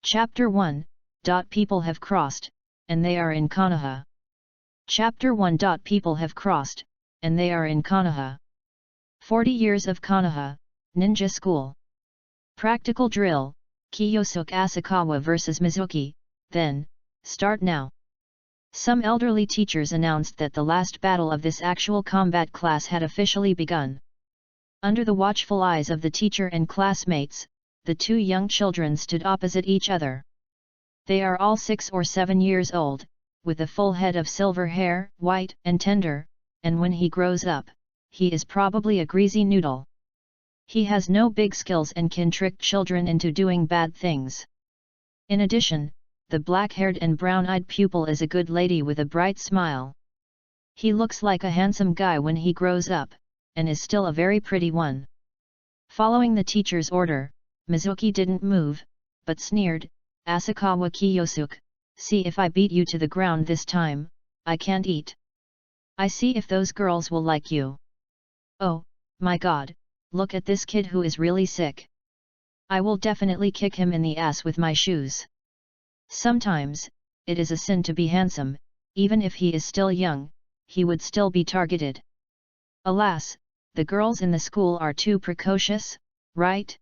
Chapter 1. People have crossed, and they are in Konoha. Chapter 1. People have crossed, and they are in Konoha. 40 years of Konoha, Ninja School. Practical drill, Kiyosuke Asakawa vs Mizuki, then, start now. Some elderly teachers announced that the last battle of this actual combat class had officially begun. Under the watchful eyes of the teacher and classmates, the two young children stood opposite each other. They are all 6 or 7 years old, with a full head of silver hair, white and tender, and when he grows up, he is probably a greasy noodle. He has no big skills and can trick children into doing bad things. In addition, the black-haired and brown-eyed pupil is a good lady with a bright smile. He looks like a handsome guy when he grows up, and is still a very pretty one. Following the teacher's order, Mizuki didn't move, but sneered, "Asakawa Kiyosuke, see if I beat you to the ground this time, I can't eat. I see if those girls will like you. Oh, my god, look at this kid who is really sick. I will definitely kick him in the ass with my shoes." Sometimes, it is a sin to be handsome, even if he is still young, he would still be targeted. Alas, the girls in the school are too precocious, right?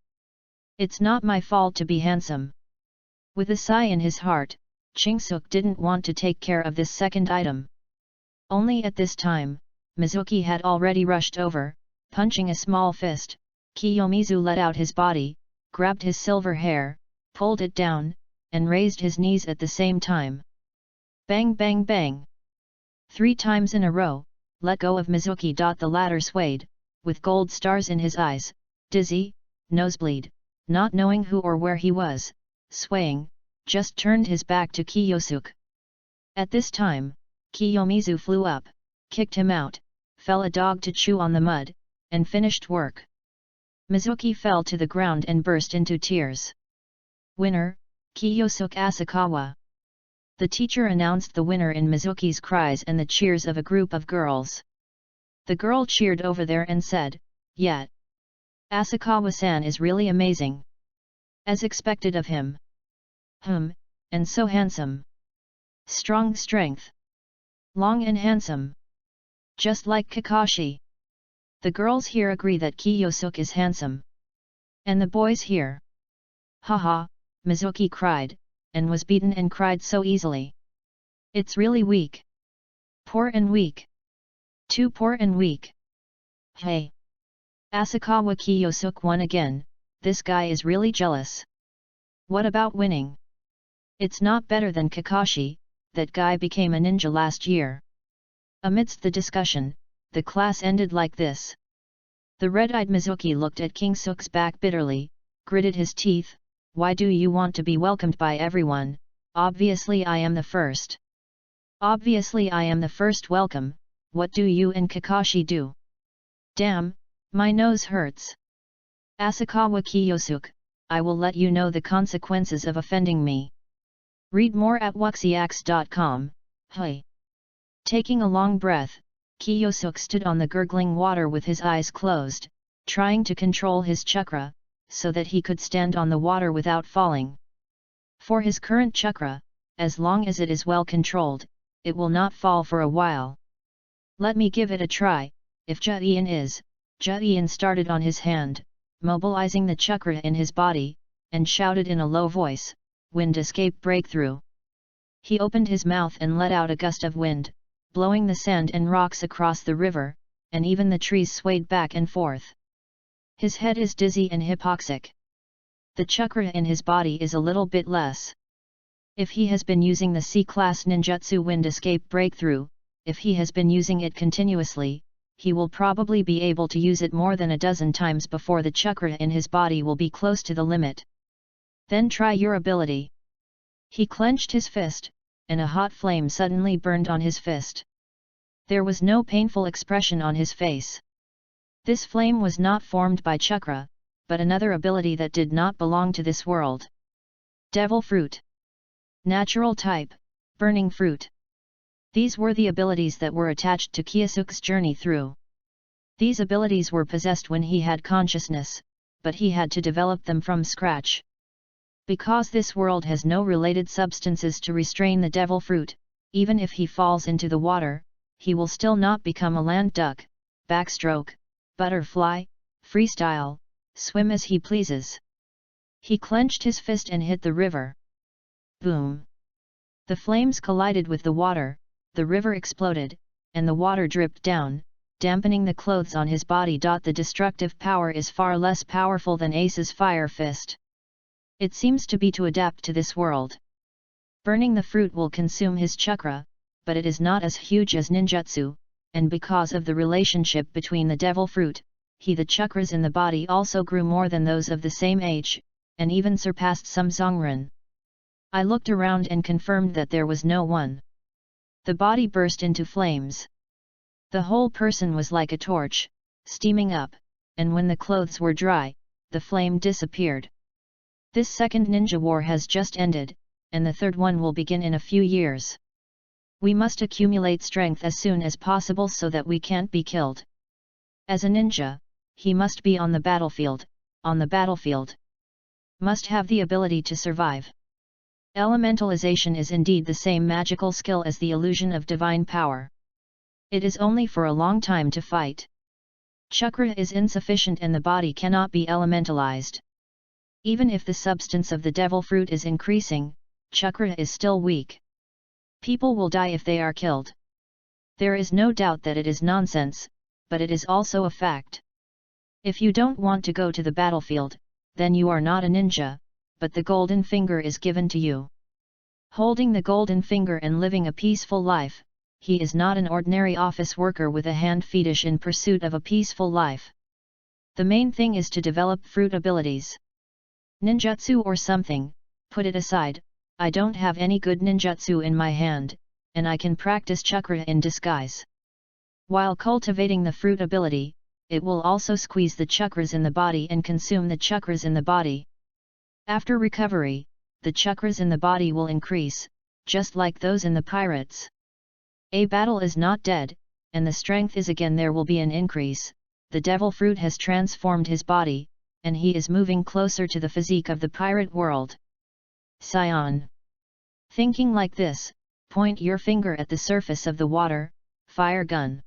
It's not my fault to be handsome. With a sigh in his heart, Chingsuk didn't want to take care of this second item. Only at this time, Mizuki had already rushed over, punching a small fist. Kiyomizu let out his body, grabbed his silver hair, pulled it down, and raised his knees at the same time. Bang bang bang! 3 times in a row, let go of Mizuki. The latter swayed, with gold stars in his eyes, dizzy, nosebleed, not knowing who or where he was, swaying, just turned his back to Kiyosuke. At this time, Kiyomizu flew up, kicked him out, fell a dog to chew on the mud, and finished work. Mizuki fell to the ground and burst into tears. Winner, Kiyosuke Asakawa. The teacher announced the winner in Mizuki's cries and the cheers of a group of girls. The girl cheered over there and said, "Yeah. Asakawa-san is really amazing. As expected of him. And so handsome. Strong strength. Long and handsome. Just like Kakashi." The girls here agree that Kiyosuke is handsome. And the boys here. "Haha," Mizuki cried, and was beaten and cried so easily. "It's really weak. Poor and weak. Too poor and weak. Hey! Asakawa Kiyosuke won again, this guy is really jealous. What about winning? It's not better than Kakashi, that guy became a ninja last year." Amidst the discussion, the class ended like this. The red-eyed Mizuki looked at Kingsuke's back bitterly, gritted his teeth. "Why do you want to be welcomed by everyone? Obviously I am the first. Obviously I am the first welcome, what do you and Kakashi do? Damn, my nose hurts. Asakawa Kiyosuke, I will let you know the consequences of offending me." Read more at wuxiax.com. Hey! Taking a long breath, Kiyosuke stood on the gurgling water with his eyes closed, trying to control his chakra, so that he could stand on the water without falling. For his current chakra, as long as it is well controlled, it will not fall for a while. Let me give it a try. If Juian is, Juian started on his hand, mobilizing the chakra in his body, and shouted in a low voice, "Wind escape breakthrough." He opened his mouth and let out a gust of wind, blowing the sand and rocks across the river, and even the trees swayed back and forth. His head is dizzy and hypoxic. The chakra in his body is a little bit less. If he has been using the C-class ninjutsu wind escape breakthrough, if he has been using it continuously, he will probably be able to use it more than a dozen times before the chakra in his body will be close to the limit. Then try your ability. He clenched his fist, and a hot flame suddenly burned on his fist. There was no painful expression on his face. This flame was not formed by chakra, but another ability that did not belong to this world. Devil fruit. Natural type, burning fruit. These were the abilities that were attached to Kiyosuke's journey through. These abilities were possessed when he had consciousness, but he had to develop them from scratch. Because this world has no related substances to restrain the devil fruit, even if he falls into the water, he will still not become a land duck, backstroke, butterfly, freestyle, swim as he pleases. He clenched his fist and hit the river. Boom! The flames collided with the water, the river exploded, and the water dripped down, dampening the clothes on his body. The destructive power is far less powerful than Ace's fire fist. It seems to be to adapt to this world. Burning the fruit will consume his chakra, but it is not as huge as ninjutsu, and because of the relationship between the devil fruit, the chakras in the body also grew more than those of the same age, and even surpassed some Zongren. I looked around and confirmed that there was no one. The body burst into flames. The whole person was like a torch, steaming up, and when the clothes were dry, the flame disappeared. This second ninja war has just ended, and the third one will begin in a few years. We must accumulate strength as soon as possible so that we can't be killed. As a ninja, he must be on the battlefield, Must have the ability to survive. Elementalization is indeed the same magical skill as the illusion of divine power. It is only for a long time to fight. Chakra is insufficient and the body cannot be elementalized. Even if the substance of the devil fruit is increasing, chakra is still weak. People will die if they are killed. There is no doubt that it is nonsense, but it is also a fact. If you don't want to go to the battlefield, then you are not a ninja, but the golden finger is given to you. Holding the golden finger and living a peaceful life, he is not an ordinary office worker with a hand fetish in pursuit of a peaceful life. The main thing is to develop fruit abilities. Ninjutsu or something, put it aside, I don't have any good ninjutsu in my hand, and I can practice chakra in disguise. While cultivating the fruit ability, it will also squeeze the chakras in the body and consume the chakras in the body. After recovery, the chakras in the body will increase, just like those in the pirates. A battle is not dead, and the strength is again there will be an increase. The devil fruit has transformed his body, and he is moving closer to the physique of the pirate world. Scion. Thinking like this, point your finger at the surface of the water, fire gun.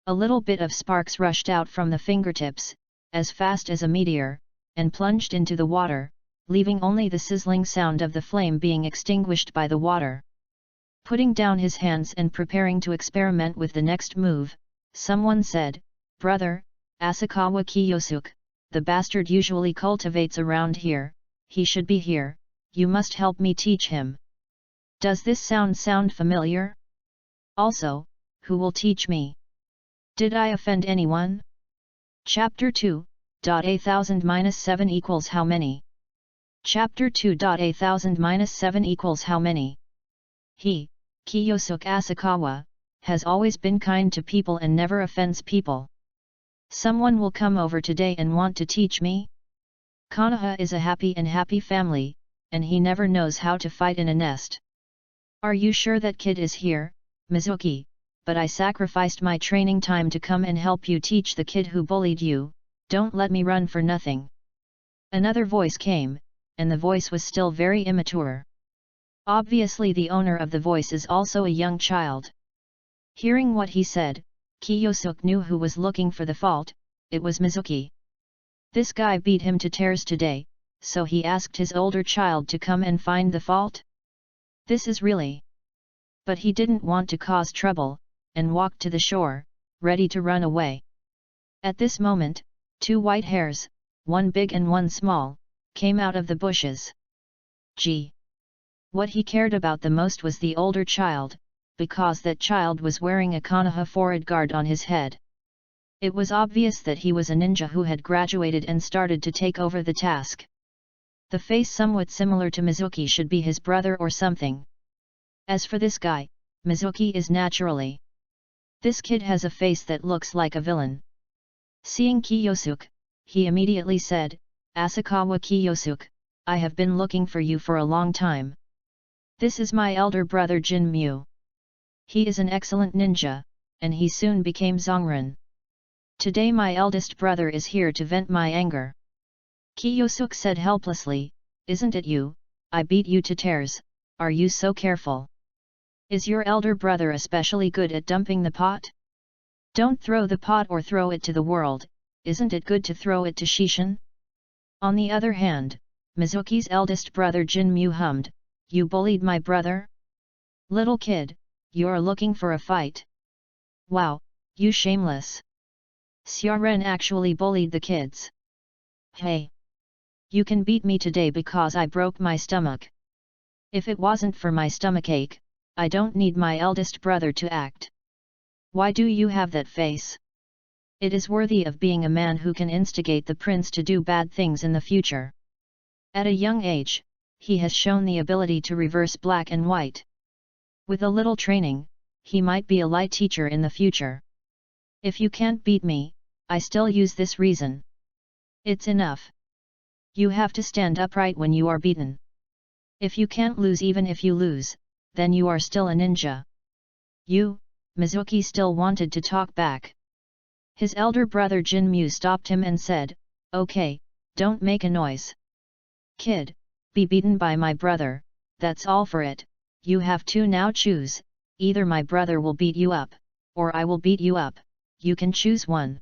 A little bit of sparks rushed out from the fingertips, as fast as a meteor, and plunged into the water, leaving only the sizzling sound of the flame being extinguished by the water. Putting down his hands and preparing to experiment with the next move, someone said, "Brother, Asakawa Kiyosuke, the bastard usually cultivates around here, he should be here, you must help me teach him." Does this sound familiar? Also, who will teach me? Did I offend anyone? Chapter 2, A1000-7 equals how many? Chapter 2. A1000-7 equals how many? He, Kiyosuke Asakawa, has always been kind to people and never offends people. Someone will come over today and want to teach me? Konoha is a happy family, and he never knows how to fight in a nest. Are you sure that kid is here, Mizuki? But I sacrificed my training time to come and help you teach the kid who bullied you, don't let me run for nothing. Another voice came, and the voice was still very immature. Obviously the owner of the voice is also a young child. Hearing what he said, Kiyosuke knew who was looking for the fault, it was Mizuki. This guy beat him to tears today, so he asked his older child to come and find the fault? This is really... But he didn't want to cause trouble, and walked to the shore, ready to run away. At this moment, two white hares, one big and one small, came out of the bushes. Gee! What he cared about the most was the older child, because that child was wearing a Konoha forehead guard on his head. It was obvious that he was a ninja who had graduated and started to take over the task. The face somewhat similar to Mizuki should be his brother or something. As for this guy, Mizuki is naturally. This kid has a face that looks like a villain. Seeing Kiyosuke, he immediately said, "Asakawa Kiyosuke, I have been looking for you for a long time. This is my elder brother Jinmyu. He is an excellent ninja, and he soon became Zongren. Today my eldest brother is here to vent my anger." Kiyosuke said helplessly, isn't it you? I beat you to tears, are you so careful? Is your elder brother especially good at dumping the pot? Don't throw the pot or throw it to the world, isn't it good to throw it to Shishin? On the other hand, Mizuki's eldest brother Jinmu hummed, you bullied my brother? Little kid, you're looking for a fight. Wow, you shameless. Xiaoren actually bullied the kids. Hey! You can beat me today because I broke my stomach. If it wasn't for my stomachache, I don't need my eldest brother to act. Why do you have that face? It is worthy of being a man who can instigate the prince to do bad things in the future. At a young age, he has shown the ability to reverse black and white. With a little training, he might be a light teacher in the future. If you can't beat me, I still use this reason. It's enough. You have to stand upright when you are beaten. If you can't lose even if you lose, then you are still a ninja. You, Mizuki still wanted to talk back. His elder brother Jinmu stopped him and said, okay, don't make a noise. Kid, be beaten by my brother, that's all for it, you have to now choose, either my brother will beat you up, or I will beat you up, you can choose one.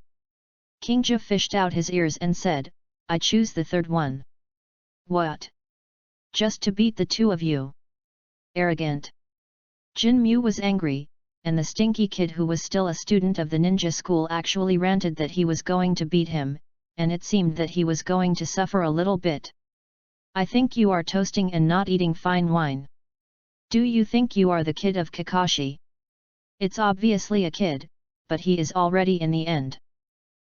Kingja fished out his ears and said, I choose the third one. What? Just to beat the two of you? Arrogant. Jinmu was angry, and the stinky kid who was still a student of the ninja school actually ranted that he was going to beat him, and it seemed that he was going to suffer a little bit. I think you are toasting and not eating fine wine. Do you think you are the kid of Kakashi? It's obviously a kid, but he is already in the end.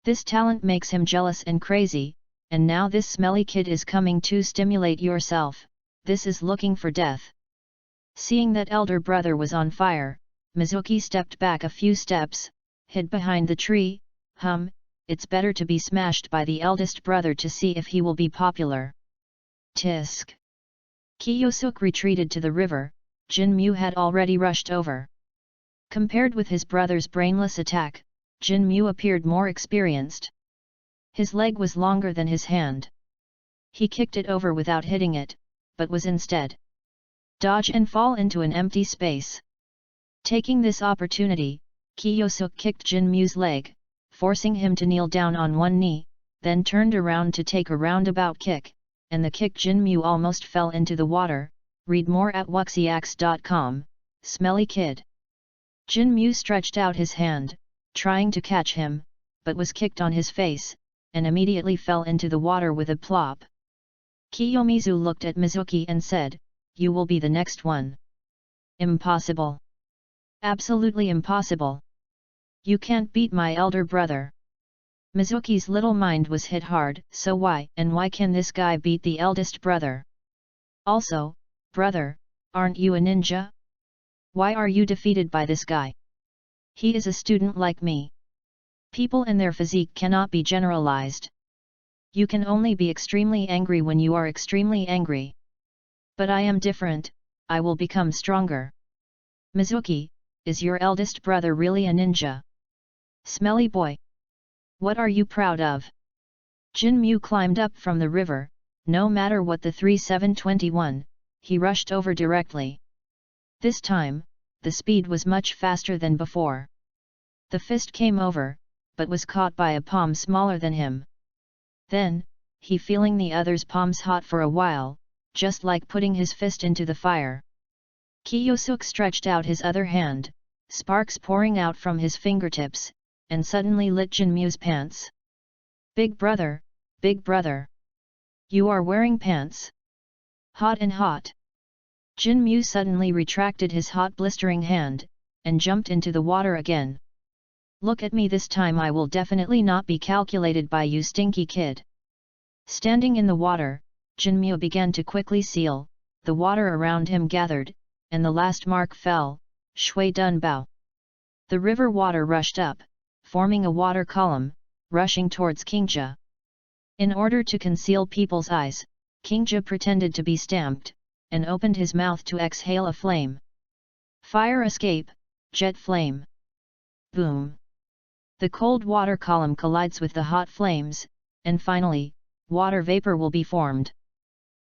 This talent makes him jealous and crazy, and now this smelly kid is coming to stimulate yourself, this is looking for death. Seeing that elder brother was on fire, Mizuki stepped back a few steps, hid behind the tree, it's better to be smashed by the eldest brother to see if he will be popular. Tisk. Kiyosuke retreated to the river, Jinmu had already rushed over. Compared with his brother's brainless attack, Jinmu appeared more experienced. His leg was longer than his hand. He kicked it over without hitting it, but was instead dodge and fall into an empty space. Taking this opportunity, Kiyosuke kicked Jinmu's leg, forcing him to kneel down on one knee, then turned around to take a roundabout kick, and the kick Jinmu almost fell into the water. Read more at wuxiax.com, smelly kid. Jinmu stretched out his hand, trying to catch him, but was kicked on his face, and immediately fell into the water with a plop. Kiyomizu looked at Mizuki and said, you will be the next one. Impossible. Absolutely impossible. You can't beat my elder brother. Mizuki's little mind was hit hard, so why can this guy beat the eldest brother? Also, brother, aren't you a ninja? Why are you defeated by this guy? He is a student like me. People and their physique cannot be generalized. You can only be extremely angry when you are extremely angry. But I am different, I will become stronger. Mizuki, is your eldest brother really a ninja? Smelly boy. What are you proud of? Jinmu climbed up from the river, no matter what the 3721, he rushed over directly. This time, the speed was much faster than before. The fist came over, but was caught by a palm smaller than him. Then, he feeling the other's palms hot for a while, just like putting his fist into the fire. Kiyosuke stretched out his other hand, sparks pouring out from his fingertips, and suddenly lit Jinmu's pants. Big brother, you are wearing pants? Hot and hot. Jinmu suddenly retracted his hot blistering hand, and jumped into the water again. Look at me this time, I will definitely not be calculated by you stinky kid. Standing in the water, Jinmu began to quickly seal, the water around him gathered, and the last mark fell, Shui Dun Bao. The river water rushed up, forming a water column, rushing towards Kingja. In order to conceal people's eyes, Kingja pretended to be stamped, and opened his mouth to exhale a flame. Fire escape, jet flame. Boom! The cold water column collides with the hot flames, and finally, water vapor will be formed.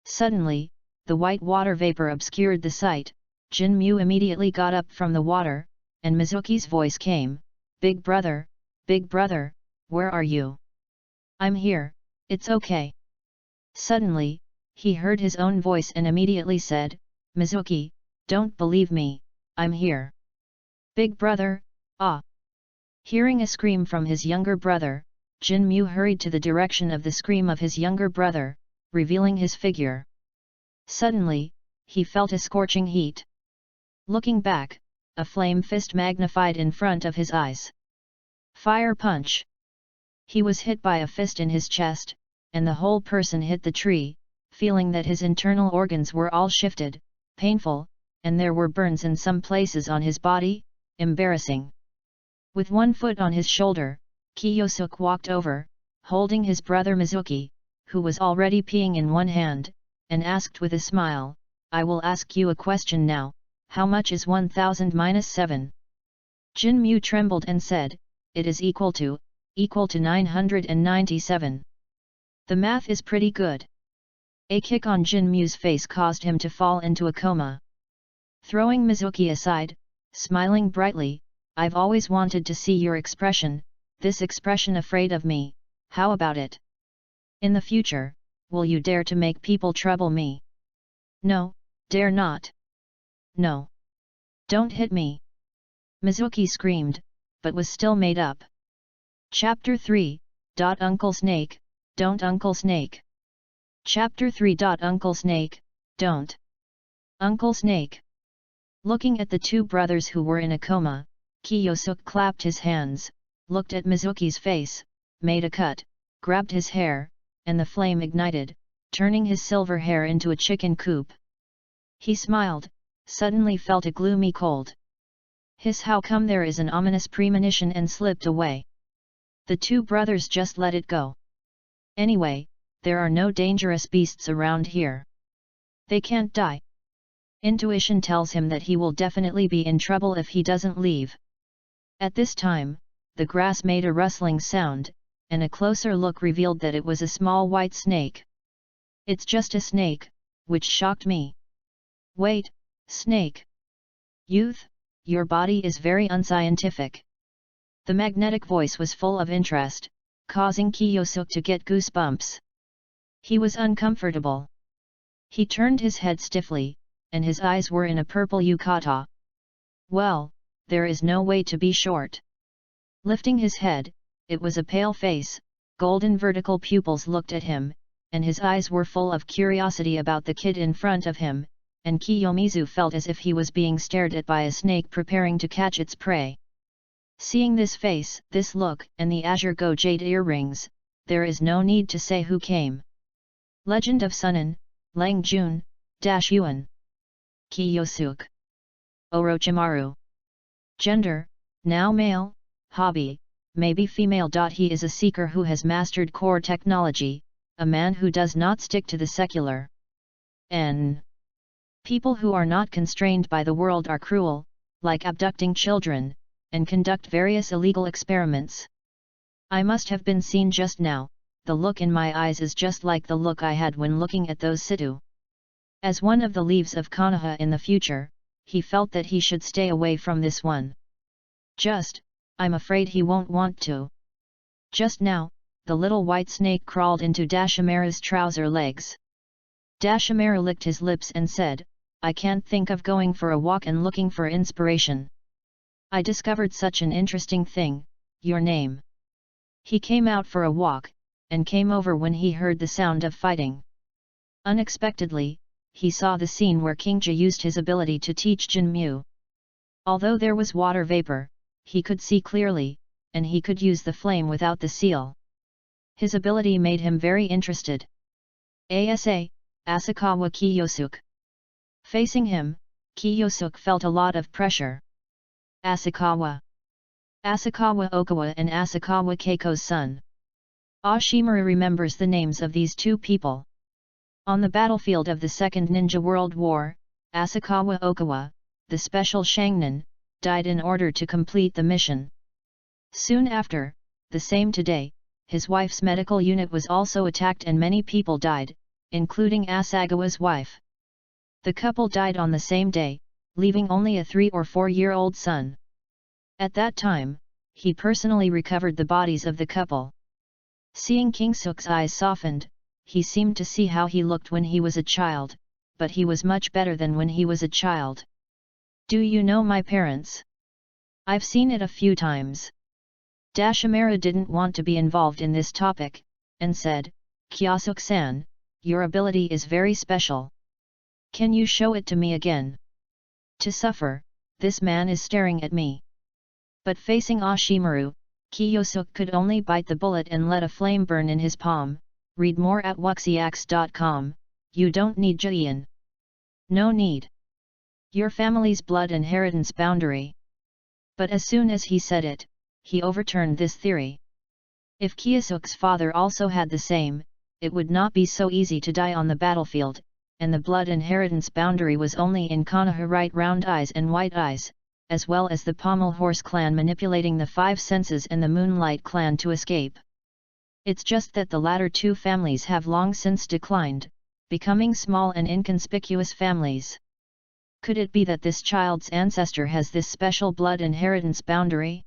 Suddenly, the white water vapor obscured the sight. Jinmu immediately got up from the water, and Mizuki's voice came, Big brother, where are you? I'm here, it's okay. Suddenly, he heard his own voice and immediately said, Mizuki, don't believe me, I'm here. Big brother, ah! Hearing a scream from his younger brother, Jinmu hurried to the direction of the scream of his younger brother, revealing his figure. Suddenly, he felt a scorching heat. Looking back, a flame fist magnified in front of his eyes. Fire punch! He was hit by a fist in his chest, and the whole person hit the tree, feeling that his internal organs were all shifted, painful, and there were burns in some places on his body, embarrassing. With one foot on his shoulder, Kiyosuke walked over, holding his brother Mizuki, who was already peeing in one hand, and asked with a smile, I will ask you a question now, how much is 1000 minus 7? Jinmu trembled and said, it is equal to 997. The math is pretty good. A kick on Jinmu's face caused him to fall into a coma. Throwing Mizuki aside, smiling brightly, I've always wanted to see your expression, this expression afraid of me, how about it? In the future, will you dare to make people trouble me? No, dare not. No. Don't hit me. Mizuki screamed, but was still made up. Chapter 3, Uncle Snake, don't Uncle Snake. Chapter 3. Uncle Snake, don't. Uncle Snake. Looking at the two brothers who were in a coma, Kiyosuke clapped his hands, looked at Mizuki's face, made a cut, grabbed his hair, and the flame ignited, turning his silver hair into a chicken coop. He smiled, suddenly felt a gloomy cold. Hiss, how come there is an ominous premonition, and slipped away. The two brothers just let it go. Anyway, there are no dangerous beasts around here. They can't die. Intuition tells him that he will definitely be in trouble if he doesn't leave. At this time, the grass made a rustling sound, and a closer look revealed that it was a small white snake. It's just a snake, which shocked me. Wait, snake. Youth, your body is very unscientific. The magnetic voice was full of interest, causing Kiyosuke to get goosebumps. He was uncomfortable. He turned his head stiffly, and his eyes were in a purple yukata. Well, there is no way to be short. Lifting his head, it was a pale face, golden vertical pupils looked at him, and his eyes were full of curiosity about the kid in front of him, and Kiyomizu felt as if he was being stared at by a snake preparing to catch its prey. Seeing this face, this look, and the azure go jade earrings, there is no need to say who came. Legend of Sunin, Lang Jun, Yuan. Kiyosuke. Orochimaru. Gender, now male, hobby, maybe female. He is a seeker who has mastered core technology, a man who does not stick to the secular. People who are not constrained by the world are cruel, like abducting children, and conduct various illegal experiments. I must have been seen just now, the look in my eyes is just like the look I had when looking at those Situ. As one of the leaves of Konoha in the future, he felt that he should stay away from this one. I'm afraid he won't want to. Just now, the little white snake crawled into Dashimaru's trouser legs. Dashimaru licked his lips and said, I can't think of going for a walk and looking for inspiration. I discovered such an interesting thing, your name. He came out for a walk, and came over when he heard the sound of fighting. Unexpectedly, he saw the scene where Kingja used his ability to teach Jinmu. Although there was water vapor, he could see clearly, and he could use the flame without the seal. His ability made him very interested. Asa, Asakawa Kiyosuke. Facing him, Kiyosuke felt a lot of pressure. Asakawa. Asakawa Okawa and Asakawa Keiko's son. Ashimaru remembers the names of these two people. On the battlefield of the Second Ninja World War, Asakawa Okawa, the special Shangnin, died in order to complete the mission. Soon after, the same today, his wife's medical unit was also attacked and many people died, including Asagawa's wife. The couple died on the same day, leaving only a 3 or 4-year-old son. At that time, he personally recovered the bodies of the couple. Seeing King Suk's eyes softened, he seemed to see how he looked when he was a child, but he was much better than when he was a child. Do you know my parents? I've seen it a few times. Dashimaru didn't want to be involved in this topic, and said, Kyosuke-san, your ability is very special. Can you show it to me again? To suffer, this man is staring at me. But facing Ashimaru, Kyosuke could only bite the bullet and let a flame burn in his palm. Read more at wuxiax.com. You don't need Jian. No need. Your family's blood inheritance boundary. But as soon as he said it, he overturned this theory. If Kyosuke's father also had the same, it would not be so easy to die on the battlefield, and the blood inheritance boundary was only in Konoha right round eyes and white eyes, as well as the Pommel Horse clan manipulating the 5 senses and the Moonlight clan to escape. It's just that the latter two families have long since declined, becoming small and inconspicuous families. Could it be that this child's ancestor has this special blood inheritance boundary?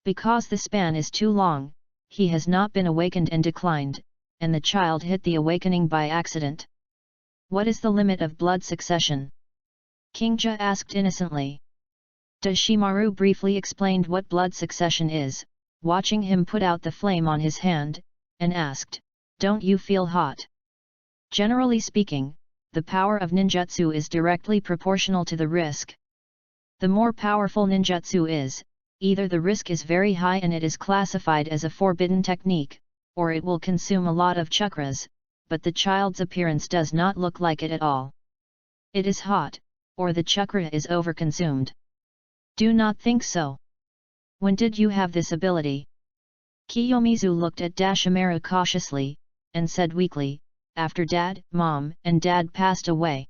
Because the span is too long, he has not been awakened and declined, and the child hit the awakening by accident. What is the limit of blood succession? Kingja asked innocently. Dashimaru briefly explained what blood succession is, watching him put out the flame on his hand, and asked, Don't you feel hot? Generally speaking, the power of ninjutsu is directly proportional to the risk. The more powerful ninjutsu is, either the risk is very high and it is classified as a forbidden technique, or it will consume a lot of chakras, but the child's appearance does not look like it at all. It is hot, or the chakra is overconsumed. Do not think so. When did you have this ability? Kiyomizu looked at Dashimaru cautiously, and said weakly, After Dad, Mom, and Dad passed away.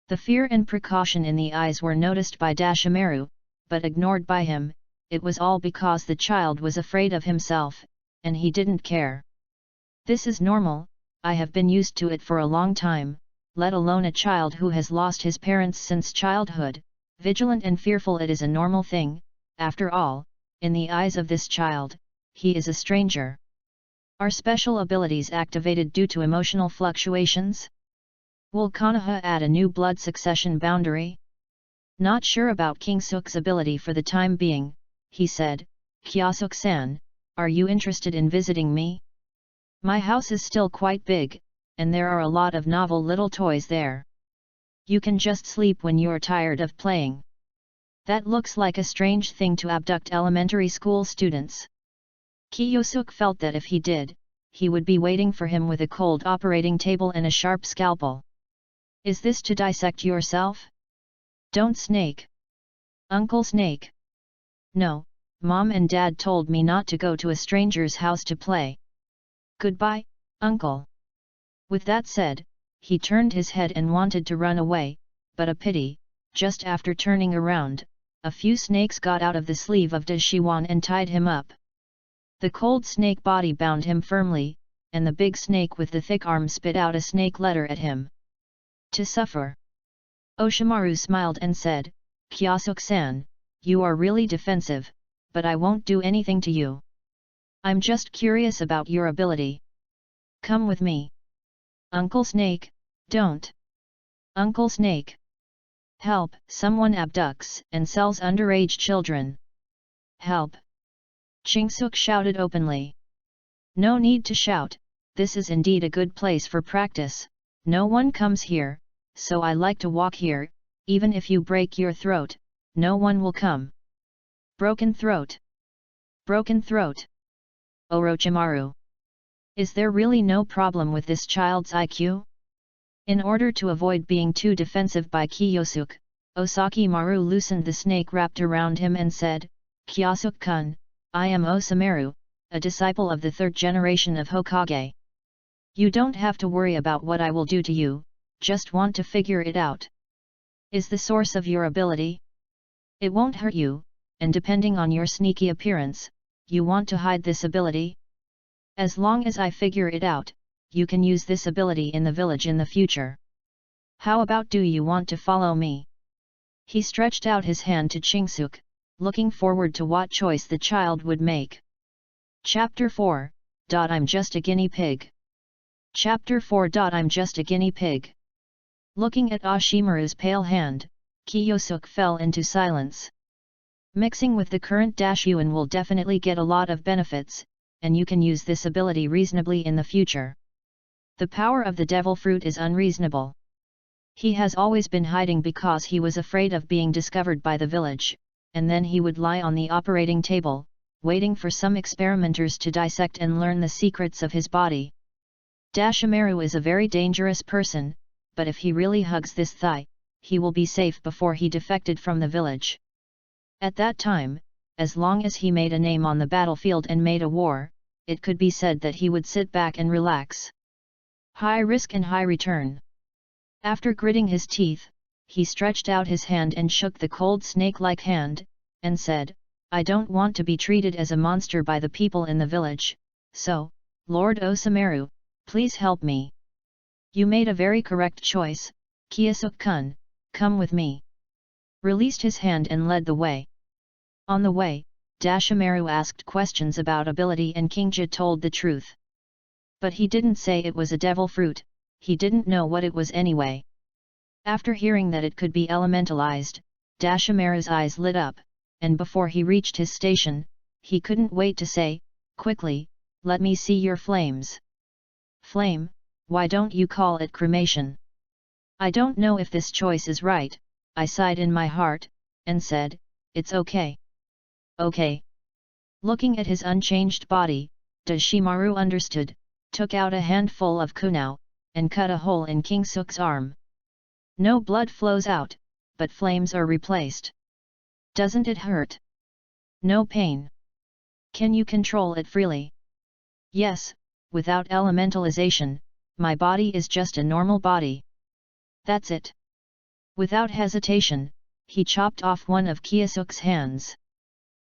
The fear and precaution in the eyes were noticed by Dashimaru, but ignored by him. It was all because the child was afraid of himself, and he didn't care. This is normal, I have been used to it for a long time, let alone a child who has lost his parents since childhood. Vigilant and fearful, it is a normal thing. After all, in the eyes of this child, he is a stranger. Are special abilities activated due to emotional fluctuations? Will Konoha add a new blood succession boundary? Not sure about King Suk's ability for the time being, he said. Kyosuke-san, are you interested in visiting me? My house is still quite big, and there are a lot of novel little toys there. You can just sleep when you're tired of playing. That looks like a strange thing to abduct elementary school students. Kyosuke felt that if he did, he would be waiting for him with a cold operating table and a sharp scalpel. Is this to dissect yourself? Don't snake. Uncle Snake. No, Mom and Dad told me not to go to a stranger's house to play. Goodbye, Uncle. With that said, he turned his head and wanted to run away, but a pity, just after turning around, a few snakes got out of the sleeve of Dashiwan and tied him up. The cold snake body bound him firmly, and the big snake with the thick arm spit out a snake letter at him. To suffer. Oshimaru smiled and said, Kyosuke-san, you are really defensive, but I won't do anything to you. I'm just curious about your ability. Come with me. Uncle Snake, don't. Uncle Snake. Help, someone abducts and sells underage children. Help. Chingsuk shouted openly. No need to shout, this is indeed a good place for practice, no one comes here, so I like to walk here, even if you break your throat, no one will come. Broken throat. Broken throat. Orochimaru. Is there really no problem with this child's IQ? In order to avoid being too defensive by Kyosuke, Osakimaru loosened the snake wrapped around him and said, Kyosuke-kun, I am Osameru, a disciple of the 3rd generation of Hokage. You don't have to worry about what I will do to you, just want to figure it out. Is the source of your ability? It won't hurt you, and depending on your sneaky appearance, you want to hide this ability? As long as I figure it out, you can use this ability in the village in the future. How about do you want to follow me? He stretched out his hand to Chingsuk, looking forward to what choice the child would make. Chapter 4. I'm just a guinea pig. Chapter 4. I'm just a guinea pig. Looking at Ashimaru's pale hand, Kiyosuk fell into silence. Mixing with the current Yuan will definitely get a lot of benefits, and you can use this ability reasonably in the future. The power of the devil fruit is unreasonable. He has always been hiding because he was afraid of being discovered by the village, and then he would lie on the operating table, waiting for some experimenters to dissect and learn the secrets of his body. Dashimaru is a very dangerous person, but if he really hugs this thigh, he will be safe before he defected from the village. At that time, as long as he made a name on the battlefield and made a war, it could be said that he would sit back and relax. High risk and high return. After gritting his teeth, he stretched out his hand and shook the cold snake-like hand, and said, I don't want to be treated as a monster by the people in the village, so, Lord Osameru, please help me. You made a very correct choice, Kiyosuk-kun, come with me. Released his hand and led the way. On the way, Dashimaru asked questions about ability and Kingja told the truth. But he didn't say it was a devil fruit, he didn't know what it was anyway. After hearing that it could be elementalized, Dashimaru's eyes lit up, and before he reached his station, he couldn't wait to say, quickly, let me see your flames. Flame, why don't you call it cremation? I don't know if this choice is right, I sighed in my heart, and said, it's okay. Okay. Looking at his unchanged body, Dashimaru understood, took out a handful of kunao, and cut a hole in Kingsuk's arm. No blood flows out, but flames are replaced. Doesn't it hurt? No pain. Can you control it freely? Yes, without elementalization, my body is just a normal body. That's it. Without hesitation, he chopped off one of Kiyosuk's hands.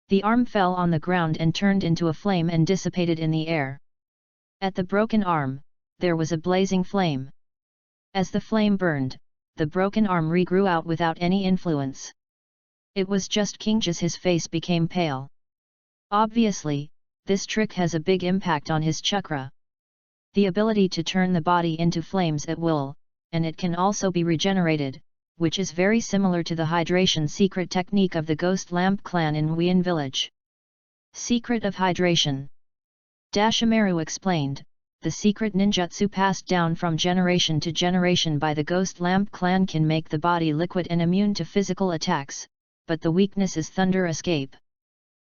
The arm fell on the ground and turned into a flame and dissipated in the air. At the broken arm, there was a blazing flame. As the flame burned, the broken arm regrew out without any influence. It was just Kingja's. His face became pale. Obviously, this trick has a big impact on his chakra. The ability to turn the body into flames at will, and it can also be regenerated, which is very similar to the hydration secret technique of the Ghost Lamp clan in Wien village. Secret of hydration. Dashimaru explained, the secret ninjutsu passed down from generation to generation by the Ghost Lamp clan can make the body liquid and immune to physical attacks, but the weakness is thunder escape.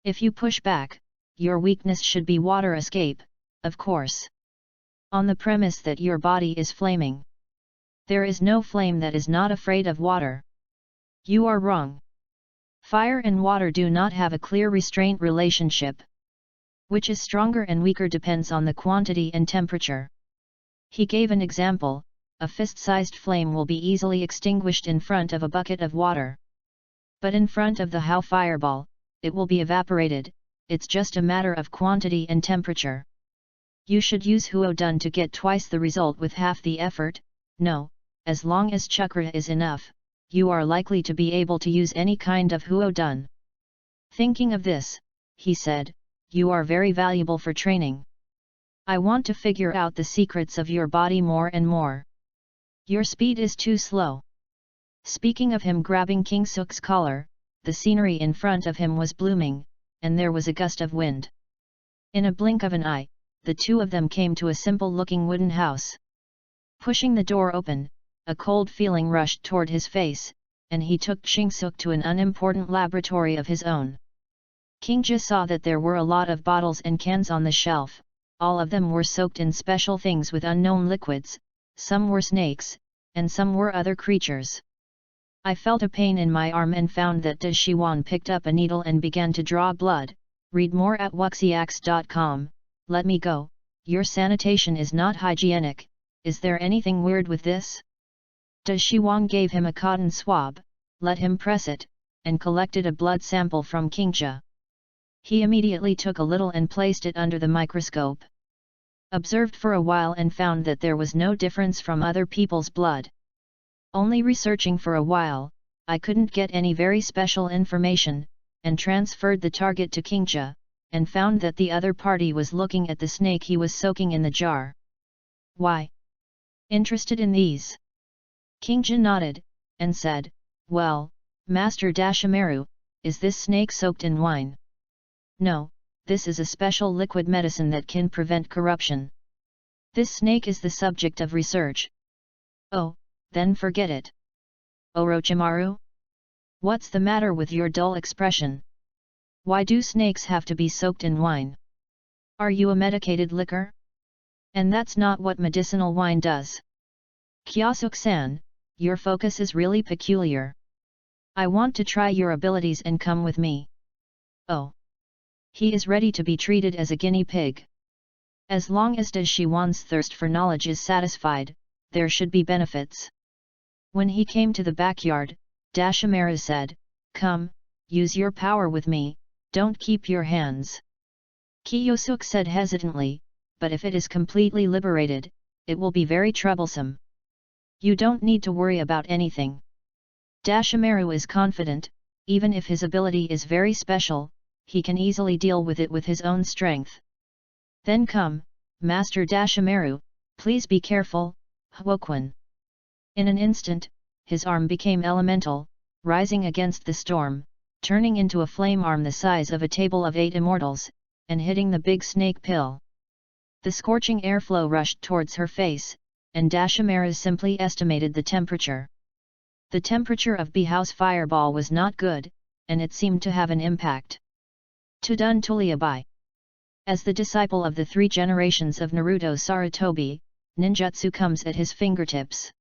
If you push back, your weakness should be water escape, of course. On the premise that your body is flaming. There is no flame that is not afraid of water. You are wrong. Fire and water do not have a clear restraint relationship. Which is stronger and weaker depends on the quantity and temperature. He gave an example, a fist-sized flame will be easily extinguished in front of a bucket of water. But in front of the Hao fireball, it will be evaporated, it's just a matter of quantity and temperature. You should use Huodun to get twice the result with half the effort. No, as long as chakra is enough, you are likely to be able to use any kind of Huodun. Thinking of this, he said, you are very valuable for training. I want to figure out the secrets of your body more and more. Your speed is too slow. Speaking of him grabbing Kingsuk's collar, the scenery in front of him was blooming, and there was a gust of wind. In a blink of an eye, the two of them came to a simple-looking wooden house. Pushing the door open, a cold feeling rushed toward his face, and he took Kingsuk to an unimportant laboratory of his own. Kingja saw that there were a lot of bottles and cans on the shelf, all of them were soaked in special things with unknown liquids, some were snakes, and some were other creatures. I felt a pain in my arm and found that Dashiwan picked up a needle and began to draw blood. Read more at wuxiax.com. Let me go, your sanitation is not hygienic, is there anything weird with this? Dashiwan gave him a cotton swab, let him press it, and collected a blood sample from Kingja. He immediately took a little and placed it under the microscope. Observed for a while and found that there was no difference from other people's blood. Only researching for a while, I couldn't get any very special information, and transferred the target to Kingja, and found that the other party was looking at the snake he was soaking in the jar. Why? Interested in these? Kingja nodded, and said, well, Master Dashimaru, is this snake soaked in wine? No, this is a special liquid medicine that can prevent corruption. This snake is the subject of research. Oh, then forget it. Orochimaru? What's the matter with your dull expression? Why do snakes have to be soaked in wine? Are you a medicated liquor? And that's not what medicinal wine does. Kyosuke-san, your focus is really peculiar. I want to try your abilities and come with me. Oh. He is ready to be treated as a guinea pig. As long as Dashiwan's thirst for knowledge is satisfied, there should be benefits. When he came to the backyard, Dashimaru said, come, use your power with me, don't keep your hands. Kyosuke said hesitantly, but if it is completely liberated, it will be very troublesome. You don't need to worry about anything. Dashimaru is confident, even if his ability is very special, he can easily deal with it with his own strength. Then come, Master Dashimaru, please be careful, Hwokwon. In an instant, his arm became elemental, rising against the storm, turning into a flame arm the size of a table of 8 immortals, and hitting the big snake pill. The scorching airflow rushed towards her face, and Dashimaru simply estimated the temperature. The temperature of Bihao's fireball was not good, and it seemed to have an impact. Tudun Tuliabai. As the disciple of the 3 generations of Naruto Sarutobi, ninjutsu comes at his fingertips.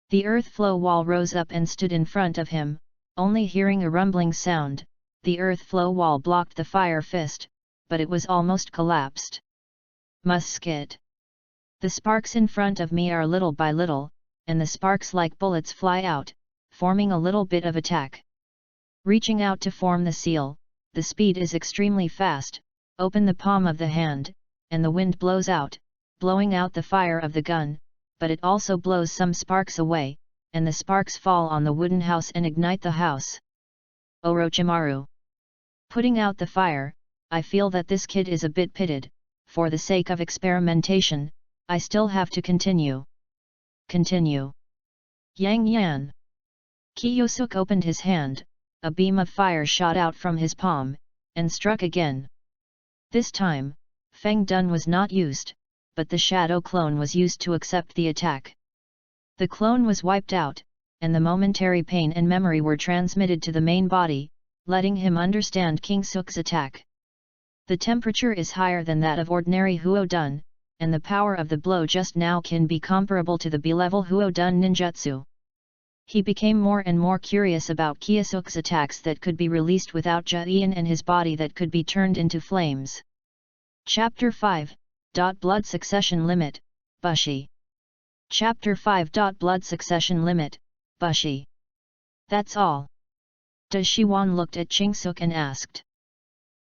The earth flow wall rose up and stood in front of him, only hearing a rumbling sound. The earth flow wall blocked the fire fist, but it was almost collapsed. Musket. The sparks in front of me are little by little, and the sparks like bullets fly out, forming a little bit of attack. Reaching out to form the seal, the speed is extremely fast. Open the palm of the hand, and the wind blows out, blowing out the fire of the gun, but it also blows some sparks away, and the sparks fall on the wooden house and ignite the house. Orochimaru. Putting out the fire, I feel that this kid is a bit pitted. For the sake of experimentation, I still have to continue. Continue. Yang Yan. Kyosuke opened his hand, a beam of fire shot out from his palm, and struck again. This time, Feng Dun was not used, but the shadow clone was used to accept the attack. The clone was wiped out, and the momentary pain and memory were transmitted to the main body, letting him understand Kingsuke's attack. The temperature is higher than that of ordinary Huo-dun, and the power of the blow just now can be comparable to the B-level Huo-dun ninjutsu. He became more and more curious about Kyosuke's attacks that could be released without Jian and his body that could be turned into flames. Chapter 5. Blood Succession Limit, Bushi. Chapter 5. Blood Succession Limit, Bushi. That's all. Dashiwan looked at Kingsuke and asked.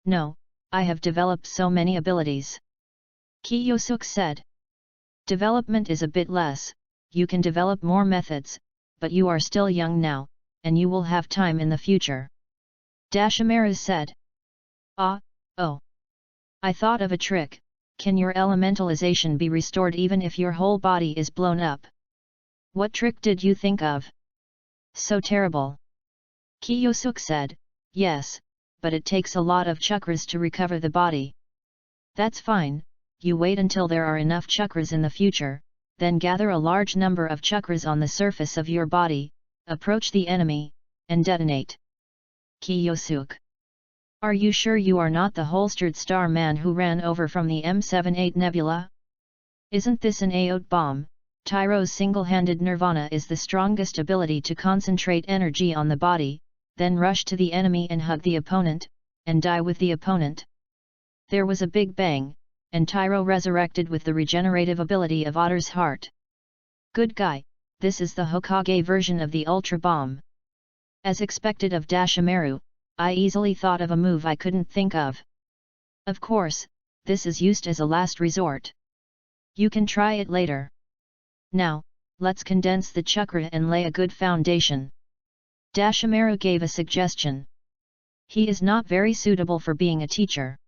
No, I have developed so many abilities. Kyosuke said. Development is a bit less, you can develop more methods, but you are still young now, and you will have time in the future. Dashimaru said. Oh. I thought of a trick. Can your elementalization be restored even if your whole body is blown up? What trick did you think of? So terrible. Kyosuke said, yes, but it takes a lot of chakras to recover the body. That's fine, you wait until there are enough chakras in the future, then gather a large number of chakras on the surface of your body, approach the enemy, and detonate. Kyosuke. Are you sure you are not the holstered star man who ran over from the M78 nebula? Isn't this an aote bomb? Tyro's single-handed nirvana is the strongest ability to concentrate energy on the body, then rush to the enemy and hug the opponent, and die with the opponent. There was a big bang, and Tyro resurrected with the regenerative ability of Otter's Heart. Good guy, this is the Hokage version of the Ultra Bomb. As expected of Dashimaru, I easily thought of a move I couldn't think of. Of course, this is used as a last resort. You can try it later. Now, let's condense the chakra and lay a good foundation. Dashimaru gave a suggestion. He is not very suitable for being a teacher.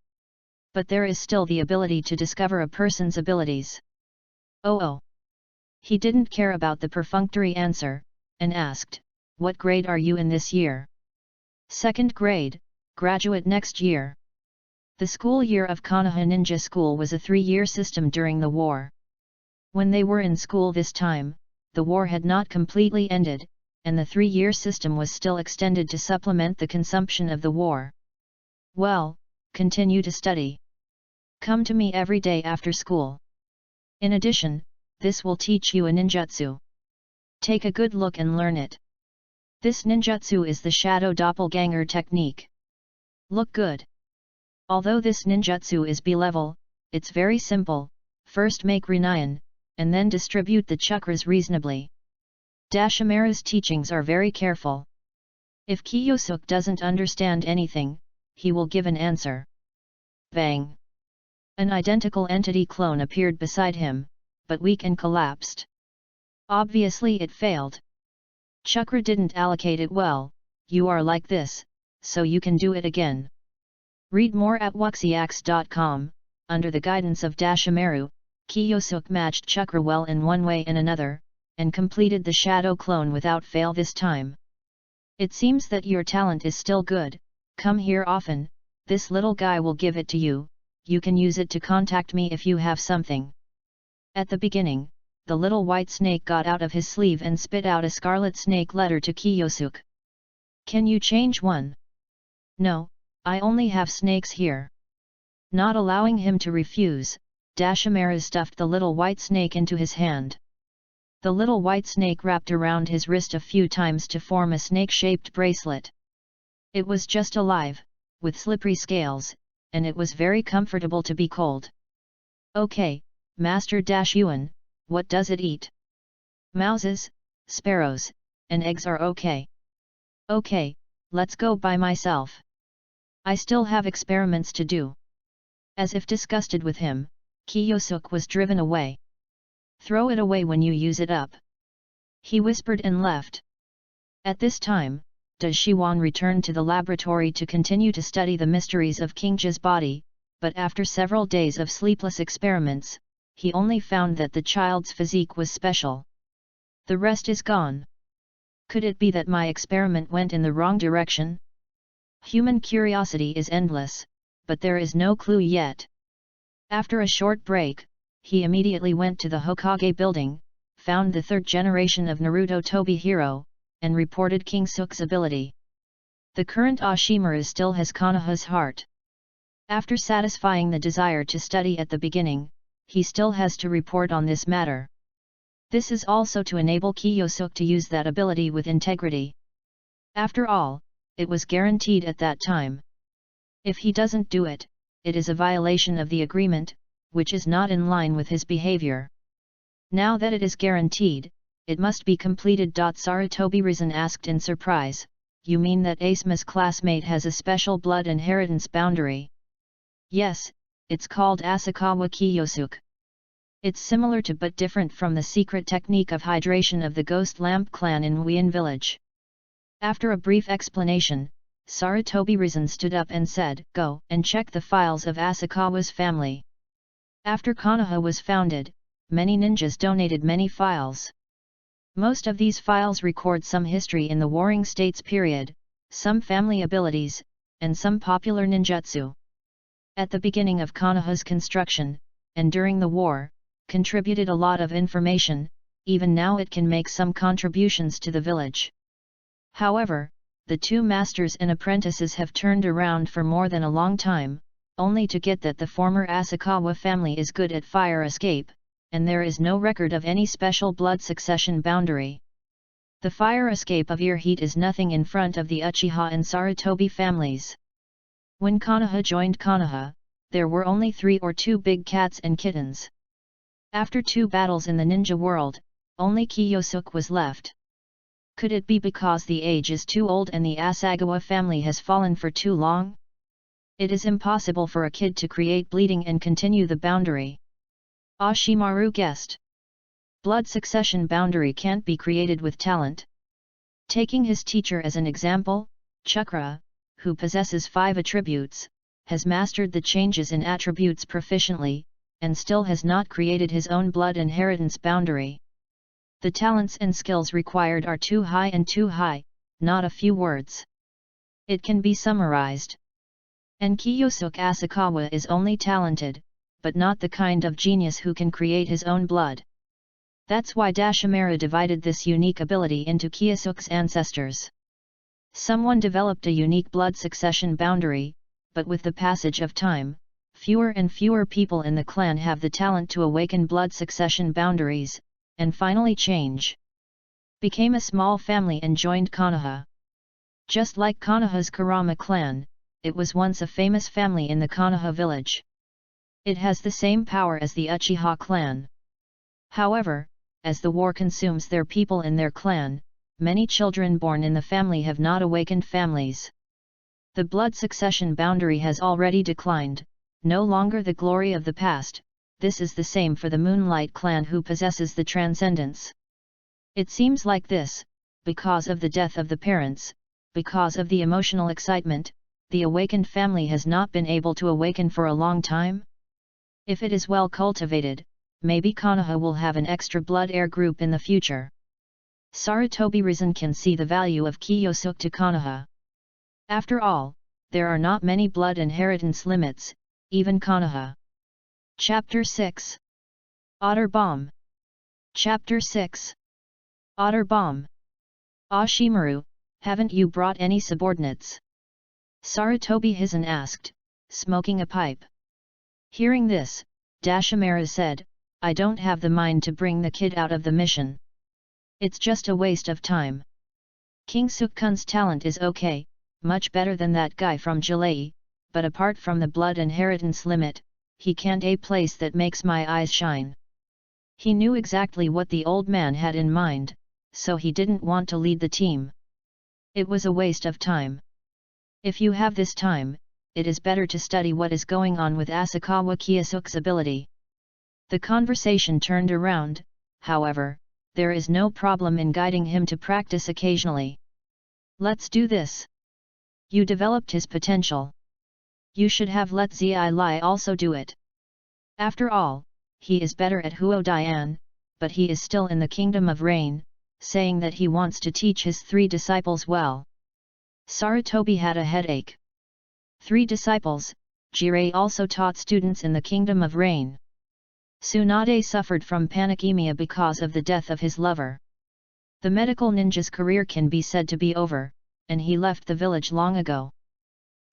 But there is still the ability to discover a person's abilities. Oh. He didn't care about the perfunctory answer, and asked, "What grade are you in this year?" "Second grade, graduate next year." The school year of Konoha Ninja School was a 3-year system during the war. When they were in school this time, the war had not completely ended, and the 3-year system was still extended to supplement the consumption of the war. Well, continue to study. Come to me every day after school. In addition, this will teach you a ninjutsu. Take a good look and learn it. This ninjutsu is the shadow doppelganger technique. Look good. Although this ninjutsu is B-level, it's very simple. First make Rinayan, and then distribute the chakras reasonably. Dashimaru's teachings are very careful. If Kiyosuke doesn't understand anything, he will give an answer. Bang! An identical entity clone appeared beside him, but weak and collapsed. Obviously it failed. Chakra didn't allocate it well. You are like this, so you can do it again. Read more at wuxiax.com. Under the guidance of Dashimaru, Kiyosuke matched chakra well in one way and another, and completed the shadow clone without fail this time. It seems that your talent is still good. Come here often, this little guy will give it to you. You can use it to contact me if you have something. At the beginning, the little white snake got out of his sleeve and spit out a scarlet snake letter to Kiyosuke. Can you change one? No, I only have snakes here. Not allowing him to refuse, Dashimaru stuffed the little white snake into his hand. The little white snake wrapped around his wrist a few times to form a snake-shaped bracelet. It was just alive, with slippery scales, and it was very comfortable to be cold. Okay, Master Yuan, what does it eat? Mouses, sparrows, and eggs are okay. Okay, let's go by myself. I still have experiments to do. As if disgusted with him, Kiyosuke was driven away. Throw it away when you use it up. He whispered and left. At this time, Dashiwan returned to the laboratory to continue to study the mysteries of Kingja's body, but after several days of sleepless experiments, he only found that the child's physique was special. The rest is gone. Could it be that my experiment went in the wrong direction? Human curiosity is endless, but there is no clue yet. After a short break, he immediately went to the Hokage building, found the 3rd generation of Naruto Tobihiro, and reported Kingsuke's ability. The current Ashimaru still has Konoha's heart. After satisfying the desire to study at the beginning, he still has to report on this matter. This is also to enable Kiyosuke to use that ability with integrity. After all, it was guaranteed at that time. If he doesn't do it, it is a violation of the agreement, which is not in line with his behavior. Now that it is guaranteed, it must be completed. Sarutobi Risen asked in surprise, "You mean that Asuma's classmate has a special blood inheritance boundary?" "Yes, it's called Asakawa Kiyosuke. It's similar to but different from the secret technique of hydration of the Ghost Lamp clan in Wien village." After a brief explanation, Sarutobi Risen stood up and said, "Go and check the files of Asakawa's family." After Konoha was founded, many ninjas donated many files. Most of these files record some history in the Warring States period, some family abilities, and some popular ninjutsu. At the beginning of Konoha's construction, and during the war, contributed a lot of information. Even now it can make some contributions to the village. However, the 2 masters and apprentices have turned around for more than a long time, only to get that the former Asakawa family is good at fire escape, and there is no record of any special blood succession boundary. The fire escape of ear heat is nothing in front of the Uchiha and Sarutobi families. When Konoha joined Konoha, there were only 3 or 2 big cats and kittens. After 2 battles in the ninja world, only Kiyosuke was left. Could it be because the age is too old and the Asagawa family has fallen for too long? It is impossible for a kid to create bleeding and continue the boundary. Ashimaru guessed. Blood succession boundary can't be created with talent. Taking his teacher as an example, Chakra, who possesses 5 attributes, has mastered the changes in attributes proficiently, and still has not created his own blood inheritance boundary. The talents and skills required are too high, not a few words. It can be summarized. And Kiyosuke Asakawa is only talented, but not the kind of genius who can create his own blood. That's why Dashimara divided this unique ability into Kiyosuke's ancestors. Someone developed a unique blood succession boundary, but with the passage of time, fewer and fewer people in the clan have the talent to awaken blood succession boundaries, and finally change. Became a small family and joined Konoha. Just like Konoha's Kurama clan, it was once a famous family in the Konoha village. It has the same power as the Uchiha clan. However, as the war consumes their people in their clan, many children born in the family have not awakened families. The blood succession boundary has already declined, no longer the glory of the past. This is the same for the Moonlight clan who possesses the transcendence. It seems like this, because of the death of the parents, because of the emotional excitement, the awakened family has not been able to awaken for a long time. If it is well cultivated, maybe Konoha will have an extra blood heir group in the future. Sarutobi Risen can see the value of Kiyosuke to Konoha. After all, there are not many blood inheritance limits, even Konoha. Chapter 6. Otter Bomb. Chapter 6. Otter Bomb. Ashimaru, haven't you brought any subordinates? Sarutobi Hizen asked, smoking a pipe. Hearing this, Dashimara said, I don't have the mind to bring the kid out of the mission. It's just a waste of time. King Sukkun's talent is okay, much better than that guy from Jalei, but apart from the blood inheritance limit, he can't a place that makes my eyes shine. He knew exactly what the old man had in mind, so he didn't want to lead the team. It was a waste of time. If you have this time, it is better to study what is going on with Asakawa Kiyosuke's ability. The conversation turned around, however, there is no problem in guiding him to practice occasionally. Let's do this. You developed his potential. You should have let Zi Lai also do it. After all, he is better at Huo Dian, but he is still in the Kingdom of Rain, saying that he wants to teach his 3 disciples well. Sarutobi had a headache. 3 disciples, Jirei also taught students in the Kingdom of Rain. Tsunade suffered from panicemia because of the death of his lover. The medical ninja's career can be said to be over, and he left the village long ago.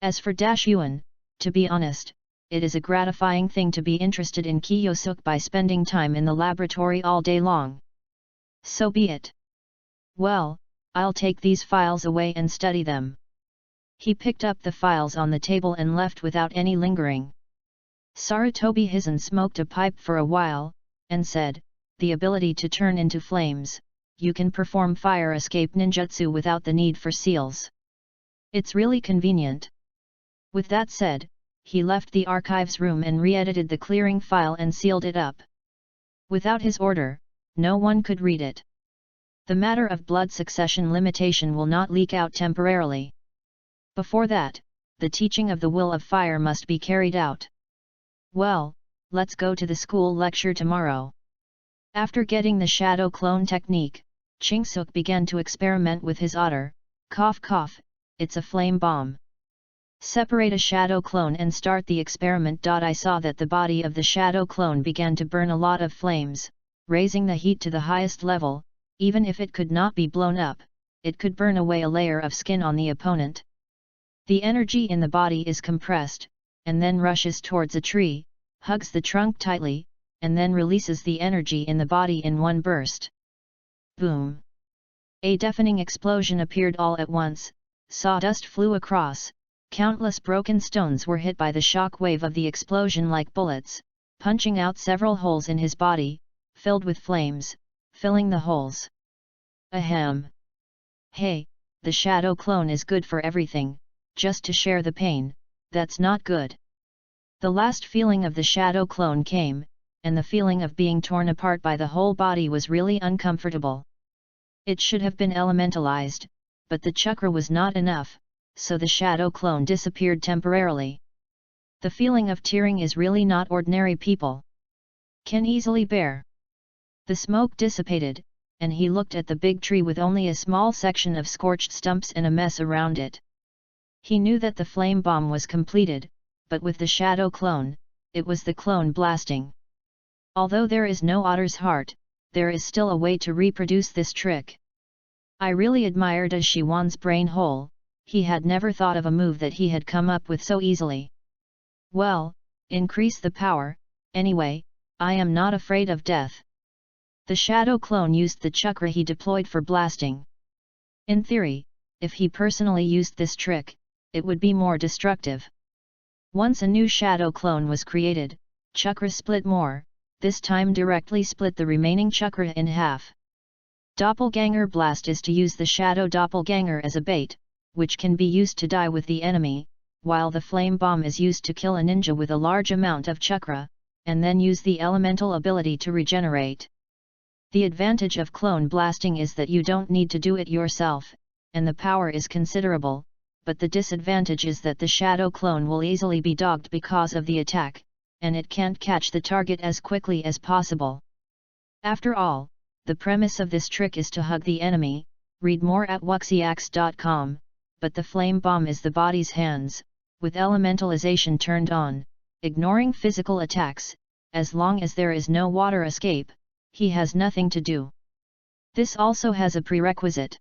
As for Dashyuan, to be honest, it is a gratifying thing to be interested in Kiyosuke by spending time in the laboratory all day long. So be it. Well, I'll take these files away and study them. He picked up the files on the table and left without any lingering. Sarutobi Hizen smoked a pipe for a while, and said, the ability to turn into flames, you can perform fire escape ninjutsu without the need for seals. It's really convenient. With that said, he left the archives room and re-edited the clearing file and sealed it up. Without his order, no one could read it. The matter of blood succession limitation will not leak out temporarily. Before that, the teaching of the will of fire must be carried out. Well, let's go to the school lecture tomorrow. After getting the shadow clone technique, Chingsuk began to experiment with his otter. Cough cough, it's a flame bomb. Separate a shadow clone and start the experiment. I saw that the body of the shadow clone began to burn a lot of flames, raising the heat to the highest level. Even if it could not be blown up, it could burn away a layer of skin on the opponent. The energy in the body is compressed, and then rushes towards a tree, hugs the trunk tightly, and then releases the energy in the body in one burst. Boom! A deafening explosion appeared all at once, sawdust flew across, countless broken stones were hit by the shock wave of the explosion like bullets, punching out several holes in his body, filled with flames, filling the holes. Ahem! Hey, the shadow clone is good for everything, just to share the pain, that's not good. The last feeling of the shadow clone came, and the feeling of being torn apart by the whole body was really uncomfortable. It should have been elementalized, but the chakra was not enough, so the shadow clone disappeared temporarily. The feeling of tearing is really not ordinary people can easily bear. The smoke dissipated, and he looked at the big tree with only a small section of scorched stumps and a mess around it. He knew that the flame bomb was completed, but with the shadow clone, it was the clone blasting. Although there is no otter's heart, there is still a way to reproduce this trick. I really admired Shiwan's brain hole. He had never thought of a move that he had come up with so easily. Well, increase the power, anyway, I am not afraid of death. The shadow clone used the chakra he deployed for blasting. In theory, if he personally used this trick, it would be more destructive. Once a new shadow clone was created, chakra split more, this time directly split the remaining chakra in half. Doppelganger blast is to use the shadow doppelganger as a bait, which can be used to die with the enemy, while the flame bomb is used to kill a ninja with a large amount of chakra, and then use the elemental ability to regenerate. The advantage of clone blasting is that you don't need to do it yourself, and the power is considerable, but the disadvantage is that the shadow clone will easily be dogged because of the attack, and it can't catch the target as quickly as possible. After all, the premise of this trick is to hug the enemy, read more at wuxiax.com, but the flame bomb is the body's hands, with elementalization turned on, ignoring physical attacks. As long as there is no water escape, he has nothing to do. This also has a prerequisite.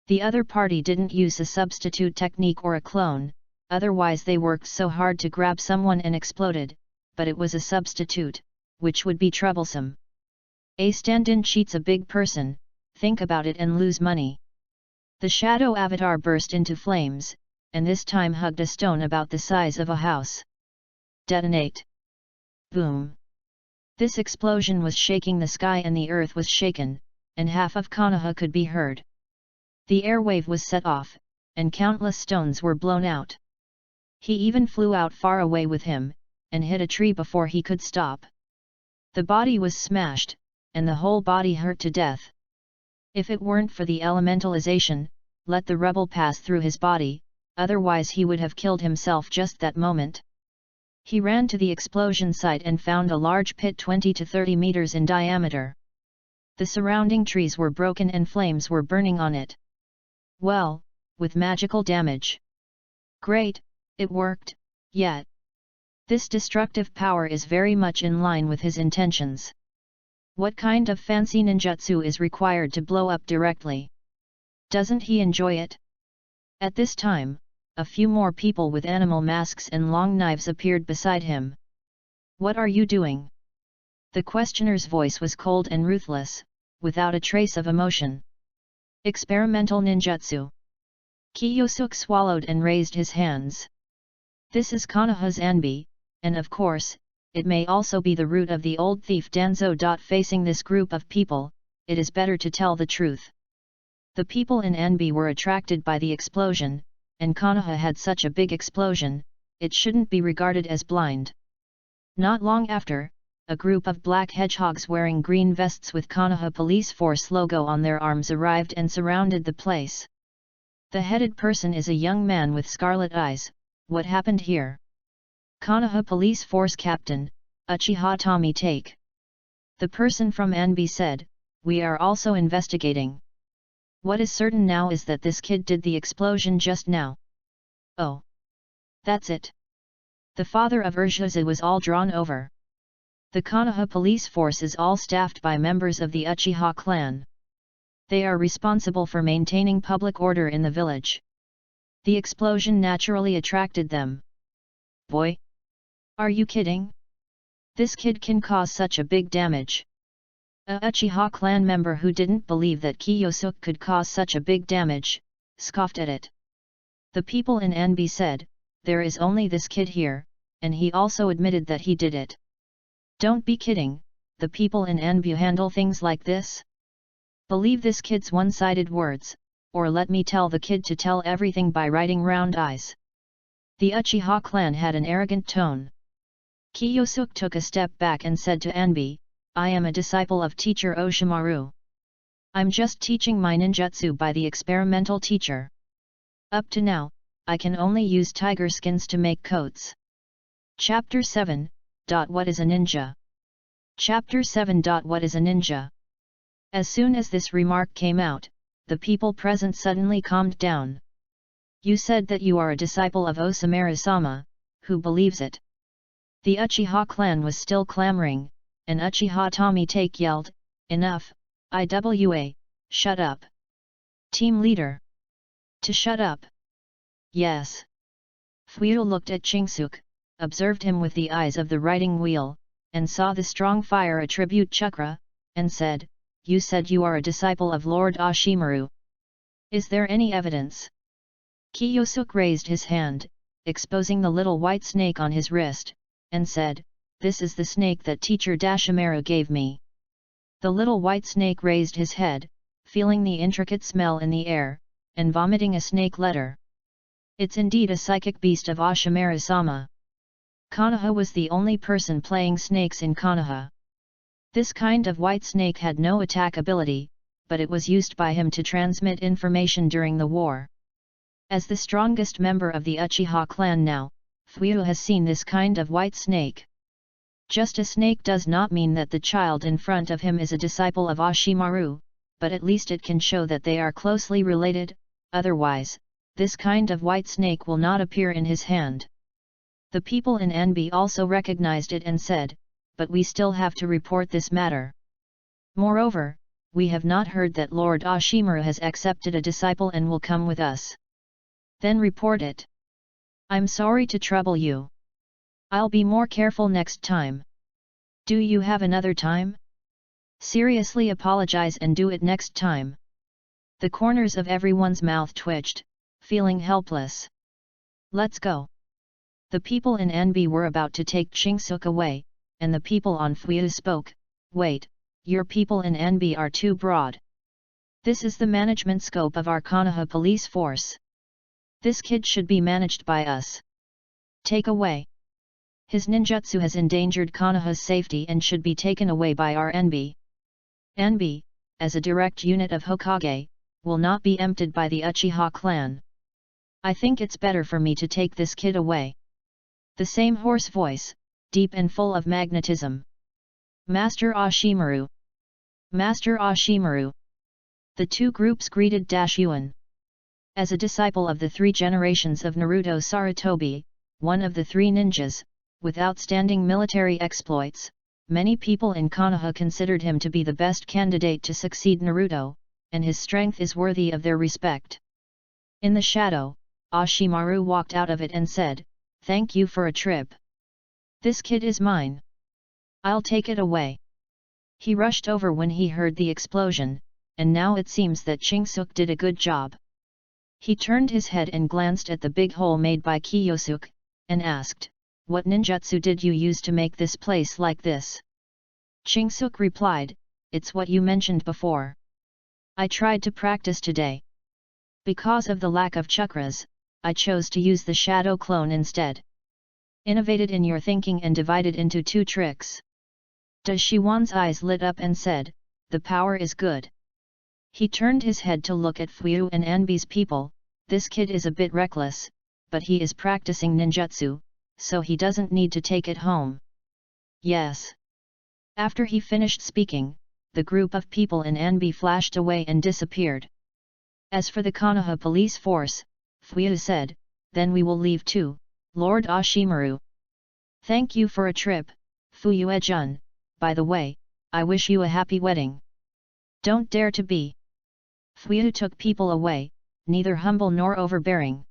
The other party didn't use a substitute technique or a clone, otherwise they worked so hard to grab someone and exploded, but it was a substitute, which would be troublesome. A stand-in cheats a big person, think about it and lose money. The shadow avatar burst into flames, and this time hugged a stone about the size of a house. Detonate. Boom. This explosion was shaking the sky and the earth was shaken, and half of Konoha could be heard. The airwave was set off, and countless stones were blown out. He even flew out far away with him, and hit a tree before he could stop. The body was smashed, and the whole body hurt to death. If it weren't for the elementalization, let the rebel pass through his body, otherwise he would have killed himself just that moment. He ran to the explosion site and found a large pit 20 to 30 meters in diameter. The surrounding trees were broken and flames were burning on it. Well, with magical damage. Great, it worked, yet. This destructive power is very much in line with his intentions. What kind of fancy ninjutsu is required to blow up directly? Doesn't he enjoy it? At this time, a few more people with animal masks and long knives appeared beside him. What are you doing? The questioner's voice was cold and ruthless, without a trace of emotion. Experimental ninjutsu. Kiyosuke swallowed and raised his hands. This is Konoha's Anbi, and of course, it may also be the root of the old thief Danzo. Facing this group of people, it is better to tell the truth. The people in Anbi were attracted by the explosion, and Konoha had such a big explosion, it shouldn't be regarded as blind. Not long after, a group of black hedgehogs wearing green vests with Konoha Police Force logo on their arms arrived and surrounded the place. The headed person is a young man with scarlet eyes. What happened here? Konoha Police Force Captain, Uchiha Tommy Take. The person from Anbi said, "We are also investigating. What is certain now is that this kid did the explosion just now." Oh. That's it. The father of Urshizu was all drawn over. The Konoha police force is all staffed by members of the Uchiha clan. They are responsible for maintaining public order in the village. The explosion naturally attracted them. Boy! Are you kidding? This kid can cause such a big damage. A Uchiha clan member who didn't believe that Kiyosuke could cause such a big damage, scoffed at it. The people in Anbi said, "There is only this kid here," and he also admitted that he did it. Don't be kidding, the people in Anbi handle things like this? Believe this kid's one-sided words, or let me tell the kid to tell everything by writing round eyes. The Uchiha clan had an arrogant tone. Kiyosuke took a step back and said to Anbi, I am a disciple of teacher Oshimaru. I'm just teaching my ninjutsu by the experimental teacher. Up to now, I can only use tiger skins to make coats. Chapter 7. What is a ninja? Chapter 7. What is a ninja? As soon as this remark came out, the people present suddenly calmed down. You said that you are a disciple of Osamu-sama, who believes it? The Uchiha clan was still clamoring, and Uchiha Tomitake yelled, Enough, IWA, shut up. Team leader. To shut up. Yes. Fuyu looked at Chingsuke, observed him with the eyes of the writing wheel, and saw the strong fire attribute chakra, and said, You said you are a disciple of Lord Oshimaru. Is there any evidence? Kiyosuke raised his hand, exposing the little white snake on his wrist, and said, This is the snake that teacher Dashimaru gave me. The little white snake raised his head, feeling the intricate smell in the air, and vomiting a snake letter. It's indeed a psychic beast of Oshimaru-sama. Konoha was the only person playing snakes in Konoha. This kind of white snake had no attack ability, but it was used by him to transmit information during the war. As the strongest member of the Uchiha clan now, Fuyu has seen this kind of white snake. Just a snake does not mean that the child in front of him is a disciple of Oshimaru, but at least it can show that they are closely related, otherwise, this kind of white snake will not appear in his hand. The people in Anbi also recognized it and said, But we still have to report this matter. Moreover, we have not heard that Lord Oshimaru has accepted a disciple and will come with us. Then report it. I'm sorry to trouble you. I'll be more careful next time. Do you have another time? Seriously apologize and do it next time. The corners of everyone's mouth twitched, feeling helpless. Let's go. The people in Anbi were about to take Chingsuke away, and the people on Fuyu spoke, Wait, your people in Anbi are too broad. This is the management scope of our Konoha police force. This kid should be managed by us. Take away. His ninjutsu has endangered Konoha's safety and should be taken away by our Anbi. Anbi, as a direct unit of Hokage, will not be emptied by the Uchiha clan. I think it's better for me to take this kid away. The same hoarse voice, deep and full of magnetism. Master Oshimaru. Master Oshimaru. The two groups greeted Dashyuan. As a disciple of the three generations of Naruto Sarutobi, one of the three ninjas, with outstanding military exploits, many people in Konoha considered him to be the best candidate to succeed Naruto, and his strength is worthy of their respect. In the shadow, Oshimaru walked out of it and said, Thank you for a trip. This kid is mine. I'll take it away. He rushed over when he heard the explosion, and now it seems that Chingsuke did a good job. He turned his head and glanced at the big hole made by Kiyosuke, and asked, What ninjutsu did you use to make this place like this? Chingsuke replied, It's what you mentioned before. I tried to practice today. Because of the lack of chakras, I chose to use the shadow clone instead. Innovated in your thinking and divided into two tricks. Dashiwan's eyes lit up and said, The power is good. He turned his head to look at Fuyu and Anbi's people. This kid is a bit reckless, but he is practicing ninjutsu, so he doesn't need to take it home. Yes. After he finished speaking, the group of people in Anbi flashed away and disappeared. As for the Konoha police force, Fuyu said, Then we will leave too, Lord Oshimaru. Thank you for a trip, Fuyu-e-jun. By the way, I wish you a happy wedding. Don't dare to be. Fuyu took people away, neither humble nor overbearing.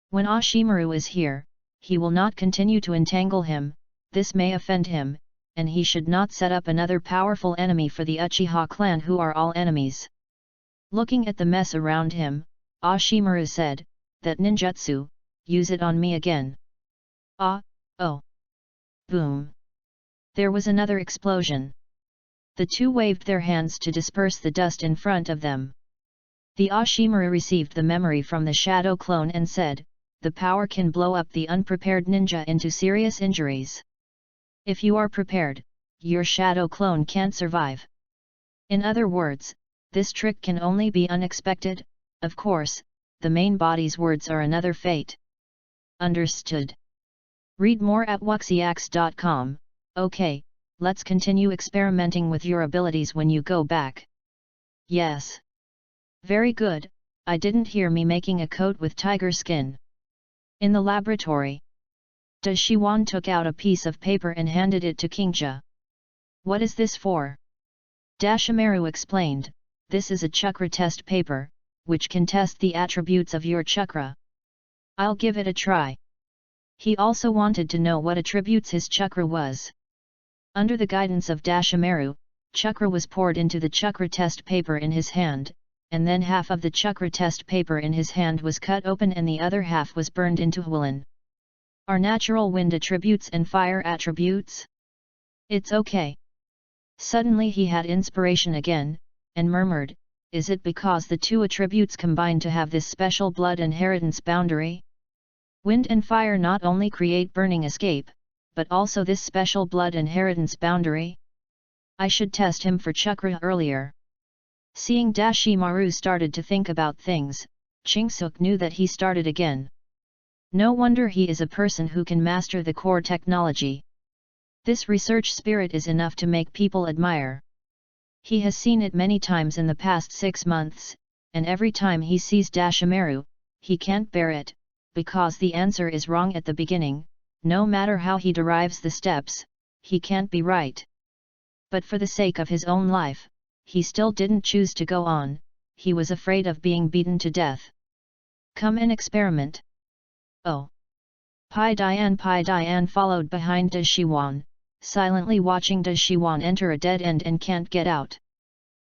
When Oshimaru is here, he will not continue to entangle him, this may offend him, and he should not set up another powerful enemy for the Uchiha clan who are all enemies. Looking at the mess around him, Oshimaru said, That ninjutsu, use it on me again. Ah, oh. Boom. There was another explosion. The two waved their hands to disperse the dust in front of them. The Oshimaru received the memory from the shadow clone and said, The power can blow up the unprepared ninja into serious injuries. If you are prepared, your shadow clone can't survive. In other words, this trick can only be unexpected. Of course, the main body's words are another fate. Understood? Read more at wuxiax.com. Okay, let's continue experimenting with your abilities when you go back. Yes. Very good, I didn't hear me making a coat with tiger skin. In the laboratory. Da Shiwan took out a piece of paper and handed it to Kingja. What is this for? Dashimaru explained, this is a chakra test paper, which can test the attributes of your chakra. I'll give it a try. He also wanted to know what attributes his chakra was. Under the guidance of Dashimaru, chakra was poured into the chakra test paper in his hand, and then half of the chakra test paper in his hand was cut open and the other half was burned into Huilin. Are natural wind attributes and fire attributes? It's okay. Suddenly he had inspiration again, and murmured, is it because the two attributes combine to have this special blood inheritance boundary? Wind and fire not only create burning escape, but also this special blood inheritance boundary? I should test him for chakra earlier. Seeing Dashimaru started to think about things, Chingsuk knew that he started again. No wonder he is a person who can master the core technology. This research spirit is enough to make people admire. He has seen it many times in the past 6 months, and every time he sees Dashimaru, he can't bear it, because the answer is wrong at the beginning. No matter how he derives the steps, he can't be right. But for the sake of his own life, he still didn't choose to go on, he was afraid of being beaten to death. Come and experiment. Oh! Pai Dian followed behind Da Shiwan, silently watching Da Shiwan enter a dead end and can't get out.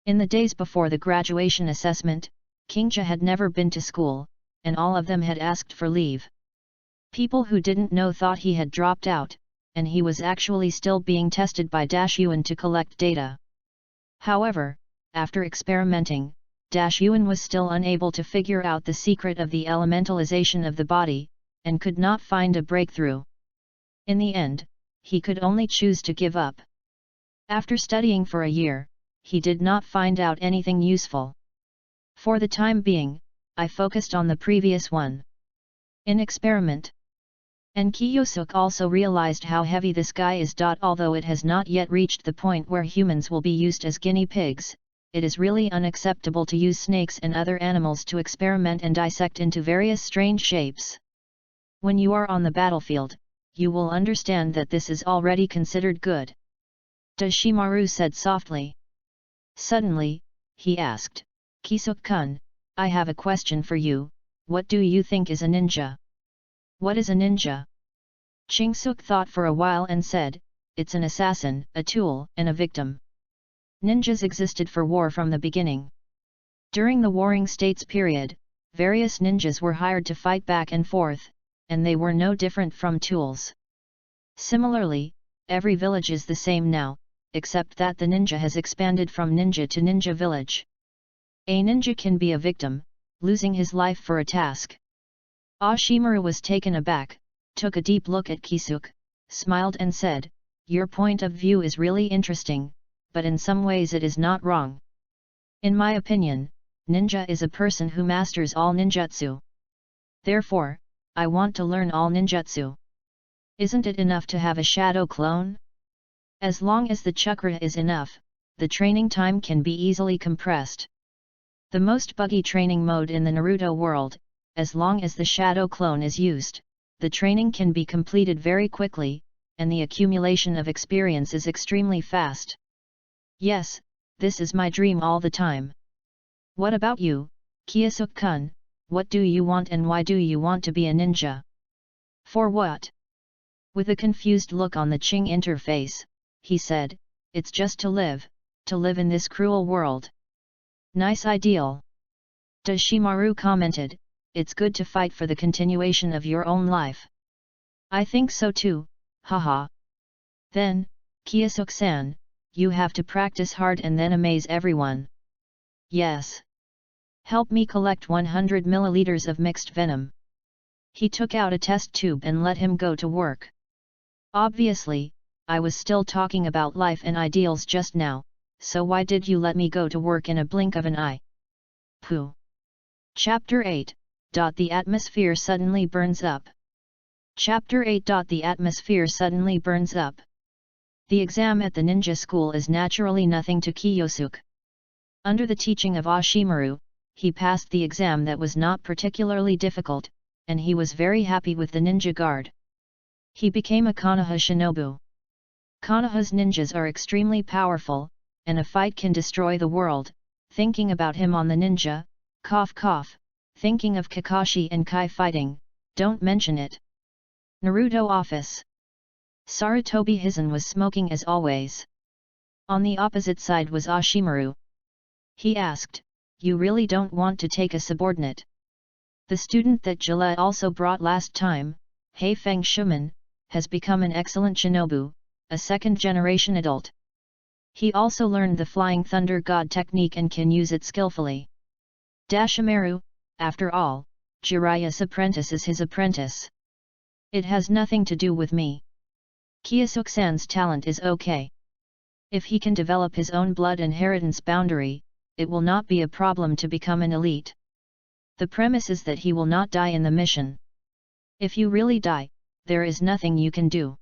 In the days before the graduation assessment, Kingja had never been to school, and all of them had asked for leave. People who didn't know thought he had dropped out, and he was actually still being tested by Dashyuan to collect data. However, after experimenting, Dashyuan was still unable to figure out the secret of the elementalization of the body, and could not find a breakthrough. In the end, he could only choose to give up. After studying for a year, he did not find out anything useful. For the time being, I focused on the previous one. In experiment. And Kiyosuk also realized how heavy this guy is. Although it has not yet reached the point where humans will be used as guinea pigs, it is really unacceptable to use snakes and other animals to experiment and dissect into various strange shapes. When you are on the battlefield, you will understand that this is already considered good. Dashimaru said softly. Suddenly, he asked, Kisuk-kun, I have a question for you, what do you think is a ninja? What is a ninja? Chingsuk thought for a while and said, it's an assassin, a tool, and a victim. Ninjas existed for war from the beginning. During the Warring States period, various ninjas were hired to fight back and forth, and they were no different from tools. Similarly, every village is the same now, except that the ninja has expanded from ninja to ninja village. A ninja can be a victim, losing his life for a task. Ashimaru was taken aback, took a deep look at Kisuk, smiled and said, your point of view is really interesting, but in some ways it is not wrong. In my opinion, ninja is a person who masters all ninjutsu. Therefore, I want to learn all ninjutsu. Isn't it enough to have a shadow clone? As long as the chakra is enough, the training time can be easily compressed. The most buggy training mode in the Naruto world, as long as the shadow clone is used, the training can be completed very quickly, and the accumulation of experience is extremely fast. Yes, this is my dream all the time. What about you, Kiyosuk-kun, what do you want and why do you want to be a ninja? For what? With a confused look on the Qing interface, he said, it's just to live in this cruel world. Nice ideal. Dashimaru commented, it's good to fight for the continuation of your own life. I think so too, haha. Then, Kiyosuk-san, you have to practice hard and then amaze everyone. Yes. Help me collect 100 milliliters of mixed venom. He took out a test tube and let him go to work. Obviously, I was still talking about life and ideals just now, so why did you let me go to work in a blink of an eye? Pooh. Chapter 8. The atmosphere suddenly burns up. Chapter 8. The atmosphere suddenly burns up. The exam at the ninja school is naturally nothing to Kiyosuke. Under the teaching of Ashimaru, he passed the exam that was not particularly difficult, and he was very happy with the ninja guard. He became a Konoha shinobu. Konoha's ninjas are extremely powerful, and a fight can destroy the world. Thinking about him on the ninja, cough cough, thinking of Kakashi and Kai fighting, don't mention it. Naruto office. Sarutobi Hizen was smoking as always. On the opposite side was Ashimaru. He asked, "You really don't want to take a subordinate?" The student that Gillette also brought last time, Heifeng Shuman, has become an excellent shinobu, a second-generation adult. He also learned the Flying Thunder God technique and can use it skillfully. Dashimaru, after all, Jiraiya's apprentice is his apprentice. It has nothing to do with me. Kiyosuke-san's talent is okay. If he can develop his own blood inheritance boundary, it will not be a problem to become an elite. The premise is that he will not die in the mission. If you really die, there is nothing you can do.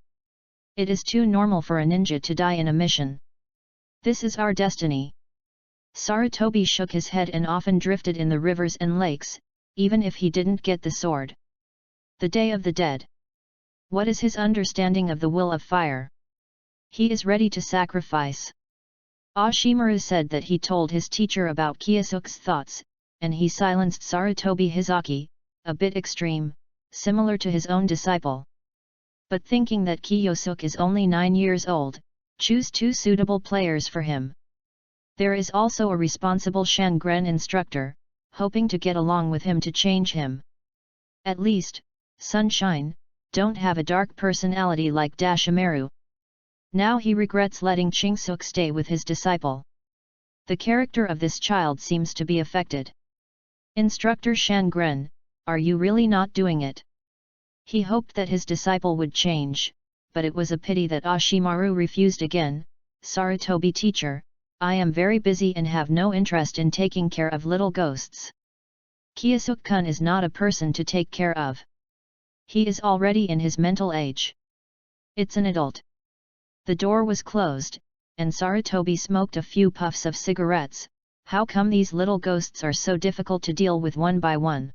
It is too normal for a ninja to die in a mission. This is our destiny. Sarutobi shook his head and often drifted in the rivers and lakes, even if he didn't get the sword. The Day of the Dead. What is his understanding of the will of fire? He is ready to sacrifice. Ashimaru said that he told his teacher about Kiyosuke's thoughts, and he silenced Sarutobi Hizaki, a bit extreme, similar to his own disciple. But thinking that Kiyosuke is only 9 years old, choose 2 suitable players for him. There is also a responsible Shangren instructor, hoping to get along with him to change him. At least, Sunshine, don't have a dark personality like Dashimaru. Now he regrets letting Chingsuke stay with his disciple. The character of this child seems to be affected. Instructor Shangren, are you really not doing it? He hoped that his disciple would change, but it was a pity that Ashimaru refused again. Sarutobi teacher, I am very busy and have no interest in taking care of little ghosts. Kiyosuke-kun is not a person to take care of. He is already in his mental age. It's an adult. The door was closed, and Sarutobi smoked a few puffs of cigarettes. How come these little ghosts are so difficult to deal with one by one?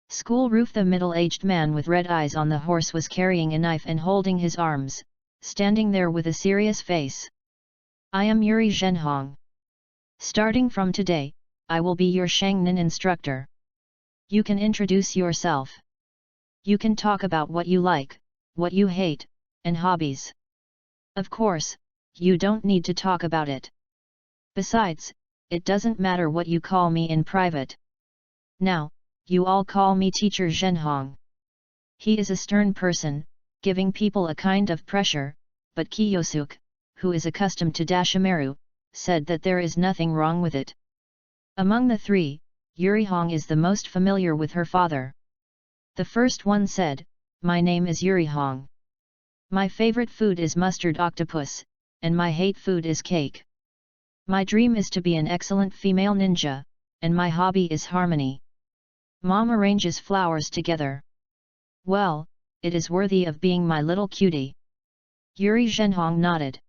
School roof. The middle-aged man with red eyes on the horse was carrying a knife and holding his arms, standing there with a serious face. I am Yuri Zhenhong. Starting from today, I will be your Shangnin instructor. You can introduce yourself. You can talk about what you like, what you hate, and hobbies. Of course, you don't need to talk about it. Besides, it doesn't matter what you call me in private. Now, you all call me Teacher Zhenhong. He is a stern person, giving people a kind of pressure, but Kiyosuke, who is accustomed to Dashimaru, said that there is nothing wrong with it. Among the 3, Yuri Hong is the most familiar with her father. The first one said, "My name is Yuri Hong. My favorite food is mustard octopus, and my hate food is cake. My dream is to be an excellent female ninja, and my hobby is harmony. Mom arranges flowers together. Well, it is worthy of being my little cutie." Yuri Zhenhong nodded.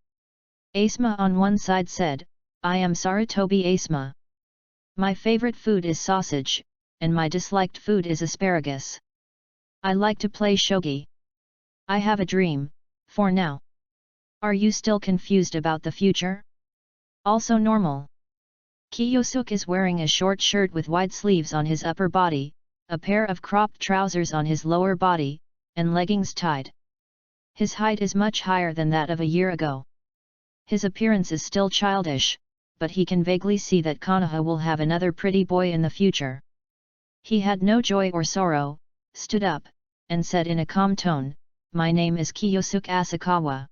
Asma on one side said, "I am Sarutobi Asma. My favorite food is sausage, and my disliked food is asparagus. I like to play shogi. I have a dream, for now. Are you still confused about the future? Also normal." Kiyosuke is wearing a short shirt with wide sleeves on his upper body, a pair of cropped trousers on his lower body, and leggings tied. His height is much higher than that of a year ago. His appearance is still childish, but he can vaguely see that Konoha will have another pretty boy in the future. He had no joy or sorrow, stood up, and said in a calm tone, "My name is Kiyosuke Asakawa.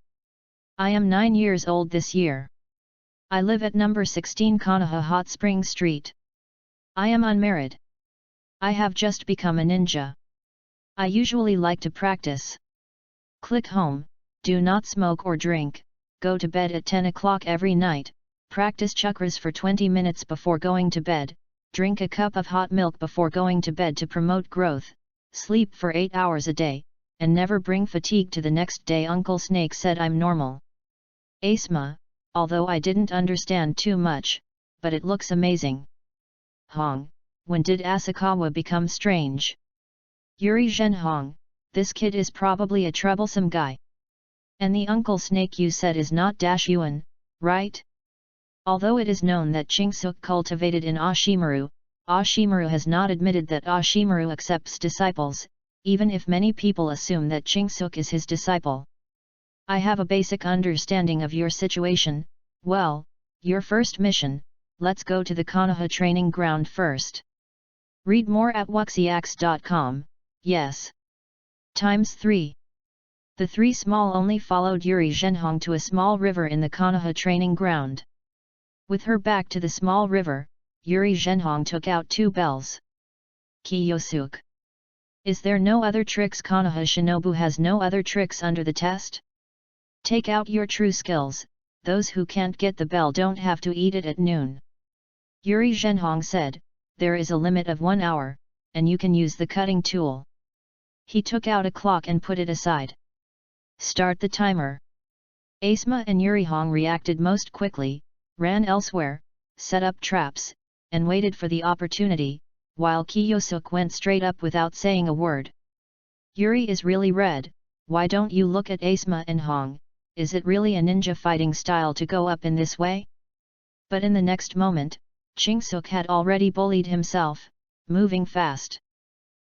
I am 9 years old this year. I live at number 16 Konoha Hot Spring Street. I am unmarried. I have just become a ninja. I usually like to practice. Click home, Do not smoke or drink, go to bed at 10 o'clock every night, practice chakras for 20 minutes before going to bed, drink a cup of hot milk before going to bed to promote growth, sleep for 8 hours a day, and never bring fatigue to the next day. Uncle Snake said, I'm normal. Asma, although I didn't understand too much, but it looks amazing. Hong, when did Asakawa become strange? Yuri Zhenhong, this kid is probably a troublesome guy. And the Uncle Snake you said is not Yuan, right? Although it is known that Chingsuk cultivated in Ashimaru, Ashimaru has not admitted that Ashimaru accepts disciples, even if many people assume that Chingsuk is his disciple. I have a basic understanding of your situation. Well, your first mission, let's go to the Konoha training ground first. Read more at wuxiax.com, yes. ×3. The three small only followed Yuri Zhenhong to a small river in the Konoha training ground. With her back to the small river, Yuri Zhenhong took out 2 bells. Kiyosuk. Is there no other tricks? Konoha Shinobu has no other tricks under the test? Take out your true skills, those who can't get the bell don't have to eat it at noon. Yuri Zhenhong said, there is a limit of 1 hour, and you can use the cutting tool. He took out a clock and put it aside. Start the timer. Asma and Yuri Hong reacted most quickly, ran elsewhere, set up traps, and waited for the opportunity, while Kiyosuk went straight up without saying a word. Yuri is really red, why don't you look at Asma and Hong, is it really a ninja fighting style to go up in this way? But in the next moment, Chingsuk had already bullied himself, moving fast.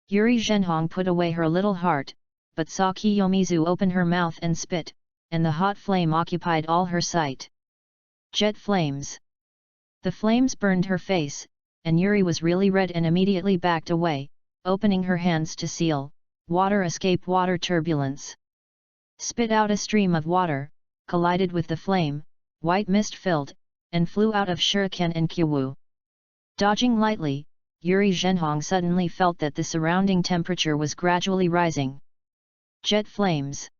Yuri Zhenhong put away her little heart, but saw Kiyomizu open her mouth and spit, and the hot flame occupied all her sight. Jet flames. The flames burned her face, and Yuri was really red and immediately backed away, opening her hands to seal, water escape water turbulence. Spit out a stream of water, collided with the flame, white mist filled, and flew out of shuriken and kyu. Dodging lightly, Yuri Zhenhong suddenly felt that the surrounding temperature was gradually rising. Jet flames.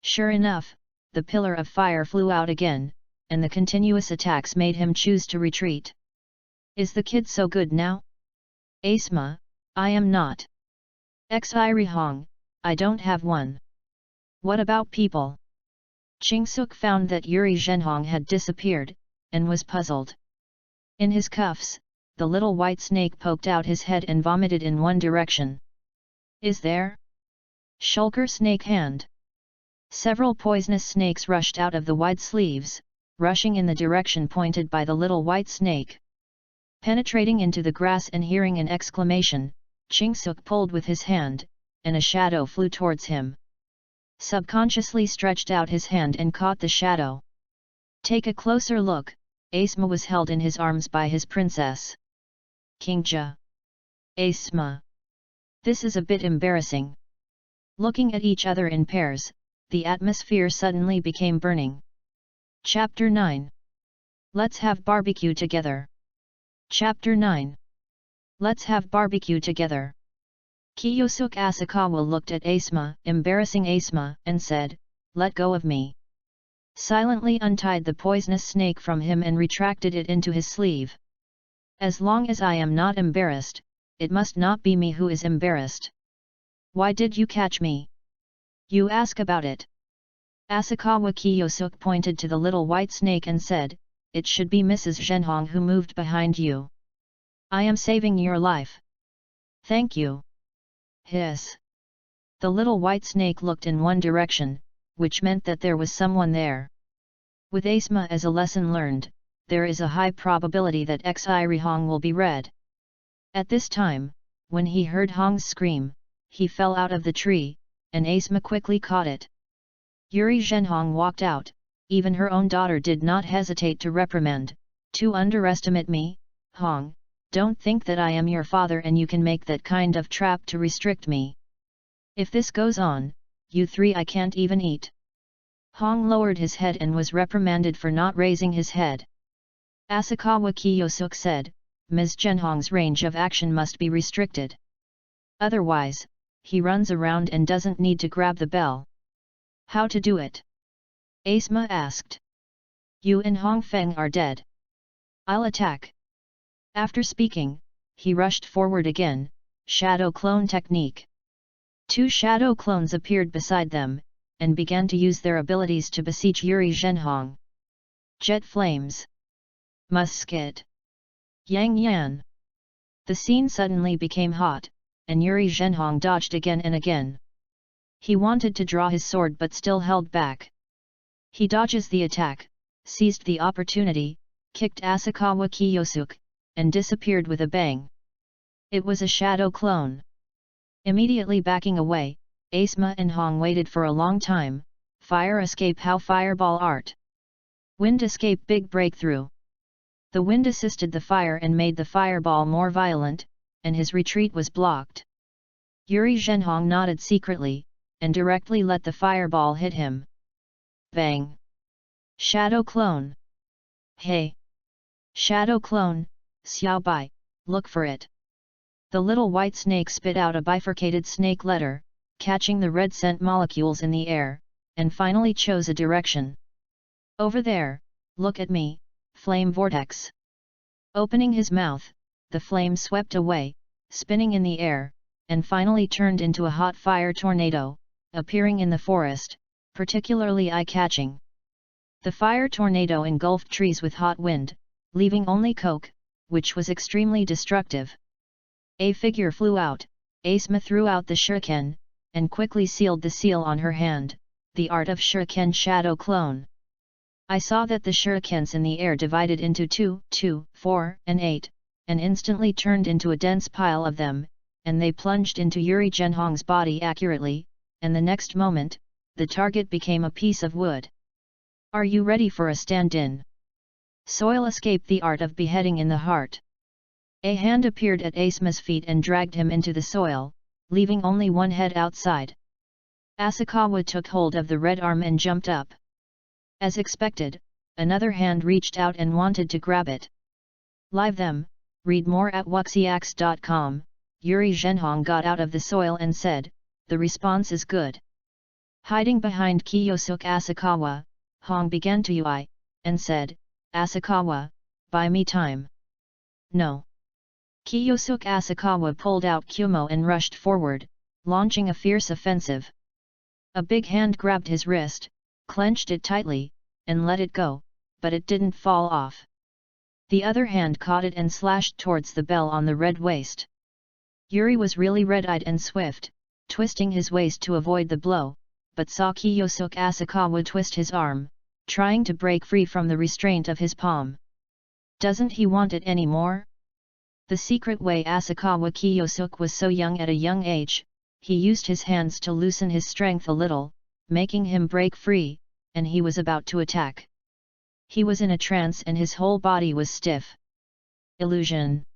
Sure enough, the pillar of fire flew out again, and the continuous attacks made him choose to retreat. Is the kid so good now? Asma, I am not. Xiri Hong, I don't have one. What about people? Chingsuk found that Yuri Zhenhong had disappeared, and was puzzled. In his cuffs, the little white snake poked out his head and vomited in one direction. Is there? Shulker snake hand. Several poisonous snakes rushed out of the wide sleeves, rushing in the direction pointed by the little white snake. Penetrating into the grass and hearing an exclamation, Chingsuk pulled with his hand, and a shadow flew towards him. Subconsciously stretched out his hand and caught the shadow. Take a closer look, Asma was held in his arms by his princess. Kingja. Asma. This is a bit embarrassing. Looking at each other in pairs, the atmosphere suddenly became burning. Chapter 9. Let's have barbecue together. Chapter 9. Let's have barbecue together. Kiyosuk Asakawa looked at Asma, embarrassing Asma, and said, let go of me. Silently untied the poisonous snake from him and retracted it into his sleeve. As long as I am not embarrassed, it must not be me who is embarrassed. Why did you catch me? You ask about it. Asakawa Kiyosuk pointed to the little white snake and said, it should be Mrs. Zhenhong who moved behind you. I am saving your life. Thank you. Hiss. The little white snake looked in one direction, which meant that there was someone there. With Asma as a lesson learned, there is a high probability that Xiri Hong will be red. At this time, when he heard Hong's scream, he fell out of the tree, and Asma quickly caught it. Yuri Zhenhong walked out, even her own daughter did not hesitate to reprimand, to underestimate me, Hong, don't think that I am your father and you can make that kind of trap to restrict me. If this goes on, you three I can't even eat. Hong lowered his head and was reprimanded for not raising his head. Asakawa Kiyosuk said, Ms. Zhenhong's range of action must be restricted. Otherwise, he runs around and doesn't need to grab the bell. How to do it? Asma asked. You and Hong Feng are dead. I'll attack. After speaking, he rushed forward again, shadow clone technique. 2 shadow clones appeared beside them, and began to use their abilities to besiege Yuri Zhenhong. Jet flames. Musket. Yang Yan. The scene suddenly became hot, and Yuri Zhenhong dodged again and again. He wanted to draw his sword but still held back. He dodges the attack, seized the opportunity, kicked Asakawa Kiyosuke, and disappeared with a bang. It was a shadow clone. Immediately backing away, Asma and Hong waited for a long time. Fire escape, how fireball art. Wind escape, big breakthrough. The wind assisted the fire and made the fireball more violent, and his retreat was blocked. Yuri Zhenhong nodded secretly, and directly let the fireball hit him. Bang! Shadow clone! Hey! Shadow clone, Xiao Bai, look for it! The little white snake spit out a bifurcated snake letter, catching the red scent molecules in the air, and finally chose a direction. Over there, look at me, flame vortex. Opening his mouth, the flame swept away, spinning in the air, and finally turned into a hot fire tornado, appearing in the forest, particularly eye-catching. The fire tornado engulfed trees with hot wind, leaving only coke, which was extremely destructive. A figure flew out. Asma threw out the shuriken, and quickly sealed the seal on her hand, the art of shuriken shadow clone. I saw that the shurikens in the air divided into 2, 2, 4, and 8, and instantly turned into a dense pile of them, and they plunged into Yuri Zhenhong's body accurately, and the next moment, the target became a piece of wood. Are you ready for a stand-in? Soil escape, the art of beheading in the heart. A hand appeared at Asma's feet and dragged him into the soil, leaving only one head outside. Asakawa took hold of the red arm and jumped up. As expected, another hand reached out and wanted to grab it. Live them, read more at wuxiax.com. Yuri Zhenhong got out of the soil and said, the response is good. Hiding behind Kiyosuke Asakawa, Hong began to UI, and said, Asakawa, buy me time. No. Kiyosuke Asakawa pulled out Kumo and rushed forward, launching a fierce offensive. A big hand grabbed his wrist, clenched it tightly, and let it go, but it didn't fall off. The other hand caught it and slashed towards the bell on the red waist. Yuri was really red-eyed and swift, twisting his waist to avoid the blow, but saw Kiyosuke Asakawa twist his arm, trying to break free from the restraint of his palm. Doesn't he want it anymore? The secret way Asakawa Kiyosuke was so young at a young age, he used his hands to loosen his strength a little, making him break free, and he was about to attack. He was in a trance and his whole body was stiff. Illusion.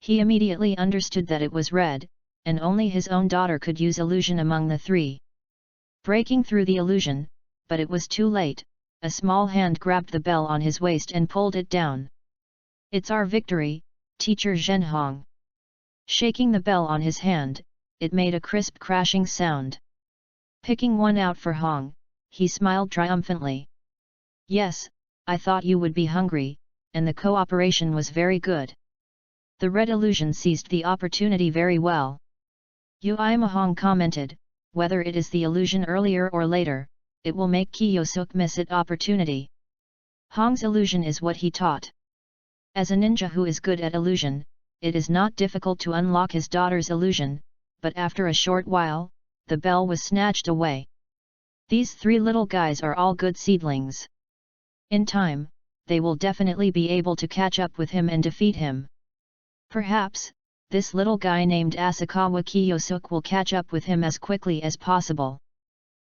He immediately understood that it was red, and only his own daughter could use illusion among the three. Breaking through the illusion, but it was too late, a small hand grabbed the bell on his waist and pulled it down. It's our victory, Teacher Zhenhong. Shaking the bell on his hand, it made a crisp crashing sound. Picking one out for Hong, he smiled triumphantly. Yes, I thought you would be hungry, and the cooperation was very good. The red illusion seized the opportunity very well. Ui Mahong commented, whether it is the illusion earlier or later, it will make Kiyosuke miss it opportunity. Hong's illusion is what he taught. As a ninja who is good at illusion, it is not difficult to unlock his daughter's illusion, but after a short while, the bell was snatched away. These three little guys are all good seedlings. In time, they will definitely be able to catch up with him and defeat him. Perhaps, this little guy named Asakawa Kiyosuke will catch up with him as quickly as possible.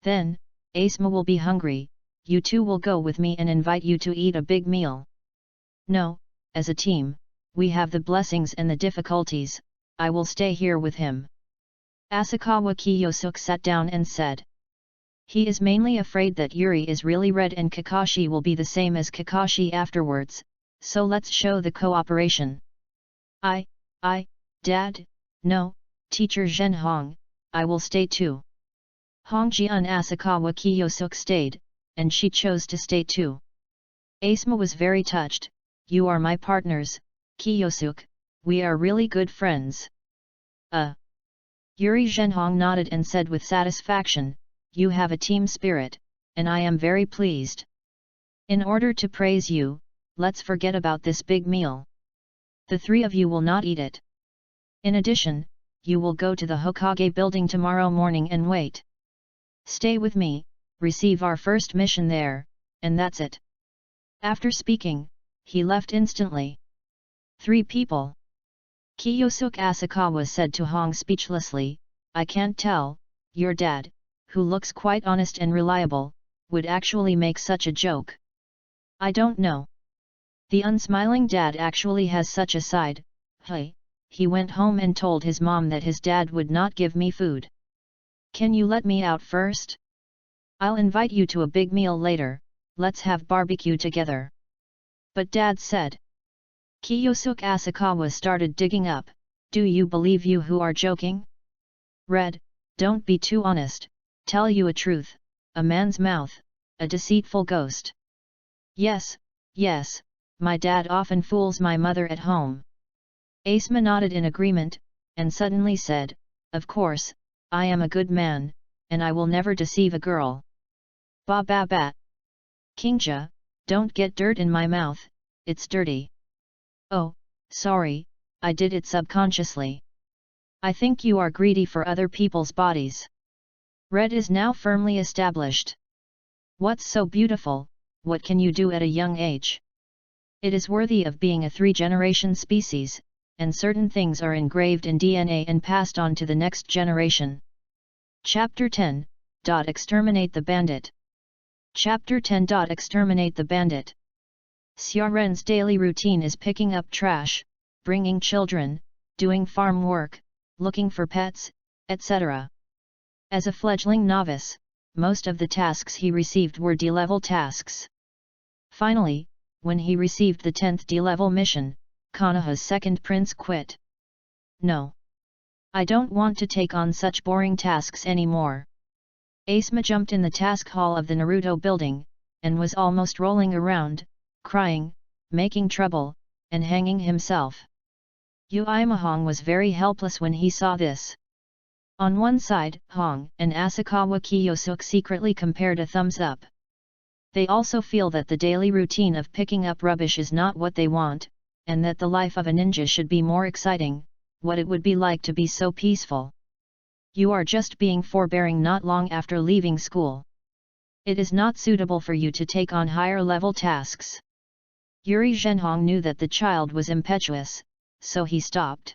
Then, Asma will be hungry, you two will go with me and invite you to eat a big meal. No, as a team, we have the blessings and the difficulties, I will stay here with him. Asakawa Kiyosuke sat down and said. He is mainly afraid that Yuri is really red and Kakashi will be the same as Kakashi afterwards, so let's show the cooperation. Dad, no, Teacher Zhenhong, I will stay too. Hongjian Asakawa Kiyosuk stayed, and she chose to stay too. Asma was very touched. You are my partners, Kiyosuk, we are really good friends. Yuri Zhenhong nodded and said with satisfaction, you have a team spirit, and I am very pleased. In order to praise you, let's forget about this big meal. The three of you will not eat it. In addition, you will go to the Hokage building tomorrow morning and wait. Stay with me, receive our first mission there, and that's it. After speaking, he left instantly. 3 people. Kiyosuk Asakawa said to Hong speechlessly, I can't tell, your dad, who looks quite honest and reliable, would actually make such a joke. I don't know. The unsmiling dad actually has such a side. Hey, he went home and told his mom that his dad would not give me food. Can you let me out first? I'll invite you to a big meal later, let's have barbecue together. But dad said. Kiyosuk Asakawa started digging up, do you believe you who are joking? Red, don't be too honest, tell you a truth, a man's mouth, a deceitful ghost. Yes, yes, my dad often fools my mother at home. Asma nodded in agreement, and suddenly said, of course, I am a good man, and I will never deceive a girl. Ba ba ba. Kingja, don't get dirt in my mouth, it's dirty. Oh, sorry, I did it subconsciously. I think you are greedy for other people's bodies. Red is now firmly established. What's so beautiful, what can you do at a young age? It is worthy of being a 3-generation species, and certain things are engraved in DNA and passed on to the next generation. Chapter 10. Exterminate the Bandit. Chapter 10. Exterminate the Bandit. Xiaoren's daily routine is picking up trash, bringing children, doing farm work, looking for pets, etc. As a fledgling novice, most of the tasks he received were D-level tasks. Finally, when he received the 10th D-level mission, Konoha's second prince quit. No. I don't want to take on such boring tasks anymore. Asma jumped in the task hall of the Naruto building, and was almost rolling around, crying, making trouble, and hanging himself. Uemahong was very helpless when he saw this. On one side, Hong and Asakawa Kiyosuk secretly compared a thumbs up. They also feel that the daily routine of picking up rubbish is not what they want, and that the life of a ninja should be more exciting, what it would be like to be so peaceful. You are just being forbearing not long after leaving school. It is not suitable for you to take on higher level tasks. Yuri Zhenhong knew that the child was impetuous, so he stopped.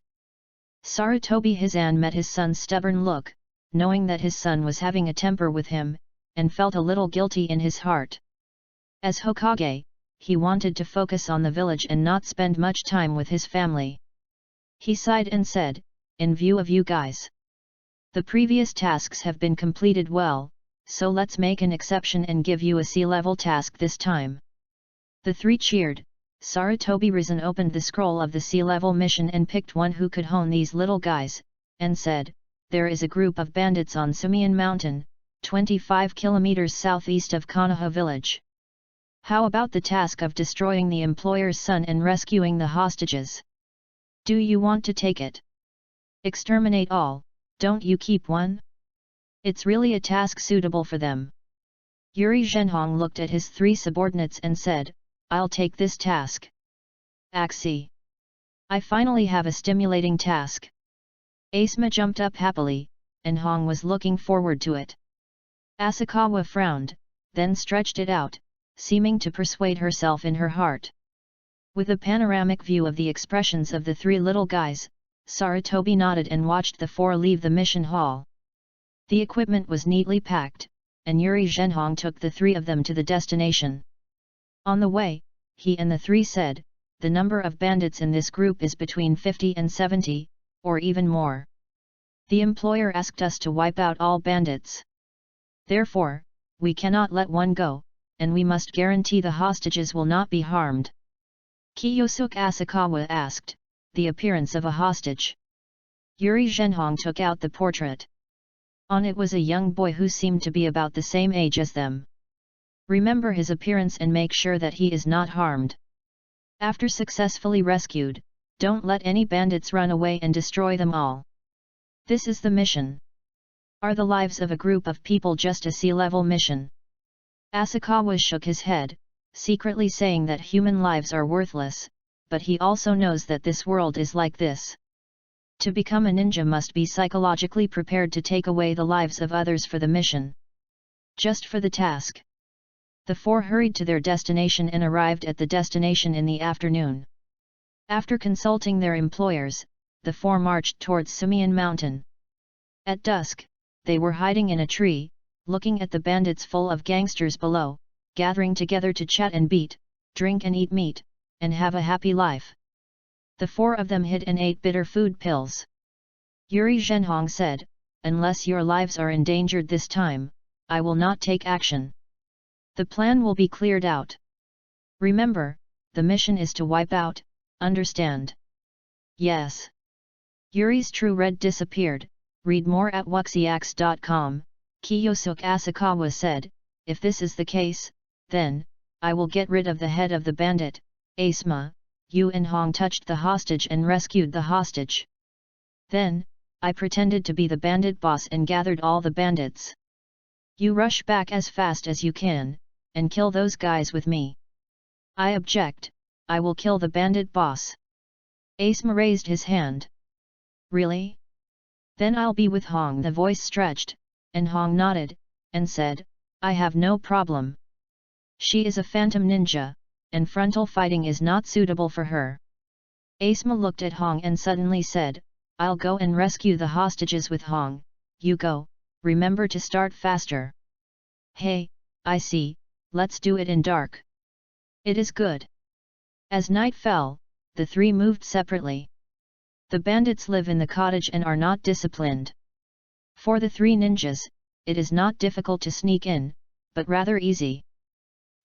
Sarutobi Hisan met his son's stubborn look, knowing that his son was having a temper with him, and felt a little guilty in his heart. As Hokage, he wanted to focus on the village and not spend much time with his family. He sighed and said, in view of you guys. The previous tasks have been completed well, so let's make an exception and give you a C-level task this time. The 3 cheered. Sarutobi Risen opened the scroll of the C-level mission and picked one who could hone these little guys, and said, there is a group of bandits on Sumian Mountain, 25 kilometers southeast of Konoha village. How about the task of destroying the employer's son and rescuing the hostages? Do you want to take it? Exterminate all, don't you keep one? It's really a task suitable for them. Yuri Zhenhong looked at his 3 subordinates and said, I'll take this task. Axie. I finally have a stimulating task. Asma jumped up happily, and Hong was looking forward to it. Asakawa frowned, then stretched it out, seeming to persuade herself in her heart. With a panoramic view of the expressions of the 3 little guys, Sarutobi nodded and watched the 4 leave the mission hall. The equipment was neatly packed, and Yuri Zhenhong took the 3 of them to the destination. On the way, he and the 3 said, the number of bandits in this group is between 50 and 70, or even more. The employer asked us to wipe out all bandits. Therefore, we cannot let one go, and we must guarantee the hostages will not be harmed. Kiyosuk Asakawa asked, the appearance of a hostage. Yuri Zhenhong took out the portrait. On it was a young boy who seemed to be about the same age as them. Remember his appearance and make sure that he is not harmed. After successfully rescued, don't let any bandits run away and destroy them all. This is the mission. Are the lives of a group of people just a sea-level mission? Asakawa shook his head, secretly saying that human lives are worthless, but he also knows that this world is like this. To become a ninja must be psychologically prepared to take away the lives of others for the mission. Just for the task. The four hurried to their destination and arrived at the destination in the afternoon. After consulting their employers, the four marched towards Sumian Mountain. At dusk, they were hiding in a tree, looking at the bandits full of gangsters below, gathering together to chat and beat, drink and eat meat, and have a happy life. The four of them hid and ate bitter food pills. Yuri Zhenhong said, "Unless your lives are endangered this time, I will not take action. The plan will be cleared out. Remember, the mission is to wipe out, understand?" "Yes." Yuri's true red disappeared. Read more at wuxiax.com. Kiyosuke Asakawa said, "If this is the case, then, I will get rid of the head of the bandit, Asma." Yu and Hong touched the hostage and rescued the hostage. Then, I pretended to be the bandit boss and gathered all the bandits. You rush back as fast as you can, and kill those guys with me. I object, I will kill the bandit boss. Asma raised his hand. Really? Then I'll be with Hong. The voice stretched, and Hong nodded, and said, I have no problem. She is a phantom ninja, and frontal fighting is not suitable for her. Asma looked at Hong and suddenly said, I'll go and rescue the hostages with Hong. You go, remember to start faster. Hey, I see, let's do it in dark. It is good. As night fell, the three moved separately. The bandits live in the cottage and are not disciplined. For the three ninjas, it is not difficult to sneak in, but rather easy.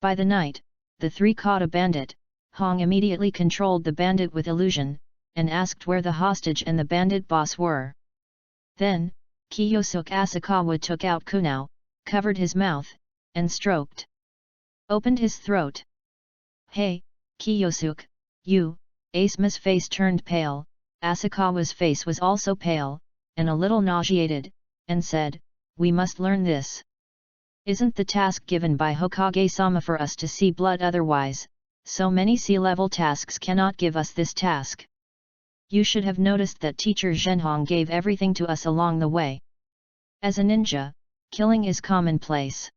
By the night, the three caught a bandit. Hong immediately controlled the bandit with illusion, and asked where the hostage and the bandit boss were. Then, Kiyosuke Asakawa took out kunao, covered his mouth, and stroked. Opened his throat. Hey, Kiyosuke, you. Asma's face turned pale, Asakawa's face was also pale, and a little nauseated, and said, we must learn this. Isn't the task given by Hokage-sama for us to see blood? Otherwise, so many sea-level tasks cannot give us this task. You should have noticed that teacher Zhenhong gave everything to us along the way. As a ninja, killing is commonplace.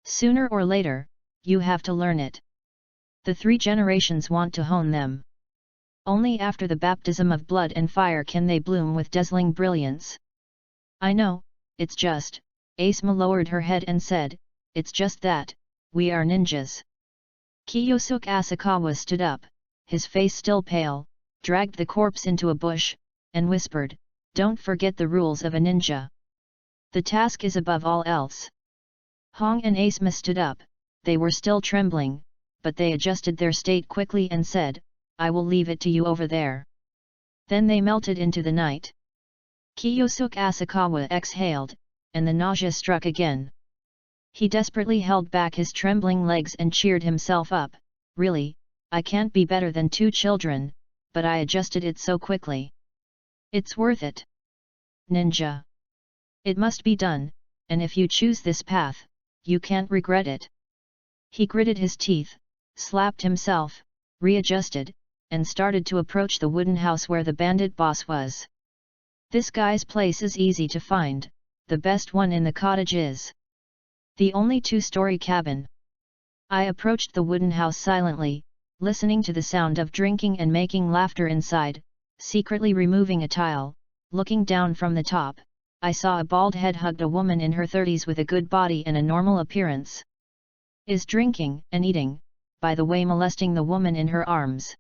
Sooner or later, you have to learn it. The three generations want to hone them. Only after the baptism of blood and fire can they bloom with dazzling brilliance. I know, it's just, Asma lowered her head and said, it's just that, we are ninjas. Kiyosuke Asakawa stood up, his face still pale, dragged the corpse into a bush, and whispered, don't forget the rules of a ninja. The task is above all else. Hong and Asma stood up, they were still trembling, but they adjusted their state quickly and said, I will leave it to you over there. Then they melted into the night. Kiyosuke Asakawa exhaled, and the nausea struck again. He desperately held back his trembling legs and cheered himself up, really, I can't be better than two children, but I adjusted it so quickly. It's worth it. Ninja. It must be done, and if you choose this path, you can't regret it. He gritted his teeth, slapped himself, readjusted, and started to approach the wooden house where the bandit boss was. This guy's place is easy to find, the best one in the cottage is the only two-story cabin. I approached the wooden house silently, listening to the sound of drinking and making laughter inside, secretly removing a tile, looking down from the top, I saw a bald head hugged a woman in her 30s with a good body and a normal appearance. Is drinking and eating, by the way, molesting the woman in her arms.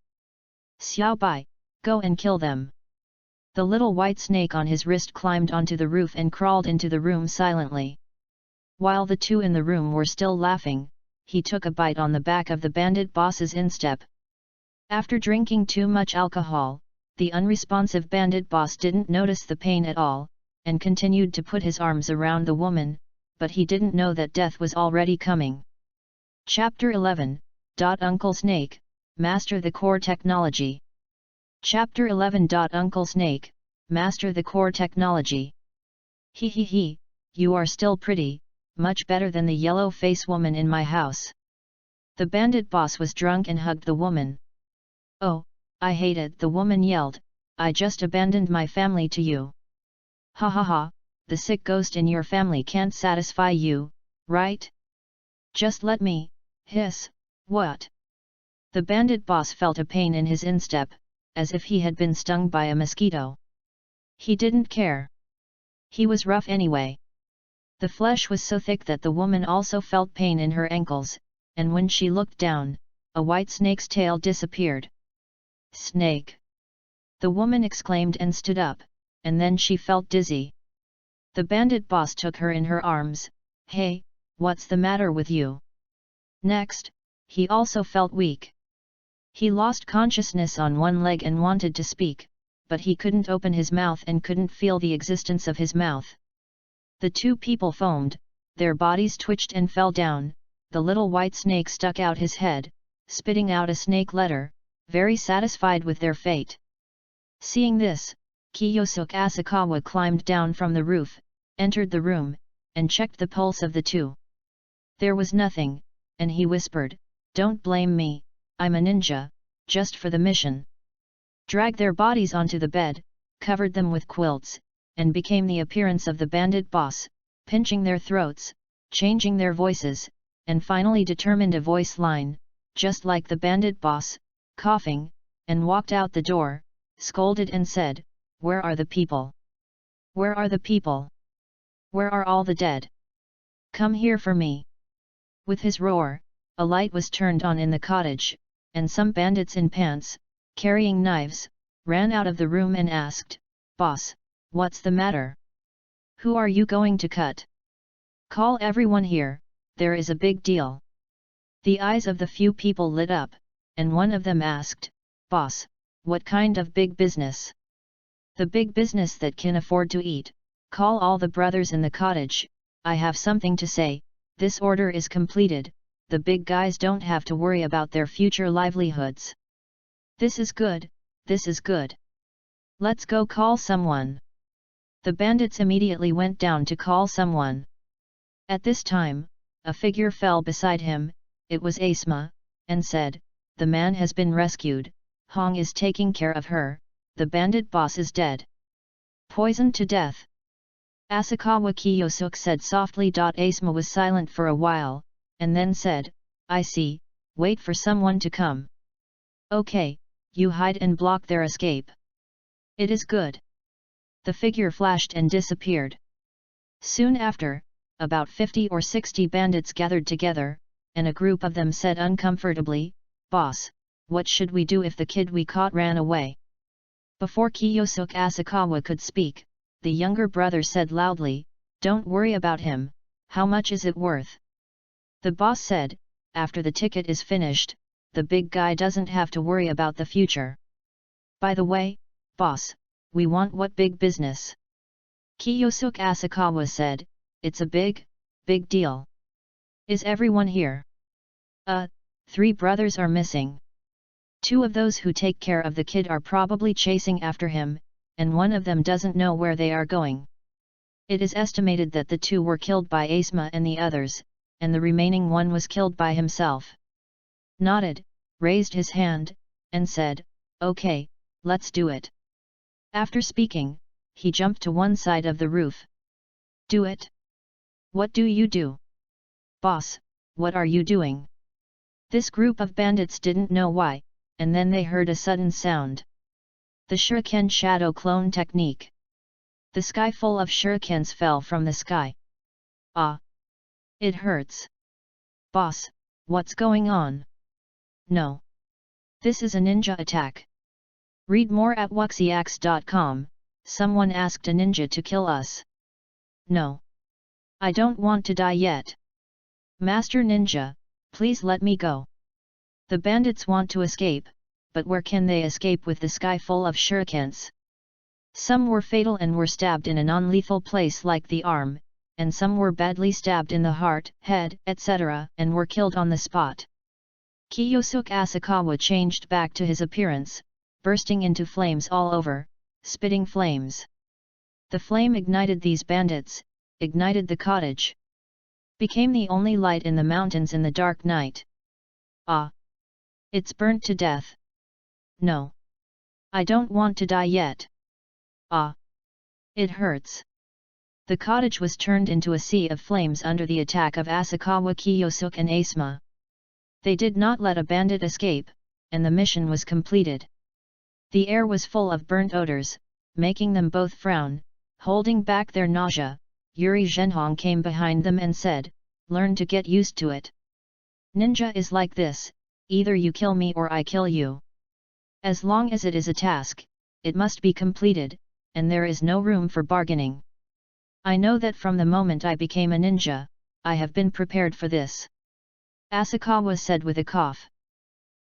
Xiao Bai, go and kill them. The little white snake on his wrist climbed onto the roof and crawled into the room silently. While the two in the room were still laughing, he took a bite on the back of the bandit boss's instep. After drinking too much alcohol, the unresponsive bandit boss didn't notice the pain at all, and continued to put his arms around the woman, but he didn't know that death was already coming. Chapter 11. Uncle Snake, Master the Core Technology. Chapter 11. Uncle Snake, Master the Core Technology. He, you are still pretty, much better than the yellow-face woman in my house. The bandit boss was drunk and hugged the woman. Oh, I hate it, the woman yelled, I just abandoned my family to you. Ha ha ha, the sick ghost in your family can't satisfy you, right? Just let me, hiss, what? The bandit boss felt a pain in his instep, as if he had been stung by a mosquito. He didn't care. He was rough anyway. The flesh was so thick that the woman also felt pain in her ankles, and when she looked down, a white snake's tail disappeared. Snake! The woman exclaimed and stood up, and then she felt dizzy. The bandit boss took her in her arms. Hey, what's the matter with you? Next, he also felt weak. He lost consciousness on one leg and wanted to speak, but he couldn't open his mouth and couldn't feel the existence of his mouth. The two people foamed, their bodies twitched and fell down. The little white snake stuck out his head, spitting out a snake letter, very satisfied with their fate. Seeing this, Kiyosuke Asakawa climbed down from the roof, entered the room, and checked the pulse of the two. There was nothing, and he whispered, "Don't blame me, I'm a ninja, just for the mission." Dragged their bodies onto the bed, covered them with quilts, and became the appearance of the bandit boss, pinching their throats, changing their voices, and finally determined a voice line, just like the bandit boss, coughing, and walked out the door, scolded and said, "Where are the people? Where are the people? Where are all the dead? Come here for me." With his roar, a light was turned on in the cottage, and some bandits in pants, carrying knives, ran out of the room and asked, "Boss, what's the matter? Who are you going to cut? Call everyone here, there is a big deal." The eyes of the few people lit up, and one of them asked, "Boss, what kind of big business?" "The big business that can afford to eat. Call all the brothers in the cottage, I have something to say. This order is completed, the big guys don't have to worry about their future livelihoods." "This is good, this is good. Let's go call someone." The bandits immediately went down to call someone. At this time, a figure fell beside him. It was Asma, and said, "The man has been rescued, Hong is taking care of her, the bandit boss is dead. Poisoned to death." Asakawa Kiyosuke said softly. Asma was silent for a while, and then said, "I see, wait for someone to come. Okay, you hide and block their escape. It is good." The figure flashed and disappeared. Soon after, about 50 or 60 bandits gathered together, and a group of them said uncomfortably, "Boss, what should we do if the kid we caught ran away?" Before Kiyosuke Asakawa could speak, the younger brother said loudly, "Don't worry about him, how much is it worth?" The boss said, "After the ticket is finished, the big guy doesn't have to worry about the future." "By the way, boss, we want what big business?" Kiyosuke Asakawa said, "It's a big deal. Is everyone here?" 3 brothers are missing. 2 of those who take care of the kid are probably chasing after him, and one of them doesn't know where they are going. It is estimated that the 2 were killed by Asma and the others, and the remaining one was killed by himself." Nodded, raised his hand, and said, "Okay, let's do it." After speaking, he jumped to one side of the roof. "Do it? What do you do?" "Boss, what are you doing?" This group of bandits didn't know why, and then they heard a sudden sound. The shuriken shadow clone technique. The sky full of shurikens fell from the sky. "Ah! It hurts." "Boss, what's going on?" "No. This is a ninja attack. Read more at wuxiax.com. Someone asked a ninja to kill us." "No. I don't want to die yet. Master Ninja, please let me go." The bandits want to escape, but where can they escape with the sky full of shurikens? Some were fatal and were stabbed in a non-lethal place like the arm, and some were badly stabbed in the heart, head, etc., and were killed on the spot. Kiyosuke Asakawa changed back to his appearance, bursting into flames all over, spitting flames. The flame ignited these bandits, ignited the cottage. Became the only light in the mountains in the dark night. Ah! It's burnt to death. No. I don't want to die yet. Ah! It hurts. The cottage was turned into a sea of flames under the attack of Asakawa, Kiyosuke and Asuma. They did not let a bandit escape, and the mission was completed. The air was full of burnt odors, making them both frown, holding back their nausea. Yuri Zhenhong came behind them and said, "Learn to get used to it. Ninja is like this, either you kill me or I kill you. As long as it is a task, it must be completed, and there is no room for bargaining. I know that from the moment I became a ninja, I have been prepared for this." Asakawa said with a cough.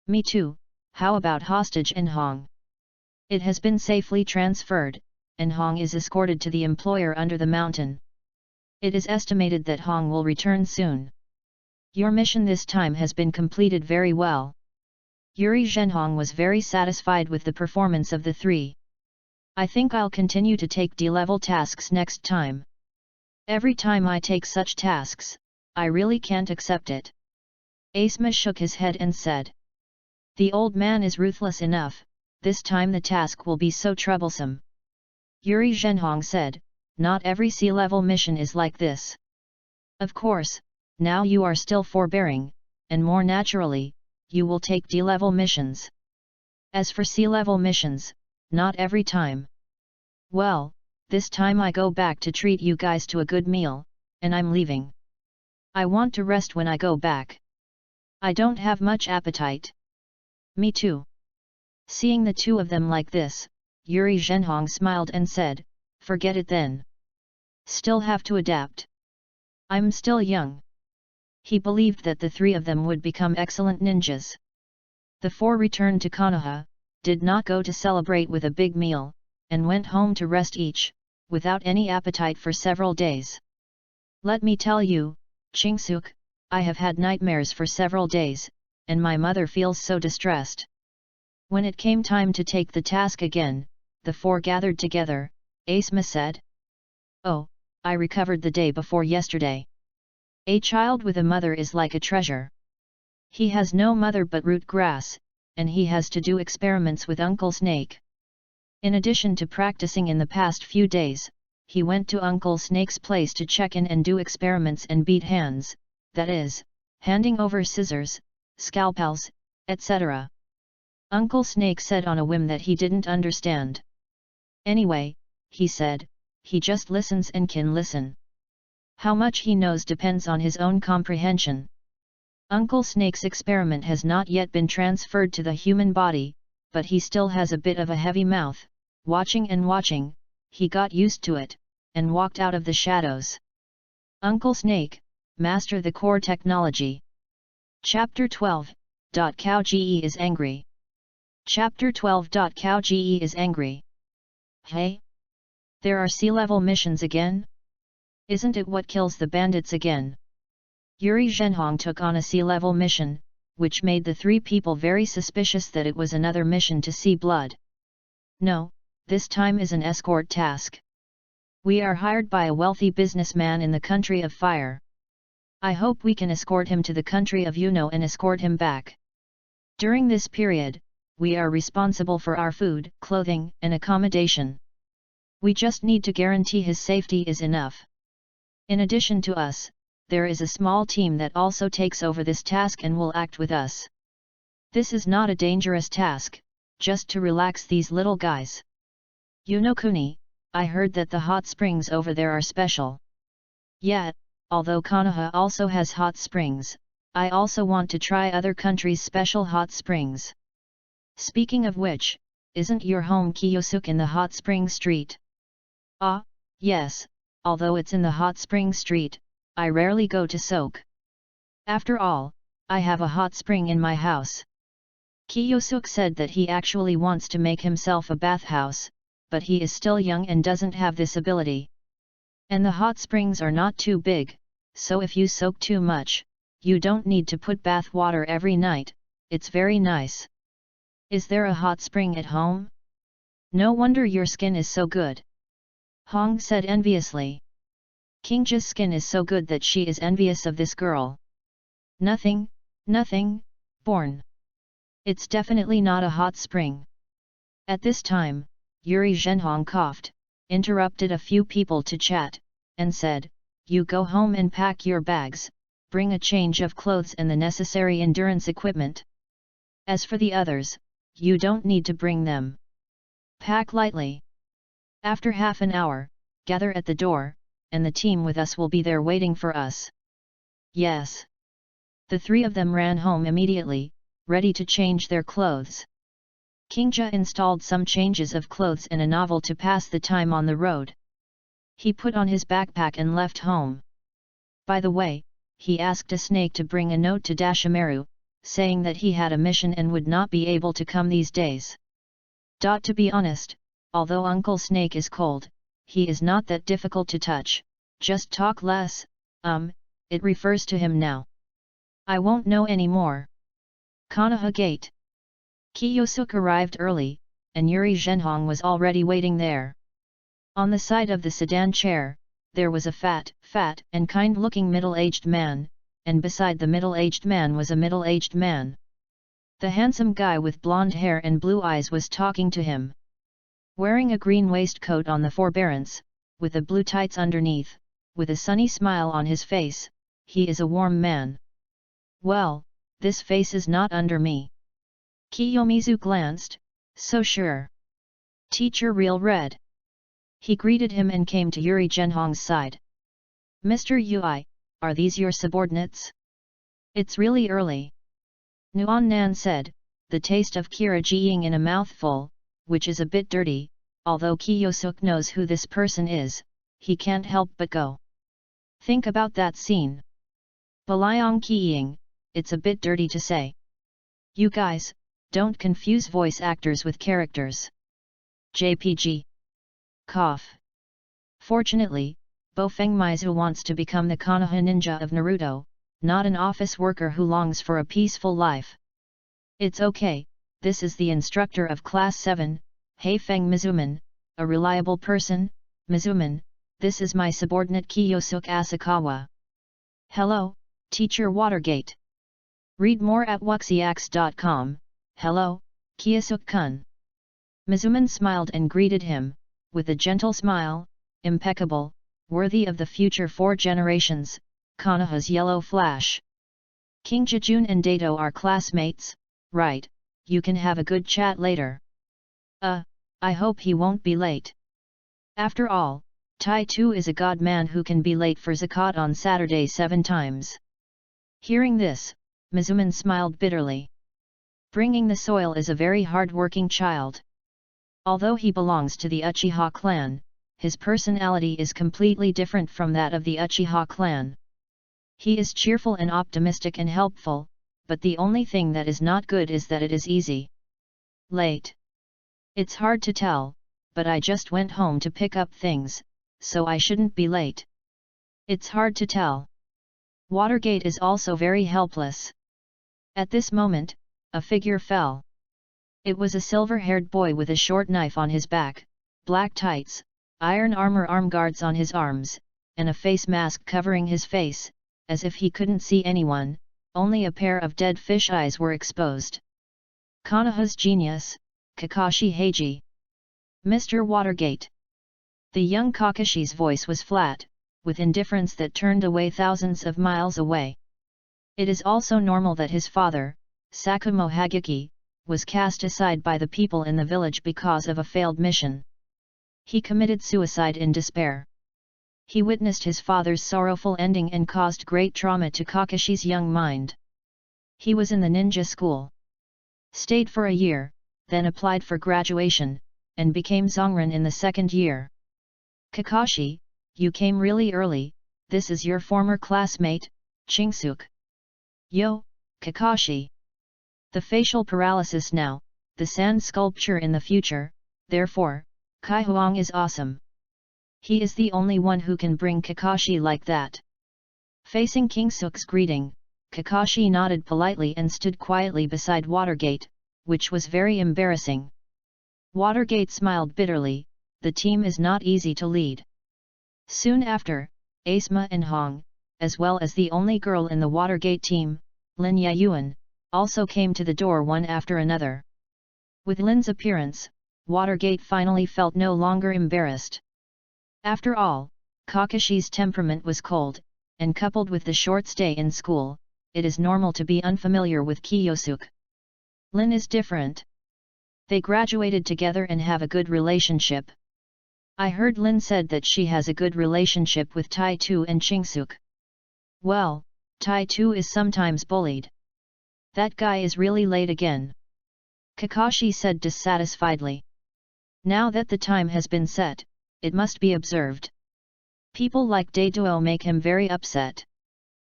"Me too. How about hostage Nhong? It has been safely transferred, and Hong is escorted to the employer under the mountain. It is estimated that Hong will return soon. Your mission this time has been completed very well." Yuri Zhenhong was very satisfied with the performance of the three. "I think I'll continue to take D-level tasks next time. Every time I take such tasks, I really can't accept it." Asuma shook his head and said, "The old man is ruthless enough, this time the task will be so troublesome." Yuri Zhenhong said, "Not every C-level mission is like this. Of course, now you are still forbearing, and more naturally, you will take D-level missions. As for C-level missions, not every time. Well, this time I go back to treat you guys to a good meal, and I'm leaving. I want to rest when I go back. I don't have much appetite." "Me too." Seeing the two of them like this, Yuri Zhenhong smiled and said, "Forget it then. Still have to adapt. I'm still young." He believed that the three of them would become excellent ninjas. The four returned to Konoha, did not go to celebrate with a big meal, and went home to rest each, without any appetite for several days. "Let me tell you, Chingsuke, I have had nightmares for several days, and my mother feels so distressed." When it came time to take the task again, the four gathered together. Asuma said, "Oh, I recovered the day before yesterday. A child with a mother is like a treasure. He has no mother but root grass, and he has to do experiments with Uncle Snake." In addition to practicing in the past few days, he went to Uncle Snake's place to check in and do experiments and beat hands, that is, handing over scissors, scalpels, etc. Uncle Snake said on a whim that he didn't understand. "Anyway," he said, "he just listens and can listen. How much he knows depends on his own comprehension." Uncle Snake's experiment has not yet been transferred to the human body, but he still has a bit of a heavy mouth. Watching and watching, he got used to it, and walked out of the shadows. Uncle Snake, master the core technology. Chapter 12. Cao Ge is angry. Chapter 12. Cao Ge is angry. Hey? There are sea-level missions again? Isn't it what kills the bandits again? Yuri Zhenhong took on a sea-level mission, which made the three people very suspicious that it was another mission to see blood. "No, this time is an escort task. We are hired by a wealthy businessman in the country of fire. I hope we can escort him to the country of Yuno and escort him back. During this period, we are responsible for our food, clothing, and accommodation. We just need to guarantee his safety is enough. In addition to us, there is a small team that also takes over this task and will act with us. This is not a dangerous task, just to relax these little guys. Yuno-kuni, I heard that the hot springs over there are special. Yeah, although Konoha also has hot springs, I also want to try other countries' special hot springs. Speaking of which, isn't your home Kiyosuke in the hot spring street?" "Ah, yes, although it's in the hot spring street, I rarely go to soak. After all, I have a hot spring in my house." Kiyosuke said that he actually wants to make himself a bathhouse, but he is still young and doesn't have this ability. And the hot springs are not too big, so if you soak too much, you don't need to put bath water every night, it's very nice. Is there a hot spring at home? No wonder your skin is so good. Hong said enviously. Kingja's skin is so good that she is envious of this girl. Nothing, born. It's definitely not a hot spring. At this time, Yuri Zhenhong coughed, interrupted a few people to chat, and said, "You go home and pack your bags, bring a change of clothes and the necessary endurance equipment. As for the others, you don't need to bring them. Pack lightly. After half an hour, gather at the door, and the team with us will be there waiting for us." Yes. The three of them ran home immediately, ready to change their clothes. Kingja installed some changes of clothes and a novel to pass the time on the road. He put on his backpack and left home. By the way, he asked a snake to bring a note to Dashimaru, saying that he had a mission and would not be able to come these days. To be honest, although Uncle Snake is cold, he is not that difficult to touch, just talk less, it refers to him now. I won't know any more. Konoha Gate. Kiyosuk arrived early, and Yuri Zhenhong was already waiting there. On the side of the sedan chair, there was a fat and kind-looking middle-aged man, and beside the middle-aged man was a middle-aged man. The handsome guy with blonde hair and blue eyes was talking to him. Wearing a green waistcoat on the forbearance, with the blue tights underneath, with a sunny smile on his face, he is a warm man. Well, this face is not under me. Kiyomizu glanced, so sure. Teacher real red. He greeted him and came to Yuri Zhenhong's side. Mr. Ui, are these your subordinates? It's really early. Nuan Nan said, the taste of Kira Jiying in a mouthful, which is a bit dirty, although Kiyosuk knows who this person is, he can't help but go. Think about that scene. Balayong Kiying, it's a bit dirty to say. You guys, don't confuse voice actors with characters. JPG. Cough. Fortunately, Bofeng Maizu wants to become the Konoha ninja of Naruto, not an office worker who longs for a peaceful life. It's okay, this is the instructor of Class 7, Heifeng Mizuman, a reliable person. Mizuman, this is my subordinate Kiyosuk Asakawa. Hello, Teacher Watergate. Read more at wuxiax.com. Hello, Kiyosuk-kun. Mizuman smiled and greeted him, with a gentle smile, impeccable, worthy of the future 4 generations, Konoha's yellow flash. King Jejun and Dato are classmates, right? You can have a good chat later. I hope he won't be late. After all, Tai Tu is a god man who can be late for zakat on Saturday 7 times. Hearing this, Mizuman smiled bitterly. Bringing the soil is a very hard-working child. Although he belongs to the Uchiha clan, his personality is completely different from that of the Uchiha clan. He is cheerful and optimistic and helpful, but the only thing that is not good is that it is easy. Late. It's hard to tell, but I just went home to pick up things, so I shouldn't be late. It's hard to tell. Watergate is also very helpless. At this moment, a figure fell. It was a silver-haired boy with a short knife on his back, black tights, iron armor arm guards on his arms, and a face mask covering his face, as if he couldn't see anyone, only a pair of dead fish eyes were exposed. Konoha's genius, Kakashi Heiji. Mr. Watergate. The young Kakashi's voice was flat, with indifference that turned away thousands of miles away. It is also normal that his father, Sakumo Hagiki, was cast aside by the people in the village because of a failed mission. He committed suicide in despair. He witnessed his father's sorrowful ending and caused great trauma to Kakashi's young mind. He was in the ninja school. Stayed for a year, then applied for graduation, and became Zongren in the 2nd year. Kakashi, you came really early, this is your former classmate, Chingsuk. Yo, Kakashi. The facial paralysis now, the sand sculpture in the future, therefore, Kai Huang is awesome. He is the only one who can bring Kakashi like that. Facing King Suk's greeting, Kakashi nodded politely and stood quietly beside Watergate, which was very embarrassing. Watergate smiled bitterly, the team is not easy to lead. Soon after, Asma and Hong, as well as the only girl in the Watergate team, Lin Yayuan, also came to the door one after another. With Lin's appearance, Watergate finally felt no longer embarrassed. After all, Kakashi's temperament was cold, and coupled with the short stay in school, it is normal to be unfamiliar with Kiyosuke. Lin is different. They graduated together and have a good relationship. I heard Lin said that she has a good relationship with Tai Tu and Chingsuke. Well, Tai Tu is sometimes bullied. That guy is really late again. Kakashi said dissatisfiedly. Now that the time has been set, it must be observed. People like Daiduo make him very upset.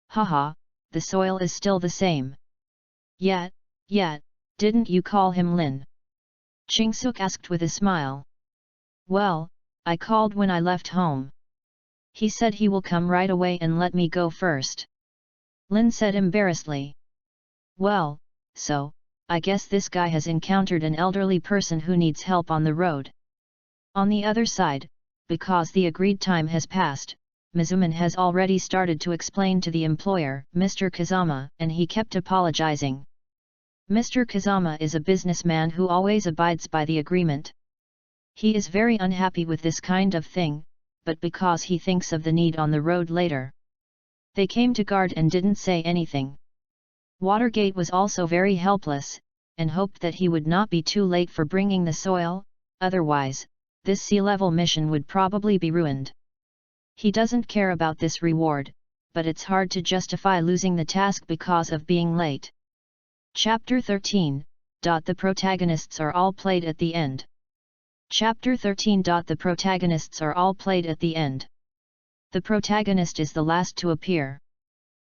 Haha, the soil is still the same. Yet, didn't you call him Lin? Chingsuke asked with a smile. Well, I called when I left home. He said he will come right away and let me go first. Lin said embarrassedly. Well, so, I guess this guy has encountered an elderly person who needs help on the road. On the other side, because the agreed time has passed, Mizuman has already started to explain to the employer, Mr. Kazama, and he kept apologizing. Mr. Kazama is a businessman who always abides by the agreement. He is very unhappy with this kind of thing, but because he thinks of the need on the road later. They came to guard and didn't say anything. Watergate was also very helpless, and hoped that he would not be too late for bringing the soil, otherwise, this sea-level mission would probably be ruined. He doesn't care about this reward, but it's hard to justify losing the task because of being late. Chapter 13. The protagonists are all played at the end. Chapter 13. The protagonists are all played at the end. The protagonist is the last to appear.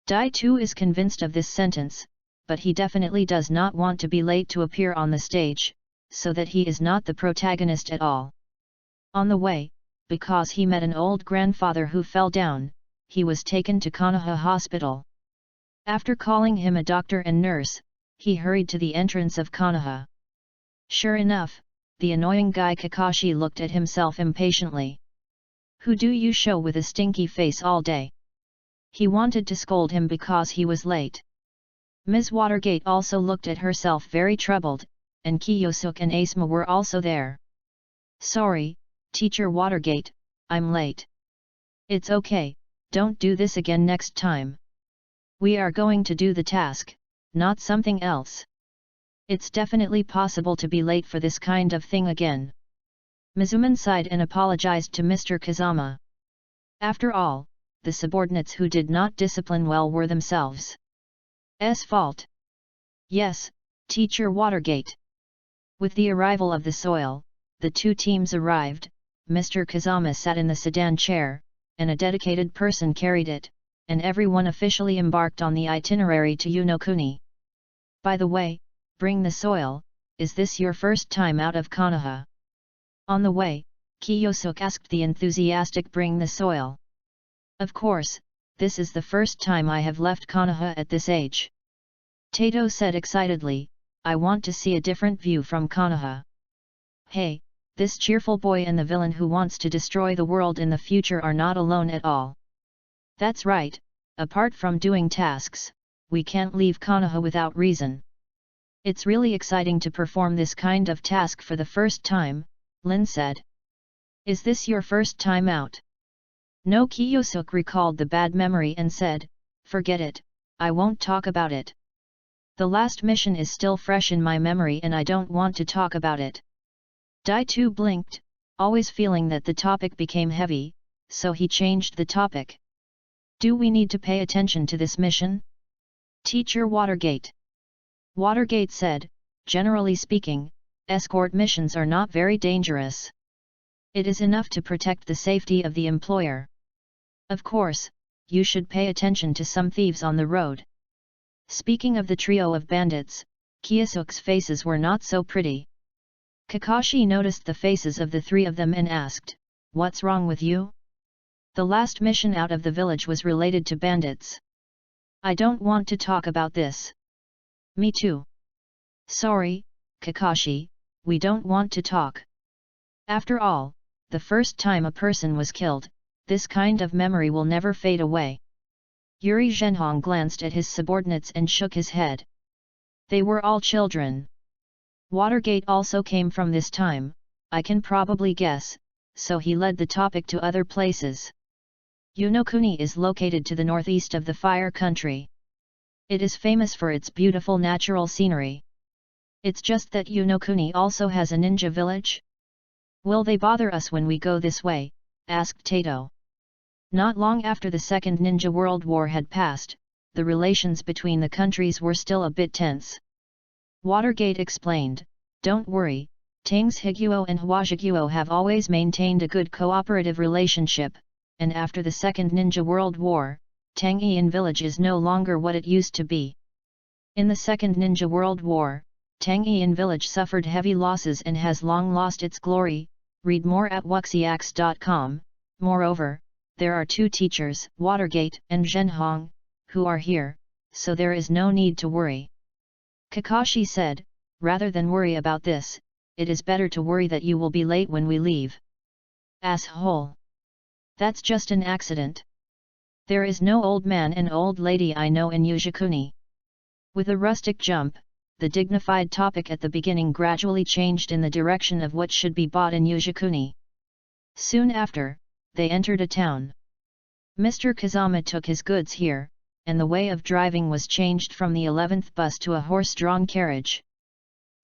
Dai Tu is convinced of this sentence, but he definitely does not want to be late to appear on the stage, so that he is not the protagonist at all. On the way, because he met an old grandfather who fell down, he was taken to Konoha Hospital. After calling him a doctor and nurse, he hurried to the entrance of Konoha. Sure enough, the annoying guy Kakashi looked at himself impatiently. Who do you show with a stinky face all day? He wanted to scold him because he was late. Ms. Watergate also looked at herself very troubled, and Kiyosuke and Asma were also there. Sorry, Teacher Watergate, I'm late. It's okay, don't do this again next time. We are going to do the task, not something else. It's definitely possible to be late for this kind of thing again. Mizuman sighed and apologized to Mr. Kazama. After all, the subordinates who did not discipline well were themselves' fault. Yes, Teacher Watergate. With the arrival of the soil, the two teams arrived. Mr. Kazama sat in the sedan chair, and a dedicated person carried it, and everyone officially embarked on the itinerary to Unokuni. By the way, bring the soil, is this your first time out of Konoha? On the way, Kiyosuke asked the enthusiastic bring the soil. Of course, this is the first time I have left Konoha at this age. Tato said excitedly, I want to see a different view from Konoha. Hey, this cheerful boy and the villain who wants to destroy the world in the future are not alone at all. That's right, apart from doing tasks, we can't leave Konoha without reason. It's really exciting to perform this kind of task for the first time, Lin said. Is this your first time out? No, Kiyosuke recalled the bad memory and said, forget it, I won't talk about it. The last mission is still fresh in my memory and I don't want to talk about it. Dai Tu blinked, always feeling that the topic became heavy, so he changed the topic. Do we need to pay attention to this mission? Teacher Watergate. Watergate said, generally speaking, escort missions are not very dangerous. It is enough to protect the safety of the employer. Of course, you should pay attention to some thieves on the road. Speaking of the trio of bandits, Kiyosuke's faces were not so pretty. Kakashi noticed the faces of the three of them and asked, "What's wrong with you?" "The last mission out of the village was related to bandits. I don't want to talk about this." "Me too." "Sorry, Kakashi, we don't want to talk. After all, the first time a person was killed, this kind of memory will never fade away." Yuri Zhenhong glanced at his subordinates and shook his head. They were all children. Watergate also came from this time, I can probably guess, so he led the topic to other places. Yonokuni is located to the northeast of the Fire Country. It is famous for its beautiful natural scenery. It's just that Yonokuni also has a ninja village? Will they bother us when we go this way? Asked Tato. Not long after the Second Ninja World War had passed, the relations between the countries were still a bit tense. Watergate explained, "Don't worry, Tangs Higuo and Huajiguo have always maintained a good cooperative relationship, and after the Second Ninja World War, Tangian Village is no longer what it used to be. In the Second Ninja World War, Tangian Village suffered heavy losses and has long lost its glory." Read more at wuxiax.com. Moreover, there are two teachers, Watergate and Zhenhong, who are here, so there is no need to worry. Kakashi said, "Rather than worry about this, it is better to worry that you will be late when we leave." "Asshole! That's just an accident. There is no old man and old lady I know in Yuzakuni." With a rustic jump, the dignified topic at the beginning gradually changed in the direction of what should be bought in Yuzakuni. Soon after, they entered a town. Mr. Kazama took his goods here, and the way of driving was changed from the 11th bus to a horse-drawn carriage.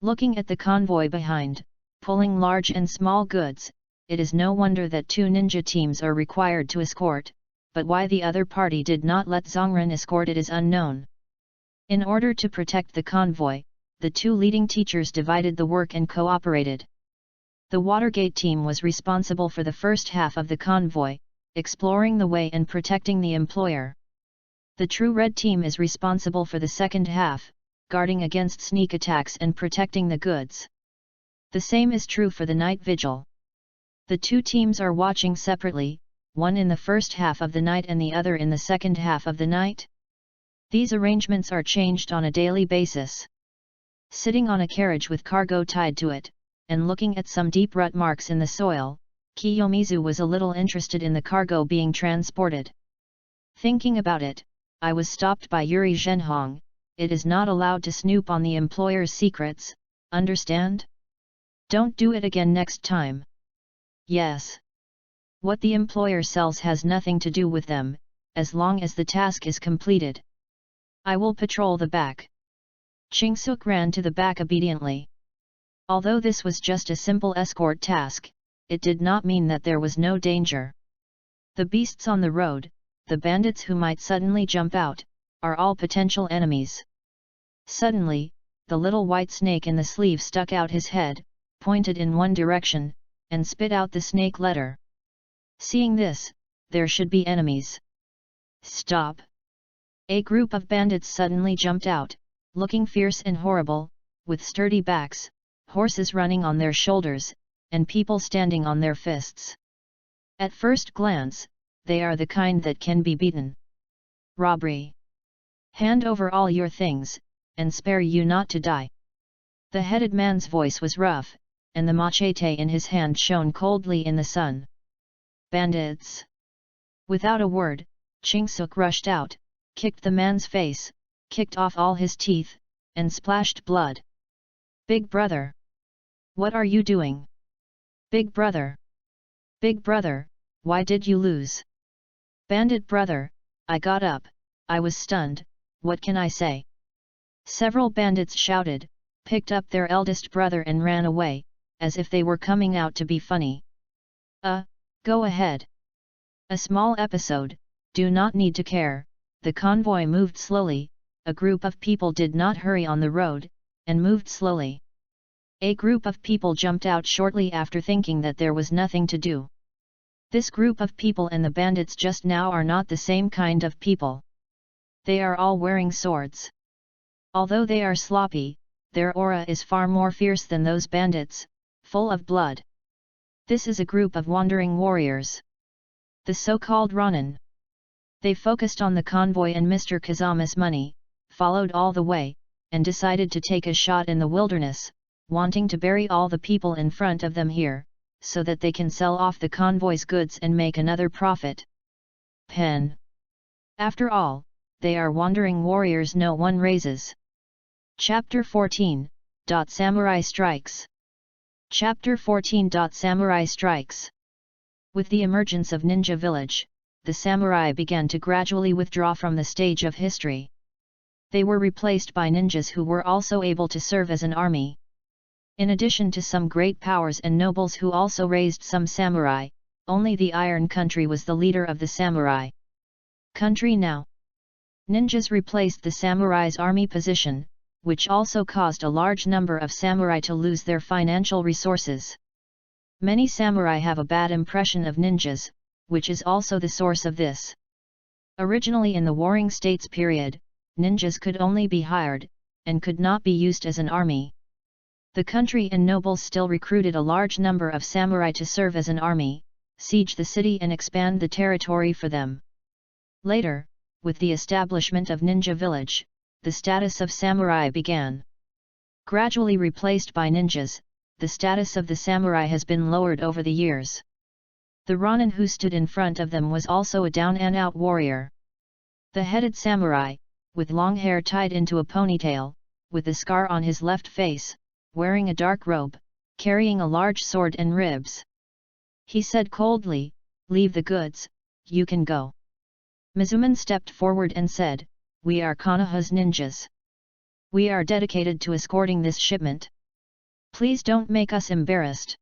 Looking at the convoy behind, pulling large and small goods, it is no wonder that two ninja teams are required to escort, but why the other party did not let Zongren escort it is unknown. In order to protect the convoy, the two leading teachers divided the work and cooperated. The Watergate team was responsible for the first half of the convoy, exploring the way and protecting the employer. The True Red team is responsible for the second half, guarding against sneak attacks and protecting the goods. The same is true for the night vigil. The two teams are watching separately, one in the first half of the night and the other in the second half of the night. These arrangements are changed on a daily basis. Sitting on a carriage with cargo tied to it, and looking at some deep rut marks in the soil, Kiyomizu was a little interested in the cargo being transported. Thinking about it, I was stopped by Yuri Zhenhong. It is not allowed to snoop on the employer's secrets, understand? Don't do it again next time. Yes. What the employer sells has nothing to do with them, as long as the task is completed. I will patrol the back. Chingsuk ran to the back obediently. Although this was just a simple escort task, it did not mean that there was no danger. The beasts on the road, the bandits who might suddenly jump out, are all potential enemies. Suddenly, the little white snake in the sleeve stuck out his head, pointed in one direction, and spit out the snake letter. Seeing this, there should be enemies. Stop! A group of bandits suddenly jumped out, looking fierce and horrible, with sturdy backs, horses running on their shoulders, and people standing on their fists. At first glance, they are the kind that can be beaten. Robbery. Hand over all your things, and spare you not to die. The headed man's voice was rough, and the machete in his hand shone coldly in the sun. Bandits! Without a word, Chingsuk rushed out, kicked the man's face, kicked off all his teeth, and splashed blood. Big brother! What are you doing? Big brother! Big brother, why did you lose? Bandit brother, I got up, I was stunned, what can I say? Several bandits shouted, picked up their eldest brother and ran away, as if they were coming out to be funny. Go ahead. A small episode, do not need to care. The convoy moved slowly, a group of people did not hurry on the road, and moved slowly. A group of people jumped out shortly after thinking that there was nothing to do. This group of people and the bandits just now are not the same kind of people. They are all wearing swords. Although they are sloppy, their aura is far more fierce than those bandits, full of blood. This is a group of wandering warriors, the so-called Ronin. They focused on the convoy and Mr. Kazama's money, followed all the way, and decided to take a shot in the wilderness, wanting to bury all the people in front of them here, so that they can sell off the convoy's goods and make another profit. Pen. After all, they are wandering warriors no one raises. Chapter 14. Samurai Strikes. Chapter 14. Samurai Strikes. With the emergence of Ninja Village, the samurai began to gradually withdraw from the stage of history. They were replaced by ninjas who were also able to serve as an army. In addition to some great powers and nobles who also raised some samurai, only the Iron Country was the leader of the samurai country now. Ninjas replaced the samurai's army position, which also caused a large number of samurai to lose their financial resources. Many samurai have a bad impression of ninjas, which is also the source of this. Originally in the Warring States period, ninjas could only be hired, and could not be used as an army. The country and nobles still recruited a large number of samurai to serve as an army, siege the city and expand the territory for them. Later, with the establishment of Ninja Village, the status of samurai began. Gradually replaced by ninjas, the status of the samurai has been lowered over the years. The Ronin who stood in front of them was also a down-and-out warrior. The headed samurai, with long hair tied into a ponytail, with a scar on his left face, wearing a dark robe, carrying a large sword and ribs. He said coldly, "Leave the goods, you can go." Mizuman stepped forward and said, "We are Konoha's ninjas. We are dedicated to escorting this shipment. Please don't make us embarrassed."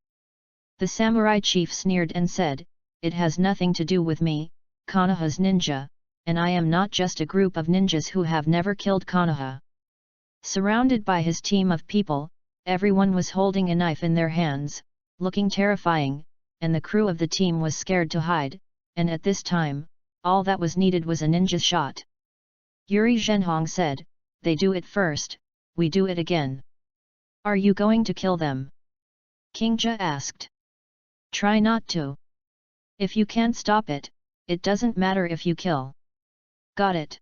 The samurai chief sneered and said, "It has nothing to do with me, Konoha's ninja, and I am not just a group of ninjas who have never killed Konoha." Surrounded by his team of people, everyone was holding a knife in their hands, looking terrifying, and the crew of the team was scared to hide, and at this time, all that was needed was a ninja shot. Yuri Zhenhong said, "They do it first, we do it again. Are you going to kill them?" King Jia asked. "Try not to. If you can't stop it, it doesn't matter if you kill." "Got it.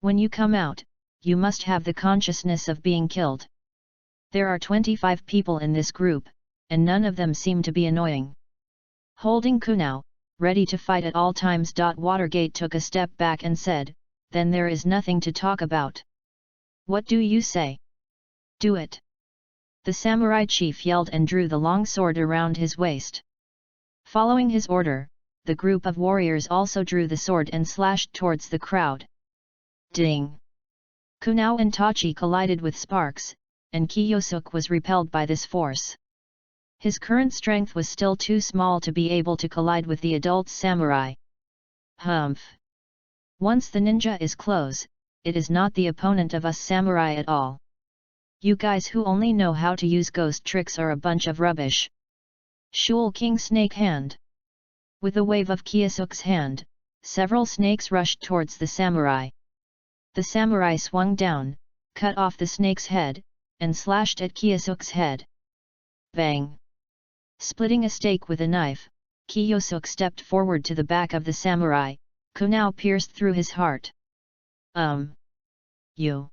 When you come out, you must have the consciousnness of being killed." There are 25 people in this group, and none of them seem to be annoying. Holding kunao, ready to fight at all times. Watergate took a step back and said, "Then there is nothing to talk about. What do you say? Do it." The samurai chief yelled and drew the long sword around his waist. Following his order, the group of warriors also drew the sword and slashed towards the crowd. Ding! Kunao and Tachi collided with sparks, and Kiyosuk was repelled by this force. His current strength was still too small to be able to collide with the adult samurai. Humph! Once the ninja is close, it is not the opponent of us samurai at all. You guys who only know how to use ghost tricks are a bunch of rubbish. Shul King Snake Hand. With a wave of Kiyosuk's hand, several snakes rushed towards the samurai. The samurai swung down, cut off the snake's head, and slashed at Kiyosuk's head. Bang! Splitting a steak with a knife, Kiyosuk stepped forward to the back of the samurai, kunao pierced through his heart. You.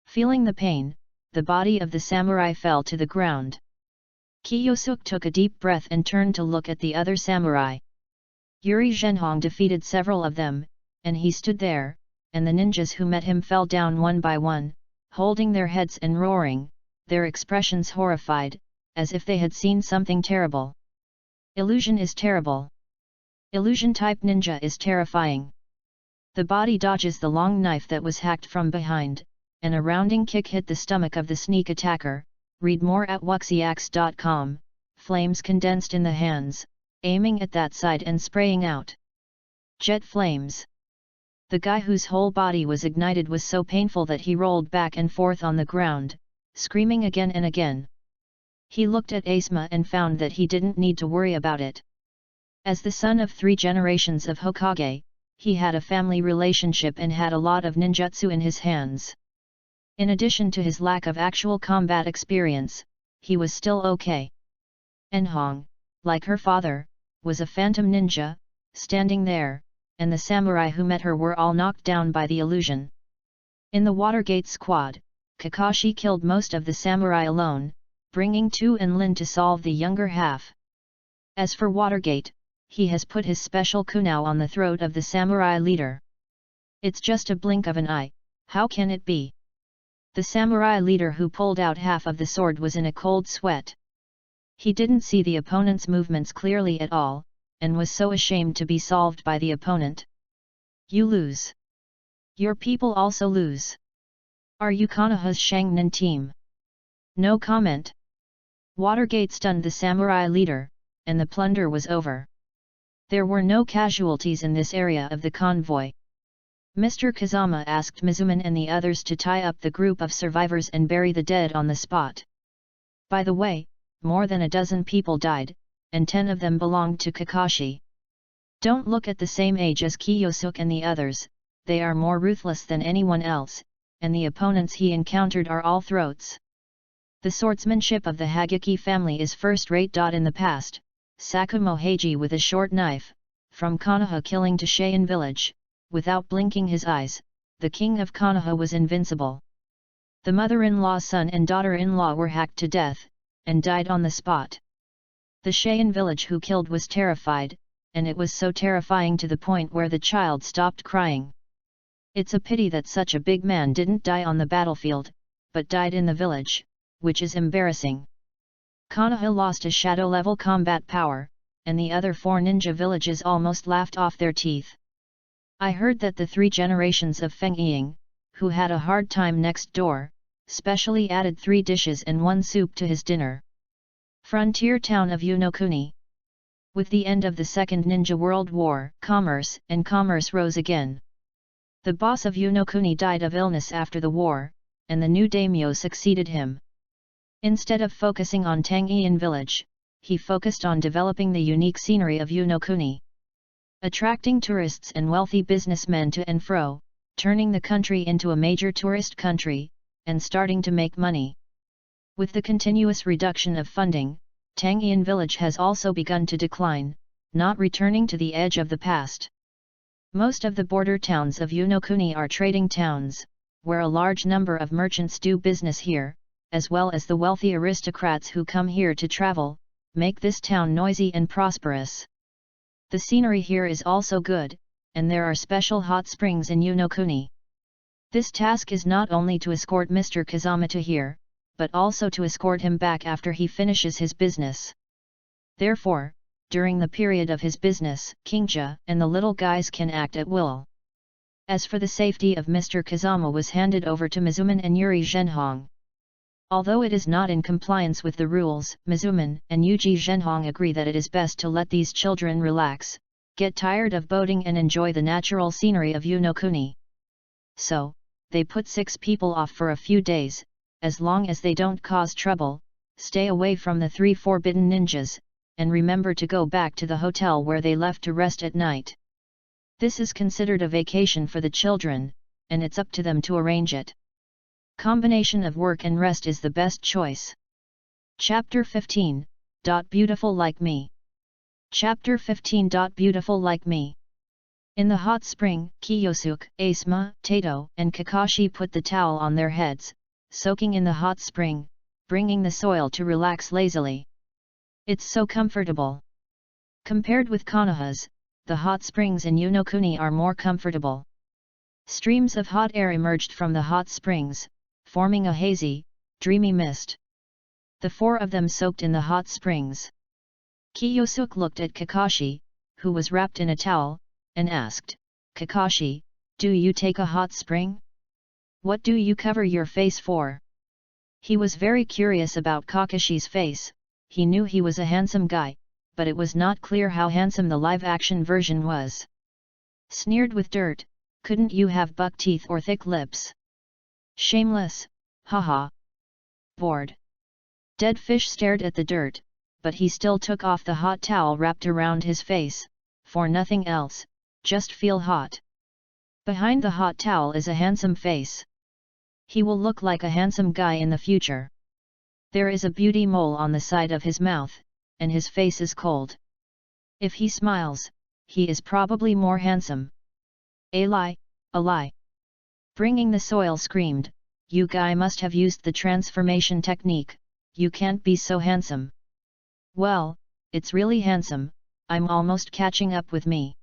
Feeling the pain, the body of the samurai fell to the ground. Kiyosuk took a deep breath and turned to look at the other samurai. Yuri Zhenhong defeated several of them, and he stood there, and the ninjas who met him fell down one by one, holding their heads and roaring, their expressions horrified, as if they had seen something terrible. Illusion is terrible. Illusion-type ninja is terrifying. The body dodges the long knife that was hacked from behind, and a rounding kick hit the stomach of the sneak attacker. Read more at wuxiax.com. Flames condensed in the hands, aiming at that side and spraying out. Jet flames. The guy whose whole body was ignited was so painful that he rolled back and forth on the ground, screaming again and again. He looked at Asuma and found that he didn't need to worry about it. As the son of 3 generations of Hokage, he had a family relationship and had a lot of ninjutsu in his hands. In addition to his lack of actual combat experience, he was still okay. Enhong, like her father, was a phantom ninja, standing there, and the samurai who met her were all knocked down by the illusion. In the Watergate squad, Kakashi killed most of the samurai alone, bringing Tu and Lin to solve the younger half. As for Watergate, he has put his special kunao on the throat of the samurai leader. It's just a blink of an eye, how can it be? The samurai leader who pulled out half of the sword was in a cold sweat. He didn't see the opponent's movements clearly at all, and was so ashamed to be solved by the opponent. You lose. Your people also lose. Are you Konoha's Shangnin team? No comment. Watergate stunned the samurai leader, and the plunder was over. There were no casualties in this area of the convoy. Mr. Kazama asked Mizuman and the others to tie up the group of survivors and bury the dead on the spot. By the way, more than a dozen people died, and 10 of them belonged to Kakashi. Don't look at the same age as Kiyosuke and the others, they are more ruthless than anyone else, and the opponents he encountered are all throats. The swordsmanship of the Hagaki family is first-rate. In the past, Sakumo Heiji with a short knife, from Konoha killing to Cheyenne village, without blinking his eyes, the king of Konoha was invincible. The mother-in-law, son and daughter-in-law were hacked to death, and died on the spot. The Cheyenne village who killed was terrified, and it was so terrifying to the point where the child stopped crying. It's a pity that such a big man didn't die on the battlefield, but died in the village, which is embarrassing. Konoha lost a shadow-level combat power, and the other 4 ninja villages almost laughed off their teeth. I heard that the 3 generations of Feng Ying, who had a hard time next door, specially added 3 dishes and 1 soup to his dinner. Frontier town of Unokuni. With the end of the Second Ninja World War, commerce rose again. The boss of Unokuni died of illness after the war, and the new daimyo succeeded him. Instead of focusing on Tangyian village, he focused on developing the unique scenery of Unokuni. Attracting tourists and wealthy businessmen to and fro, turning the country into a major tourist country, and starting to make money. With the continuous reduction of funding, Tangyian village has also begun to decline, not returning to the edge of the past. Most of the border towns of Unokuni are trading towns, where a large number of merchants do business here, as well as the wealthy aristocrats who come here to travel, make this town noisy and prosperous. The scenery here is also good, and there are special hot springs in Unokuni. This task is not only to escort Mr. Kazama to here, but also to escort him back after he finishes his business. Therefore, during the period of his business, Kingja and the little guys can act at will. As for the safety of Mr. Kazama was handed over to Mizuman and Yuri Zhenhong. Although it is not in compliance with the rules, Mizuman and Yuji Zhenhong agree that it is best to let these children relax, get tired of boating and enjoy the natural scenery of Unokuni. So, they put 6 people off for a few days, as long as they don't cause trouble, stay away from the 3 forbidden ninjas, and remember to go back to the hotel where they left to rest at night. This is considered a vacation for the children, and it's up to them to arrange it. Combination of work and rest is the best choice. Chapter 15. Beautiful like me. Chapter 15. Beautiful like me. In the hot spring, Kiyosuke, Asuma, Tato, and Kakashi put the towel on their heads, soaking in the hot spring, bringing the soil to relax lazily. It's so comfortable. Compared with Konoha's, the hot springs in Unokuni are more comfortable. Streams of hot air emerged from the hot springs, forming a hazy, dreamy mist. The 4 of them soaked in the hot springs. Kiyosuke looked at Kakashi, who was wrapped in a towel, and asked, "Kakashi, do you take a hot spring? What do you cover your face for?" He was very curious about Kakashi's face. He knew he was a handsome guy, but it was not clear how handsome the live-action version was. Sneered with dirt, couldn't you have buck teeth or thick lips? Shameless, haha. Bored. Dead Fish stared at the dirt, but he still took off the hot towel wrapped around his face, for nothing else, just feel hot. Behind the hot towel is a handsome face. He will look like a handsome guy in the future. There is a beauty mole on the side of his mouth, and his face is cold. If he smiles, he is probably more handsome. A lie, a lie. Bringing the soil screamed, "You guy must have used the transformation technique, you can't be so handsome." "Well, it's really handsome, I'm almost catching up with me,"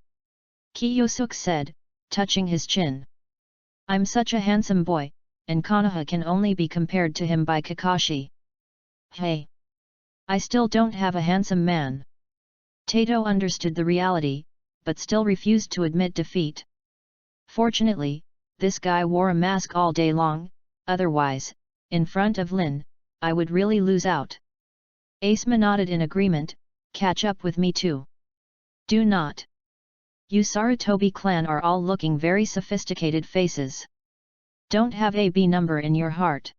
Kiyosuk said, touching his chin. "I'm such a handsome boy, and Konoha can only be compared to him by Kakashi. Hey! I still don't have a handsome man." Tato understood the reality, but still refused to admit defeat. Fortunately, this guy wore a mask all day long, otherwise, in front of Lin, I would really lose out. Asuma nodded in agreement, "Catch up with me too." "Do not. You Sarutobi clan are all looking very sophisticated faces. Don't have a B number in your heart.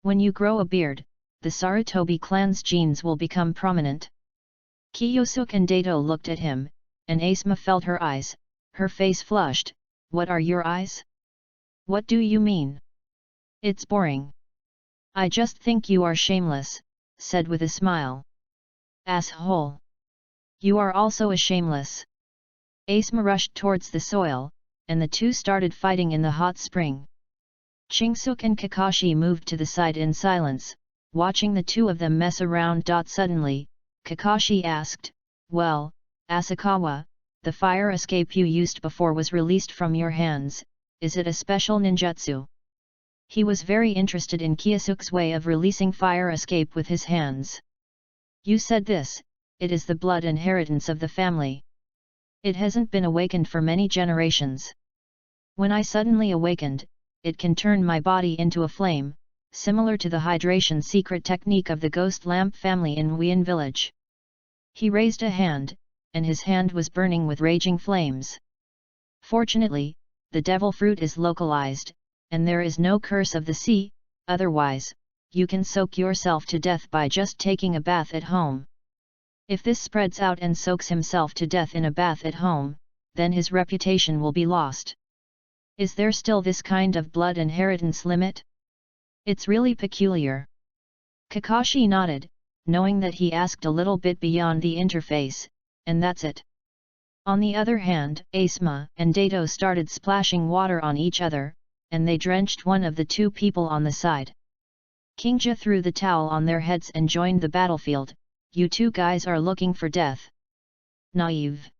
When you grow a beard, the Sarutobi clan's genes will become prominent." Kiyosuk and Dato looked at him, and Asuma felt her eyes, her face flushed. "What are your eyes? What do you mean? It's boring." "I just think you are shameless," said with a smile. "Asshole! You are also a shameless." Asuma rushed towards the soil, and the two started fighting in the hot spring. Chingsuk and Kakashi moved to the side in silence, watching the two of them mess around. Suddenly, Kakashi asked, "Well, Asakawa, the fire escape you used before was released from your hands, is it a special ninjutsu?" He was very interested in Kiyosuk's way of releasing fire escape with his hands. "You said this, it is the blood inheritance of the family. It hasn't been awakened for many generations. When I suddenly awakened, it can turn my body into a flame, similar to the hydration secret technique of the ghost lamp family in Wien village." He raised a hand, and his hand was burning with raging flames. "Fortunately, the devil fruit is localized, and there is no curse of the sea, otherwise, you can soak yourself to death by just taking a bath at home. If this spreads out and soaks himself to death in a bath at home, then his reputation will be lost. Is there still this kind of blood inheritance limit? It's really peculiar." Kakashi nodded, knowing that he asked a little bit beyond the interface, and that's it. On the other hand, Asuma and Dato started splashing water on each other, and they drenched one of the two people on the side. Kingja threw the towel on their heads and joined the battlefield. "You two guys are looking for death. Naive."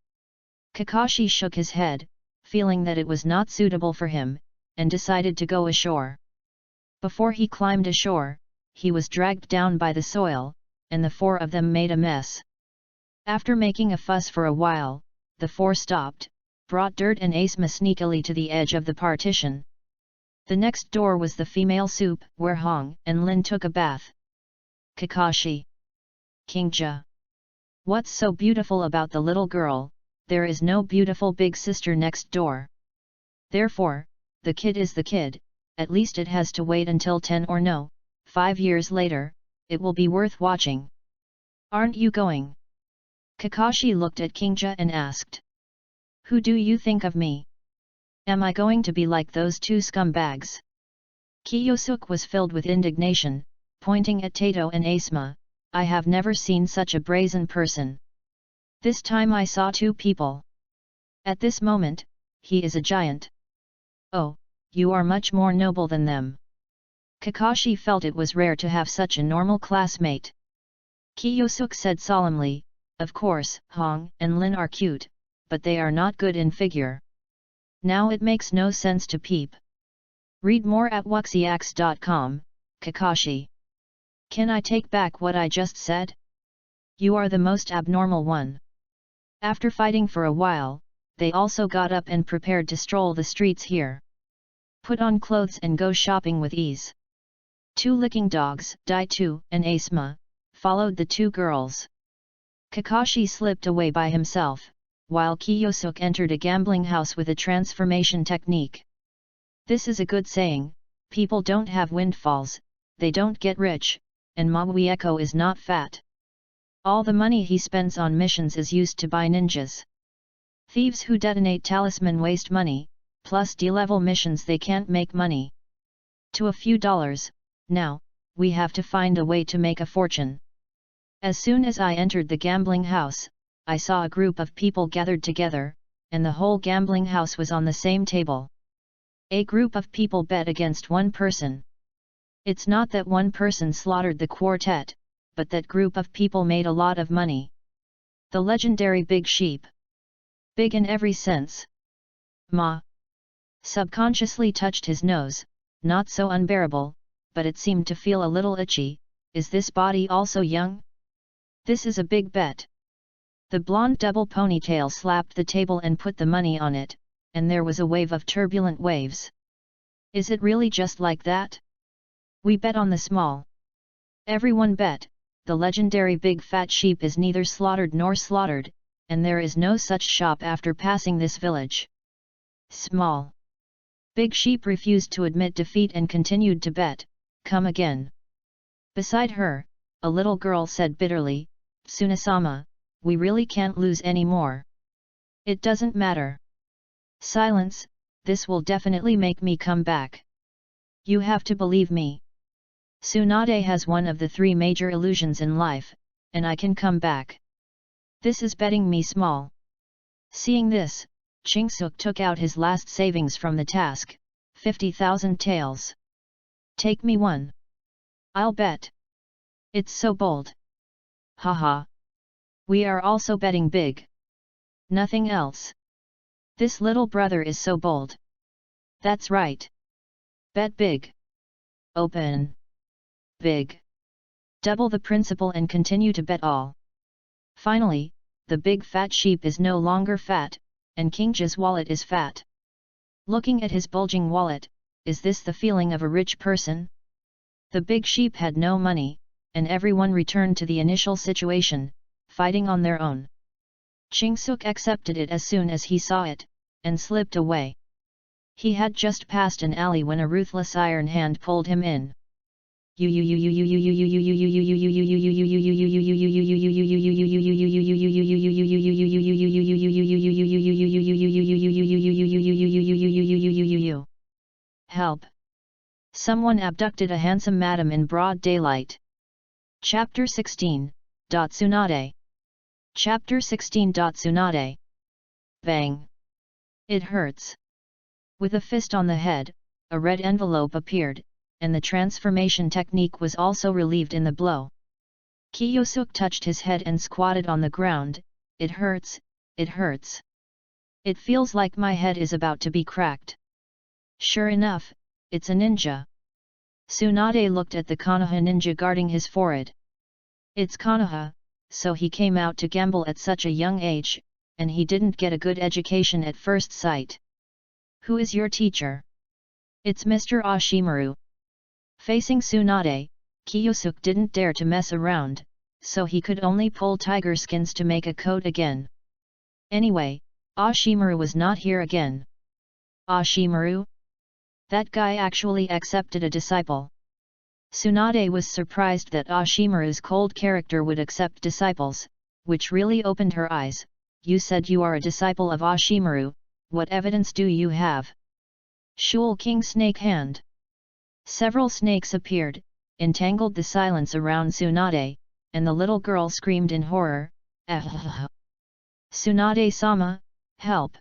Kakashi shook his head, feeling that it was not suitable for him, and decided to go ashore. Before he climbed ashore, he was dragged down by the soil, and the four of them made a mess. After making a fuss for a while, the four stopped, brought Dirt and Asuma sneakily to the edge of the partition. The next door was the female soup, where Hong and Lin took a bath. "Kakashi! Kingja! What's so beautiful about the little girl? There is no beautiful big sister next door. Therefore, the kid is the kid, at least it has to wait until 10 or no, 5 years later, it will be worth watching. Aren't you going?" Kakashi looked at Kingja and asked. "Who do you think of me? Am I going to be like those two scumbags?" Kiyosuk was filled with indignation, pointing at Tato and Asuma. "I have never seen such a brazen person. This time I saw two people. At this moment, he is a giant. Oh, you are much more noble than them." Kakashi felt it was rare to have such a normal classmate. Kiyosuk said solemnly, "Of course, Hong and Lin are cute, but they are not good in figure. Now it makes no sense to peep." Read more at wuxiax.com, Kakashi. Can I take back what I just said? You are the most abnormal one. After fighting for a while, they also got up and prepared to stroll the streets here. Put on clothes and go shopping with ease. Two licking dogs, Daitu and Asuma, followed the two girls. Kakashi slipped away by himself, while Kiyosuk entered a gambling house with a transformation technique. This is a good saying, people don't have windfalls, they don't get rich, and Mawieko is not fat. All the money he spends on missions is used to buy ninjas. Thieves who detonate talisman waste money, plus D-level missions they can't make money. To a few dollars, now, we have to find a way to make a fortune. As soon as I entered the gambling house, I saw a group of people gathered together, and the whole gambling house was on the same table. A group of people bet against one person. It's not that one person slaughtered the quartet, but that group of people made a lot of money. The legendary big sheep. Big in every sense. Ma subconsciously touched his nose, not so unbearable, but it seemed to feel a little itchy. Is this body also young? This is a big bet. The blonde double ponytail slapped the table and put the money on it, and there was a wave of turbulent waves. Is it really just like that? We bet on the small. Everyone bet, the legendary big fat sheep is neither slaughtered nor slaughtered, and there is no such shop after passing this village. Small. Big sheep refused to admit defeat and continued to bet, come again. Beside her, a little girl said bitterly, Tsunasama, we really can't lose any more. It doesn't matter. Silence, this will definitely make me come back. You have to believe me. Tsunade has one of the 3 major illusions in life, and I can come back. This is betting me small. Seeing this, Chingsuk took out his last savings from the task, 50,000 taels. Take me one. I'll bet. It's so bold. Haha. We are also betting big. Nothing else. This little brother is so bold. That's right. Bet big. Open. Big. Double the principal and continue to bet all. Finally, the big fat sheep is no longer fat, and Kingja's wallet is fat. Looking at his bulging wallet, is this the feeling of a rich person? The big sheep had no money, and everyone returned to the initial situation, fighting on their own. Chingsuk accepted it as soon as he saw it, and slipped away. He had just passed an alley when a ruthless iron hand pulled him in. Help! Someone abducted a handsome madam in broad daylight. Chapter 16. Tsunade. Chapter 16. Tsunade. Bang! It hurts. With a fist on the head, a red envelope appeared, and the transformation technique was also relieved in the blow. Kiyosuk touched his head and squatted on the ground. It hurts, it hurts. It feels like my head is about to be cracked. Sure enough, it's a ninja. Tsunade looked at the Konoha ninja guarding his forehead. It's Konoha, so he came out to gamble at such a young age, and he didn't get a good education at first sight. Who is your teacher? It's Mr. Ashimaru. Facing Tsunade, Kiyosuk didn't dare to mess around, so he could only pull tiger skins to make a coat again. Anyway, Ashimaru was not here again. Ashimaru? That guy actually accepted a disciple. Tsunade was surprised that Ashimaru's cold character would accept disciples, which really opened her eyes. You said you are a disciple of Ashimaru, what evidence do you have? Shul King Snake Hand. Several snakes appeared, entangled the silence around Tsunade, and the little girl screamed in horror, ah! Tsunade-sama, help!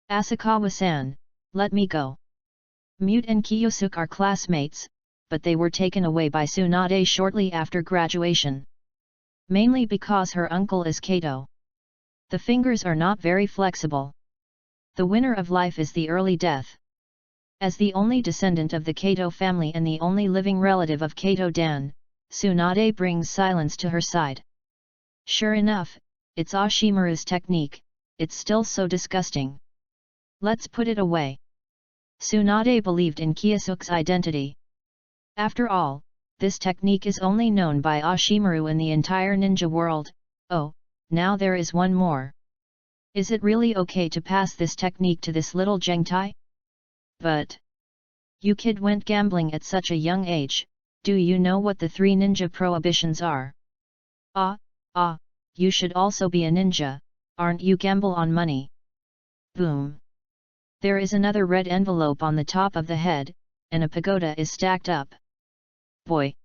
Asakawa-san, let me go! Mute and Kiyosuk are classmates, but they were taken away by Tsunade shortly after graduation. Mainly because her uncle is Kato. The fingers are not very flexible. The winner of life is the early death. As the only descendant of the Kato family and the only living relative of Kato-dan, Tsunade brings silence to her side. Sure enough, it's Ashimaru's technique, it's still so disgusting. Let's put it away. Tsunade believed in Kiyosuk's identity. After all, this technique is only known by Ashimaru in the entire ninja world. Oh, now there is one more. Is it really okay to pass this technique to this little Gengtai? But you kid went gambling at such a young age, do you know what the 3 ninja prohibitions are? You should also be a ninja, aren't you? Gamble on money. Boom. There is another red envelope on the top of the head, and a pagoda is stacked up. Boy!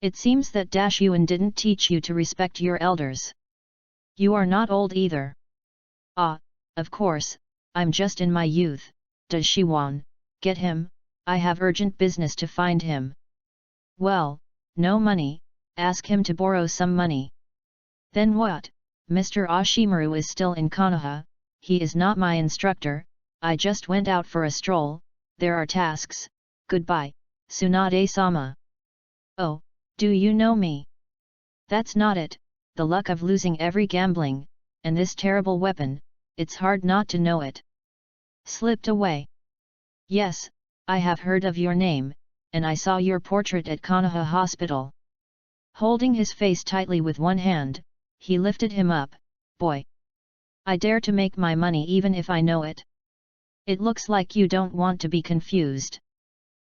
It seems that Yuan didn't teach you to respect your elders. You are not old either. Ah, of course, I'm just in my youth. Does Shiwan, get him? I have urgent business to find him. Well, no money, ask him to borrow some money. Then what? Mr. Ashimaru is still in Konoha, he is not my instructor, I just went out for a stroll, there are tasks, goodbye, Tsunade-sama. Oh, do you know me? That's not it, the luck of losing every gambling, and this terrible weapon, it's hard not to know it. Slipped away. Yes, I have heard of your name, and I saw your portrait at Konoha Hospital. Holding his face tightly with one hand, he lifted him up, boy. I dare to make my money even if I know it. It looks like you don't want to be confused.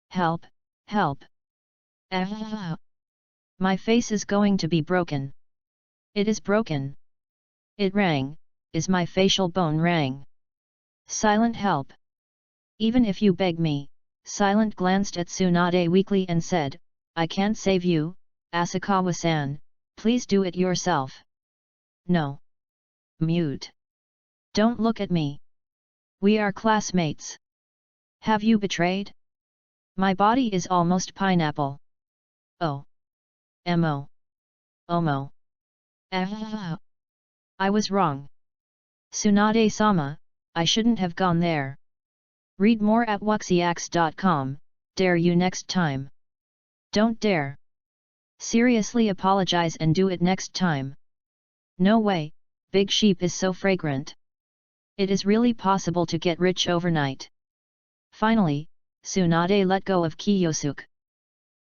Help, help. Ah. My face is going to be broken. It is broken. It rang, is my facial bone rang. Silent help. Even if you beg me, Silent glanced at Tsunade weakly and said, I can't save you, Asakawa-san, please do it yourself. No. Mute. Don't look at me. We are classmates. Have you betrayed? My body is almost pineapple. Oh. Mo. Omo. Ah. I was wrong. Tsunade-sama, I shouldn't have gone there. Read more at wuxiax.com, dare you next time. Don't dare. Seriously apologize and do it next time. No way, Big Sheep is so fragrant. It is really possible to get rich overnight. Finally, Tsunade let go of Kiyosuke.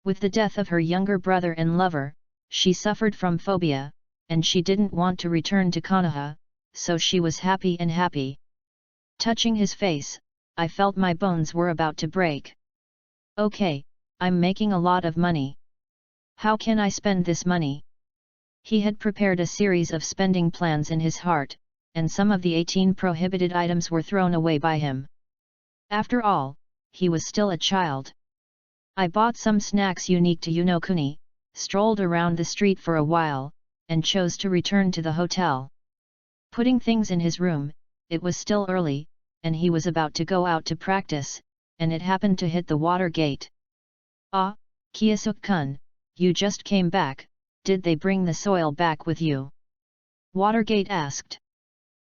With the death of her younger brother and lover, she suffered from phobia, and she didn't want to return to Konoha, so she was happy and happy. Touching his face, I felt my bones were about to break. Okay, I'm making a lot of money. How can I spend this money? He had prepared a series of spending plans in his heart, and some of the 18 prohibited items were thrown away by him. After all, he was still a child. I bought some snacks unique to Yunokuni, strolled around the street for a while, and chose to return to the hotel. Putting things in his room, it was still early, and he was about to go out to practice, and it happened to hit the water gate. Ah, Kiyosuke-kun, you just came back, did they bring the soil back with you? Watergate asked.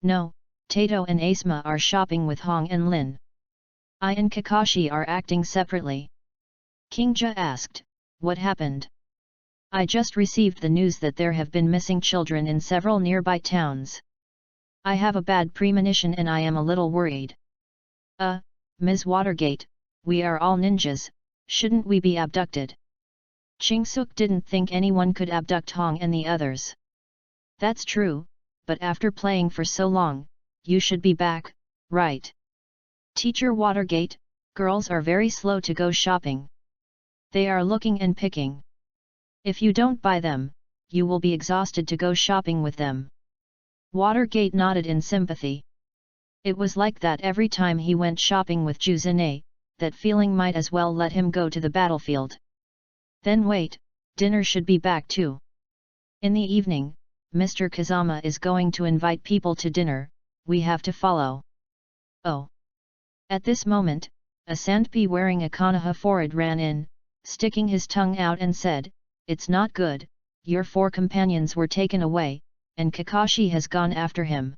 No, Tato and Asma are shopping with Hong and Lin. I and Kakashi are acting separately. Kingja asked, what happened? I just received the news that there have been missing children in several nearby towns. I have a bad premonition and I am a little worried. Ms. Watergate, we are all ninjas, shouldn't we be abducted? Chingsuk didn't think anyone could abduct Hong and the others. That's true, but after playing for so long, you should be back, right? Teacher Watergate, girls are very slow to go shopping. They are looking and picking. If you don't buy them, you will be exhausted to go shopping with them. Watergate nodded in sympathy. It was like that every time he went shopping with Juzune, that feeling might as well let him go to the battlefield. Then wait, dinner should be back too. In the evening, Mr. Kazama is going to invite people to dinner, we have to follow. Oh. At this moment, a Sandpi wearing a Konoha forehead ran in, sticking his tongue out and said, it's not good, your 4 companions were taken away, and Kakashi has gone after him.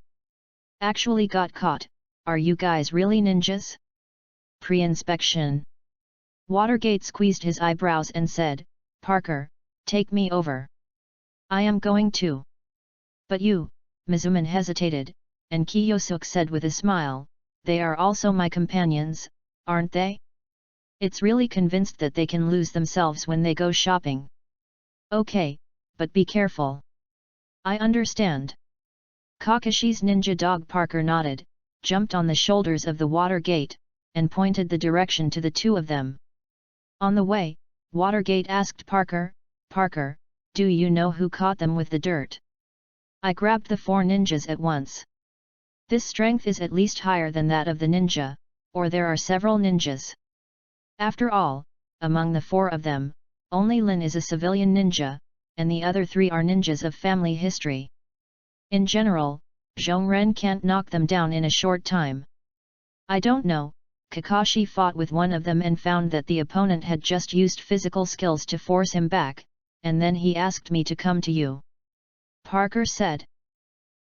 Actually got caught, are you guys really ninjas? Pre-inspection. Watergate squeezed his eyebrows and said, Parker, take me over. I am going to. But you, Mizuman hesitated, and Kiyosuke said with a smile, they are also my companions, aren't they? It's really convinced that they can lose themselves when they go shopping. Okay, but be careful. I understand. Kakashi's ninja dog Parker nodded, jumped on the shoulders of the Watergate, and pointed the direction to the 2 of them. On the way, Watergate asked Parker, Parker, do you know who caught them with the dirt? I grabbed the 4 ninjas at once. This strength is at least higher than that of the ninja, or there are several ninjas. After all, among the 4 of them, only Lin is a civilian ninja, and the other 3 are ninjas of family history. In general, Zhongren can't knock them down in a short time. I don't know. Kakashi fought with one of them and found that the opponent had just used physical skills to force him back, and then he asked me to come to you," Parker said.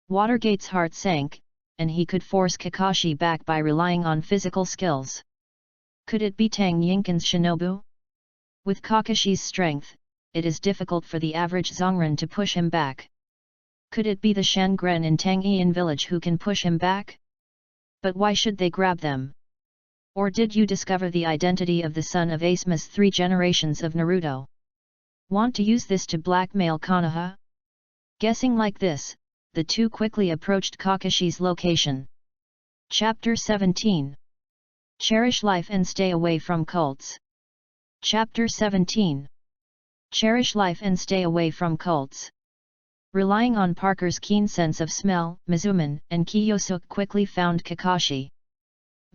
Watergate's heart sank, and he could force Kakashi back by relying on physical skills. Could it be Tang Yinkan's shinobu? With Kakashi's strength, it is difficult for the average Zongren to push him back. Could it be the Shangren in Tangyin village who can push him back? But why should they grab them? Or did you discover the identity of the son of Asma's 3 generations of Naruto? Want to use this to blackmail Konoha? Guessing like this, the 2 quickly approached Kakashi's location. Chapter 17. Cherish life and stay away from cults. Chapter 17. Cherish life and stay away from cults. Relying on Parker's keen sense of smell, Mizuman and Kiyosuke quickly found Kakashi.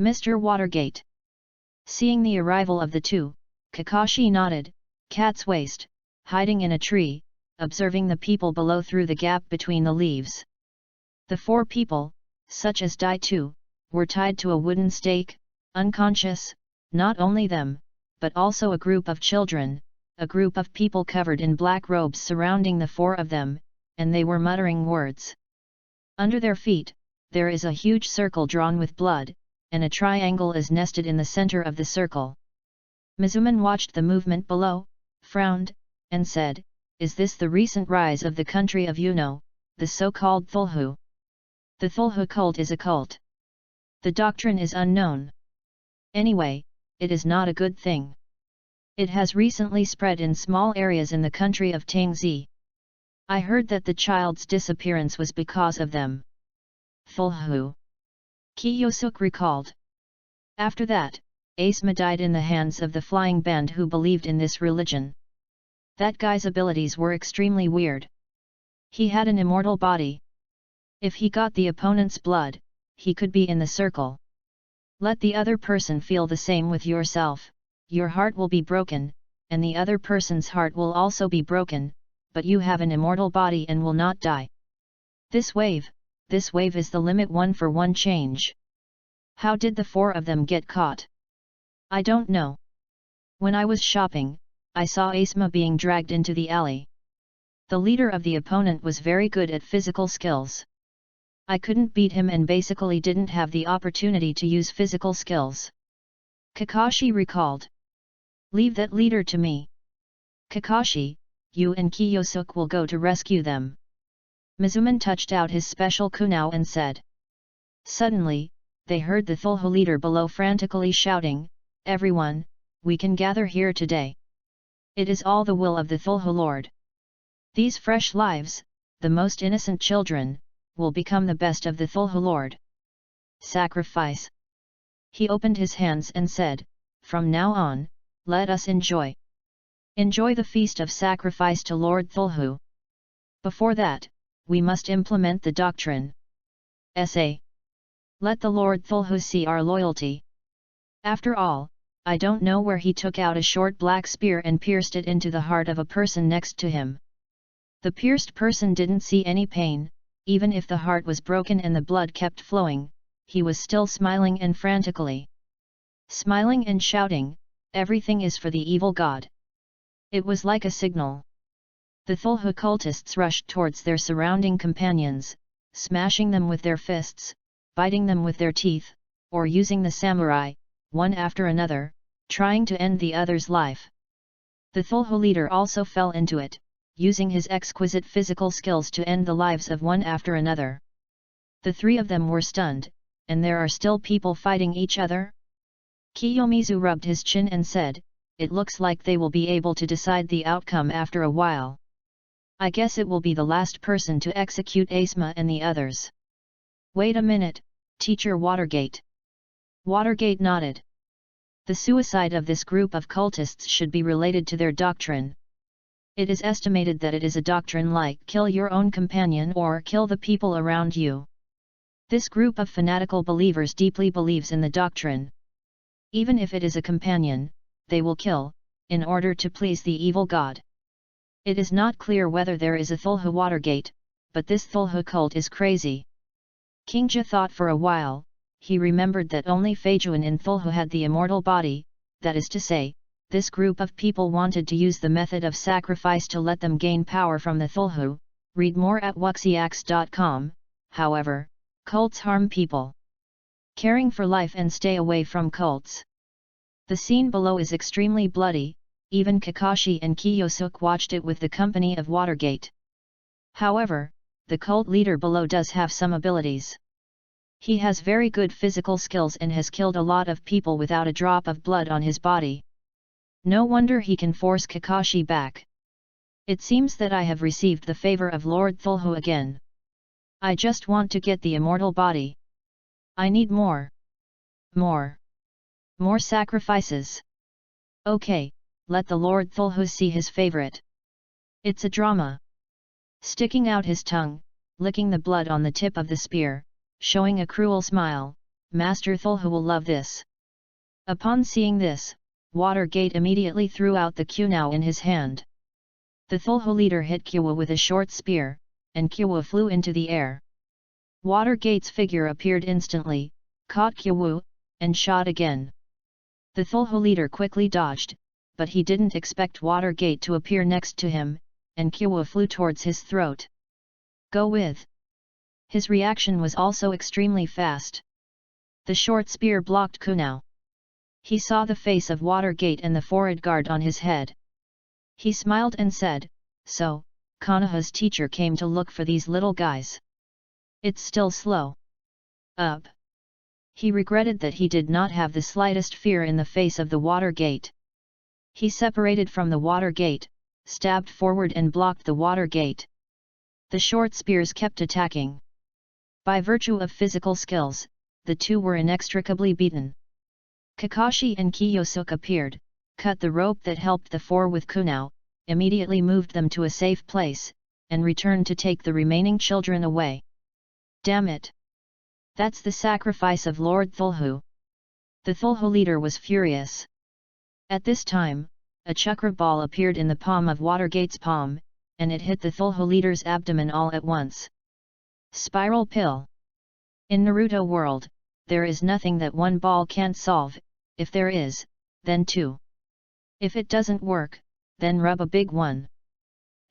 Mr. Watergate. Seeing the arrival of the 2, Kakashi nodded, cat's waist, hiding in a tree, observing the people below through the gap between the leaves. The 4 people, such as Dai 2, were tied to a wooden stake, unconscious. Not only them, but also a group of children, a group of people covered in black robes surrounding the 4 of them, and they were muttering words. Under their feet, there is a huge circle drawn with blood, and a triangle is nested in the center of the circle. Mizuman watched the movement below, frowned, and said, "Is this the recent rise of the country of Yuno, the so-called Thulhu? The Thulhu cult is a cult. The doctrine is unknown. Anyway, it is not a good thing. It has recently spread in small areas in the country of Tangzi. I heard that the child's disappearance was because of them." Thulhu. Kiyosuke recalled. After that, Asma died in the hands of the flying band who believed in this religion. That guy's abilities were extremely weird. He had an immortal body. If he got the opponent's blood, he could be in the circle. Let the other person feel the same with yourself, your heart will be broken, and the other person's heart will also be broken, but you have an immortal body and will not die. This wave is the limit 1-for-1 change. How did the 4 of them get caught? I don't know. When I was shopping, I saw Asma being dragged into the alley. The leader of the opponent was very good at physical skills. I couldn't beat him and basically didn't have the opportunity to use physical skills. Kakashi recalled. Leave that leader to me. Kakashi, you and Kiyosuke will go to rescue them. Mizuman touched out his special kunao and said. Suddenly, they heard the Thulhu leader below frantically shouting, "Everyone, we can gather here today. It is all the will of the Thulhu Lord. These fresh lives, the most innocent children, will become the best of the Thulhu Lord. Sacrifice." He opened his hands and said, "From now on, let us enjoy. Enjoy the feast of sacrifice to Lord Thulhu. Before that, we must implement the doctrine. SA. Let the Lord Thulhu see our loyalty." After all, I don't know where he took out a short black spear and pierced it into the heart of a person next to him. The pierced person didn't see any pain, even if the heart was broken and the blood kept flowing, he was still smiling and frantically smiling and shouting, "Everything is for the evil god." It was like a signal. The Thulhu cultists rushed towards their surrounding companions, smashing them with their fists, biting them with their teeth, or using the samurai, one after another, trying to end the other's life. The Thulhu leader also fell into it, using his exquisite physical skills to end the lives of one after another. The 3 of them were stunned, and there are still people fighting each other? Kiyomizu rubbed his chin and said, "It looks like they will be able to decide the outcome after a while. I guess it will be the last person to execute Asma and the others." "Wait a minute, Teacher Watergate." Watergate nodded. The suicide of this group of cultists should be related to their doctrine. It is estimated that it is a doctrine like kill your own companion or kill the people around you. This group of fanatical believers deeply believes in the doctrine. Even if it is a companion, they will kill, in order to please the evil god. It is not clear whether there is a Thulhu Watergate, but this Thulhu cult is crazy. Kingja thought for a while. He remembered that only Feijuan in Thulhu had the immortal body, that is to say, this group of people wanted to use the method of sacrifice to let them gain power from the Thulhu. Read more at wuxiax.com. However, cults harm people. Caring for life and stay away from cults. The scene below is extremely bloody, even Kakashi and Kiyosuke watched it with the company of Watergate. However, the cult leader below does have some abilities. He has very good physical skills and has killed a lot of people without a drop of blood on his body. No wonder he can force Kakashi back. It seems that I have received the favor of Lord Thulhu again. I just want to get the immortal body. I need more. More sacrifices. Okay, let the Lord Thulhu see his favorite. It's a drama. Sticking out his tongue, licking the blood on the tip of the spear, showing a cruel smile, Master Thulhu will love this. Upon seeing this, Watergate immediately threw out the kunao in his hand. The Thulhu leader hit Kyowa with a short spear, and Kyowa flew into the air. Watergate's figure appeared instantly, caught Kyowa, and shot again. The Thulhu leader quickly dodged, but he didn't expect Watergate to appear next to him, and Kyowa flew towards his throat. Go with! His reaction was also extremely fast. The short spear blocked kunao. He saw the face of Watergate and the forehead guard on his head. He smiled and said, "So, Konoha's teacher came to look for these little guys. It's still slow. Up." He regretted that he did not have the slightest fear in the face of the Watergate. He separated from the Watergate, stabbed forward and blocked the Watergate. The short spears kept attacking. By virtue of physical skills, the two were inextricably beaten. Kakashi and Kiyosuke appeared, cut the rope that helped the four with kunao, immediately moved them to a safe place, and returned to take the remaining children away. Damn it! That's the sacrifice of Lord Thulhu. The Thulhu leader was furious. At this time, a chakra ball appeared in the palm of Watergate's palm, and it hit the Thulhu leader's abdomen all at once. Spiral pill. In Naruto world, there is nothing that one ball can't solve. If there is, then two. If it doesn't work, then rub a big one.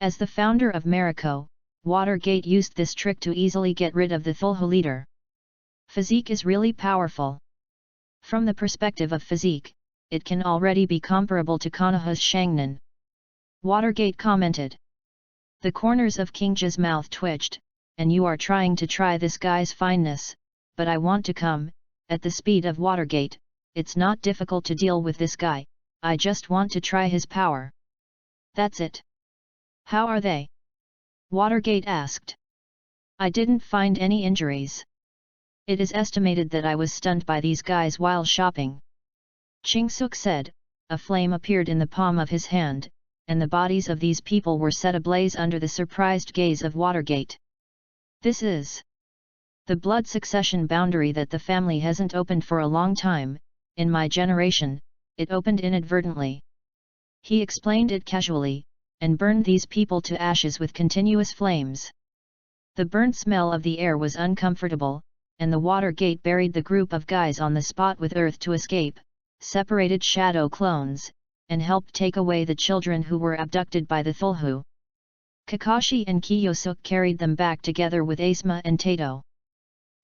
As the founder of Mariko, Watergate used this trick to easily get rid of the Thulhu leader. Physique is really powerful. From the perspective of physique, it can already be comparable to Konoha's Shangnan. Watergate commented. The corners of Kingja's mouth twitched, and you are trying to try this guy's fineness, but I want to come, at the speed of Watergate. It's not difficult to deal with this guy, I just want to try his power. That's it. How are they? Watergate asked. I didn't find any injuries. It is estimated that I was stunned by these guys while shopping. Chingsuk said. A flame appeared in the palm of his hand, and the bodies of these people were set ablaze under the surprised gaze of Watergate. This is the blood succession boundary that the family hasn't opened for a long time. In my generation, it opened inadvertently. He explained it casually, and burned these people to ashes with continuous flames. The burnt smell of the air was uncomfortable, and the Watergate buried the group of guys on the spot with earth to escape, separated shadow clones, and helped take away the children who were abducted by the Thulhu. Kakashi and Kiyosuke carried them back together with Asuma and Tato.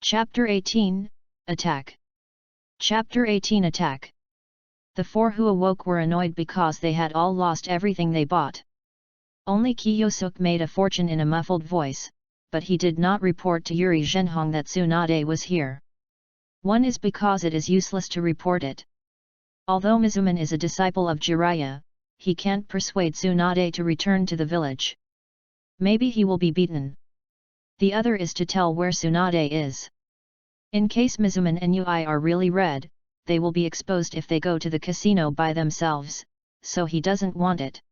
Chapter 18, Attack. Chapter 18 Attack. The four who awoke were annoyed because they had all lost everything they bought. Only Kiyosuke made a fortune in a muffled voice, but he did not report to Yuri Zhenhong that Tsunade was here. One is because it is useless to report it. Although Mizuman is a disciple of Jiraiya, he can't persuade Tsunade to return to the village. Maybe he will be beaten. The other is to tell where Tsunade is. In case Mizuman and Ui are really red, they will be exposed if they go to the casino by themselves, so he doesn't want it.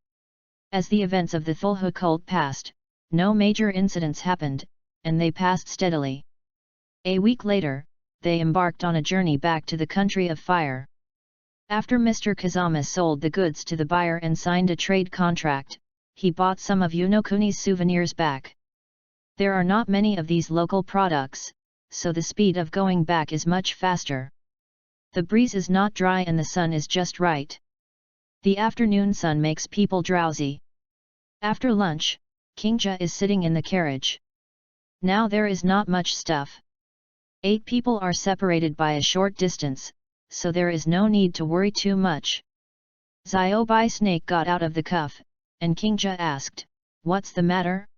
As the events of the Thulhu cult passed, no major incidents happened, and they passed steadily. A week later, they embarked on a journey back to the country of fire. After Mr. Kazama sold the goods to the buyer and signed a trade contract, he bought some of Yunokuni's souvenirs back. There are not many of these local products, so the speed of going back is much faster. The breeze is not dry and the sun is just right. The afternoon sun makes people drowsy. After lunch, Kingja is sitting in the carriage. Now there is not much stuff. 8 people are separated by a short distance, so there is no need to worry too much. Ziobai Snake got out of the cuff, and Kingja asked, "What's the matter?"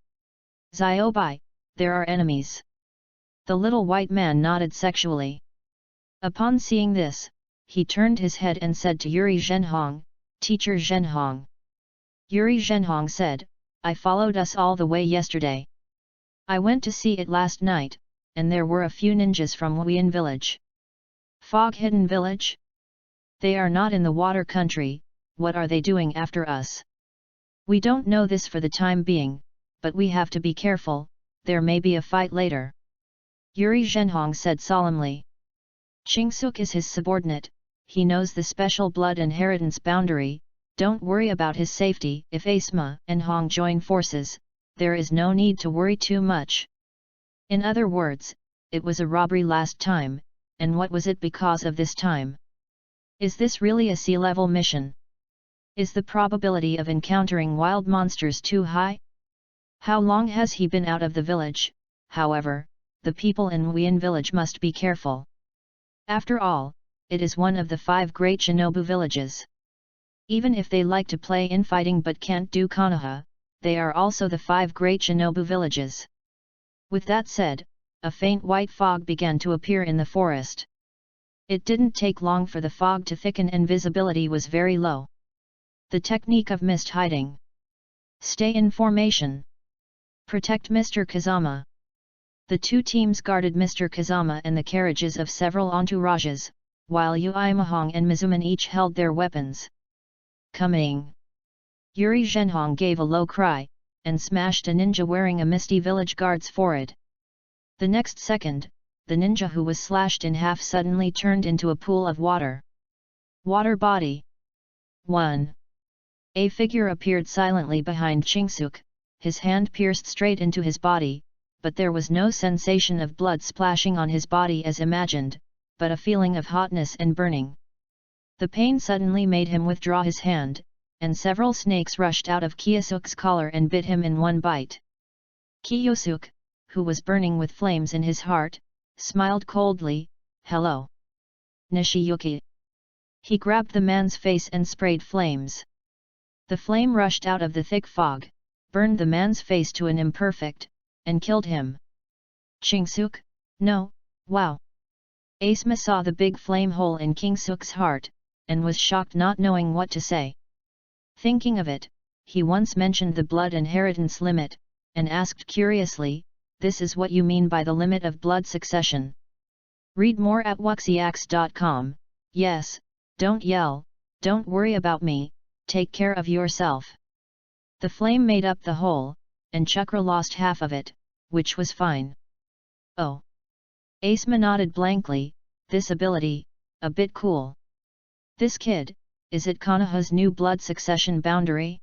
"Ziobai, there are enemies." The little white man nodded sexually. Upon seeing this, he turned his head and said to Yuri Zhenhong, "Teacher Zhenhong." Yuri Zhenhong said, "I followed us all the way yesterday. I went to see it last night, and there were a few ninjas from Wuyan village." "Fog Hidden Village? They are not in the water country, what are they doing after us?" "We don't know this for the time being, but we have to be careful, there may be a fight later," Yuri Zhenhong said solemnly. Chingsuk is his subordinate, he knows the special blood inheritance boundary, don't worry about his safety. If Asma and Hong join forces, there is no need to worry too much. In other words, it was a robbery last time, and what was it because of this time? Is this really a sea-level mission? Is the probability of encountering wild monsters too high? How long has he been out of the village? However, the people in Wuyan village must be careful. After all, it is one of the 5 great shinobu villages. Even if they like to play infighting but can't do Konoha, they are also the 5 great shinobu villages. With that said, a faint white fog began to appear in the forest. It didn't take long for the fog to thicken and visibility was very low. The technique of mist hiding. Stay in formation. Protect Mr. Kazama. The 2 teams guarded Mr. Kazama and the carriages of several entourages, while Uemahong and Mizuman each held their weapons. "Coming!" Yuri Zhenhong gave a low cry, and smashed a ninja wearing a misty village guard's forehead. The next second, the ninja who was slashed in half suddenly turned into a pool of water. Water body. 1. A figure appeared silently behind Chingsuk, his hand pierced straight into his body, but there was no sensation of blood splashing on his body as imagined, but a feeling of hotness and burning. The pain suddenly made him withdraw his hand, and several snakes rushed out of Kiyosuk's collar and bit him in one bite. Kiyosuk, who was burning with flames in his heart, smiled coldly, "Hello, Nishiyuki." He grabbed the man's face and sprayed flames. The flame rushed out of the thick fog, burned the man's face to an imperfect, and killed him. Chingsuk, no, wow. Asma saw the big flame hole in Kingsuk's heart, and was shocked not knowing what to say. Thinking of it, he once mentioned the blood inheritance limit, and asked curiously, "This is what you mean by the limit of blood succession?" Read more at wuxiax.com. Yes, don't yell, don't worry about me, take care of yourself. The flame made up the hole, and Chakra lost half of it, which was fine. Oh! Asma nodded blankly, this ability, a bit cool. This kid, is it Konoha's new blood succession boundary?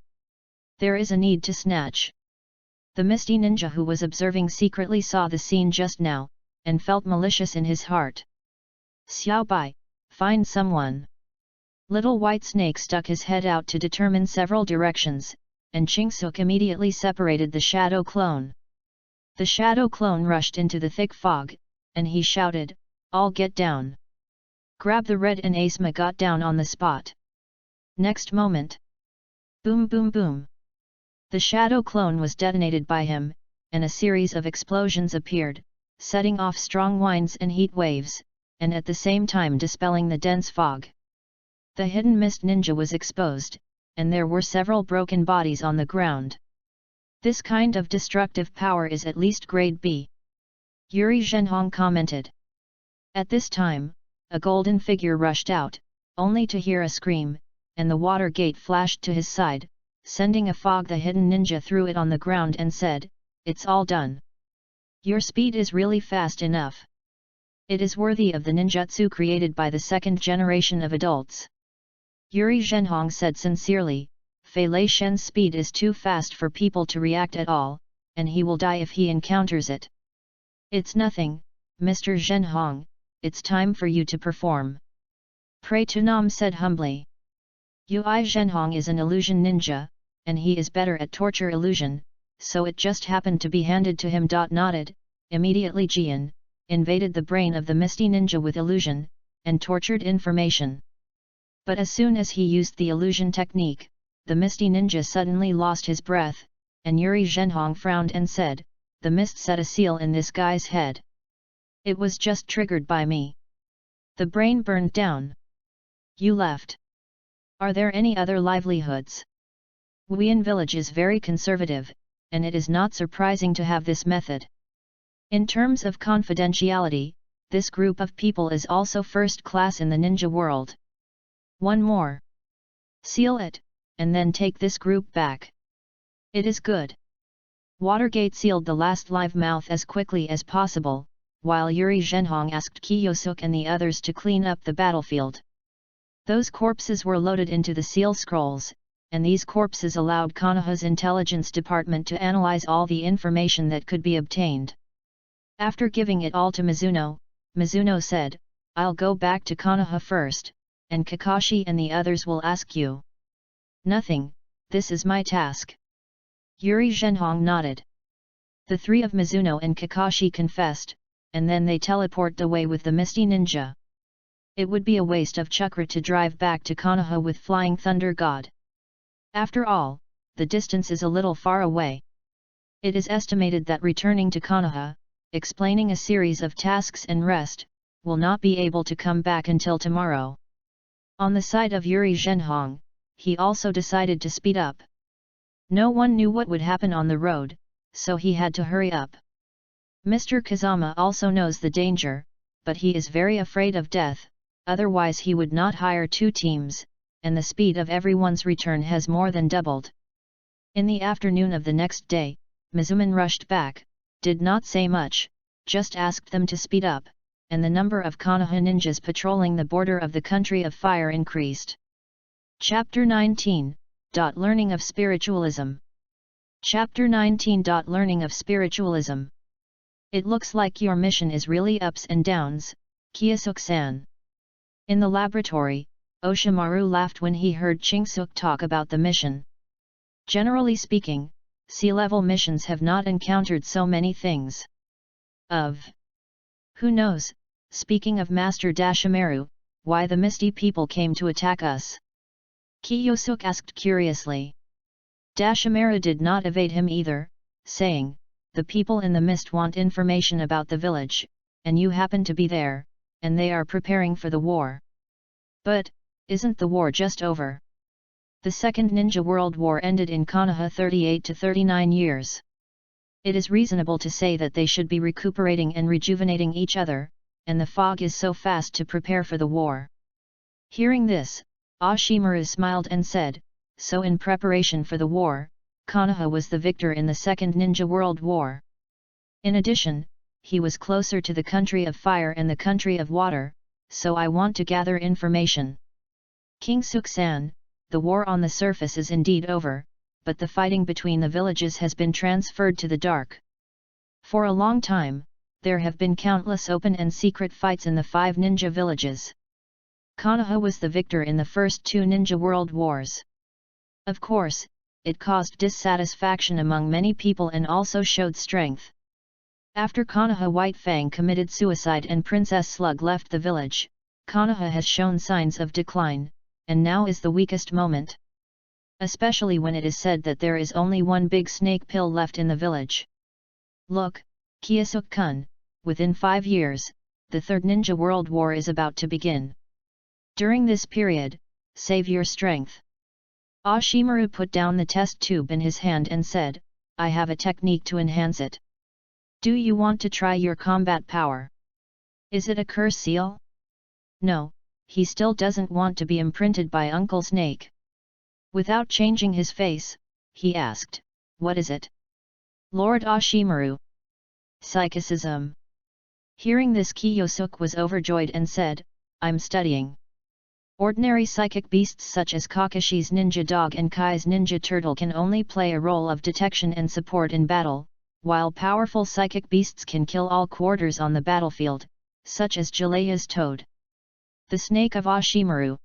There is a need to snatch. The misty ninja who was observing secretly saw the scene just now, and felt malicious in his heart. "Xiaobai, find someone." Little White Snake stuck his head out to determine several directions, and Chingsuk immediately separated the shadow clone. The shadow clone rushed into the thick fog, and he shouted, "All get down." Grab the red and Asma got down on the spot. Next moment. Boom boom boom. The shadow clone was detonated by him, and a series of explosions appeared, setting off strong winds and heat waves, and at the same time dispelling the dense fog. The hidden mist ninja was exposed, and there were several broken bodies on the ground. This kind of destructive power is at least grade B. Yuri Zhenhong commented. At this time, a golden figure rushed out, only to hear a scream, and the water gate flashed to his side, sending a fog. The hidden ninja threw it on the ground and said, "It's all done. Your speed is really fast enough. It is worthy of the ninjutsu created by the second generation of adults." Yuri Zhenhong said sincerely, Fei Lei Shen's speed is too fast for people to react at all, and he will die if he encounters it. It's nothing, Mr. Zhenhong, it's time for you to perform. Pray to Nam said humbly. Yui Zhenhong is an illusion ninja, and he is better at torture illusion, so it just happened to be handed to him. Nodded, immediately Jian invaded the brain of the misty ninja with illusion, and tortured information. But as soon as he used the illusion technique, the misty ninja suddenly lost his breath, and Yuri Zhenhong frowned and said, the mist set a seal in this guy's head. It was just triggered by me. The brain burned down. You left. Are there any other livelihoods? Wuyan village is very conservative, and it is not surprising to have this method. In terms of confidentiality, this group of people is also first class in the ninja world. One more. Seal it, and then take this group back. It is good. Watergate sealed the last live mouth as quickly as possible, while Yuri Zhenhong asked Kiyosuk and the others to clean up the battlefield. Those corpses were loaded into the seal scrolls, and these corpses allowed Konoha's intelligence department to analyze all the information that could be obtained. After giving it all to Mizuno, Mizuno said, I'll go back to Konoha first, and Kakashi and the others will ask you. Nothing, this is my task. Yuri Zhenhong nodded. The three of Mizuno and Kakashi confessed, and then they teleported away with the Misty Ninja. It would be a waste of chakra to drive back to Konoha with Flying Thunder God. After all, the distance is a little far away. It is estimated that returning to Konoha, explaining a series of tasks and rest, will not be able to come back until tomorrow. On the side of Yuri Zhenhong, he also decided to speed up. No one knew what would happen on the road, so he had to hurry up. Mr. Kazama also knows the danger, but he is very afraid of death, otherwise he would not hire two teams, and the speed of everyone's return has more than doubled. In the afternoon of the next day, Mizuman rushed back, did not say much, just asked them to speed up, and the number of Konoha ninjas patrolling the border of the country of fire increased. Chapter 19. Learning of Spiritualism. Chapter 19. Learning of Spiritualism. It looks like your mission is really ups and downs, Kiyosuk-san. In the laboratory, Oshimaru laughed when he heard Chingsuk talk about the mission. Generally speaking, sea-level missions have not encountered so many things. Who knows, speaking of Master Dashimaru, why the Misty people came to attack us? Kiyosuk asked curiously. Dashimaru did not evade him either, saying, the people in the mist want information about the village, and you happen to be there, and they are preparing for the war. But, isn't the war just over? The Second Ninja World War ended in Konoha 38 to 39 years. It is reasonable to say that they should be recuperating and rejuvenating each other, and the fog is so fast to prepare for the war. Hearing this, Oshimaru smiled and said, so in preparation for the war, Konoha was the victor in the Second Ninja World War. In addition, he was closer to the country of fire and the country of water, so I want to gather information. Kingsuk-san, the war on the surface is indeed over, but the fighting between the villages has been transferred to the dark. For a long time, there have been countless open and secret fights in the 5 ninja villages. Konoha was the victor in the first 2 ninja world wars. Of course, it caused dissatisfaction among many people and also showed strength. After Konoha White Fang committed suicide and Princess Slug left the village, Konoha has shown signs of decline, and now is the weakest moment. Especially when it is said that there is only one big snake pill left in the village. Look, Kiyosuk-kun, within 5 years, the Third Ninja World War is about to begin. During this period, save your strength. Oshimaru put down the test tube in his hand and said, I have a technique to enhance it. Do you want to try your combat power? Is it a curse seal? No, he still doesn't want to be imprinted by Uncle Snake. Without changing his face, he asked, what is it? Lord Oshimaru. Psychicism. Hearing this, Kiyosuk was overjoyed and said, I'm studying. Ordinary psychic beasts such as Kakashi's ninja dog and Kai's ninja turtle can only play a role of detection and support in battle, while powerful psychic beasts can kill all quarters on the battlefield, such as Jalea's toad. The snake of Ashimaru.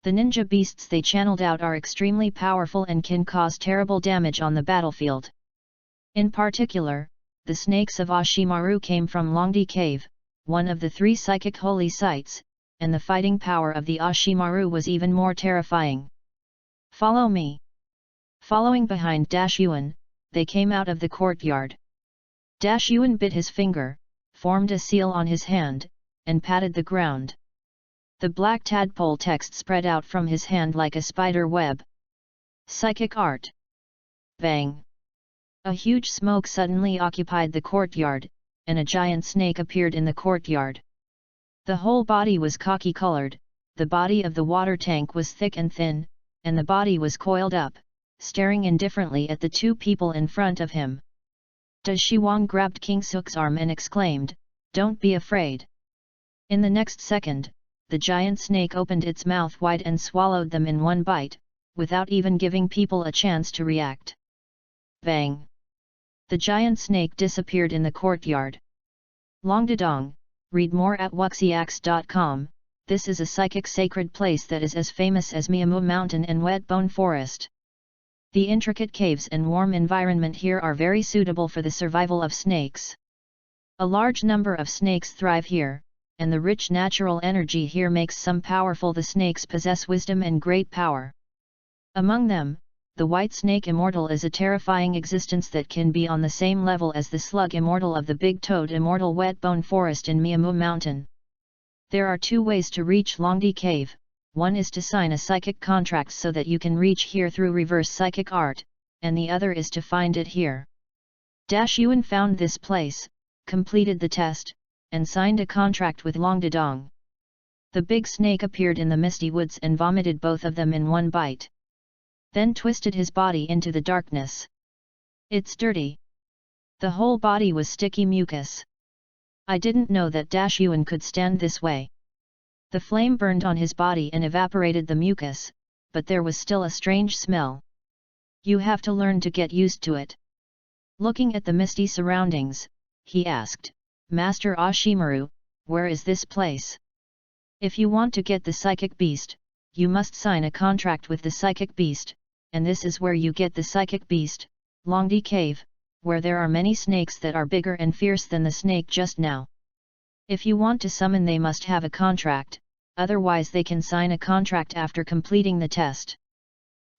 The ninja beasts they channeled out are extremely powerful and can cause terrible damage on the battlefield. In particular, the snakes of Ashimaru came from Longdi Cave, one of the 3 psychic holy sites, and the fighting power of the Ashimaru was even more terrifying. Follow me. Following behind Yuan, they came out of the courtyard. Yuan bit his finger, formed a seal on his hand, and patted the ground. The black tadpole text spread out from his hand like a spider web. Psychic art. Bang! A huge smoke suddenly occupied the courtyard, and a giant snake appeared in the courtyard. The whole body was khaki-colored, the body of the water tank was thick and thin, and the body was coiled up, staring indifferently at the 2 people in front of him. Shiwang grabbed King Suk's arm and exclaimed, "Don't be afraid." In the next second, the giant snake opened its mouth wide and swallowed them in one bite, without even giving people a chance to react. Bang! The giant snake disappeared in the courtyard. Longdedong. Read more at wuxiax.com. This is a psychic sacred place that is as famous as Miamu Mountain and Wetbone Forest. The intricate caves and warm environment here are very suitable for the survival of snakes. A large number of snakes thrive here, and the rich natural energy here makes some powerful. The snakes possess wisdom and great power. Among them, the white snake immortal is a terrifying existence that can be on the same level as the slug immortal of the big toad immortal Wetbone Forest in Miamu Mountain. There are 2 ways to reach Longdi Cave. One is to sign a psychic contract so that you can reach here through reverse psychic art, and the other is to find it here. Yuan found this place, completed the test, and signed a contract with Longdedong. The big snake appeared in the misty woods and vomited both of them in one bite. Then twisted his body into the darkness. It's dirty. The whole body was sticky mucus. I didn't know that Yuan could stand this way. The flame burned on his body and evaporated the mucus, but there was still a strange smell. You have to learn to get used to it. Looking at the misty surroundings, he asked, Master Ashimaru, where is this place? If you want to get the psychic beast, you must sign a contract with the psychic beast, and this is where you get the psychic beast, Longdi Cave, where there are many snakes that are bigger and fierce than the snake just now. If you want to summon they must have a contract, otherwise they can sign a contract after completing the test.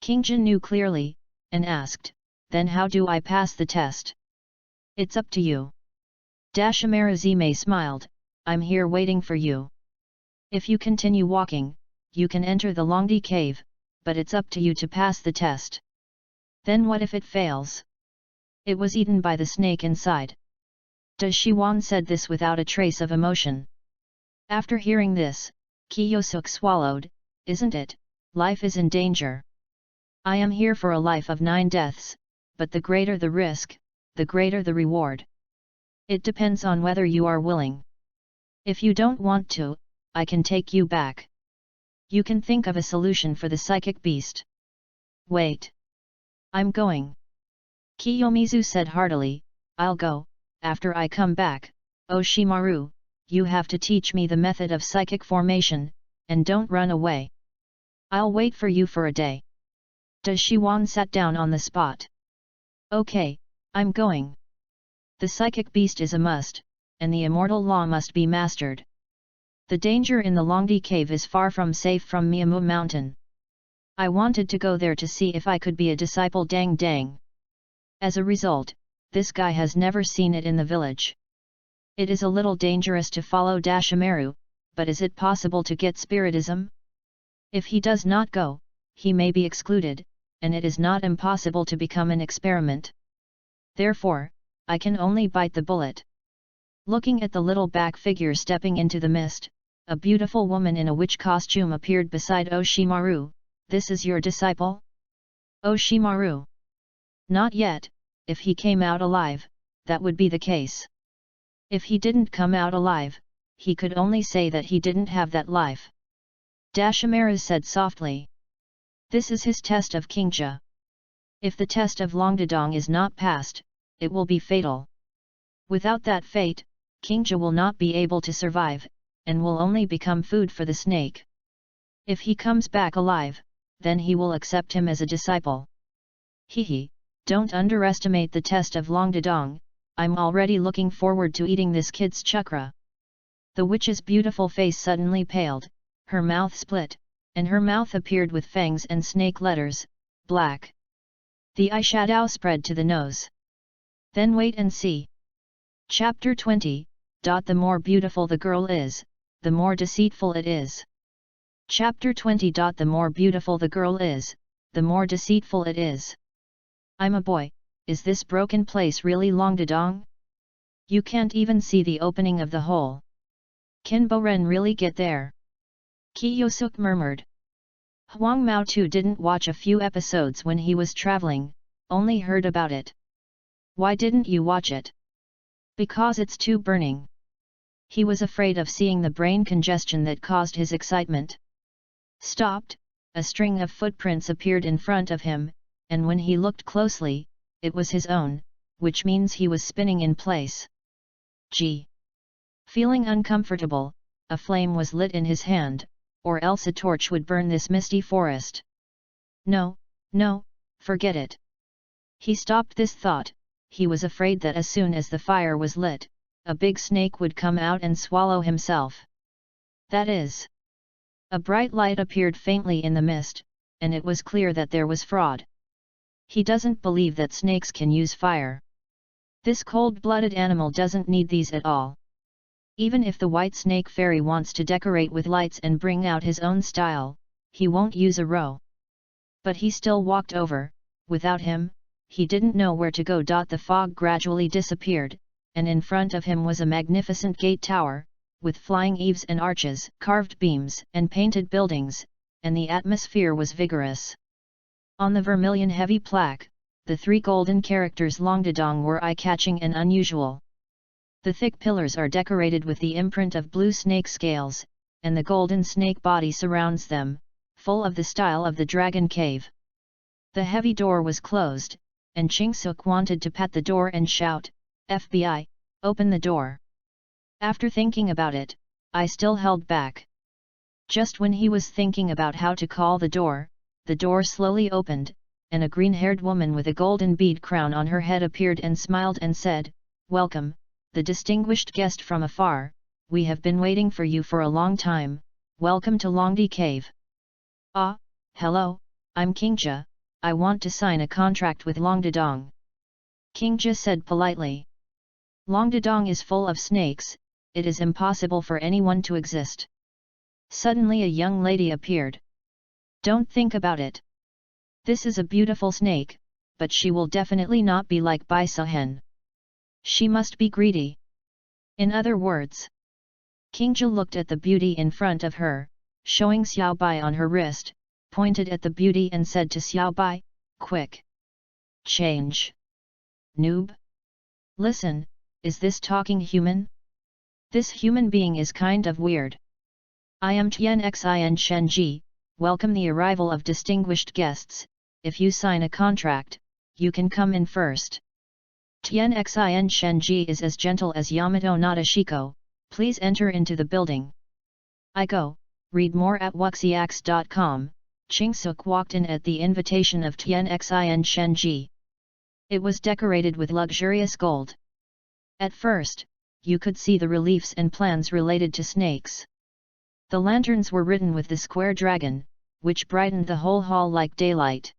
King Jin knew clearly, and asked, then how do I pass the test? It's up to you. Dashimaru smiled, I'm here waiting for you. If you continue walking, you can enter the Longdi Cave, but it's up to you to pass the test. Then what if it fails? It was eaten by the snake inside. Shiwan said this without a trace of emotion. After hearing this, Kiyosuk swallowed, isn't it? Life is in danger. I am here for a life of 9 deaths, but the greater the risk, the greater the reward. It depends on whether you are willing. If you don't want to, I can take you back. You can think of a solution for the psychic beast. Wait. I'm going. Kiyomizu said heartily, I'll go, after I come back. Oshimaru, you have to teach me the method of psychic formation, and don't run away. I'll wait for you for a day. Shiwan sat down on the spot. Okay, I'm going. The psychic beast is a must, and the immortal law must be mastered. The danger in the Longdi Cave is far from safe from Miamu Mountain. I wanted to go there to see if I could be a disciple dang dang. As a result, this guy has never seen it in the village. It is a little dangerous to follow Dashimaru, but is it possible to get spiritism? If he does not go, he may be excluded, and it is not impossible to become an experiment. Therefore, I can only bite the bullet. Looking at the little back figure stepping into the mist, a beautiful woman in a witch costume appeared beside Oshimaru. This is your disciple? Oshimaru. Not yet. If he came out alive, that would be the case. If he didn't come out alive, he could only say that he didn't have that life. Dashamaru said softly. This is his test of Kingja. If the test of Longdadong is not passed, it will be fatal. Without that fate, Kingja will not be able to survive, and will only become food for the snake. If he comes back alive, then he will accept him as a disciple. Hehe, don't underestimate the test of Longdadong, I'm already looking forward to eating this kid's chakra. The witch's beautiful face suddenly paled, her mouth split, and her mouth appeared with fangs and snake letters, black. The eyeshadow spread to the nose. Then wait and see. Chapter 20. The more beautiful the girl is, the more deceitful it is. Chapter 20. The more beautiful the girl is, the more deceitful it is. I'm a boy, is this broken place really Longdadong? You can't even see the opening of the hole. Can Boren really get there? Kiyosuk murmured. Huang Mao too didn't watch a few episodes when he was traveling, only heard about it. Why didn't you watch it? Because it's too burning. He was afraid of seeing the brain congestion that caused his excitement. Stopped, a string of footprints appeared in front of him, and when he looked closely, it was his own, which means he was spinning in place. Gee! Feeling uncomfortable, a flame was lit in his hand, or else a torch would burn this misty forest. No, forget it. He stopped this thought. He was afraid that as soon as the fire was lit, a big snake would come out and swallow himself. That is. A bright light appeared faintly in the mist, and it was clear that there was fraud. He doesn't believe that snakes can use fire. This cold-blooded animal doesn't need these at all. Even if the white snake fairy wants to decorate with lights and bring out his own style, he won't use a row. But he still walked over. Without him, he didn't know where to go. The fog gradually disappeared, and in front of him was a magnificent gate tower, with flying eaves and arches, carved beams and painted buildings, and the atmosphere was vigorous. On the vermilion heavy plaque, the 3 golden characters Longdadong were eye-catching and unusual. The thick pillars are decorated with the imprint of blue snake scales, and the golden snake body surrounds them, full of the style of the dragon cave. The heavy door was closed, and Chingsuk wanted to pat the door and shout, "FBI, open the door." After thinking about it, I still held back. Just when he was thinking about how to call the door slowly opened, and a green-haired woman with a golden bead crown on her head appeared and smiled and said, "Welcome, the distinguished guest from afar, we have been waiting for you for a long time, welcome to Longdi Cave." "Ah, hello, I'm Kingja, I want to sign a contract with Longdadong." Kingja said politely. "Longdadong is full of snakes, it is impossible for anyone to exist." Suddenly a young lady appeared. "Don't think about it. This is a beautiful snake, but she will definitely not be like Bai Sahen. She must be greedy." In other words, Kingja looked at the beauty in front of her, showing Xiao Bai on her wrist, pointed at the beauty and said to Xiao Bai, "Quick! Change! Noob! Listen, is this talking human? This human being is kind of weird. I am Tianxin Shenji, welcome the arrival of distinguished guests, if you sign a contract, you can come in first." Tianxin Shenji is as gentle as Yamato Nadeshiko, please enter into the building. I go, read more at wuxiax.com. Chingsuk walked in at the invitation of Tianxin Shenji. It was decorated with luxurious gold. At first, you could see the reliefs and plans related to snakes. The lanterns were written with the square dragon, which brightened the whole hall like daylight.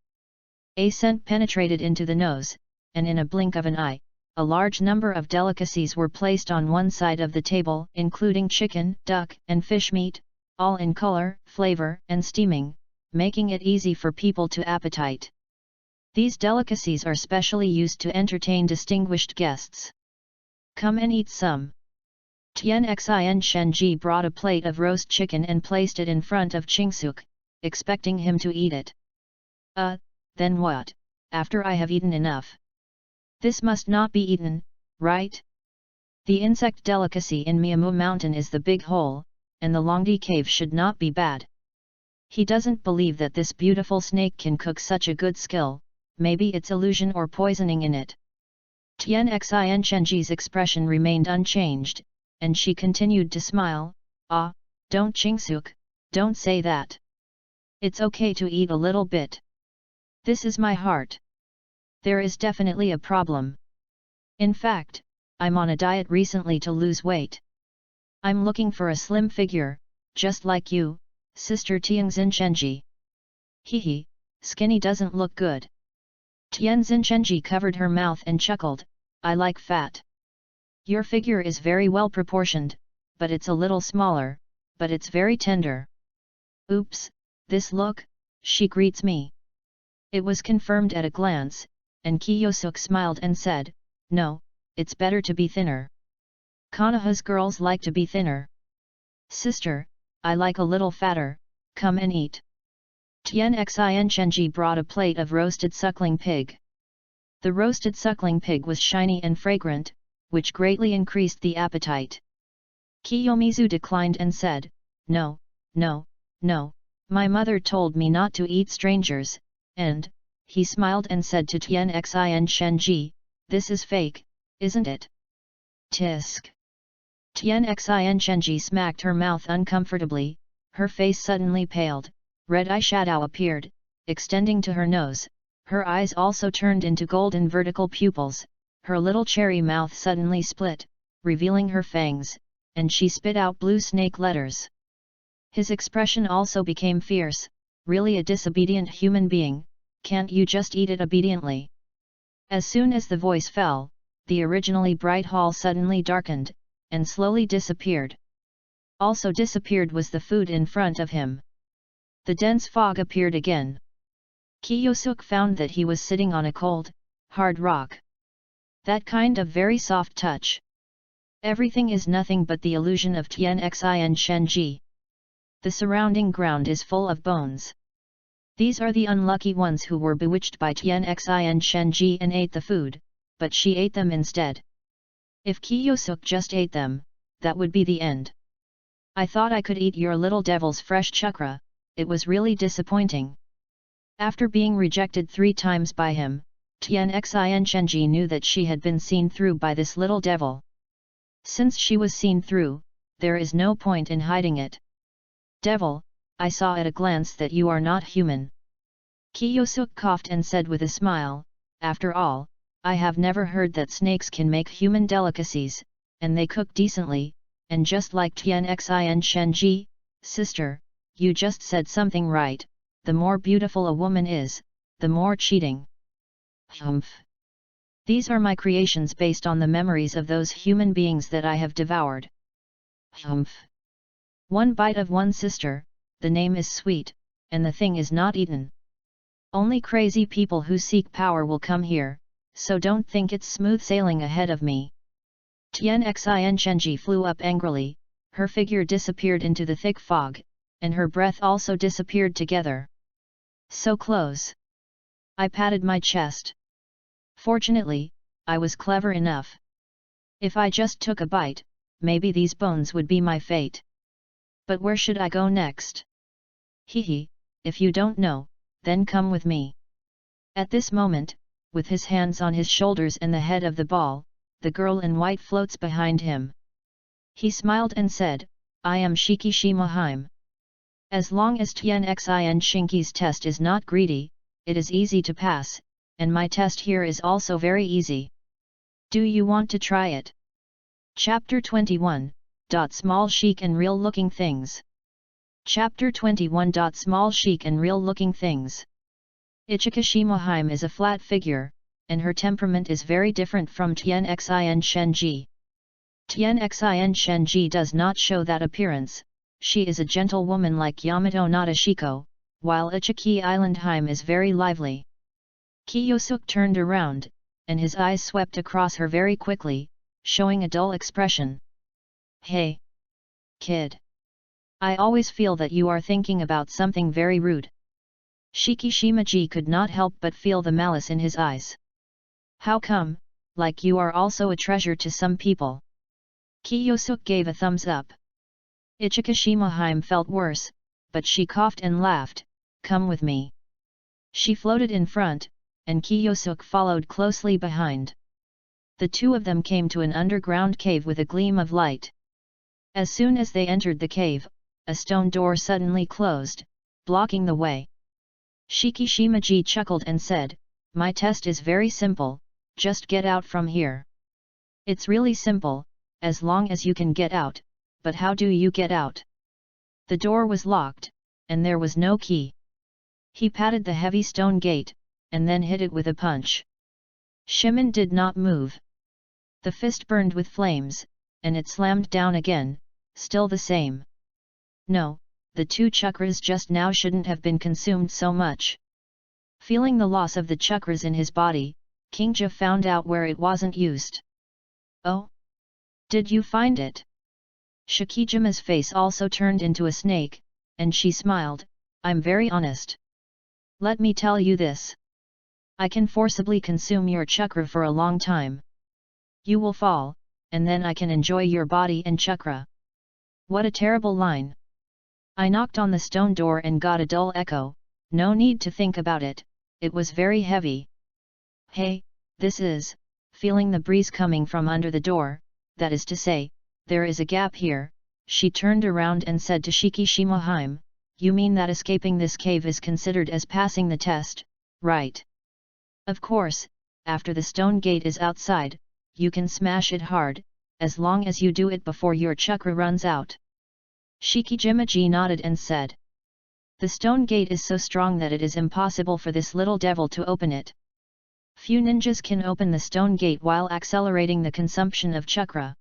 A scent penetrated into the nose, and in a blink of an eye, a large number of delicacies were placed on one side of the table, including chicken, duck, and fish meat, all in color, flavor, and steaming, making it easy for people to appetite. These delicacies are specially used to entertain distinguished guests. Come and eat some. Tianxin Shenji brought a plate of roast chicken and placed it in front of Chingsuk, expecting him to eat it. Then what, after I have eaten enough? This must not be eaten, right? The insect delicacy in Miamu Mountain is the big hole, and the Longdi Cave should not be bad. He doesn't believe that this beautiful snake can cook such a good skill, maybe it's illusion or poisoning in it. Tian Xin Chenji's expression remained unchanged, and she continued to smile. Ah, don't Chingsuk, don't say that. It's okay to eat a little bit. This is my heart. There is definitely a problem. In fact, I'm on a diet recently to lose weight. I'm looking for a slim figure, just like you, Sister Tianxin Chenji. Hehe, skinny doesn't look good. Tianxin Chenji covered her mouth and chuckled, I like fat. Your figure is very well proportioned, but it's a little smaller, but it's very tender. Oops, this look, she greets me. It was confirmed at a glance, and Kiyosuk smiled and said, no, it's better to be thinner. Konoha's girls like to be thinner. Sister, I like a little fatter, come and eat. Tian Xin Chenji brought a plate of roasted suckling pig. The roasted suckling pig was shiny and fragrant, which greatly increased the appetite. Kiyomizu declined and said, no, no, no, my mother told me not to eat strangers, and, he smiled and said to Tian Xin Chenji, this is fake, isn't it? Tisk. Tian Xin Chenji smacked her mouth uncomfortably, her face suddenly paled, red eyeshadow appeared, extending to her nose, her eyes also turned into golden vertical pupils, her little cherry mouth suddenly split, revealing her fangs, and she spit out blue snake letters. His expression also became fierce, really a disobedient human being, can't you just eat it obediently? As soon as the voice fell, the originally bright hall suddenly darkened, and slowly disappeared. Also disappeared was the food in front of him. The dense fog appeared again. Kiyosuk found that he was sitting on a cold, hard rock. That kind of very soft touch. Everything is nothing but the illusion of Tian Xin Chenji. The surrounding ground is full of bones. These are the unlucky ones who were bewitched by Tian Xin Chenji and ate the food, but she ate them instead. If Kiyosuk just ate them, that would be the end. I thought I could eat your little devil's fresh chakra, it was really disappointing. After being rejected 3 times by him, Tian Xin Chenji knew that she had been seen through by this little devil. Since she was seen through, there is no point in hiding it. Devil, I saw at a glance that you are not human. Kiyosuk coughed and said with a smile, after all, I have never heard that snakes can make human delicacies, and they cook decently, and just like Tian Xin Chenji, sister, you just said something right, the more beautiful a woman is, the more cheating. Humph. These are my creations based on the memories of those human beings that I have devoured. Humph. One bite of one sister, the name is sweet, and the thing is not eaten. Only crazy people who seek power will come here, so don't think it's smooth sailing ahead of me. Tian Xin Chenji flew up angrily, her figure disappeared into the thick fog, and her breath also disappeared together. So close. I patted my chest. Fortunately, I was clever enough. If I just took a bite, maybe these bones would be my fate. But where should I go next? Hehe, if you don't know, then come with me. At this moment, with his hands on his shoulders and the head of the ball, the girl in white floats behind him. He smiled and said, I am Shikishima Haim. As long as Tian Xin Shinki's test is not greedy, it is easy to pass, and my test here is also very easy. Do you want to try it? Chapter 21. Small chic and real looking things. Chapter 21. Small chic and real looking things. Ichikishima Haim is a flat figure, and her temperament is very different from Tian Xin Chenji. Tian Xin Chenji does not show that appearance, she is a gentle woman like Yamato Nadeshiko, while Ichiki Island Haim is very lively. Kiyosuk turned around, and his eyes swept across her very quickly, showing a dull expression. Hey! Kid! I always feel that you are thinking about something very rude. Shikishima-ji could not help but feel the malice in his eyes. How come, like you are also a treasure to some people? Kiyosuk gave a thumbs up. Ichikishima Haim felt worse, but she coughed and laughed, "Come with me." She floated in front, and Kiyosuk followed closely behind. The two of them came to an underground cave with a gleam of light. As soon as they entered the cave, a stone door suddenly closed, blocking the way. Shikishimaji chuckled and said, "My test is very simple, just get out from here." "It's really simple, as long as you can get out, but how do you get out?" The door was locked, and there was no key. He patted the heavy stone gate, and then hit it with a punch. Shimin did not move. The fist burned with flames, and it slammed down again, still the same. No, the two chakras just now shouldn't have been consumed so much. Feeling the loss of the chakras in his body, Kingja found out where it wasn't used. "Oh? Did you find it?" Shikijima's face also turned into a snake, and she smiled, "I'm very honest. Let me tell you this. I can forcibly consume your chakra for a long time. You will fall, and then I can enjoy your body and chakra." What a terrible line! I knocked on the stone door and got a dull echo. No need to think about it, it was very heavy. "Hey, this is," feeling the breeze coming from under the door, "that is to say, there is a gap here." She turned around and said to Shikishimaheim, "You mean that escaping this cave is considered as passing the test, right?" "Of course, after the stone gate is outside, you can smash it hard, as long as you do it before your chakra runs out." Shikijimaji nodded and said, "The stone gate is so strong that it is impossible for this little devil to open it. Few ninjas can open the stone gate while accelerating the consumption of chakra."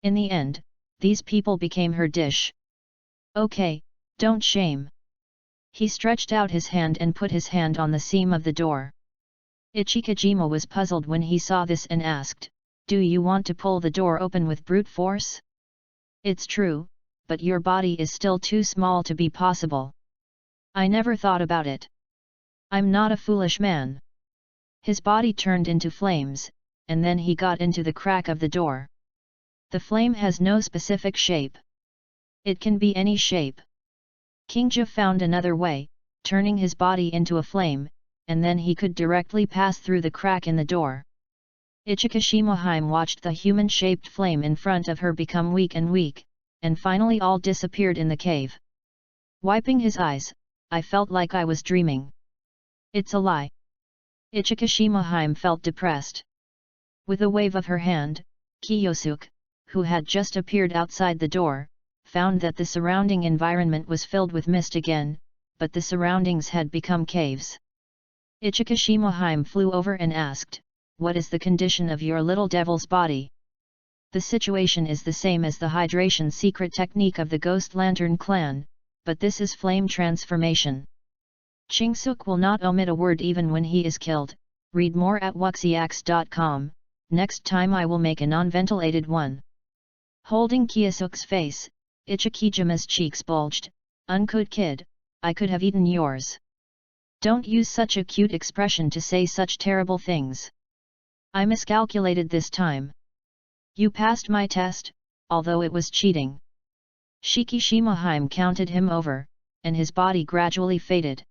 In the end, these people became her dish. "Okay, don't shame." He stretched out his hand and put his hand on the seam of the door. Ichikajima was puzzled when he saw this and asked, "Do you want to pull the door open with brute force?" "It's true, but your body is still too small to be possible." "I never thought about it. I'm not a foolish man." His body turned into flames, and then he got into the crack of the door. The flame has no specific shape. It can be any shape. Kingja found another way, turning his body into a flame, and then he could directly pass through the crack in the door. Ichikishimaheim watched the human-shaped flame in front of her become weak, and finally all disappeared in the cave. Wiping his eyes, "I felt like I was dreaming." "It's a lie." Ichikishimaheim felt depressed. With a wave of her hand, Kiyosuk, who had just appeared outside the door, found that the surrounding environment was filled with mist again, but the surroundings had become caves. Ichikishimaheim flew over and asked, "What is the condition of your little devil's body?" "The situation is the same as the hydration secret technique of the Ghost Lantern clan, but this is flame transformation. Chingsuk will not omit a word even when he is killed." Read more at wuxiax.com. Next time I will make a non-ventilated one. Holding Kiyosuk's face, Ichikijima's cheeks bulged. "Uncould kid, I could have eaten yours. Don't use such a cute expression to say such terrible things. I miscalculated this time. You passed my test, although it was cheating." Shikishimaheim counted him over, and his body gradually faded.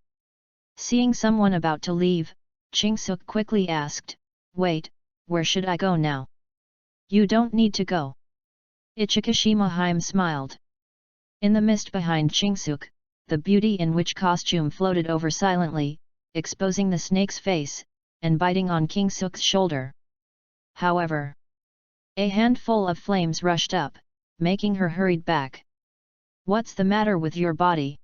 Seeing someone about to leave, Chingsuk quickly asked, "Wait, where should I go now?" "You don't need to go." Ichikishimaheim smiled. In the mist behind Chingsuk, the beauty in witch costume floated over silently, exposing the snake's face, and biting on Kingsuk's shoulder. However, a handful of flames rushed up, making her hurried back. "What's the matter with your body?"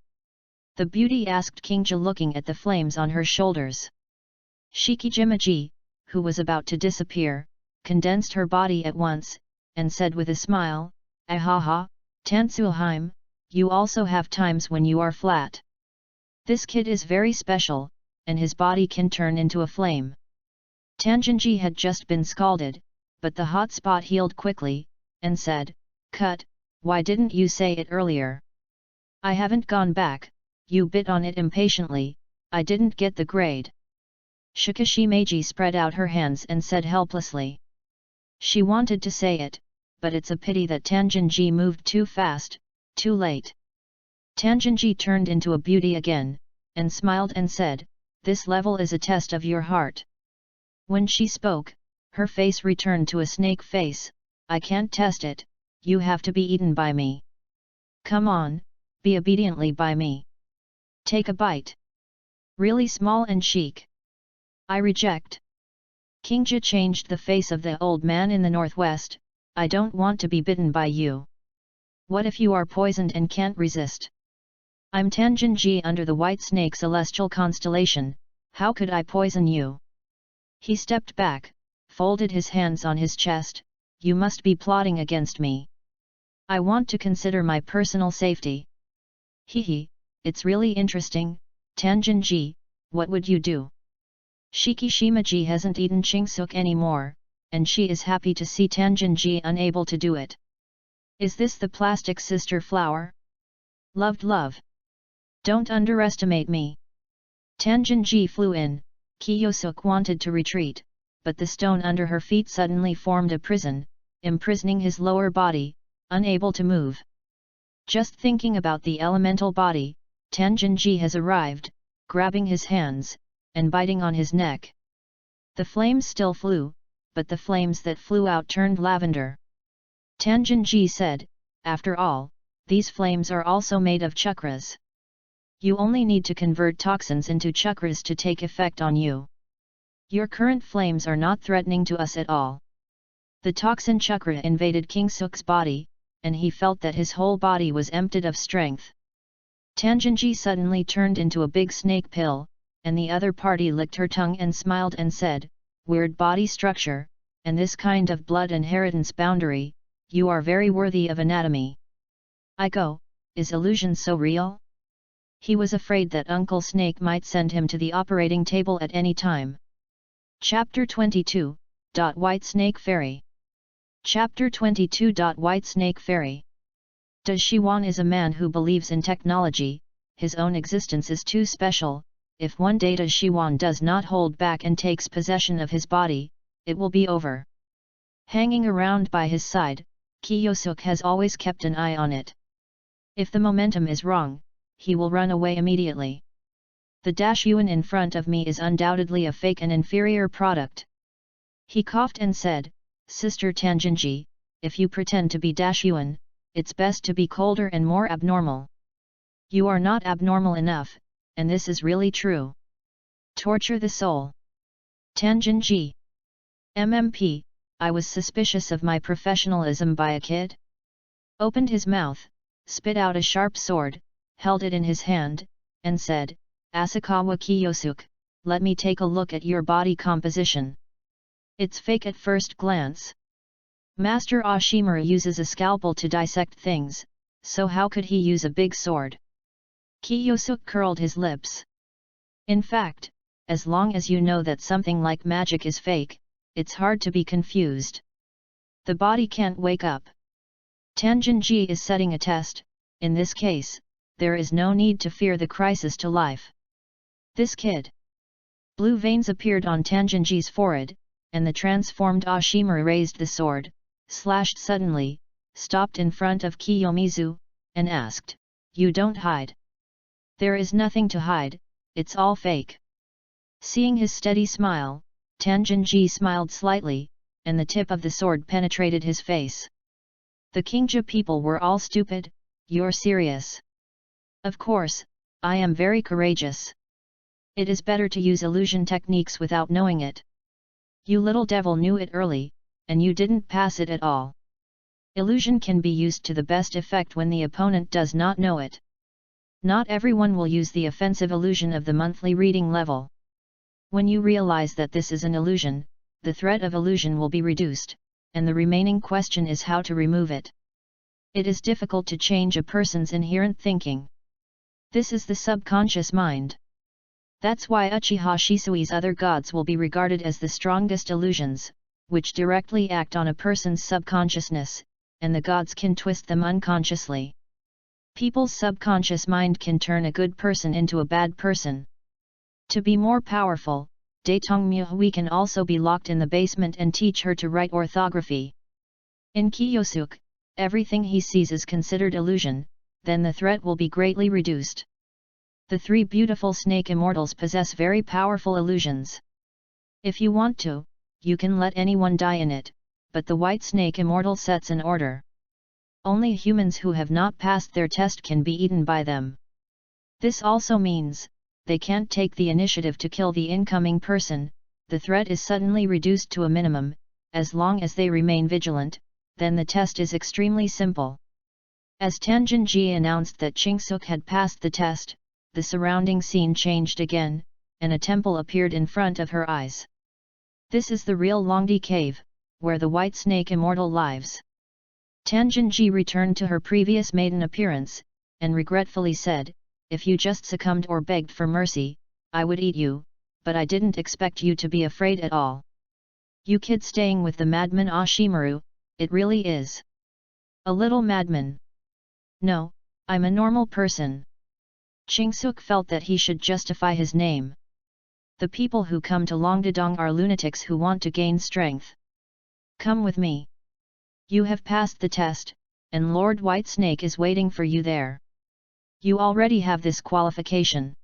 the beauty asked Kingja, looking at the flames on her shoulders. Shikijimaji, who was about to disappear, condensed her body at once, and said with a smile, "Ahaha, Tansuheim, you also have times when you are flat. This kid is very special, and his body can turn into a flame." Tanjinji had just been scalded, but the hot spot healed quickly, and said, "Cut, why didn't you say it earlier?" "I haven't gone back, you bit on it impatiently, I didn't get the grade." Shikishimaji spread out her hands and said helplessly. She wanted to say it, but it's a pity that Tanjinji moved too fast, too late. Tangenji turned into a beauty again, and smiled and said, "This level is a test of your heart." When she spoke, her face returned to a snake face. "I can't test it, you have to be eaten by me. Come on, be obediently by me. Take a bite. Really small and chic. I reject." Kingja changed the face of the old man in the northwest. "I don't want to be bitten by you. What if you are poisoned and can't resist? I'm Tangenji under the White Snake celestial constellation, how could I poison you?" He stepped back, folded his hands on his chest. "You must be plotting against me. I want to consider my personal safety." "Hehe, it's really interesting, Tangenji, what would you do?" Shikishimaji hasn't eaten Chingsuk anymore, and she is happy to see Tangenji unable to do it. "Is this the plastic sister flower? Loved love. Don't underestimate me." Tangenji flew in. Kiyosuk wanted to retreat, but the stone under her feet suddenly formed a prison, imprisoning his lower body, unable to move. Just thinking about the elemental body, Tangenji has arrived, grabbing his hands, and biting on his neck. The flames still flew, but the flames that flew out turned lavender. Tangenji said, "After all, these flames are also made of chakras. You only need to convert toxins into chakras to take effect on you. Your current flames are not threatening to us at all." The toxin chakra invaded Kingsuk's body, and he felt that his whole body was emptied of strength. Tangenji suddenly turned into a big snake pill, and the other party licked her tongue and smiled and said, "Weird body structure, and this kind of blood inheritance boundary, you are very worthy of anatomy." "I go, is illusion so real?" He was afraid that Uncle Snake might send him to the operating table at any time. Chapter 22, White Snake Fairy. Chapter 22. White Snake Fairy. Da Shiwan is a man who believes in technology. His own existence is too special. If one day Da Shiwan does not hold back and takes possession of his body, it will be over. Hanging around by his side, Kiyosuk has always kept an eye on it. If the momentum is wrong, he will run away immediately. The Dashuan in front of me is undoubtedly a fake and inferior product. He coughed and said, "Sister Tangenji, if you pretend to be Dashuan, it's best to be colder and more abnormal. You are not abnormal enough, and this is really true. Torture the soul." Tangenji. MMP, I was suspicious of my professionalism by a kid. Opened his mouth, spit out a sharp sword, held it in his hand, and said, "Asakawa Kiyosuk, let me take a look at your body composition. It's fake at first glance. Master Ashimura uses a scalpel to dissect things, so how could he use a big sword?" Kiyosuk curled his lips. "In fact, as long as you know that something like magic is fake, it's hard to be confused. The body can't wake up. Tangenji is setting a test. In this case, there is no need to fear the crisis to life. This kid." Blue veins appeared on Tangenji's forehead, and the transformed Ashimura raised the sword, slashed suddenly, stopped in front of Kiyomizu, and asked, "You don't hide?" "There is nothing to hide, it's all fake." Seeing his steady smile, Tangenji smiled slightly, and the tip of the sword penetrated his face. "The Kingja people were all stupid, you're serious?" "Of course, I am very courageous. It is better to use illusion techniques without knowing it. You little devil knew it early, and you didn't pass it at all. Illusion can be used to the best effect when the opponent does not know it. Not everyone will use the offensive illusion of the monthly reading level. When you realize that this is an illusion, the threat of illusion will be reduced, and the remaining question is how to remove it. It is difficult to change a person's inherent thinking. This is the subconscious mind. That's why Uchiha Shisui's other gods will be regarded as the strongest illusions, which directly act on a person's subconsciousness, and the gods can twist them unconsciously. People's subconscious mind can turn a good person into a bad person. To be more powerful, Daetongmyehui can also be locked in the basement and teach her to write orthography. In Kiyosuk, everything he sees is considered illusion, then the threat will be greatly reduced. The three beautiful snake immortals possess very powerful illusions. If you want to, you can let anyone die in it, but the white snake immortal sets an order. Only humans who have not passed their test can be eaten by them. This also means, they can't take the initiative to kill the incoming person. The threat is suddenly reduced to a minimum. As long as they remain vigilant, then the test is extremely simple. As Tanjin-ji announced that Ching-suk had passed the test, the surrounding scene changed again, and a temple appeared in front of her eyes. This is the real Longdi Cave, where the white snake immortal lives. Tanjin-ji returned to her previous maiden appearance, and regretfully said, "If you just succumbed or begged for mercy, I would eat you, but I didn't expect you to be afraid at all. You kid staying with the madman Ashimaru, it really is. A little madman. No, I'm a normal person." Ching-suk felt that he should justify his name. The people who come to Longdedong are lunatics who want to gain strength. Come with me. You have passed the test, and Lord Whitesnake is waiting for you there. You already have this qualification.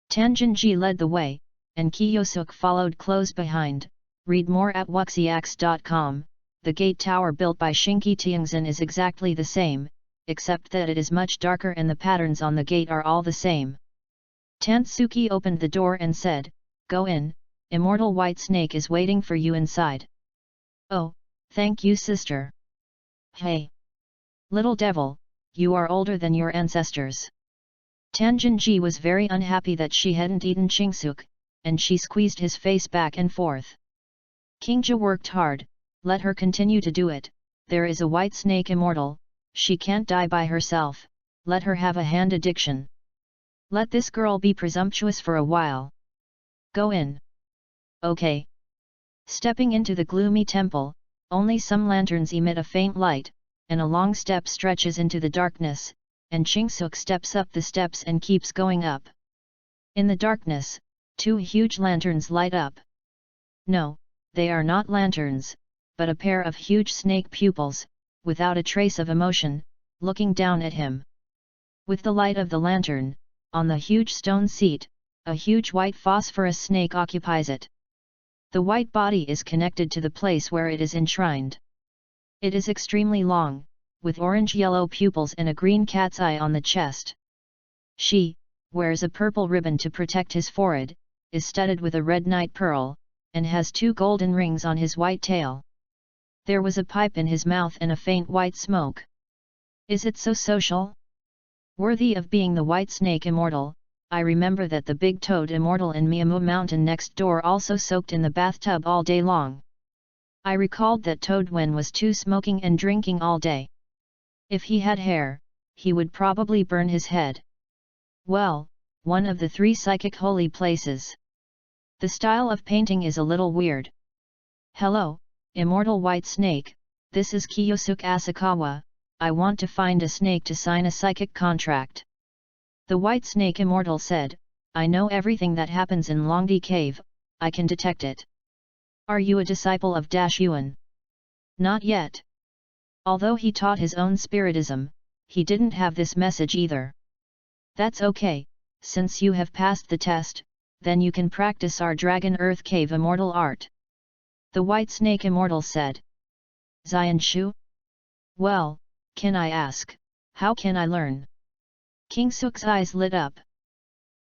Tanjin-ji led the way, and Kiyosuk followed close behind. Read more at wuxiax.com. The gate tower built by Shinki Tianxin is exactly the same, except that it is much darker and the patterns on the gate are all the same. Tantsuki opened the door and said, "Go in, Immortal White Snake is waiting for you inside." "Oh, thank you, sister." "Hey! Little devil, you are older than your ancestors." Tanjin-ji was very unhappy that she hadn't eaten Ching-suk, and she squeezed his face back and forth. Kingja worked hard, let her continue to do it. There is a white snake immortal, she can't die by herself, let her have a hand addiction. Let this girl be presumptuous for a while. Go in. Okay. Stepping into the gloomy temple, only some lanterns emit a faint light, and a long step stretches into the darkness, and Ching-suk steps up the steps and keeps going up. In the darkness, two huge lanterns light up. No, they are not lanterns, but a pair of huge snake pupils, without a trace of emotion, looking down at him. With the light of the lantern, on the huge stone seat, a huge white phosphorus snake occupies it. The white body is connected to the place where it is enshrined. It is extremely long, with orange-yellow pupils and a green cat's eye on the chest. She wears a purple ribbon to protect his forehead, is studded with a red night pearl, and has two golden rings on his white tail. There was a pipe in his mouth and a faint white smoke. Is it so social? Worthy of being the white snake immortal, I remember that the big toad immortal in Miamu mountain next door also soaked in the bathtub all day long. I recalled that Toad Wen was too smoking and drinking all day. If he had hair, he would probably burn his head. Well, one of the three psychic holy places. The style of painting is a little weird. Hello, Immortal White Snake, this is Kiyosuk Asakawa, I want to find a snake to sign a psychic contract. The White Snake Immortal said, I know everything that happens in Longdi Cave, I can detect it. Are you a disciple of Yuan? Not yet. Although he taught his own spiritism, he didn't have this message either. That's okay, since you have passed the test, then you can practice our Dragon Earth Cave immortal art. The White Snake Immortal said. Xianshu? Well, can I ask, how can I learn? Kingsuk's eyes lit up.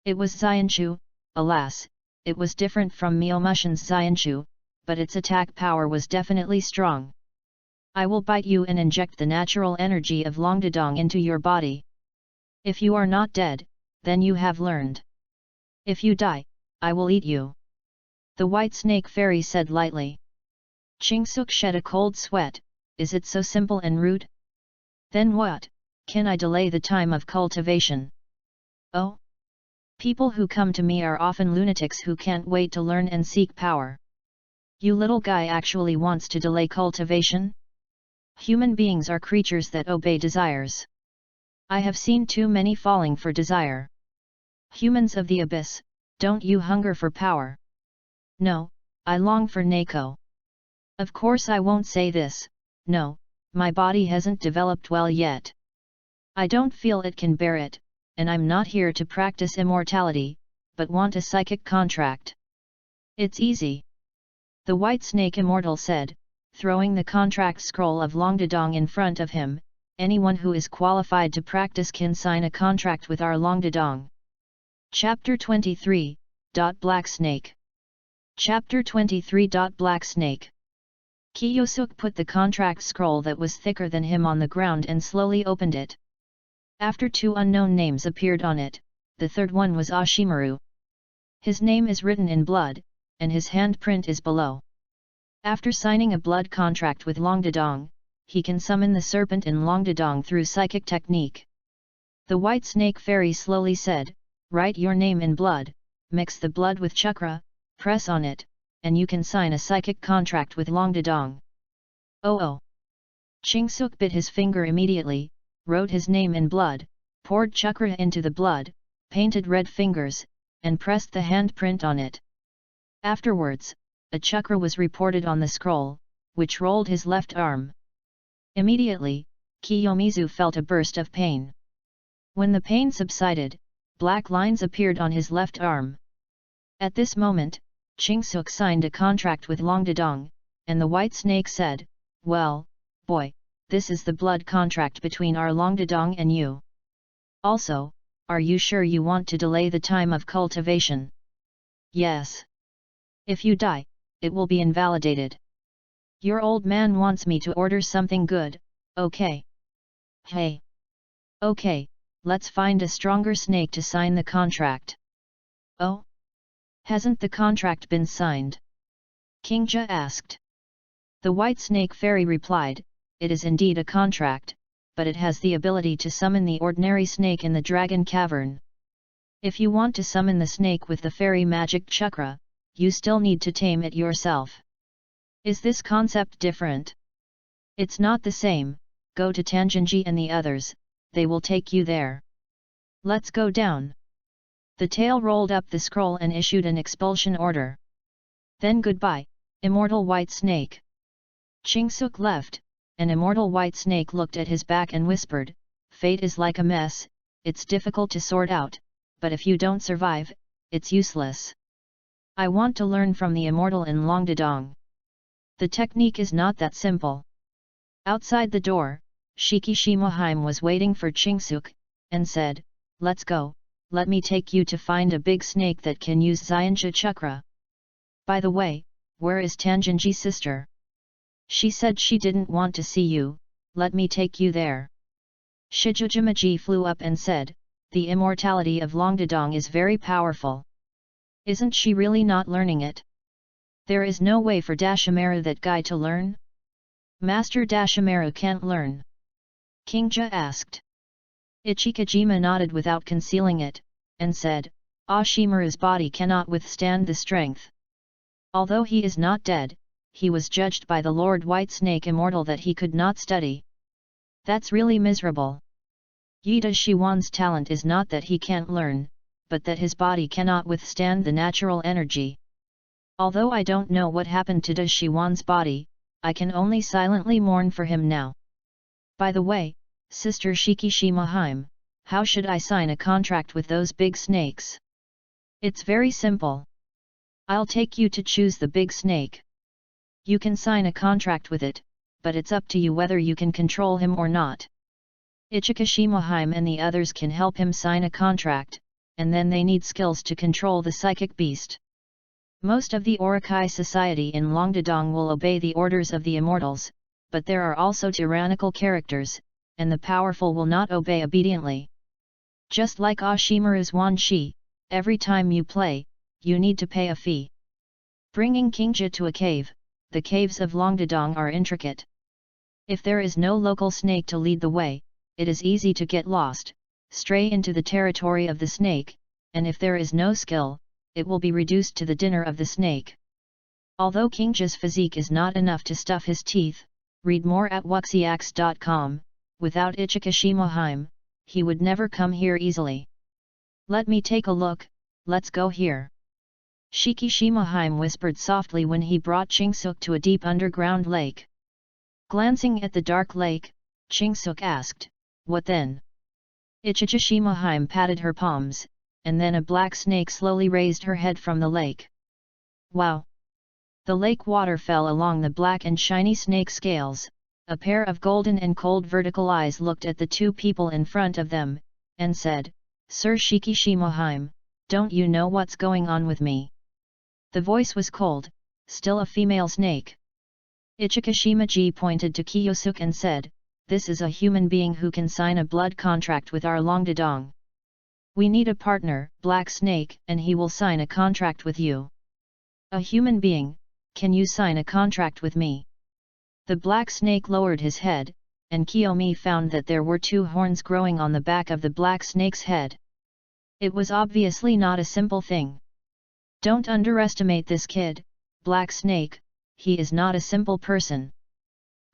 It was Xianshu, alas, it was different from Miomushin's Xianshu, but its attack power was definitely strong. I will bite you and inject the natural energy of Longdedong into your body. If you are not dead, then you have learned. If you die, I will eat you. The White Snake Fairy said lightly. Chingsuk shed a cold sweat, is it so simple and rude? Then what, can I delay the time of cultivation? Oh? People who come to me are often lunatics who can't wait to learn and seek power. You little guy actually wants to delay cultivation? Human beings are creatures that obey desires. I have seen too many falling for desire. Humans of the abyss, don't you hunger for power? No, I long for Nako. Of course I won't say this, no, my body hasn't developed well yet. I don't feel it can bear it, and I'm not here to practice immortality, but want a psychic contract. It's easy. The White Snake Immortal said, throwing the contract scroll of Longdedong in front of him. Anyone who is qualified to practice can sign a contract with our Longdedong. Chapter 23, Black Snake. Chapter 23. Black Snake. Kiyosuk put the contract scroll that was thicker than him on the ground and slowly opened it. After 2 unknown names appeared on it, the third one was Ashimaru. His name is written in blood, and his handprint is below. After signing a blood contract with Longdedong, he can summon the serpent in Longdedong through psychic technique. The White Snake Fairy slowly said, "Write your name in blood, mix the blood with chakra, press on it, and you can sign a psychic contract with Longdedong." Oh! Chingsuk bit his finger immediately, wrote his name in blood, poured chakra into the blood, painted red fingers, and pressed the handprint on it. Afterwards, a chakra was reported on the scroll, which rolled his left arm. Immediately, Kiyomizu felt a burst of pain. When the pain subsided, black lines appeared on his left arm. At this moment, Chingsuk signed a contract with Longdedong, and the White Snake said, "Well, boy, this is the blood contract between our Longdedong and you. Also, are you sure you want to delay the time of cultivation?" "Yes. If you die, it will be invalidated." "Your old man wants me to order something good, okay?" "Hey. Okay, let's find a stronger snake to sign the contract." "Oh? Hasn't the contract been signed?" Kingja asked. The White Snake Fairy replied, "It is indeed a contract, but it has the ability to summon the ordinary snake in the dragon cavern. If you want to summon the snake with the fairy magic chakra, you still need to tame it yourself." "Is this concept different?" "It's not the same. Go to Tanjinji and the others, they will take you there." "Let's go down." The tail rolled up the scroll and issued an expulsion order. "Then goodbye, immortal White Snake." Chingsuk left. An immortal White Snake looked at his back and whispered, "Fate is like a mess, it's difficult to sort out, but if you don't survive, it's useless. I want to learn from the immortal in Longdedong. The technique is not that simple." Outside the door, Shikishimoheim was waiting for Chingsuk, and said, "Let's go, let me take you to find a big snake that can use Zyanja chakra. By the way, where is Tanjinji's sister? She said she didn't want to see you, let me take you there." Shijujimaji flew up and said, "The immortality of Longdedong is very powerful. Isn't she really not learning it? There is no way for Dashimaru that guy to learn?" "Master Dashimaru can't learn?" Kingja asked. Ichikajima nodded without concealing it, and said, "Ashimaru's body cannot withstand the strength. Although he is not dead, he was judged by the Lord White Snake Immortal that he could not study. That's really miserable. Yida Shiwan's talent is not that he can't learn, but that his body cannot withstand the natural energy. Although I don't know what happened to Da Shiwan's body, I can only silently mourn for him now. By the way, Sister Shikishimoheim, how should I sign a contract with those big snakes?" "It's very simple. I'll take you to choose the big snake. You can sign a contract with it, but it's up to you whether you can control him or not. Ichikashimoheim and the others can help him sign a contract, and then they need skills to control the psychic beast. Most of the Orokai society in Longdedong will obey the orders of the immortals, but there are also tyrannical characters, and the powerful will not obey obediently. Just like Ashimaru's Wanshi, every time you play, you need to pay a fee." Bringing Kingja to a cave, the caves of Longdedong are intricate. If there is no local snake to lead the way, it is easy to get lost, stray into the territory of the snake, and if there is no skill, it will be reduced to the dinner of the snake. Although Kingja's physique is not enough to stuff his teeth, read more at wuxiax.com, without Ichikashimoheim, he would never come here easily. "Let me take a look, let's go here." Shikishimoheim whispered softly when he brought Chingsuk to a deep underground lake. Glancing at the dark lake, Chingsuk asked, "What then?" Ichikashima-hime patted her palms, and then a black snake slowly raised her head from the lake. Wow! The lake water fell along the black and shiny snake scales. A pair of golden and cold vertical eyes looked at the two people in front of them, and said, "Sir Shikishima-hime, don't you know what's going on with me?" The voice was cold, still a female snake. Ichikashima-ji pointed to Kiyosuke and said, "This is a human being who can sign a blood contract with our Longdadong. We need a partner, Black Snake, and he will sign a contract with you." "A human being, can you sign a contract with me?" The black snake lowered his head, and Kiyomi found that there were two horns growing on the back of the black snake's head. It was obviously not a simple thing. "Don't underestimate this kid, Black Snake, he is not a simple person.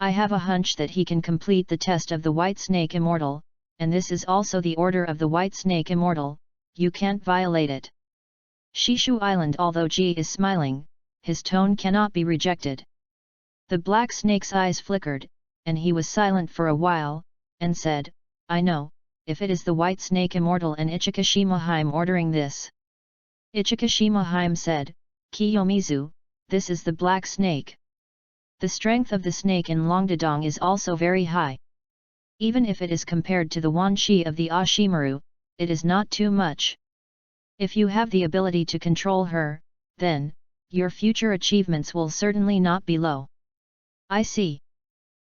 I have a hunch that he can complete the test of the White Snake Immortal, and this is also the order of the White Snake Immortal, you can't violate it." Shishu Island. Although Ji is smiling, his tone cannot be rejected. The black snake's eyes flickered, and he was silent for a while, and said, "I know, if it is the White Snake Immortal and Ichikashima-hime ordering this." Ichikashima-hime said, "Kiyomizu, this is the black snake. The strength of the snake in Longdadong is also very high. Even if it is compared to the Wanshi of the Ashimaru, it is not too much. If you have the ability to control her, then, your future achievements will certainly not be low." "I see.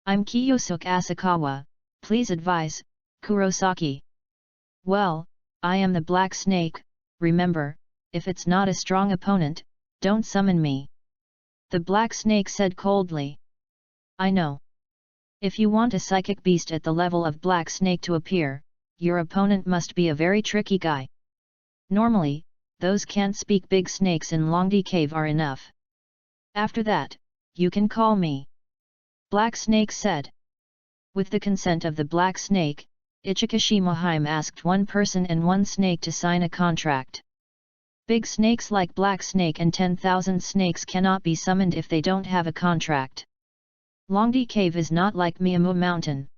I'm Kiyosuke Asakawa, please advise, Kurosaki." "Well, I am the Black Snake, remember, if it's not a strong opponent, don't summon me." The Black Snake said coldly. "I know. If you want a psychic beast at the level of Black Snake to appear, your opponent must be a very tricky guy. Normally, those can't speak big snakes in Longdi Cave are enough. After that, you can call me." Black Snake said. With the consent of the Black Snake, Ichikashima-hime asked one person and one snake to sign a contract. Big snakes like Black Snake and 10,000 snakes cannot be summoned if they don't have a contract. Longdi Cave is not like Miyamu Mountain.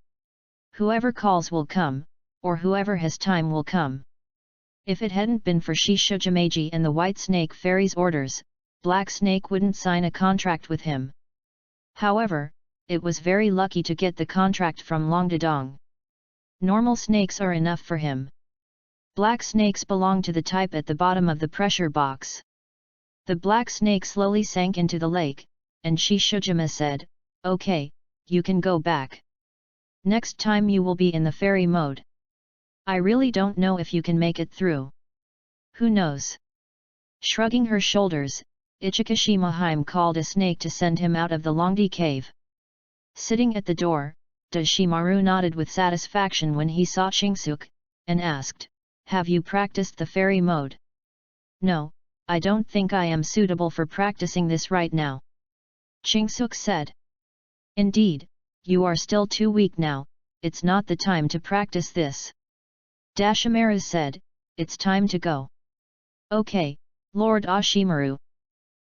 Whoever calls will come, or whoever has time will come. If it hadn't been for Shishujimeji and the White Snake Fairy's orders, Black Snake wouldn't sign a contract with him. However, it was very lucky to get the contract from Longdadong. Normal snakes are enough for him. Black snakes belong to the type at the bottom of the pressure box. The black snake slowly sank into the lake, and Shishujima said, "Okay, you can go back. Next time you will be in the fairy mode. I really don't know if you can make it through." "Who knows?" Shrugging her shoulders, Ichikashima-hime called a snake to send him out of the Longdi Cave. Sitting at the door, Dashimaru nodded with satisfaction when he saw Chingsuke, and asked, "Have you practiced the fairy mode?" "No, I don't think I am suitable for practicing this right now," Chingsuke said. "Indeed, you are still too weak now, it's not the time to practice this." Dashimaru said, "It's time to go." "Okay, Lord Ashimaru."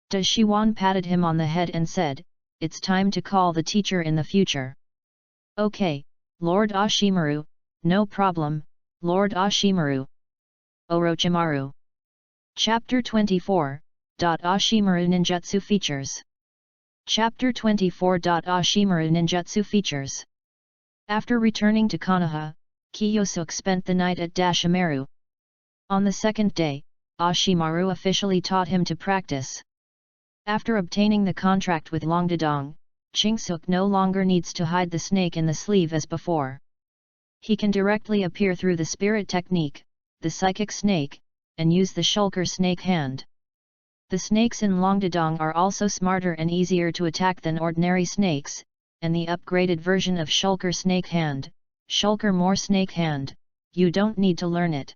Dashiwan patted him on the head and said, "It's time to call the teacher in the future." "Okay, Lord Ashimaru, no problem, Lord Ashimaru." Orochimaru. Chapter 24, Ashimaru Ninjutsu Features. Chapter 24. Ashimaru Ninjutsu Features. After returning to Konoha, Kiyosuke spent the night at Dashimaru. On the second day, Ashimaru officially taught him to practice. After obtaining the contract with Longdadong, Chingsuke no longer needs to hide the snake in the sleeve as before. He can directly appear through the spirit technique, the psychic snake, and use the shulker snake hand. The snakes in Longdadong are also smarter and easier to attack than ordinary snakes, and the upgraded version of shulker snake hand, shulker more snake hand, you don't need to learn it.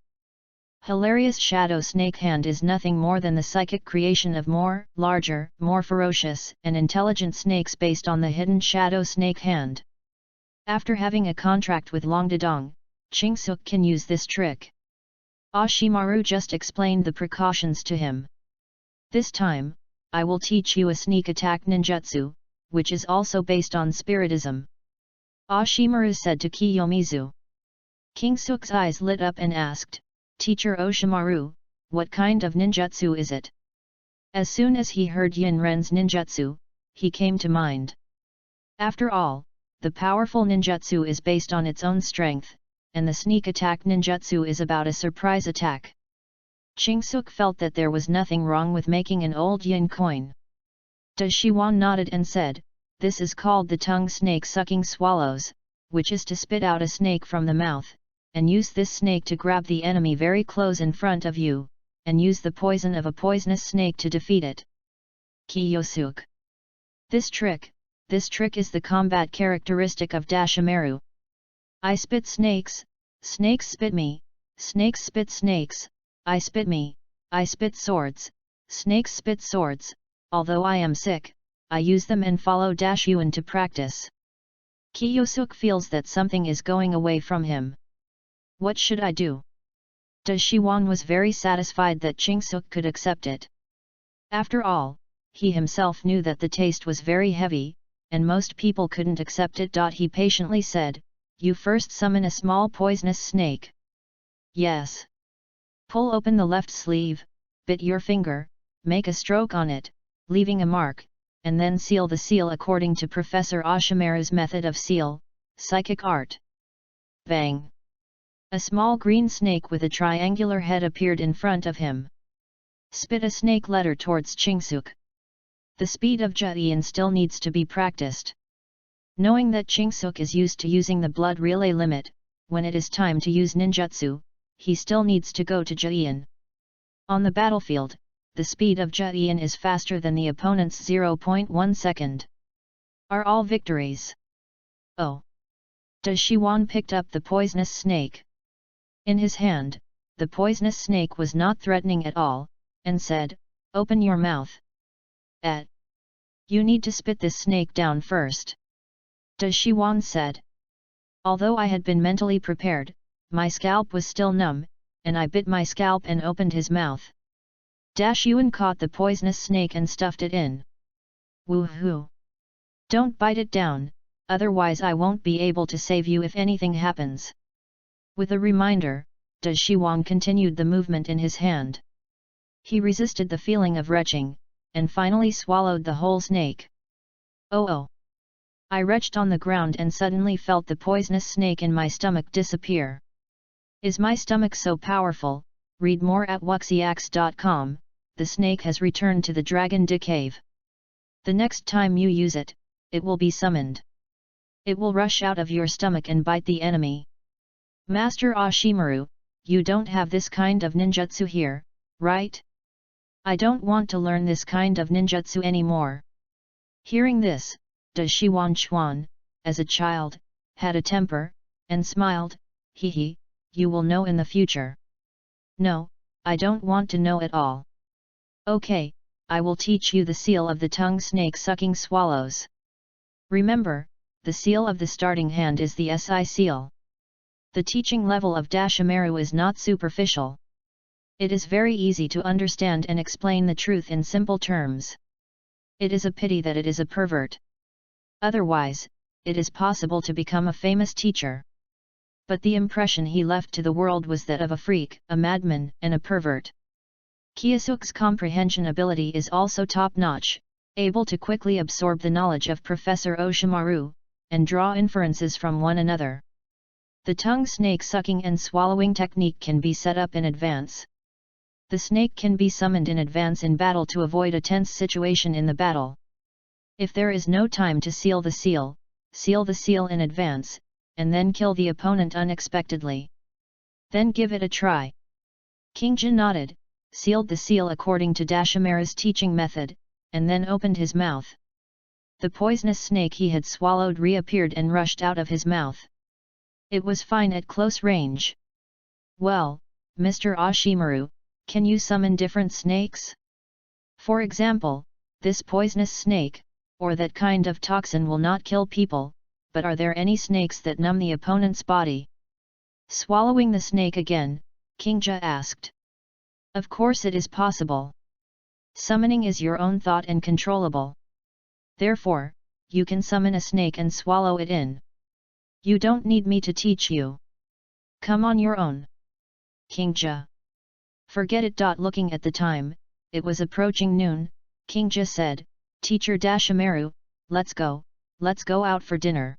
Hilarious Shadow Snake Hand is nothing more than the psychic creation of more, larger, more ferocious, and intelligent snakes based on the hidden Shadow Snake Hand. After having a contract with Longdadong, Chingsuke can use this trick. Ashimaru just explained the precautions to him. "This time, I will teach you a sneak attack ninjutsu, which is also based on spiritism," Ashimaru said to Kiyomizu. King Suk's eyes lit up and asked, "Teacher Oshimaru, what kind of ninjutsu is it?" As soon as he heard Yin Ren's ninjutsu, he came to mind. After all, the powerful ninjutsu is based on its own strength, and the sneak attack ninjutsu is about a surprise attack. King Suk felt that there was nothing wrong with making an old yin coin. Shiwan nodded and said, "This is called the tongue snake sucking swallows, which is to spit out a snake from the mouth, and use this snake to grab the enemy very close in front of you, and use the poison of a poisonous snake to defeat it." Kiyosuk. This trick is the combat characteristic of Dashimaru. I spit snakes, snakes spit me, snakes spit snakes, I spit me, I spit swords, snakes spit swords, although I am sick, I use them and follow Yuan to practice. Kiyosuk feels that something is going away from him. What should I do? Shiwan was very satisfied that Chingsuk could accept it. After all, he himself knew that the taste was very heavy, and most people couldn't accept it. He patiently said, "You first summon a small poisonous snake." "Yes." "Pull open the left sleeve, bit your finger, make a stroke on it, leaving a mark, and then seal the seal according to Professor Oshimaru's method of seal, psychic art." Bang! A small green snake with a triangular head appeared in front of him. Spit a snake letter towards Chingsuk. The speed of Jian still needs to be practiced. Knowing that Chingsuk is used to using the blood relay limit, when it is time to use ninjutsu, he still needs to go to Jian. On the battlefield, the speed of Jian is faster than the opponent's 0.1 second. Are all victories? Oh! Shiwan picked up the poisonous snake. In his hand, the poisonous snake was not threatening at all, and said, "Open your mouth." You need to spit this snake down first." Shiwan said. Although I had been mentally prepared, my scalp was still numb, and I bit my scalp and opened his mouth. Yuan caught the poisonous snake and stuffed it in. "Woohoo! Don't bite it down, otherwise I won't be able to save you if anything happens." With a reminder, Shiwan continued the movement in his hand. He resisted the feeling of retching, and finally swallowed the whole snake. Oh! I retched on the ground and suddenly felt the poisonous snake in my stomach disappear. Is my stomach so powerful? Read more at wuxiax.com. The snake has returned to the Dragon De Cave. The next time you use it, it will be summoned. It will rush out of your stomach and bite the enemy. Master Oshimaru, you don't have this kind of ninjutsu here, right? I don't want to learn this kind of ninjutsu anymore. Hearing this, Shiwan Chuan, as a child, had a temper, and smiled, "Hee, you will know in the future." "No, I don't want to know at all." "Okay, I will teach you the seal of the tongue snake sucking swallows. Remember, the seal of the starting hand is the SI seal. The teaching level of Dashimaru is not superficial. It is very easy to understand and explain the truth in simple terms. It is a pity that it is a pervert. Otherwise, it is possible to become a famous teacher. But the impression he left to the world was that of a freak, a madman, and a pervert. Kiyosuk's comprehension ability is also top-notch, able to quickly absorb the knowledge of Professor Oshimaru, and draw inferences from one another. The tongue snake sucking and swallowing technique can be set up in advance. The snake can be summoned in advance in battle to avoid a tense situation in the battle. If there is no time to seal the seal in advance, and then kill the opponent unexpectedly. Then give it a try. King Jin nodded, sealed the seal according to Dashimaru's teaching method, and then opened his mouth. The poisonous snake he had swallowed reappeared and rushed out of his mouth. It was fine at close range. "Well, Mr. Oshimaru, can you summon different snakes? For example, this poisonous snake, or that kind of toxin will not kill people, but are there any snakes that numb the opponent's body?" Swallowing the snake again, King Ja asked. "Of course it is possible. Summoning is your own thought and controllable. Therefore, you can summon a snake and swallow it in. You don't need me to teach you." Come on your own. Kingja. Forget it. Looking at the time, it was approaching noon. Kingja said, Teacher Dashimaru, let's go out for dinner.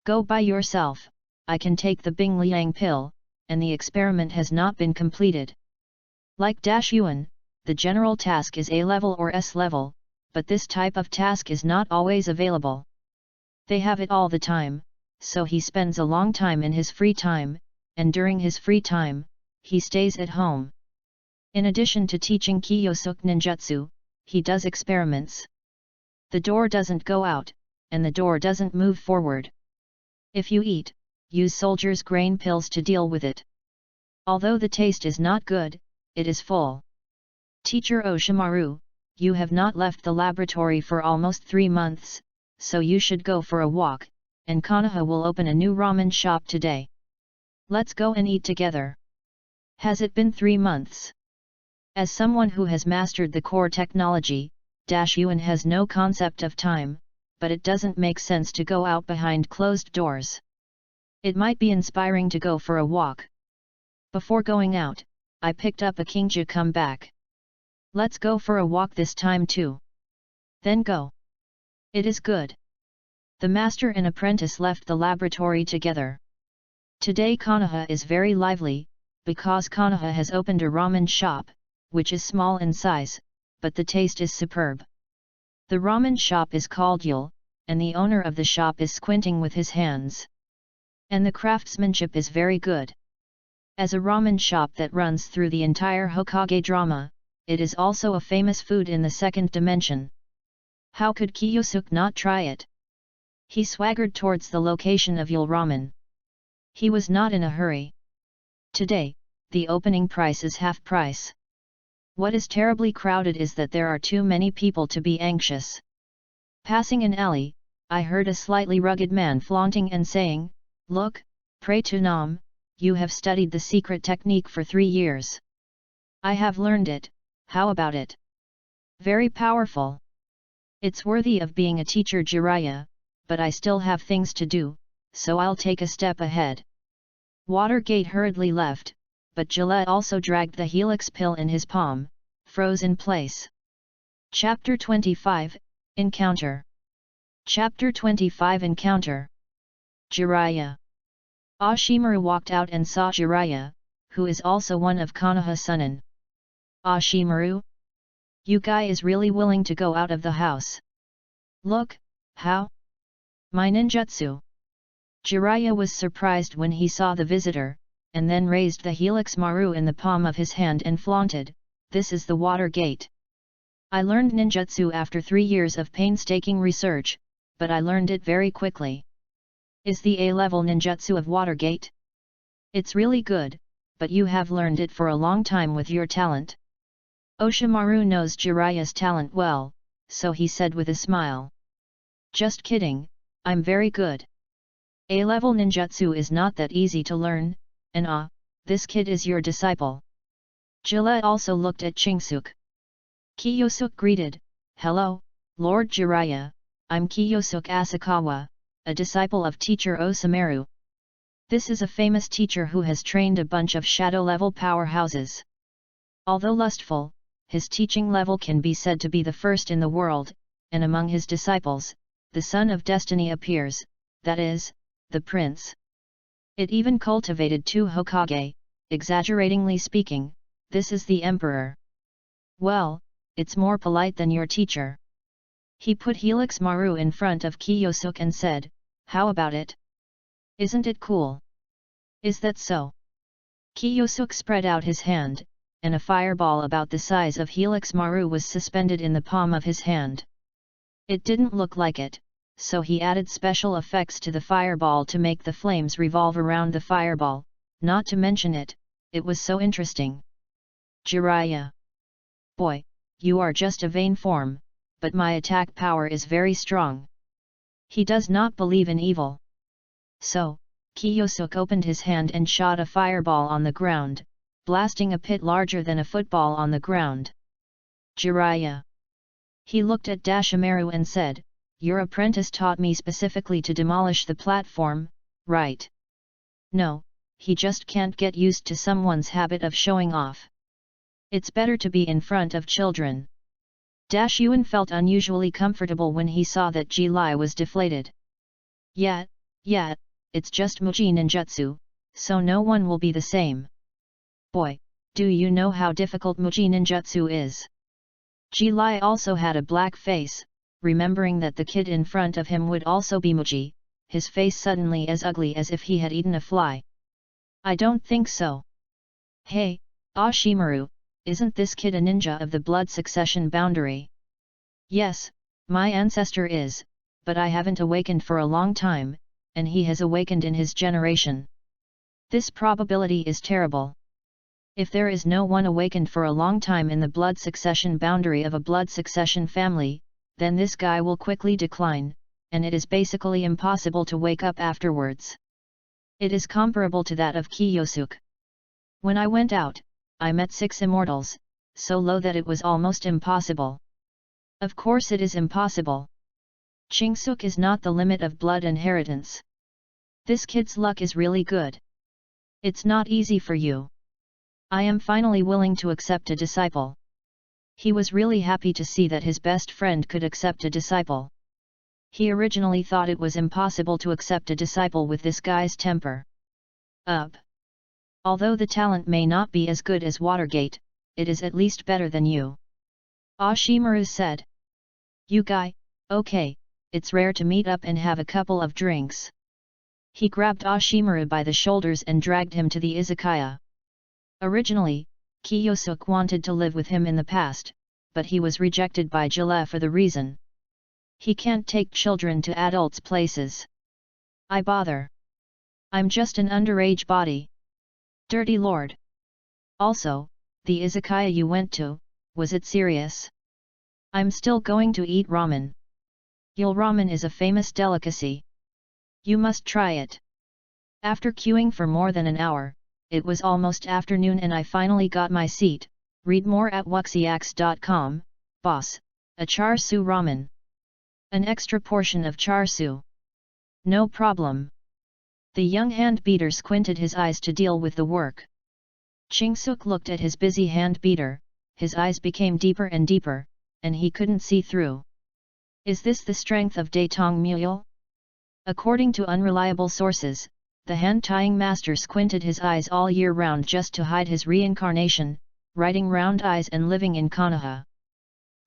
Go by yourself, I can take the Bing Liang pill, and the experiment has not been completed. Like Yuan, the general task is A level or S level, but this type of task is not always available. They have it all the time, so he spends a long time in his free time, and during his free time, he stays at home. In addition to teaching Kiyosuk ninjutsu, he does experiments. The door doesn't go out, and the door doesn't move forward. If you eat, use soldier's grain pills to deal with it. Although the taste is not good, it is full. Teacher Oshimaru, you have not left the laboratory for almost 3 months, so you should go for a walk, and Konoha will open a new ramen shop today. Let's go and eat together. Has it been 3 months? As someone who has mastered the core technology, Yuan has no concept of time, but it doesn't make sense to go out behind closed doors. It might be inspiring to go for a walk. Before going out, I picked up a Kingja come back. Let's go for a walk this time too. Then go. It is good. The master and apprentice left the laboratory together. Today Konoha is very lively, because Konoha has opened a ramen shop, which is small in size, but the taste is superb. The ramen shop is called Yul, and the owner of the shop is squinting with his hands. And the craftsmanship is very good. As a ramen shop that runs through the entire Hokage drama, it is also a famous food in the second dimension. How could Kiyosuk not try it? He swaggered towards the location of Yul Ramen. He was not in a hurry. Today, the opening price is half price. What is terribly crowded is that there are too many people to be anxious. Passing an alley, I heard a slightly rugged man flaunting and saying, Look, Pray to Nam, you have studied the secret technique for 3 years. I have learned it, how about it? Very powerful. It's worthy of being a teacher Jiraiya, but I still have things to do, so I'll take a step ahead. Watergate hurriedly left, but Gillette also dragged the helix pill in his palm, froze in place. Chapter 25, Encounter. Chapter 25 Encounter. Jiraiya. Oshimaru walked out and saw Jiraiya, who is also one of Konoha Sunin. Oshimaru? You guy is really willing to go out of the house. Look, how? My ninjutsu. Jiraiya was surprised when he saw the visitor, and then raised the helix maru in the palm of his hand and flaunted, this is the water gate. I learned ninjutsu after 3 years of painstaking research, but I learned it very quickly. Is the A-level ninjutsu of Watergate? It's really good, but you have learned it for a long time with your talent. Oshimaru knows Jiraiya's talent well, so he said with a smile. Just kidding, I'm very good. A-level ninjutsu is not that easy to learn, and this kid is your disciple. Gillette also looked at Chingsuk. Kiyosuk greeted, Hello, Lord Jiraiya, I'm Kiyosuk Asakawa, a disciple of teacher Osameru. This is a famous teacher who has trained a bunch of shadow-level powerhouses. Although lustful, his teaching level can be said to be the first in the world, and among his disciples, the Son of Destiny appears, that is, the Prince. It even cultivated 2 Hokage, exaggeratingly speaking, this is the Emperor. Well, it's more polite than your teacher. He put Helix Maru in front of Kiyosuk and said, How about it? Isn't it cool? Is that so? Kiyosuk spread out his hand, and a fireball about the size of Helix Maru was suspended in the palm of his hand. It didn't look like it, so he added special effects to the fireball to make the flames revolve around the fireball, not to mention it, it was so interesting. Jiraiya. Boy, you are just a vain form, but my attack power is very strong. He does not believe in evil. So, Kiyosuk opened his hand and shot a fireball on the ground, blasting a pit larger than a football on the ground. Jiraiya. He looked at Dashimaru and said, Your apprentice taught me specifically to demolish the platform, right? No, he just can't get used to someone's habit of showing off. It's better to be in front of children. Yuan felt unusually comfortable when he saw that Ji Lai was deflated. Yeah, it's just Muji ninjutsu, so no one will be the same. Boy, do you know how difficult Muji ninjutsu is? Ji Lai also had a black face, remembering that the kid in front of him would also be Muji, his face suddenly as ugly as if he had eaten a fly. I don't think so. Hey, Ashimaru, isn't this kid a ninja of the blood succession boundary? Yes, my ancestor is, but I haven't awakened for a long time, and he has awakened in his generation. This probability is terrible. If there is no one awakened for a long time in the blood succession boundary of a blood succession family, then this guy will quickly decline, and it is basically impossible to wake up afterwards. It is comparable to that of Kiyosuke. When I went out, I met 6 immortals, so low that it was almost impossible. Of course it is impossible. Chingsuk is not the limit of blood inheritance. This kid's luck is really good. It's not easy for you. I am finally willing to accept a disciple. He was really happy to see that his best friend could accept a disciple. He originally thought it was impossible to accept a disciple with this guy's temper. Although the talent may not be as good as Watergate, it is at least better than you. Ashimaru said. You guy, okay, it's rare to meet up and have a couple of drinks. He grabbed Ashimaru by the shoulders and dragged him to the izakaya. Originally, Kiyosuke wanted to live with him in the past, but he was rejected by Jile for the reason. He can't take children to adults' places. I bother. I'm just an underage body. Dirty lord. Also, the izakaya you went to, was it serious? I'm still going to eat ramen. Yul ramen is a famous delicacy. You must try it. After queuing for more than an hour, it was almost afternoon and I finally got my seat. Read more at wuxiax.com. Boss, a char siu ramen. An extra portion of char siu. No problem. The young hand beater squinted his eyes to deal with the work. Chingsuk looked at his busy hand beater, his eyes became deeper and deeper, and he couldn't see through. Is this the strength of Datong Mule? According to unreliable sources, the hand-tying master squinted his eyes all year round just to hide his reincarnation, writing round eyes and living in Konoha.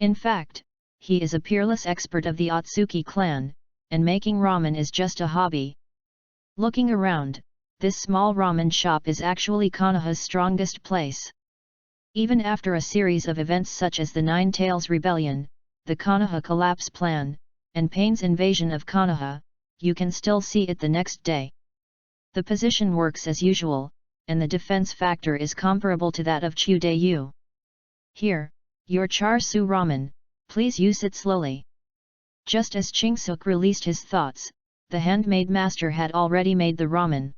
In fact, he is a peerless expert of the Otsuki clan, and making ramen is just a hobby. Looking around, this small ramen shop is actually Konoha's strongest place. Even after a series of events such as the Nine Tails Rebellion, the Konoha Collapse Plan, and Pain's invasion of Konoha, you can still see it the next day. The position works as usual, and the defense factor is comparable to that of Chudayu. Here, your char siu ramen, please use it slowly. Just as Chingsuk released his thoughts, the handmaid master had already made the ramen.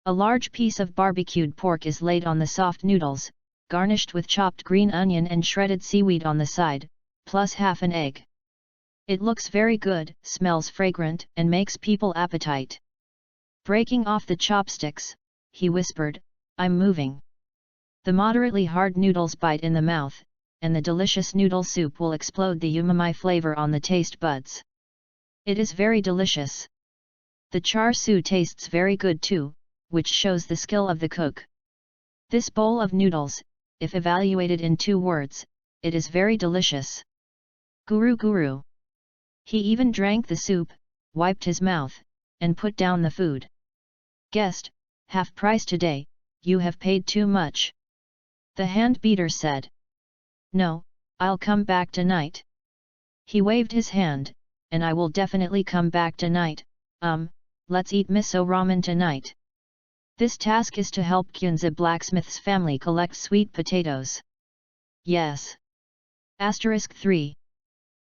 A large piece of barbecued pork is laid on the soft noodles, garnished with chopped green onion and shredded seaweed on the side, plus half an egg. It looks very good, smells fragrant, and makes people appetite. Breaking off the chopsticks, he whispered, I'm moving. The moderately hard noodles bite in the mouth, and the delicious noodle soup will explode the umami flavor on the taste buds. It is very delicious. The char siu tastes very good too, which shows the skill of the cook. This bowl of noodles, if evaluated in 2 words, it is very delicious. Guru. He even drank the soup, wiped his mouth, and put down the food. Guest, half price today, you have paid too much. The hand beater said. No, I'll come back tonight. He waved his hand, and I will definitely come back tonight. Let's eat miso ramen tonight. This task is to help Kyunza blacksmith's family collect sweet potatoes. Yes. * 3.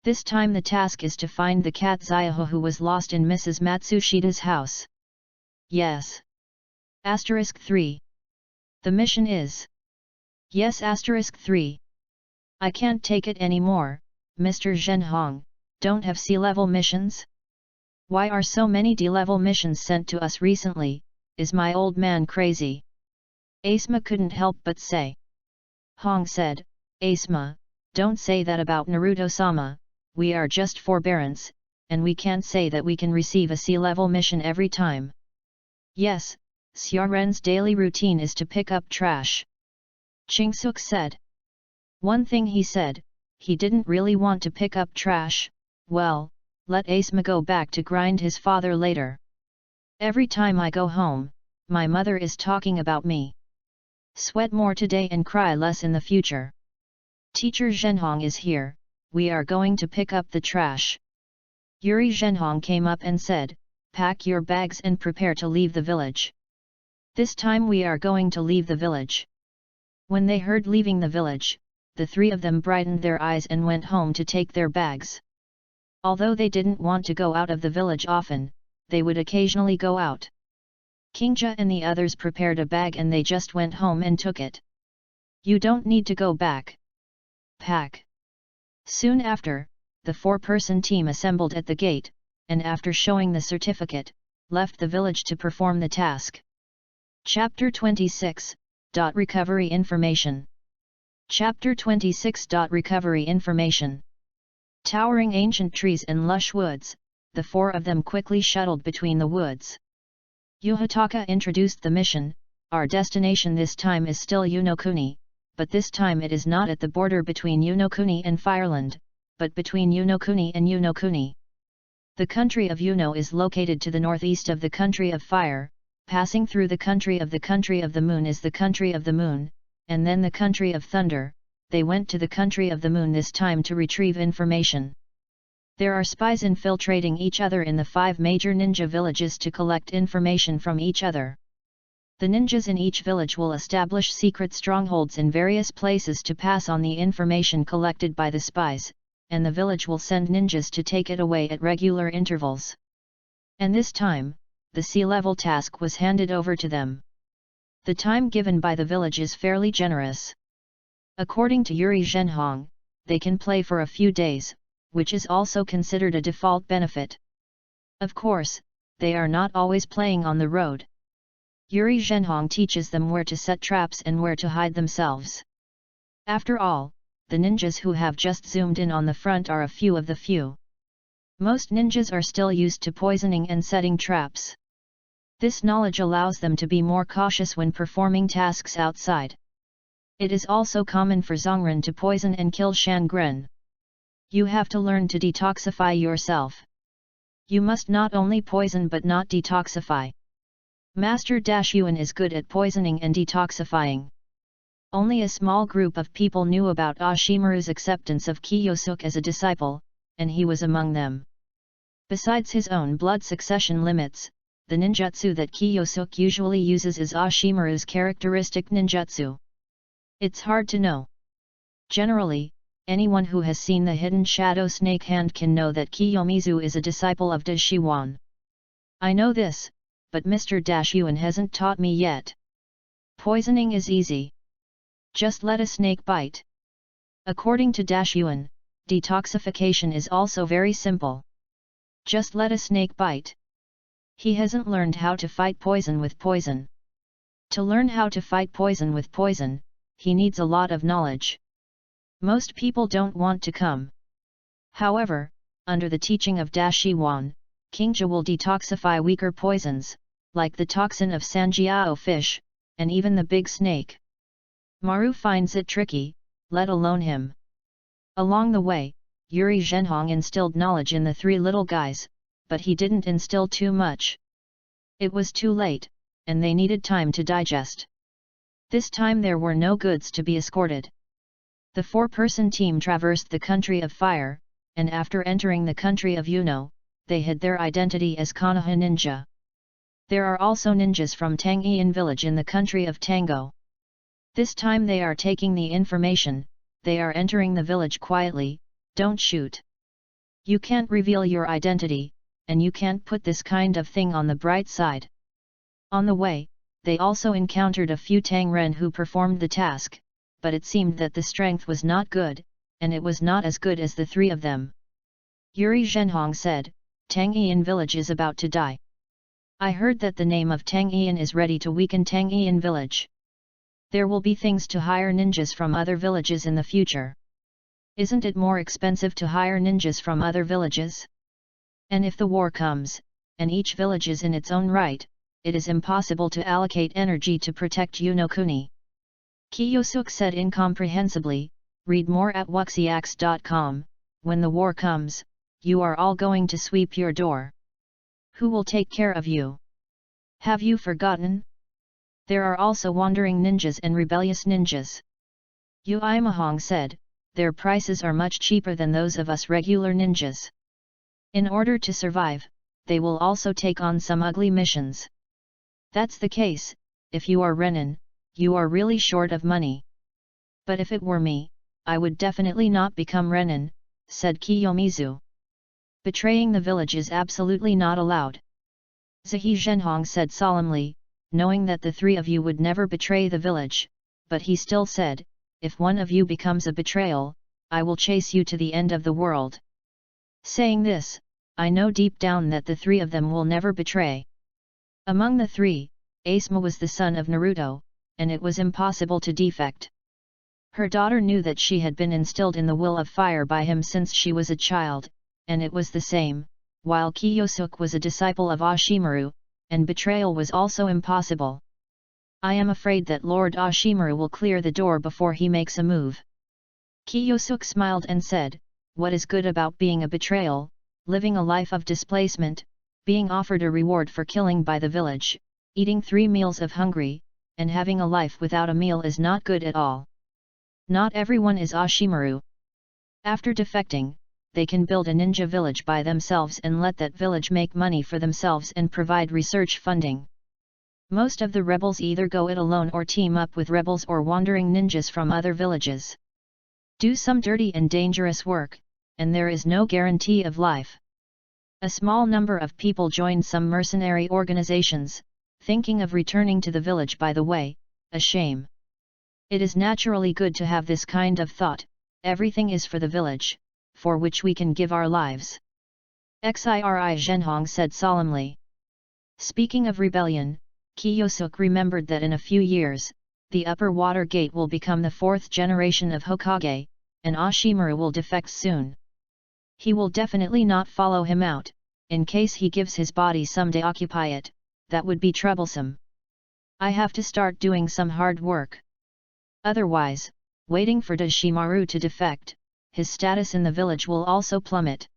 This time the task is to find the cat Zaiho who was lost in Mrs. Matsushida's house. Yes. * 3. The mission is. Yes. * 3. I can't take it anymore, Mr. Zhenhong, don't have C-level missions? Why are so many D-level missions sent to us recently, is my old man crazy? Asma couldn't help but say. Hong said, Asma, don't say that about Naruto-sama, we are just forbearance, and we can't say that we can receive a sea-level mission every time. Yes, Xiaoren's daily routine is to pick up trash. Chingsuk said. One thing he said, he didn't really want to pick up trash. Well, let Asma go back to grind his father later. Every time I go home, my mother is talking about me. Sweat more today and cry less in the future. Teacher Zhenhong is here, we are going to pick up the trash. Yuri Zhenhong came up and said, pack your bags and prepare to leave the village. This time we are going to leave the village. When they heard leaving the village, the three of them brightened their eyes and went home to take their bags. Although they didn't want to go out of the village often, they would occasionally go out. Kingja and the others prepared a bag and they just went home and took it. You don't need to go back. Pack. Soon after, the four-person team assembled at the gate, and after showing the certificate, left the village to perform the task. Chapter 26. Recovery Information. Chapter 26. Recovery Information. Towering ancient trees and lush woods, the four of them quickly shuttled between the woods. Yuhataka introduced the mission. Our destination this time is still Unokuni, but this time it is not at the border between Unokuni and Fireland, but between Unokuni and Unokuni. The country of Uno is located to the northeast of the country of Fire, passing through the country of the Moon is the country of the Moon, and then the country of Thunder. They went to the country of the Moon this time to retrieve information. There are spies infiltrating each other in the 5 major ninja villages to collect information from each other. The ninjas in each village will establish secret strongholds in various places to pass on the information collected by the spies, and the village will send ninjas to take it away at regular intervals. And this time, the sea-level task was handed over to them. The time given by the village is fairly generous. According to Yuri Zhenhong, they can play for a few days, which is also considered a default benefit. Of course, they are not always playing on the road. Yuri Zhenhong teaches them where to set traps and where to hide themselves. After all, the ninjas who have just zoomed in on the front are a few of the few. Most ninjas are still used to poisoning and setting traps. This knowledge allows them to be more cautious when performing tasks outside. It is also common for Zhongren to poison and kill Shangren. You have to learn to detoxify yourself. You must not only poison but not detoxify. Master Yuan is good at poisoning and detoxifying. Only a small group of people knew about Ashimaru's acceptance of Kiyosuk as a disciple, and he was among them. Besides his own blood succession limits, the ninjutsu that Kiyosuk usually uses is Ashimaru's characteristic ninjutsu. It's hard to know. Generally, anyone who has seen the hidden shadow snake hand can know that Kiyomizu is a disciple of Dashiwan. I know this, but Mr. Yuan hasn't taught me yet. Poisoning is easy. Just let a snake bite. According to Yuan, detoxification is also very simple. Just let a snake bite. He hasn't learned how to fight poison with poison. To learn how to fight poison with poison, he needs a lot of knowledge. Most people don't want to come. However, under the teaching of Dashiwan, Kingja will detoxify weaker poisons, like the toxin of Sanjiao fish, and even the big snake. Maru finds it tricky, let alone him. Along the way, Yuri Zhenhong instilled knowledge in the 3 little guys, but he didn't instill too much. It was too late, and they needed time to digest. This time there were no goods to be escorted. The 4-person team traversed the country of Fire, and after entering the country of Uno, they hid their identity as Konoha ninja. There are also ninjas from Tangian village in the country of Tango. This time they are taking the information, they are entering the village quietly, don't shoot. You can't reveal your identity, and you can't put this kind of thing on the bright side. On the way, they also encountered a few Tangren who performed the task, but it seemed that the strength was not good, and it was not as good as the 3 of them. Yuri Zhenhong said, Tangian village is about to die. I heard that the name of Tang Ian is ready to weaken Tang Ian village. There will be things to hire ninjas from other villages in the future. Isn't it more expensive to hire ninjas from other villages? And if the war comes, and each village is in its own right, it is impossible to allocate energy to protect Yunokuni. Kiyosuk said incomprehensibly. Read more at wuxiax.com. When the war comes, you are all going to sweep your door. Who will take care of you? Have you forgotten? There are also wandering ninjas and rebellious ninjas. Yu Imahong said, their prices are much cheaper than those of us regular ninjas. In order to survive, they will also take on some ugly missions. That's the case. If you are Renin, you are really short of money. But if it were me, I would definitely not become Renin, said Kiyomizu. Betraying the village is absolutely not allowed. Zahi Zhenhong said solemnly, knowing that the three of you would never betray the village, but he still said, if one of you becomes a betrayal, I will chase you to the end of the world. Saying this, I know deep down that the three of them will never betray. Among the three, Asuma was the son of Naruto, and it was impossible to defect. Her daughter knew that she had been instilled in the will of fire by him since she was a child, and it was the same, while Kiyosuk was a disciple of Ashimaru, and betrayal was also impossible. I am afraid that Lord Ashimaru will clear the door before he makes a move. Kiyosuk smiled and said, what is good about being a betrayal, living a life of displacement, being offered a reward for killing by the village, eating 3 meals of hungry, and having a life without a meal is not good at all. Not everyone is Ashimaru. After defecting, they can build a ninja village by themselves and let that village make money for themselves and provide research funding. Most of the rebels either go it alone or team up with rebels or wandering ninjas from other villages. Do some dirty and dangerous work, and there is no guarantee of life. A small number of people join some mercenary organizations, thinking of returning to the village by the way, a shame. It is naturally good to have this kind of thought, everything is for the village, for which we can give our lives. Xiri Zhenhong said solemnly. Speaking of rebellion, Kiyosuk remembered that in a few years, the Upper Water Gate will become the 4th generation of Hokage, and Ashimaru will defect soon. He will definitely not follow him out, in case he gives his body some to occupy it, that would be troublesome. I have to start doing some hard work. Otherwise, waiting for Dashimaru to defect, his status in the village will also plummet.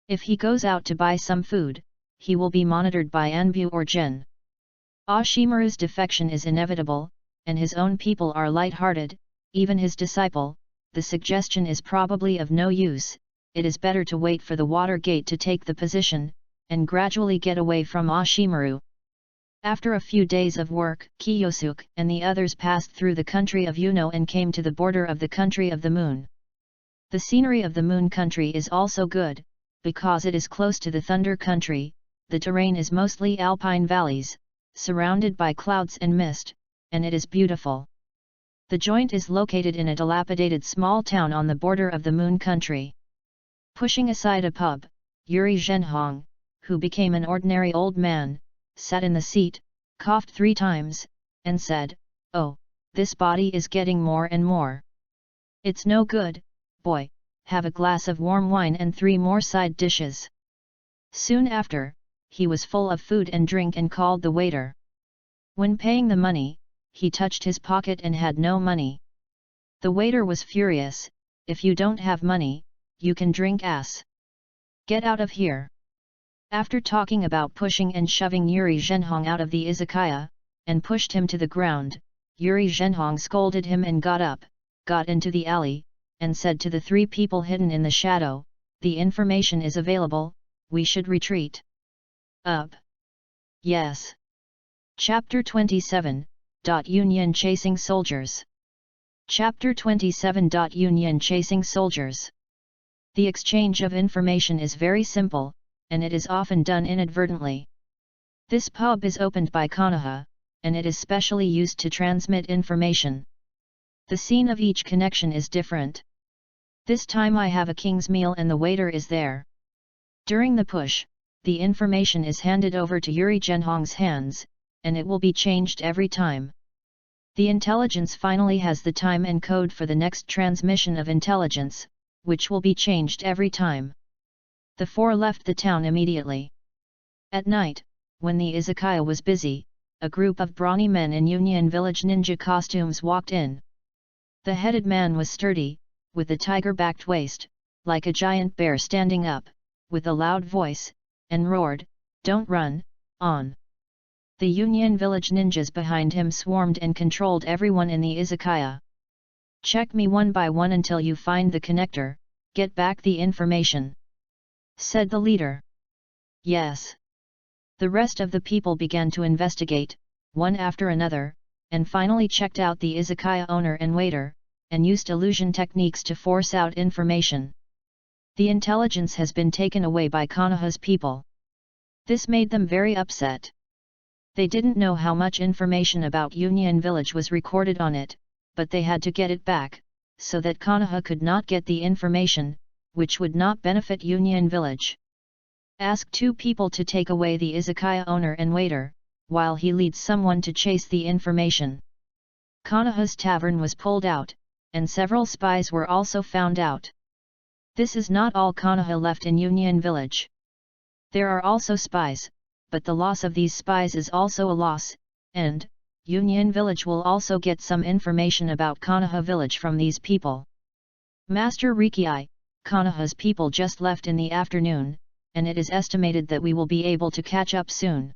If he goes out to buy some food, he will be monitored by Anbu or Jin. Ashimaru's defection is inevitable, and his own people are light-hearted, even his disciple. The suggestion is probably of no use. It is better to wait for the water gate to take the position, and gradually get away from Ashimaru. After a few days of work, Kiyosuk and the others passed through the country of Yuno and came to the border of the country of the moon. The scenery of the moon country is also good, because it is close to the thunder country. The terrain is mostly alpine valleys, surrounded by clouds and mist, and it is beautiful. The joint is located in a dilapidated small town on the border of the moon country. Pushing aside a pub, Yuri Zhenhong, who became an ordinary old man, sat in the seat, coughed 3 times, and said, "Oh, this body is getting more and more. It's no good, boy, have a glass of warm wine and 3 more side dishes." Soon after, he was full of food and drink and called the waiter. When paying the money, he touched his pocket and had no money. The waiter was furious, "If you don't have money, you can drink ass. Get out of here." After talking about pushing and shoving Yuri Zhenhong out of the izakaya, and pushed him to the ground, Yuri Zhenhong scolded him and got up, got into the alley, and said to the 3 people hidden in the shadow, "The information is available, we should retreat." Up. Yes. Chapter 27, Union Chasing Soldiers. Chapter 27. Union Chasing Soldiers. The exchange of information is very simple, and it is often done inadvertently. This pub is opened by Konoha, and it is specially used to transmit information. The scene of each connection is different. This time I have a king's meal and the waiter is there. During the push, the information is handed over to Yuri Zhenhong's hands, and it will be changed every time. The intelligence finally has the time and code for the next transmission of intelligence, which will be changed every time. The four left the town immediately. At night, when the izakaya was busy, a group of brawny men in Union Village ninja costumes walked in. The headed man was sturdy, with a tiger-backed waist, like a giant bear standing up, with a loud voice, and roared, "Don't run, on!" The Union Village ninjas behind him swarmed and controlled everyone in the izakaya. "Check me one by one until you find the connector, get back the information," said the leader. "Yes." The rest of the people began to investigate, one after another, and finally checked out the izakaya owner and waiter, and used illusion techniques to force out information. The intelligence has been taken away by Konoha's people. This made them very upset. They didn't know how much information about Union Village was recorded on it, but they had to get it back, so that Konoha could not get the information, which would not benefit Union Village. Ask two people to take away the izakaya owner and waiter, while he leads someone to chase the information. Konoha's tavern was pulled out, and several spies were also found out. This is not all Konoha left in Union Village. There are also spies, but the loss of these spies is also a loss, and Union Village will also get some information about Konoha Village from these people. Master Riki, Konoha's people just left in the afternoon, and it is estimated that we will be able to catch up soon.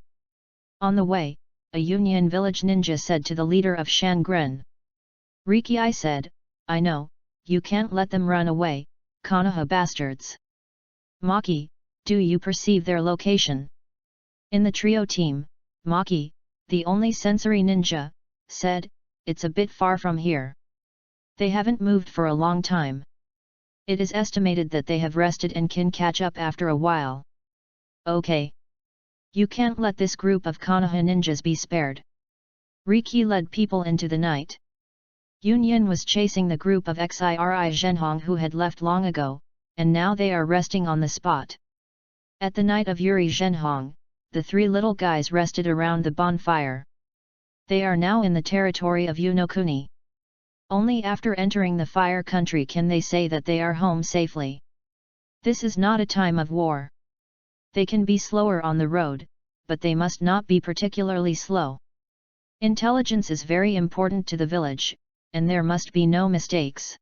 On the way, a Union Village ninja said to the leader of Shangren. Riki said, "I know, you can't let them run away, Konoha bastards." "Maki, do you perceive their location?" In the trio team, Maki, the only sensory ninja, said, "It's a bit far from here. They haven't moved for a long time. It is estimated that they have rested and can catch up after a while." "Okay. You can't let this group of Konoha ninjas be spared." Riki led people into the night. Union was chasing the group of Xiri Zhenhong who had left long ago, and now they are resting on the spot. At the night of Yuri Zhenhong, the three little guys rested around the bonfire. They are now in the territory of Unokuni. Only after entering the fire country can they say that they are home safely. This is not a time of war. They can be slower on the road, but they must not be particularly slow. Intelligence is very important to the village, and there must be no mistakes.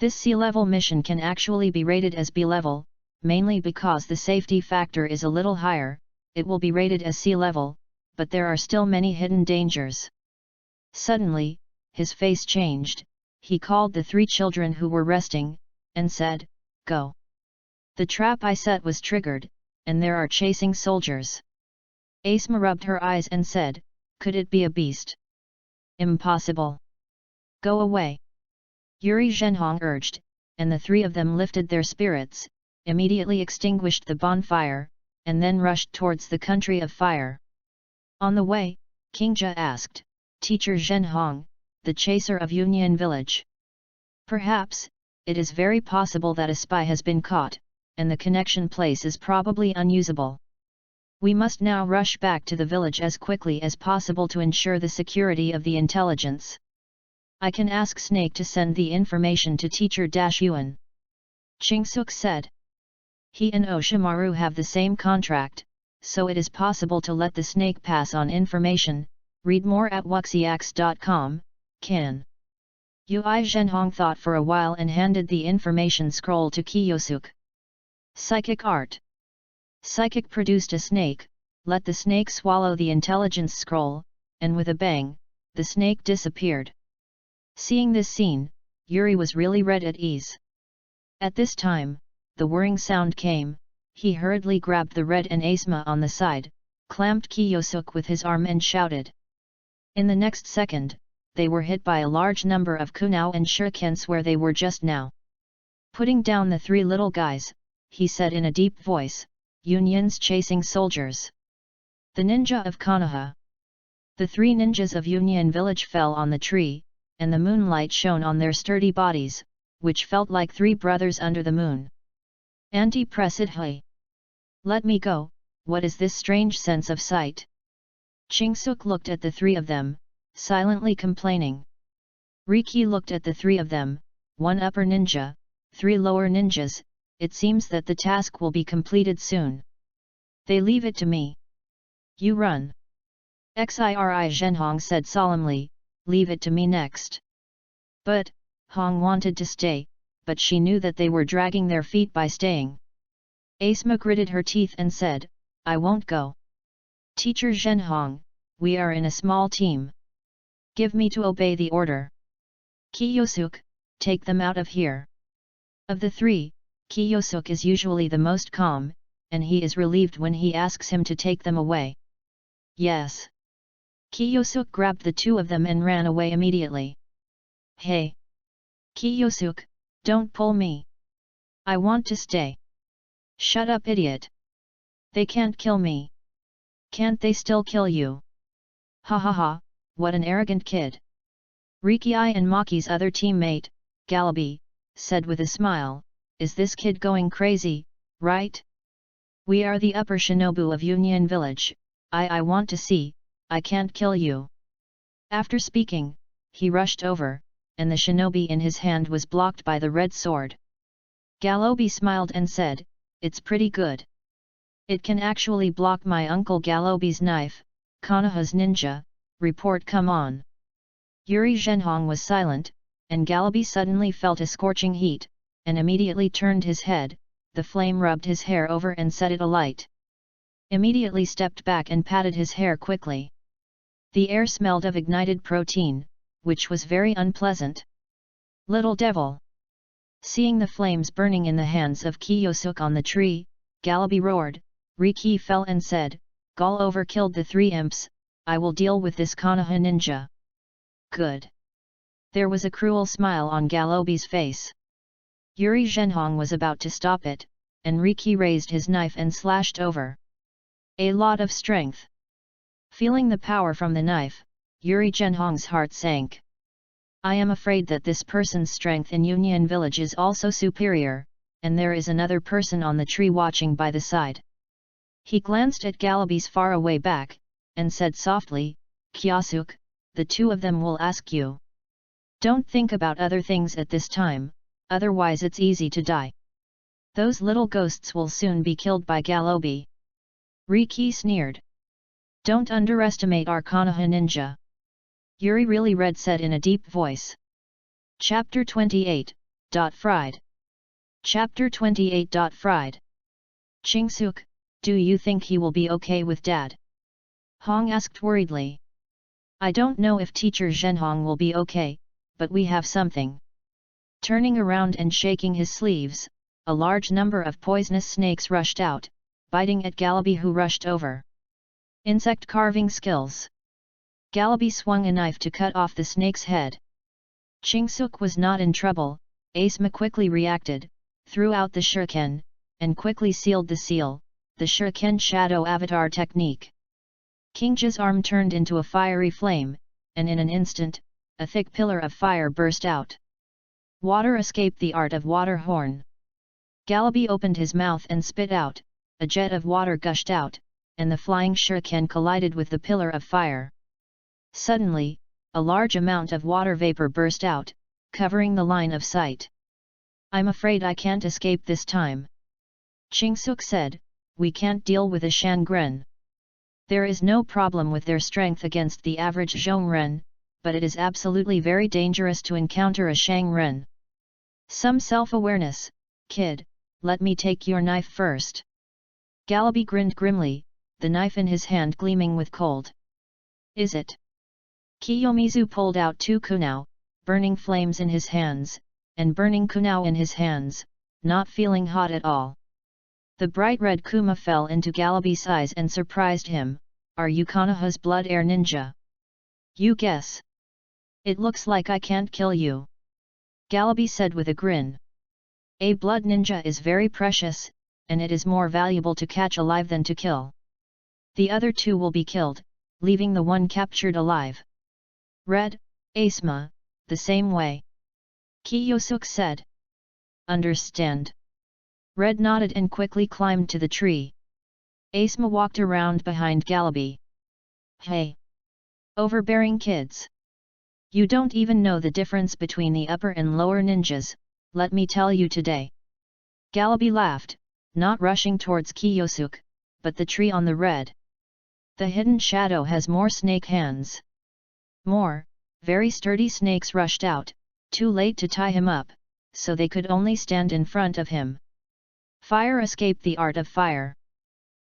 This C-level mission can actually be rated as B-level, mainly because the safety factor is a little higher. It will be rated as C-level, but there are still many hidden dangers. Suddenly, his face changed, he called the three children who were resting, and said, "Go." The trap I set was triggered, and there are chasing soldiers. Asma rubbed her eyes and said, "Could it be a beast?" "Impossible. Go away." Yuri Zhenhong urged, and the three of them lifted their spirits, immediately extinguished the bonfire, and then rushed towards the country of fire. On the way, Kingja asked, "Teacher Zhenhong, the chaser of Union Village. Perhaps, it is very possible that a spy has been caught, and the connection place is probably unusable. We must now rush back to the village as quickly as possible to ensure the security of the intelligence. I can ask Snake to send the information to Teacher Yuan." Chingsuk said. He and Oshimaru have the same contract, so it is possible to let the snake pass on information. Read more at wuxiax.com. Can. Ui Zhenhong thought for a while and handed the information scroll to Kiyosuk. Psychic art. Psychic produced a snake, let the snake swallow the intelligence scroll, and with a bang, the snake disappeared. Seeing this scene, Yuri was really red at ease. At this time, the whirring sound came, he hurriedly grabbed the red and Asma on the side, clamped Kiyosuk with his arm and shouted. In the next second, they were hit by a large number of kunao and shurikens where they were just now. Putting down the three little guys, he said in a deep voice, "Union's chasing soldiers. The ninja of Konoha." The three ninjas of Union Village fell on the tree, and the moonlight shone on their sturdy bodies, which felt like three brothers under the moon. "Anti-press it, hey! Let me go, what is this strange sense of sight? Chingsuk looked at the three of them, silently complaining. Riki looked at the three of them, one upper ninja, three lower ninjas. It seems that the task will be completed soon. They leave it to me. You run. Xiri Zhenhong said solemnly, leave it to me next. But, Hong wanted to stay, but she knew that they were dragging their feet by staying. Asma gritted her teeth and said, I won't go. Teacher Zhenhong, we are in a small team. Give me to obey the order. Kiyosuk, take them out of here. Of the three, Kiyosuk is usually the most calm, and he is relieved when he asks him to take them away. Yes. Kiyosuk grabbed the two of them and ran away immediately. Hey! Kiyosuk, don't pull me. I want to stay. Shut up, idiot. They can't kill me. Can't they still kill you? Ha ha ha, what an arrogant kid. Riki and Maki's other teammate, Galabi, said with a smile, is this kid going crazy, right? We are the upper shinobu of Union Village. I want to see, I can't kill you. After speaking, he rushed over, and the shinobi in his hand was blocked by the red sword. Galobi smiled and said, it's pretty good. It can actually block my uncle Galobi's knife, Konoha's ninja, report come on. Yuri Zhenhong was silent, and Galobi suddenly felt a scorching heat, and immediately turned his head, the flame rubbed his hair over and set it alight. Immediately stepped back and patted his hair quickly. The air smelled of ignited protein, which was very unpleasant. Little devil! Seeing the flames burning in the hands of Kiyosuk on the tree, Galabi roared. Riki fell and said, Gal overkilled the three imps, I will deal with this Konoha ninja. Good. There was a cruel smile on Galobi's face. Yuri Zhenhong was about to stop it, and Riki raised his knife and slashed over. A lot of strength. Feeling the power from the knife, Yuri Zhenhong's heart sank. I am afraid that this person's strength in Union Village is also superior, and there is another person on the tree watching by the side. He glanced at Galabi's faraway back, and said softly, Kiyosuk, the two of them will ask you. Don't think about other things at this time, otherwise it's easy to die. Those little ghosts will soon be killed by Galobi. Riki sneered. Don't underestimate our Konoha ninja. Yuri really red said in a deep voice. Chapter 28, Fried. Chapter 28. Fried. Chingsuk, do you think he will be okay with Dad? Hong asked worriedly. I don't know if Teacher Zhenhong will be okay, but we have something. Turning around and shaking his sleeves, a large number of poisonous snakes rushed out, biting at Galabi who rushed over. Insect carving skills. Galabi swung a knife to cut off the snake's head. Chingsuk was not in trouble, Asma quickly reacted, threw out the shuriken, and quickly sealed the seal, the shuriken shadow avatar technique. Kingja's arm turned into a fiery flame, and in an instant, a thick pillar of fire burst out. Water escaped the art of water horn. Galabi opened his mouth and spit out, a jet of water gushed out, and the flying shuriken collided with the pillar of fire. Suddenly, a large amount of water vapor burst out, covering the line of sight. I'm afraid I can't escape this time. Chingsuk said, we can't deal with a Shangren. There is no problem with their strength against the average Zhongren, but it is absolutely very dangerous to encounter a Shangren. Some self-awareness, kid, let me take your knife first. Galabi grinned grimly, the knife in his hand gleaming with cold. Is it? Kiyomizu pulled out two kunao, burning flames in his hands, and burning kunao in his hands, not feeling hot at all. The bright red kuma fell into Galabi's eyes and surprised him. Are you Konoha's blood air ninja? You guess. It looks like I can't kill you. Galabi said with a grin. A blood ninja is very precious, and it is more valuable to catch alive than to kill. The other two will be killed, leaving the one captured alive. Red, Asma, the same way. Kiyosuk said. Understand. Red nodded and quickly climbed to the tree. Asma walked around behind Galabi. Hey! Overbearing kids! You don't even know the difference between the upper and lower ninjas, let me tell you today. Galabi laughed, not rushing towards Kiyosuke, but the tree on the red. The hidden shadow has more snake hands. More, very sturdy snakes rushed out, too late to tie him up, so they could only stand in front of him. Fire escaped the art of fire.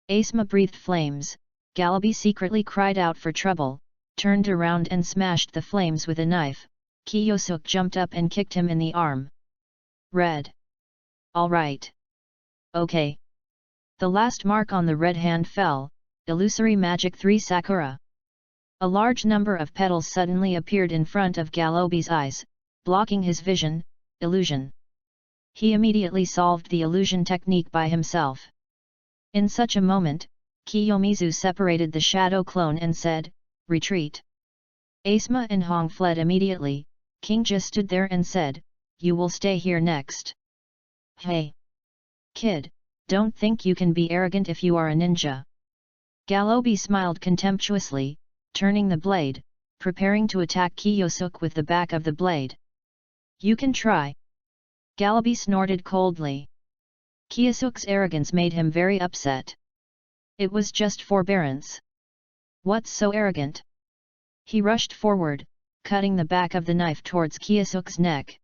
Asma breathed flames, Galabi secretly cried out for trouble, turned around and smashed the flames with a knife. Kiyosuke jumped up and kicked him in the arm. Red. All right. Okay. The last mark on the red hand fell, Illusory Magic 3 Sakura. A large number of petals suddenly appeared in front of Galabi's eyes, blocking his vision, illusion. He immediately solved the illusion technique by himself. In such a moment, Kiyomizu separated the shadow clone and said, "Retreat." Asma and Hong fled immediately. Kingja stood there and said, "You will stay here next." Hey! Kid, don't think you can be arrogant if you are a ninja. Galobi smiled contemptuously, turning the blade, preparing to attack Kiyosuke with the back of the blade. You can try. Galobi snorted coldly. Kiyosuke's arrogance made him very upset. It was just forbearance. What's so arrogant? He rushed forward, cutting the back of the knife towards Kiyosuke's neck.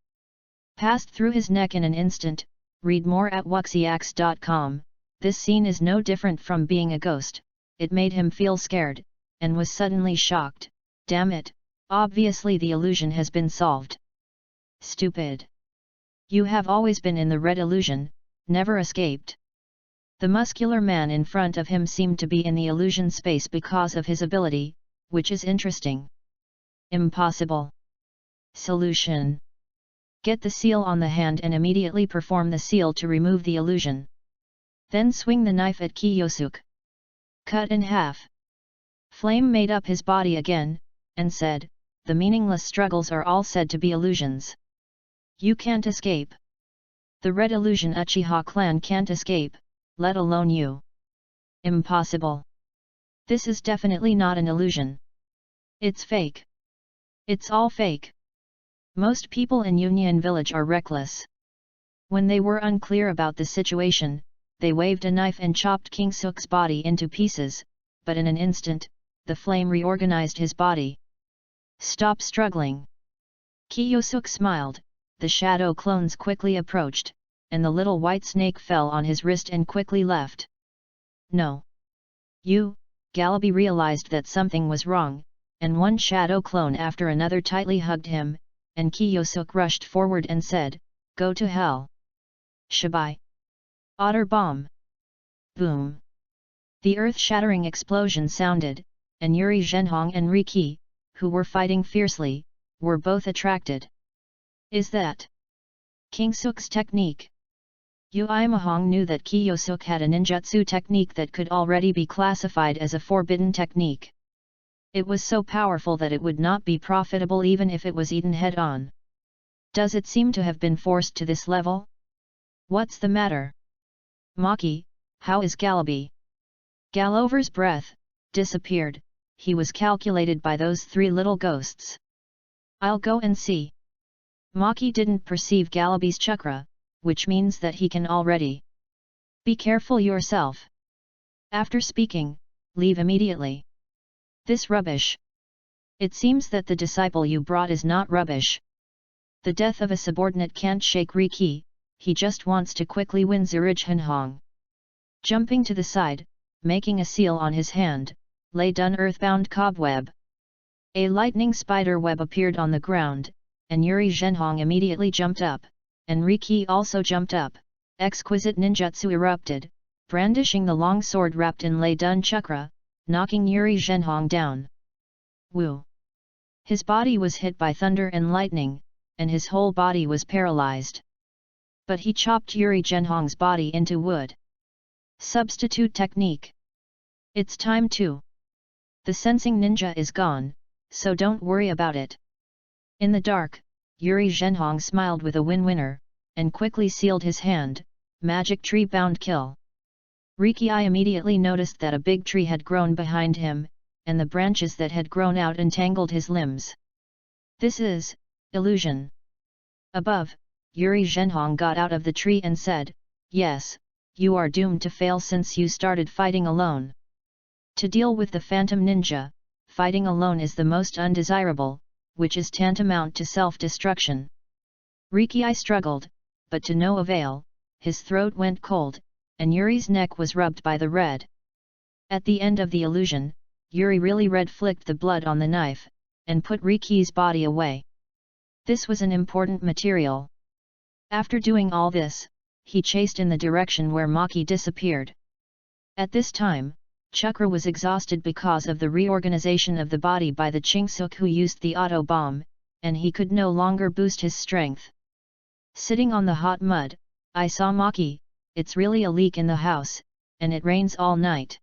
Passed through his neck in an instant. Read more at wuxiax.com. This scene is no different from being a ghost. It made him feel scared, and was suddenly shocked. Damn it, obviously the illusion has been solved. Stupid. You have always been in the red illusion, never escaped. The muscular man in front of him seemed to be in the illusion space because of his ability, which is interesting. Impossible. Solution. Get the seal on the hand and immediately perform the seal to remove the illusion. Then swing the knife at Kiyosuke. Cut in half. Flame made up his body again, and said, "The meaningless struggles are all said to be illusions. You can't escape. The red illusion Uchiha clan can't escape, let alone you. Impossible. This is definitely not an illusion. It's fake. It's all fake." Most people in Union Village are reckless. When they were unclear about the situation, they waved a knife and chopped Kingsuke's body into pieces, but in an instant, the flame reorganized his body. Stop struggling. Kiyosuke smiled, the shadow clones quickly approached, and the little white snake fell on his wrist and quickly left. No. You, Galabi realized that something was wrong, and one shadow clone after another tightly hugged him, and Kiyosuke rushed forward and said, "Go to hell." Shabai. Otter bomb. Boom. The earth-shattering explosion sounded, and Yuri Zhenhong and Riki, who were fighting fiercely, were both attracted. Is that Kingsuke's technique? Uemahong knew that Kiyosuke had a ninjutsu technique that could already be classified as a forbidden technique. It was so powerful that it would not be profitable even if it was eaten head-on. Does it seem to have been forced to this level? What's the matter? Maki, how is Galabi? Galover's breath disappeared. He was calculated by those three little ghosts. I'll go and see. Maki didn't perceive Galabi's chakra, which means that he can already. Be careful yourself. After speaking, leave immediately. This rubbish. It seems that the disciple you brought is not rubbish. The death of a subordinate can't shake Riki, he just wants to quickly win Zhenhong. Jumping to the side, making a seal on his hand, lay done earthbound cobweb. A lightning spider web appeared on the ground, and Yuri Zhenhong immediately jumped up, and Riki also jumped up. Exquisite ninjutsu erupted, brandishing the long sword wrapped in lay done chakra, knocking Yuri Zhenhong down. Woo! His body was hit by thunder and lightning, and his whole body was paralyzed. But he chopped Yuri Zhenhong's body into wood. Substitute technique. It's time to. The sensing ninja is gone, so don't worry about it. In the dark, Yuri Zhenhong smiled with a win-winner, and quickly sealed his hand, magic tree bound kill. Riki immediately noticed that a big tree had grown behind him, and the branches that had grown out entangled his limbs. This is illusion. Above, Yuri Zhenhong got out of the tree and said, "Yes, you are doomed to fail since you started fighting alone. To deal with the phantom ninja, fighting alone is the most undesirable, which is tantamount to self-destruction." Riki struggled, but to no avail, his throat went cold, and Yuri's neck was rubbed by the red. At the end of the illusion, Yuri really red-flicked the blood on the knife, and put Riki's body away. This was an important material. After doing all this, he chased in the direction where Maki disappeared. At this time, Chakra was exhausted because of the reorganization of the body by the Chingsuk who used the auto bomb, and he could no longer boost his strength. Sitting on the hot mud, I saw Maki, it's really a leak in the house, and it rains all night.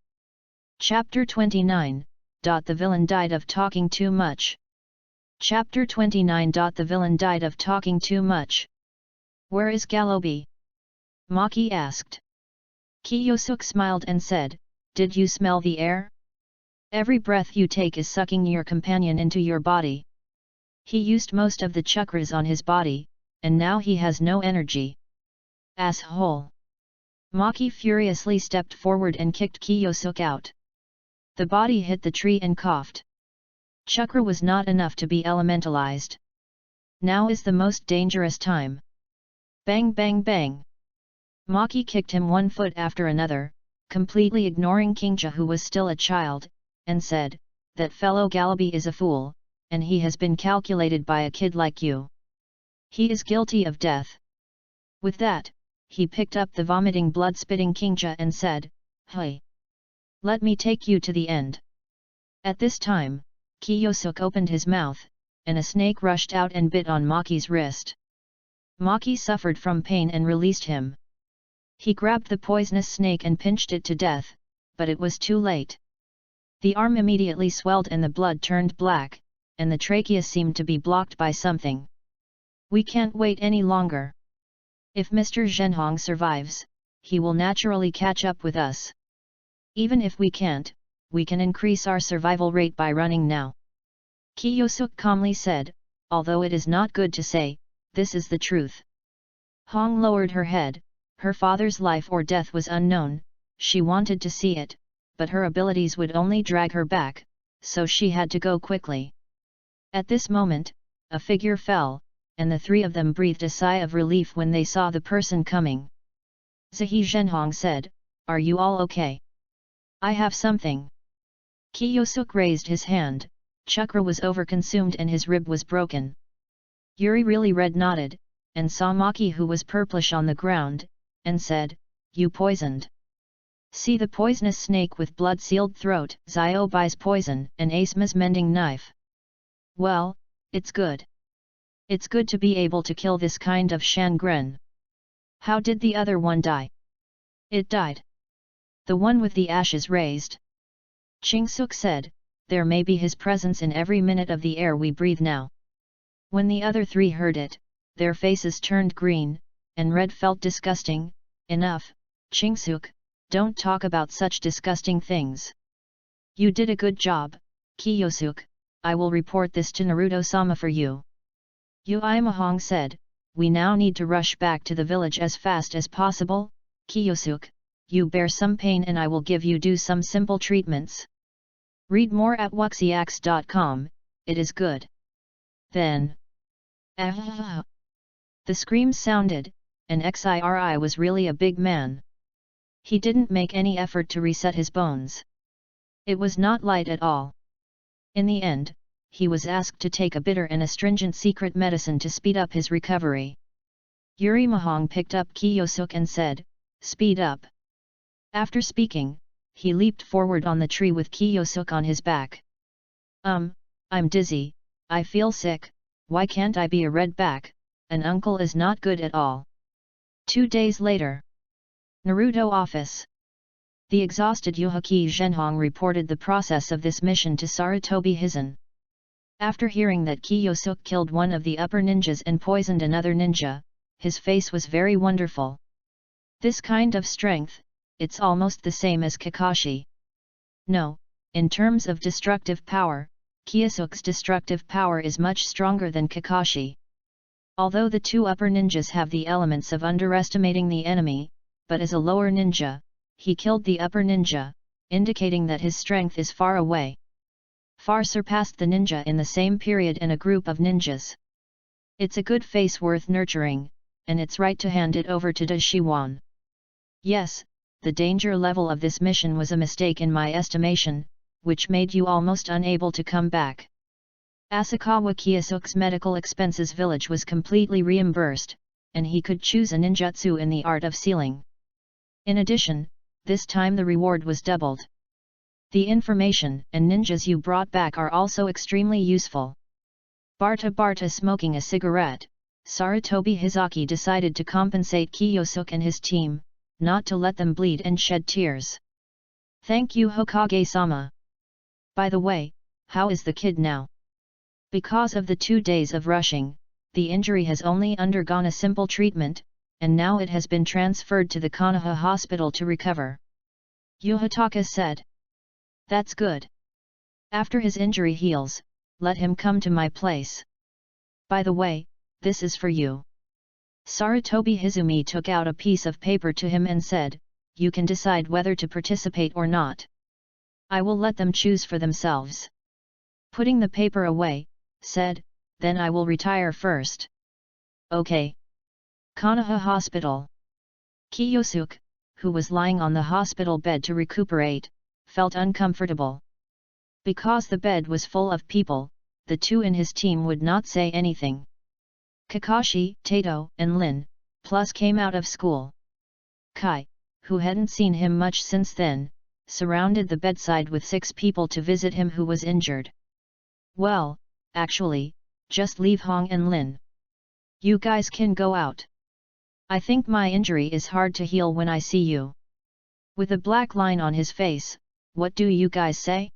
Chapter 29, The villain died of talking too much. Chapter 29. The villain died of talking too much. Where is Galobi? Maki asked. Kiyosuk smiled and said, "Did you smell the air? Every breath you take is sucking your companion into your body. He used most of the chakras on his body, and now he has no energy. Asshole!" Maki furiously stepped forward and kicked Kiyosuk out. The body hit the tree and coughed. Chakra was not enough to be elementalized. Now is the most dangerous time. Bang bang bang. Maki kicked him one foot after another, completely ignoring Kingja who was still a child, and said, "That fellow Galabi is a fool, and he has been calculated by a kid like you. He is guilty of death." With that, he picked up the vomiting blood-spitting Kingja and said, "Hey! Let me take you to the end." At this time, Kiyosuk opened his mouth, and a snake rushed out and bit on Maki's wrist. Maki suffered from pain and released him. He grabbed the poisonous snake and pinched it to death, but it was too late. The arm immediately swelled and the blood turned black, and the trachea seemed to be blocked by something. "We can't wait any longer. If Mr. Zhenhong survives, he will naturally catch up with us. Even if we can't, we can increase our survival rate by running now," Kiyosuk calmly said, "although it is not good to say, this is the truth." Hong lowered her head. Her father's life or death was unknown, she wanted to see it, but her abilities would only drag her back, so she had to go quickly. At this moment, a figure fell, and the three of them breathed a sigh of relief when they saw the person coming. Zahi Zhenhong said, "Are you all okay? I have something." Kiyosuk raised his hand. Chakra was overconsumed and his rib was broken. Yuri really red nodded, and saw Maki who was purplish on the ground, and said, "You poisoned. See the poisonous snake with blood-sealed throat, Xiaobai's poison, and Asma's mending knife. Well, it's good. It's good to be able to kill this kind of Shangren. How did the other one die?" "It died. The one with the ashes raised." Chingsuk said, "There may be his presence in every minute of the air we breathe now." When the other three heard it, their faces turned green, and red felt disgusting. "Enough, Chingsuk, don't talk about such disgusting things. You did a good job, Kiyosuk, I will report this to Naruto-sama for you." Yui Mahong said, "We now need to rush back to the village as fast as possible. Kiyosuk, you bear some pain and I will give you some simple treatments. Read more at wuxiax.com, it is good." Then, "Ah!" The scream sounded, and Xiri was really a big man. He didn't make any effort to reset his bones. It was not light at all. In the end, he was asked to take a bitter and astringent secret medicine to speed up his recovery. Yuri Mahong picked up Kiyosuk and said, "Speed up." After speaking, he leaped forward on the tree with Kiyosuk on his back. I'm dizzy, I feel sick, why can't I be a redback? An uncle is not good at all." 2 days later. Naruto office. The exhausted Yuhaki Zhenhong reported the process of this mission to Sarutobi Hizen. After hearing that Kiyosuk killed one of the upper ninjas and poisoned another ninja, his face was very wonderful. This kind of strength, it's almost the same as Kakashi. No, in terms of destructive power, Kyosuke's destructive power is much stronger than Kakashi. Although the two upper ninjas have the elements of underestimating the enemy, but as a lower ninja, he killed the upper ninja, indicating that his strength is far away. Far surpassed the ninja in the same period and a group of ninjas. It's a good face worth nurturing, and it's right to hand it over to Da Shiwan. Yes, the danger level of this mission was a mistake in my estimation, which made you almost unable to come back. Asakawa Kyosuke's medical expenses village was completely reimbursed, and he could choose a ninjutsu in the art of sealing. In addition, this time the reward was doubled. The information and ninjas you brought back are also extremely useful. Barta smoking a cigarette, Sarutobi Hizaki decided to compensate Kyosuke and his team, not to let them bleed and shed tears. Thank you Hokage-sama. By the way, how is the kid now? Because of the 2 days of rushing, the injury has only undergone a simple treatment, and now it has been transferred to the Konoha hospital to recover. Yuhataka said. That's good. After his injury heals, let him come to my place. By the way, this is for you. Sarutobi Hizumi took out a piece of paper to him and said, you can decide whether to participate or not. I will let them choose for themselves. Putting the paper away, said, then I will retire first. Okay. Konoha Hospital. Kyosuke, who was lying on the hospital bed to recuperate, felt uncomfortable. Because the bed was full of people, the two in his team would not say anything. Kakashi, Tato, and Lin, plus came out of school. Kai, who hadn't seen him much since then, surrounded the bedside with 6 people to visit him who was injured. Well, actually, just leave Hong and Lin. You guys can go out. I think my injury is hard to heal when I see you. With a black line on his face, what do you guys say?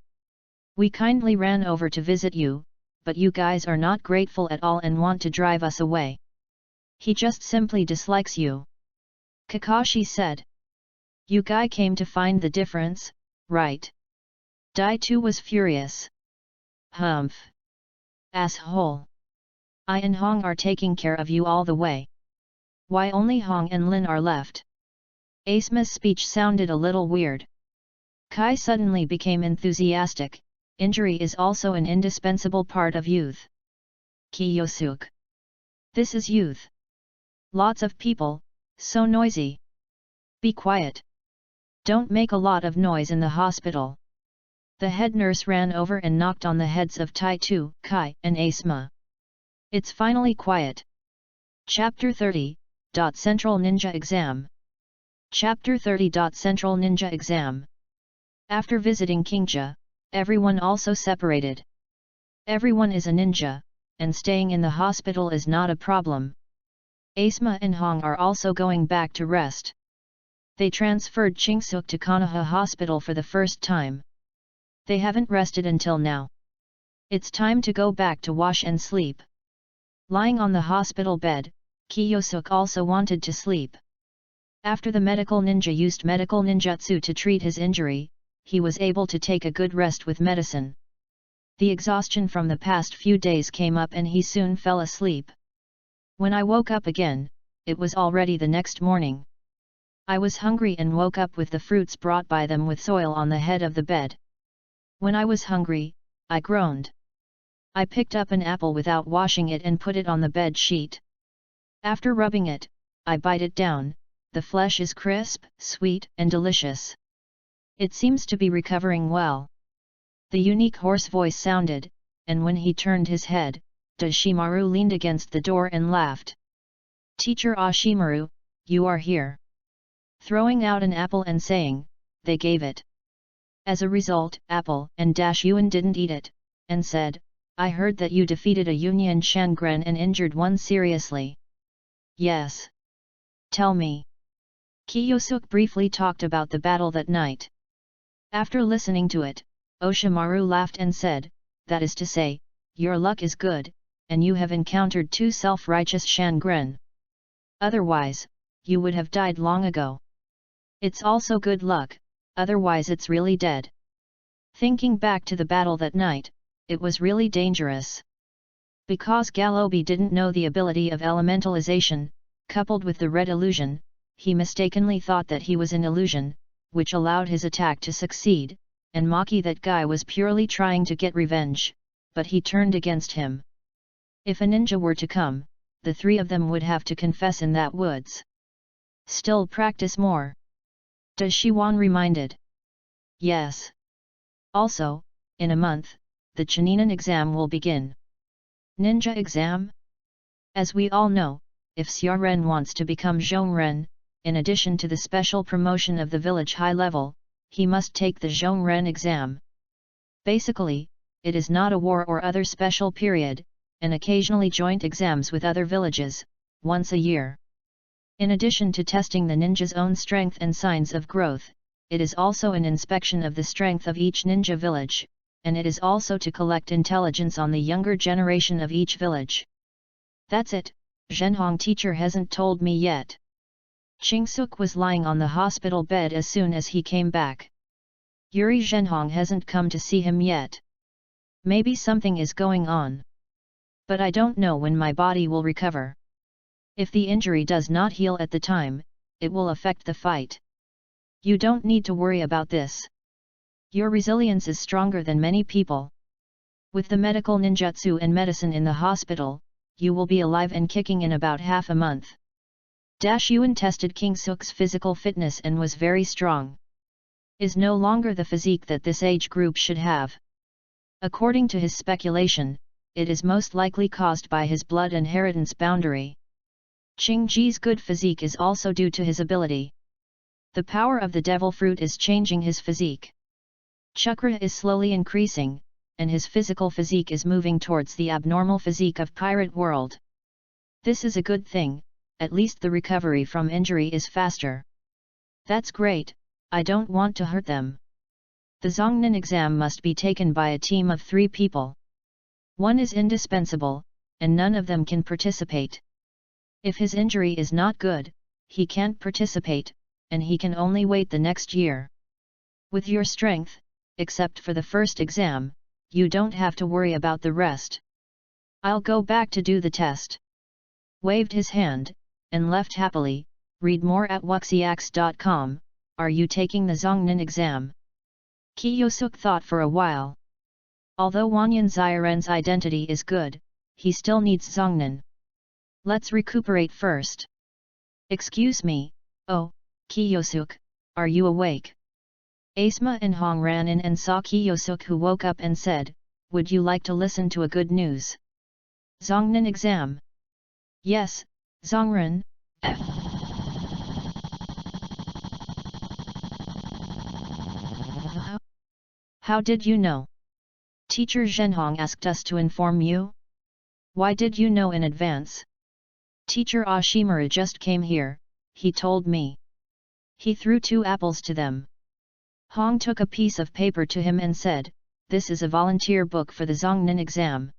We kindly ran over to visit you, but you guys are not grateful at all and want to drive us away. He just simply dislikes you. Kakashi said. You guy came to find the difference, right? Dai too was furious. Humph. Asshole. I and Hong are taking care of you all the way. Why only Hong and Lin are left? Asema's speech sounded a little weird. Kai suddenly became enthusiastic. Injury is also an indispensable part of youth. Kyosuke. This is youth. Lots of people, so noisy. Be quiet. Don't make a lot of noise in the hospital. The head nurse ran over and knocked on the heads of Taitu, Kai, and Asema. It's finally quiet. Chapter 30, Central Ninja Exam. Chapter 30. Central Ninja Exam. After visiting Kingja, everyone also separated. Everyone is a ninja, and staying in the hospital is not a problem. Asema and Hong are also going back to rest. They transferred Chingsuk to Konoha Hospital for the first time. They haven't rested until now. It's time to go back to wash and sleep. Lying on the hospital bed, Kyosuke also wanted to sleep. After the medical ninja used medical ninjutsu to treat his injury, he was able to take a good rest with medicine. The exhaustion from the past few days came up and he soon fell asleep. When I woke up again, it was already the next morning. I was hungry and woke up with the fruits brought by them with soil on the head of the bed. When I was hungry, I groaned. I picked up an apple without washing it and put it on the bed sheet. After rubbing it, I bite it down. The flesh is crisp, sweet, and delicious. It seems to be recovering well. The unique hoarse voice sounded, and when he turned his head, Dashimaru leaned against the door and laughed. Teacher Ashimaru, you are here. Throwing out an apple and saying, they gave it. As a result, Apple and Yuan didn't eat it, and said, I heard that you defeated a Union Shangren and injured one seriously. Yes. Tell me. Kyosuke briefly talked about the battle that night. After listening to it, Oshimaru laughed and said, that is to say, your luck is good, and you have encountered 2 self-righteous Shangren. Otherwise, you would have died long ago. It's also good luck, otherwise it's really dead. Thinking back to the battle that night, it was really dangerous. Because Galobi didn't know the ability of elementalization, coupled with the red illusion, he mistakenly thought that he was in illusion, which allowed his attack to succeed, and Maki that guy was purely trying to get revenge, but he turned against him. If a ninja were to come, the three of them would have to confess in that woods. Still practice more. Does Shiwan reminded? Yes. Also, in a month, the Chunin exam will begin. Ninja exam? As we all know, if Xiaoren wants to become Zhongren, in addition to the special promotion of the village high level, he must take the Zhongren exam. Basically, it is not a war or other special period, and occasionally joint exams with other villages, once a year. In addition to testing the ninja's own strength and signs of growth, it is also an inspection of the strength of each ninja village, and it is also to collect intelligence on the younger generation of each village. That's it, Zhenhong teacher hasn't told me yet. Qing-suk was lying on the hospital bed as soon as he came back. Yuri Zhenhong hasn't come to see him yet. Maybe something is going on. But I don't know when my body will recover. If the injury does not heal at the time, it will affect the fight. You don't need to worry about this. Your resilience is stronger than many people. With the medical ninjutsu and medicine in the hospital, you will be alive and kicking in about half a month. Yuan tested King Suk's physical fitness and was very strong. Is no longer the physique that this age group should have. According to his speculation, it is most likely caused by his blood inheritance boundary. Qing Ji's good physique is also due to his ability. The power of the devil fruit is changing his physique. Chakra is slowly increasing, and his physical physique is moving towards the abnormal physique of pirate world. This is a good thing, at least the recovery from injury is faster. That's great, I don't want to hurt them. The Zongnin exam must be taken by a team of 3 people. One is indispensable, and none of them can participate. If his injury is not good, he can't participate, and he can only wait the next year. With your strength, except for the first exam, you don't have to worry about the rest. I'll go back to do the test. Waved his hand, and left happily. Read more at wuxiax.com. Are you taking the Zongnin exam? Kiyosuk thought for a while. Although Wanyan Xiren's identity is good, he still needs Zongnin. Let's recuperate first. Excuse me, oh, Kiyosuk, are you awake? Asma and Hong ran in and saw Kiyosuk, who woke up and said, would you like to listen to a good news? Zongnin exam. Yes, Zongren. How did you know? Teacher Zhenhong asked us to inform you. Why did you know in advance? Teacher Ashimura just came here, he told me. He threw 2 apples to them. Hong took a piece of paper to him and said, this is a volunteer book for the Zongnin exam.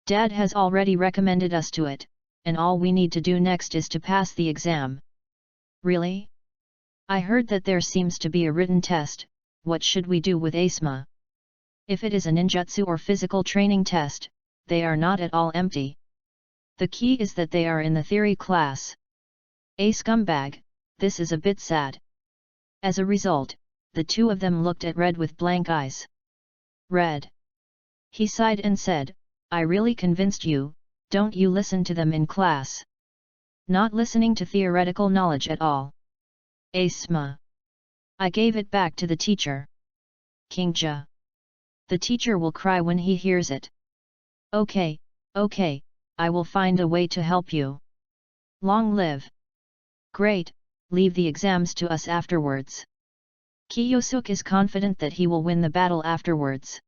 Dad has already recommended us to it, and all we need to do next is to pass the exam. Really? I heard that there seems to be a written test. What should we do with Asma? If it is a ninjutsu or physical training test, they are not at all empty. The key is that they are in the theory class. A scumbag, this is a bit sad. As a result, the 2 of them looked at Red with blank eyes. Red. He sighed and said, I really convinced you, don't you listen to them in class. Not listening to theoretical knowledge at all. Asma. I gave it back to the teacher. Kingja. The teacher will cry when he hears it. Okay, I will find a way to help you. Long live. Great, leave the exams to us afterwards. Kiyosuk is confident that he will win the battle afterwards.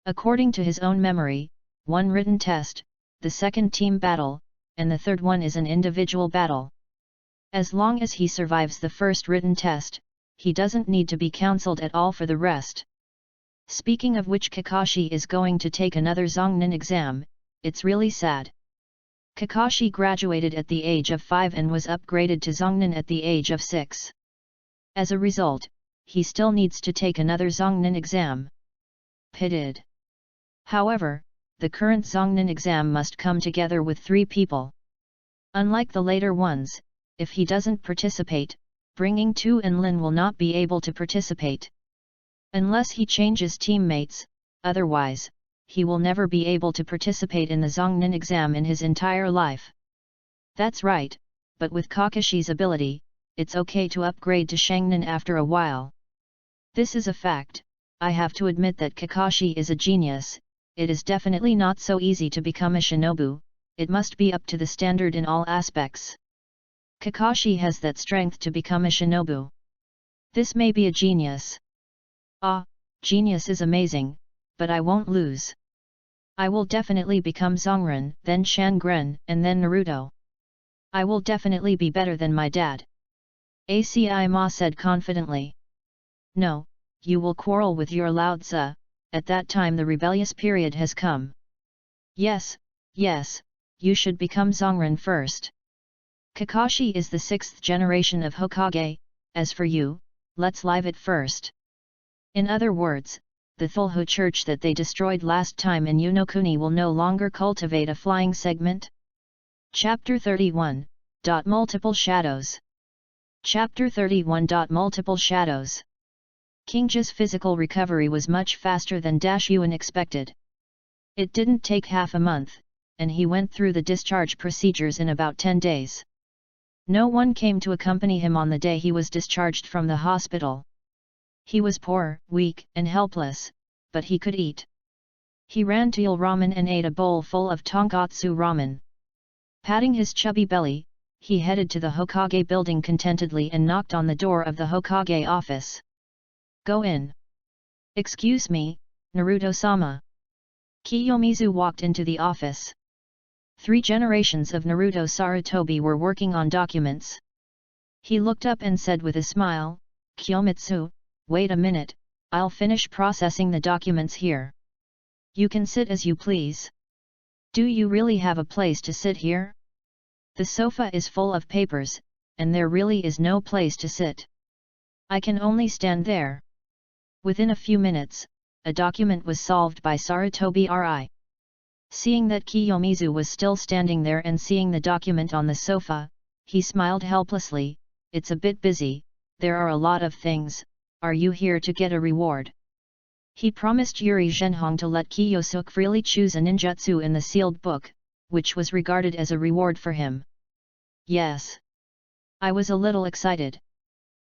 According to his own memory, 1 written test, the 2nd team battle, and the 3rd one is an individual battle. As long as he survives the first written test, he doesn't need to be counseled at all for the rest. Speaking of which, Kakashi is going to take another Zongnin exam. It's really sad. Kakashi graduated at the age of 5 and was upgraded to Zongnin at the age of 6. As a result, he still needs to take another Zongnin exam. Pitted. However, the current Zongnin exam must come together with 3 people. Unlike the later ones, if he doesn't participate, bringing Tu and Lin will not be able to participate. Unless he changes teammates, otherwise, he will never be able to participate in the Zongnin exam in his entire life. That's right, but with Kakashi's ability, it's okay to upgrade to Shangnin after a while. This is a fact. I have to admit that Kakashi is a genius. It is definitely not so easy to become a shinobu, it must be up to the standard in all aspects. Kakashi has that strength to become a shinobu. This may be a genius. Ah, genius is amazing, but I won't lose. I will definitely become Zongren, then Shangren, and then Naruto. I will definitely be better than my dad. Aci Ma said confidently. No, you will quarrel with your Lao Tzu, at that time the rebellious period has come. Yes, you should become Zongren first. Kakashi is the 6th generation of Hokage, as for you, let's live it first. In other words, the Thulhu church that they destroyed last time in Unokuni will no longer cultivate a flying segment. Chapter 31, Multiple Shadows. Chapter 31. Multiple Shadows. Kingja's physical recovery was much faster than Yuan expected. It didn't take half a month, and he went through the discharge procedures in about 10 days. No one came to accompany him on the day he was discharged from the hospital. He was poor, weak, and helpless, but he could eat. He ran to Il Ramen and ate a bowl full of tonkatsu ramen. Patting his chubby belly, he headed to the Hokage building contentedly and knocked on the door of the Hokage office. Go in. Excuse me, Naruto-sama. Kiyomizu walked into the office. 3 generations of Naruto Sarutobi were working on documents. He looked up and said with a smile, Kiyomitsu, wait a minute, I'll finish processing the documents here. You can sit as you please. Do you really have a place to sit here? The sofa is full of papers, and there really is no place to sit. I can only stand there. Within a few minutes, a document was solved by Sarutobi Ri. Seeing that Kiyomizu was still standing there and seeing the document on the sofa, he smiled helplessly. It's a bit busy, there are a lot of things. Are you here to get a reward? He promised Yuri Zhenhong to let Kiyosuk freely choose a ninjutsu in the sealed book, which was regarded as a reward for him. Yes. I was a little excited.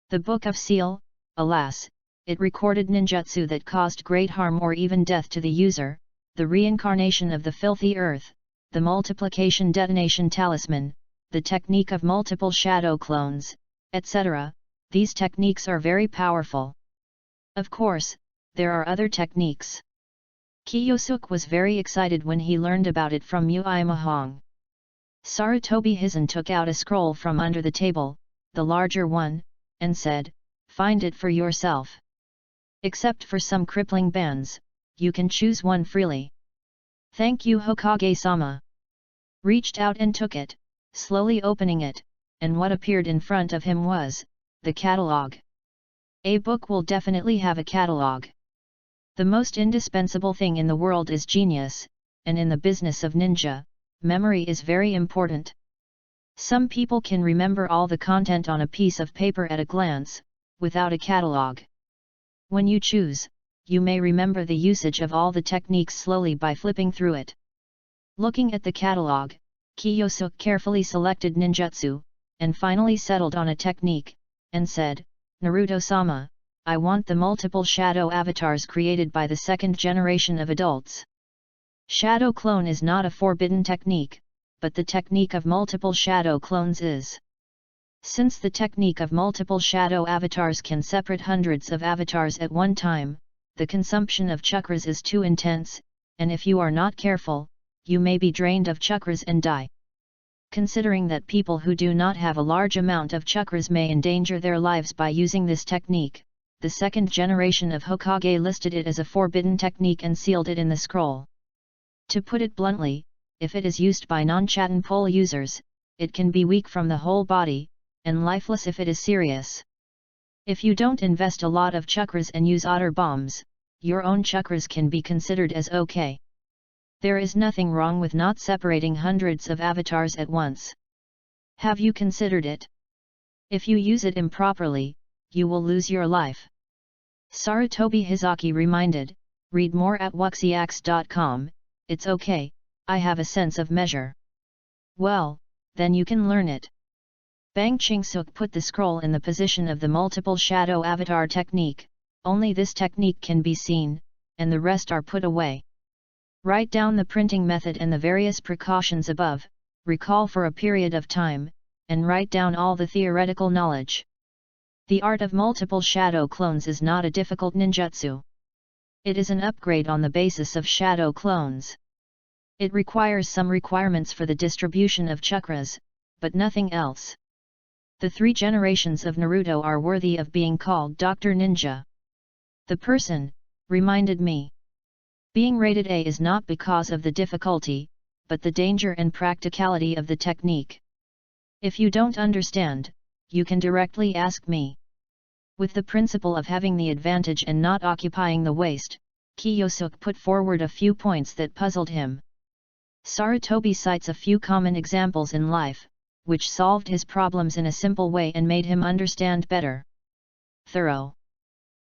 The Book of Seal, alas, it recorded ninjutsu that caused great harm or even death to the user, the reincarnation of the filthy earth, the multiplication detonation talisman, the technique of multiple shadow clones, etc. These techniques are very powerful. Of course, there are other techniques. Kiyosuk was very excited when he learned about it from Ui Mahong. Sarutobi Hizen took out a scroll from under the table, the larger one, and said, find it for yourself. Except for some crippling bands, you can choose one freely. Thank you Hokage-sama. Reached out and took it, slowly opening it, and what appeared in front of him was the catalog. A book will definitely have a catalog. The most indispensable thing in the world is genius, and in the business of ninja, memory is very important. Some people can remember all the content on a piece of paper at a glance, without a catalog. When you choose, you may remember the usage of all the techniques slowly by flipping through it. Looking at the catalog, Kiyosuk carefully selected ninjutsu, and finally settled on a technique, and said, Naruto-sama, I want the multiple shadow avatars created by the 2nd generation of adults. Shadow clone is not a forbidden technique, but the technique of multiple shadow clones is. Since the technique of multiple shadow avatars can separate hundreds of avatars at one time, the consumption of chakras is too intense, and if you are not careful, you may be drained of chakras and die. Considering that people who do not have a large amount of chakras may endanger their lives by using this technique, the 2nd generation of Hokage listed it as a forbidden technique and sealed it in the scroll. To put it bluntly, if it is used by non-Chatan pole users, it can be weak from the whole body, and lifeless if it is serious. If you don't invest a lot of chakras and use otter bombs, your own chakras can be considered as okay. There is nothing wrong with not separating hundreds of avatars at once. Have you considered it? If you use it improperly, you will lose your life. Sarutobi Hizaki reminded, read more at wuxiax.com, it's okay, I have a sense of measure. Well, then you can learn it. Bang Chingsuk put the scroll in the position of the multiple shadow avatar technique, only this technique can be seen, and the rest are put away. Write down the printing method and the various precautions above, recall for a period of time, and write down all the theoretical knowledge. The art of multiple shadow clones is not a difficult ninjutsu. It is an upgrade on the basis of shadow clones. It requires some requirements for the distribution of chakras, but nothing else. The 3 generations of Naruto are worthy of being called Dr. Ninja. The person reminded me. Being rated A is not because of the difficulty, but the danger and practicality of the technique. If you don't understand, you can directly ask me. With the principle of having the advantage and not occupying the waste, Kiyosuk put forward a few points that puzzled him. Sarutobi cites a few common examples in life, which solved his problems in a simple way and made him understand better. Thorough.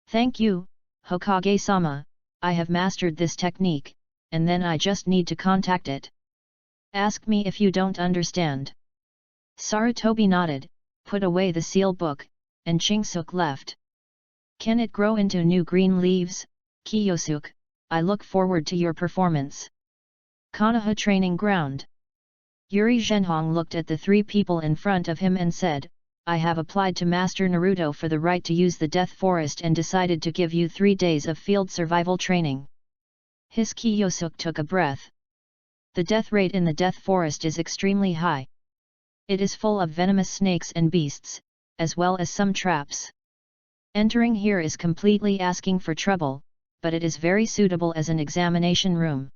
Thank you, Hokage-sama, I have mastered this technique, and then I just need to contact it. Ask me if you don't understand. Sarutobi nodded, put away the seal book, and Chingsuk left. Can it grow into new green leaves, Kiyosuk? I look forward to your performance. Konoha Training Ground. Yuri Zhenhong looked at the 3 people in front of him and said, I have applied to Master Naruto for the right to use the Death Forest and decided to give you 3 days of field survival training. His Kiyosuk took a breath. The death rate in the Death Forest is extremely high. It is full of venomous snakes and beasts, as well as some traps. Entering here is completely asking for trouble, but it is very suitable as an examination room.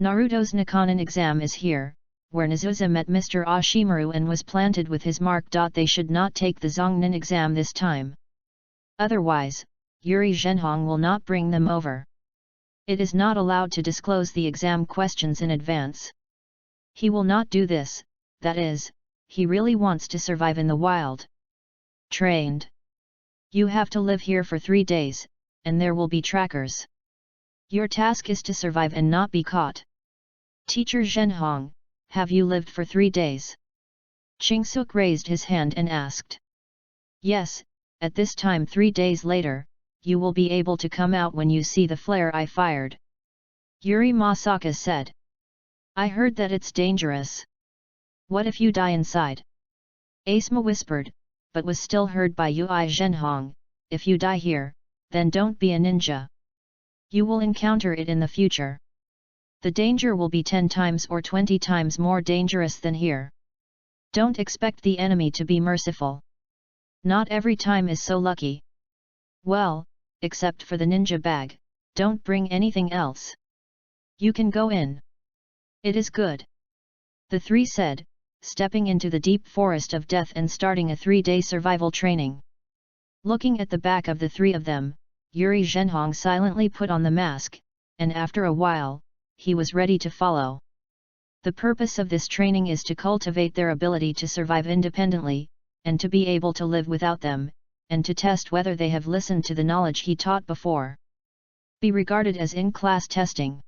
Naruto's Nikanin exam is here, where Nezusa met Mr. Ashimaru and was planted with his mark. They should not take the Zongnin exam this time. Otherwise, Yuri Zhenhong will not bring them over. It is not allowed to disclose the exam questions in advance. He will not do this, that is, he really wants to survive in the wild. Trained. You have to live here for 3 days, and there will be trackers. Your task is to survive and not be caught. Teacher Zhenhong, have you lived for 3 days? Chingsuk raised his hand and asked. Yes, at this time 3 days later, you will be able to come out when you see the flare I fired. Yuri Masaka said. I heard that it's dangerous. What if you die inside? Asma whispered, but was still heard by Yui Zhenhong, if you die here, then don't be a ninja. You will encounter it in the future. The danger will be 10 times or 20 times more dangerous than here. Don't expect the enemy to be merciful. Not every time is so lucky. Well, except for the ninja bag, don't bring anything else. You can go in. It is good. The 3 said, stepping into the deep forest of death and starting a 3-day survival training. Looking at the back of the 3 of them, Yuri Zhenhong silently put on the mask, and after a while, he was ready to follow. The purpose of this training is to cultivate their ability to survive independently, and to be able to live without them, and to test whether they have listened to the knowledge he taught before. Be regarded as in-class testing.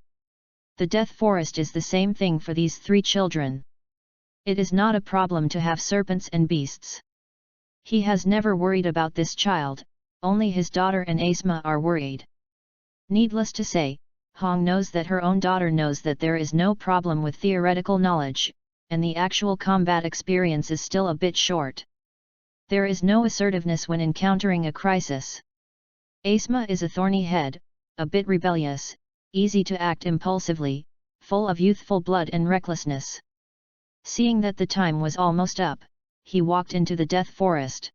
The Death Forest is the same thing for these 3 children. It is not a problem to have serpents and beasts. He has never worried about this child, only his daughter and Asma are worried. Needless to say, Hong knows that her own daughter knows that there is no problem with theoretical knowledge, and the actual combat experience is still a bit short. There is no assertiveness when encountering a crisis. Asma is a thorny head, a bit rebellious, easy to act impulsively, full of youthful blood and recklessness. Seeing that the time was almost up, he walked into the Death Forest.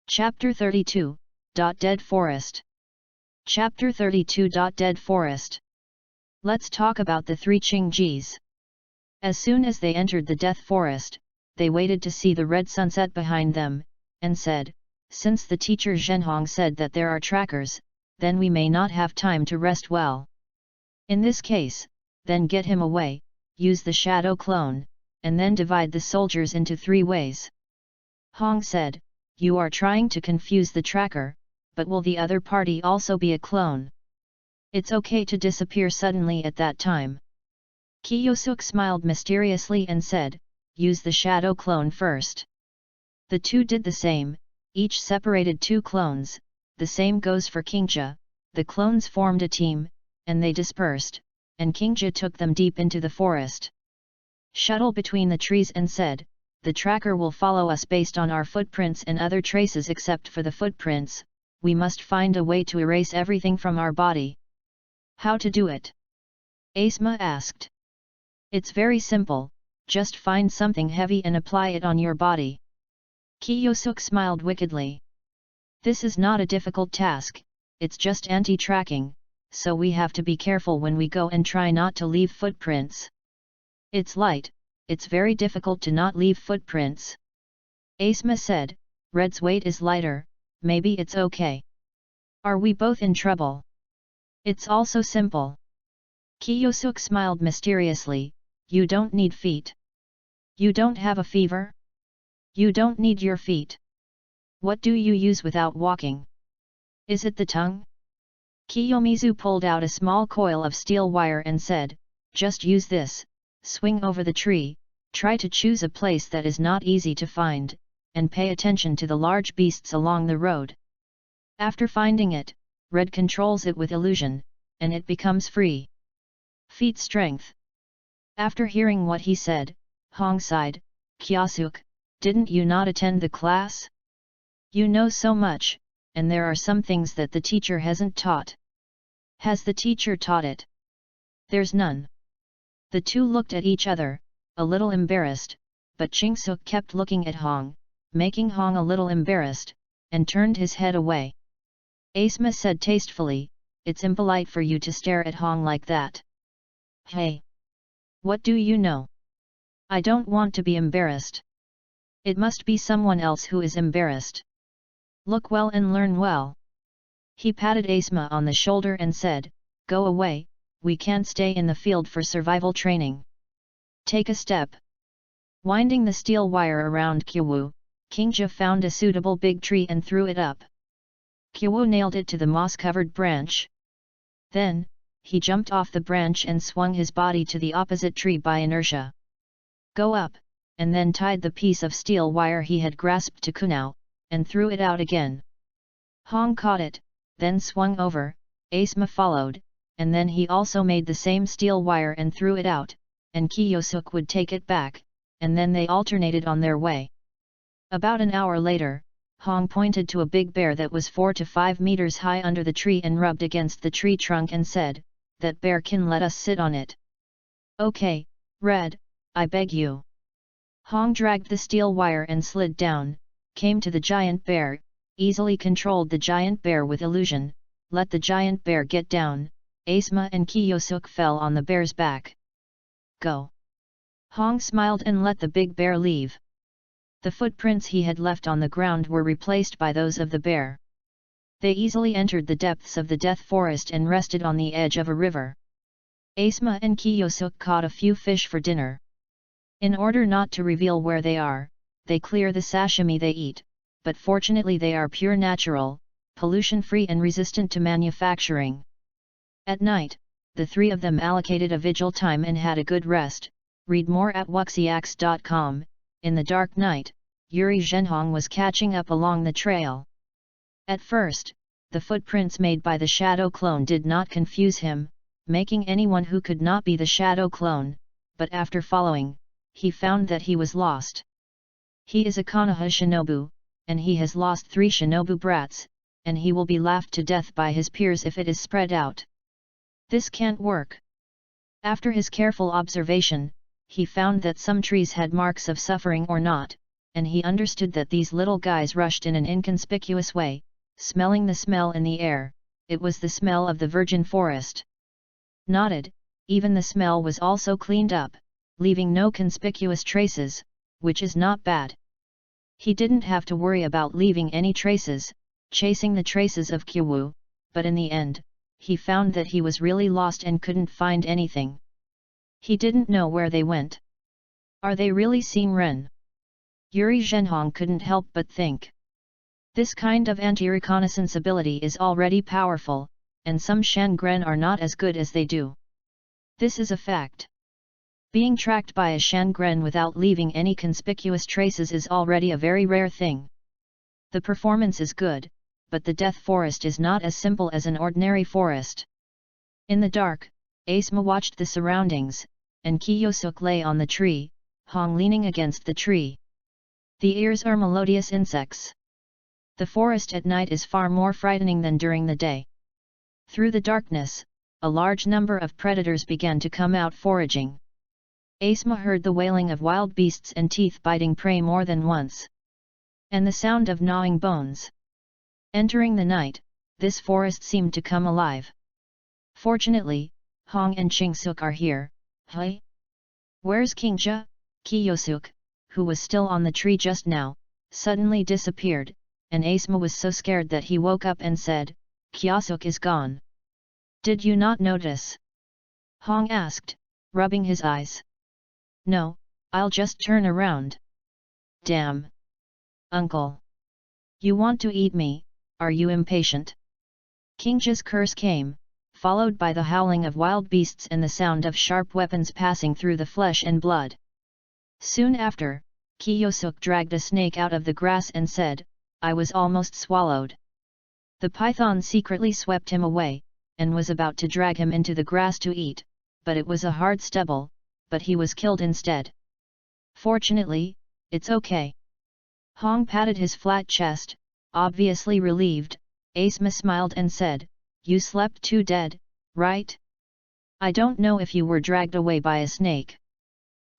Chapter 32, Dead Forest. Chapter 32. Dead Forest. Let's talk about the 3 Qingjis. As soon as they entered the Death Forest, they waited to see the red sunset behind them, and said, since the teacher Zhenhong said that there are trackers, then we may not have time to rest well. In this case, then get him away, use the shadow clone, and then divide the soldiers into 3 ways. Hong said, you are trying to confuse the tracker, but will the other party also be a clone? It's okay to disappear suddenly at that time. Kiyosuk smiled mysteriously and said, use the shadow clone first. The two did the same, each separated 2 clones, the same goes for Kingja, the clones formed a team, and they dispersed, and Kingja took them deep into the forest. Shuttle between the trees and said, the tracker will follow us based on our footprints and other traces except for the footprints, we must find a way to erase everything from our body. How to do it? Asma asked. It's very simple, just find something heavy and apply it on your body. Kiyosuk smiled wickedly. This is not a difficult task, it's just anti-tracking, so we have to be careful when we go and try not to leave footprints. It's light, it's very difficult to not leave footprints. Asma said, Red's weight is lighter, maybe it's okay. Are we both in trouble? It's also simple. Kiyosuk smiled mysteriously, you don't need feet. You don't have a fever? You don't need your feet. What do you use without walking? Is it the tongue? Kiyomizu pulled out a small coil of steel wire and said, just use this, swing over the tree, try to choose a place that is not easy to find, and pay attention to the large beasts along the road. After finding it, Red controls it with illusion, and it becomes free. Feet strength. After hearing what he said, Hong sighed, Kiyosuk, didn't you not attend the class? You know so much, and there are some things that the teacher hasn't taught. Has the teacher taught it? There's none. The two looked at each other, a little embarrassed, but Chingsuk kept looking at Hong, making Hong a little embarrassed, and turned his head away. Asma said tastefully, it's impolite for you to stare at Hong like that. Hey! What do you know? I don't want to be embarrassed. It must be someone else who is embarrassed. Look well and learn well. He patted Asma on the shoulder and said, go away, we can't stay in the field for survival training. Take a step. Winding the steel wire around Kyewu, Kingja found a suitable big tree and threw it up. Kyewu nailed it to the moss-covered branch. Then, he jumped off the branch and swung his body to the opposite tree by inertia. Go up, and then tied the piece of steel wire he had grasped to Kunao, and threw it out again. Hong caught it, then swung over, Asma followed, and then he also made the same steel wire and threw it out, and Kiyosuk would take it back, and then they alternated on their way. About an hour later, Hong pointed to a big bear that was 4 to 5 meters high under the tree and rubbed against the tree trunk and said, that bear can let us sit on it. Okay, Red, I beg you. Hong dragged the steel wire and slid down, came to the giant bear, easily controlled the giant bear with illusion, let the giant bear get down, Asma and Kiyosuk fell on the bear's back. Go. Hong smiled and let the big bear leave. The footprints he had left on the ground were replaced by those of the bear. They easily entered the depths of the death forest and rested on the edge of a river. Asma and Kiyosuk caught a few fish for dinner. In order not to reveal where they are, they clear the sashimi they eat, but fortunately they are pure natural, pollution-free and resistant to manufacturing. At night, the 3 of them allocated a vigil time and had a good rest. Read more at wuxiax.com. In the dark night, Yuri Zhenhong was catching up along the trail. At first, the footprints made by the shadow clone did not confuse him, making anyone who could not be the shadow clone, but after following, he found that he was lost. He is a Konoha shinobu, and he has lost 3 shinobu brats, and he will be laughed to death by his peers if it is spread out. This can't work. After his careful observation, he found that some trees had marks of suffering or not, and he understood that these little guys rushed in an inconspicuous way, smelling the smell in the air. It was the smell of the virgin forest. Nodded, even the smell was also cleaned up, leaving no conspicuous traces, which is not bad. He didn't have to worry about leaving any traces, chasing the traces of Kyu, but in the end, he found that he was really lost and couldn't find anything. He didn't know where they went. Are they really seeing Ren? Yuri Zhenhong couldn't help but think. This kind of anti-reconnaissance ability is already powerful, and some Shangren are not as good as they do. This is a fact. Being tracked by a Shangren without leaving any conspicuous traces is already a very rare thing. The performance is good, but the Death Forest is not as simple as an ordinary forest. In the dark, Asma watched the surroundings, and Kiyosuk lay on the tree, Hong leaning against the tree. The ears are melodious insects. The forest at night is far more frightening than during the day. Through the darkness, a large number of predators began to come out foraging. Asma heard the wailing of wild beasts and teeth biting prey more than once. And the sound of gnawing bones. Entering the night, this forest seemed to come alive. Fortunately, Hong and Chingsuk are here. Hey? Where's Kingja? Kiyosuk, who was still on the tree just now, suddenly disappeared, and Asma was so scared that he woke up and said, Kiyosuk is gone. Did you not notice? Hong asked, rubbing his eyes. No, I'll just turn around. Damn. Uncle. You want to eat me, are you impatient? Kingja's curse came, followed by the howling of wild beasts and the sound of sharp weapons passing through the flesh and blood. Soon after, Kiyosuk dragged a snake out of the grass and said, I was almost swallowed. The python secretly swept him away, and was about to drag him into the grass to eat, but it was a hard stubble, but he was killed instead. Fortunately, it's okay. Hong patted his flat chest, obviously relieved. Asma smiled and said, You slept too dead, right? I don't know if you were dragged away by a snake.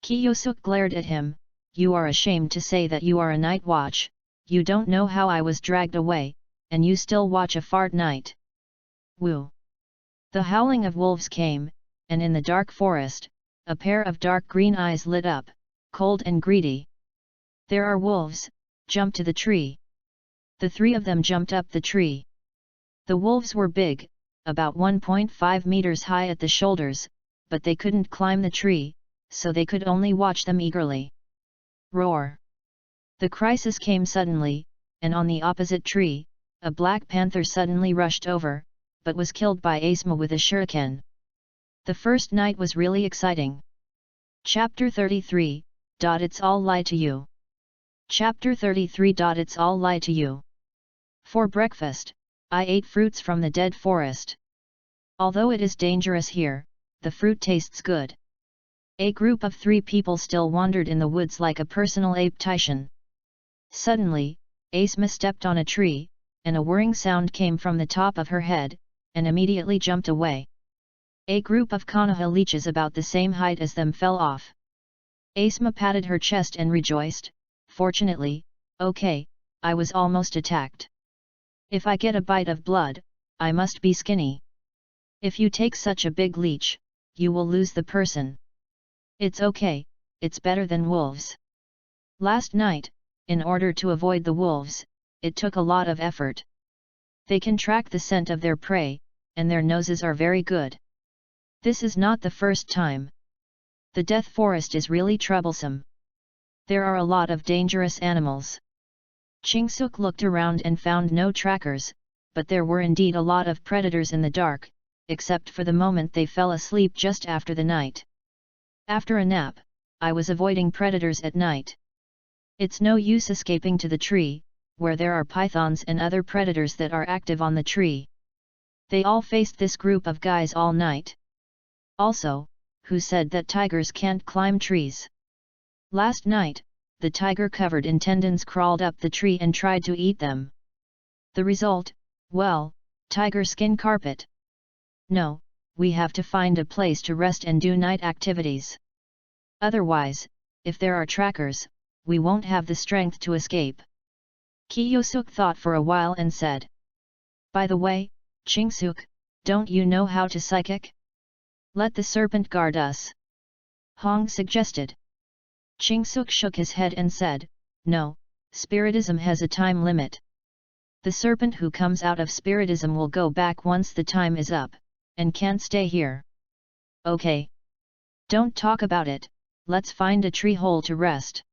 Kiyosuk glared at him, You are ashamed to say that you are a night watch, you don't know how I was dragged away, and you still watch a fart night. Woo! The howling of wolves came, and in the dark forest, a pair of dark green eyes lit up, cold and greedy. There are wolves, jump to the tree. The three of them jumped up the tree. The wolves were big, about 1.5 meters high at the shoulders, but they couldn't climb the tree, so they could only watch them eagerly. Roar! The crisis came suddenly, and on the opposite tree, a black panther suddenly rushed over, but was killed by Asma with a shuriken. The first night was really exciting. Chapter 33, It's all lie to you. Chapter 33. It's all lie to you. For breakfast, I ate fruits from the dead forest. Although it is dangerous here, the fruit tastes good. A group of 3 people still wandered in the woods like a personal appetition. Suddenly, Asma stepped on a tree, and a whirring sound came from the top of her head, and immediately jumped away. A group of Konoha leeches about the same height as them fell off. Asma patted her chest and rejoiced, Fortunately, okay, I was almost attacked. If I get a bite of blood, I must be skinny. If you take such a big leech, you will lose the person. It's okay, it's better than wolves. Last night, in order to avoid the wolves, it took a lot of effort. They can track the scent of their prey, and their noses are very good. This is not the first time. The death forest is really troublesome. There are a lot of dangerous animals. Chingsuk looked around and found no trackers, but there were indeed a lot of predators in the dark, except for the moment they fell asleep just after the night. After a nap, I was avoiding predators at night. It's no use escaping to the tree, where there are pythons and other predators that are active on the tree. They all faced this group of guys all night. Also, who said that tigers can't climb trees? Last night, the tiger covered in tendons crawled up the tree and tried to eat them. The result, well, tiger skin carpet. No, we have to find a place to rest and do night activities. Otherwise, if there are trackers, we won't have the strength to escape. Kiyosuk thought for a while and said. By the way, Chingsuk, don't you know how to psychic? Let the serpent guard us. Hong suggested. Chingsuk shook his head and said, No, Spiritism has a time limit. The serpent who comes out of Spiritism will go back once the time is up, and can't stay here. Okay. Don't talk about it, let's find a tree hole to rest.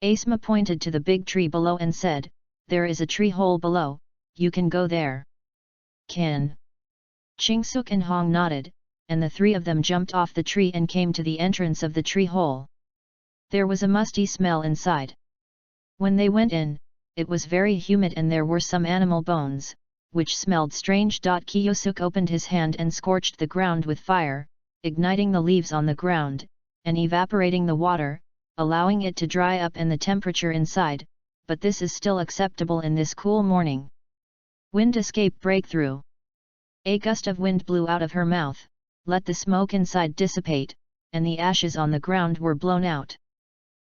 Asma pointed to the big tree below and said, there is a tree hole below, you can go there. Can. Chingsuk and Hong nodded, and the three of them jumped off the tree and came to the entrance of the tree hole. There was a musty smell inside. When they went in, it was very humid and there were some animal bones, which smelled strange. Kiyosuk opened his hand and scorched the ground with fire, igniting the leaves on the ground, and evaporating the water, allowing it to dry up and the temperature inside, but this is still acceptable in this cool morning. Wind escape breakthrough. A gust of wind blew out of her mouth, let the smoke inside dissipate, and the ashes on the ground were blown out.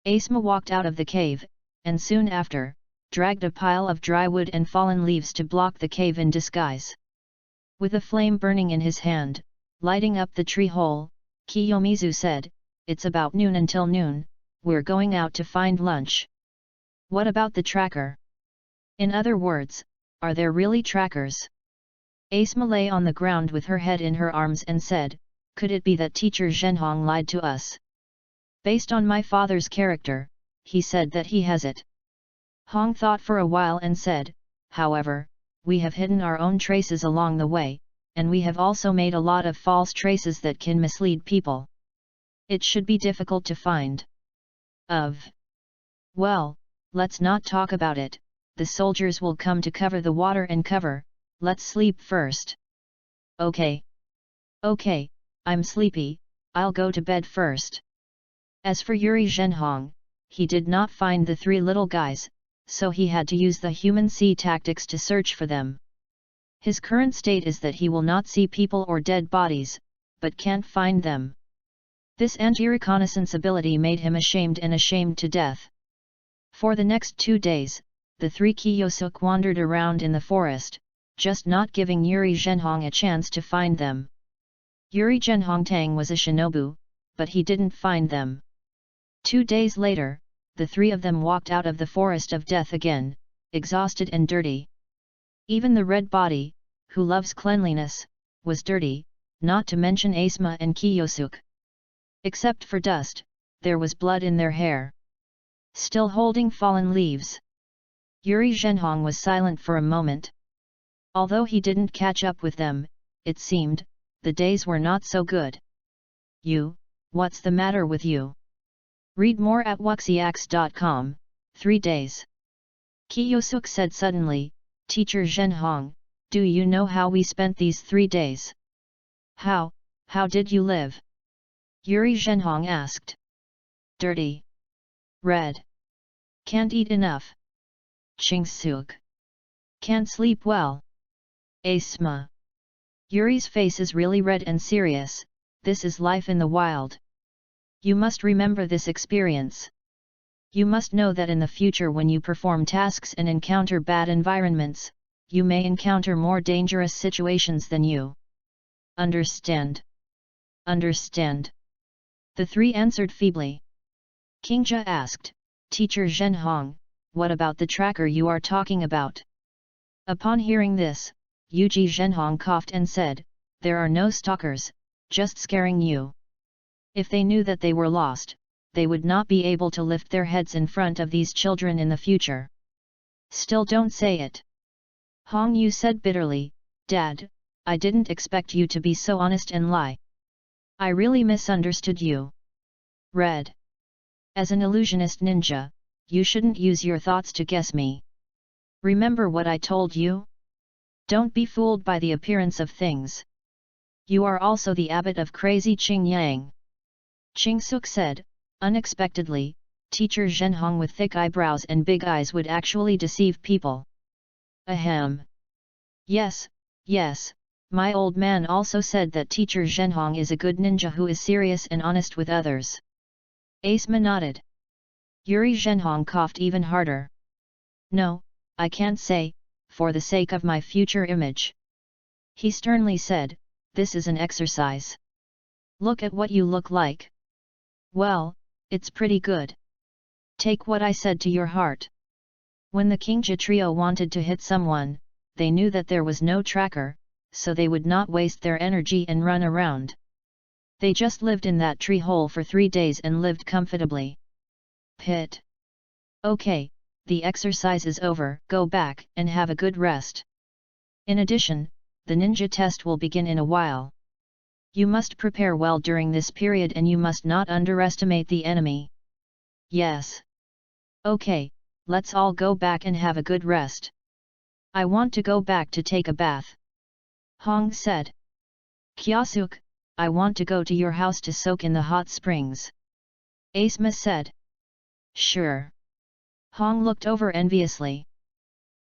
Asma walked out of the cave, and soon after, dragged a pile of dry wood and fallen leaves to block the cave in disguise. With a flame burning in his hand, lighting up the tree hole, Kiyomizu said, it's about noon until noon, we're going out to find lunch. What about the tracker? In other words, are there really trackers? Asma lay on the ground with her head in her arms and said, could it be that teacher Zhenhong lied to us? Based on my father's character, he said that he has it. Hong thought for a while and said, however, we have hidden our own traces along the way, and we have also made a lot of false traces that can mislead people. It should be difficult to find. Well, let's not talk about it, the soldiers will come to cover the water and cover, let's sleep first. Okay. Okay, I'm sleepy, I'll go to bed first. As for Yuri Zhenhong, he did not find the three little guys, so he had to use the human sea tactics to search for them. His current state is that he will not see people or dead bodies, but can't find them. This anti-reconnaissance ability made him ashamed to death. For the next 2 days, the three Kiyosuk wandered around in the forest, just not giving Yuri Zhenhong a chance to find them. Yuri Zhenhong was a shinobu, but he didn't find them. 2 days later, the three of them walked out of the forest of death again, exhausted and dirty. Even the red body, who loves cleanliness, was dirty, not to mention Asma and Kiyosuk. Except for dust, there was blood in their hair. Still holding fallen leaves. Yuri Zhenhong was silent for a moment. Although he didn't catch up with them, it seemed, the days were not so good. What's the matter with you? Read more at wuxiax.com, 3 days. Kiyosuk said suddenly, Teacher Zhenhong, do you know how we spent these 3 days? How did you live? Yuri Zhenhong asked. Dirty. Red. Can't eat enough. Chingsuk. Can't sleep well. Asma. Yuri's face is really red and serious, this is life in the wild. You must remember this experience. You must know that in the future when you perform tasks and encounter bad environments, you may encounter more dangerous situations than you. Understand? Understand. The three answered feebly. Kingja asked, Teacher Zhenhong, what about the tracker you are talking about? Upon hearing this, Yuji Zhenhong coughed and said, there are no stalkers, just scaring you. If they knew that they were lost, they would not be able to lift their heads in front of these children in the future. Still don't say it. Hong Yu said bitterly, Dad, I didn't expect you to be so honest and lie. I really misunderstood you. Red. As an illusionist ninja, you shouldn't use your thoughts to guess me. Remember what I told you? Don't be fooled by the appearance of things. You are also the abbot of crazy Qing Yang. Chingsuk said, unexpectedly, Teacher Zhenhong with thick eyebrows and big eyes would actually deceive people. Ahem. Yes, my old man also said that Teacher Zhenhong is a good ninja who is serious and honest with others. Asma nodded. Yuri Zhenhong coughed even harder. No, I can't say, for the sake of my future image. He sternly said, this is an exercise. Look at what you look like. Well, it's pretty good. Take what I said to your heart. When the Kingja trio wanted to hit someone, they knew that there was no tracker, so they would not waste their energy and run around. They just lived in that tree hole for 3 days and lived comfortably. Pit. Okay, the exercise is over, go back and have a good rest. In addition, the ninja test will begin in a while. You must prepare well during this period and you must not underestimate the enemy. Yes. Okay, let's all go back and have a good rest. I want to go back to take a bath. Hong said. Kyosuk, I want to go to your house to soak in the hot springs. Asma said. Sure. Hong looked over enviously.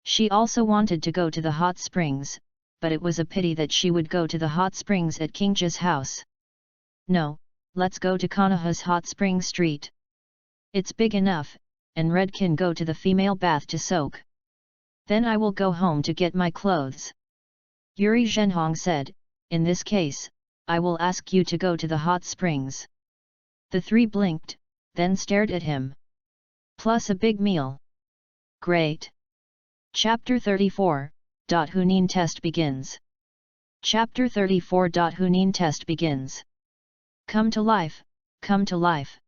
She also wanted to go to the hot springs, but it was a pity that she would go to the hot springs at Kingja's house. No, let's go to Konoha's hot spring street. It's big enough, and Red can go to the female bath to soak. Then I will go home to get my clothes. Yuri Zhenhong said, in this case, I will ask you to go to the hot springs. The three blinked, then stared at him. Plus a big meal. Great. Chapter 34, Hunin Test begins. Chapter 34. Hunin Test begins. Come to life, come to life.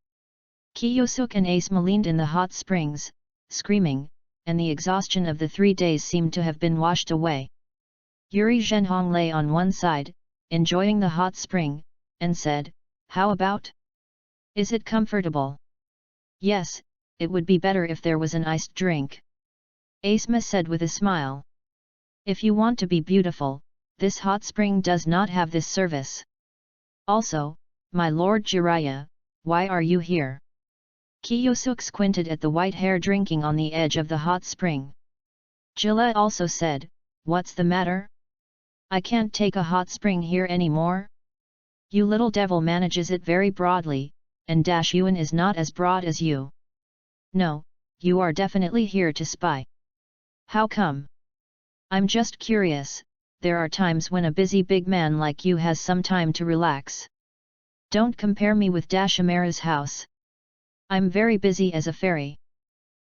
Kyosuk and Asma leaned in the hot springs, screaming, and the exhaustion of the 3 days seemed to have been washed away. Yuri Zhenhong lay on one side, enjoying the hot spring, and said, how about? Is it comfortable? Yes, it would be better if there was an iced drink. Asma said with a smile. If you want to be beautiful, this hot spring does not have this service. Also, my lord Jiraiya, why are you here? Kyosuk squinted at the white hair drinking on the edge of the hot spring. Jilla also said, what's the matter? I can't take a hot spring here anymore? You little devil manages it very broadly, and Yuan is not as broad as you. No, you are definitely here to spy. How come? I'm just curious, there are times when a busy big man like you has some time to relax. Don't compare me with Dashimaru's house. I'm very busy as a fairy.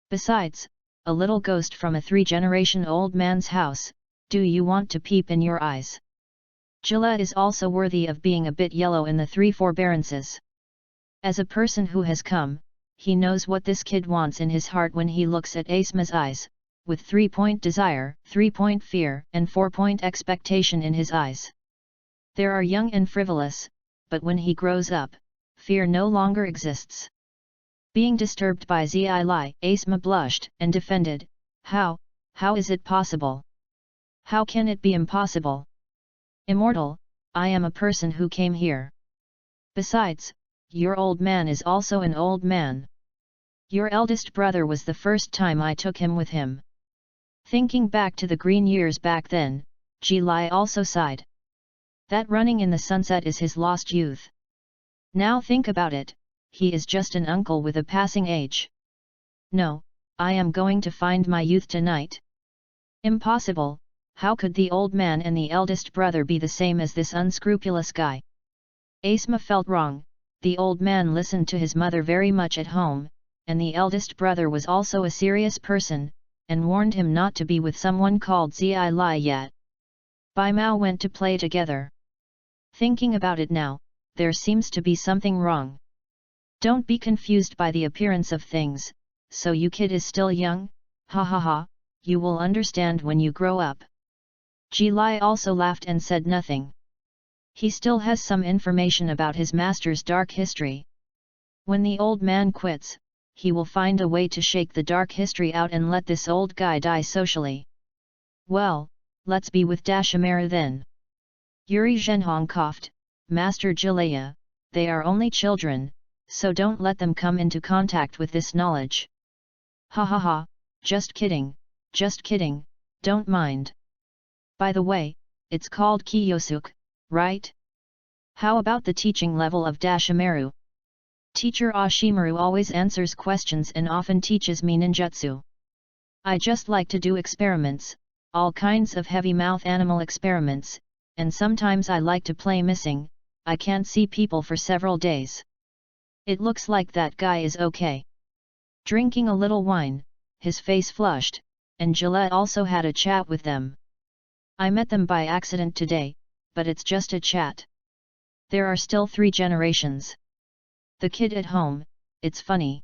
Besides, a little ghost from a 3-generation-old man's house, do you want to peep in your eyes? Jilla is also worthy of being a bit yellow in the 3 forbearances. As a person who has come, he knows what this kid wants in his heart when he looks at Asma's eyes, with 3-point desire, 3-point fear and 4-point expectation in his eyes. They are young and frivolous, but when he grows up, fear no longer exists. Being disturbed by Zi Lai, Asma blushed and defended, how is it possible? How can it be impossible? Immortal, I am a person who came here. Besides, your old man is also an old man. Your eldest brother was the first time I took him with him. Thinking back to the green years back then, Ji Lai also sighed. That running in the sunset is his lost youth. Now think about it, he is just an uncle with a passing age. No, I am going to find my youth tonight. Impossible, how could the old man and the eldest brother be the same as this unscrupulous guy? Asma felt wrong, the old man listened to his mother very much at home, and the eldest brother was also a serious person, and warned him not to be with someone called Zi Lai yet. Bai Mao went to play together. Thinking about it now, there seems to be something wrong. Don't be confused by the appearance of things, so you kid is still young, ha ha ha, you will understand when you grow up. Ji Lai also laughed and said nothing. He still has some information about his master's dark history. When the old man quits, he will find a way to shake the dark history out and let this old guy die socially. Well, let's be with Dashimaru then. Yuri Zhenhong coughed, Master Jilaya, they are only children, so don't let them come into contact with this knowledge. Ha ha ha, just kidding, don't mind. By the way, it's called Kyosuk, right? How about the teaching level of Dashimaru? Teacher Ashimaru always answers questions and often teaches me ninjutsu. I just like to do experiments, all kinds of heavy mouth animal experiments, and sometimes I like to play missing, I can't see people for several days. It looks like that guy is okay. Drinking a little wine, his face flushed, and Gillette also had a chat with them. I met them by accident today, but it's just a chat. There are still 3 generations. The kid at home, it's funny.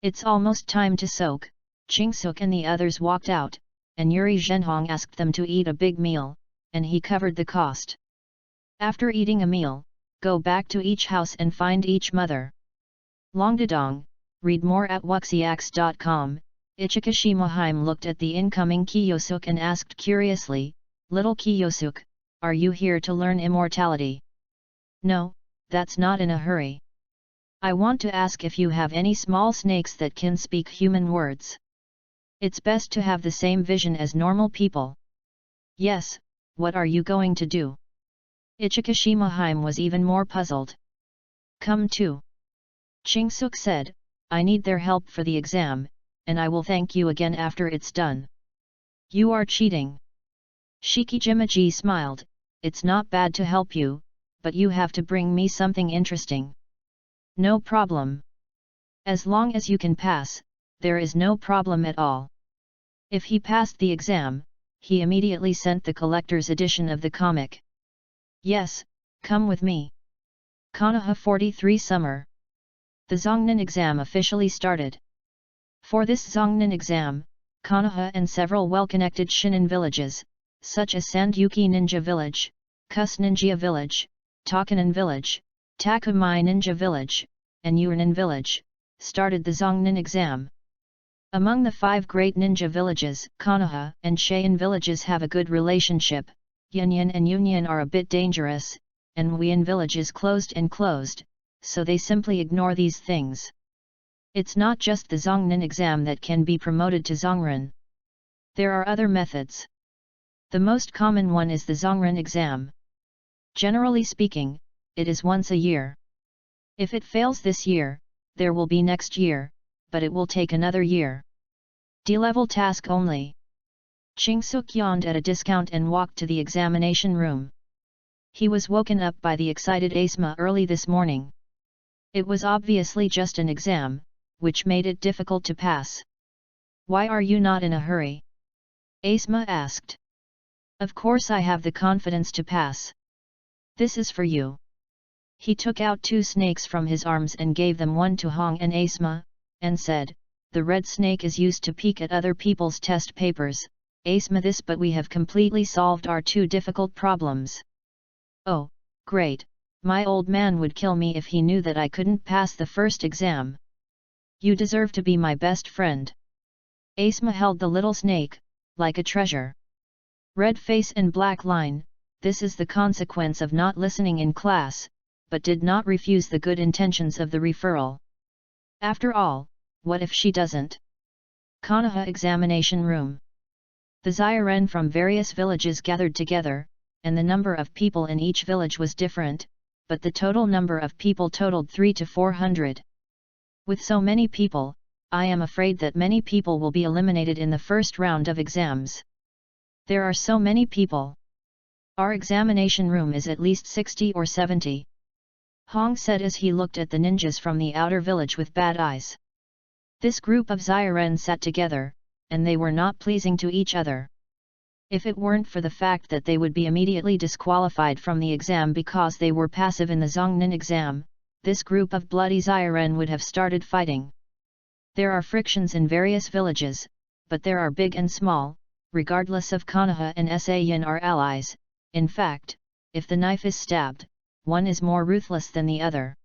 It's almost time to soak. Chingsuk and the others walked out, and Yuri Zhenhong asked them to eat a big meal, and he covered the cost. After eating a meal, go back to each house and find each mother. Longdadong, read more at wuxiax.com. Ichikashimoheim looked at the incoming Kiyosuk and asked curiously, "Little Kiyosuk, are you here to learn immortality?" "No, that's not in a hurry. I want to ask if you have any small snakes that can speak human words. It's best to have the same vision as normal people." "Yes, what are you going to do?" Ichikashimoheim was even more puzzled. "Come too." Chingsuk said, "I need their help for the exam, and I will thank you again after it's done." "You are cheating." Shikijimaji smiled, "It's not bad to help you, but you have to bring me something interesting." "No problem. As long as you can pass, there is no problem at all." If he passed the exam, he immediately sent the collector's edition of the comic. "Yes, come with me." Konoha 43 Summer. The Zongnin exam officially started. For this Zongnin exam, Konoha and several well-connected Shinin villages, such as Sandyuki Ninja Village, Kus Ninja Village, Takanan Village, Takumai Ninja Village, and Yurinin Village, started the Zongnin exam. Among the 5 great ninja villages, Konoha and Shin villages have a good relationship. Yunyan and Union are a bit dangerous, and Wuyan village is closed, so they simply ignore these things. It's not just the Zongnin exam that can be promoted to Zongren. There are other methods. The most common one is the Zongren exam. Generally speaking, it is once a year. If it fails this year, there will be next year, but it will take another year. D-level task only. Chingsuk yawned at a discount and walked to the examination room. He was woken up by the excited Asma early this morning. It was obviously just an exam, which made it difficult to pass. "Why are you not in a hurry?" Asma asked. "Of course I have the confidence to pass. This is for you." He took out 2 snakes from his arms and gave them one to Hong and Asma, and said, "The red snake is used to peek at other people's test papers, Asma this, but we have completely solved our 2 difficult problems." "Oh, great, my old man would kill me if he knew that I couldn't pass the first exam. You deserve to be my best friend." Asma held the little snake, like a treasure. Red face and black line, this is the consequence of not listening in class, but did not refuse the good intentions of the referral. After all, what if she doesn't? Konoha examination room. The Zyren from various villages gathered together, and the number of people in each village was different, but the total number of people totaled 300 to 400. With so many people, I am afraid that many people will be eliminated in the first round of exams. There are so many people. Our examination room is at least 60 or 70. Hong said as he looked at the ninjas from the outer village with bad eyes. This group of Zyren sat together, and they were not pleasing to each other. If it weren't for the fact that they would be immediately disqualified from the exam because they were passive in the Zongnin exam, this group of bloody Zyren would have started fighting. There are frictions in various villages, but there are big and small, regardless of Konoha and Sayin are allies. In fact, if the knife is stabbed, one is more ruthless than the other.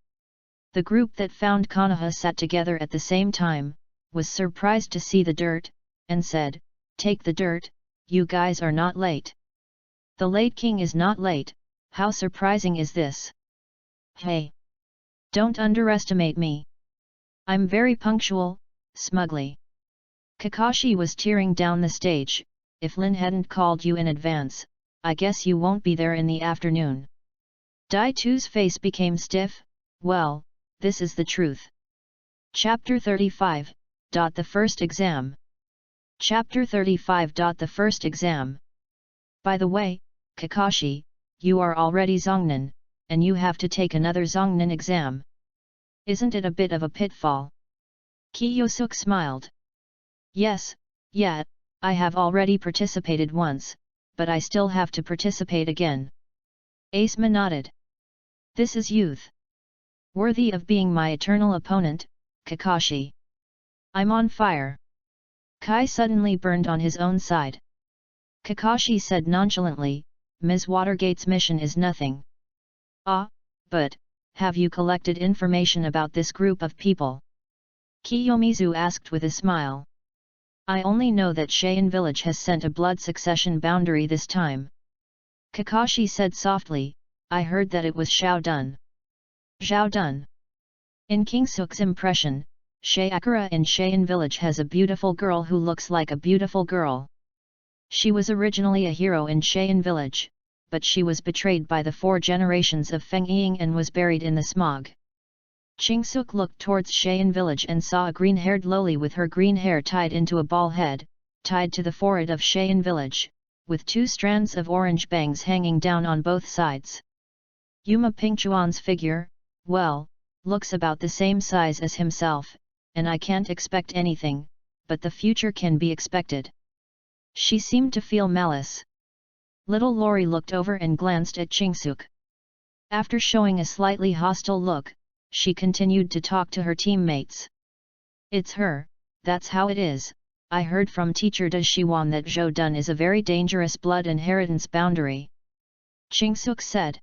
The group that found Konoha sat together at the same time, was surprised to see the dirt, and said, "Take the dirt, you guys are not late." "The late king is not late, how surprising is this?" "Hey! Don't underestimate me. I'm very punctual," smugly. Kakashi was tearing down the stage. "If Lin hadn't called you in advance, I guess you won't be there in the afternoon." Dai Tu's face became stiff. "Well, this is the truth." Chapter 35. The first exam. Chapter 35. The first exam. By the way, Kakashi, you are already Zongnin, and you have to take another Zongnin exam. Isn't it a bit of a pitfall? Kiyosuk smiled. Yes, yeah, I have already participated once, but I still have to participate again. Asuma nodded. This is youth. Worthy of being my eternal opponent, Kakashi. I'm on fire. Kai suddenly burned on his own side. Kakashi said nonchalantly, Ms. Watergate's mission is nothing. Ah, but, have you collected information about this group of people? Kiyomizu asked with a smile. I only know that Cheyenne village has sent a blood succession boundary this time. Kakashi said softly, I heard that it was Xiao Dun. Xiao Dun. In King Suk's impression, Shayakura in Cheyenne village has a beautiful girl who looks like a beautiful girl. She was originally a hero in Cheyenne village, but she was betrayed by the 4 generations of Feng Ying and was buried in the smog. Chingsuk looked towards Cheyenne village and saw a green-haired loli with her green hair tied into a ball head, tied to the forehead of Cheyenne village, with 2 strands of orange bangs hanging down on both sides. Yuma Pingchuan's figure, well, looks about the same size as himself, and I can't expect anything, but the future can be expected. She seemed to feel malice. Little Lori looked over and glanced at Chingsuk. After showing a slightly hostile look, she continued to talk to her teammates. It's her, that's how it is. I heard from teacher Da Shiwan that Zhou Dun is a very dangerous blood inheritance boundary. Chingsuk said.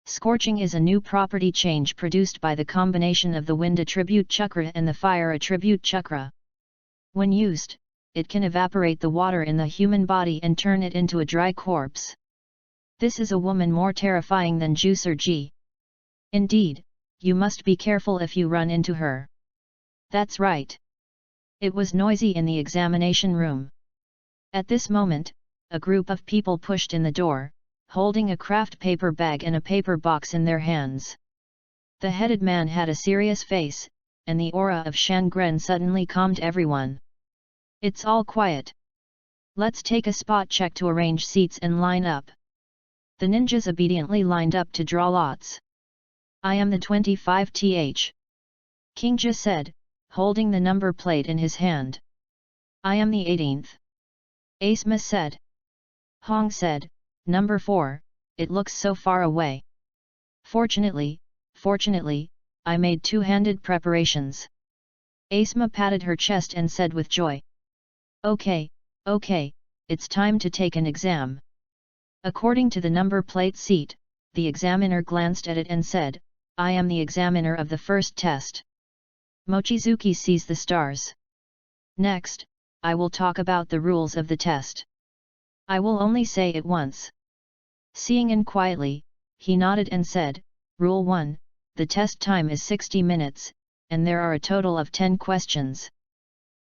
Scorching is a new property change produced by the combination of the wind attribute chakra and the fire attribute chakra. When used, it can evaporate the water in the human body and turn it into a dry corpse. This is a woman more terrifying than Juicer G. Indeed, you must be careful if you run into her. That's right. It was noisy in the examination room. At this moment, a group of people pushed in the door, holding a craft paper bag and a paper box in their hands. The headed man had a serious face, and the aura of Shangren suddenly calmed everyone. It's all quiet. Let's take a spot check to arrange seats and line up. The ninjas obediently lined up to draw lots. I am the 25th. Kingja said, holding the number plate in his hand. I am the 18th. Asuma said. Hong said, number 4, it looks so far away. Fortunately, I made 2-handed preparations. Asuma patted her chest and said with joy. Okay, it's time to take an exam. According to the number plate seat, the examiner glanced at it and said, I am the examiner of the first test. Mochizuki sees the stars. Next, I will talk about the rules of the test. I will only say it once. Seeing in quietly, he nodded and said, Rule 1, the test time is 60 minutes, and there are a total of 10 questions.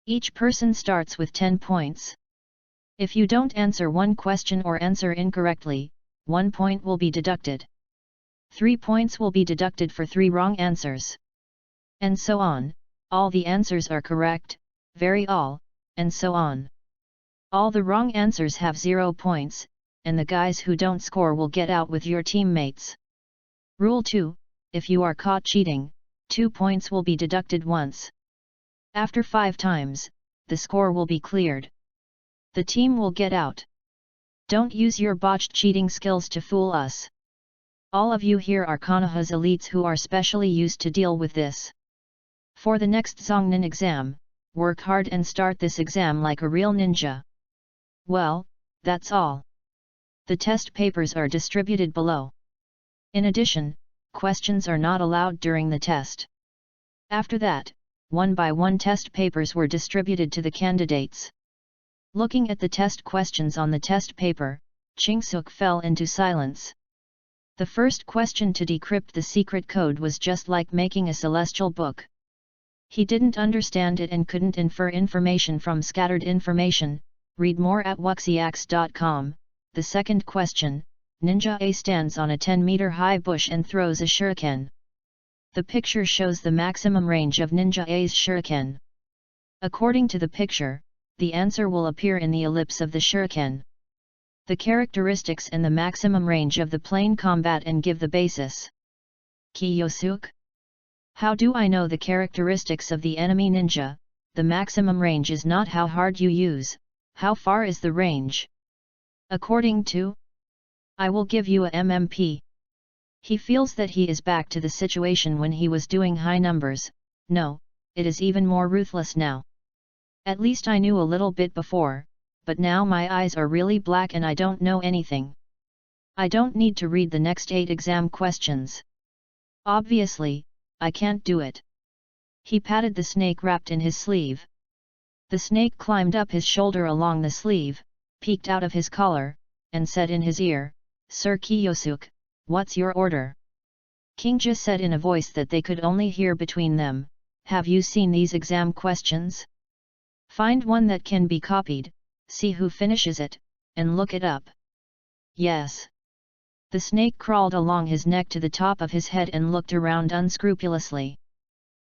Each person starts with 10 points. If you don't answer one question or answer incorrectly, 1 point will be deducted. 3 points will be deducted for 3 wrong answers. And so on, all the answers are correct, and so on. All the wrong answers have 0 points, and the guys who don't score will get out with your teammates. Rule 2, if you are caught cheating, 2 points will be deducted once. After 5 times, the score will be cleared. The team will get out. Don't use your botched cheating skills to fool us. All of you here are Konoha's elites who are specially used to deal with this. For the next Zongnin exam, work hard and start this exam like a real ninja. Well, that's all. The test papers are distributed below. In addition, questions are not allowed during the test. After that, one by one test papers were distributed to the candidates. Looking at the test questions on the test paper, Chingsuk fell into silence. The first question to decrypt the secret code was just like making a celestial book. He didn't understand it and couldn't infer information from scattered information. Read more at wuxiax.com. The second question, Ninja A stands on a 10-meter high bush and throws a shuriken. The picture shows the maximum range of Ninja A's shuriken. According to the picture, the answer will appear in the ellipse of the shuriken. The characteristics and the maximum range of the plane combat and give the basis. Kiyosuk? How do I know the characteristics of the enemy ninja? the maximum range is not how hard you use, how far is the range. According to, I will give you a MMP. He feels that he is back to the situation when he was doing high numbers. No, it is even more ruthless now. At least I knew a little bit before, but now my eyes are really black and I don't know anything. I don't need to read the next 8 exam questions. Obviously, I can't do it. He patted the snake wrapped in his sleeve. The snake climbed up his shoulder along the sleeve, peeked out of his collar, and said in his ear, "Sir Kiyosuke, what's your order?" Kingja said in a voice that they could only hear between them, "Have you seen these exam questions? Find one that can be copied, see who finishes it, and look it up." "Yes." The snake crawled along his neck to the top of his head and looked around unscrupulously.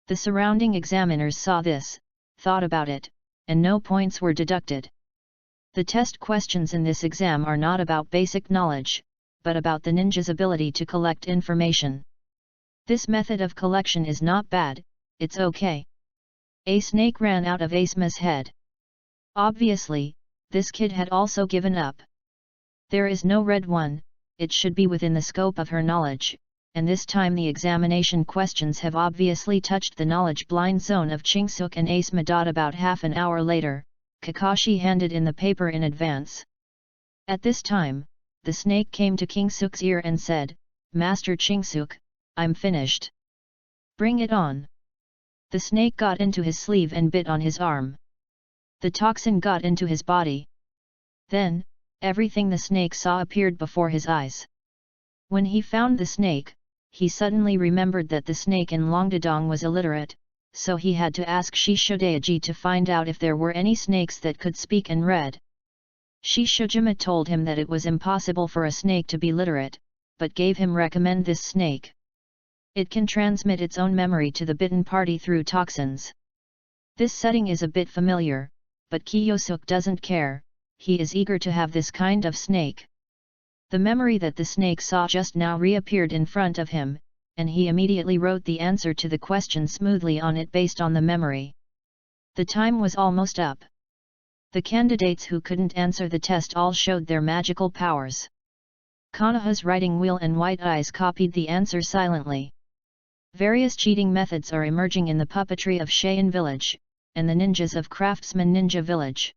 The surrounding examiners saw this, thought about it, and no points were deducted. The test questions in this exam are not about basic knowledge, but about the ninja's ability to collect information. This method of collection is not bad, it's okay. A snake ran out of Asma's head. Obviously, this kid had also given up. There is no red one, it should be within the scope of her knowledge, and this time the examination questions have obviously touched the knowledge blind zone of Chingsuke and Asma. About half an hour later, Kakashi handed in the paper in advance. At this time, the snake came to Kingsuke's ear and said, "Master Chingsuke, I'm finished. Bring it on." The snake got into his sleeve and bit on his arm. The toxin got into his body. Then, everything the snake saw appeared before his eyes. When he found the snake, he suddenly remembered that the snake in Longdedong was illiterate, so he had to ask Shishodaiji to find out if there were any snakes that could speak and read. Shishojima told him that it was impossible for a snake to be literate, but gave him recommend this snake. It can transmit its own memory to the bitten party through toxins. This setting is a bit familiar, but Kiyosuke doesn't care, he is eager to have this kind of snake. The memory that the snake saw just now reappeared in front of him, and he immediately wrote the answer to the question smoothly on it based on the memory. The time was almost up. The candidates who couldn't answer the test all showed their magical powers. Konoha's writing wheel and White Eyes copied the answer silently. Various cheating methods are emerging in the puppetry of Cheyenne Village, and the ninjas of Craftsman Ninja Village.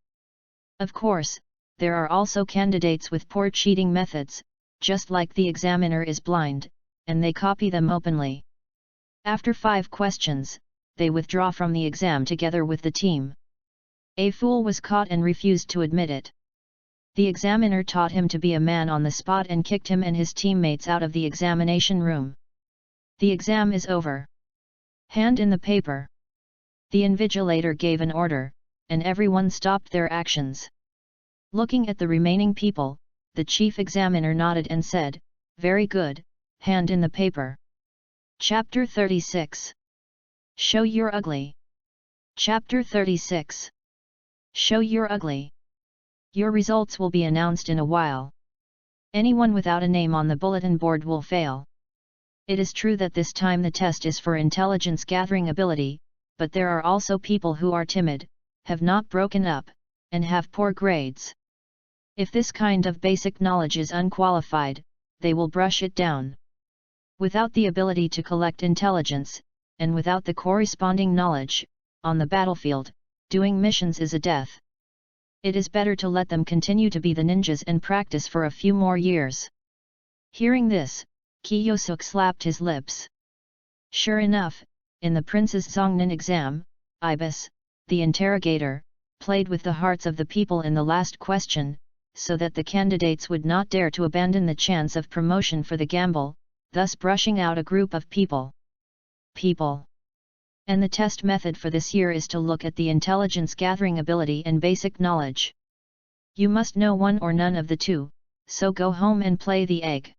Of course, there are also candidates with poor cheating methods, just like the examiner is blind, and they copy them openly. After 5 questions, they withdraw from the exam together with the team. A fool was caught and refused to admit it. The examiner taught him to be a man on the spot and kicked him and his teammates out of the examination room. The exam is over. Hand in the paper. The invigilator gave an order, and everyone stopped their actions. Looking at the remaining people, the chief examiner nodded and said, "Very good, hand in the paper." Chapter 36. Show You're Ugly. Chapter 36. Show You're Ugly. Your results will be announced in a while. Anyone without a name on the bulletin board will fail. It is true that this time the test is for intelligence gathering ability, but there are also people who are timid, have not broken up, and have poor grades. If this kind of basic knowledge is unqualified, they will brush it down. Without the ability to collect intelligence, and without the corresponding knowledge, on the battlefield, doing missions is a death. It is better to let them continue to be the ninjas and practice for a few more years. Hearing this, Kiyosuke slapped his lips. Sure enough, in the Prince's Zongnin exam, Ibis, the interrogator, played with the hearts of the people in the last question, so that the candidates would not dare to abandon the chance of promotion for the gamble, thus brushing out a group of people. And the test method for this year is to look at the intelligence gathering ability and basic knowledge. You must know one or none of the two, so go home and play the egg.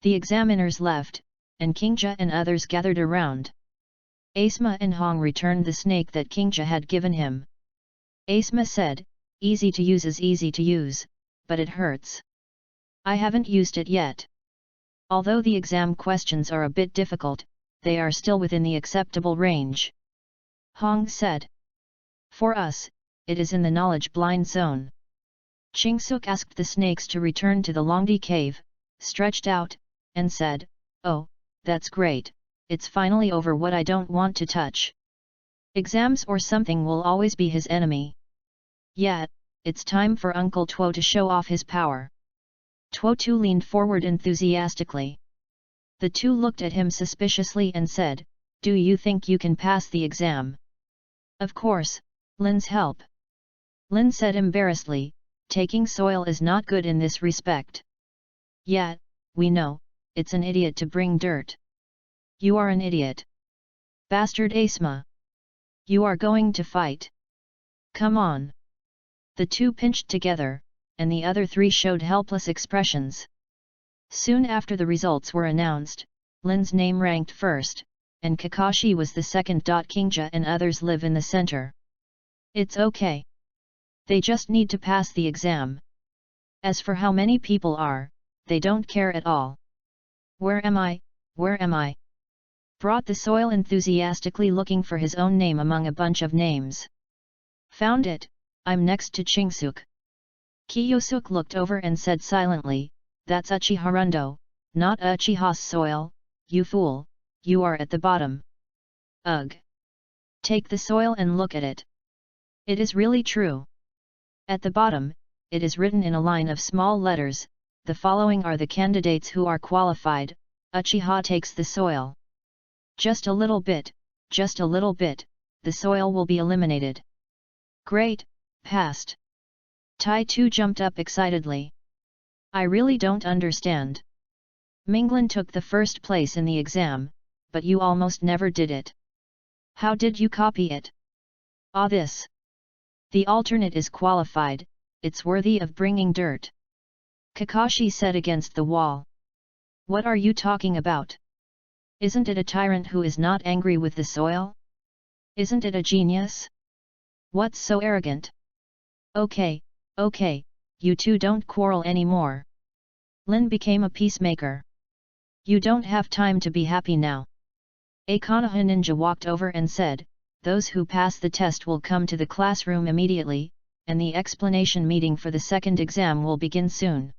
The examiners left, and Kingja and others gathered around. Asma and Hong returned the snake that Kingja had given him. Asma said, "Easy to use is easy to use, but it hurts. I haven't used it yet. Although the exam questions are a bit difficult, they are still within the acceptable range." Hong said. For us, it is in the knowledge-blind zone. Chingsuk asked the snakes to return to the Longdi cave, stretched out, and said, "Oh, that's great, it's finally over what I don't want to touch. Exams or something will always be his enemy. Yet, it's time for Uncle Tuo to show off his power." Tuo Tu leaned forward enthusiastically. The two looked at him suspiciously and said, "Do you think you can pass the exam?" "Of course, Lin's help." Lin said embarrassedly, "Taking soil is not good in this respect. Yet, we know, it's an idiot to bring dirt." "You are an idiot. Bastard Asma. You are going to fight. Come on." The two pinched together, and the other three showed helpless expressions. Soon after the results were announced, Lin's name ranked first, and Kakashi was the second. Kingja and others live in the center. It's okay. They just need to pass the exam. As for how many people are, they don't care at all. "Where am I? Where am I?" Brought the soil enthusiastically looking for his own name among a bunch of names. "Found it, I'm next to Chingsuk." Kiyosuk looked over and said silently, "That's Uchiharundo, not Uchiha's soil, you fool, you are at the bottom." "Ugh! Take the soil and look at it. It is really true." At the bottom, it is written in a line of small letters, "The following are the candidates who are qualified, Uchiha takes the soil. Just a little bit, the soil will be eliminated." "Great, passed." Tai Tu jumped up excitedly. "I really don't understand. Minglin took the first place in the exam, but you almost never did it. How did you copy it?" "Ah, this. The alternate is qualified, it's worthy of bringing dirt." Kakashi said against the wall. "What are you talking about? Isn't it a tyrant who is not angry with the soil? Isn't it a genius? What's so arrogant?" Okay, you two don't quarrel anymore." Lin became a peacemaker. "You don't have time to be happy now." A Konoha ninja walked over and said, "Those who pass the test will come to the classroom immediately, and the explanation meeting for the second exam will begin soon."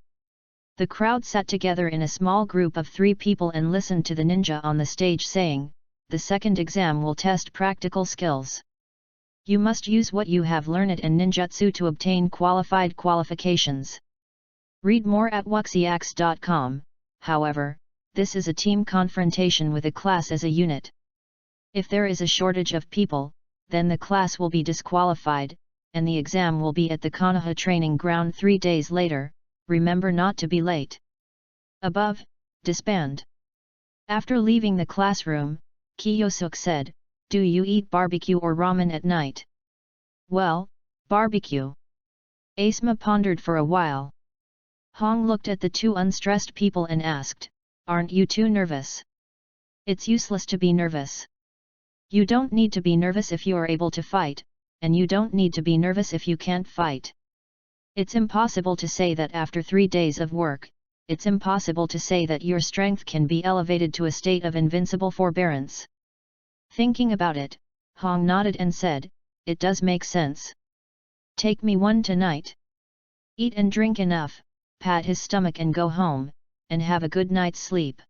The crowd sat together in a small group of 3 people and listened to the ninja on the stage saying, "The second exam will test practical skills. You must use what you have learned in ninjutsu to obtain qualified qualifications." Read more at wuxiax.com. However, this is a team confrontation with a class as a unit. If there is a shortage of people, then the class will be disqualified, and the exam will be at the Konoha training ground 3 days later. Remember not to be late. Above, disband. After leaving the classroom, Kiyosuk said, "Do you eat barbecue or ramen at night?" "Well, barbecue." Asma pondered for a while. Hong looked at the 2 unstressed people and asked, "Aren't you too nervous?" "It's useless to be nervous. You don't need to be nervous if you are able to fight, and you don't need to be nervous if you can't fight. It's impossible to say that after 3 days of work, it's impossible to say that your strength can be elevated to a state of invincible forbearance." Thinking about it, Hong nodded and said, "It does make sense. Take me one tonight. Eat and drink enough, pat his stomach and go home, and have a good night's sleep."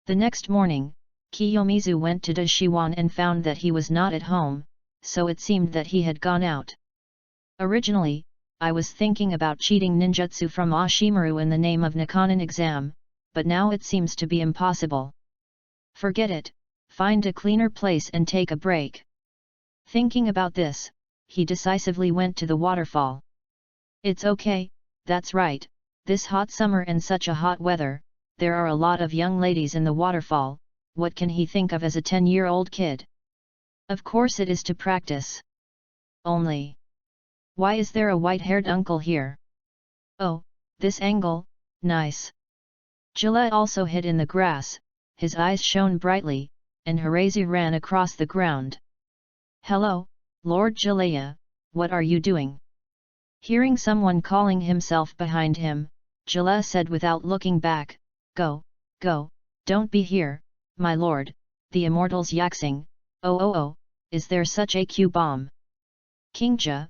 The next morning, Kiyomizu went to Dashiwan and found that he was not at home, so it seemed that he had gone out. "Originally, I was thinking about cheating ninjutsu from Ashimaru in the name of Nikanin exam, but now it seems to be impossible. Forget it, find a cleaner place and take a break." Thinking about this, he decisively went to the waterfall. "It's okay, that's right, this hot summer and such a hot weather, there are a lot of young ladies in the waterfall, what can he think of as a 10-year-old kid? Of course it is to practice. Only, why is there a white-haired uncle here? Oh, this angle, nice." Gillette also hid in the grass, his eyes shone brightly, and Harazi ran across the ground. "Hello, Lord Jalea, what are you doing?" Hearing someone calling himself behind him, Jalea said without looking back, Go, don't be here, my lord, the immortals yaxing, oh, is there such a Q-bomb?" Kingja, ...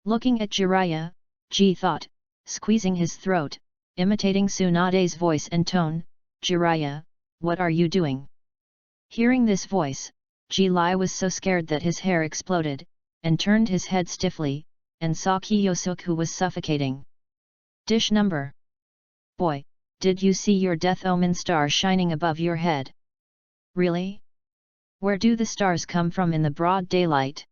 Looking at Jiraiya, Ji thought, squeezing his throat, imitating Tsunade's voice and tone, Jiraiya, what are you doing? Hearing this voice, Ji Lai was so scared that his hair exploded, and turned his head stiffly, and saw Kiyosuke who was suffocating. Dish number. Boy, did you see your death omen star shining above your head? Really? Where do the stars come from in the broad daylight?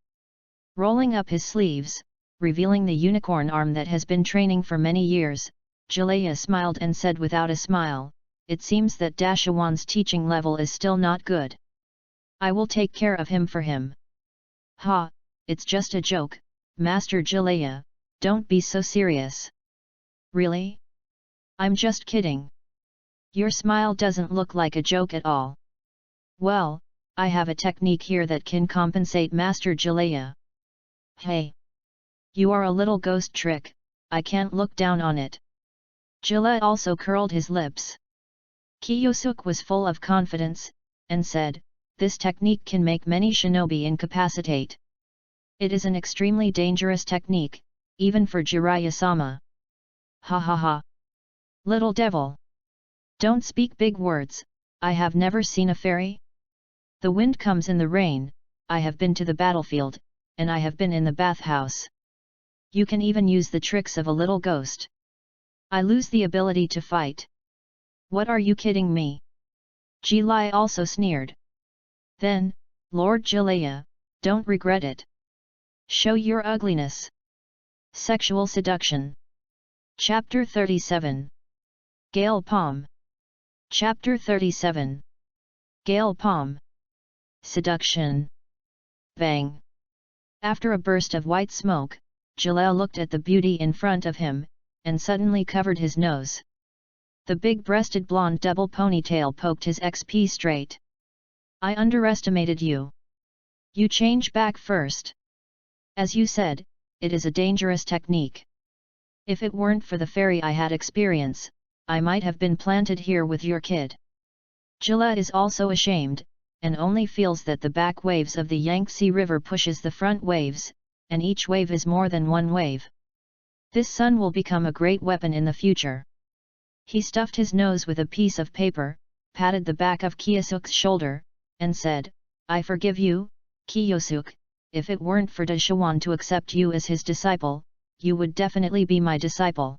Rolling up his sleeves, revealing the unicorn arm that has been training for many years, Jiraiya smiled and said without a smile, it seems that Dashawan's teaching level is still not good. I will take care of him for him. Ha, it's just a joke, Master Jiraiya, don't be so serious. Really? I'm just kidding. Your smile doesn't look like a joke at all. Well, I have a technique here that can compensate Master Jiraiya. Hey! You are a little ghost trick, I can't look down on it. Jiraiya also curled his lips. Kiyosuke was full of confidence, and said, this technique can make many shinobi incapacitate. It is an extremely dangerous technique, even for Jiraiya-sama. Ha ha ha! Little devil! Don't speak big words, I have never seen a fairy. The wind comes in the rain, I have been to the battlefield, and I have been in the bathhouse. You can even use the tricks of a little ghost. I lose the ability to fight. What are you kidding me? Ji Lai also sneered. Then, Lord Jiraiya, don't regret it. Show your ugliness. Sexual seduction. Chapter 37. Gale Palm. Chapter 37. Gale Palm. Seduction. Bang. After a burst of white smoke, Jalal looked at the beauty in front of him, and suddenly covered his nose. The big-breasted blonde double ponytail poked his XP straight. I underestimated you. You change back first. As you said, it is a dangerous technique. If it weren't for the fairy I had experience, I might have been planted here with your kid. Jilla is also ashamed, and only feels that the back waves of the Yangtze River pushes the front waves, and each wave is more than one wave. This sun will become a great weapon in the future. He stuffed his nose with a piece of paper, patted the back of Kiyosuke's shoulder, and said, I forgive you, Kiyosuke, if it weren't for Dashawan to accept you as his disciple, you would definitely be my disciple.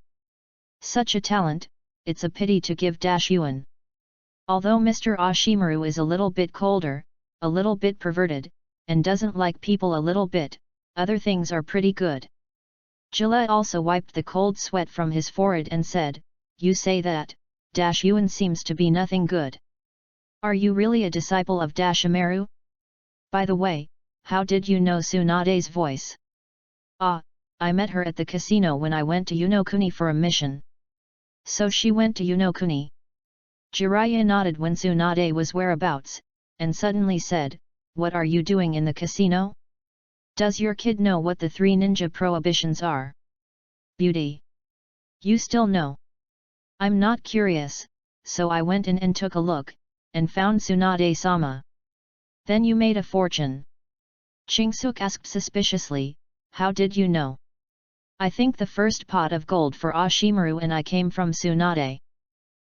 Such a talent, it's a pity to give Dashuan. Although Mr. Ashimaru is a little bit colder, a little bit perverted, and doesn't like people a little bit, other things are pretty good. Gillette also wiped the cold sweat from his forehead and said, You say that, Dashuan seems to be nothing good. Are you really a disciple of Dashimaru? By the way, how did you know Tsunade's voice? Ah, I met her at the casino when I went to Unokuni for a mission. So she went to Unokuni. Jiraiya nodded when Tsunade was whereabouts, and suddenly said, What are you doing in the casino? Does your kid know what the 3 ninja prohibitions are? Beauty. You still know. I'm not curious, so I went in and took a look, and found Tsunade-sama. Then you made a fortune. Chingsuk asked suspiciously, How did you know? I think the first pot of gold for Ashimaru and I came from Tsunade.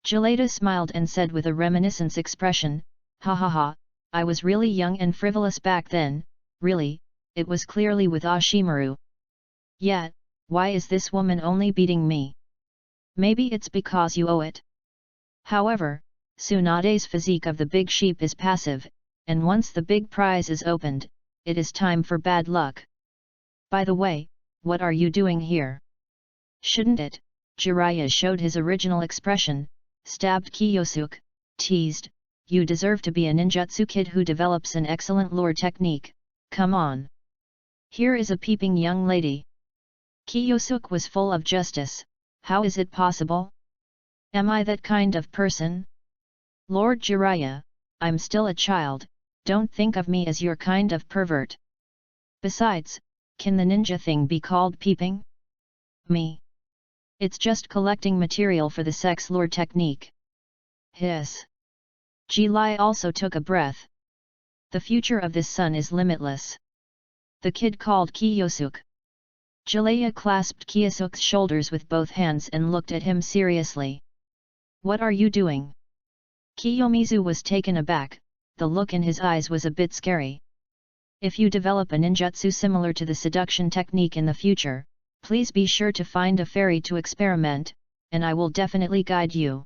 Gelada smiled and said with a reminiscence expression, Ha ha ha, I was really young and frivolous back then, really, it was clearly with Ashimaru. Yet, why is this woman only beating me? Maybe it's because you owe it. However, Tsunade's physique of the big sheep is passive, and once the big prize is opened, it is time for bad luck. By the way, what are you doing here? Shouldn't it? Jiraiya showed his original expression, stabbed Kiyosuke, teased, You deserve to be a ninjutsu kid who develops an excellent lore technique, come on. Here is a peeping young lady. Kiyosuke was full of justice, how is it possible? Am I that kind of person? Lord Jiraiya, I'm still a child, don't think of me as your kind of pervert. Besides, can the ninja thing be called peeping? Me. It's just collecting material for the sex lore technique. Hiss. Ji Lai also took a breath. The future of this sun is limitless. The kid called Kiyosuk. Jalaya clasped Kiyosuk's shoulders with both hands and looked at him seriously. What are you doing? Kiyomizu was taken aback, the look in his eyes was a bit scary. If you develop a ninjutsu similar to the seduction technique in the future, please be sure to find a fairy to experiment, and I will definitely guide you.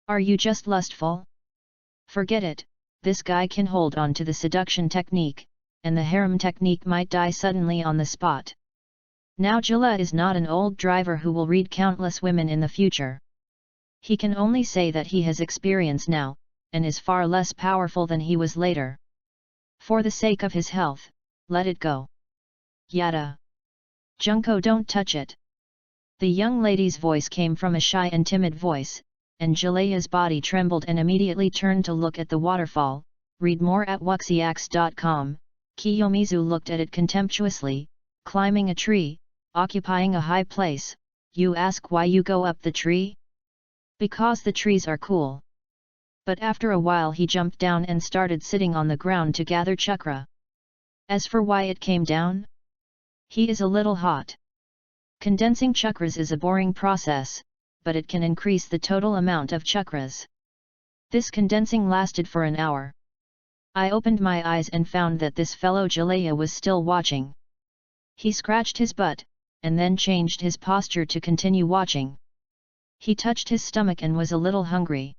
Are you just lustful? Forget it, this guy can hold on to the seduction technique, and the harem technique might die suddenly on the spot. Now Jilla is not an old driver who will read countless women in the future. He can only say that he has experience now, and is far less powerful than he was later. For the sake of his health, let it go. Yada. Junko, don't touch it. The young lady's voice came from a shy and timid voice, and Jalaya's body trembled and immediately turned to look at the waterfall. Read more at wuxiax.com. Kiyomizu looked at it contemptuously, climbing a tree, occupying a high place. You ask why you go up the tree? Because the trees are cool. But after a while he jumped down and started sitting on the ground to gather chakra. As for why it came down? He is a little hot. Condensing chakras is a boring process, but it can increase the total amount of chakras. This condensing lasted for an hour. I opened my eyes and found that this fellow Jalaya was still watching. He scratched his butt, and then changed his posture to continue watching. He touched his stomach and was a little hungry.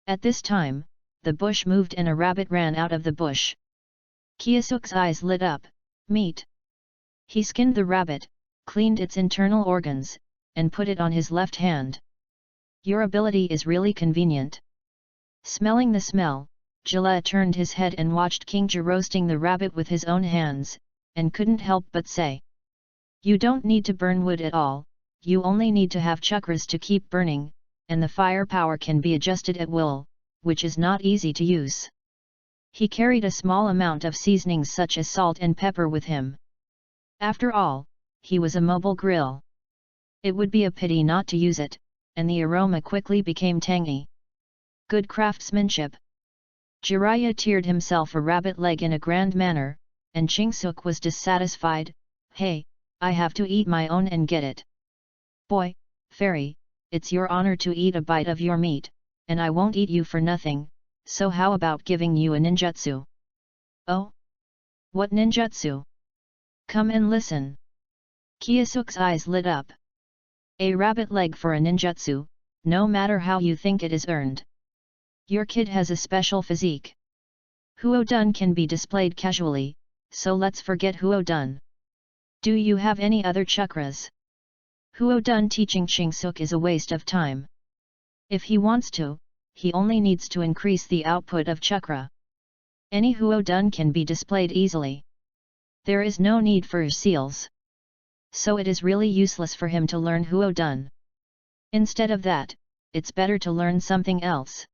At this time, the bush moved and a rabbit ran out of the bush. Kiyosuk's eyes lit up. Meat. He skinned the rabbit, cleaned its internal organs, and put it on his left hand. Your ability is really convenient. Smelling the smell, Jilla turned his head and watched Kingja roasting the rabbit with his own hands, and couldn't help but say. You don't need to burn wood at all, you only need to have chakras to keep burning, and the firepower can be adjusted at will, which is not easy to use. He carried a small amount of seasonings such as salt and pepper with him. After all, he was a mobile grill. It would be a pity not to use it, and the aroma quickly became tangy. Good craftsmanship. Jiraiya teared himself a rabbit leg in a grand manner, and Chingsuk was dissatisfied. Hey, I have to eat my own and get it. Boy, fairy, it's your honor to eat a bite of your meat, and I won't eat you for nothing, so how about giving you a ninjutsu? Oh? What ninjutsu? Come and listen. Kiyosuk's eyes lit up. A rabbit leg for a ninjutsu, no matter how you think it is earned. Your kid has a special physique. Huodun can be displayed casually, so let's forget Huodun. Do you have any other chakras? Huodun teaching Chingsuk is a waste of time. If he wants to, he only needs to increase the output of chakra. Any Huodun can be displayed easily. There is no need for seals. So it is really useless for him to learn Huodun. Instead of that, it's better to learn something else.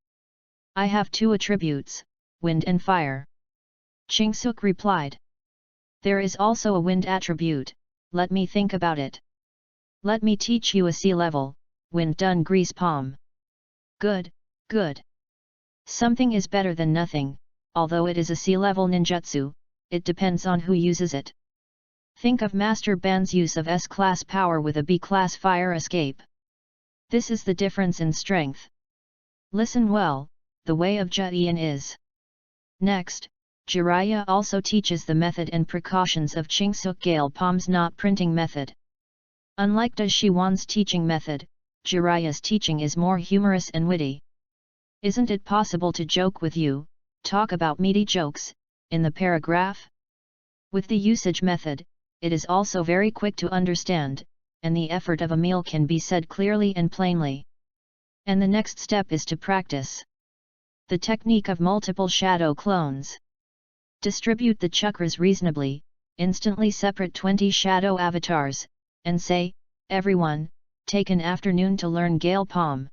I have two attributes, wind and fire. Chingsuk replied. There is also a wind attribute, let me think about it. Let me teach you a sea level, wind done grease palm. Good, good. Something is better than nothing, although it is a sea level ninjutsu, it depends on who uses it. Think of Master Ban's use of S-class power with a B-class fire escape. This is the difference in strength. Listen well, the way of Jian is. Next, Jiraiya also teaches the method and precautions of Chingsuk Gale Palm's knot printing method. Unlike Shiwan's teaching method, Jiraiya's teaching is more humorous and witty. Isn't it possible to joke with you, talk about meaty jokes, in the paragraph? With the usage method, it is also very quick to understand, and the effort of a meal can be said clearly and plainly. And the next step is to practice the technique of multiple shadow clones. Distribute the chakras reasonably, instantly separate 20 shadow avatars, and say, everyone, take an afternoon to learn Gale Palm.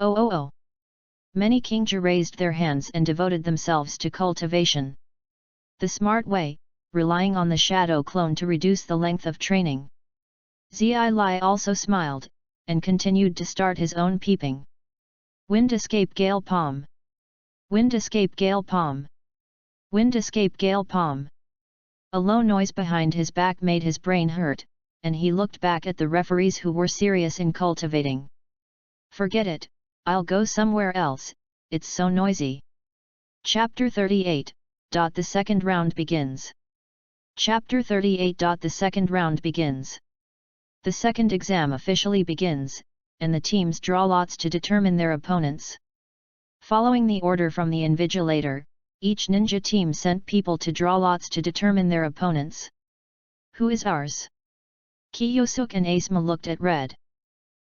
Oh. Many Kingja raised their hands and devoted themselves to cultivation. The smart way, relying on the shadow clone to reduce the length of training. Zi Lai also smiled, and continued to start his own peeping. Wind escape Gale Palm. Wind escape Gale Palm. Wind escape Gale Palm. A low noise behind his back made his brain hurt, and he looked back at the referees who were serious in cultivating. Forget it, I'll go somewhere else, it's so noisy. Chapter 38. The second round begins. Chapter 38. The second round begins. The second exam officially begins, and the teams draw lots to determine their opponents. Following the order from the invigilator, each ninja team sent people to draw lots to determine their opponents. Who is ours? Kiyosuke and Asuma looked at Red.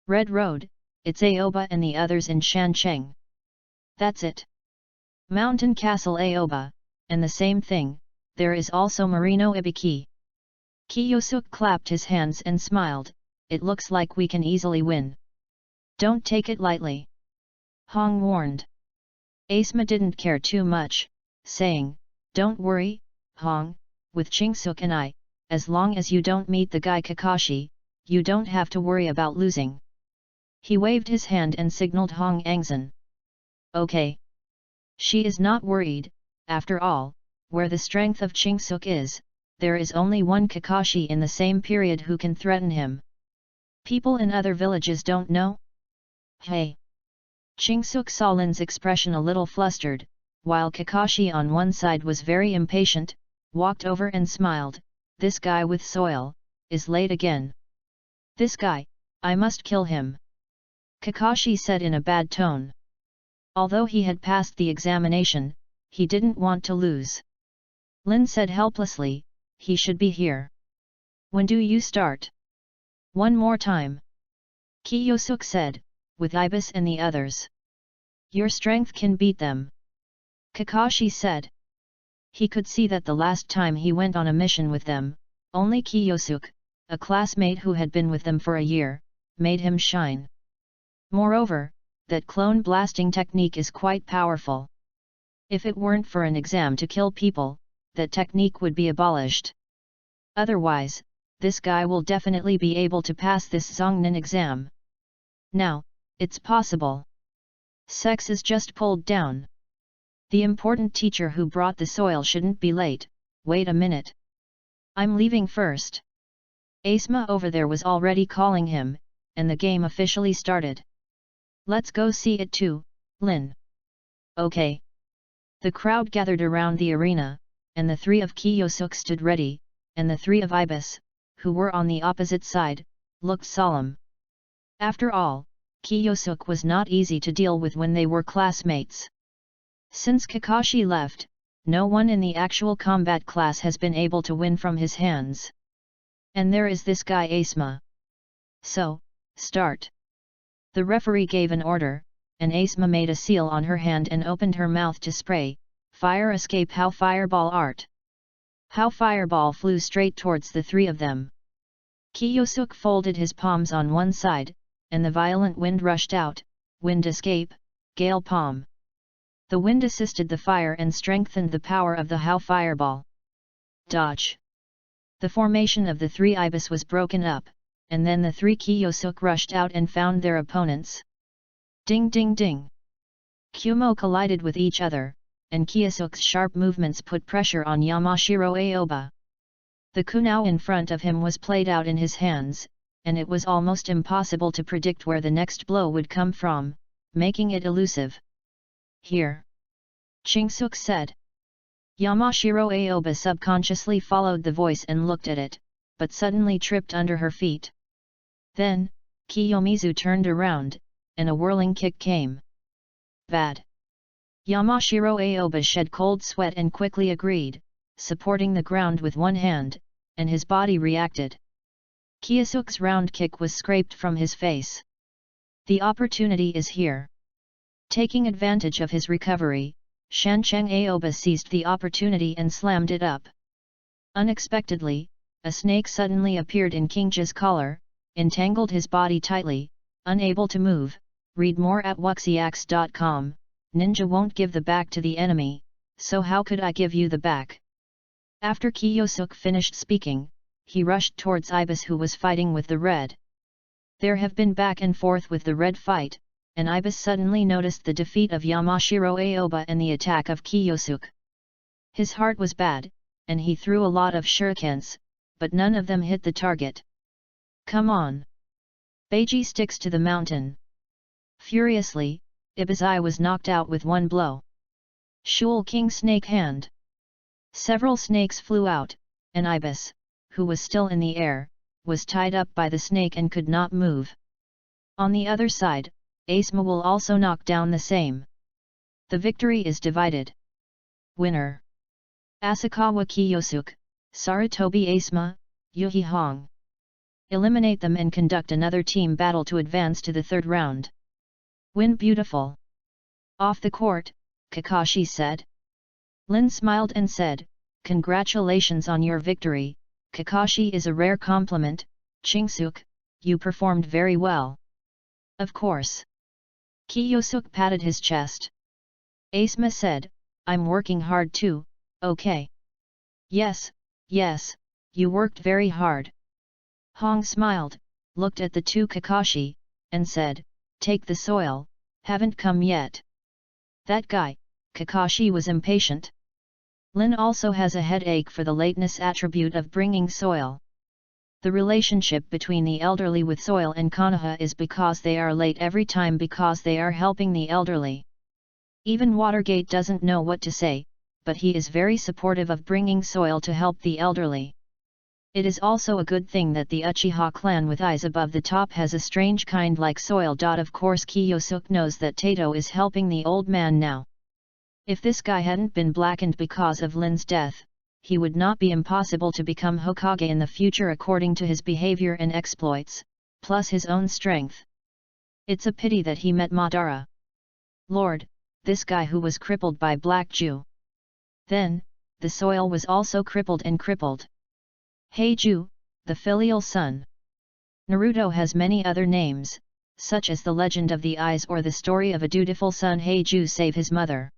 Red Road, it's Aoba and the others in Shancheng. That's it. Mountain Castle Aoba, and the same thing, there is also Marino Ibiki. Kiyosuke clapped his hands and smiled, it looks like we can easily win. Don't take it lightly. Hong warned. Asuma didn't care too much, saying, don't worry, Hong, with Chingsuke and I, as long as you don't meet the guy Kakashi, you don't have to worry about losing. He waved his hand and signaled Hong Angzan. Okay. She is not worried, after all, where the strength of Chingsuke is, there is only one Kakashi in the same period who can threaten him. People in other villages don't know? Hey! Chingsuke saw Lin's expression a little flustered, while Kakashi on one side was very impatient, walked over and smiled, this guy with soil, is late again. This guy, I must kill him. Kakashi said in a bad tone. Although he had passed the examination, he didn't want to lose. Lin said helplessly, he should be here. When do you start? One more time. Kiyosuke said, with Ibis and the others. Your strength can beat them. Kakashi said. He could see that the last time he went on a mission with them, only Kiyosuke, a classmate who had been with them for a year, made him shine. Moreover, that clone blasting technique is quite powerful. If it weren't for an exam to kill people, that technique would be abolished. Otherwise, this guy will definitely be able to pass this Zongnin exam. Now, it's possible. Sex is just pulled down. The important teacher who brought the soil shouldn't be late, wait a minute. I'm leaving first. Asuma over there was already calling him, and the game officially started. Let's go see it too, Lin. Okay. The crowd gathered around the arena, and the three of Kiyosuke stood ready, and the three of Ibis, who were on the opposite side, looked solemn. After all, Kiyosuke was not easy to deal with when they were classmates. Since Kakashi left, no one in the actual combat class has been able to win from his hands. And there is this guy Asuma. So, start. The referee gave an order, and Asuma made a seal on her hand and opened her mouth to spray, fire escape how fireball art. How fireball flew straight towards the three of them. Kiyosuke folded his palms on one side, and the violent wind rushed out, wind escape, gale palm. The wind assisted the fire and strengthened the power of the how fireball. Dodge. The formation of the three Ibis was broken up, and then the three Kiyosuke rushed out and found their opponents. Ding ding ding. Kumo collided with each other, and Kiyosuke's sharp movements put pressure on Yamashiro Aoba. The kunao in front of him was played out in his hands, and it was almost impossible to predict where the next blow would come from, making it elusive. Here. Chingsuke said. Yamashiro Aoba subconsciously followed the voice and looked at it, but suddenly tripped under her feet. Then, Kiyomizu turned around, and a whirling kick came. Bad. Yamashiro Aoba shed cold sweat and quickly agreed, supporting the ground with one hand, and his body reacted. Kiyosuke's round kick was scraped from his face. The opportunity is here. Taking advantage of his recovery, Shancheng Aoba seized the opportunity and slammed it up. Unexpectedly, a snake suddenly appeared in Kingja's collar, entangled his body tightly, unable to move. Read more at wuxiax.com. Ninja won't give the back to the enemy, so how could I give you the back? After Kiyosuke finished speaking, he rushed towards Ibis who was fighting with the red. There have been back and forth with the red fight, and Ibis suddenly noticed the defeat of Yamashiro Aoba and the attack of Kiyosuke. His heart was bad, and he threw a lot of shurikens, but none of them hit the target. Come on! Beiji sticks to the mountain. Furiously, Ibizai was knocked out with one blow. Shul King Snake Hand. Several snakes flew out, and Ibis, who was still in the air, was tied up by the snake and could not move. On the other side, Asma will also knock down the same. The victory is divided. Winner: Asakawa Kiyosuke, Sarutobi Asma, Yuhi Hong. Eliminate them and conduct another team battle to advance to the third round. Win beautiful. Off the court, Kakashi said. Lin smiled and said, "Congratulations on your victory, Kakashi is a rare compliment, Chingsuke, you performed very well." Of course. Kiyosuke patted his chest. Asma said, "I'm working hard too, okay?" Yes, you worked very hard." Hong smiled, looked at the two Kakashi, and said, "Take the soil, haven't come yet." That guy, Kakashi was impatient. Lin also has a headache for the lateness attribute of bringing soil. The relationship between the elderly with soil and Konoha is because they are late every time because they are helping the elderly. Even Watergate doesn't know what to say, but he is very supportive of bringing soil to help the elderly. It is also a good thing that the Uchiha clan with eyes above the top has a strange kind like soil. Of course Kiyosuke knows that Tato is helping the old man now. If this guy hadn't been blackened because of Lin's death, he would not be impossible to become Hokage in the future according to his behavior and exploits, plus his own strength. It's a pity that he met Madara. Lord, this guy who was crippled by Black Jew. Then, the soil was also crippled and crippled. Heiju, the filial son. Naruto has many other names, such as the Legend of the Eyes or the story of a dutiful son Heiju save his mother.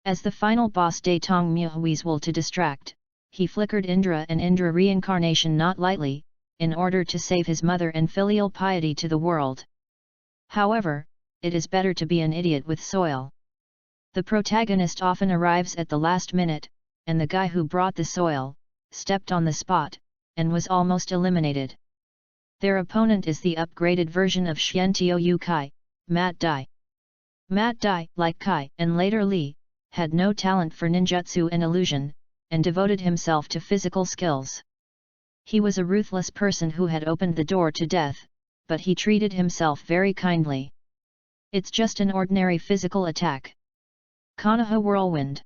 As the final boss Datong Muhui's will to distract, he flickered Indra and Indra reincarnation not lightly, in order to save his mother and filial piety to the world. However, it is better to be an idiot with soil. The protagonist often arrives at the last minute, and the guy who brought the soil, stepped on the spot, and was almost eliminated. Their opponent is the upgraded version of Xiantio Kai, Mat Dai. Mat Dai, like Kai and later Lee, had no talent for ninjutsu and illusion, and devoted himself to physical skills. He was a ruthless person who had opened the door to death, but he treated himself very kindly. It's just an ordinary physical attack. Konoha Whirlwind.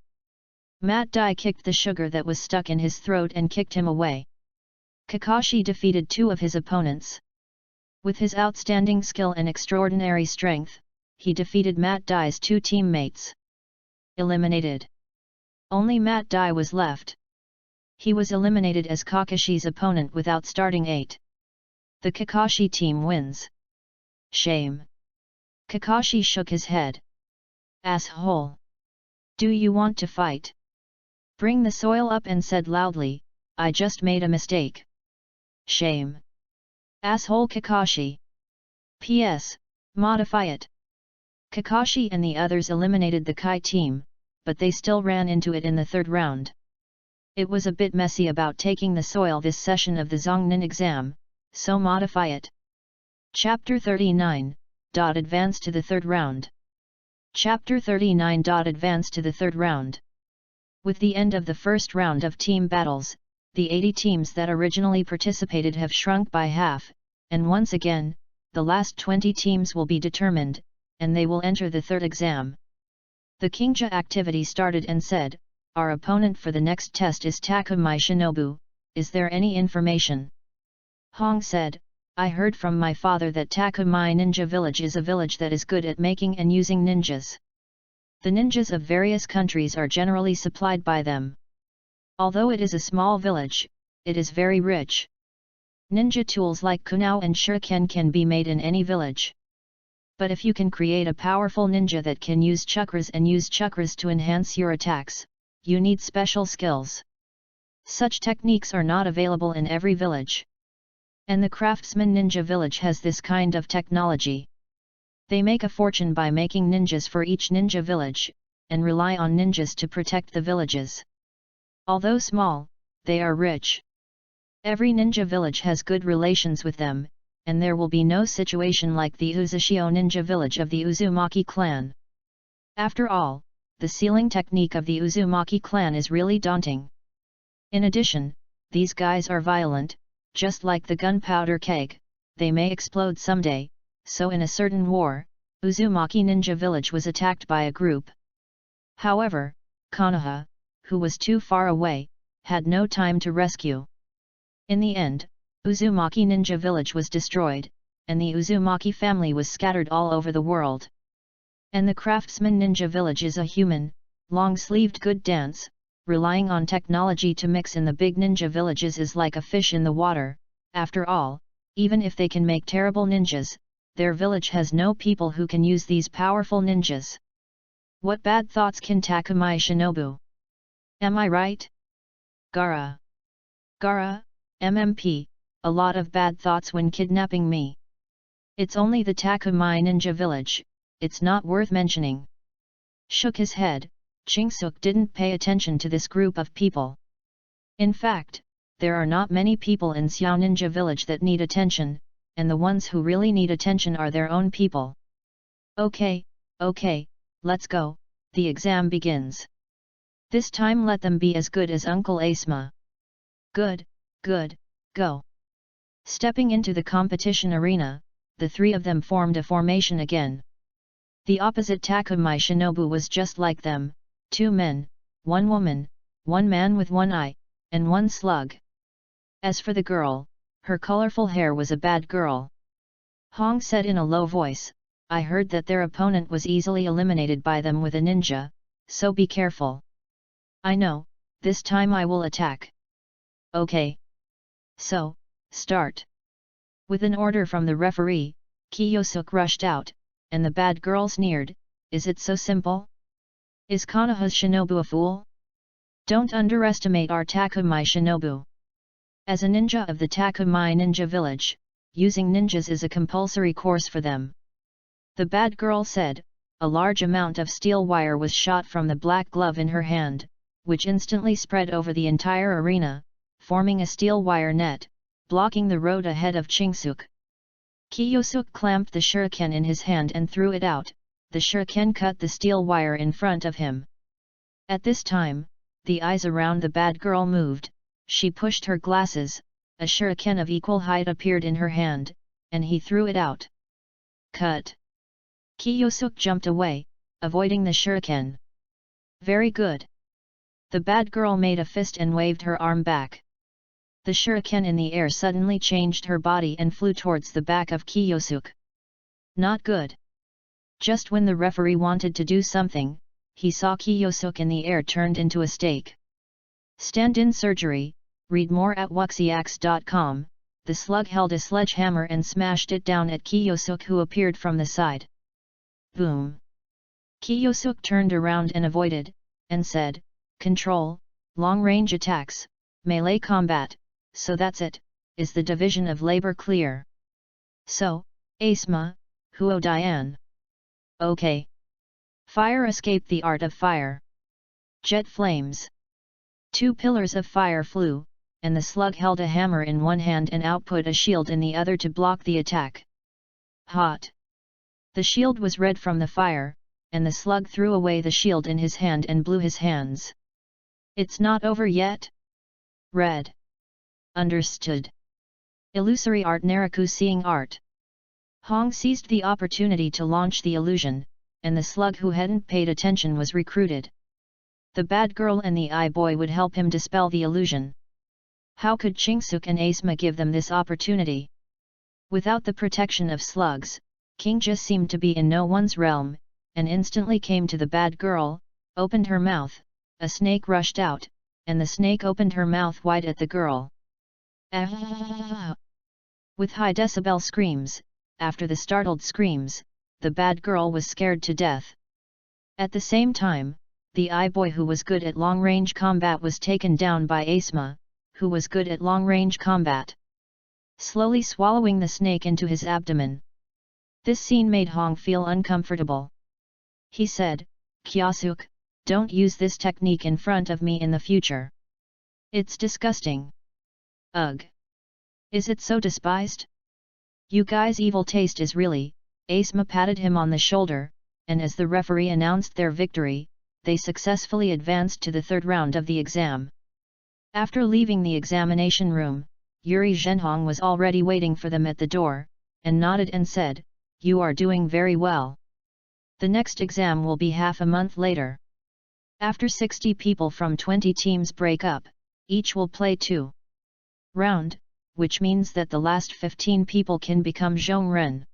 Mat Dai kicked the sugar that was stuck in his throat and kicked him away. Kakashi defeated two of his opponents. With his outstanding skill and extraordinary strength, he defeated Mat Dai's two teammates. Eliminated. Only Mat Dai was left. He was eliminated as Kakashi's opponent without starting 8. The Kakashi team wins. Shame. Kakashi shook his head. Asshole. Do you want to fight? Bring the soil up and said loudly, I just made a mistake. Shame. Asshole Kakashi. P.S. Modify it. Kakashi and the others eliminated the Kai team, but they still ran into it in the third round. It was a bit messy about taking the soil this session of the Zongnin exam, so modify it. Chapter 39, Advance to the third round. Chapter 39. Advance to the third round. With the end of the first round of team battles, the 80 teams that originally participated have shrunk by half, and once again, the last 20 teams will be determined, and they will enter the third exam. The Kingja activity started and said, our opponent for the next test is Takumai Shinobu, is there any information? Hong said, I heard from my father that Takumai Ninja Village is a village that is good at making and using ninjas. The ninjas of various countries are generally supplied by them. Although it is a small village, it is very rich. Ninja tools like kunao and shuriken can be made in any village. But if you can create a powerful ninja that can use chakras and use chakras to enhance your attacks, you need special skills. Such techniques are not available in every village. And the Craftsman Ninja Village has this kind of technology. They make a fortune by making ninjas for each ninja village, and rely on ninjas to protect the villages. Although small, they are rich. Every ninja village has good relations with them, and there will be no situation like the Uzushio ninja village of the Uzumaki clan. After all, the sealing technique of the Uzumaki clan is really daunting. In addition, these guys are violent, just like the gunpowder keg, they may explode someday, so in a certain war, Uzumaki ninja village was attacked by a group. However, Konoha, who was too far away, had no time to rescue. In the end, Uzumaki ninja village was destroyed, and the Uzumaki family was scattered all over the world. And the craftsman ninja village is a human, long-sleeved good dance, relying on technology to mix in the big ninja villages is like a fish in the water. After all, even if they can make terrible ninjas, their village has no people who can use these powerful ninjas. What bad thoughts can Takamai Shinobu? Am I right? Gara, MMP, a lot of bad thoughts when kidnapping me. It's only the Takamai ninja village, it's not worth mentioning. Shook his head, Chingsuk didn't pay attention to this group of people. In fact, there are not many people in Xiao Ninja village that need attention, and the ones who really need attention are their own people. Okay, let's go, the exam begins. This time let them be as good as Uncle Asma. Good, go. Stepping into the competition arena, the three of them formed a formation again. The opposite Takamai Shinobu was just like them, 2 men, 1 woman, 1 man with 1 eye, and 1 slug. As for the girl, her colorful hair was a bad girl. Hong said in a low voice, I heard that their opponent was easily eliminated by them with a ninja, so be careful. I know, this time I will attack. Okay. So, start. With an order from the referee, Kiyosuk rushed out, and the bad girl sneered, is it so simple? Is Konoha's Shinobu a fool? Don't underestimate our Takamai Shinobu. As a ninja of the Takamai ninja village, using ninjas is a compulsory course for them. The bad girl said, a large amount of steel wire was shot from the black glove in her hand, which instantly spread over the entire arena, forming a steel wire net, blocking the road ahead of Chingsuk. Kiyosuk clamped the shuriken in his hand and threw it out, the shuriken cut the steel wire in front of him. At this time, the eyes around the bad girl moved, she pushed her glasses, a shuriken of equal height appeared in her hand, and he threw it out. Cut! Kiyosuk jumped away, avoiding the shuriken. Very good. The bad girl made a fist and waved her arm back. The shuriken in the air suddenly changed her body and flew towards the back of Kiyosuk. Not good. Just when the referee wanted to do something, he saw Kiyosuk in the air turned into a stake. Stand-in surgery, read more at wuxiax.com. The slug held a sledgehammer and smashed it down at Kiyosuk, who appeared from the side. Boom! Kiyosuk turned around and avoided, and said, Control, long-range attacks, melee combat, so that's it, is the division of labor clear? So, Asma, Huo Dian. Okay. Fire escaped the art of fire. Jet flames. 2 pillars of fire flew, and the slug held a hammer in one hand and output a shield in the other to block the attack. Hot! The shield was red from the fire, and the slug threw away the shield in his hand and blew his hands. It's not over yet? Red. Understood. Illusory art Naraku seeing art. Hong seized the opportunity to launch the illusion, and the slug who hadn't paid attention was recruited. The bad girl and the eye boy would help him dispel the illusion. How could Chingsuk and Asma give them this opportunity? Without the protection of slugs, Kingja seemed to be in no one's realm, and instantly came to the bad girl, opened her mouth, a snake rushed out, and the snake opened her mouth wide at the girl. Ah! With high decibel screams, after the startled screams, the bad girl was scared to death. At the same time, the eye boy who was good at long-range combat was taken down by Asma, who was good at long-range combat. Slowly swallowing the snake into his abdomen. This scene made Hong feel uncomfortable. He said, Kiyosuk, don't use this technique in front of me in the future. It's disgusting. Ugh. Is it so despised? You guys' evil taste is really. Asma patted him on the shoulder, and as the referee announced their victory, they successfully advanced to the third round of the exam. After leaving the examination room, Yuri Zhenhong was already waiting for them at the door, and nodded and said, "You are doing very well. The next exam will be half a month later. After 60 people from 20 teams break up, each will play 2 rounds, which means that the last 15 people can become Zhongren.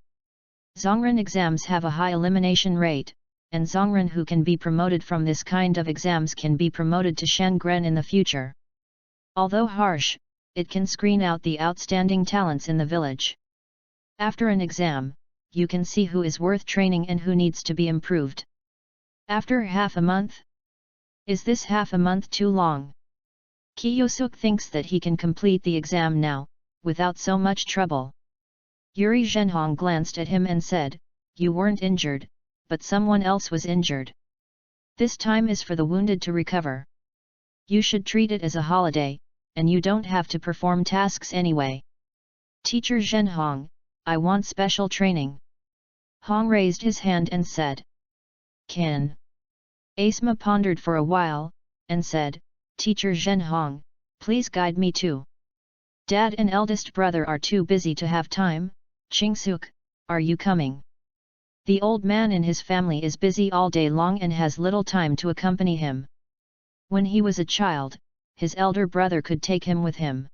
Zhongren exams have a high elimination rate, and Zhongren who can be promoted from this kind of exams can be promoted to Shangren in the future. Although harsh, it can screen out the outstanding talents in the village. After an exam, you can see who is worth training and who needs to be improved. After half a month? Is this half a month too long? Kiyosuk thinks that he can complete the exam now, without so much trouble." Yuri Zhenhong glanced at him and said, "You weren't injured, but someone else was injured. This time is for the wounded to recover. You should treat it as a holiday, and you don't have to perform tasks anyway." "Teacher Zhenhong, I want special training." Hong raised his hand and said. "Can?" Asma pondered for a while, and said, "Teacher Zhenhong, please guide me too. Dad and eldest brother are too busy to have time. Chingsuk, are you coming?" The old man in his family is busy all day long and has little time to accompany him. When he was a child, his elder brother could take him with him.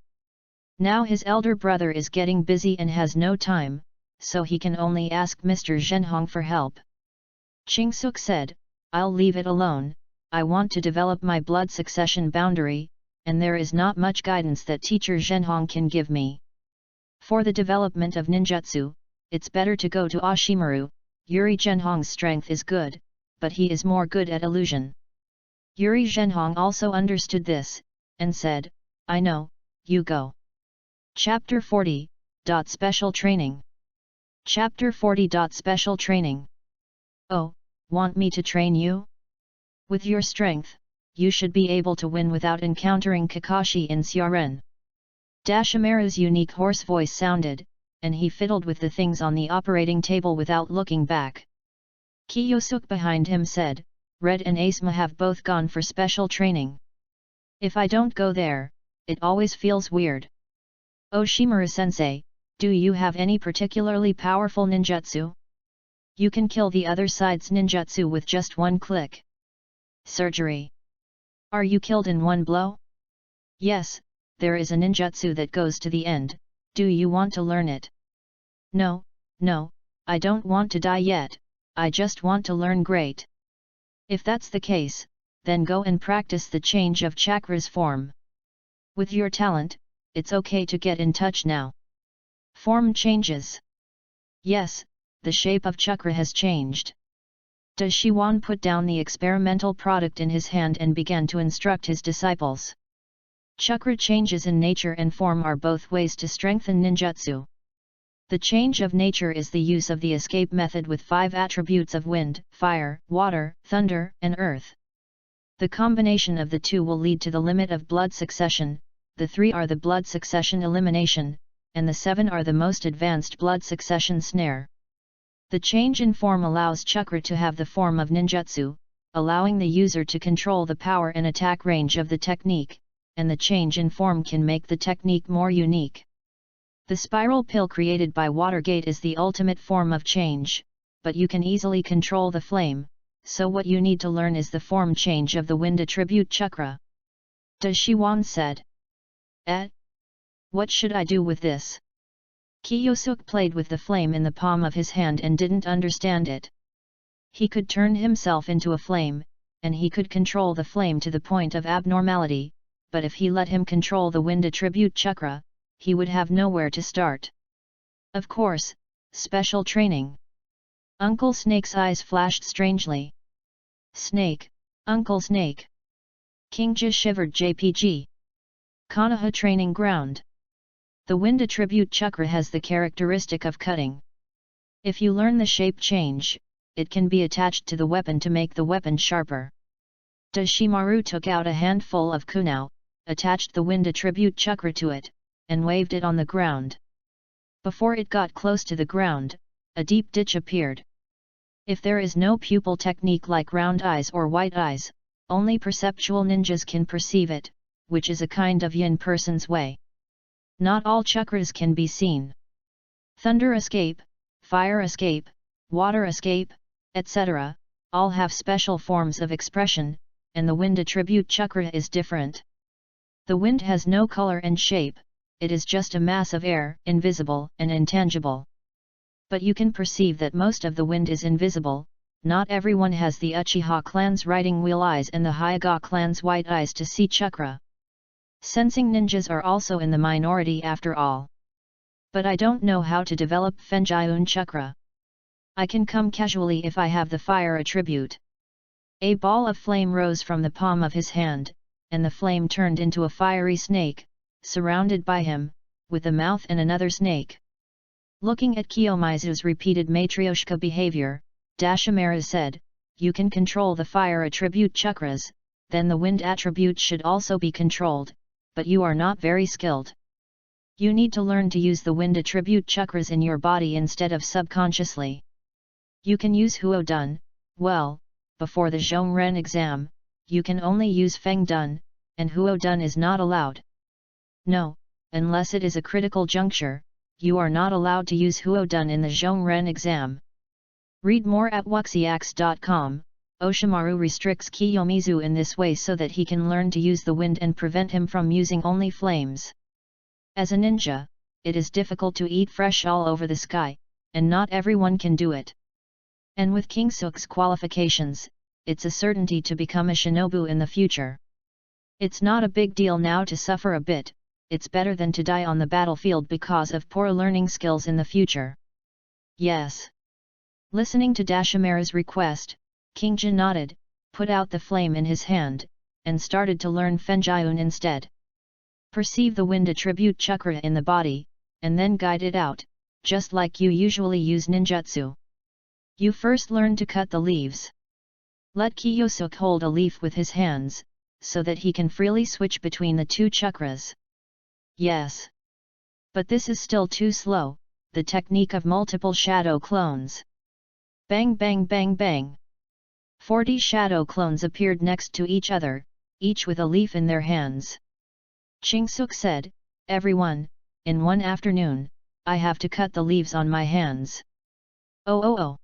Now his elder brother is getting busy and has no time, so he can only ask Mr. Zhenhong for help. Chingsuk said, "I'll leave it alone. I want to develop my blood succession boundary, and there is not much guidance that teacher Zhenhong can give me. For the development of ninjutsu, it's better to go to Ashimaru. Yuri Zhenhong's strength is good, but he is more good at illusion." Yuri Zhenhong also understood this, and said, "I know, you go." Chapter 40. Special Training. Chapter 40. Special Training. "Oh, want me to train you? With your strength, you should be able to win without encountering Kakashi in Xiaren." Dashimaru's unique hoarse voice sounded, and he fiddled with the things on the operating table without looking back. Kiyosuk behind him said, "Red and Asma have both gone for special training. If I don't go there, it always feels weird. Oshimaru-sensei, do you have any particularly powerful ninjutsu? You can kill the other side's ninjutsu with just one click." "Surgery. Are you killed in one blow?" "Yes, there is a ninjutsu that goes to the end. Do you want to learn it?" No, I don't want to die yet, I just want to learn great." "If that's the case, then go and practice the change of chakra's form. With your talent, it's okay to get in touch now." "Form changes?" "Yes, the shape of chakra has changed." Shiwan put down the experimental product in his hand and began to instruct his disciples. Chakra changes in nature and form are both ways to strengthen ninjutsu. The change of nature is the use of the escape method with 5 attributes of wind, fire, water, thunder, and earth. The combination of the 2 will lead to the limit of blood succession, the 3 are the blood succession elimination, and the 7 are the most advanced blood succession snare. The change in form allows chakra to have the form of ninjutsu, allowing the user to control the power and attack range of the technique, and the change in form can make the technique more unique. The spiral pill created by Watergate is the ultimate form of change, but you can easily control the flame, so what you need to learn is the form change of the wind attribute chakra. Shiwan said. What should I do with this?" Kiyosuk played with the flame in the palm of his hand and didn't understand it. He could turn himself into a flame, and he could control the flame to the point of abnormality, but if he let him control the wind attribute chakra, he would have nowhere to start. Of course, special training. Uncle Snake's eyes flashed strangely. "Snake, Uncle Snake." Kingja shivered. JPG. Konoha Training Ground. The wind attribute chakra has the characteristic of cutting. If you learn the shape change, it can be attached to the weapon to make the weapon sharper. Dashimaru took out a handful of kunao, attached the wind attribute chakra to it, and waved it on the ground. Before it got close to the ground, a deep ditch appeared. If there is no pupil technique like round eyes or white eyes, only perceptual ninjas can perceive it, which is a kind of yin person's way. Not all chakras can be seen. Thunder escape, fire escape, water escape, etc., all have special forms of expression, and the wind attribute chakra is different. The wind has no color and shape, it is just a mass of air, invisible and intangible. But you can perceive that most of the wind is invisible. Not everyone has the Uchiha clan's riding wheel eyes and the Hyuga clan's white eyes to see chakra. Sensing ninjas are also in the minority after all. But I don't know how to develop Fenjayun chakra. I can come casually if I have the fire attribute. A ball of flame rose from the palm of his hand, and the flame turned into a fiery snake, surrounded by him, with a mouth and another snake. Looking at Kiyomizu's repeated Matryoshka behavior, Dashimaru said, "You can control the fire attribute chakras, then the wind attribute should also be controlled, but you are not very skilled. You need to learn to use the wind attribute chakras in your body instead of subconsciously. You can use Huodun, well, before the Zhongren exam, you can only use Fengdun, and Huodun is not allowed. No, unless it is a critical juncture, you are not allowed to use Huodun in the Zhongren exam." Read more at wuxiax.com. Oshimaru restricts Kiyomizu in this way so that he can learn to use the wind and prevent him from using only flames. As a ninja, it is difficult to eat fresh all over the sky, and not everyone can do it. And with Kingsuk's qualifications, it's a certainty to become a shinobu in the future. It's not a big deal now to suffer a bit, it's better than to die on the battlefield because of poor learning skills in the future. Yes. Listening to Dashimaru's request, Kingja nodded, put out the flame in his hand, and started to learn Fenjayun instead. Perceive the wind attribute chakra in the body, and then guide it out, just like you usually use ninjutsu. You first learn to cut the leaves. Let Kiyosuk hold a leaf with his hands, so that he can freely switch between the two chakras. Yes. But this is still too slow, the technique of multiple shadow clones. Bang bang bang bang. 40 shadow clones appeared next to each other, each with a leaf in their hands. Chingsuk said, "Everyone, in one afternoon, I have to cut the leaves on my hands." Oh.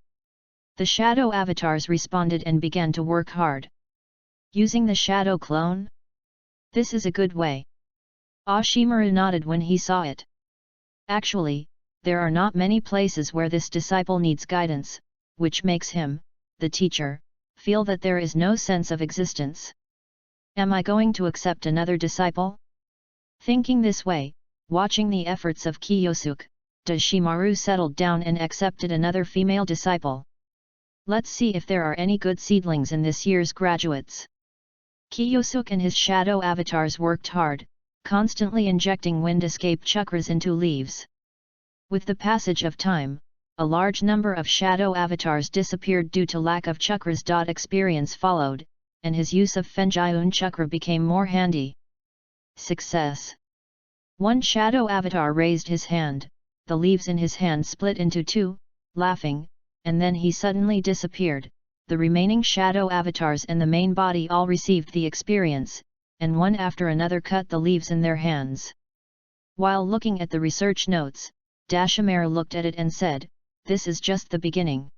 The shadow avatars responded and began to work hard. Using the shadow clone? This is a good way. Oshimaru nodded when he saw it. Actually, there are not many places where this disciple needs guidance, which makes him, the teacher, feel that there is no sense of existence. Am I going to accept another disciple? Thinking this way, watching the efforts of Kiyosuk, Dashimaru settled down and accepted another female disciple. Let's see if there are any good seedlings in this year's graduates. Kiyosuk and his shadow avatars worked hard, constantly injecting wind escape chakras into leaves. With the passage of time, a large number of shadow avatars disappeared due to lack of chakras. Experience followed, and his use of Fenjayun chakra became more handy. Success! One shadow avatar raised his hand, the leaves in his hand split into two, laughing, and then he suddenly disappeared. The remaining shadow avatars and the main body all received the experience, and one after another cut the leaves in their hands. While looking at the research notes, Dashimaru looked at it and said, "This is just the beginning.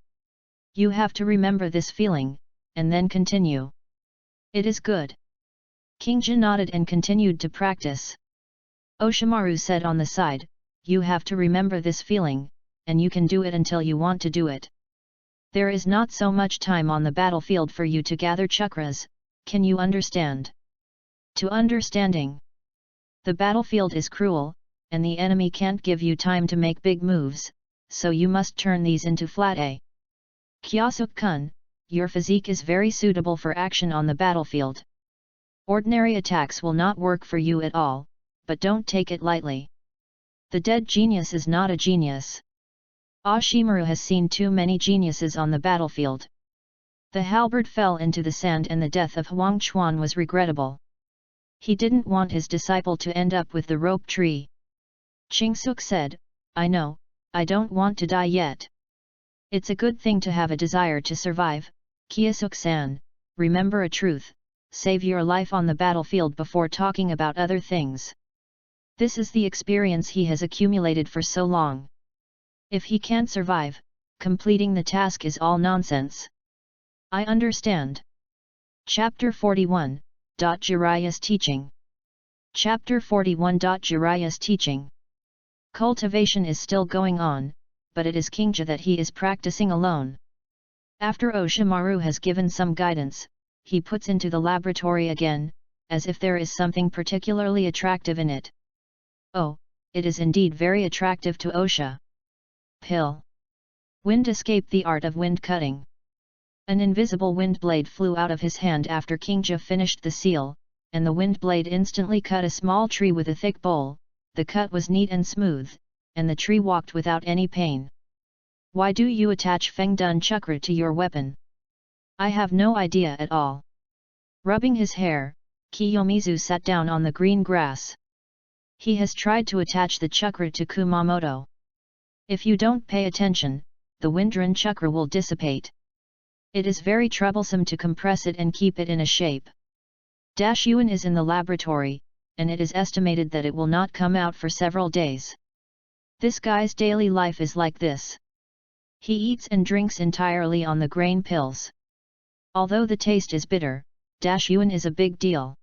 You have to remember this feeling, and then continue. It is good." Kingja nodded and continued to practice. Oshimaru said on the side, "You have to remember this feeling, and you can do it until you want to do it. There is not so much time on the battlefield for you to gather chakras, can you understand?" To understanding. The battlefield is cruel, and the enemy can't give you time to make big moves, so you must turn these into flat A. Kiyosuk-kun, your physique is very suitable for action on the battlefield. Ordinary attacks will not work for you at all, but don't take it lightly. The dead genius is not a genius. Oshimaru has seen too many geniuses on the battlefield. The halberd fell into the sand and the death of Huang Chuan was regrettable. He didn't want his disciple to end up with the rope tree. Chingsuk said, I know, I don't want to die yet. It's a good thing to have a desire to survive, Kiasuk-san, remember a truth, save your life on the battlefield before talking about other things. This is the experience he has accumulated for so long. If he can't survive, completing the task is all nonsense. I understand. Chapter 41, Jiraiya's Teaching. Chapter 41. Jiraiya's Teaching. Cultivation is still going on, but it is Kingja that he is practicing alone. After Oshimaru has given some guidance, he puts into the laboratory again, as if there is something particularly attractive in it. Oh, it is indeed very attractive to Osha. Pill. Wind escaped the art of wind cutting. An invisible wind blade flew out of his hand after Kingja finished the seal, and the wind blade instantly cut a small tree with a thick bole. The cut was neat and smooth, and the tree walked without any pain. Why do you attach Fengdun Chakra to your weapon? I have no idea at all. Rubbing his hair, Kiyomizu sat down on the green grass. He has tried to attach the chakra to Kumamoto. If you don't pay attention, the Windran chakra will dissipate. It is very troublesome to compress it and keep it in a shape. Yuan is in the laboratory, and it is estimated that it will not come out for several days. This guy's daily life is like this. He eats and drinks entirely on the grain pills. Although the taste is bitter, Yuan is a big deal.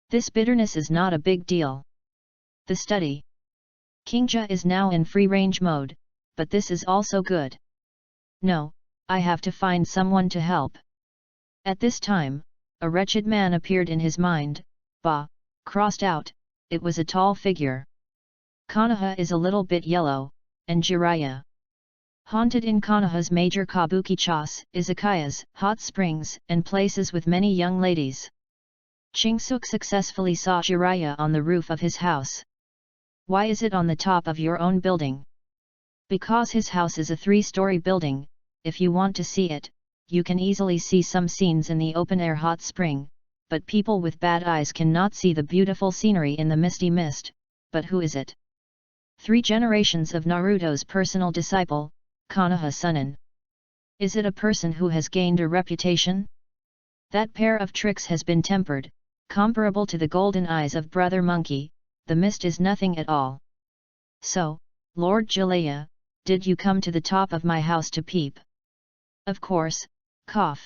This bitterness is not a big deal. The study. Kingja is now in free-range mode, but this is also good. No, I have to find someone to help. At this time, a wretched man appeared in his mind, crossed out, it was a tall figure. Konoha is a little bit yellow, and Jiraiya. Haunted in Konoha's major kabuki-chas, izakayas, hot springs, and places with many young ladies. Chingsuk successfully saw Jiraiya on the roof of his house. Why is it on the top of your own building? Because his house is a 3-story building. If you want to see it, you can easily see some scenes in the open-air hot spring, but people with bad eyes cannot see the beautiful scenery in the misty mist. But who is it? 3 generations of Naruto's personal disciple, Konoha Sunin. Is it a person who has gained a reputation? That pair of tricks has been tempered, comparable to the golden eyes of Brother Monkey. The mist is nothing at all. So, Lord Jiraiya, did you come to the top of my house to peep? Of course, cough.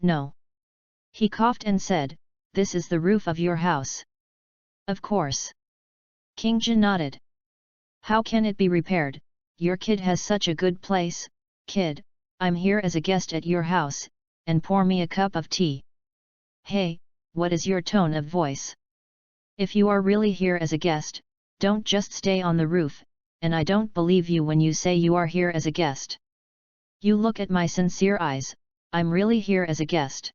No. He coughed and said, this is the roof of your house. Of course. Kingja nodded. How can it be repaired? Your kid has such a good place. Kid, I'm here as a guest at your house, and pour me a cup of tea. Hey, what is your tone of voice? If you are really here as a guest, don't just stay on the roof, and I don't believe you when you say you are here as a guest. You look at my sincere eyes, I'm really here as a guest.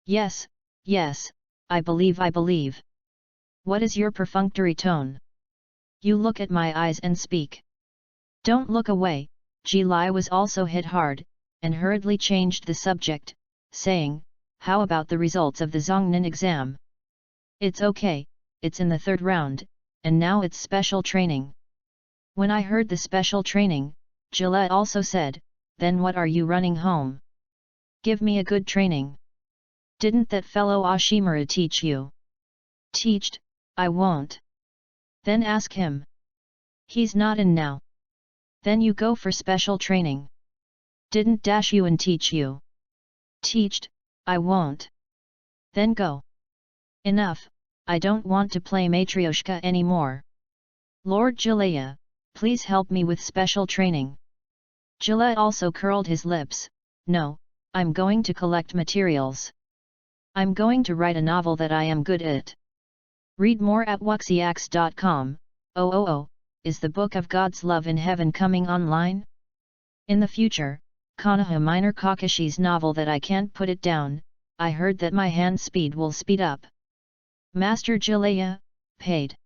Yes, yes, I believe. What is your perfunctory tone? You look at my eyes and speak. Don't look away. Ji Lai was also hit hard, and hurriedly changed the subject, saying, how about the results of the Zhongnan exam? It's okay, it's in the 3rd round, and now it's special training. When I heard the special training, Gillette also said, then what are you running home? Give me a good training. Didn't that fellow Ashimura teach you? Teached, I won't. Then ask him. He's not in now. Then you go for special training. Didn't Yuan teach you? Teached, I won't. Then go. Enough, I don't want to play Matryoshka anymore. Lord Jiraiya, please help me with special training. Gillette also curled his lips. No, I'm going to collect materials. I'm going to write a novel that I am good at. Read more at wuxiax.com. Is the Book of God's Love in Heaven coming online? In the future, Konoha Minor Kakashi's novel that I can't put it down, I heard that my hand speed will speed up. Master Jiraiya, paid.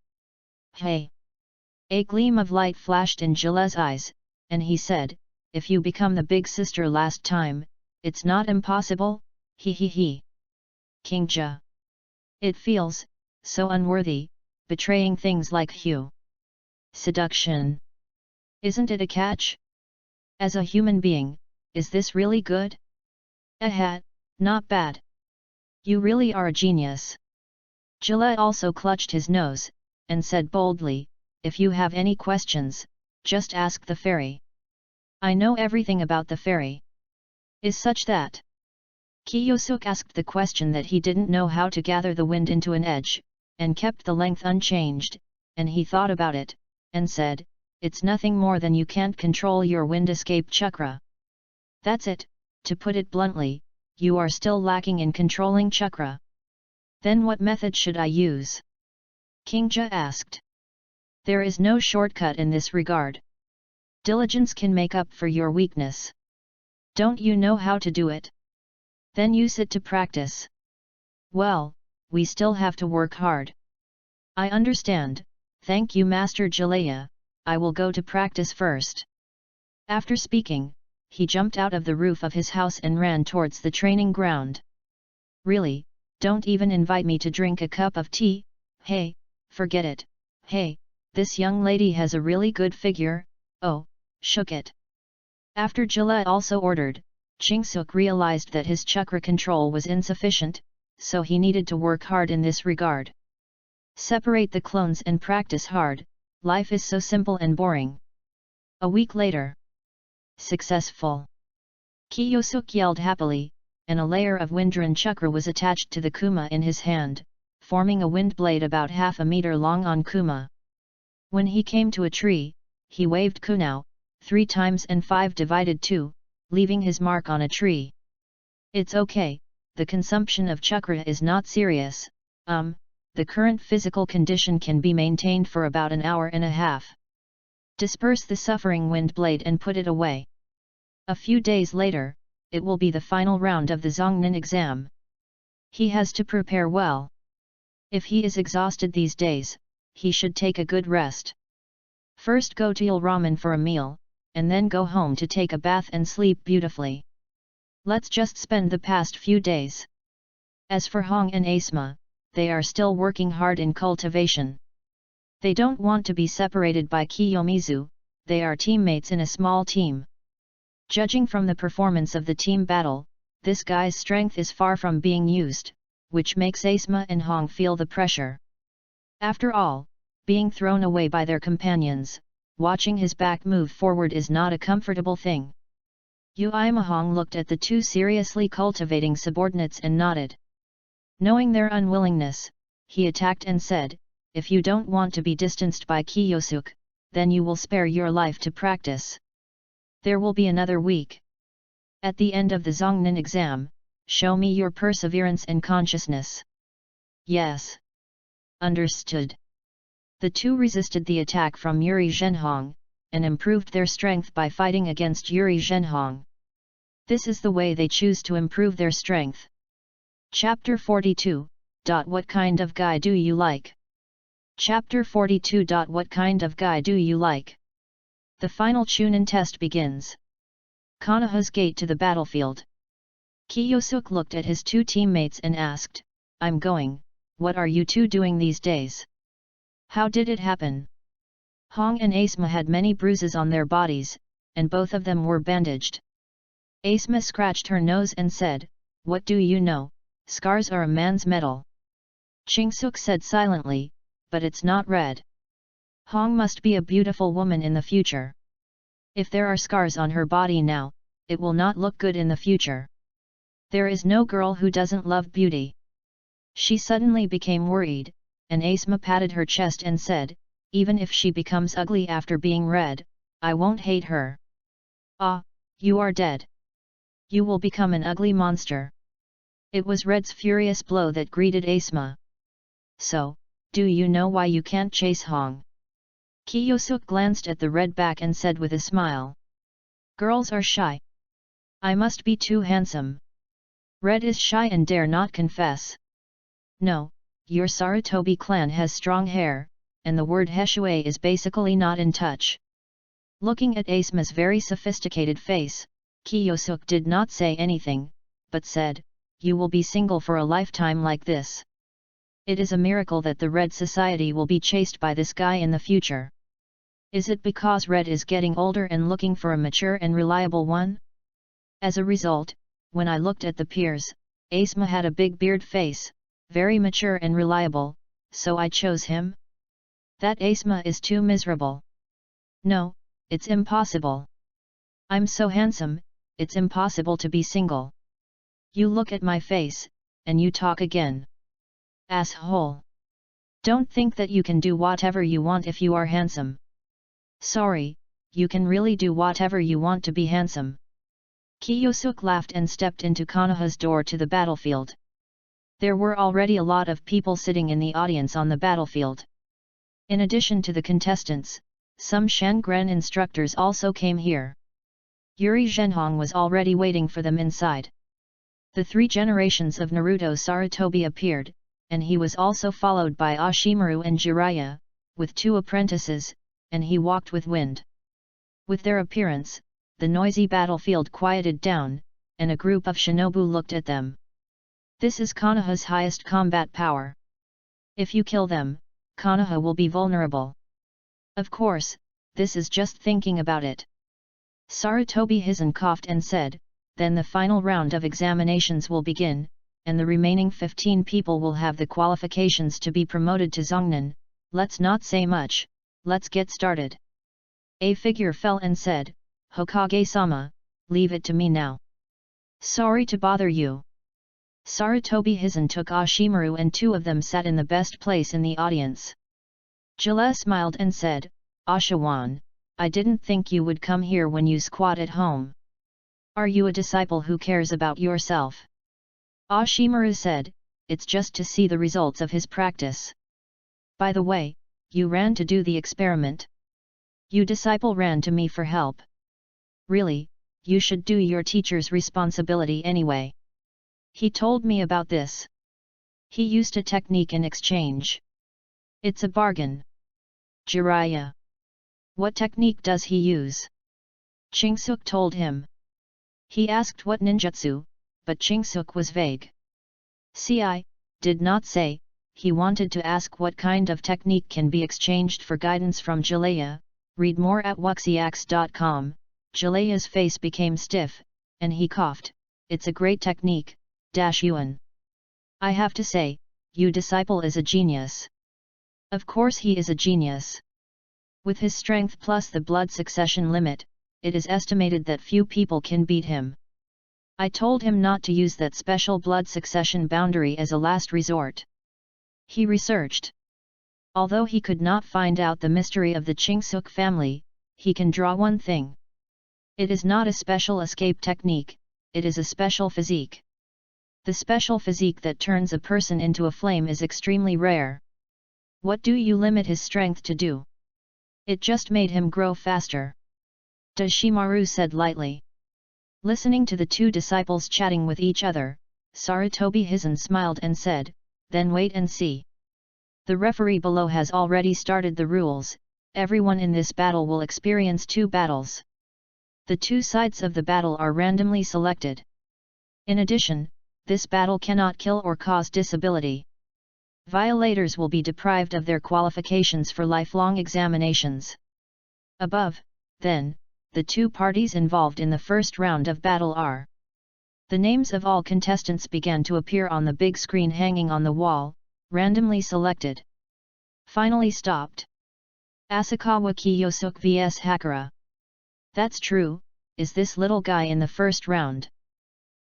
Hey! A gleam of light flashed in Gillette's eyes, and he said, if you become the big sister last time, it's not impossible, he. Kingja. It feels so unworthy, betraying things like hue. Seduction. Isn't it a catch? As a human being, is this really good? Not bad. You really are a genius. Gillette also clutched his nose, and said boldly, if you have any questions, just ask the fairy. I know everything about the fairy. Is such that? Kiyosuk asked the question that he didn't know how to gather the wind into an edge, and kept the length unchanged, and he thought about it, and said, it's nothing more than you can't control your wind escape chakra. That's it, to put it bluntly, you are still lacking in controlling chakra. Then what method should I use? Kingja asked. There is no shortcut in this regard. Diligence can make up for your weakness. Don't you know how to do it? Then use it to practice. Well, we still have to work hard. I understand, thank you Master Jalaya, I will go to practice first. After speaking, he jumped out of the roof of his house and ran towards the training ground. Really, don't even invite me to drink a cup of tea? Hey, forget it. Hey, this young lady has a really good figure, oh, shook it. After Jilla also ordered, Chingsuk realized that his chakra control was insufficient, so he needed to work hard in this regard. Separate the clones and practice hard, life is so simple and boring. A week later. Successful. Kiyosuk yelled happily, and a layer of Windran chakra was attached to the Kuma in his hand, forming a wind blade about half a meter long on Kuma. When he came to a tree, he waved Kunao 3 times and 5 divided 2, leaving his mark on a tree. It's okay, the consumption of chakra is not serious, the current physical condition can be maintained for about an hour and a half. Disperse the suffering wind blade and put it away. A few days later, it will be the final round of the Zongnin exam. He has to prepare well. If he is exhausted these days, he should take a good rest. First go to Il Ramen for a meal, and then go home to take a bath and sleep beautifully. Let's just spend the past few days. As for Hong and Asma, they are still working hard in cultivation. They don't want to be separated by Kiyomizu, they are teammates in a small team. Judging from the performance of the team battle, this guy's strength is far from being used, which makes Asma and Hong feel the pressure. After all, being thrown away by their companions, watching his back move forward is not a comfortable thing. Uimahong looked at the 2 seriously cultivating subordinates and nodded. Knowing their unwillingness, he attacked and said, if you don't want to be distanced by Kiyosuk, then you will spare your life to practice. There will be another week. At the end of the Zongnin exam, show me your perseverance and consciousness. Yes. Understood. The 2 resisted the attack from Yuri Zhenhong, and improved their strength by fighting against Yuri Zhenhong. This is the way they choose to improve their strength. Chapter 42. What kind of guy do you like? Chapter 42. What kind of guy do you like? The final Chunin test begins. Konoha's gate to the battlefield. Kiyosuk looked at his 2 teammates and asked, I'm going, what are you 2 doing these days? How did it happen? Hong and Asma had many bruises on their bodies, and both of them were bandaged. Asma scratched her nose and said, what do you know, scars are a man's medal. Chingsuk said silently, but it's not red. Hong must be a beautiful woman in the future. If there are scars on her body now, it will not look good in the future. There is no girl who doesn't love beauty. She suddenly became worried, and Asma patted her chest and said, even if she becomes ugly after being red, I won't hate her. Ah, you are dead. You will become an ugly monster. It was Red's furious blow that greeted Asma. So, do you know why you can't chase Hong? Kiyosuk glanced at the red back and said with a smile. Girls are shy. I must be too handsome. Red is shy and dare not confess. No, your Sarutobi clan has strong hair, and the word Heshue is basically not in touch. Looking at Asma's very sophisticated face, Kiyosuk did not say anything, but said, you will be single for a lifetime like this. It is a miracle that the Red Society will be chased by this guy in the future. Is it because Red is getting older and looking for a mature and reliable one? As a result, when I looked at the peers, Asma had a big beard face, very mature and reliable, so I chose him. That Asma is too miserable. No, it's impossible. I'm so handsome, it's impossible to be single. You look at my face, and you talk again. Asshole. Don't think that you can do whatever you want if you are handsome. Sorry, you can really do whatever you want to be handsome. Kiyosuk laughed and stepped into Konoha's door to the battlefield. There were already a lot of people sitting in the audience on the battlefield. In addition to the contestants, some Shangren instructors also came here. Yuri Zhenhong was already waiting for them inside. The 3 generations of Naruto Sarutobi appeared, and he was also followed by Ashimaru and Jiraiya, with 2 apprentices, and he walked with wind. With their appearance, the noisy battlefield quieted down, and a group of shinobu looked at them. This is Konoha's highest combat power. If you kill them, Konoha will be vulnerable. Of course, this is just thinking about it. Sarutobi Hizen coughed and said, then the final round of examinations will begin, and the remaining 15 people will have the qualifications to be promoted to Zongnan. Let's not say much, let's get started. A figure fell and said, Hokage-sama, leave it to me now. Sorry to bother you. Sarutobi Hizen took Ashimaru and 2 of them sat in the best place in the audience. Jilla smiled and said, Ashawan, I didn't think you would come here when you squat at home. Are you a disciple who cares about yourself? Ashimaru said, it's just to see the results of his practice. By the way, you ran to do the experiment. You disciple ran to me for help. Really, you should do your teacher's responsibility anyway. He told me about this. He used a technique in exchange. It's a bargain. Jiraiya. What technique does he use? Chingsuk told him. He asked what ninjutsu, but Chingsuk was vague. I did not say. He wanted to ask what kind of technique can be exchanged for guidance from Jiraiya. Read more at wuxiax.com. Jiraiya's face became stiff, and he coughed. It's a great technique, Yuan. I have to say, you disciple is a genius. Of course he is a genius. With his strength plus the blood succession limit, it is estimated that few people can beat him. I told him not to use that special blood succession boundary as a last resort. He researched. Although he could not find out the mystery of the Chingsuk family, he can draw one thing. It is not a special escape technique, it is a special physique. The special physique that turns a person into a flame is extremely rare. What do you limit his strength to do? It just made him grow faster. Dashimaru said lightly. Listening to the 2 disciples chatting with each other, Sarutobi Hizen smiled and said, then wait and see. The referee below has already started the rules. Everyone in this battle will experience 2 battles. The 2 sides of the battle are randomly selected. In addition, this battle cannot kill or cause disability. Violators will be deprived of their qualifications for lifelong examinations. Above, then, the 2 parties involved in the first round of battle are. The names of all contestants began to appear on the big screen hanging on the wall, randomly selected. Finally stopped. Asakawa Kiyosuk vs Hakura. That's true, is this little guy in the first round?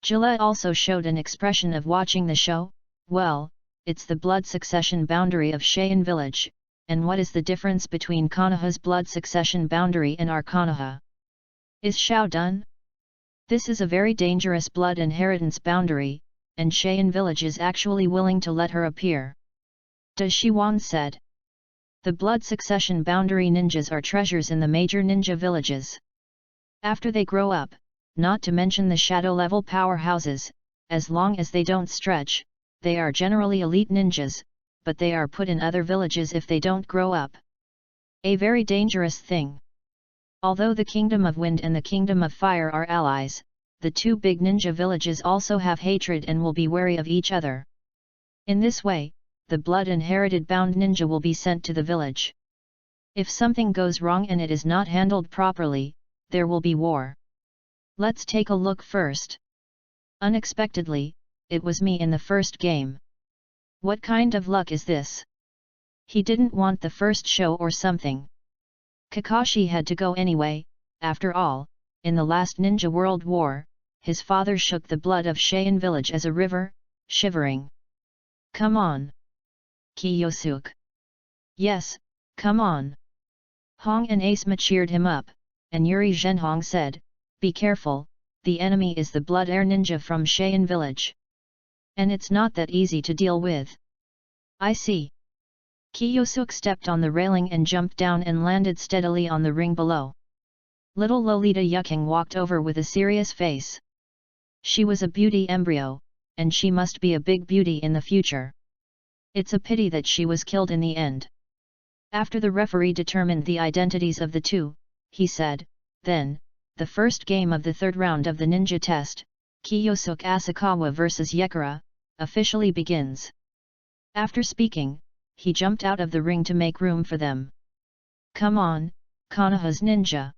Gillette also showed an expression of watching the show. Well, it's the blood succession boundary of Cheyenne village, and what is the difference between Konoha's blood succession boundary and our Konoha? Is Xiao done? This is a very dangerous blood inheritance boundary, and Cheyenne village is actually willing to let her appear. Shiwan said. The blood succession boundary ninjas are treasures in the major ninja villages. After they grow up, not to mention the shadow level powerhouses, as long as they don't stretch, they are generally elite ninjas, but they are put in other villages if they don't grow up. A very dangerous thing. Although the Kingdom of Wind and the Kingdom of Fire are allies, the 2 big ninja villages also have hatred and will be wary of each other. In this way, the blood-inherited bound ninja will be sent to the village. If something goes wrong and it is not handled properly, there will be war. Let's take a look first. Unexpectedly, it was me in the first game. What kind of luck is this? He didn't want the first show or something. Kakashi had to go anyway. After all, in the last Ninja World War, his father shook the blood of Cheyenne village as a river, shivering. Come on, Kiyosuke. Yes, come on. Hong and Asma cheered him up, and Yuri Zhenhong said, be careful, the enemy is the blood air ninja from Cheyenne village. And it's not that easy to deal with. I see. Kiyosuke stepped on the railing and jumped down and landed steadily on the ring below. Little Lolita Yuking walked over with a serious face. She was a beauty embryo, and she must be a big beauty in the future. It's a pity that she was killed in the end. After the referee determined the identities of the two, he said, then, the first game of the third round of the ninja test, Kiyosuke Asakawa vs Yekara, officially begins. After speaking, he jumped out of the ring to make room for them. Come on, Konoha's ninja.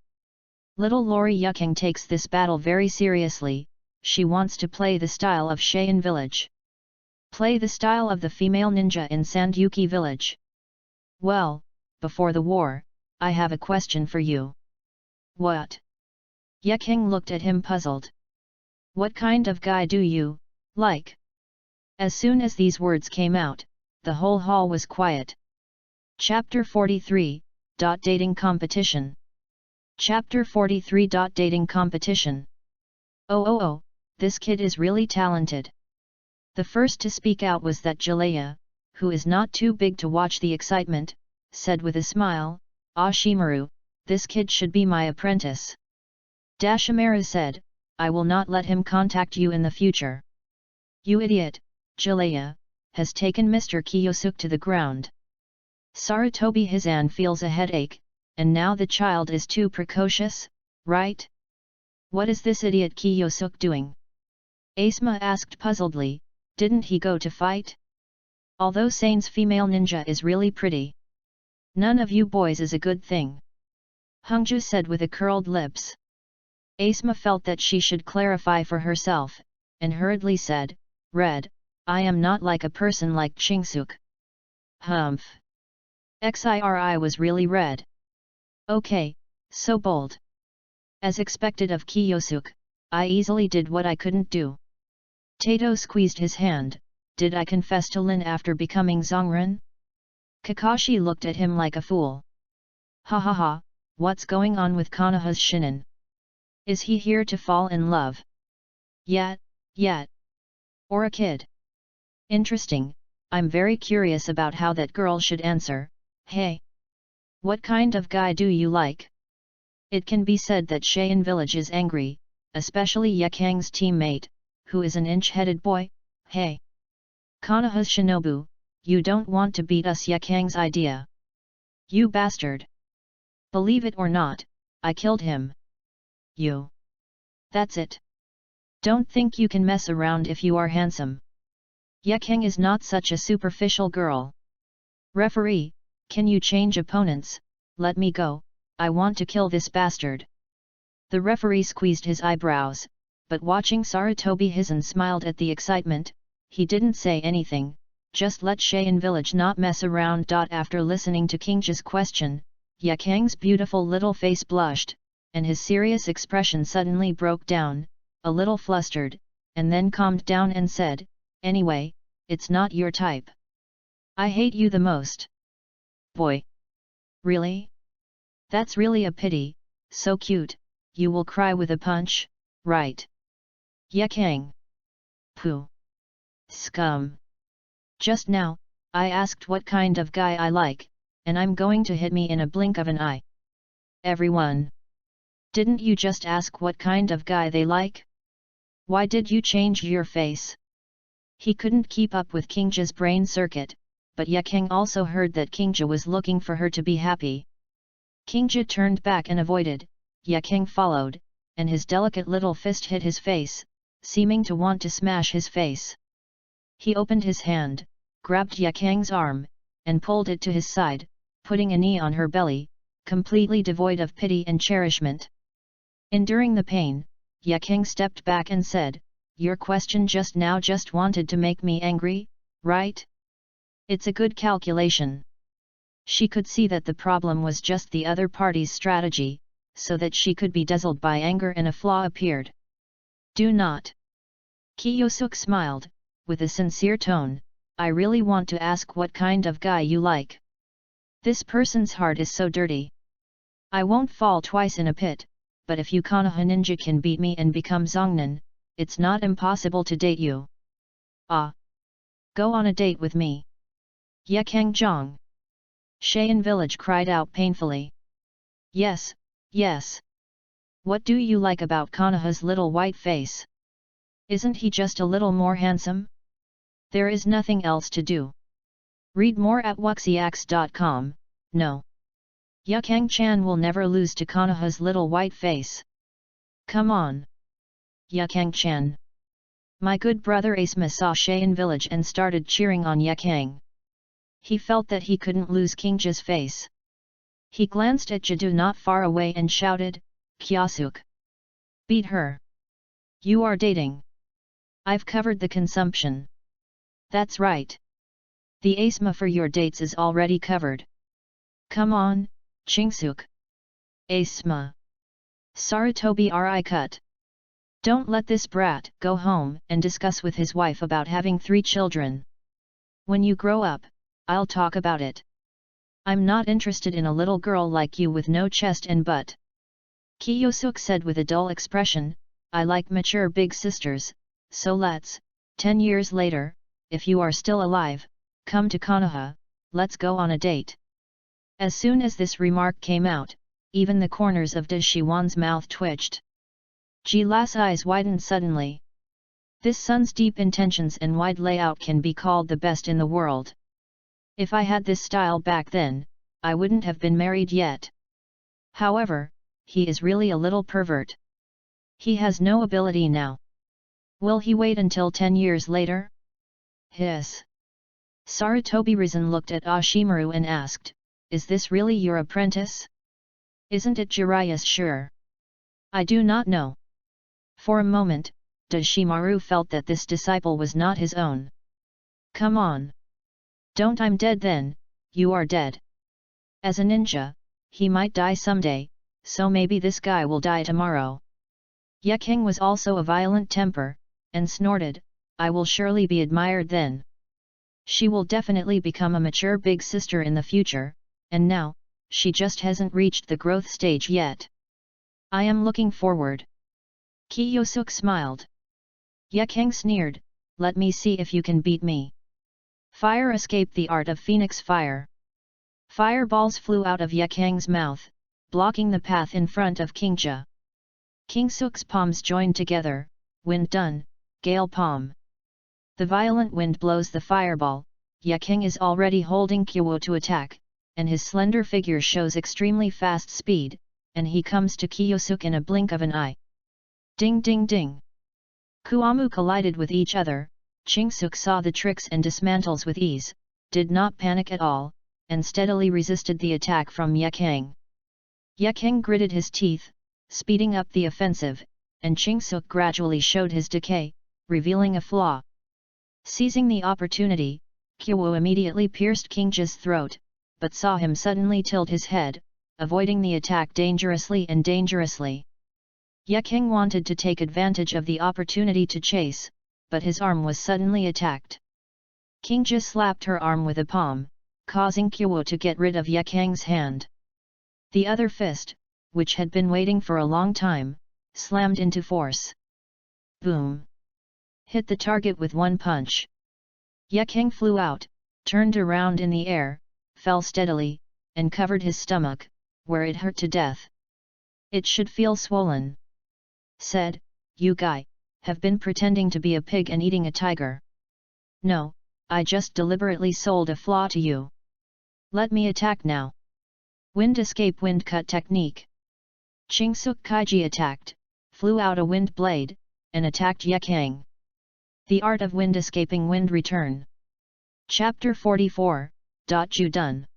Little Lori Yuking takes this battle very seriously. She wants to play the style of Cheyenne village. Play the style of the female ninja in Sandyuki village. Well, before the war, I have a question for you. What? Yuking looked at him puzzled. What kind of guy do you like? As soon as these words came out, the whole hall was quiet. Chapter 43, Dating Competition. Chapter 43, Dating Competition. Oh, this kid is really talented. The first to speak out was that Jalea, who is not too big to watch the excitement, said with a smile, Ashimaru, this kid should be my apprentice. Dashimaru said, I will not let him contact you in the future. You idiot, Jalea, has taken Mr. Kiyosuke to the ground. Sarutobi Hisan feels a headache, and now the child is too precocious, right? What is this idiot Kiyosuke doing? Asma asked puzzledly, didn't he go to fight? Although Sane's female ninja is really pretty. None of you boys is a good thing. Hongju said with a curled lips. Asma felt that she should clarify for herself, and hurriedly said, Red, I am not like a person like Chingsuke. Humph. Xiri was really red. Okay, so bold. As expected of Kiyosuke, I easily did what I couldn't do. Tato squeezed his hand, did I confess to Lin after becoming Zongren? Kakashi looked at him like a fool. Ha ha ha, what's going on with Konoha's shinin? Is he here to fall in love? Yet? Or a kid? Interesting, I'm very curious about how that girl should answer. Hey! What kind of guy do you like? It can be said that Cheyenne village is angry, especially Yekang's teammate, who is an inch-headed boy. Hey! Konoha's shinobu, you don't want to beat us Yekang's idea. You bastard! Believe it or not, I killed him. You. That's it. Don't think you can mess around if you are handsome. Yekang is not such a superficial girl. Referee, can you change opponents? Let me go, I want to kill this bastard. The referee squeezed his eyebrows, but watching Sarutobi Hisan smiled at the excitement, he didn't say anything, just let Cheyenne village not mess around. After listening to Kingja's question, Yekang's beautiful little face blushed, and his serious expression suddenly broke down, a little flustered, and then calmed down and said, anyway, it's not your type. I hate you the most. Boy. Really? That's really a pity, so cute, you will cry with a punch, right? Yekang. Pooh. Scum. Just now, I asked what kind of guy I like, and I'm going to hit me in a blink of an eye. Everyone. Didn't you just ask what kind of guy they like? Why did you change your face? He couldn't keep up with Kingja's brain circuit, but Yekang also heard that Kingja was looking for her to be happy. Kingja turned back and avoided, Yekang followed, and his delicate little fist hit his face, seeming to want to smash his face. He opened his hand, grabbed Yakang's arm, and pulled it to his side, putting a knee on her belly, completely devoid of pity and cherishment. Enduring the pain, Yakang stepped back and said, "Your question just now just wanted to make me angry, right? It's a good calculation." She could see that the problem was just the other party's strategy, so that she could be dazzled by anger and a flaw appeared. "Do not." Kiyosuk smiled, with a sincere tone, "I really want to ask what kind of guy you like. This person's heart is so dirty. I won't fall twice in a pit, but if you Konoha ninja can beat me and become Zongnan, it's not impossible to date you. Ah! Go on a date with me." "Yakang Zhang!" Cheyenne Village cried out painfully. "Yes, yes. What do you like about Konoha's little white face? Isn't he just a little more handsome? There is nothing else to do. Read more at wuxiax.com. No. Yakang-chan will never lose to Konoha's little white face. Come on. Yakang-chan." My good brother Asma saw Cheyenne Village and started cheering on Yakang. He felt that he couldn't lose Kingja's face. He glanced at Jadu not far away and shouted, "Kiyosuk! Beat her! You are dating. I've covered the consumption." "That's right. The Asma for your dates is already covered. Come on, Chingsuk. Asma. Sarutobi Ri cut. Don't let this brat go home and discuss with his wife about having 3 children. When you grow up, I'll talk about it. I'm not interested in a little girl like you with no chest and butt." Kiyosuk said with a dull expression, "I like mature big sisters, so let's, 10 years later, if you are still alive, come to Konoha, let's go on a date." As soon as this remark came out, even the corners of Dashiwan's mouth twitched. Jila's eyes widened suddenly. This son's deep intentions and wide layout can be called the best in the world. If I had this style back then, I wouldn't have been married yet. However, he is really a little pervert. He has no ability now. Will he wait until 10 years later? Hiss. Sarutobi Risen looked at Ashimaru and asked, "Is this really your apprentice? Isn't it Jiraiya's sure?" "I do not know." For a moment, Dashimaru felt that this disciple was not his own. "Come on. Don't I'm dead then, you are dead. As a ninja, he might die someday, so maybe this guy will die tomorrow." Yakang was also a violent temper, and snorted, "I will surely be admired then. She will definitely become a mature big sister in the future, and now, she just hasn't reached the growth stage yet. I am looking forward." Kiyosuk smiled. Yakang sneered, "Let me see if you can beat me." Fire escaped the art of Phoenix Fire. Fireballs flew out of Yakang's mouth, blocking the path in front of Kingja. Kingsuk's palms joined together, wind done, gale palm. The violent wind blows the fireball, Yakang is already holding Kyowo to attack, and his slender figure shows extremely fast speed, and he comes to Kiyosuk in a blink of an eye. Ding ding ding! Kuamu collided with each other. Chingsuk saw the tricks and dismantles with ease, did not panic at all, and steadily resisted the attack from Yakang. Yakang gritted his teeth, speeding up the offensive, and Chingsuk gradually showed his decay, revealing a flaw. Seizing the opportunity, Kyowo immediately pierced Kingja's throat, but saw him suddenly tilt his head, avoiding the attack dangerously. Yakang wanted to take advantage of the opportunity to chase, but his arm was suddenly attacked. Kingja slapped her arm with a palm, causing Kyowo to get rid of Yakang's hand. The other fist, which had been waiting for a long time, slammed into force. Boom! Hit the target with one punch. Yakang flew out, turned around in the air, fell steadily, and covered his stomach, where it hurt to death. "It should feel swollen," said, "You guy, have been pretending to be a pig and eating a tiger." "No, I just deliberately sold a flaw to you. Let me attack now." Wind escape wind cut technique. Chingsuk Kaiji attacked, flew out a wind blade, and attacked Yakang. The art of wind escaping wind return. Chapter 44, Ju Dun.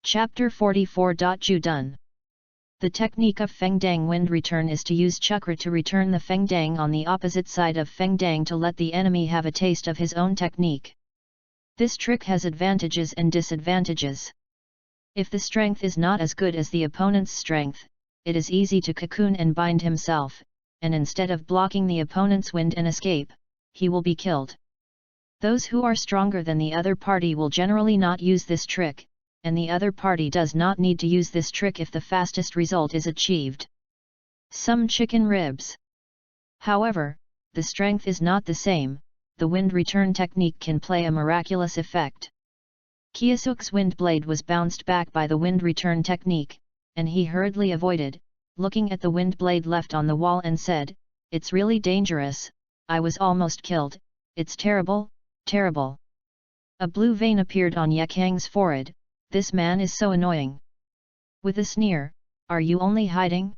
Chapter 44. Ju Dun. The technique of Fengdang wind return is to use chakra to return the Fengdang on the opposite side of Fengdang to let the enemy have a taste of his own technique. This trick has advantages and disadvantages. If the strength is not as good as the opponent's strength, it is easy to cocoon and bind himself, and instead of blocking the opponent's wind and escape, he will be killed. Those who are stronger than the other party will generally not use this trick, and the other party does not need to use this trick if the fastest result is achieved. Some chicken ribs. However, the strength is not the same. The wind return technique can play a miraculous effect. Kiyosuk's wind blade was bounced back by the wind return technique, and he hurriedly avoided, looking at the wind blade left on the wall and said, "It's really dangerous, I was almost killed, it's terrible, terrible." A blue vein appeared on Yakang's forehead. "This man is so annoying." With a sneer, "Are you only hiding?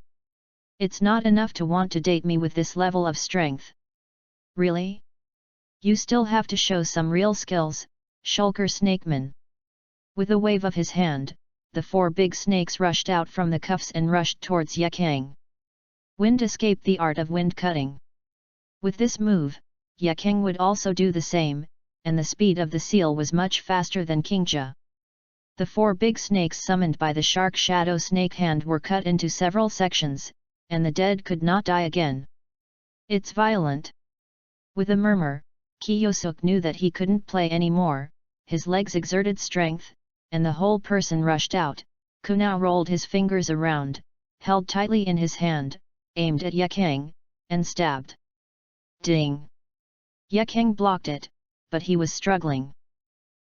It's not enough to want to date me with this level of strength. Really? You still have to show some real skills, Shulker Snakeman." With a wave of his hand, the 4 big snakes rushed out from the cuffs and rushed towards Yakang. Wind escaped the art of wind cutting. With this move, Yakang would also do the same, and the speed of the seal was much faster than Kingja. The 4 big snakes summoned by the shark shadow snake hand were cut into several sections, and the dead could not die again. "It's violent." With a murmur, Kiyosuk knew that he couldn't play anymore. His legs exerted strength, and the whole person rushed out. Kunao rolled his fingers around, held tightly in his hand, aimed at Yakang, and stabbed. Ding! Yakang blocked it, but he was struggling.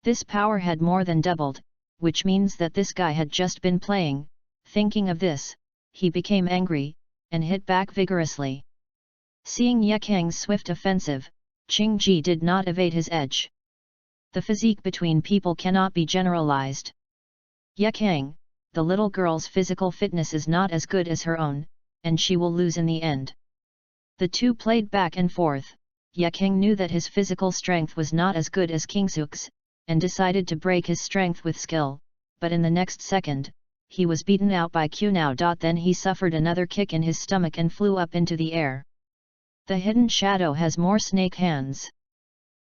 This power had more than doubled, which means that this guy had just been playing. Thinking of this, he became angry, and hit back vigorously. Seeing Yakang's swift offensive, Qingji did not evade his edge. The physique between people cannot be generalized. Yakang, the little girl's physical fitness is not as good as her own, and she will lose in the end. The two played back and forth. Yakang knew that his physical strength was not as good as Kingsuk's, and decided to break his strength with skill, but in the next second, he was beaten out by Kunao. Then he suffered another kick in his stomach and flew up into the air. The hidden shadow has more snake hands.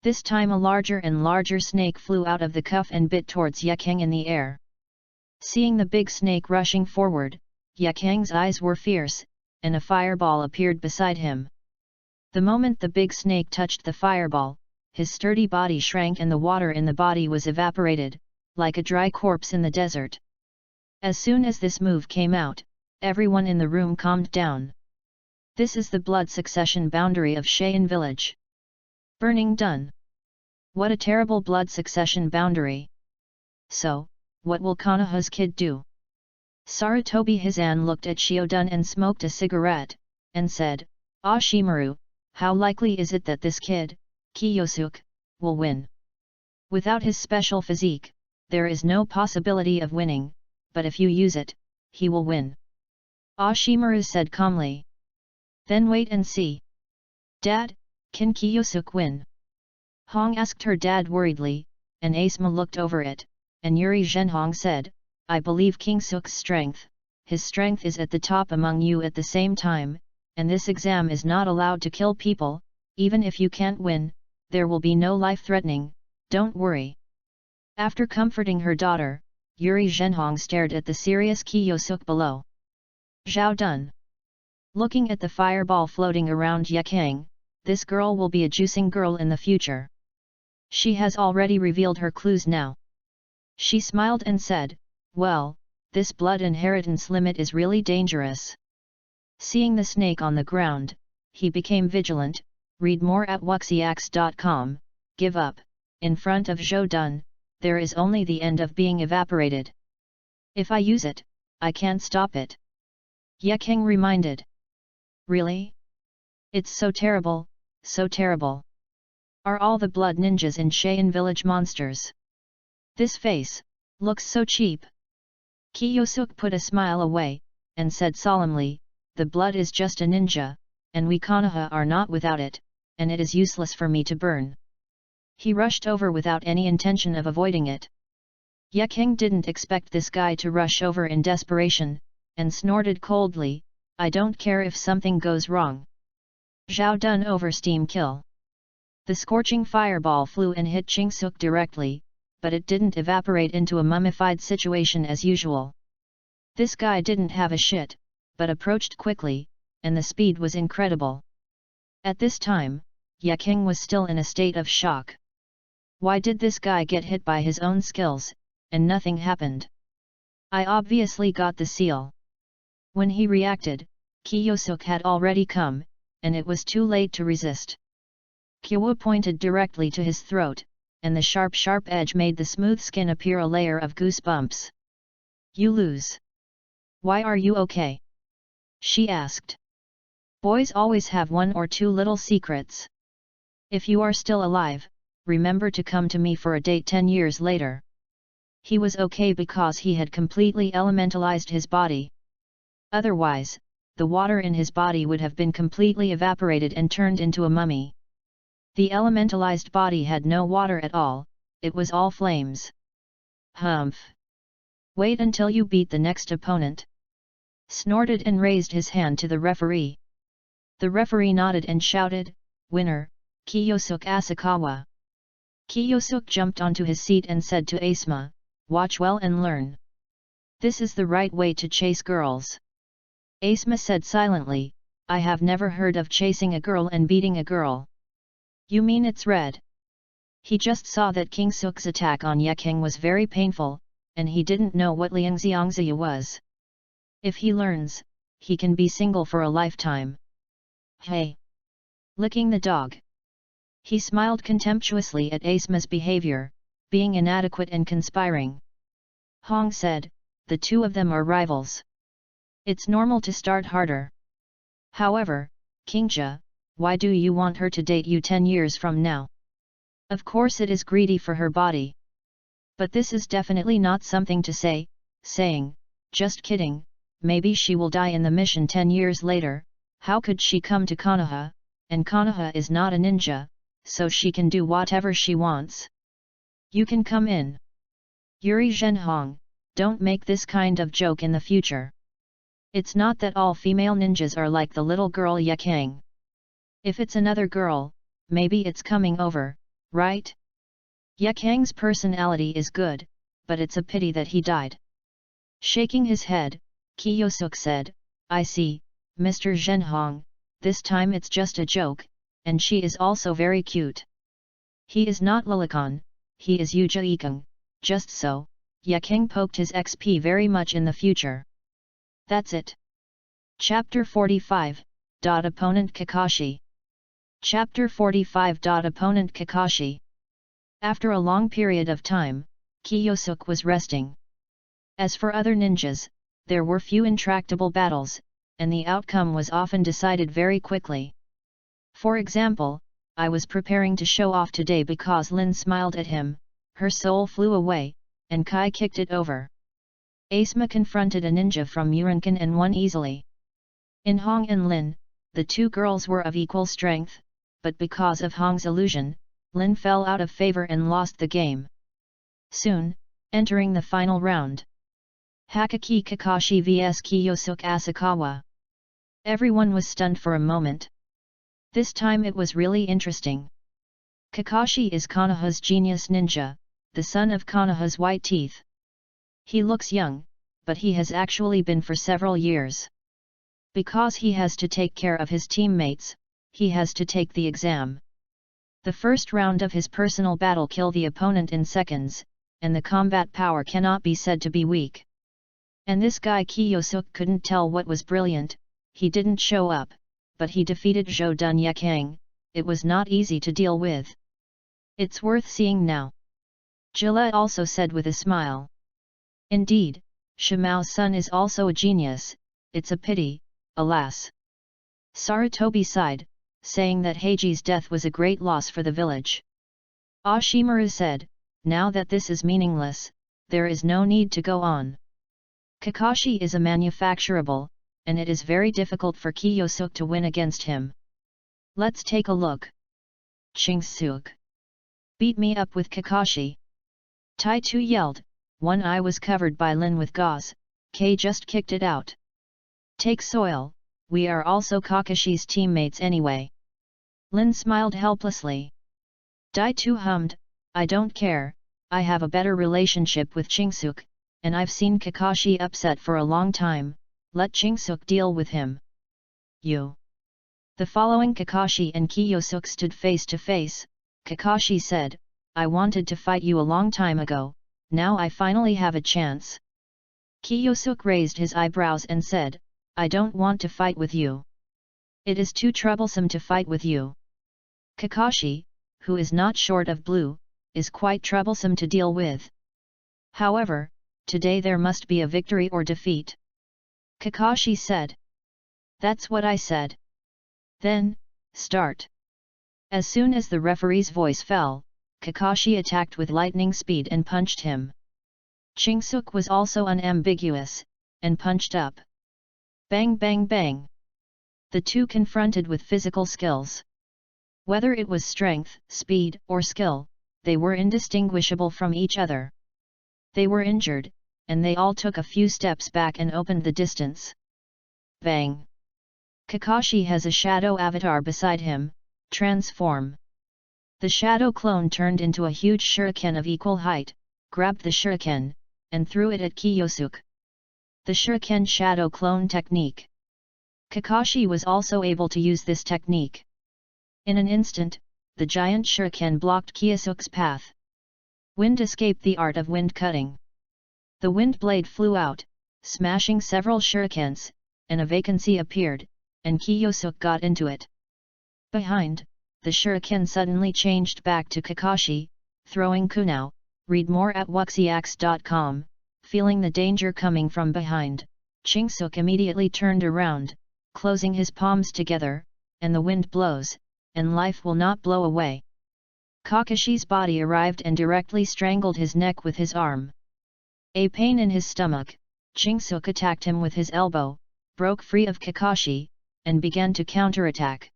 This time a larger and larger snake flew out of the cuff and bit towards Yakang in the air. Seeing the big snake rushing forward, Yakang's eyes were fierce, and a fireball appeared beside him. The moment the big snake touched the fireball, his sturdy body shrank and the water in the body was evaporated, like a dry corpse in the desert. As soon as this move came out, everyone in the room calmed down. This is the blood succession boundary of Cheyenne village. Burning done. What a terrible blood succession boundary. So, what will Konoha's kid do? Sarutobi Hisan looked at Shiodun and smoked a cigarette, and said, "Ah Shimaru, how likely is it that this kid, Kiyosuk, will win? Without his special physique, there is no possibility of winning, but if you use it, he will win." Ah Shimaru said calmly. "Then wait and see." "Dad, can Kiyosuk win?" Hong asked her dad worriedly, and Asma looked over it, and Yuri Zhenhong said, "I believe Kingsuk's strength, his strength is at the top among you at the same time, and this exam is not allowed to kill people. Even if you can't win, there will be no life-threatening, don't worry." After comforting her daughter, Yuri Zhenhong stared at the serious Kiyosuk below. Zhao Dun. Looking at the fireball floating around Yakang, this girl will be a juicing girl in the future. She has already revealed her clues now. She smiled and said, "Well, this blood inheritance limit is really dangerous." Seeing the snake on the ground, he became vigilant. Read more at wuxiax.com. Give up. In front of Zhou Dun, there is only the end of being evaporated. If I use it, I can't stop it. Yakang reminded. Really? It's so terrible, so terrible. Are all the blood ninjas in Cheyenne village monsters? This face looks so cheap. Kiyosuk put a smile away, and said solemnly, "The blood is just a ninja, and we Konoha are not without it, and it is useless for me to burn." He rushed over without any intention of avoiding it. Ye King didn't expect this guy to rush over in desperation, and snorted coldly, "I don't care if something goes wrong." Zhao Dun over steam kill. The scorching fireball flew and hit Chingsuk directly, but it didn't evaporate into a mummified situation as usual. This guy didn't have a shit, but approached quickly, and the speed was incredible. At this time, Ye King was still in a state of shock. Why did this guy get hit by his own skills, and nothing happened? I obviously got the seal. When he reacted, Kiyosuk had already come, and it was too late to resist. Kyo pointed directly to his throat, and the sharp edge made the smooth skin appear a layer of goosebumps. "You lose. Why are you okay?" she asked. Boys always have one or two little secrets. If you are still alive, remember to come to me for a date 10 years later. He was okay because he had completely elementalized his body. Otherwise, the water in his body would have been completely evaporated and turned into a mummy. The elementalized body had no water at all, it was all flames. "Humph! Wait until you beat the next opponent," snorted and raised his hand to the referee. The referee nodded and shouted, "Winner, Kiyosuk Asakawa." Kiyosuk jumped onto his seat and said to Asma, "Watch well and learn. This is the right way to chase girls." Asma said silently, "I have never heard of chasing a girl and beating a girl." "You mean it's red?" He just saw that King Suk's attack on Ye King was very painful, and he didn't know what Liangxiangxia was. If he learns, he can be single for a lifetime. "Hey! Licking the dog." He smiled contemptuously at Asma's behavior, being inadequate and conspiring. Hong said, "The two of them are rivals. It's normal to start harder. However, Kingja, why do you want her to date you 10 years from now? Of course it is greedy for her body. But this is definitely not something to saying, just kidding, maybe she will die in the mission 10 years later. How could she come to Konoha, and Konoha is not a ninja, so she can do whatever she wants. You can come in. Yuri Zhenhong, don't make this kind of joke in the future. It's not that all female ninjas are like the little girl Ye King. If it's another girl, maybe it's coming over, right? Ye King's personality is good, but it's a pity that he died." Shaking his head, Kiyosuk said, "I see, Mr. Zhenhong, this time it's just a joke, and she is also very cute. He is not Lilikon, he is Yuja Ikung, just so." Ye King poked his XP very much in the future. That's it. Chapter 45, Opponent Kakashi. Chapter 45. Opponent Kakashi. After a long period of time, Kiyosuk was resting. As for other ninjas, there were few intractable battles, and the outcome was often decided very quickly. For example, I was preparing to show off today because Lin smiled at him, her soul flew away, and Kai kicked it over. Asma confronted a ninja from Urinkan and won easily. In Hong and Lin, the two girls were of equal strength, but because of Hong's illusion, Lin fell out of favor and lost the game. Soon, entering the final round. Hakaki Kakashi vs Kiyosuk Asakawa. Everyone was stunned for a moment. This time it was really interesting. Kakashi is Konoha's genius ninja, the son of Konoha's white teeth. He looks young, but he has actually been for several years. Because he has to take care of his teammates, he has to take the exam. The first round of his personal battle killed the opponent in seconds, and the combat power cannot be said to be weak. And this guy Kiyosuk couldn't tell what was brilliant, he didn't show up, but he defeated Zhou Dun Ye King. It was not easy to deal with. It's worth seeing now. Jilla also said with a smile. Indeed, Shimao's son is also a genius, it's a pity, alas. Sarutobi sighed, saying that Heiji's death was a great loss for the village. Ashimaru said, now that this is meaningless, there is no need to go on. Kakashi is a manufacturable, and it is very difficult for Kiyosuk to win against him. Let's take a look. Chingsuk. Beat me up with Kakashi. Tai-tu yelled, one eye was covered by Lin with gauze, K just kicked it out. Take soil, we are also Kakashi's teammates anyway. Lin smiled helplessly. Tai-tu hummed, I don't care, I have a better relationship with Chingsuk, and I've seen Kakashi upset for a long time, let Chingsuk deal with him. You. The following Kakashi and Kiyosuk stood face to face. Kakashi said, I wanted to fight you a long time ago, now I finally have a chance. Kiyosuk raised his eyebrows and said, I don't want to fight with you. It is too troublesome to fight with you. Kakashi, who is not short of blue, is quite troublesome to deal with. However, today there must be a victory or defeat. Kakashi said. That's what I said. Then, start. As soon as the referee's voice fell, Kakashi attacked with lightning speed and punched him. Chingsuk was also unambiguous, and punched up. Bang bang bang. The two confronted with physical skills. Whether it was strength, speed, or skill, they were indistinguishable from each other. They were injured, and they all took a few steps back and opened the distance. Bang! Kakashi has a shadow avatar beside him, transform. The shadow clone turned into a huge shuriken of equal height, grabbed the shuriken, and threw it at Kiyosuk. The shuriken shadow clone technique. Kakashi was also able to use this technique. In an instant, the giant shuriken blocked Kiyosuk's path. Wind escaped the art of wind cutting. The wind blade flew out, smashing several shurikens, and a vacancy appeared, and Kiyosuk got into it. Behind, the shuriken suddenly changed back to Kakashi, throwing kunao. Read more at wuxiax.com. Feeling the danger coming from behind, Chingsuk immediately turned around, closing his palms together, and the wind blows, and life will not blow away. Kakashi's body arrived and directly strangled his neck with his arm. A pain in his stomach, Chingsuk attacked him with his elbow, broke free of Kakashi, and began to counterattack.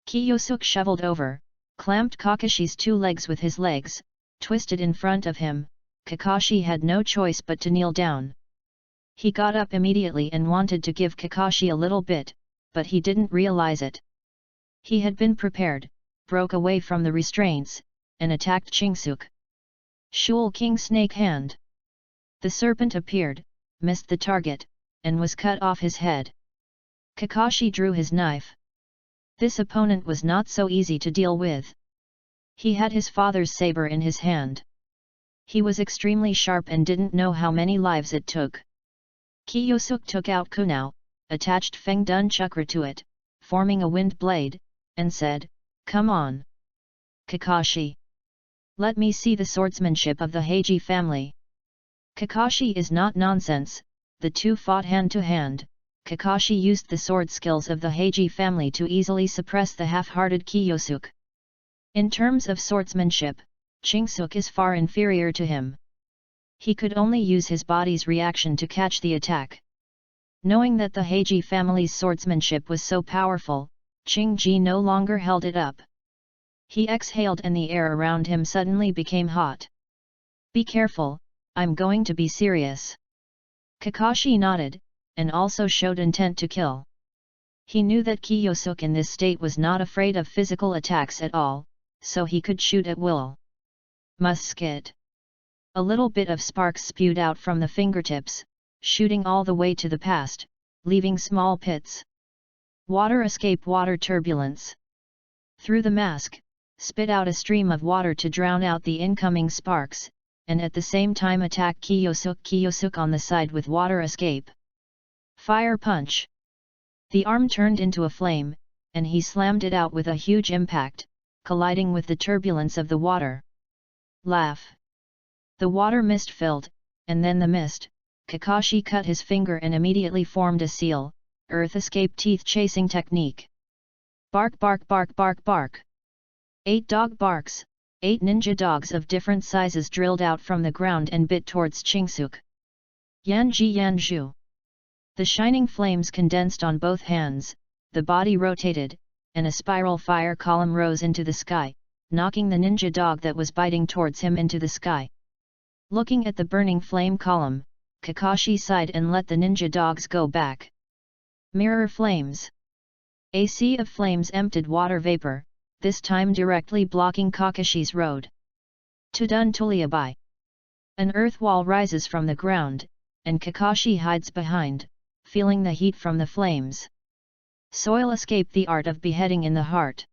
Kiyosuk shoveled over, clamped Kakashi's two legs with his legs, twisted in front of him. Kakashi had no choice but to kneel down. He got up immediately and wanted to give Kakashi a little bit, but he didn't realize it. He had been prepared, broke away from the restraints, and attacked Chingsuk. Shul King Snake Hand. The serpent appeared, missed the target, and was cut off his head. Kakashi drew his knife. This opponent was not so easy to deal with. He had his father's saber in his hand. He was extremely sharp and didn't know how many lives it took. Kiyosuk took out kunao, attached Feng Dun Chakra to it, forming a wind blade, and said, Come on. Kakashi. Let me see the swordsmanship of the Heiji family. Kakashi is not nonsense. The two fought hand to hand. Kakashi used the sword skills of the Heiji family to easily suppress the half-hearted Kiyosuk. In terms of swordsmanship, Chingsuk is far inferior to him. He could only use his body's reaction to catch the attack. Knowing that the Heiji family's swordsmanship was so powerful, Ching-ji no longer held it up. He exhaled and the air around him suddenly became hot. Be careful, I'm going to be serious. Kakashi nodded, and also showed intent to kill. He knew that Kiyosuk in this state was not afraid of physical attacks at all, so he could shoot at will. Musket. A little bit of sparks spewed out from the fingertips, shooting all the way to the past, leaving small pits. Water escape water turbulence. Through the mask, spit out a stream of water to drown out the incoming sparks, and at the same time attack Kiyosuk on the side with water escape. Fire punch. The arm turned into a flame, and he slammed it out with a huge impact, colliding with the turbulence of the water. Laugh. The water mist filled, and then the mist. Kakashi cut his finger and immediately formed a seal, earth escape teeth chasing technique. Bark bark bark bark bark. 8 dog barks, 8 ninja dogs of different sizes drilled out from the ground and bit towards Chingsuk. Yanji Yanju. The shining flames condensed on both hands, the body rotated, and a spiral fire column rose into the sky, knocking the ninja dog that was biting towards him into the sky. Looking at the burning flame column, Kakashi sighed and let the ninja dogs go back. Mirror flames. A sea of flames emptied water vapor, this time directly blocking Kakashi's road. Tudun Tuliabai. An earth wall rises from the ground, and Kakashi hides behind, feeling the heat from the flames. Soil escaped the art of beheading in the heart.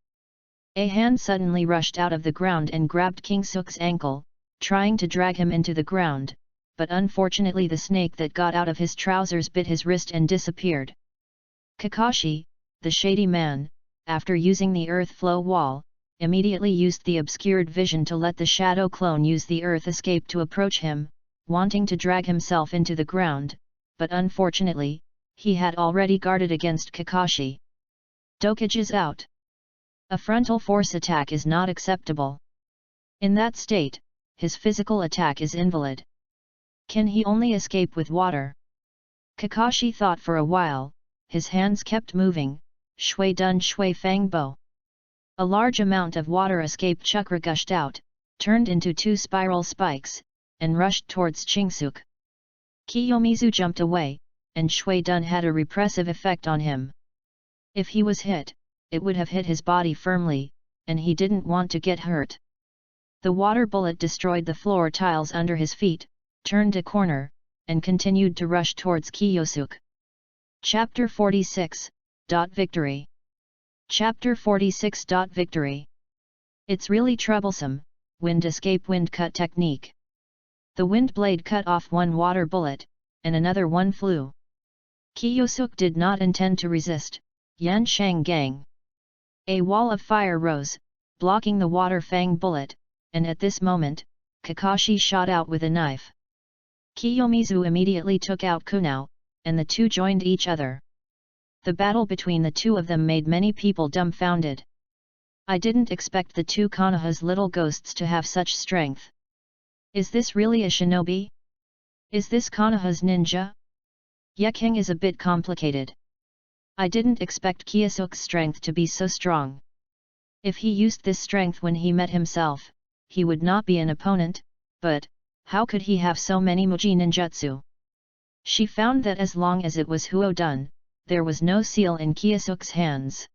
A hand suddenly rushed out of the ground and grabbed King Sook's ankle, trying to drag him into the ground, but unfortunately the snake that got out of his trousers bit his wrist and disappeared. Kakashi, the shady man, after using the earth flow wall, immediately used the obscured vision to let the shadow clone use the earth escape to approach him, wanting to drag himself into the ground, but unfortunately, he had already guarded against Kakashi. Dokage is out. A frontal force attack is not acceptable. In that state, his physical attack is invalid. Can he only escape with water? Kakashi thought for a while, his hands kept moving, Shui Dun Shui Fang Bo. A large amount of water escaped chakra gushed out, turned into 2 spiral spikes, and rushed towards Chingsook. Kiyomizu jumped away, and Shui Dun had a repressive effect on him. If he was hit, it would have hit his body firmly, and he didn't want to get hurt. The water bullet destroyed the floor tiles under his feet, turned a corner, and continued to rush towards Kiyosuke. Chapter 46. Victory. Chapter 46. Victory. It's really troublesome, wind escape wind cut technique. The wind blade cut off one water bullet, and another one flew. Kiyosuke did not intend to resist, Yan Shang Gang. A wall of fire rose, blocking the water fang bullet, and at this moment, Kakashi shot out with a knife. Kiyomizu immediately took out Kunao, and the two joined each other. The battle between the two of them made many people dumbfounded. I didn't expect the two Konoha's little ghosts to have such strength. Is this really a shinobi? Is this Konoha's ninja? Yekeng is a bit complicated. I didn't expect Kiyosuke's strength to be so strong. If he used this strength when he met himself, he would not be an opponent, but how could he have so many Muji ninjutsu? She found that as long as it was Huodun, there was no seal in Kiyosuke's hands.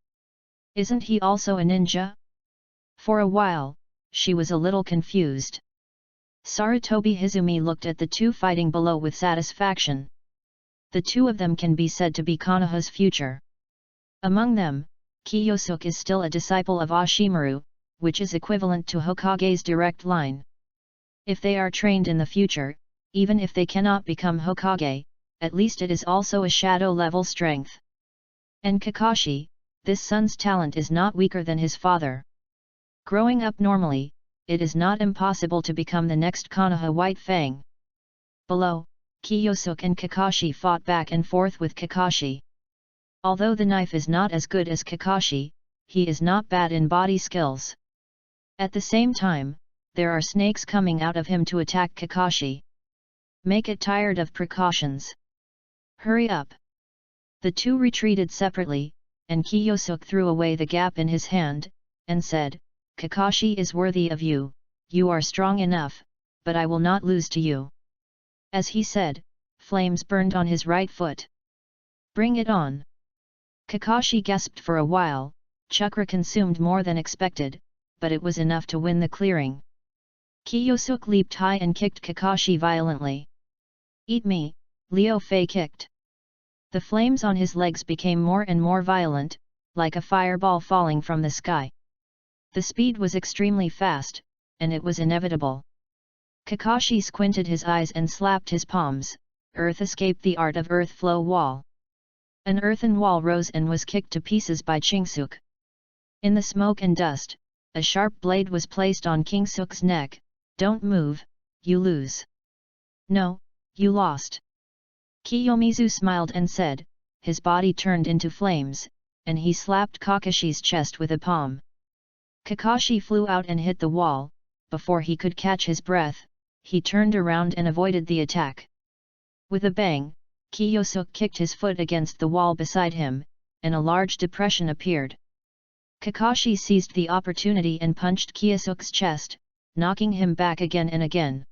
Isn't he also a ninja? For a while, she was a little confused. Sarutobi Hizumi looked at the two fighting below with satisfaction. The two of them can be said to be Konoha's future. Among them, Kiyosuke is still a disciple of Ashimaru, which is equivalent to Hokage's direct line. If they are trained in the future, even if they cannot become Hokage, at least it is also a shadow-level strength. And Kakashi, this son's talent is not weaker than his father. Growing up normally, it is not impossible to become the next Konoha White Fang. Below, Kiyosuke and Kakashi fought back and forth with Kakashi. Although the knife is not as good as Kakashi, he is not bad in body skills. At the same time, there are snakes coming out of him to attack Kakashi. Make it tired of precautions. Hurry up. The two retreated separately, and Kiyosuke threw away the gap in his hand, and said, Kakashi is worthy of you, you are strong enough, but I will not lose to you. As he said, flames burned on his right foot. Bring it on. Kakashi gasped for a while, chakra consumed more than expected, but it was enough to win the clearing. Kiyosuke leaped high and kicked Kakashi violently. Eat me, Liu Fei kicked. The flames on his legs became more and more violent, like a fireball falling from the sky. The speed was extremely fast, and it was inevitable. Kakashi squinted his eyes and slapped his palms, earth escaped the art of earth flow wall. An earthen wall rose and was kicked to pieces by Chingsook. In the smoke and dust, a sharp blade was placed on Kingsook's neck. Don't move, you lose. No, you lost. Kiyomizu smiled and said, his body turned into flames, and he slapped Kakashi's chest with a palm. Kakashi flew out and hit the wall. Before he could catch his breath, he turned around and avoided the attack. With a bang, Kiyosuke kicked his foot against the wall beside him, and a large depression appeared. Kakashi seized the opportunity and punched Kiyosuk's chest, knocking him back again and again.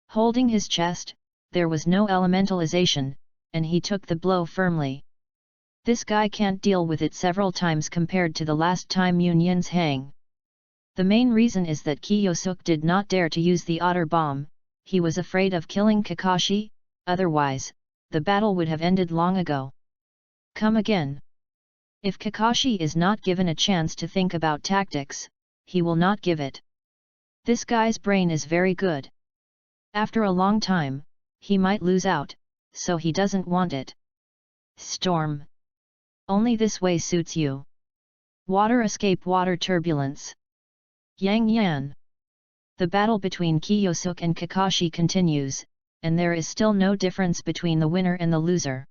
Holding his chest, there was no elementalization, and he took the blow firmly. This guy can't deal with it several times compared to the last time Yunyan's hang. The main reason is that Kiyosuk did not dare to use the otter bomb. He was afraid of killing Kakashi, otherwise, the battle would have ended long ago. Come again. If Kakashi is not given a chance to think about tactics, he will not give it. This guy's brain is very good. After a long time, he might lose out, so he doesn't want it. Storm. Only this way suits you. Water escape, water turbulence. Yang Yan. The battle between Kiyosuk and Kakashi continues, and there is still no difference between the winner and the loser.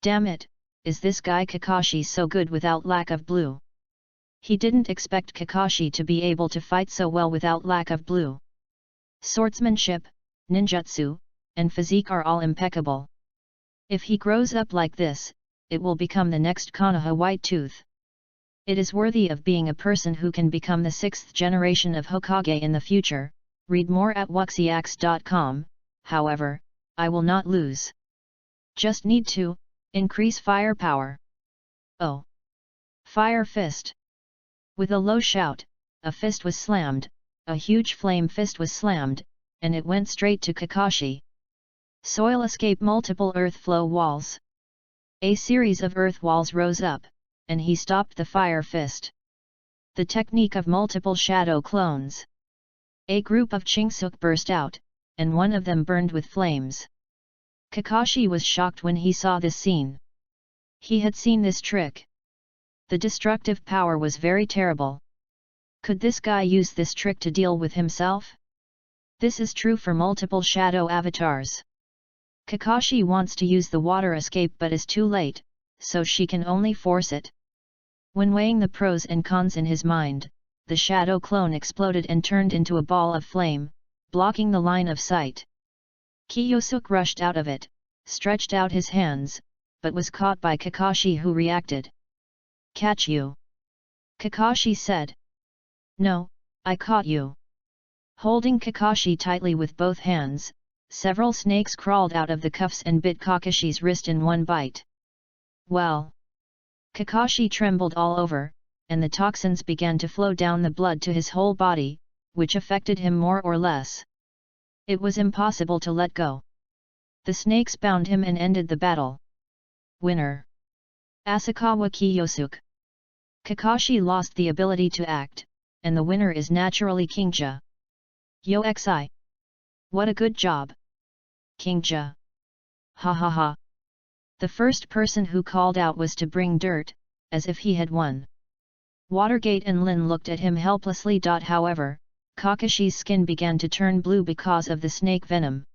Damn it, is this guy Kakashi so good without lack of blue? He didn't expect Kakashi to be able to fight so well without lack of blue. Swordsmanship, ninjutsu, and physique are all impeccable. If he grows up like this, it will become the next Konoha White Tooth. It is worthy of being a person who can become the 6th generation of Hokage in the future. Read more at wuxiax.com. However, I will not lose. Just need to increase firepower. Oh! Fire fist! With a low shout, a fist was slammed, a huge flame fist was slammed, and it went straight to Kakashi. Soil escape, multiple earth flow walls. A series of earth walls rose up, and he stopped the fire fist. The technique of multiple shadow clones. A group of Chingsuk burst out, and one of them burned with flames. Kakashi was shocked when he saw this scene. He had seen this trick. The destructive power was very terrible. Could this guy use this trick to deal with himself? This is true for multiple shadow avatars. Kakashi wants to use the water escape but is too late, so she can only force it. When weighing the pros and cons in his mind, the shadow clone exploded and turned into a ball of flame, blocking the line of sight. Kiyosuk rushed out of it, stretched out his hands, but was caught by Kakashi, who reacted. Catch you! Kakashi said. No, I caught you. Holding Kakashi tightly with both hands, several snakes crawled out of the cuffs and bit Kakashi's wrist in one bite. Well! Kakashi trembled all over, and the toxins began to flow down the blood to his whole body, which affected him more or less. It was impossible to let go. The snakes bound him and ended the battle. Winner. Asakawa Kiyosuk. Kakashi lost the ability to act, and the winner is naturally Kingja. Yo xi! What a good job! Kingja! Ha ha ha! The first person who called out was to bring dirt, as if he had won. Watergate and Lin looked at him helplessly. However, Kakashi's skin began to turn blue because of the snake venom.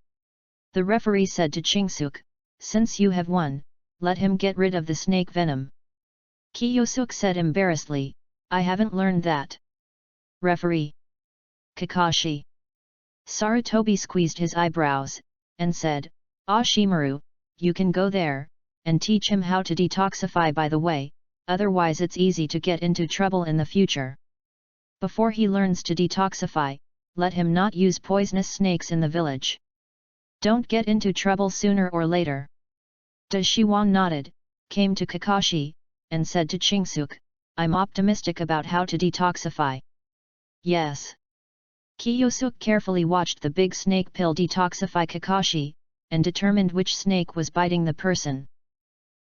The referee said to Chingsuk, "Since you have won, let him get rid of the snake venom." Kiyosuk said embarrassedly, "I haven't learned that." Referee. Kakashi. Sarutobi squeezed his eyebrows, and said, "Ashimaru, you can go there, and teach him how to detoxify by the way, otherwise it's easy to get into trouble in the future. Before he learns to detoxify, let him not use poisonous snakes in the village. Don't get into trouble sooner or later." Shiwan nodded, came to Kakashi, and said to Chingsuk, "I'm optimistic about how to detoxify." Yes. Kiyosuk carefully watched the big snake pill detoxify Kakashi, and determined which snake was biting the person.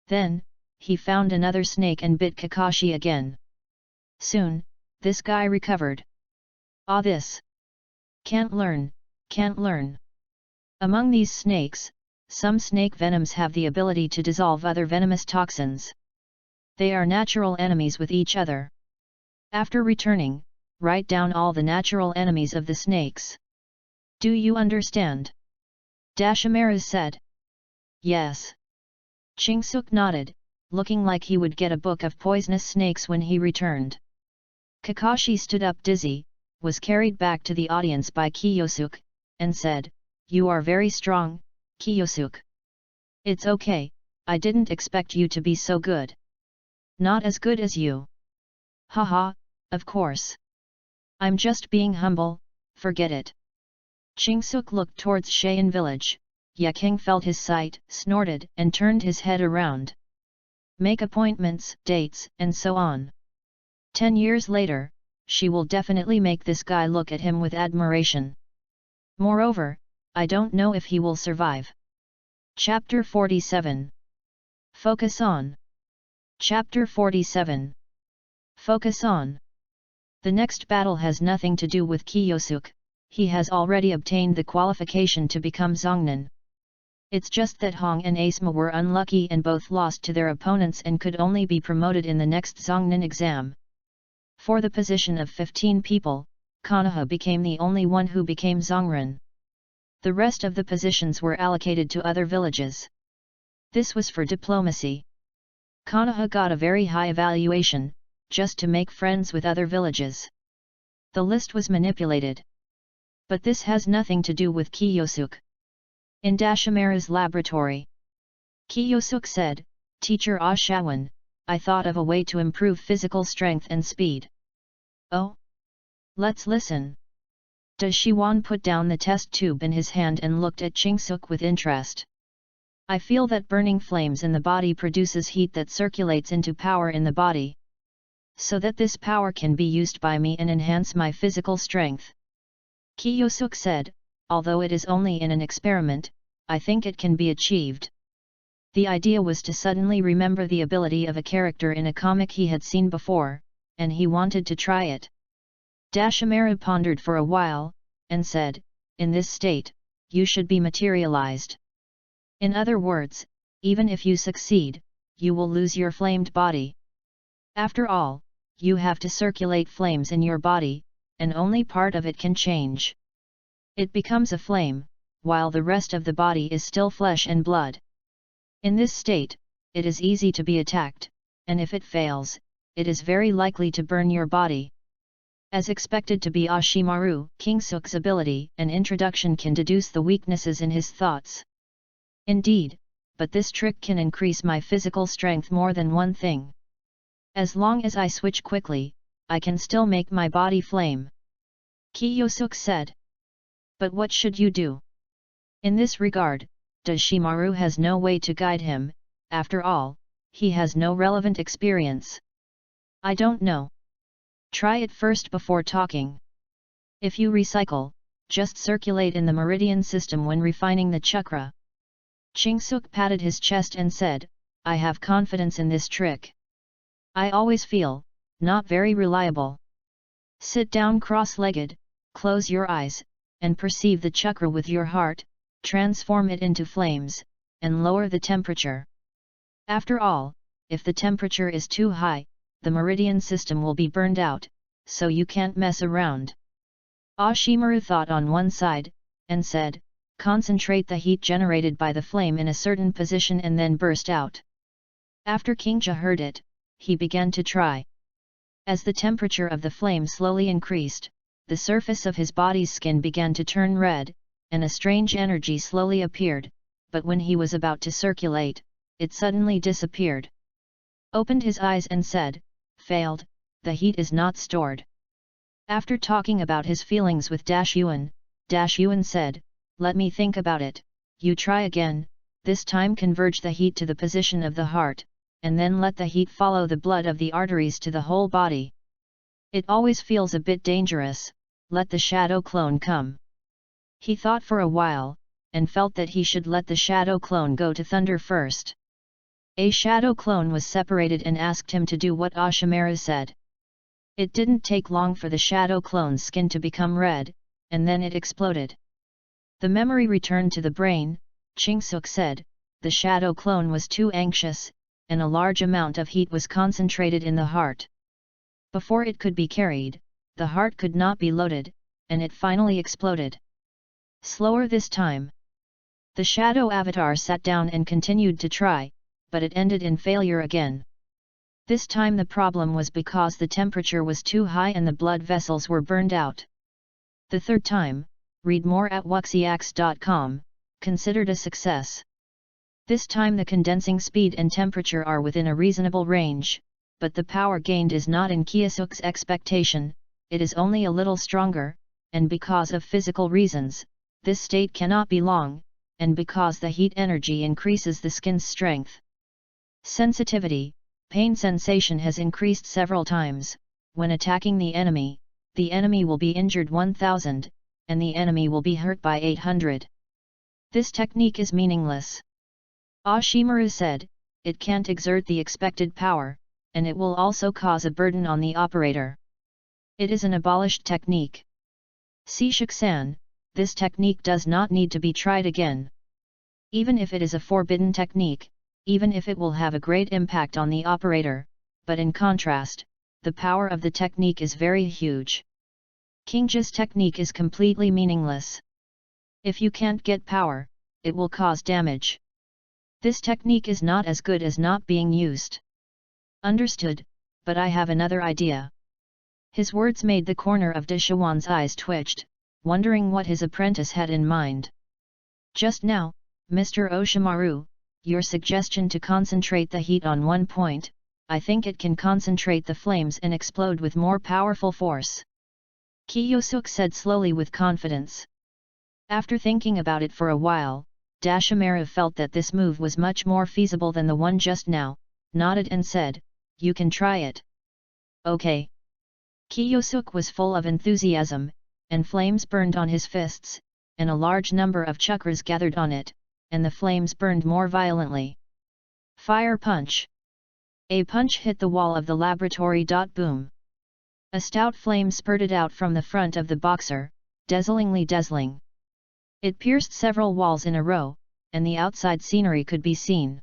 Then, he found another snake and bit Kakashi again. Soon, this guy recovered. Ah, this! Can't learn, can't learn. Among these snakes, some snake venoms have the ability to dissolve other venomous toxins. They are natural enemies with each other. After returning, write down all the natural enemies of the snakes. Do you understand? Dashimaru said. Yes. Chingsuk nodded, looking like he would get a book of poisonous snakes when he returned. Kakashi stood up dizzy, was carried back to the audience by Kiyosuk, and said, "You are very strong, Kiyosuk. It's okay, I didn't expect you to be so good. Not as good as you. Haha, of course. I'm just being humble, forget it. Chingsuk looked towards Shayan village. Yaking felt his sight, snorted and turned his head around. Make appointments, dates, and so on. 10 years later, she will definitely make this guy look at him with admiration. Moreover, I don't know if he will survive. Chapter 47. Focus on. Chapter 47. Focus on. The next battle has nothing to do with Kiyosuk, he has already obtained the qualification to become Zongnan. It's just that Hong and Asma were unlucky and both lost to their opponents and could only be promoted in the next Zongnan exam. For the position of 15 people, Konoha became the only one who became Zongran. The rest of the positions were allocated to other villages. This was for diplomacy. Konoha got a very high evaluation, just to make friends with other villages. The list was manipulated. But this has nothing to do with Kiyosuk. In Dashimera's laboratory, Kiyosuk said, Teacher Ah Shawan, I thought of a way to improve physical strength and speed. Oh? Let's listen. Dashiwan put down the test tube in his hand and looked at Chingsuk with interest. I feel that burning flames in the body produces heat that circulates into power in the body. So that this power can be used by me and enhance my physical strength. Kiyosuk said, although it is only in an experiment, I think it can be achieved. The idea was to suddenly remember the ability of a character in a comic he had seen before, and he wanted to try it. Dashimera pondered for a while, and said, in this state, you should be materialized. In other words, even if you succeed, you will lose your flamed body. After all, you have to circulate flames in your body, and only part of it can change. It becomes a flame, while the rest of the body is still flesh and blood. In this state, it is easy to be attacked, and if it fails, it is very likely to burn your body. As expected to be Ashimaru, Kingsuk's ability and introduction can deduce the weaknesses in his thoughts. Indeed, but this trick can increase my physical strength more than one thing. As long as I switch quickly, I can still make my body flame. Kiyosuk said. But what should you do? In this regard, Dashimaru has no way to guide him, after all, he has no relevant experience. I don't know. Try it first before talking. If you recycle, just circulate in the meridian system when refining the chakra. Chingsuk patted his chest and said, I have confidence in this trick. I always feel, not very reliable. Sit down cross-legged, close your eyes, and perceive the chakra with your heart, transform it into flames, and lower the temperature. After all, if the temperature is too high, the meridian system will be burned out, so you can't mess around. Ashimaru thought on one side, and said, concentrate the heat generated by the flame in a certain position and then burst out. After Kingja heard it, he began to try. As the temperature of the flame slowly increased, the surface of his body's skin began to turn red, and a strange energy slowly appeared, but when he was about to circulate, it suddenly disappeared. Opened his eyes and said, failed, the heat is not stored. After talking about his feelings with Dashyuan said, let me think about it, you try again, this time converge the heat to the position of the heart, and then let the heat follow the blood of the arteries to the whole body. It always feels a bit dangerous, let the shadow clone come. He thought for a while, and felt that he should let the shadow clone go to thunder first. A shadow clone was separated and asked him to do what Ashimaru said. It didn't take long for the shadow clone's skin to become red, and then it exploded. The memory returned to the brain. Chingsuk said, the shadow clone was too anxious, and a large amount of heat was concentrated in the heart. Before it could be carried, the heart could not be loaded, and it finally exploded. Slower this time. The shadow avatar sat down and continued to try, but it ended in failure again. This time the problem was because the temperature was too high and the blood vessels were burned out. The third time, read more at wuxiax.com, considered a success. This time the condensing speed and temperature are within a reasonable range, but the power gained is not in Kiyosuk's expectation, it is only a little stronger, and because of physical reasons, this state cannot be long, and because the heat energy increases the skin's strength. Sensitivity, pain sensation has increased several times. When attacking the enemy will be injured 1000, and the enemy will be hurt by 800. This technique is meaningless. Ashimaru said, it can't exert the expected power, and it will also cause a burden on the operator. It is an abolished technique. Sishik-san, this technique does not need to be tried again. Even if it is a forbidden technique, even if it will have a great impact on the operator, but in contrast, the power of the technique is very huge. Kingja's technique is completely meaningless. If you can't get power, it will cause damage. This technique is not as good as not being used. Understood, but I have another idea. His words made the corner of Deshawan's eyes twitched, wondering what his apprentice had in mind. Just now, Mr. Oshimaru, your suggestion to concentrate the heat on one point, I think it can concentrate the flames and explode with more powerful force. Kiyosuk said slowly with confidence. After thinking about it for a while, Dashimaru felt that this move was much more feasible than the one just now, nodded and said, you can try it. Okay. Kiyosuk was full of enthusiasm, and flames burned on his fists, and a large number of chakras gathered on it, and the flames burned more violently. Fire punch! A punch hit the wall of the laboratory. Boom! A stout flame spurted out from the front of the boxer, dazzlingly dazzling. It pierced several walls in a row, and the outside scenery could be seen.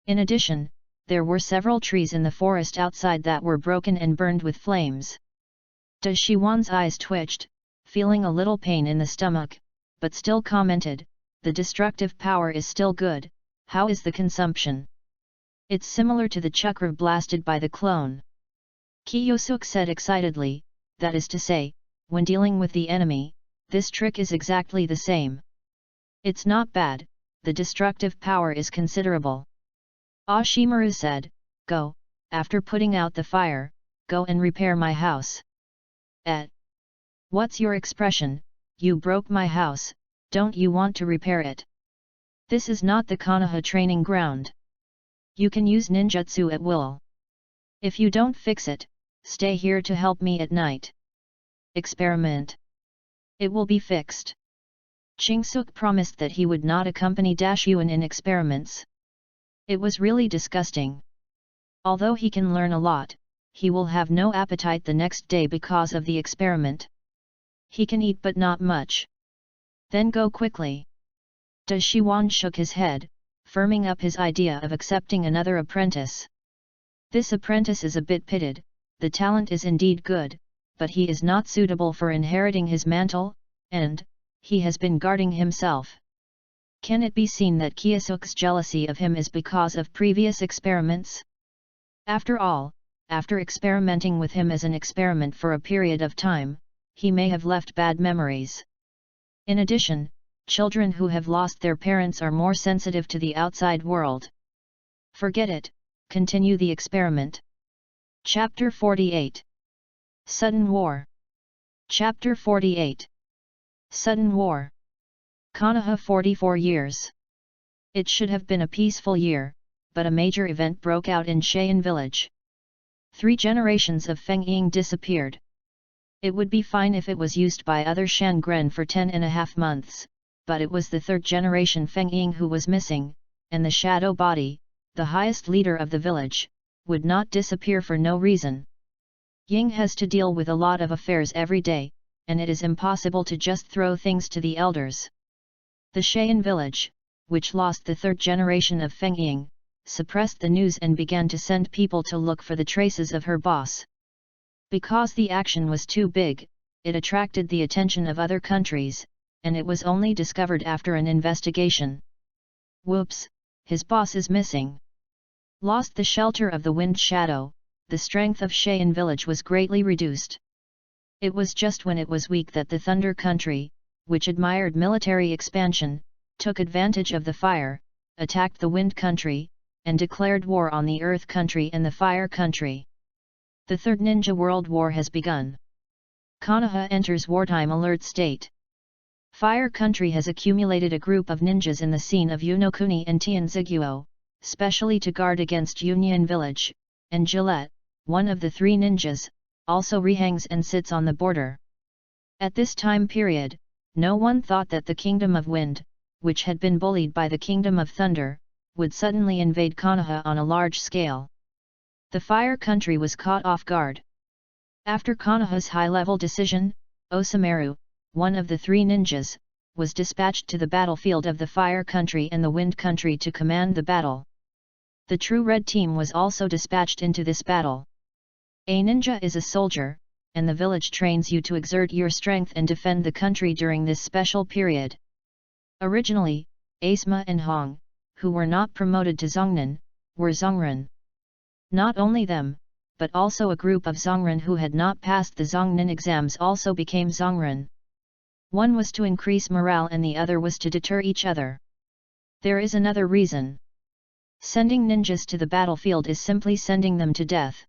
In addition, there were several trees in the forest outside that were broken and burned with flames. Dashiwan's eyes twitched, feeling a little pain in the stomach, but still commented, the destructive power is still good, how is the consumption? It's similar to the chakra blasted by the clone. Kiyosuk said excitedly, that is to say, when dealing with the enemy, this trick is exactly the same. It's not bad, the destructive power is considerable. Ashimaru said, go, after putting out the fire, go and repair my house. What's your expression, you broke my house, don't you want to repair it? This is not the Konoha training ground. You can use ninjutsu at will. If you don't fix it, stay here to help me at night. Experiment. It will be fixed. Chingsuk promised that he would not accompany Dashyuan in experiments. It was really disgusting. Although he can learn a lot, he will have no appetite the next day because of the experiment. He can eat but not much. Then go quickly. Dashiwan shook his head, firming up his idea of accepting another apprentice. This apprentice is a bit pitted, the talent is indeed good, but he is not suitable for inheriting his mantle, and he has been guarding himself. Can it be seen that Kiyosuk's jealousy of him is because of previous experiments? After all, after experimenting with him as an experiment for a period of time, he may have left bad memories. In addition, children who have lost their parents are more sensitive to the outside world. Forget it, continue the experiment. Chapter 48. Sudden War. Chapter 48. Sudden War. Konoha 44 years. It should have been a peaceful year, but a major event broke out in Cheyenne village. 3 generations of Feng Ying disappeared. It would be fine if it was used by other Shangren for 10.5 months, but it was the 3rd generation Feng Ying who was missing, and the shadow body, the highest leader of the village, would not disappear for no reason. Ying has to deal with a lot of affairs every day, and it is impossible to just throw things to the elders. The Cheyenne village, which lost the 3rd generation of Feng Ying, suppressed the news and began to send people to look for the traces of her boss. Because the action was too big, it attracted the attention of other countries, and it was only discovered after an investigation. Whoops, his boss is missing. Lost the shelter of the wind shadow, the strength of Cheyenne village was greatly reduced. It was just when it was weak that the Thunder Country, which admired military expansion, took advantage of the fire, attacked the Wind Country, and declared war on the Earth Country and the Fire Country. The Third Ninja World War has begun. Konoha enters wartime alert state. Fire Country has accumulated a group of ninjas in the scene of Unokuni and Tianziguo, specially to guard against Union Village, and Gillette, one of the three ninjas, also rehangs and sits on the border. At this time period, no one thought that the Kingdom of Wind, which had been bullied by the Kingdom of Thunder, would suddenly invade Konoha on a large scale. The Fire Country was caught off guard. After Konoha's high-level decision, Osameru, one of the three ninjas, was dispatched to the battlefield of the Fire Country and the Wind Country to command the battle. The True Red Team was also dispatched into this battle. A ninja is a soldier, and the village trains you to exert your strength and defend the country during this special period. Originally, Asma and Hong, who were not promoted to Zongnan, were Zongren. Not only them, but also a group of Zongren who had not passed the Zongnan exams also became Zongren. One was to increase morale and the other was to deter each other. There is another reason. Sending ninjas to the battlefield is simply sending them to death.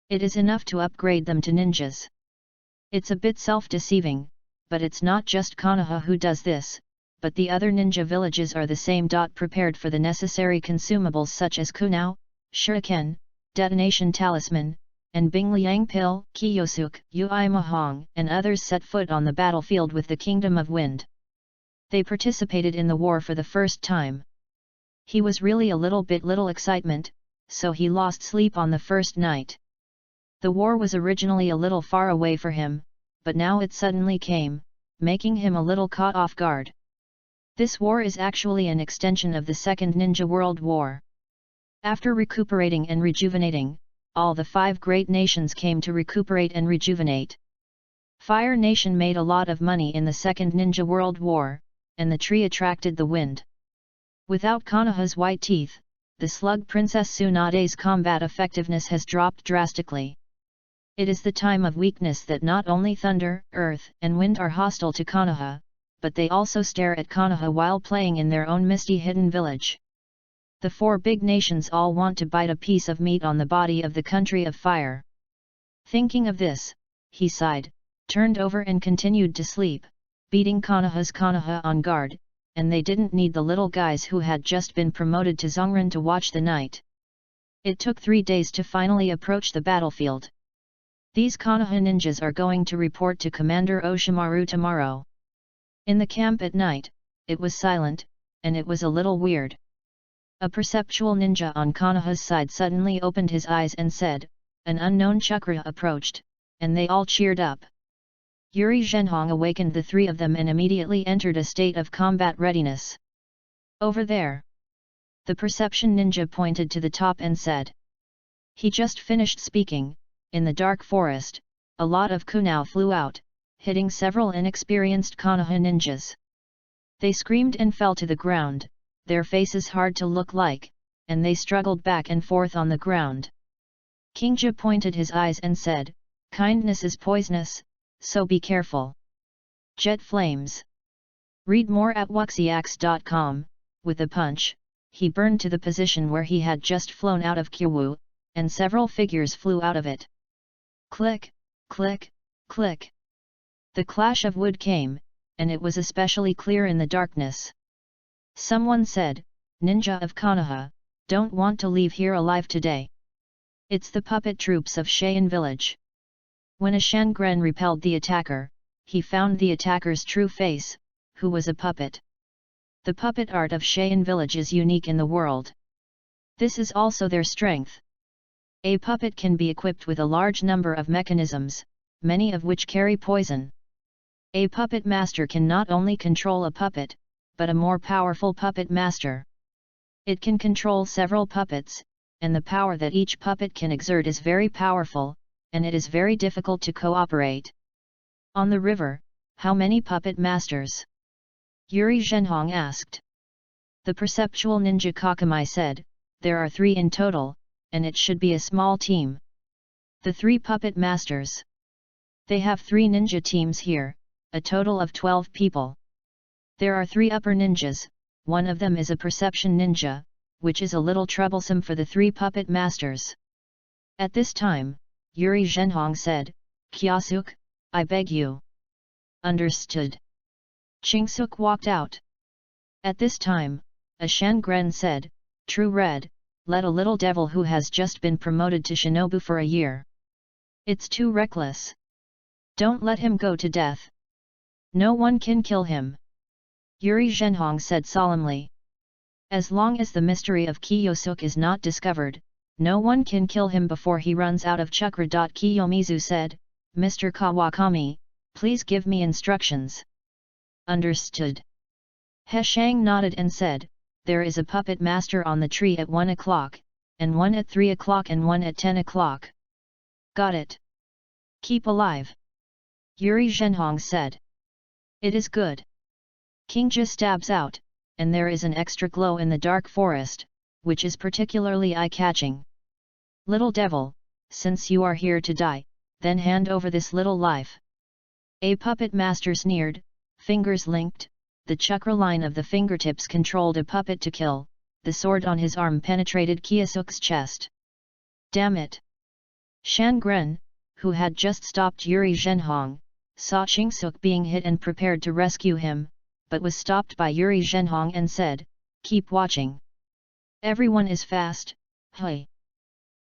It is enough to upgrade them to ninjas. It's a bit self-deceiving, but it's not just Konoha who does this, but the other ninja villages are the same. Prepared for the necessary consumables such as kunao, shuriken, detonation talisman, and Bingliang pill, Kiyosuk, Ui Mahong, and others set foot on the battlefield with the Kingdom of Wind. They participated in the war for the first time. He was really a little excitement, so he lost sleep on the first night. The war was originally a little far away for him, but now it suddenly came, making him a little caught off guard. This war is actually an extension of the Second Ninja World War. After recuperating and rejuvenating, all the 5 great nations came to recuperate and rejuvenate. Fire Nation made a lot of money in the Second Ninja World War, and the tree attracted the wind. Without Konoha's white teeth, the slug Princess Tsunade's combat effectiveness has dropped drastically. It is the time of weakness that not only thunder, earth, and wind are hostile to Konoha, but they also stare at Konoha while playing in their own misty hidden village. The 4 big nations all want to bite a piece of meat on the body of the country of fire. Thinking of this, he sighed, turned over and continued to sleep, beating Konoha's Konoha on guard, and they didn't need the little guys who had just been promoted to Zongren to watch the night. It took 3 days to finally approach the battlefield. These Konoha ninjas are going to report to Commander Oshimaru tomorrow. In the camp at night, it was silent, and it was a little weird. A perceptual ninja on Konoha's side suddenly opened his eyes and said, "An unknown chakra approached," and they all cheered up. Yuri Zhenhong awakened the 3 of them and immediately entered a state of combat readiness. "Over there." The perception ninja pointed to the top and said. He just finished speaking. In the dark forest, a lot of kunao flew out, hitting several inexperienced Konoha ninjas. They screamed and fell to the ground, their faces hard to look like, and they struggled back and forth on the ground. Kingja pointed his eyes and said, "Kindness is poisonous, so be careful." Jet flames. Read more at wuxiax.com. With a punch, he burned to the position where he had just flown out of Kyowu, and several figures flew out of it. Click, click, click. The clash of wood came, and it was especially clear in the darkness. Someone said, "Ninja of Konoha, don't want to leave here alive today. It's the puppet troops of Cheyenne village." When a Shangren repelled the attacker, he found the attacker's true face, who was a puppet. The puppet art of Cheyenne village is unique in the world. This is also their strength. A puppet can be equipped with a large number of mechanisms, many of which carry poison. A puppet master can not only control a puppet, but a more powerful puppet master. It can control several puppets, and the power that each puppet can exert is very powerful, and it is very difficult to cooperate. On the river, how many puppet masters? Yuri Zhenhong asked. The perceptual ninja Kakamai said, "There are 3 in total, and it should be a small team." The 3 puppet masters. They have 3 ninja teams here, a total of 12 people. There are 3 upper ninjas, one of them is a perception ninja, which is a little troublesome for the three puppet masters. At this time, Yuri Zhenhong said, "Kyasuk, I beg you." "Understood." Chingsuk walked out. At this time, a Shangren said, "True Red, let a little devil who has just been promoted to shinobu for a year. It's too reckless. Don't let him go to death. No one can kill him." Yuri Zhenhong said solemnly. "As long as the mystery of Kiyosuk is not discovered, no one can kill him before he runs out of chakra." Kiyomizu said, "Mr. Kawakami, please give me instructions." "Understood." He Shang nodded and said, "There is a puppet master on the tree at 1 o'clock, and one at 3 o'clock and one at 10 o'clock. Got it. Keep alive." Yuri Zhenhong said. "It is good." Kingja stabs out, and there is an extra glow in the dark forest, which is particularly eye-catching. "Little devil, since you are here to die, then hand over this little life." A puppet master sneered, fingers linked, the chakra line of the fingertips controlled a puppet to kill, the sword on his arm penetrated Kiyosuk's chest. "Damn it!" Shangren, who had just stopped Yuri Zhenhong, saw Chingsuk being hit and prepared to rescue him, but was stopped by Yuri Zhenhong and said, "Keep watching. Everyone is fast, hey."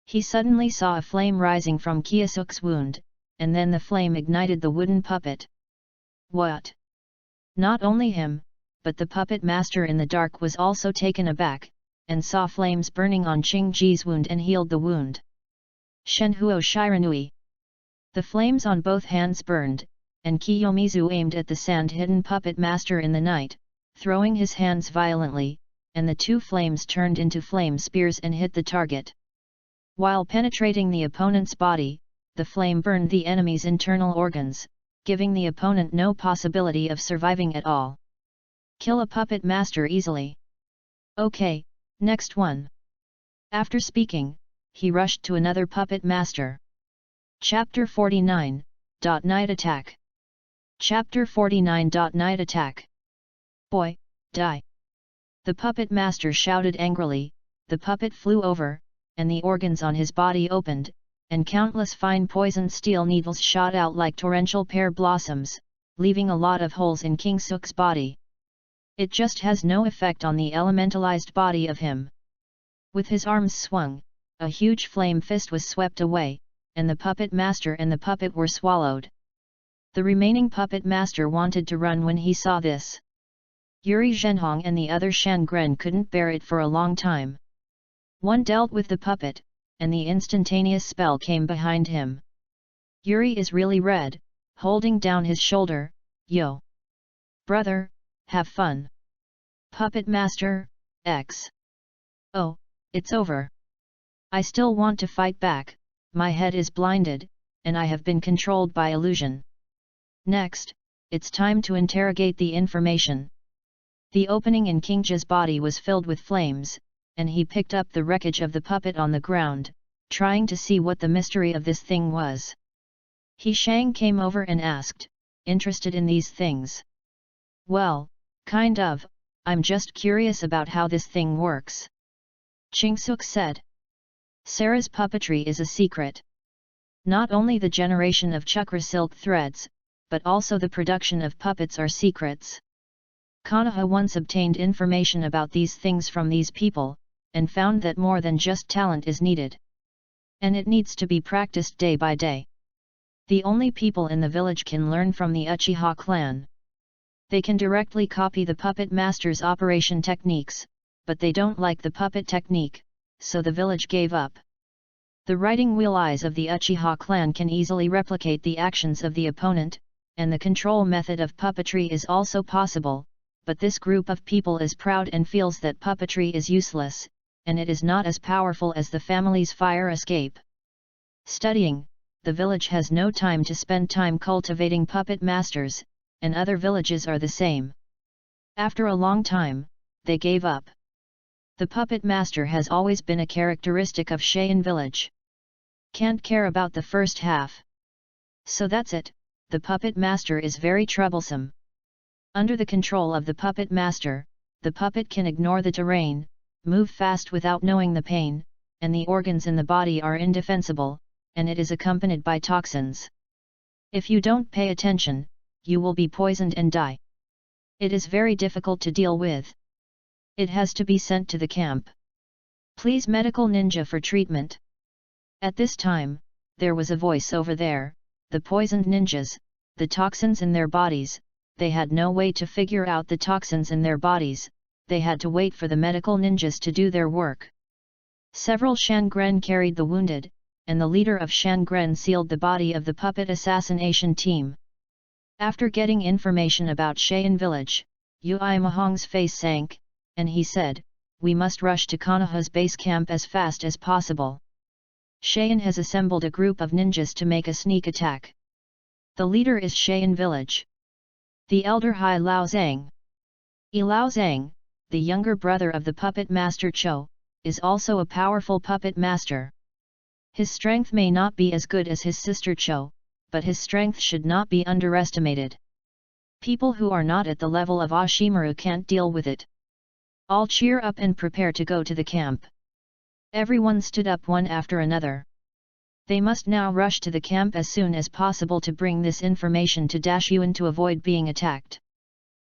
He suddenly saw a flame rising from Kiyosuk's wound, and then the flame ignited the wooden puppet. What? Not only him, but the puppet master in the dark was also taken aback, and saw flames burning on Qingji's wound and healed the wound. Shenhuo Shiranui. The flames on both hands burned, and Kiyomizu aimed at the sand-hidden puppet master in the night, throwing his hands violently, and the two flames turned into flame spears and hit the target. While penetrating the opponent's body, the flame burned the enemy's internal organs, giving the opponent no possibility of surviving at all. Kill a puppet master easily. Okay, next one. After speaking, he rushed to another puppet master. Chapter 49, Night Attack. Chapter 49. Night Attack. "Boy, die!" The puppet master shouted angrily. The puppet flew over, and the organs on his body opened, and countless fine poisoned steel needles shot out like torrential pear blossoms, leaving a lot of holes in Kingsuk's body. It just has no effect on the elementalized body of him. With his arms swung, a huge flame fist was swept away, and the puppet master and the puppet were swallowed. The remaining puppet master wanted to run when he saw this. Yuri Zhenhong and the other Shangren couldn't bear it for a long time. One dealt with the puppet, and the instantaneous spell came behind him. Yuri is really red, holding down his shoulder. "Yo! Brother, have fun!" Puppet Master, X. "Oh, it's over. I still want to fight back, my head is blinded, and I have been controlled by illusion. Next, it's time to interrogate the information." The opening in Kingja's body was filled with flames, and he picked up the wreckage of the puppet on the ground, trying to see what the mystery of this thing was. He Shang came over and asked, interested in these things. "Well, kind of, I'm just curious about how this thing works." Chingsuk said. "Sarah's puppetry is a secret. Not only the generation of chakra silk threads, but also the production of puppets are secrets. Konoha once obtained information about these things from these people, and found that more than just talent is needed. And it needs to be practiced day by day. The only people in the village can learn from the Uchiha clan. They can directly copy the puppet master's operation techniques, but they don't like the puppet technique, so the village gave up. The riding wheel eyes of the Uchiha clan can easily replicate the actions of the opponent, and the control method of puppetry is also possible, but this group of people is proud and feels that puppetry is useless, and it is not as powerful as the family's fire escape. Studying, the village has no time to spend time cultivating puppet masters, and other villages are the same. After a long time, they gave up. The puppet master has always been a characteristic of Cheyenne village. Can't care about the first half. So that's it, the puppet master is very troublesome. Under the control of the puppet master, the puppet can ignore the terrain, move fast without knowing the pain, and the organs in the body are indefensible, and it is accompanied by toxins. If you don't pay attention, you will be poisoned and die. It is very difficult to deal with. It has to be sent to the camp. Please medical ninja for treatment. At this time, there was a voice over there, the poisoned ninjas, the toxins in their bodies, they had no way to figure out the toxins in their bodies, they had to wait for the medical ninjas to do their work. Several Shangren carried the wounded, and the leader of Shangren sealed the body of the puppet assassination team. After getting information about Cheyenne village, Yui Mahong's face sank, and he said, "We must rush to Konoha's base camp as fast as possible. Cheyenne has assembled a group of ninjas to make a sneak attack. The leader is Cheyenne village. The elder Hai Lao Zhang. Lao Zhang, the younger brother of the puppet master Cho, is also a powerful puppet master. His strength may not be as good as his sister Cho, but his strength should not be underestimated. People who are not at the level of Ashimaru can't deal with it. All cheer up and prepare to go to the camp." Everyone stood up one after another. They must now rush to the camp as soon as possible to bring this information to Dashyuan to avoid being attacked.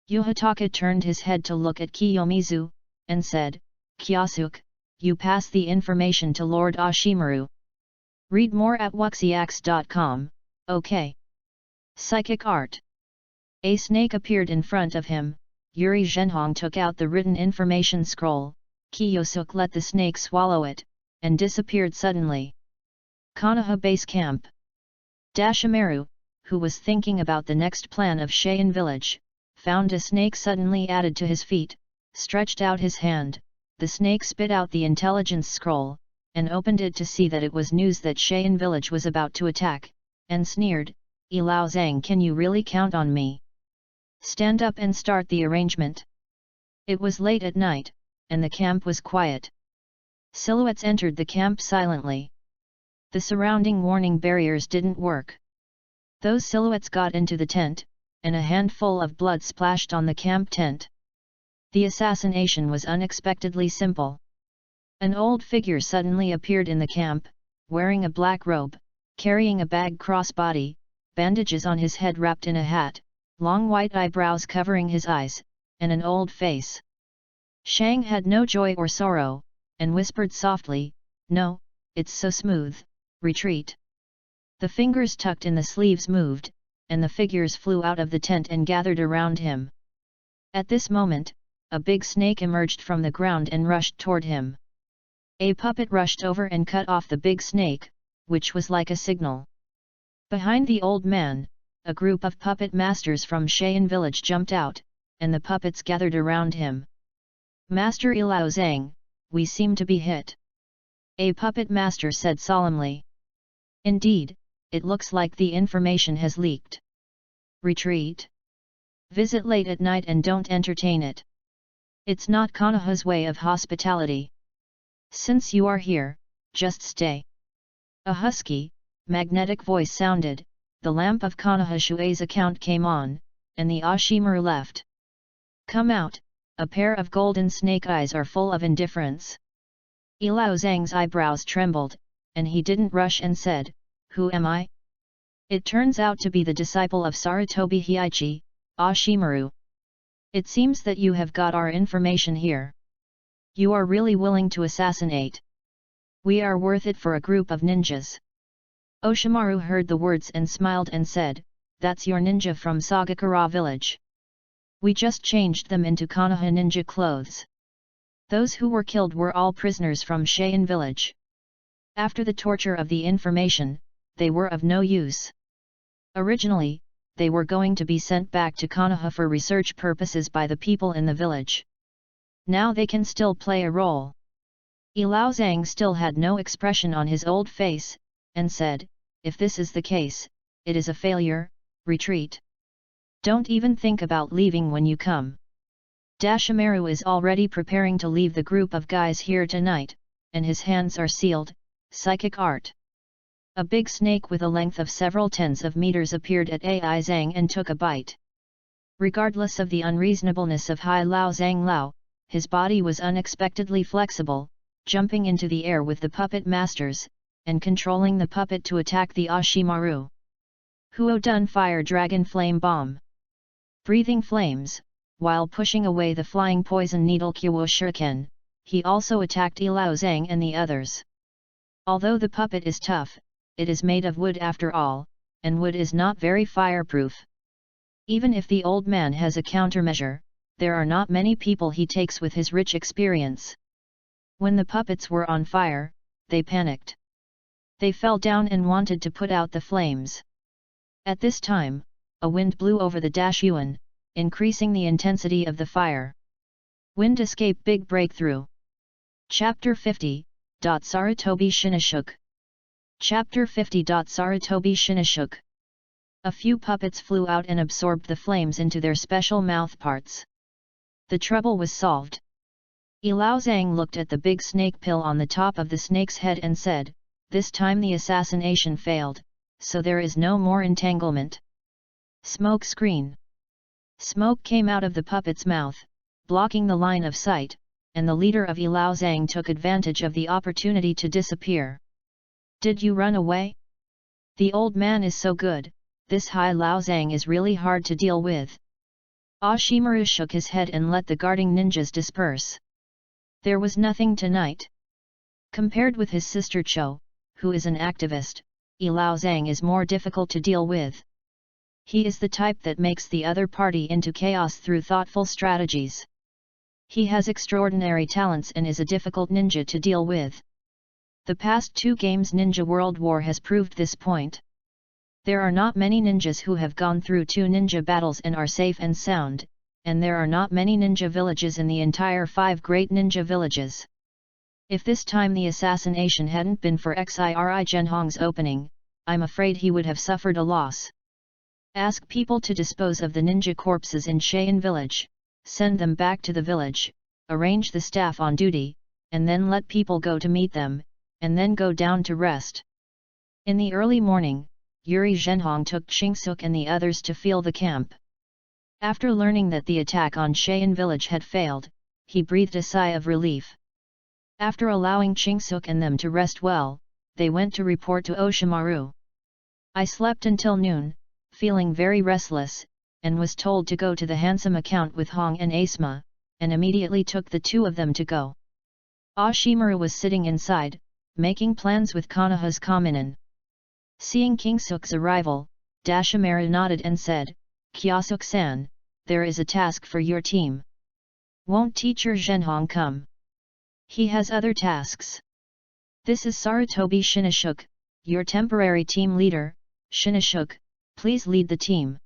Yuhataka turned his head to look at Kiyomizu, and said, "Kyosuke, you pass the information to Lord Ashimaru. Read more at wuxiax.com, okay?" Psychic Art. A snake appeared in front of him. Yuri Zhenhong took out the written information scroll, Kiyosuke let the snake swallow it, and disappeared suddenly. Konoha Base Camp. Dashimaru, who was thinking about the next plan of Cheyenne village, found a snake suddenly added to his feet, stretched out his hand, the snake spit out the intelligence scroll, and opened it to see that it was news that Cheyenne village was about to attack, and sneered, "Lao Zhang, can you really count on me? Stand up and start the arrangement." It was late at night, and the camp was quiet. Silhouettes entered the camp silently. The surrounding warning barriers didn't work. Those silhouettes got into the tent, and a handful of blood splashed on the camp tent. The assassination was unexpectedly simple. An old figure suddenly appeared in the camp, wearing a black robe, carrying a bag crossbody, bandages on his head wrapped in a hat, long white eyebrows covering his eyes, and an old face. Shang had no joy or sorrow, and whispered softly, "No, it's so smooth, retreat." The fingers tucked in the sleeves moved, and the figures flew out of the tent and gathered around him. At this moment, a big snake emerged from the ground and rushed toward him. A puppet rushed over and cut off the big snake, which was like a signal. Behind the old man, a group of puppet masters from Cheyenne village jumped out, and the puppets gathered around him. "Master Lao Zhang, we seem to be hit," a puppet master said solemnly. "Indeed, it looks like the information has leaked. Retreat. Visit late at night and don't entertain it. It's not Konoha's way of hospitality. Since you are here, just stay." A husky, magnetic voice sounded, the lamp of Konoha Shuei's account came on, and the Ashimaru left. "Come out, a pair of golden snake eyes are full of indifference." Lao Zhang's eyebrows trembled, and he didn't rush and said, "Who am I?" "It turns out to be the disciple of Sarutobi Hieichi, Ashimaru. It seems that you have got our information here. You are really willing to assassinate. We are worth it for a group of ninjas." Oshimaru heard the words and smiled and said, "That's your ninja from Sagakura village. We just changed them into Konoha ninja clothes. Those who were killed were all prisoners from Cheyenne village. After the torture of the information, they were of no use. Originally, they were going to be sent back to Konoha for research purposes by the people in the village. Now they can still play a role." Lao Zhang still had no expression on his old face, and said, "If this is the case, it is a failure, retreat. Don't even think about leaving when you come. Dashimaru is already preparing to leave the group of guys here tonight, and his hands are sealed." Psychic Art. A big snake with a length of several tens of meters appeared at Ai Zhang and took a bite. Regardless of the unreasonableness of Hai Lao Zhang Lao, his body was unexpectedly flexible, jumping into the air with the puppet masters, and controlling the puppet to attack the Ashimaru. Huodun Fire Dragon Flame Bomb. Breathing flames, while pushing away the flying poison needle Kyo Shuriken, he also attacked Ilao Zhang and the others. Although the puppet is tough, it is made of wood after all, and wood is not very fireproof. Even if the old man has a countermeasure, there are not many people he takes with his rich experience. When the puppets were on fire, they panicked. They fell down and wanted to put out the flames. At this time, a wind blew over the Dashuan, increasing the intensity of the fire. Wind escape big breakthrough. Chapter 50, Sarutobi Shinashuk. Chapter 50. Sarutobi Shinashuk. A few puppets flew out and absorbed the flames into their special mouthparts. The trouble was solved. Ilao Zhang looked at the big snake pill on the top of the snake's head and said, "This time the assassination failed, so there is no more entanglement." Smoke screen. Smoke came out of the puppet's mouth, blocking the line of sight, and the leader of Ilao Zhang took advantage of the opportunity to disappear. "Did you run away? The old man is so good, this Hai Lao Zhang is really hard to deal with." Ashimaru shook his head and let the guarding ninjas disperse. There was nothing tonight. Compared with his sister Cho, who is an activist, Ilao Zhang is more difficult to deal with. He is the type that makes the other party into chaos through thoughtful strategies. He has extraordinary talents and is a difficult ninja to deal with. The past 2 games Ninja World War has proved this point. There are not many ninjas who have gone through 2 ninja battles and are safe and sound, and there are not many ninja villages in the entire 5 great ninja villages. If this time the assassination hadn't been for Xiri Zhenhong's opening, I'm afraid he would have suffered a loss. Ask people to dispose of the ninja corpses in Cheyenne village, send them back to the village, arrange the staff on duty, and then let people go to meet them, and then go down to rest. In the early morning, Yuri Zhenhong took Qingsuk and the others to feel the camp. After learning that the attack on Cheyenne village had failed, he breathed a sigh of relief. After allowing Qingsuk and them to rest well, they went to report to Oshimaru. "I slept until noon, feeling very restless, and was told to go to the handsome account with Hong and Asma, and immediately took the 2 of them to go." Oshimaru was sitting inside, making plans with Konoha's Kaminen. Seeing Kingsuk's arrival, Dashimaru nodded and said, "Kyosuk-san, there is a task for your team. Won't teacher Zhenhong come? He has other tasks." "This is Sarutobi Shinashuk, your temporary team leader. Shinashuk, please lead the team."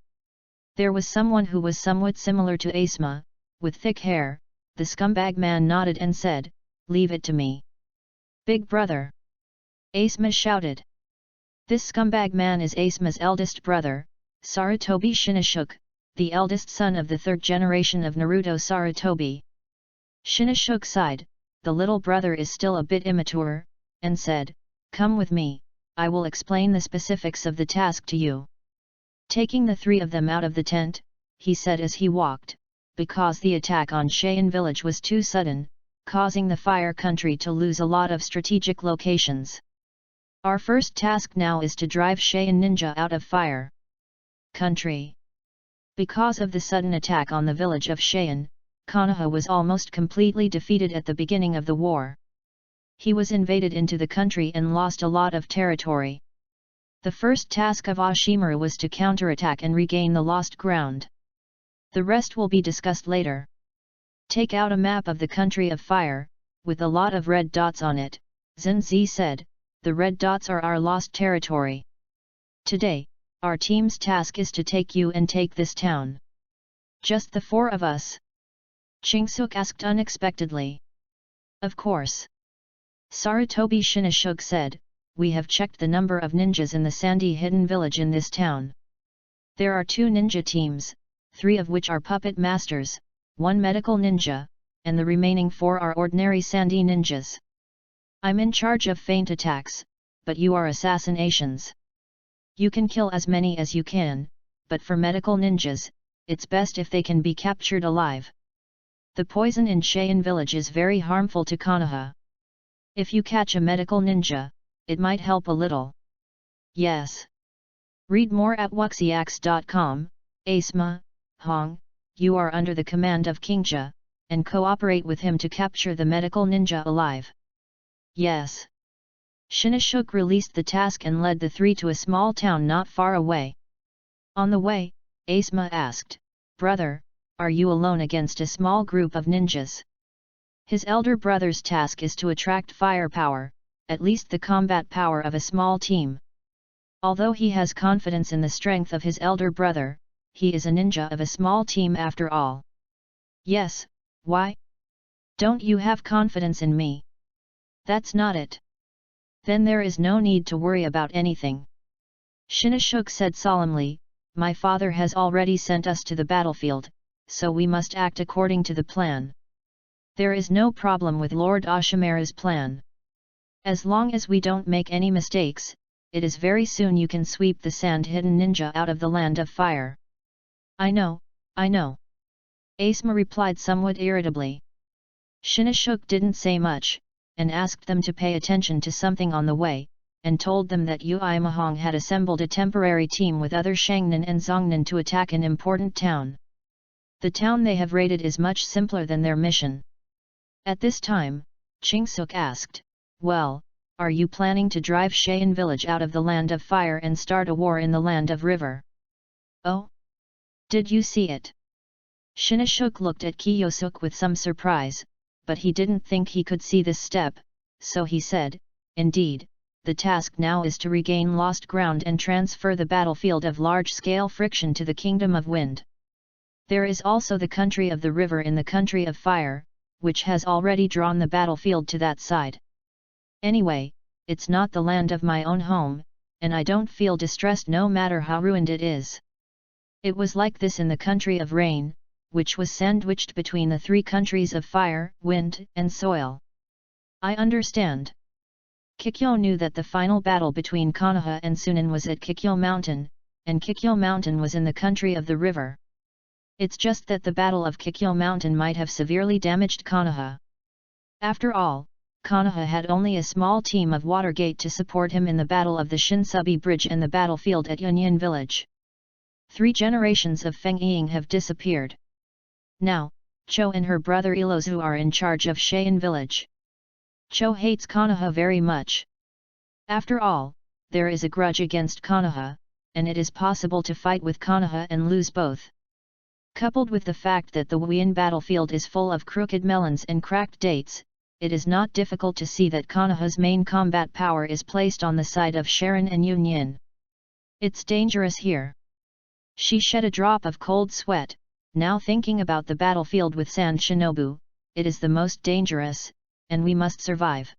There was someone who was somewhat similar to Asma, with thick hair. The scumbag man nodded and said, "Leave it to me." "Big brother!" Asma shouted. This scumbag man is Asma's eldest brother, Sarutobi Shinashuk, the eldest son of the 3rd generation of Naruto Sarutobi. Shinashuk sighed. The little brother is still a bit immature, and said, "Come with me, I will explain the specifics of the task to you." Taking the 3 of them out of the tent, he said as he walked, because the attack on Cheyenne village was too sudden, causing the fire country to lose a lot of strategic locations. "Our first task now is to drive Cheyenne ninja out of fire country." Because of the sudden attack on the village of Cheyenne, Konoha was almost completely defeated at the beginning of the war. He was invaded into the country and lost a lot of territory. The first task of Ashimaru was to counterattack and regain the lost ground. The rest will be discussed later. "Take out a map of the country of fire, with a lot of red dots on it," Zenzi said. "The red dots are our lost territory. Today, our team's task is to take you and take this town." "Just the 4 of us?" Qingsuk asked unexpectedly. "Of course." Sarutobi Shinashuk said, "We have checked the number of ninjas in the sandy hidden village in this town. There are 2 ninja teams, 3 of which are puppet masters, 1 medical ninja, and the remaining 4 are ordinary sandy ninjas. I'm in charge of feint attacks, but you are assassinations. You can kill as many as you can, but for medical ninjas, it's best if they can be captured alive." The poison in Cheyenne village is very harmful to Konoha. If you catch a medical ninja, it might help a little. Yes. Read more at wuxiax.com. Asma, Hong, you are under the command of Kingja, and cooperate with him to capture the medical ninja alive. Yes. Shinashuk released the task and led the three to a small town not far away. On the way, Asma asked, "Brother, are you alone against a small group of ninjas?" His elder brother's task is to attract firepower, at least the combat power of a small team. Although he has confidence in the strength of his elder brother, he is a ninja of a small team after all. Yes, why? Don't you have confidence in me? That's not it. Then there is no need to worry about anything. Shinashuk said solemnly, "My father has already sent us to the battlefield, so we must act according to the plan. There is no problem with Lord Ashimara's plan. As long as we don't make any mistakes, it is very soon you can sweep the sand-hidden ninja out of the land of fire." I know. Asma replied somewhat irritably. Shinashuk didn't say much, and asked them to pay attention to something on the way, and told them that Uimahong had assembled a temporary team with other Shangnan and Zongnan to attack an important town. The town they have raided is much simpler than their mission. At this time, Chingsuk asked, "Well, are you planning to drive Cheyenne village out of the land of fire and start a war in the land of river?" "Oh? Did you see it?" Shinashuk looked at Kiyosuk with some surprise, but he didn't think he could see this step, so he said, "Indeed, the task now is to regain lost ground and transfer the battlefield of large-scale friction to the Kingdom of Wind. There is also the country of the river in the country of fire, which has already drawn the battlefield to that side. Anyway, it's not the land of my own home, and I don't feel distressed no matter how ruined it is. It was like this in the country of rain, which was sandwiched between the three countries of fire, wind, and soil. I understand." Kikyo knew that the final battle between Konoha and Sunan was at Kikyo Mountain, and Kikyo Mountain was in the country of the river. It's just that the Battle of Kikyo Mountain might have severely damaged Konoha. After all, Konoha had only a small team of Watergate to support him in the Battle of the Shinsubi Bridge and the battlefield at Yunyan Village. 3 generations of Feng Ying have disappeared. Now, Cho and her brother Ilozu are in charge of Cheyenne Village. Cho hates Konoha very much. After all, there is a grudge against Konoha, and it is possible to fight with Konoha and lose both. Coupled with the fact that the Wuyin battlefield is full of crooked melons and cracked dates, it is not difficult to see that Konoha's main combat power is placed on the side of Sharon and Yunyan. It's dangerous here. She shed a drop of cold sweat, now thinking about the battlefield with Sand Shinobu. It is the most dangerous, and we must survive.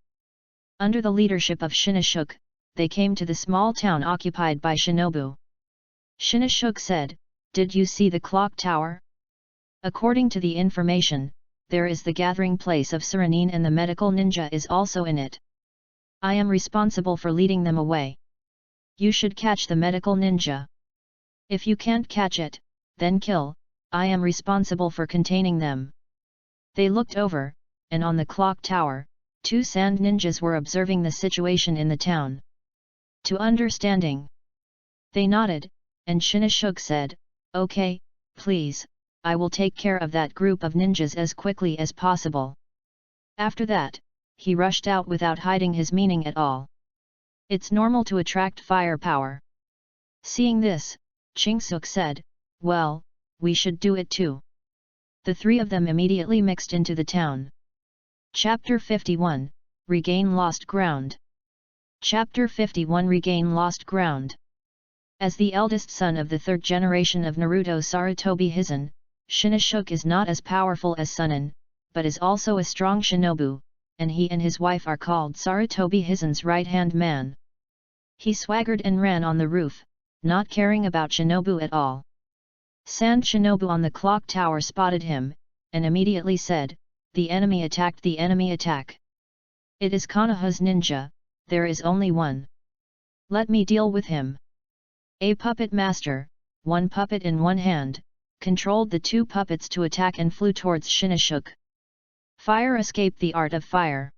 Under the leadership of Shinashuk, they came to the small town occupied by Shinobu. Shinashuk said, "Did you see the clock tower? According to the information, there is the gathering place of Suranine and the medical ninja is also in it. I am responsible for leading them away. You should catch the medical ninja. If you can't catch it, then kill. I am responsible for containing them." They looked over, and on the clock tower, 2 sand ninjas were observing the situation in the town. To understanding. They nodded, and Shinashuk said, "Okay, please, I will take care of that group of ninjas as quickly as possible." After that, he rushed out without hiding his meaning at all. It's normal to attract firepower. Seeing this, Chingsuk said, "Well, we should do it too." The 3 of them immediately mixed into the town. Chapter 51, Regain Lost Ground. Chapter 51 Regain Lost Ground. As the eldest son of the 3rd generation of Naruto Sarutobi Hizen, Shinashuk is not as powerful as Sunan, but is also a strong shinobu, and he and his wife are called Sarutobi Hizen's right-hand man. He swaggered and ran on the roof, not caring about Shinobu at all. Sand Shinobu on the clock tower spotted him, and immediately said, "The enemy attacked, the enemy attack. It is Konoha's ninja, there is only one. Let me deal with him." A puppet master, 1 puppet in one hand, controlled the two puppets to attack and flew towards Shinashuk. Fire escaped the art of fire.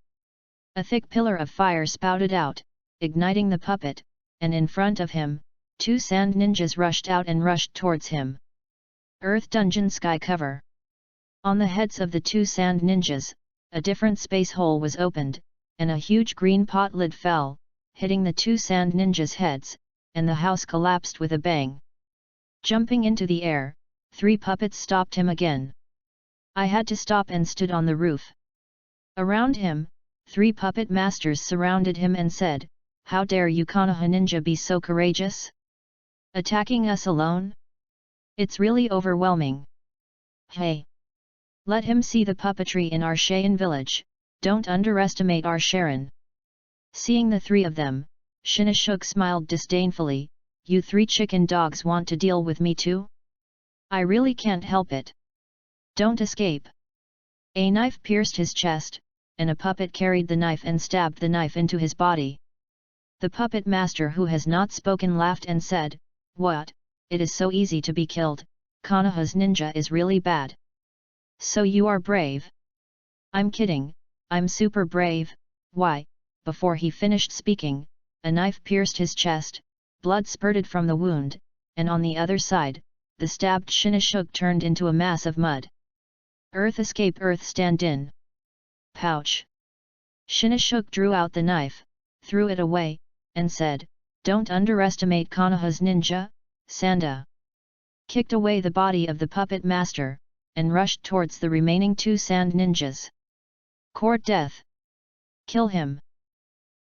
A thick pillar of fire spouted out, igniting the puppet, and in front of him, two sand ninjas rushed out and rushed towards him. Earth Dungeon Sky Cover. On the heads of the two sand ninjas, a different space hole was opened, and a huge green pot lid fell, hitting the two sand ninjas' heads, and the house collapsed with a bang. Jumping into the air, three puppets stopped him again. I had to stop and stood on the roof. Around him, three puppet masters surrounded him and said, "How dare you Konoha ninja be so courageous? Attacking us alone? It's really overwhelming. Hey! Let him see the puppetry in our Cheyenne village, don't underestimate our Sharon." Seeing the three of them, Shinashuk smiled disdainfully, "You three chicken dogs want to deal with me too? I really can't help it. Don't escape." A knife pierced his chest, and a puppet carried the knife and stabbed the knife into his body. The puppet master who has not spoken laughed and said, "What, it is so easy to be killed, Konoha's ninja is really bad. So you are brave?" "I'm kidding, I'm super brave, why?" Before he finished speaking, a knife pierced his chest, blood spurted from the wound, and on the other side, the stabbed Shinashuk turned into a mass of mud. "Earth escape, Earth stand in." Pouch. Shinashuk drew out the knife, threw it away, and said, "Don't underestimate Konoha's ninja, Sanda." Kicked away the body of the puppet master, and rushed towards the remaining two sand ninjas. "Court death! Kill him!"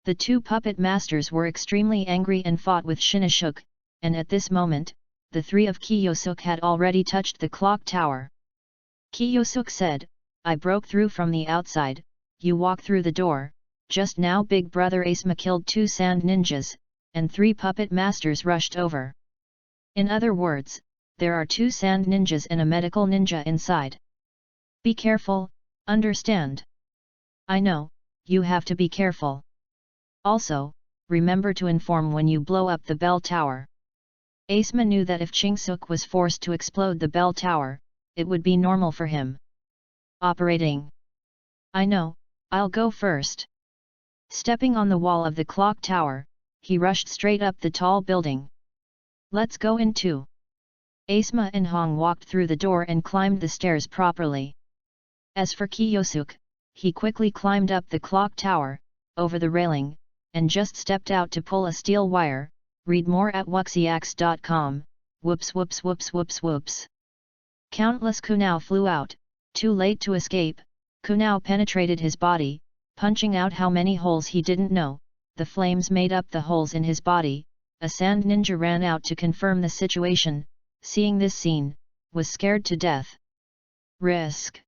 The two puppet masters were extremely angry and fought with Shinashuk, and at this moment, the three of Kiyosuk had already touched the clock tower. Kiyosuk said, "I broke through from the outside, you walk through the door." Just now Big Brother Asuma killed two sand ninjas, and three puppet masters rushed over. In other words, there are two sand ninjas and a medical ninja inside. Be careful, understand? I know, you have to be careful. Also, remember to inform when you blow up the bell tower. Asuma knew that if Chingsuk was forced to explode the bell tower, it would be normal for him. Operating. I know, I'll go first. Stepping on the wall of the clock tower, he rushed straight up the tall building. Let's go in too. Asuma and Hong walked through the door and climbed the stairs properly. As for Kiyosuk, he quickly climbed up the clock tower, over the railing, and just stepped out to pull a steel wire. Read more at wuxiax.com. Whoops whoops whoops whoops whoops. Countless kunai flew out, too late to escape. Kunai penetrated his body, punching out how many holes he didn't know. The flames made up the holes in his body. A sand ninja ran out to confirm the situation, seeing this scene, was scared to death. Risk.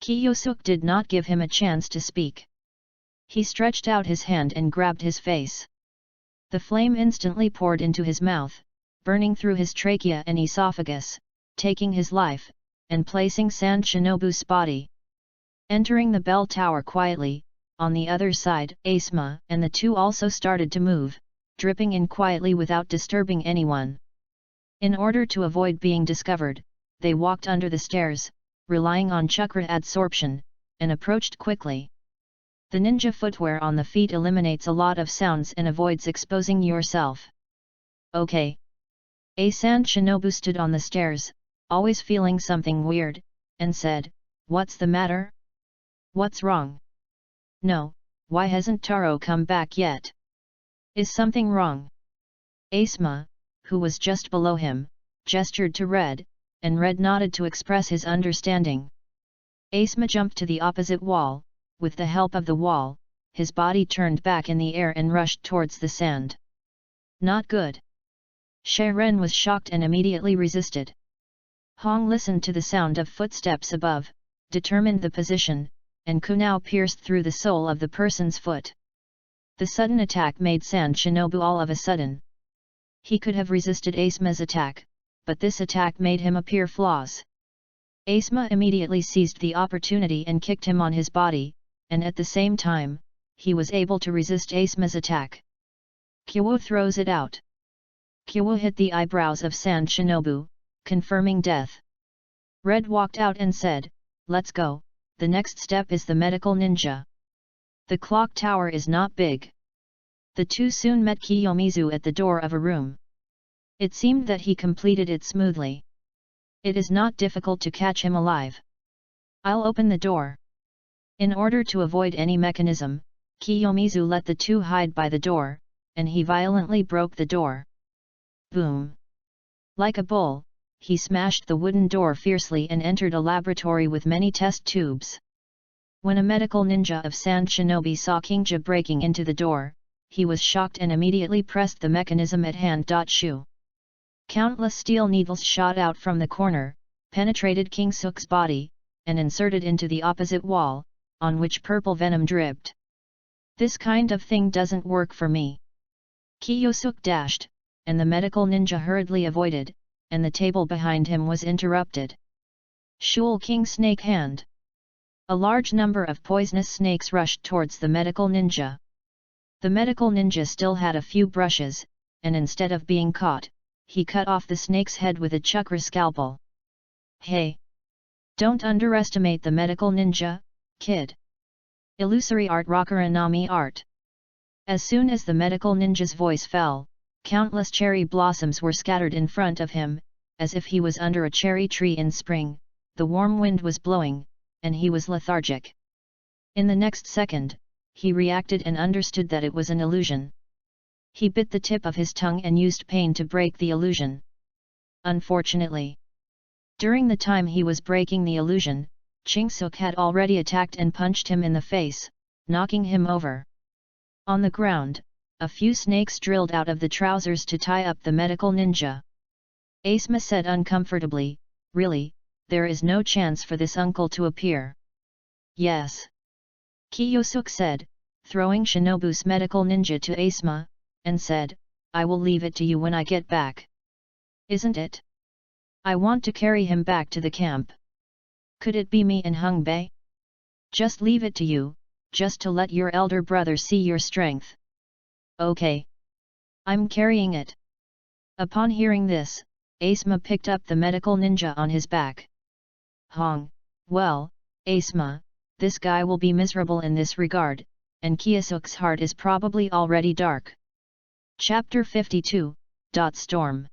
Kiyosuk did not give him a chance to speak. He stretched out his hand and grabbed his face. The flame instantly poured into his mouth, burning through his trachea and esophagus, taking his life, and placing Sand Shinobu's body. Entering the bell tower quietly, on the other side, Asuma and the two also started to move, dripping in quietly without disturbing anyone. In order to avoid being discovered, they walked under the stairs, relying on chakra adsorption, and approached quickly. The ninja footwear on the feet eliminates a lot of sounds and avoids exposing yourself. Okay. A Sand Shinobu stood on the stairs, always feeling something weird, and said, "What's the matter? What's wrong? No, why hasn't Taro come back yet? Is something wrong?" Asuma, who was just below him, gestured to Red, and Red nodded to express his understanding. Asuma jumped to the opposite wall. With the help of the wall, his body turned back in the air and rushed towards the sand. Not good. Sharon was shocked and immediately resisted. Hong listened to the sound of footsteps above, determined the position, and kunai pierced through the sole of the person's foot. The sudden attack made Sand Shinobu all of a sudden. He could have resisted Asuma's attack, but this attack made him appear flawless. Asuma immediately seized the opportunity and kicked him on his body, and at the same time, he was able to resist Asuma's attack. Kyo throws it out. Kyo hit the eyebrows of Sand Shinobu, confirming death. Red walked out and said, "Let's go, the next step is the medical ninja." The clock tower is not big. The two soon met Kiyomizu at the door of a room. It seemed that he completed it smoothly. It is not difficult to catch him alive. I'll open the door. In order to avoid any mechanism, Kiyomizu let the two hide by the door, and he violently broke the door. Boom! Like a bull, he smashed the wooden door fiercely and entered a laboratory with many test tubes. When a medical ninja of Sand Shinobi saw Kingja breaking into the door, he was shocked and immediately pressed the mechanism at hand. Shoo! Countless steel needles shot out from the corner, penetrated King Suk's body, and inserted into the opposite wall, on which purple venom dripped. "This kind of thing doesn't work for me." Kiyosuk dashed, and the medical ninja hurriedly avoided, and the table behind him was interrupted. Shul King Snake Hand. A large number of poisonous snakes rushed towards the medical ninja. The medical ninja still had a few brushes, and instead of being caught, he cut off the snake's head with a chakra scalpel. "Hey! Don't underestimate the medical ninja, kid. Illusory art Rakuranami art." As soon as the medical ninja's voice fell, countless cherry blossoms were scattered in front of him, as if he was under a cherry tree in spring. The warm wind was blowing, and he was lethargic. In the next second, he reacted and understood that it was an illusion. He bit the tip of his tongue and used pain to break the illusion. Unfortunately, during the time he was breaking the illusion, Chingsuk had already attacked and punched him in the face, knocking him over. On the ground, a few snakes drilled out of the trousers to tie up the medical ninja. Asma said uncomfortably, "Really, there is no chance for this uncle to appear." "Yes," Kiyosuk said, throwing Shinobu's medical ninja to Asma, and said, "I will leave it to you when I get back." "Isn't it? I want to carry him back to the camp. Could it be me and Hung Bei? Just leave it to you, just to let your elder brother see your strength." "Okay. I'm carrying it." Upon hearing this, Asma picked up the medical ninja on his back. "Hong, well, Asma, this guy will be miserable in this regard, and Kiyosuk's heart is probably already dark." Chapter 52, Storm.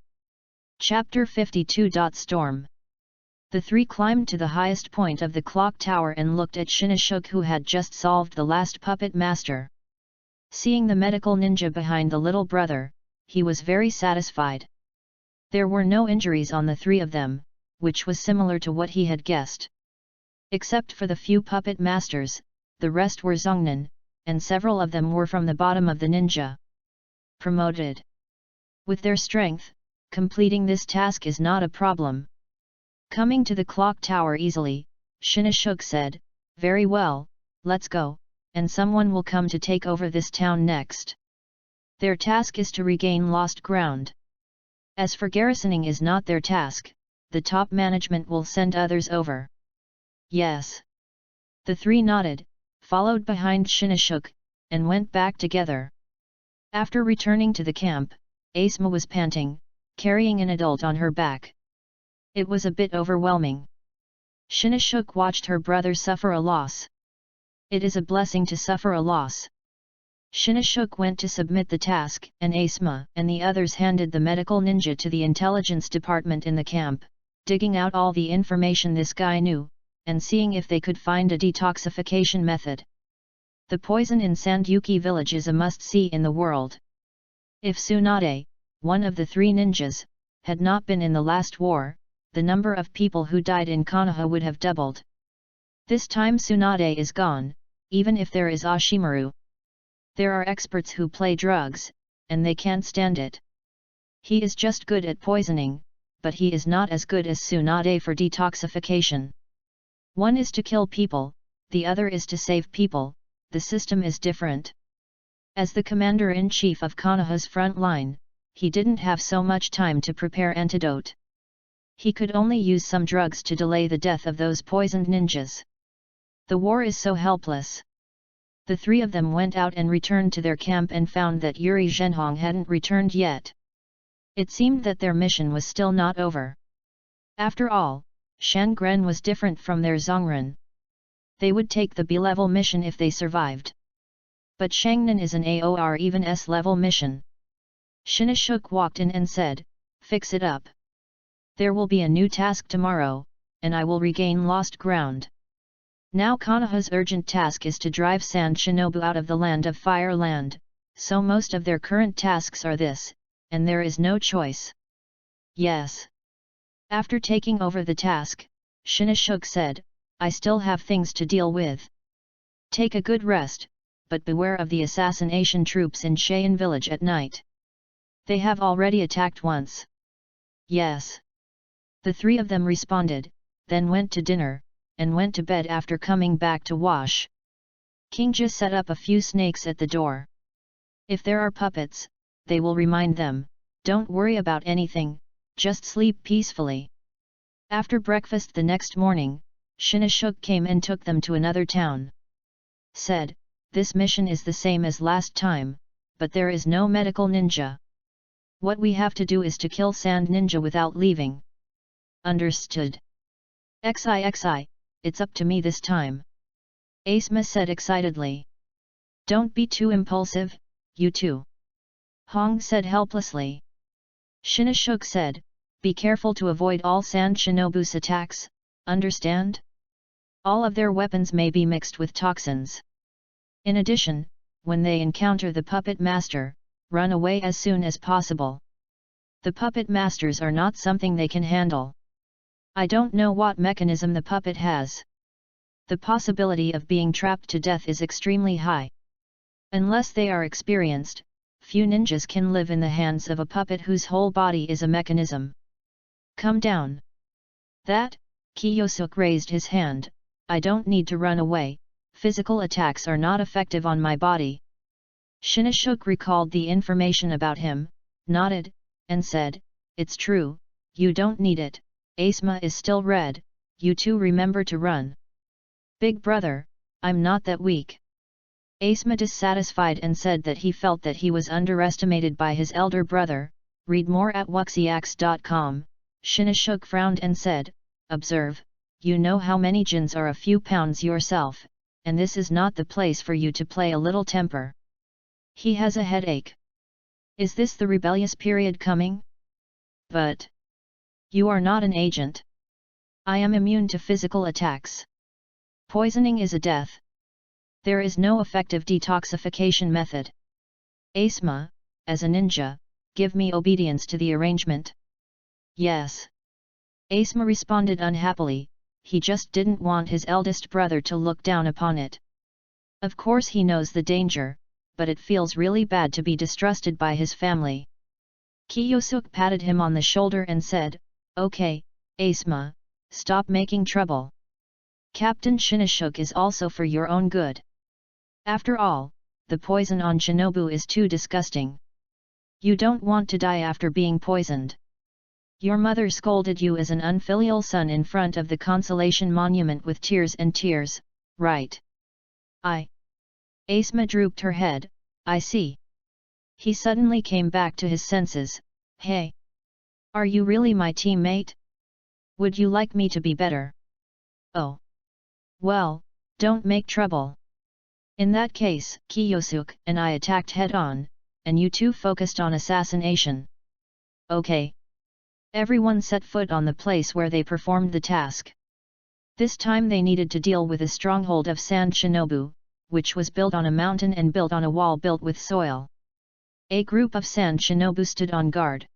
Chapter 52. Storm. The three climbed to the highest point of the clock tower and looked at Shinashuk, who had just solved the last puppet master. Seeing the medical ninja behind the little brother, he was very satisfied. There were no injuries on the three of them, which was similar to what he had guessed. Except for the few puppet masters, the rest were Zongnan, and several of them were from the bottom of the ninja. Promoted. With their strength, completing this task is not a problem. Coming to the clock tower easily, Shinashuk said, "Very well, let's go, and someone will come to take over this town next. Their task is to regain lost ground. As for garrisoning is not their task, the top management will send others over." "Yes." The three nodded, followed behind Shinashuk, and went back together. After returning to the camp, Asma was panting, carrying an adult on her back. It was a bit overwhelming. Shinashuk watched her brother suffer a loss. It is a blessing to suffer a loss. Shinashuk went to submit the task, and Asma and the others handed the medical ninja to the intelligence department in the camp, digging out all the information this guy knew, and seeing if they could find a detoxification method. The poison in Sandyuki village is a must-see in the world. If Tsunade, one of the three ninjas, had not been in the last war, the number of people who died in Konoha would have doubled. This time Tsunade is gone, even if there is Ashimaru. There are experts who play drugs, and they can't stand it. He is just good at poisoning, but he is not as good as Tsunade for detoxification. One is to kill people, the other is to save people, the system is different. As the commander-in-chief of Konoha's front line, he didn't have so much time to prepare antidote. He could only use some drugs to delay the death of those poisoned ninjas. The war is so helpless. The three of them went out and returned to their camp and found that Yuri Zhenhong hadn't returned yet. It seemed that their mission was still not over. After all, Shangren was different from their Zhongren. They would take the B-level mission if they survived. But Shangnan is an AOR even S-level mission. Shinashuk walked in and said, "Fix it up. There will be a new task tomorrow, and I will regain lost ground." Now Konoha's urgent task is to drive Sand Shinobu out of the land of Fire Land, so most of their current tasks are this, and there is no choice. Yes. After taking over the task, Shinashuk said, "I still have things to deal with. Take a good rest, but beware of the assassination troops in Cheyenne village at night. They have already attacked once." "Yes." The three of them responded, then went to dinner, and went to bed after coming back to wash. Kingja set up a few snakes at the door. If there are puppets, they will remind them, "Don't worry about anything, just sleep peacefully." After breakfast the next morning, Shinashuk came and took them to another town. Said, "This mission is the same as last time, but there is no medical ninja. What we have to do is to kill Sand Ninja without leaving." "Understood. XI, it's up to me this time," Asma said excitedly. "Don't be too impulsive, you two," Hong said helplessly. Shinashuk said, "Be careful to avoid all Sand Shinobu's attacks, understand? All of their weapons may be mixed with toxins. In addition, when they encounter the puppet master, run away as soon as possible. The puppet masters are not something they can handle. I don't know what mechanism the puppet has. The possibility of being trapped to death is extremely high. Unless they are experienced, few ninjas can live in the hands of a puppet whose whole body is a mechanism. Come down." That, Kiyosuk raised his hand, "I don't need to run away, physical attacks are not effective on my body." Shinashuk recalled the information about him, nodded, and said, "It's true, you don't need it, Asma is still red, you two remember to run." "Big brother, I'm not that weak." Asma dissatisfied and said that he felt that he was underestimated by his elder brother. Read more at wuxiax.com. Shinashuk frowned and said, "Observe, you know how many jins are a few pounds yourself, and this is not the place for you to play a little temper. He has a headache. Is this the rebellious period coming? But you are not an agent. I am immune to physical attacks. Poisoning is a death. There is no effective detoxification method. Asma, as a ninja, give me obedience to the arrangement." "Yes." Asma responded unhappily, he just didn't want his eldest brother to look down upon it. Of course he knows the danger, but it feels really bad to be distrusted by his family. Kiyosuk patted him on the shoulder and said, "Okay, Asma, stop making trouble. Captain Shinashuk is also for your own good. After all, the poison on Shinobu is too disgusting. You don't want to die after being poisoned. Your mother scolded you as an unfilial son in front of the Consolation Monument with tears and tears, right?" Asma drooped her head, "I see." He suddenly came back to his senses, "Hey! Are you really my teammate? Would you like me to be better?" "Oh! Well, don't make trouble. In that case, Kiyosuk and I attacked head-on, and you two focused on assassination." "Okay." Everyone set foot on the place where they performed the task. This time they needed to deal with a stronghold of Sand Shinobu, which was built on a mountain and built on a wall built with soil. A group of Sand Shinobu stood on guard.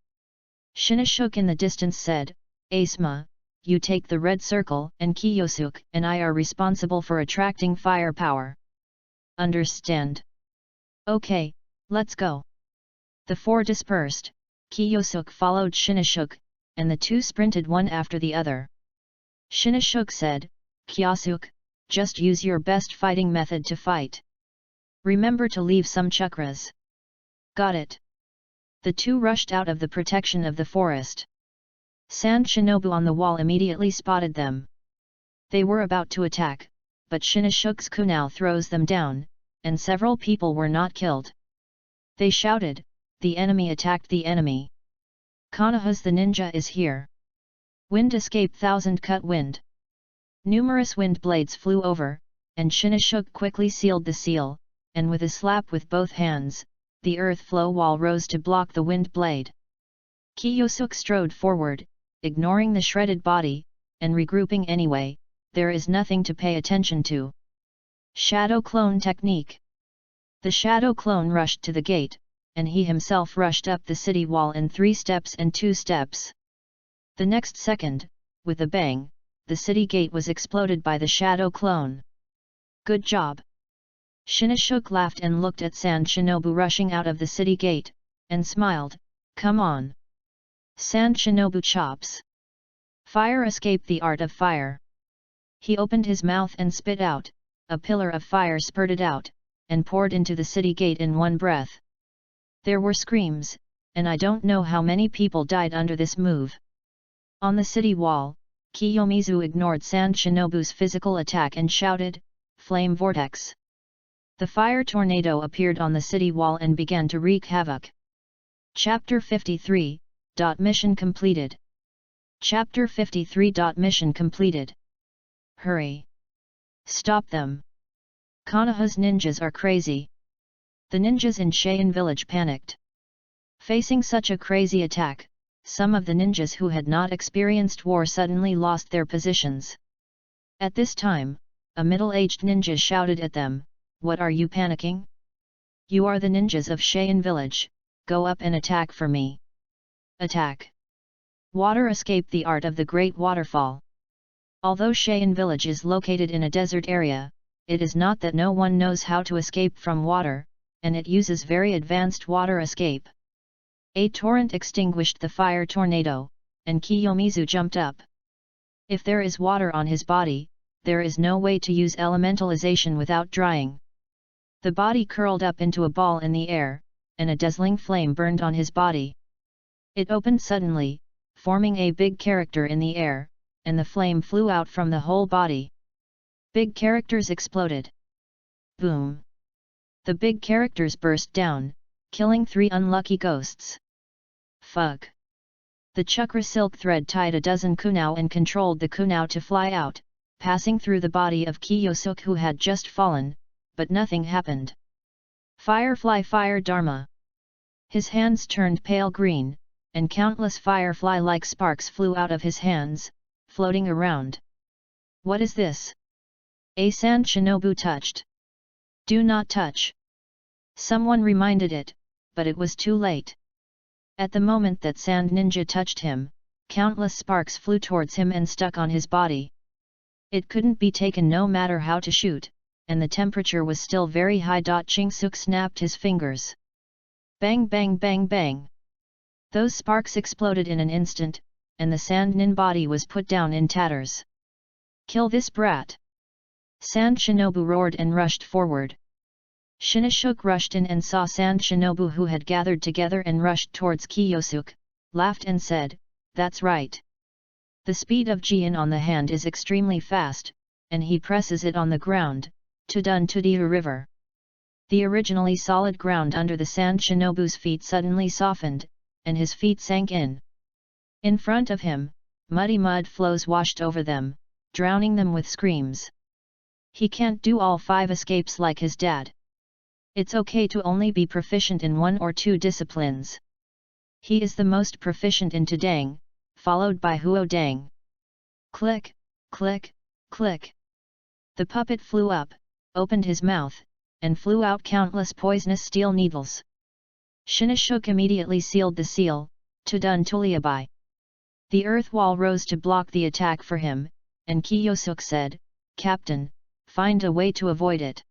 Shinashuk in the distance said, "Asma, you take the red circle and Kiyosuk and I are responsible for attracting firepower." "Understand." "Okay, let's go." The four dispersed, Kiyosuk followed Shinashuk, and the two sprinted one after the other. Shinashuk said, "Kiyosuk, just use your best fighting method to fight. Remember to leave some chakras." "Got it." The two rushed out of the protection of the forest. Sand Shinobu on the wall immediately spotted them. They were about to attack, but Shinashuk's kunai throws them down, and several people were not killed. They shouted, "The enemy attacked the enemy! Konoha's the ninja is here!" Wind escape thousand cut wind. Numerous wind blades flew over, and Shinashuk quickly sealed the seal, and with a slap with both hands, the earth flow wall rose to block the wind blade. Kiyosuk strode forward, ignoring the shredded body, and regrouping anyway. There is nothing to pay attention to. Shadow clone technique. The shadow clone rushed to the gate, and he himself rushed up the city wall in 3 steps and 2 steps. The next second, with a bang, the city gate was exploded by the shadow clone. Good job! Shinashuk laughed and looked at Sand Shinobu rushing out of the city gate, and smiled, come on! Sand Shinobu chops. Fire escape the art of fire. He opened his mouth and spit out, a pillar of fire spurted out, and poured into the city gate in one breath. There were screams, and I don't know how many people died under this move. On the city wall, Kiyomizu ignored Sand Shinobu's physical attack and shouted, Flame Vortex! The fire tornado appeared on the city wall and began to wreak havoc. Chapter 53, Mission completed. Chapter 53. Mission completed. Hurry! Stop them! Konoha's ninjas are crazy. The ninjas in Cheyenne village panicked. Facing such a crazy attack, some of the ninjas who had not experienced war suddenly lost their positions. At this time, a middle-aged ninja shouted at them, What are you panicking? You are the ninjas of Cheyenne village, go up and attack for me. Attack! Water escape the art of the great waterfall. Although Cheyenne village is located in a desert area, it is not that no one knows how to escape from water, and it uses very advanced water escape. A torrent extinguished the fire tornado, and Kiyomizu jumped up. If there is water on his body, there is no way to use elementalization without drying. The body curled up into a ball in the air, and a dazzling flame burned on his body. It opened suddenly, forming a big character in the air, and the flame flew out from the whole body. Big characters exploded. Boom! The big characters burst down, killing 3 unlucky ghosts. Fug! The chakra silk thread tied a dozen kunao and controlled the kunao to fly out, passing through the body of Kiyosuk who had just fallen, but nothing happened. Firefly Fire Dharma! His hands turned pale green, and countless firefly-like sparks flew out of his hands, floating around. What is this? A Sand Shinobu touched. Do not touch! Someone reminded it, but it was too late. At the moment that Sand Ninja touched him, countless sparks flew towards him and stuck on his body. It couldn't be taken no matter how to shoot, and the temperature was still very high. Chingsuk snapped his fingers. Bang bang bang bang! Those sparks exploded in an instant, and the Sand Nin body was put down in tatters. Kill this brat! Sand Shinobu roared and rushed forward. Shinashuk rushed in and saw Sand Shinobu who had gathered together and rushed towards Kiyosuk, laughed and said, That's right. The speed of Jian on the hand is extremely fast, and he presses it on the ground, to dun to the river. The originally solid ground under the Sand Shinobu's feet suddenly softened, and his feet sank in. In front of him, muddy mud flows washed over them, drowning them with screams. He can't do all 5 escapes like his dad. It's okay to only be proficient in 1 or 2 disciplines. He is the most proficient in Tadang, followed by Huo Dang. Click, click, click. The puppet flew up, opened his mouth, and flew out countless poisonous steel needles. Shinashuk immediately sealed the seal, Tudun Tuliabai. The earth wall rose to block the attack for him, and Kiyosuk said, Captain, find a way to avoid it.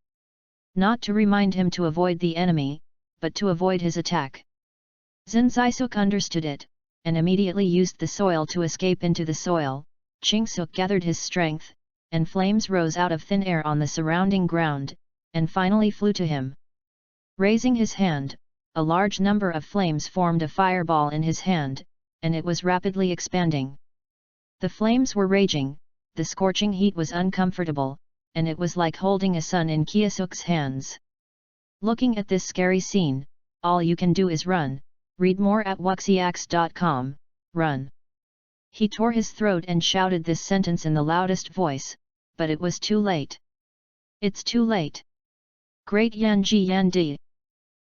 Not to remind him to avoid the enemy, but to avoid his attack. Zinzaisuk understood it, and immediately used the soil to escape into the soil. Chingsuk gathered his strength, and flames rose out of thin air on the surrounding ground, and finally flew to him. Raising his hand, a large number of flames formed a fireball in his hand, and it was rapidly expanding. The flames were raging, the scorching heat was uncomfortable, and it was like holding a sun in Kiyosuk's hands. Looking at this scary scene, all you can do is run. Read more at wuxiax.com. Run. He tore his throat and shouted this sentence in the loudest voice, but it was too late. It's too late. Great Yanji Yandi!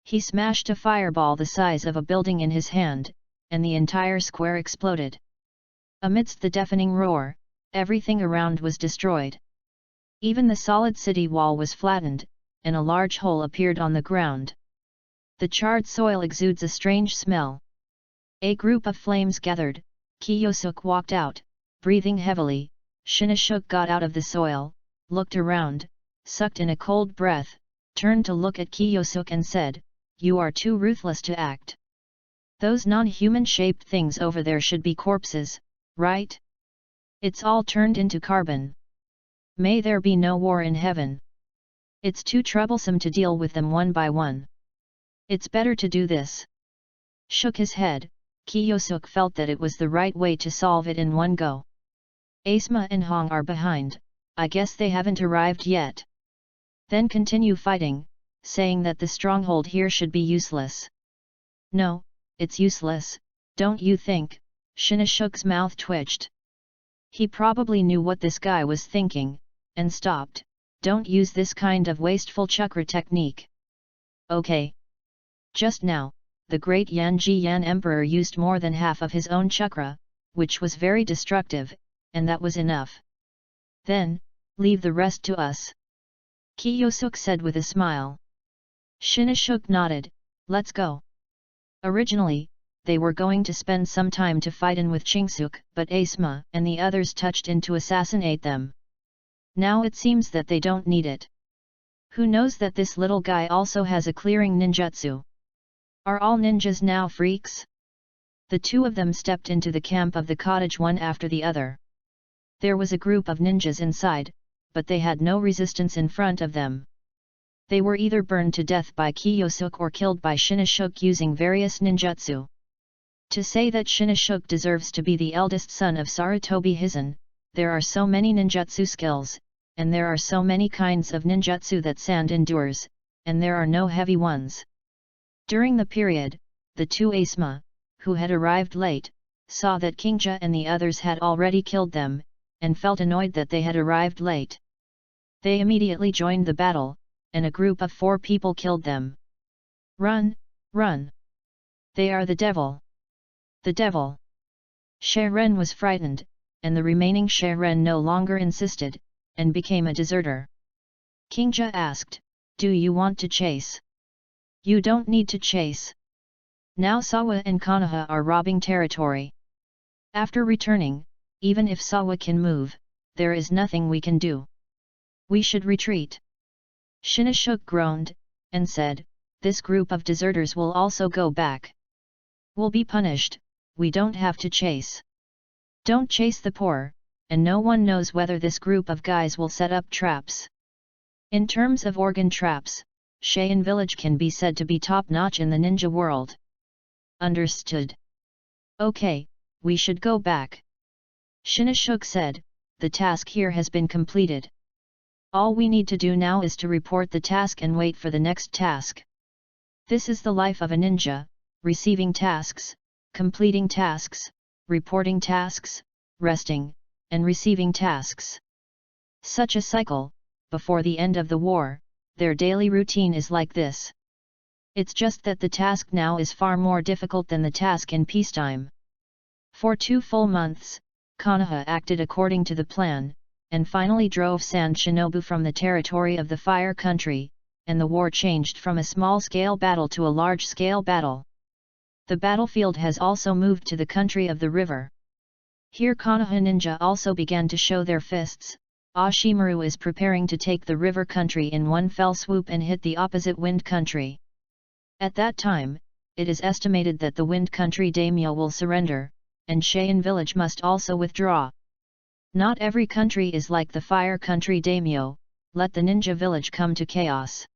He smashed a fireball the size of a building in his hand, and the entire square exploded. Amidst the deafening roar, everything around was destroyed. Even the solid city wall was flattened, and a large hole appeared on the ground. The charred soil exudes a strange smell. A group of flames gathered. Kiyosuke walked out, breathing heavily. Shinashuk got out of the soil, looked around, sucked in a cold breath, turned to look at Kiyosuke and said, "You are too ruthless to act. Those non-human shaped things over there should be corpses, right? It's all turned into carbon. May there be no war in heaven. It's too troublesome to deal with them one by one. It's better to do this." Shook his head. Kiyosuke felt that it was the right way to solve it in one go. Asma and Hong are behind, I guess they haven't arrived yet. Then continue fighting, saying that the stronghold here should be useless. No, it's useless, don't you think? Shinashuk's mouth twitched. He probably knew what this guy was thinking, and stopped. Don't use this kind of wasteful chakra technique. Okay. Just now, the great Yanji Yan Emperor used more than half of his own chakra, which was very destructive, and that was enough. Then, leave the rest to us. Kiyosuke said with a smile. Shinashuk nodded, let's go. Originally, they were going to spend some time to fight in with Chingsuke, but Asma and the others touched in to assassinate them. Now it seems that they don't need it. Who knows that this little guy also has a clearing ninjutsu? Are all ninjas now freaks? The two of them stepped into the camp of the cottage one after the other. There was a group of ninjas inside, but they had no resistance in front of them. They were either burned to death by Kiyosuke or killed by Shinashuk using various ninjutsu. To say that Shinashuk deserves to be the eldest son of Sarutobi Hizen, there are so many ninjutsu skills, and there are so many kinds of ninjutsu that sand endures, and there are no heavy ones. During the period, the two Asma, who had arrived late, saw that Kingja and the others had already killed them, and felt annoyed that they had arrived late. They immediately joined the battle, and a group of 4 people killed them. Run, run! They are the devil! The devil! Sheren was frightened, and the remaining Sheren no longer insisted, and became a deserter. Kingja asked, do you want to chase? You don't need to chase. Now Sawa and Konoha are robbing territory. After returning, even if Sawa can move, there is nothing we can do. We should retreat. Shinashuk groaned, and said, this group of deserters will also go back. We'll be punished, we don't have to chase. Don't chase the poor, and no one knows whether this group of guys will set up traps. In terms of organ traps, Cheyenne village can be said to be top-notch in the ninja world. Understood. Okay, we should go back. Shinashuk said, the task here has been completed. All we need to do now is to report the task and wait for the next task. This is the life of a ninja, receiving tasks, completing tasks, reporting tasks, resting, and receiving tasks. Such a cycle, before the end of the war, their daily routine is like this. It's just that the task now is far more difficult than the task in peacetime. For 2 full months, Konoha acted according to the plan, and finally drove Sand Shinobu from the territory of the Fire Country, and the war changed from a small-scale battle to a large-scale battle. The battlefield has also moved to the country of the river. Here Konoha ninja also began to show their fists. Ashimaru is preparing to take the river country in one fell swoop and hit the opposite wind country. At that time, it is estimated that the wind country daimyo will surrender, and Cheyenne village must also withdraw. Not every country is like the fire country daimyo, let the ninja village come to chaos.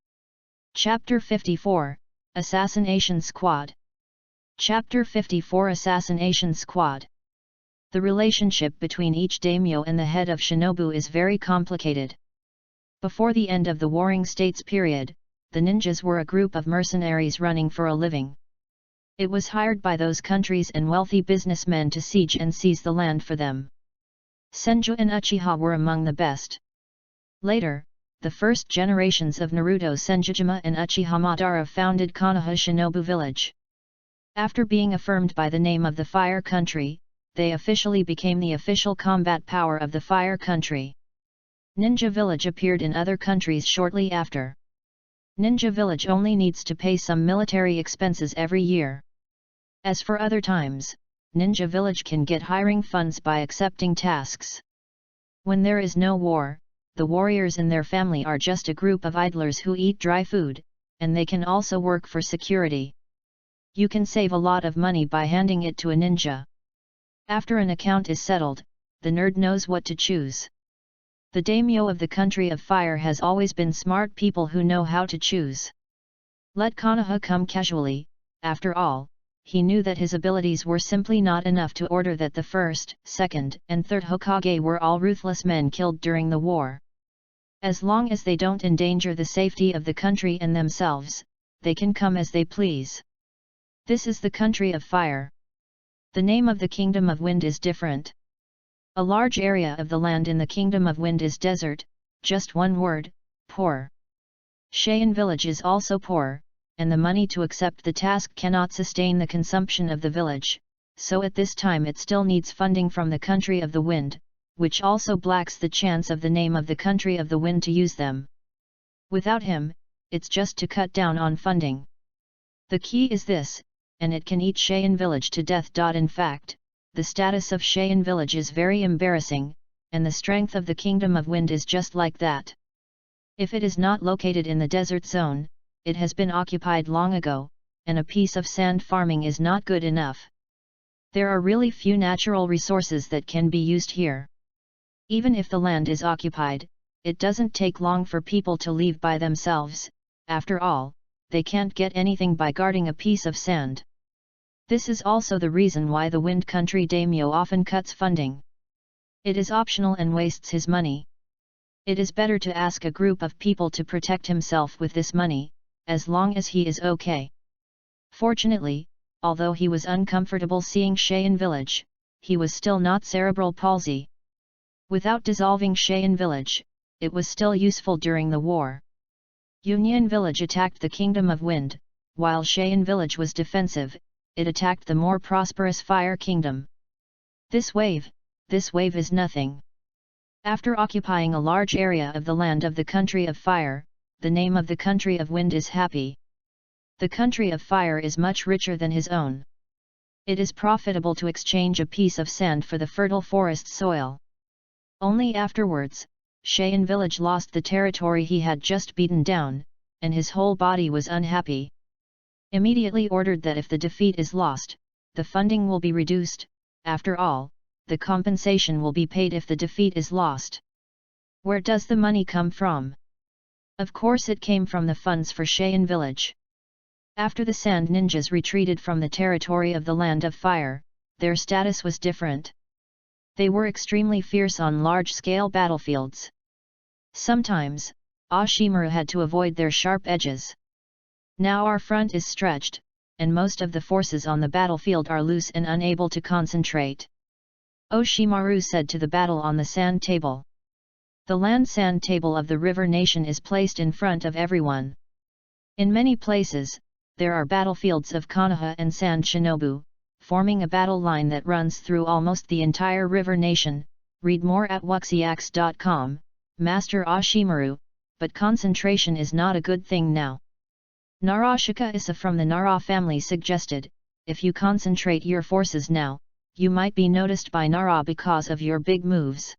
Chapter 54, Assassination Squad. Chapter 54 Assassination Squad. The relationship between each daimyo and the head of Shinobu is very complicated. Before the end of the Warring States period, the ninjas were a group of mercenaries running for a living. It was hired by those countries and wealthy businessmen to siege and seize the land for them. Senju and Uchiha were among the best. Later, the first generations of Naruto Senjujima and Uchiha Madara founded Konoha Shinobu Village. After being affirmed by the name of the Fire Country, they officially became the official combat power of the Fire Country. Ninja Village appeared in other countries shortly after. Ninja Village only needs to pay some military expenses every year. As for other times, Ninja Village can get hiring funds by accepting tasks. When there is no war, the warriors and their family are just a group of idlers who eat dry food, and they can also work for security. You can save a lot of money by handing it to a ninja. After an account is settled, the nerd knows what to choose. The daimyo of the country of fire has always been smart people who know how to choose. Let Konoha come casually. After all, he knew that his abilities were simply not enough to order that the first, second, and third Hokage were all ruthless men killed during the war. As long as they don't endanger the safety of the country and themselves, they can come as they please. This is the country of fire. The name of the Kingdom of Wind is different. A large area of the land in the Kingdom of Wind is desert, just one word, poor. Cheyenne Village is also poor, and the money to accept the task cannot sustain the consumption of the village, so at this time it still needs funding from the country of the wind, which also blacks the chance of the name of the country of the wind to use them. Without him, it's just to cut down on funding. The key is this, and it can eat Cheyenne Village to death. In fact, the status of Cheyenne Village is very embarrassing, and the strength of the Kingdom of Wind is just like that. If it is not located in the desert zone, it has been occupied long ago, and a piece of sand farming is not good enough. There are really few natural resources that can be used here. Even if the land is occupied, it doesn't take long for people to leave by themselves. After all, they can't get anything by guarding a piece of sand. This is also the reason why the Wind Country daimyo often cuts funding. It is optional and wastes his money. It is better to ask a group of people to protect himself with this money, as long as he is okay. Fortunately, although he was uncomfortable seeing Cheyenne Village, he was still not cerebral palsy. Without dissolving Cheyenne Village, it was still useful during the war. Union Village attacked the Kingdom of Wind, while Cheyenne Village was defensive. It attacked the more prosperous Fire Kingdom. This wave is nothing. After occupying a large area of the land of the country of fire, the name of the country of wind is Happy. The country of fire is much richer than his own. It is profitable to exchange a piece of sand for the fertile forest soil. Only afterwards, Cheyenne Village lost the territory he had just beaten down, and his whole body was unhappy. Immediately ordered that if the defeat is lost, the funding will be reduced. After all, the compensation will be paid if the defeat is lost. Where does the money come from? Of course it came from the funds for Cheyenne Village. After the Sand Ninjas retreated from the territory of the Land of Fire, their status was different. They were extremely fierce on large-scale battlefields. Sometimes, Ashimaru had to avoid their sharp edges. Now our front is stretched, and most of the forces on the battlefield are loose and unable to concentrate. Oshimaru said to the battle on the sand table. The land sand table of the river nation is placed in front of everyone. In many places, there are battlefields of Konoha and Sand Shinobu, forming a battle line that runs through almost the entire river nation. Read more at wuxiax.com, Master Ashimaru, but concentration is not a good thing now. Narashika Issa from the Nara family suggested, if you concentrate your forces now, you might be noticed by Nara because of your big moves.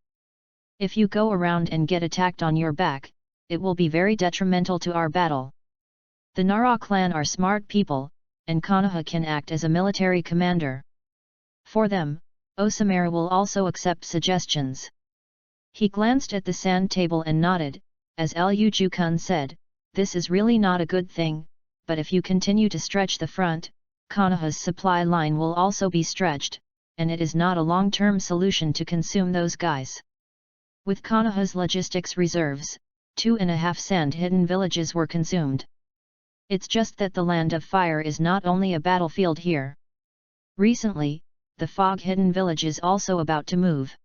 If you go around and get attacked on your back, it will be very detrimental to our battle. The Nara clan are smart people, and Konoha can act as a military commander. For them, Osamu will also accept suggestions. He glanced at the sand table and nodded, as Ryuju-kun said, this is really not a good thing, but if you continue to stretch the front, Konoha's supply line will also be stretched, and it is not a long-term solution to consume those guys. With Konoha's logistics reserves, 2.5 sand-hidden villages were consumed. It's just that the land of fire is not only a battlefield here. Recently, the fog-hidden village is also about to move.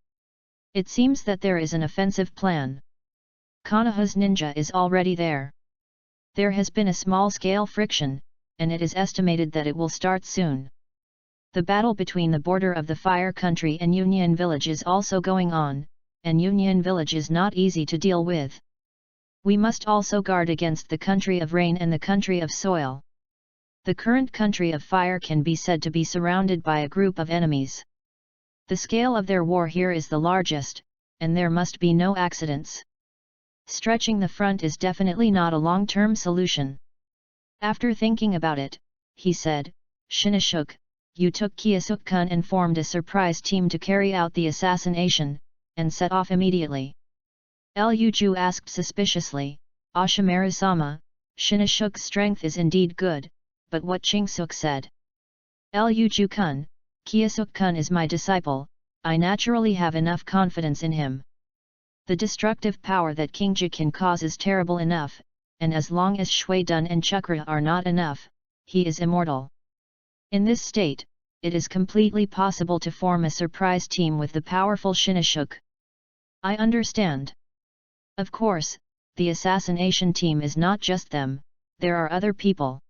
It seems that there is an offensive plan. Konoha's ninja is already there. There has been a small-scale friction, and it is estimated that it will start soon. The battle between the border of the Fire Country and Union Village is also going on, and Union Village is not easy to deal with. We must also guard against the country of rain and the country of soil. The current country of fire can be said to be surrounded by a group of enemies. The scale of their war here is the largest, and there must be no accidents. Stretching the front is definitely not a long-term solution. After thinking about it, he said, Shinichuk, you took Kiyosuk-kun and formed a surprise team to carry out the assassination, and set off immediately. Ryuju asked suspiciously, Ashimaru-sama, Shinichuk's strength is indeed good, but what Chingsuk said. Ryuju-kun, Kiyosuk-kun is my disciple, I naturally have enough confidence in him. The destructive power that Kingji can cause is terrible enough, and as long as Shui-dun and Chakra are not enough, he is immortal. In this state, it is completely possible to form a surprise team with the powerful Shinichuk. I understand. Of course, the assassination team is not just them, there are other people.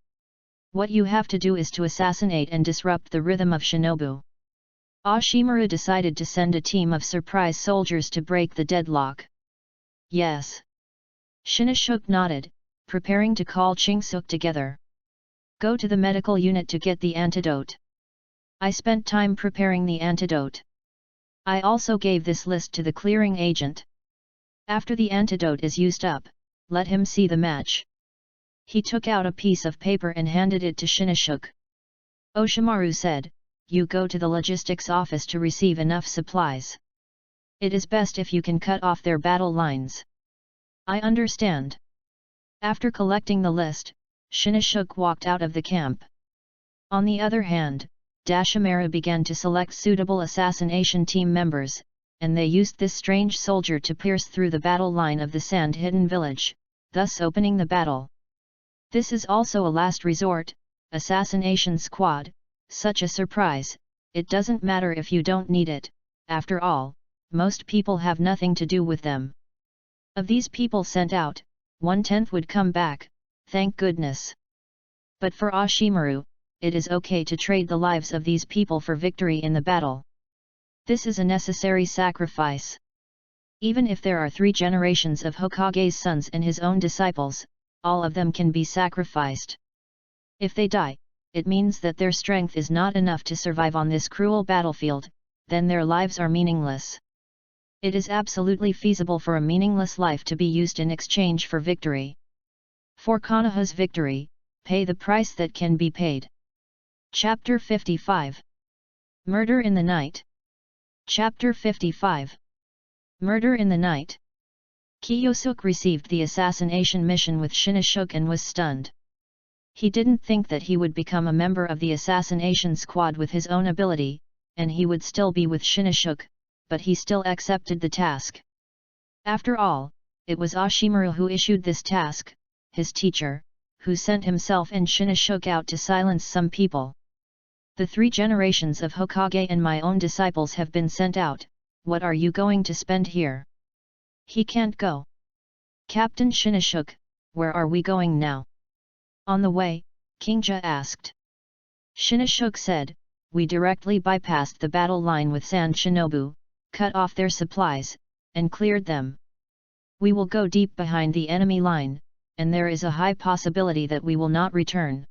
What you have to do is to assassinate and disrupt the rhythm of Shinobu. Ashimaru decided to send a team of surprise soldiers to break the deadlock. Yes. Shinichuk nodded, preparing to call Chingsuk together. Go to the medical unit to get the antidote. I spent time preparing the antidote. I also gave this list to the clearing agent. After the antidote is used up, let him see the match. He took out a piece of paper and handed it to Shinichuk. Oshimaru said, you go to the logistics office to receive enough supplies. It is best if you can cut off their battle lines. I understand. After collecting the list, Shinichuk walked out of the camp. On the other hand, Dashimaru began to select suitable assassination team members, and they used this strange soldier to pierce through the battle line of the sand-hidden village, thus opening the battle. This is also a last resort, assassination squad, such a surprise, it doesn't matter if you don't need it, after all, most people have nothing to do with them. Of these people sent out, 1/10 would come back, thank goodness. But for Ashimaru, it is okay to trade the lives of these people for victory in the battle. This is a necessary sacrifice. Even if there are 3 generations of Hokage's sons and his own disciples, all of them can be sacrificed. If they die, it means that their strength is not enough to survive on this cruel battlefield, then their lives are meaningless. It is absolutely feasible for a meaningless life to be used in exchange for victory. For Konoha's victory, pay the price that can be paid. Chapter 55. Murder in the Night. Chapter 55. Murder in the Night. Kiyosuk received the assassination mission with Shinichuk and was stunned. He didn't think that he would become a member of the assassination squad with his own ability, and he would still be with Shinichuk, but he still accepted the task. After all, it was Ashimaru who issued this task, his teacher, who sent himself and Shinichuk out to silence some people. The 3 generations of Hokage and my own disciples have been sent out, what are you going to spend here? He can't go. Captain Shinichuk, where are we going now? On the way, Kingja asked. Shinichuk said, we directly bypassed the battle line with Sand Shinobu, cut off their supplies, and cleared them. We will go deep behind the enemy line, and there is a high possibility that we will not return.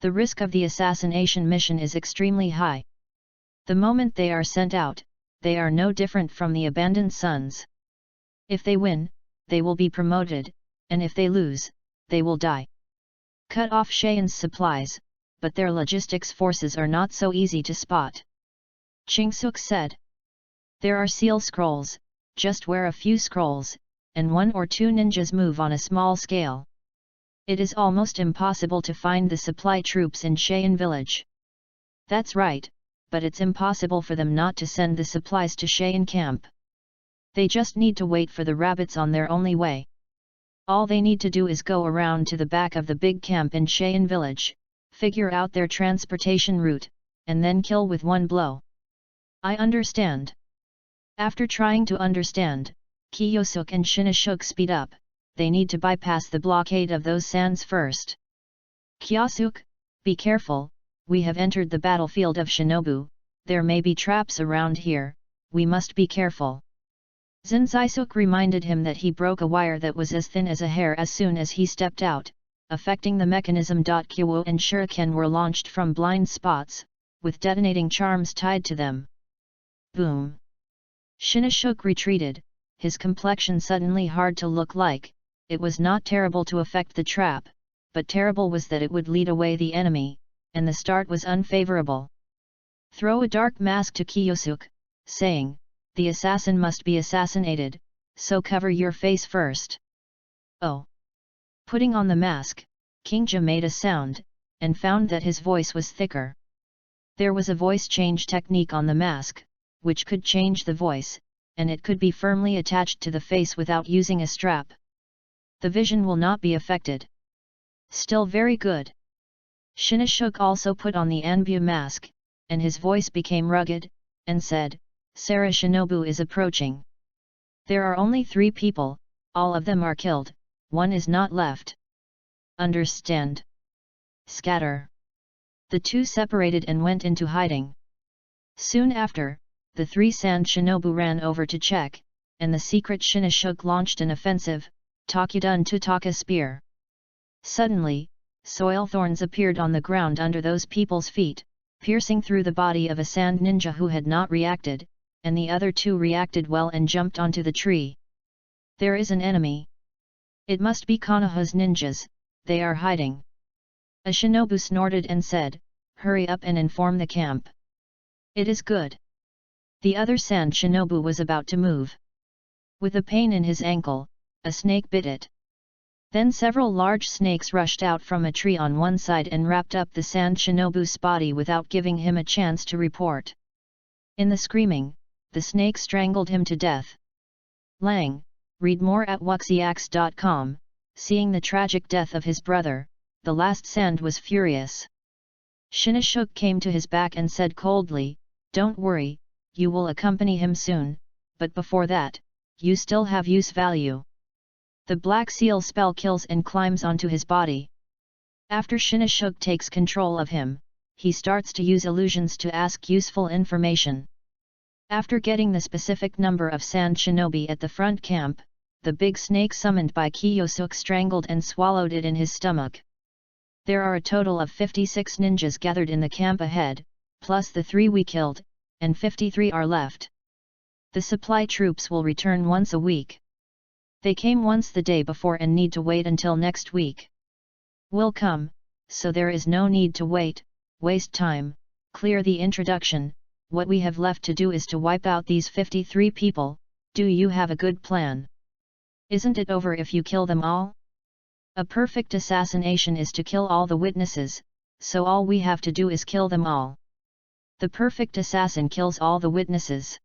The risk of the assassination mission is extremely high. The moment they are sent out, they are no different from the abandoned sons. If they win, they will be promoted, and if they lose, they will die. Cut off Cheyenne supplies, but their logistics forces are not so easy to spot. Chingsuk said. There are seal scrolls, just wear a few scrolls, and 1 or 2 ninjas move on a small scale. It is almost impossible to find the supply troops in Cheyenne village. That's right, but it's impossible for them not to send the supplies to Cheyenne camp. They just need to wait for the rabbits on their only way. All they need to do is go around to the back of the big camp in Cheyenne village, figure out their transportation route, and then kill with one blow. I understand. After trying to understand, Kiyosuk and Shinashuk speed up. They need to bypass the blockade of those sands first. Kiyosuk, be careful, we have entered the battlefield of Shinobu, there may be traps around here, we must be careful. Zenzaisuk reminded him that he broke a wire that was as thin as a hair as soon as he stepped out, affecting the mechanism. Kyo and shuriken were launched from blind spots, with detonating charms tied to them. Boom! Shinashuk retreated, his complexion suddenly hard to look like. It was not terrible to affect the trap, but terrible was that it would lead away the enemy, and the start was unfavorable. Throw a dark mask to Kiyosuk, saying, the assassin must be assassinated, so cover your face first. Oh! Putting on the mask, Kingja made a sound, and found that his voice was thicker. There was a voice change technique on the mask, which could change the voice, and it could be firmly attached to the face without using a strap. The vision will not be affected. Still very good. Shinashuk also put on the Anbu mask, and his voice became rugged, and said, Sarah Shinobu is approaching. There are only 3 people, all of them are killed, one is not left. Understand? Scatter. The 2 separated and went into hiding. Soon after, the 3 sand Shinobu ran over to check, and the secret Shinashuk launched an offensive, Takudun Tutaka spear. Suddenly, soil thorns appeared on the ground under those people's feet, piercing through the body of a sand ninja who had not reacted, and the other 2 reacted well and jumped onto the tree. There is an enemy. It must be Konoha's ninjas, they are hiding. A shinobu snorted and said, hurry up and inform the camp. It is good. The other sand shinobu was about to move. With a pain in his ankle, a snake bit it. Then several large snakes rushed out from a tree on one side and wrapped up the sand shinobu's body without giving him a chance to report. In the screaming, the snake strangled him to death. Lang, read more at wuxiax.com. Seeing the tragic death of his brother, the last sand was furious. Shinashuk came to his back and said coldly, don't worry, you will accompany him soon, but before that, you still have use value. The Black Seal spell kills and climbs onto his body. After Shinashuk takes control of him, he starts to use illusions to ask useful information. After getting the specific number of sand shinobi at the front camp, the big snake summoned by Kiyosuk strangled and swallowed it in his stomach. There are a total of 56 ninjas gathered in the camp ahead, plus the 3 we killed, and 53 are left. The supply troops will return once a week. They came once the day before and need to wait until next week. Will come, so there is no need to waste time, clear the introduction. What we have left to do is to wipe out these 53 people. Do you have a good plan? Isn't it over if you kill them all? A perfect assassination is to kill all the witnesses, so all we have to do is kill them all. The perfect assassin kills all the witnesses.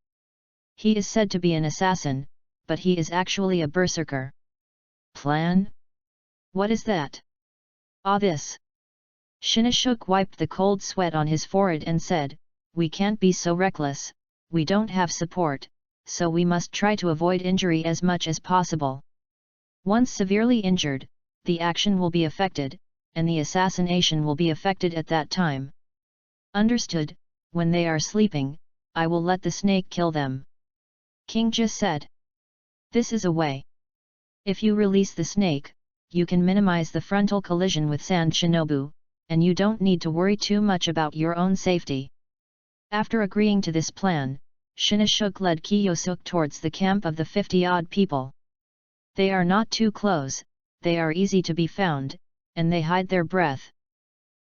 He is said to be an assassin, but he is actually a berserker. Plan? What is that? Ah, this. Shinashuk wiped the cold sweat on his forehead and said, we can't be so reckless, we don't have support, so we must try to avoid injury as much as possible. Once severely injured, the action will be affected, and the assassination will be affected at that time. Understood, when they are sleeping, I will let the snake kill them. Kingja said. This is a way. If you release the snake, you can minimize the frontal collision with Sand Shinobu, and you don't need to worry too much about your own safety. After agreeing to this plan, Shinashuk led Kiyosuk towards the camp of the 50-odd people. They are not too close, they are easy to be found, and they hide their breath.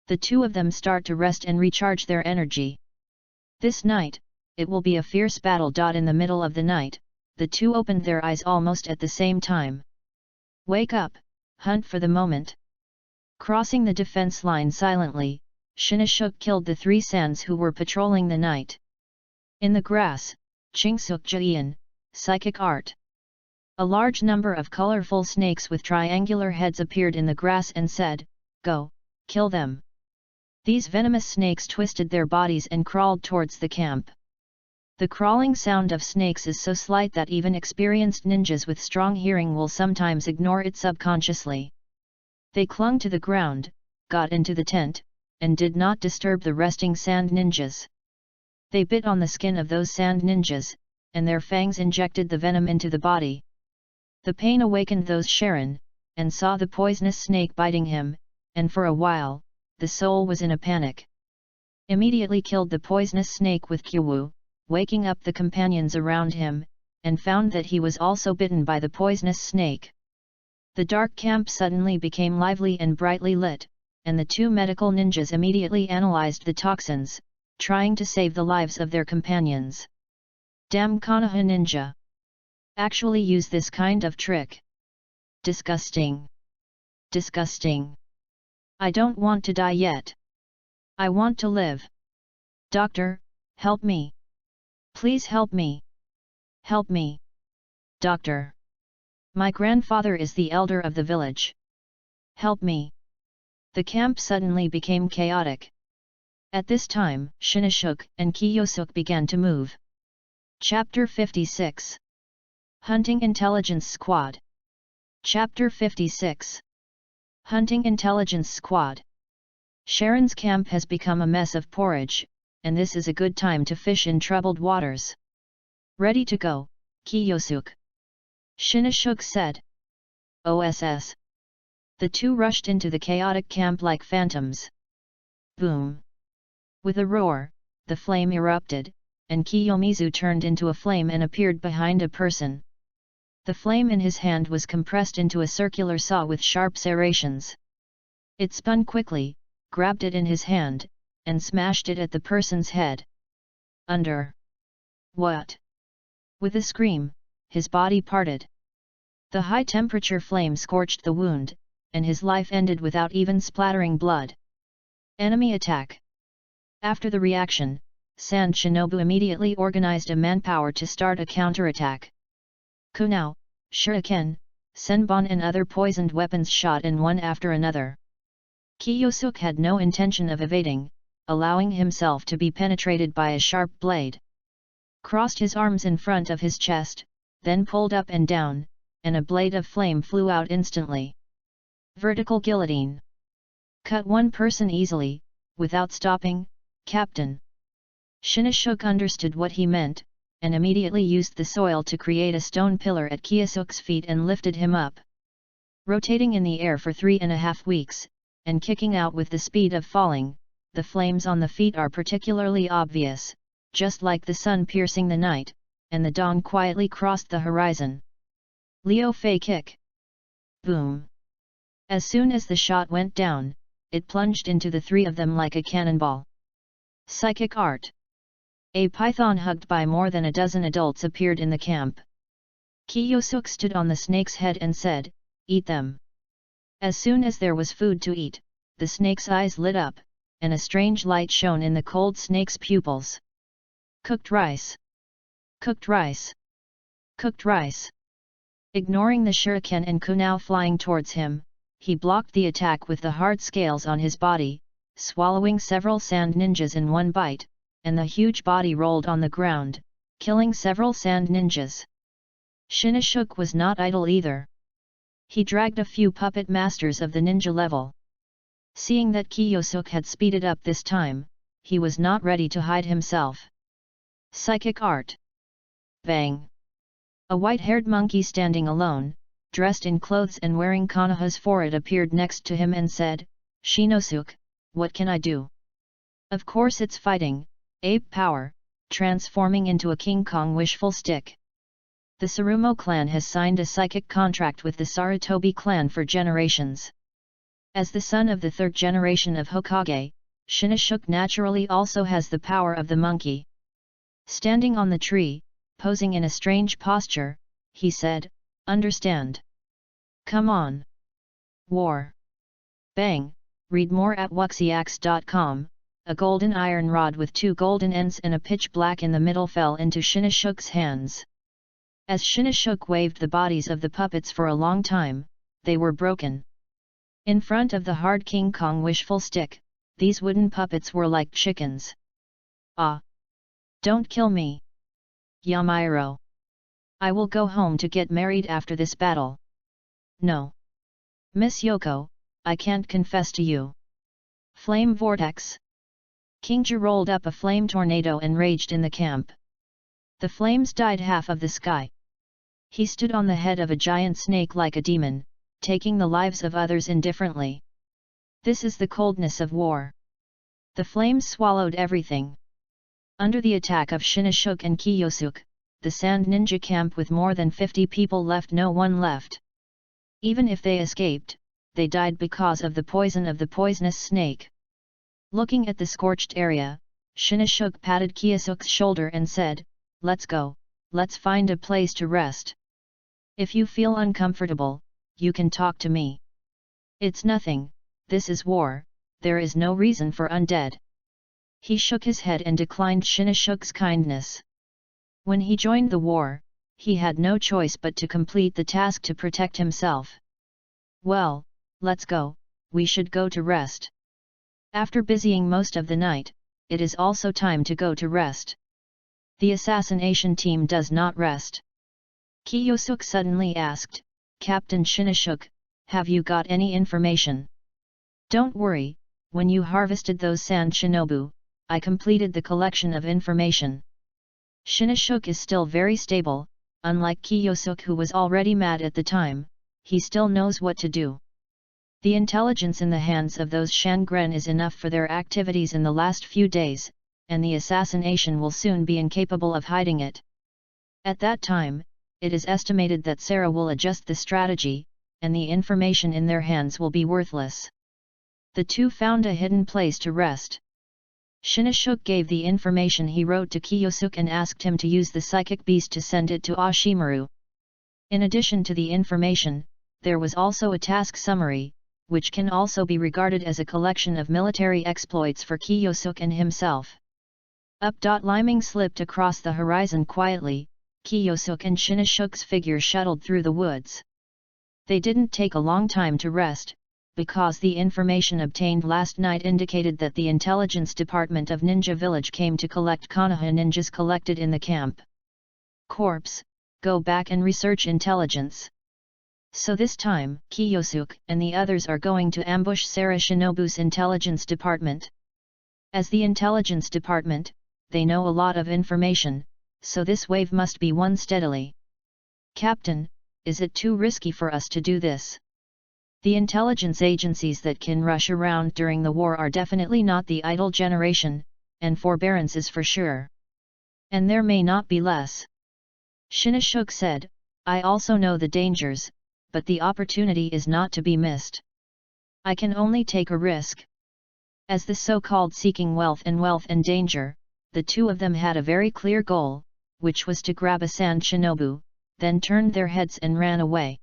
The 2 of them start to rest and recharge their energy. This night, it will be a fierce battle. In the middle of the night, the 2 opened their eyes almost at the same time. Wake up, hunt for the moment. Crossing the defense line silently, Shinashuk killed the 3 sands who were patrolling the night. In the grass, Chingsuk Jian, Psychic Art. A large number of colorful snakes with triangular heads appeared in the grass and said, "Go, kill them." These venomous snakes twisted their bodies and crawled towards the camp. The crawling sound of snakes is so slight that even experienced ninjas with strong hearing will sometimes ignore it subconsciously. They clung to the ground, got into the tent, and did not disturb the resting sand ninjas. They bit on the skin of those sand ninjas, and their fangs injected the venom into the body. The pain awakened those Sharon, and saw the poisonous snake biting him, and for a while, the soul was in a panic. Immediately killed the poisonous snake with Kyu, waking up the companions around him, and found that he was also bitten by the poisonous snake. The dark camp suddenly became lively and brightly lit, and the two medical ninjas immediately analyzed the toxins, trying to save the lives of their companions. Damn Konoha ninja! Actually use this kind of trick. Disgusting! Disgusting! I don't want to die yet. I want to live. Doctor, help me. Please help me. Help me. Doctor. My grandfather is the elder of the village. Help me. The camp suddenly became chaotic. At this time, Shinashuk and Kiyosuk began to move. Chapter 56. Hunting Intelligence Squad. Chapter 56. Hunting Intelligence Squad. Sharon's camp has become a mess of porridge, and this is a good time to fish in troubled waters. Ready to go, Kiyosuk. Shinashuk said. OSS. The two rushed into the chaotic camp like phantoms. Boom! With a roar, the flame erupted, and Kiyomizu turned into a flame and appeared behind a person. The flame in his hand was compressed into a circular saw with sharp serrations. It spun quickly, grabbed it in his hand, and smashed it at the person's head. Under. What? With a scream, his body parted. The high-temperature flame scorched the wound, and his life ended without even splattering blood. Enemy attack. After the reaction, Sand Shinobu immediately organized a manpower to start a counterattack. Kunao, shuriken, senbon and other poisoned weapons shot in one after another. Kiyosuk had no intention of evading, allowing himself to be penetrated by a sharp blade. Crossed his arms in front of his chest, then pulled up and down, and a blade of flame flew out instantly. Vertical guillotine. Cut one person easily, without stopping, Captain. Shinashuk understood what he meant, and immediately used the soil to create a stone pillar at Kiyosuk's feet and lifted him up. Rotating in the air for 3.5 weeks, and kicking out with the speed of falling, the flames on the feet are particularly obvious, just like the sun piercing the night, and the dawn quietly crossed the horizon. Leo Fei kick. Boom! As soon as the shot went down, it plunged into the three of them like a cannonball. Psychic art. A python hugged by more than a dozen adults appeared in the camp. Kiyosuk stood on the snake's head and said, "Eat them." As soon as there was food to eat, the snake's eyes lit up, and a strange light shone in the cold snake's pupils. Cooked rice. Cooked rice. Cooked rice. Ignoring the shuriken and kunao flying towards him, he blocked the attack with the hard scales on his body, swallowing several sand ninjas in one bite, and the huge body rolled on the ground, killing several sand ninjas. Shinashuk was not idle either. He dragged a few puppet masters of the ninja level. Seeing that Kiyosuk had speeded up this time, he was not ready to hide himself. Psychic art. Bang! A white-haired monkey standing alone, dressed in clothes and wearing Konoha's forehead appeared next to him and said, "Shinosuke, what can I do?" Of course it's fighting, ape power, transforming into a King Kong wishful stick. The Sarumo clan has signed a psychic contract with the Sarutobi clan for generations. As the son of the third generation of Hokage, Shinashuk naturally also has the power of the monkey. Standing on the tree, posing in a strange posture, he said, "Understand. Come on. War." Bang! Read more at wuxiax.com. A golden iron rod with two golden ends and a pitch black in the middle fell into Shinashuk's hands. As Shinashuk waved the bodies of the puppets for a long time, they were broken. In front of the hard King Kong wishful stick, these wooden puppets were like chickens. Ah! Don't kill me! Yamairo! I will go home to get married after this battle. No! Miss Yoko, I can't confess to you. Flame vortex! Kingja rolled up a flame tornado and raged in the camp. The flames dyed half of the sky. He stood on the head of a giant snake like a demon, taking the lives of others indifferently. This is the coldness of war. The flames swallowed everything. Under the attack of Shinashuk and Kiyosuke, the sand ninja camp with more than 50 people left, no one left. Even if they escaped, they died because of the poison of the poisonous snake. Looking at the scorched area, Shinashuk patted Kiyosuke's shoulder and said, "Let's go, let's find a place to rest. If you feel uncomfortable, you can talk to me. It's nothing, this is war, there is no reason for undead." He shook his head and declined Shinashuk's kindness. When he joined the war, he had no choice but to complete the task to protect himself. "Well, let's go, we should go to rest. After busying most of the night, it is also time to go to rest." The assassination team does not rest. Kiyosuke suddenly asked, "Captain Shinashuk, have you got any information?" "Don't worry, when you harvested those sand shinobu, I completed the collection of information." Shinashuk is still very stable, unlike Kiyosuke who was already mad at the time, he still knows what to do. The intelligence in the hands of those Shangren is enough for their activities in the last few days, and the assassination will soon be incapable of hiding it. At that time, it is estimated that Sarah will adjust the strategy, and the information in their hands will be worthless. The two found a hidden place to rest. Shinashuk gave the information he wrote to Kiyosuke and asked him to use the psychic beast to send it to Ashimaru. In addition to the information, there was also a task summary, which can also be regarded as a collection of military exploits for Kiyosuke and himself. Liming slipped across the horizon quietly, Kiyosuke and Shinashuk's figure shuttled through the woods. They didn't take a long time to rest, because the information obtained last night indicated that the intelligence department of Ninja Village came to collect Konoha ninjas collected in the camp. Corpse, go back and research intelligence. So this time, Kiyosuke and the others are going to ambush Sarah Shinobu's intelligence department. As the intelligence department, they know a lot of information, so this wave must be won steadily. "Captain, is it too risky for us to do this? The intelligence agencies that can rush around during the war are definitely not the idle generation, and forbearance is for sure. And there may not be less." Shinashuk said, "I also know the dangers, but the opportunity is not to be missed. I can only take a risk." As the so-called seeking wealth and danger, the two of them had a very clear goal, which was to grab a sand shinobu, then turned their heads and ran away.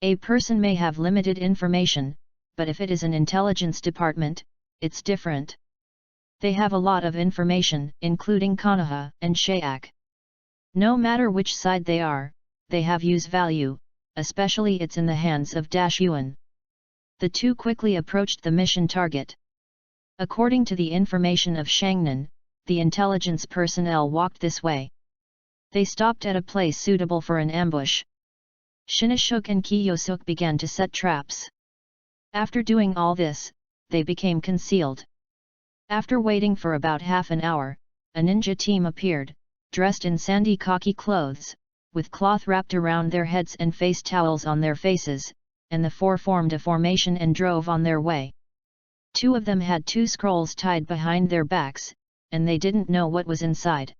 A person may have limited information, but if it is an intelligence department, it's different. They have a lot of information, including Konoha and Shayak. No matter which side they are, they have use value, especially it's in the hands of Yuan. The two quickly approached the mission target. According to the information of Shangnan, the intelligence personnel walked this way. They stopped at a place suitable for an ambush. Shinashuk and Kiyosuke began to set traps. After doing all this, they became concealed. After waiting for about half an hour, a ninja team appeared, dressed in sandy khaki clothes, with cloth wrapped around their heads and face towels on their faces, and the four formed a formation and drove on their way. Two of them had two scrolls tied behind their backs, and they didn't know what was inside.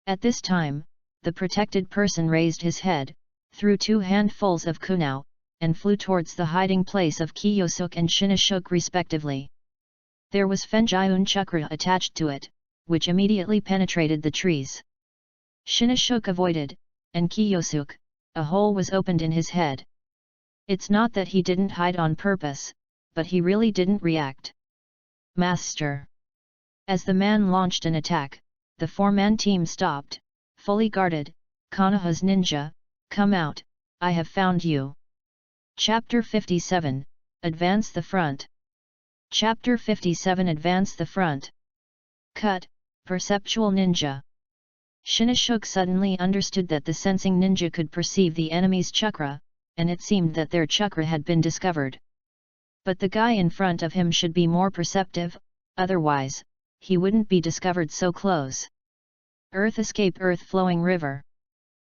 At this time, the protected person raised his head, threw two handfuls of kunao, and flew towards the hiding place of Kiyosuke and Shinashuk respectively. There was Fenjiun chakra attached to it, which immediately penetrated the trees. Shinashuk avoided, and Kiyosuke, a hole was opened in his head. It's not that he didn't hide on purpose, but he really didn't react. "Master!" As the man launched an attack, the four-man team stopped, fully guarded, Konoha's ninja, come out, I have found you. Chapter 57, Advance the Front. Chapter 57 Advance the Front. Cut, Perceptual Ninja. Shinashuk suddenly understood that the sensing ninja could perceive the enemy's chakra, and it seemed that their chakra had been discovered. But the guy in front of him should be more perceptive, otherwise, he wouldn't be discovered so close. Earth escape earth flowing river.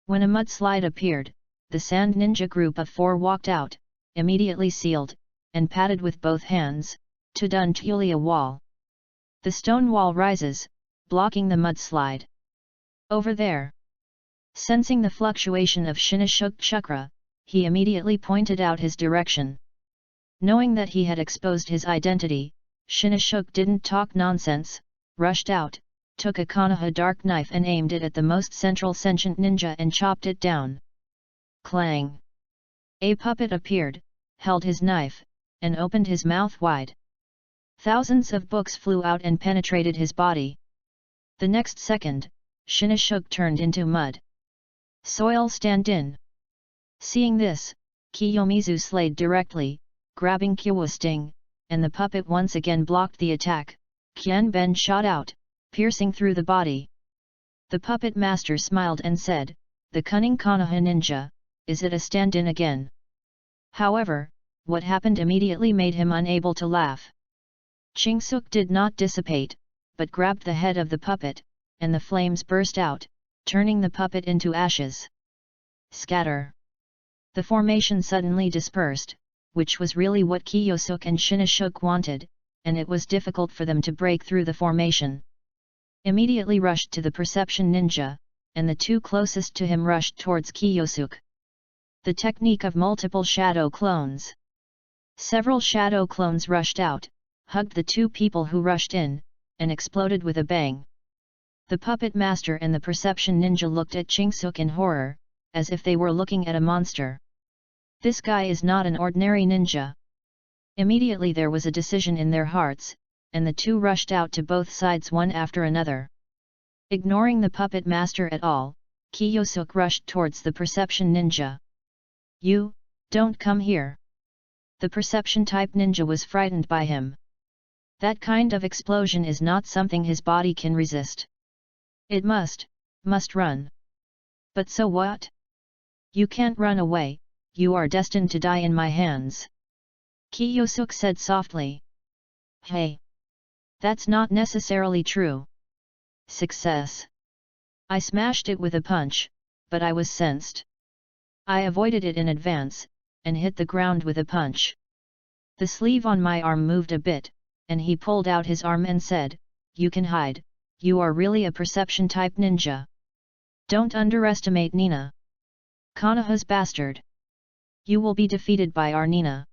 When a mudslide appeared, the sand ninja group of 4 walked out, immediately sealed, and patted with both hands, to Duntulia wall. The stone wall rises, blocking the mudslide. Over there. Sensing the fluctuation of Shinashuk chakra, he immediately pointed out his direction. Knowing that he had exposed his identity, Shinashuk didn't talk nonsense, rushed out, took a Konoha dark knife and aimed it at the most central sentient ninja and chopped it down. Clang! A puppet appeared, held his knife, and opened his mouth wide. Thousands of books flew out and penetrated his body. The next second, Shinashuk turned into mud. Soil stand-in. Seeing this, Kiyomizu slayed directly, grabbing Kyowa Sting, and the puppet once again blocked the attack. Kien-ben shot out, piercing through the body. The puppet master smiled and said, "The cunning Konoha ninja, is it a stand-in again?" However, what happened immediately made him unable to laugh. Chingsuk did not dissipate, but grabbed the head of the puppet, and the flames burst out, turning the puppet into ashes. Scatter! The formation suddenly dispersed, which was really what Kiyosuk and Shinashuk wanted, and it was difficult for them to break through the formation. Immediately rushed to the perception ninja, and the 2 closest to him rushed towards Kiyosuk. The technique of multiple shadow clones. Several shadow clones rushed out, hugged the 2 people who rushed in, and exploded with a bang. The puppet master and the perception ninja looked at Chingsuk in horror, as if they were looking at a monster. This guy is not an ordinary ninja. Immediately there was a decision in their hearts, and the 2 rushed out to both sides one after another. Ignoring the puppet master at all, Kiyosuk rushed towards the perception ninja. "You, don't come here." The perception type ninja was frightened by him. That kind of explosion is not something his body can resist. It must run. But so what? You can't run away, you are destined to die in my hands. Kiyosuk said softly. Hey! That's not necessarily true. Success! I smashed it with a punch, but I was sensed. I avoided it in advance, and hit the ground with a punch. The sleeve on my arm moved a bit, and he pulled out his arm and said, "You can hide. You are really a perception-type ninja. Don't underestimate Nina. Konoha's bastard. You will be defeated by our Nina."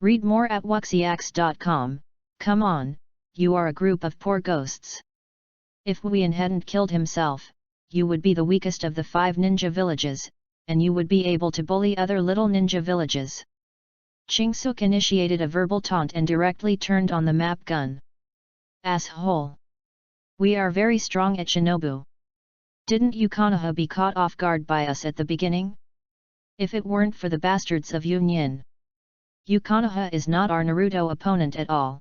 Read more at wuxiax.com. Come on, you are a group of poor ghosts. If Wuyan hadn't killed himself, you would be the weakest of the 5 ninja villages, and you would be able to bully other little ninja villages. Chingsuk initiated a verbal taunt and directly turned on the map gun. Asshole! We are very strong at Shinobu. Didn't you Konoha be caught off guard by us at the beginning? If it weren't for the bastards of Yunyin. You Konoha is not our Naruto opponent at all.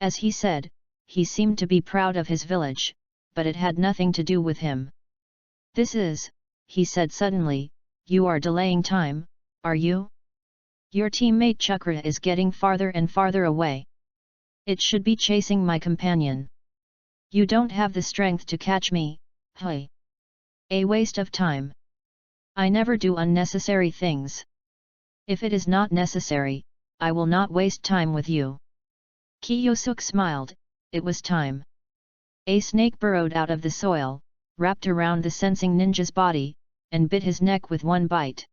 As he said, he seemed to be proud of his village, but it had nothing to do with him. This is, he said suddenly, you are delaying time, are you? Your teammate Chakra is getting farther and farther away. It should be chasing my companion. You don't have the strength to catch me, hey. A waste of time. I never do unnecessary things. If it is not necessary, I will not waste time with you. Kiyosuk smiled, it was time. A snake burrowed out of the soil, wrapped around the sensing ninja's body, and bit his neck with one bite.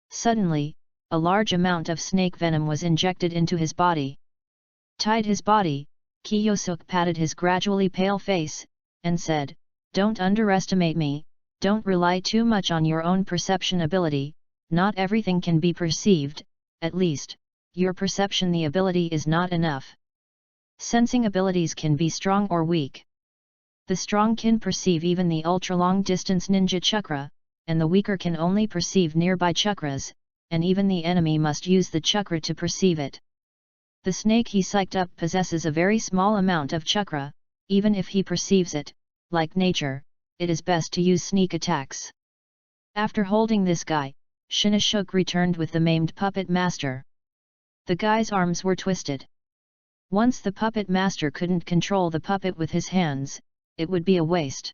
Suddenly, a large amount of snake venom was injected into his body. Tied his body, Kiyosuk patted his gradually pale face, and said, "Don't underestimate me, don't rely too much on your own perception ability, not everything can be perceived, at least, your perception the ability is not enough. Sensing abilities can be strong or weak. The strong can perceive even the ultra-long distance ninja chakra, and the weaker can only perceive nearby chakras, and even the enemy must use the chakra to perceive it. The snake he psyched up possesses a very small amount of chakra. Even if he perceives it, like nature, it is best to use sneak attacks. After holding this guy, Shinashuk returned with the maimed puppet master. The guy's arms were twisted. Once the puppet master couldn't control the puppet with his hands, it would be a waste.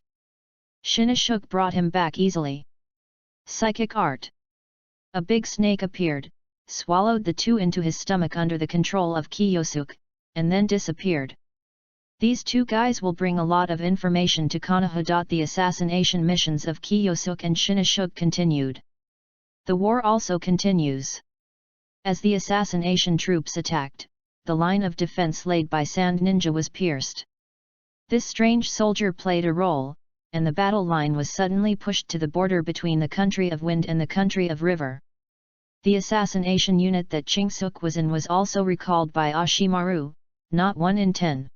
Shinashuk brought him back easily. Psychic art. A big snake appeared, swallowed the two into his stomach under the control of Kiyosuke, and then disappeared. These two guys will bring a lot of information to Konoha. The assassination missions of Kiyosuke and Shinashuk continued. The war also continues. As the assassination troops attacked, the line of defense laid by Sand Ninja was pierced. This strange soldier played a role, and the battle line was suddenly pushed to the border between the country of wind and the country of river. The assassination unit that Chingsuk was in was also recalled by Ashimaru, not 1 in 10.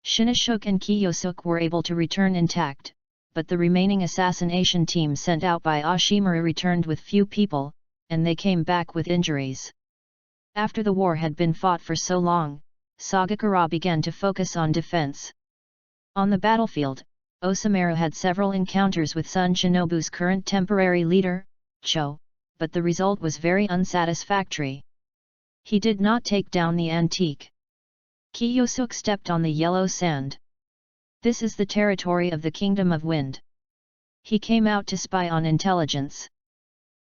Shinashuk and Kiyosuke were able to return intact, but the remaining assassination team sent out by Ashimaru returned with few people, and they came back with injuries. After the war had been fought for so long, Sagakura began to focus on defense. On the battlefield, Osameru had several encounters with Sun Shinobu's current temporary leader, Cho, but the result was very unsatisfactory. He did not take down the antique. Kiyosuke stepped on the yellow sand. This is the territory of the Kingdom of Wind. He came out to spy on intelligence.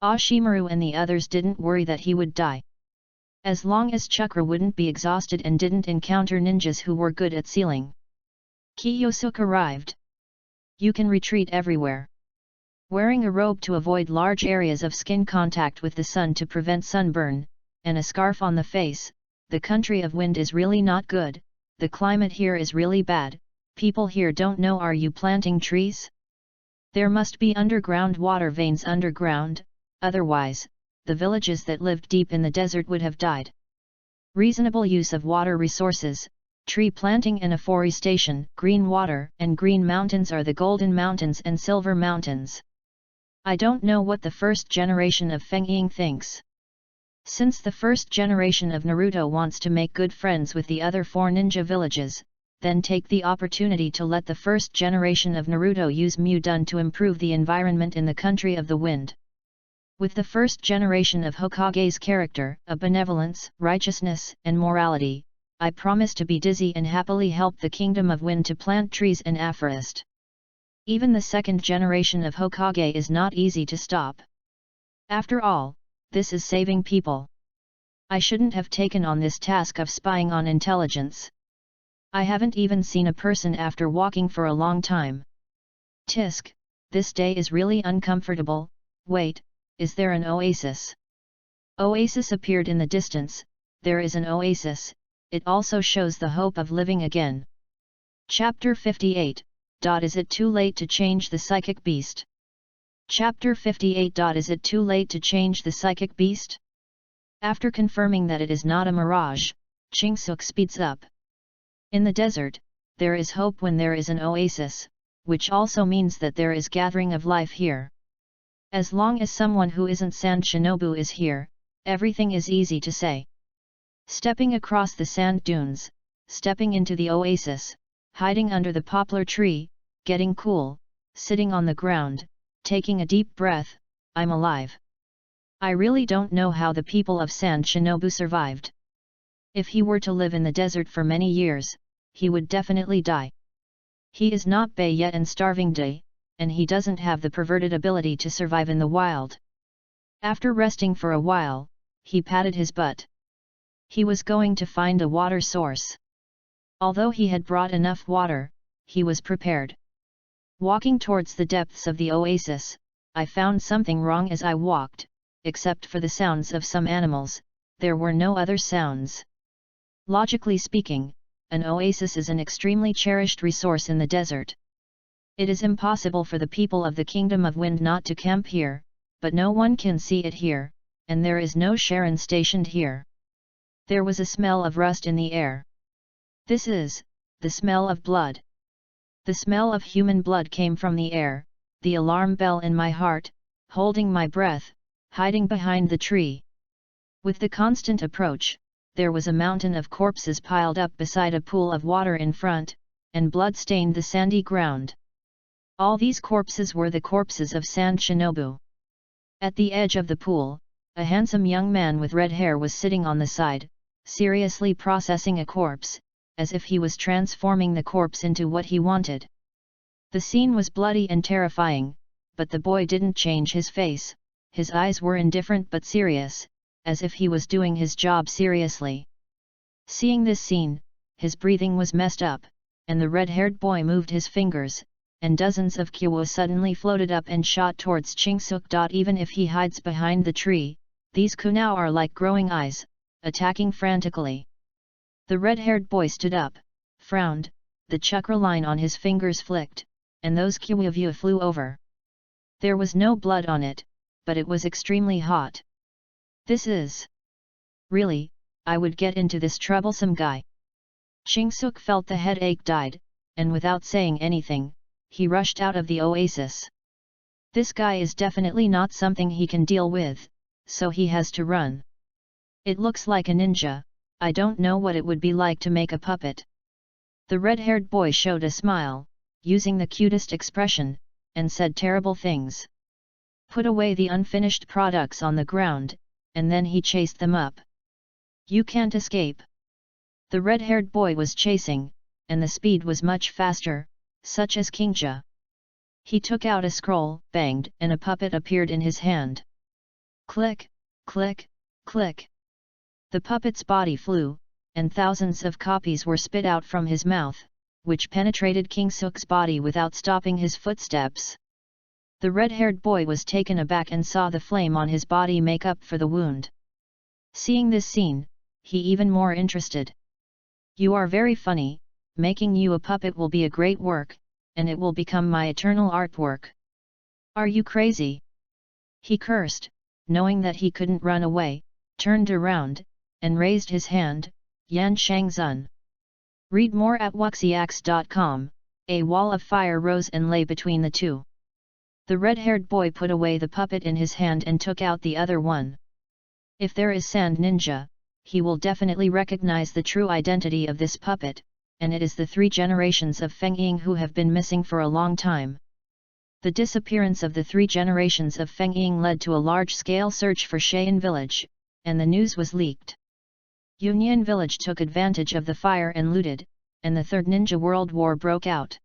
Ashimaru and the others didn't worry that he would die. As long as chakra wouldn't be exhausted and didn't encounter ninjas who were good at sealing. Kiyosuke arrived. You can retreat everywhere. Wearing a robe to avoid large areas of skin contact with the sun to prevent sunburn, and a scarf on the face, the country of wind is really not good, the climate here is really bad, people here don't know. Are you planting trees? There must be underground water veins underground, otherwise, the villages that lived deep in the desert would have died. Reasonable use of water resources, tree planting and afforestation, green water and green mountains are the Golden Mountains and Silver Mountains. I don't know what the first generation of Feng Ying thinks. Since the first generation of Naruto wants to make good friends with the other 4 ninja villages, then take the opportunity to let the first generation of Naruto use Mudun to improve the environment in the country of the wind. With the first generation of Hokage's character, of benevolence, righteousness, and morality, I promise to be dizzy and happily help the Kingdom of Wind to plant trees and afforest. Even the second generation of Hokage is not easy to stop. After all, this is saving people. I shouldn't have taken on this task of spying on intelligence. I haven't even seen a person after walking for a long time. Tisk, this day is really uncomfortable. Wait, is there an oasis? Oasis appeared in the distance. There is an oasis. It also shows the hope of living again. Chapter 58. Is it too late to change the psychic beast? Chapter 58. Is it too late to change the psychic beast? After confirming that it is not a mirage, Chingsuk speeds up. In the desert, there is hope when there is an oasis, which also means that there is gathering of life here. As long as someone who isn't Sand Shinobu is here, everything is easy to say. Stepping across the sand dunes, stepping into the oasis, hiding under the poplar tree, getting cool, sitting on the ground, taking a deep breath, I'm alive. I really don't know how the people of Sand Shinobu survived. If he were to live in the desert for many years, he would definitely die. He is not Bei yet and starving day, and he doesn't have the perverted ability to survive in the wild. After resting for a while, he patted his butt. He was going to find a water source. Although he had brought enough water, he was prepared. Walking towards the depths of the oasis, I found something wrong as I walked. Except for the sounds of some animals, there were no other sounds. Logically speaking, an oasis is an extremely cherished resource in the desert. It is impossible for the people of the Kingdom of Wind not to camp here, but no one can see it here, and there is no Sharon stationed here. There was a smell of rust in the air. This is the smell of blood. The smell of human blood came from the air, the alarm bell in my heart, holding my breath, hiding behind the tree. With the constant approach, there was a mountain of corpses piled up beside a pool of water in front, and blood stained the sandy ground. All these corpses were the corpses of Sand Shinobu. At the edge of the pool, a handsome young man with red hair was sitting on the side, seriously processing a corpse, as if he was transforming the corpse into what he wanted. The scene was bloody and terrifying, but the boy didn't change his face, his eyes were indifferent but serious, as if he was doing his job seriously. Seeing this scene, his breathing was messed up, and the red-haired boy moved his fingers, and dozens of Kyo suddenly floated up and shot towards Chingsuk. Even if he hides behind the tree, these Ku now are like growing eyes, attacking frantically. The red-haired boy stood up, frowned, the chakra line on his fingers flicked, and those Kyo flew over. There was no blood on it, but it was extremely hot. This is... Really, I would get into this troublesome guy. Chingsuk felt the headache died, and without saying anything, he rushed out of the oasis. This guy is definitely not something he can deal with, so he has to run. It looks like a ninja, I don't know what it would be like to make a puppet. The red-haired boy showed a smile, using the cutest expression, and said terrible things. Put away the unfinished products on the ground, and then he chased them up. You can't escape. The red-haired boy was chasing, and the speed was much faster, such as Kingja. He took out a scroll, banged, and a puppet appeared in his hand. Click, click, click. The puppet's body flew, and thousands of copies were spit out from his mouth, which penetrated Kingsuk's body without stopping his footsteps. The red-haired boy was taken aback and saw the flame on his body make up for the wound. Seeing this scene, he even more interested. You are very funny, making you a puppet will be a great work, and it will become my eternal artwork. Are you crazy? He cursed, knowing that he couldn't run away, turned around, and raised his hand, Yan Shangzun. Read more at wuxiax.com. A wall of fire rose and lay between the two. The red-haired boy put away the puppet in his hand and took out the other one. If there is Sand Ninja, he will definitely recognize the true identity of this puppet, and it is the 3 generations of Feng Ying who have been missing for a long time. The disappearance of the 3 generations of Feng Ying led to a large-scale search for Cheyenne village, and the news was leaked. Union village took advantage of the fire and looted, and the Third Ninja World War broke out.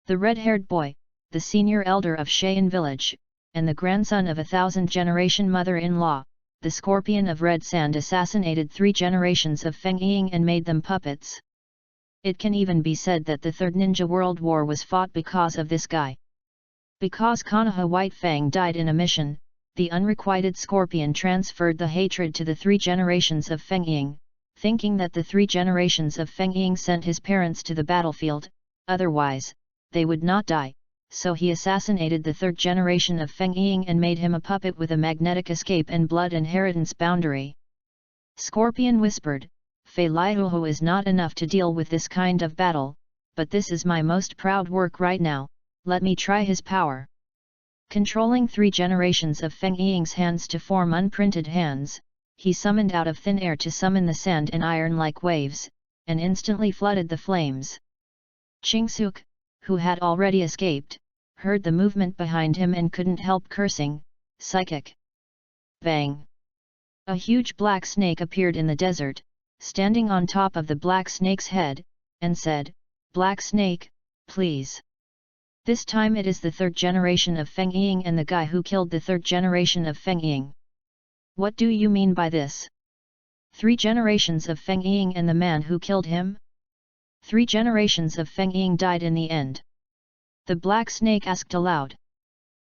The red-haired boy, the senior elder of Cheyenne village, and the grandson of a 1000-generation mother-in-law, the Scorpion of Red Sand assassinated 3 generations of Feng Ying and made them puppets. It can even be said that the Third Ninja World War was fought because of this guy. Because Konoha White Fang died in a mission, the unrequited Scorpion transferred the hatred to the 3 generations of Feng Ying, thinking that the 3 generations of Feng Ying sent his parents to the battlefield, otherwise, they would not die, so he assassinated the 3rd generation of Feng Ying and made him a puppet with a magnetic escape and blood inheritance boundary. Scorpion whispered, Fei Liuhu is not enough to deal with this kind of battle, but this is my most proud work right now, let me try his power. Controlling 3 generations of Feng Ying's hands to form unprinted hands, he summoned out of thin air to summon the sand and iron like waves, and instantly flooded the flames. Chingsuk, who had already escaped, heard the movement behind him and couldn't help cursing, psychic. Bang! A huge black snake appeared in the desert, standing on top of the black snake's head, and said, Black snake, please. This time it is the 3rd generation of Feng Ying and the guy who killed the 3rd generation of Feng Ying. What do you mean by this? 3 generations of Feng Ying and the man who killed him? 3 generations of Feng Ying died in the end. The black snake asked aloud.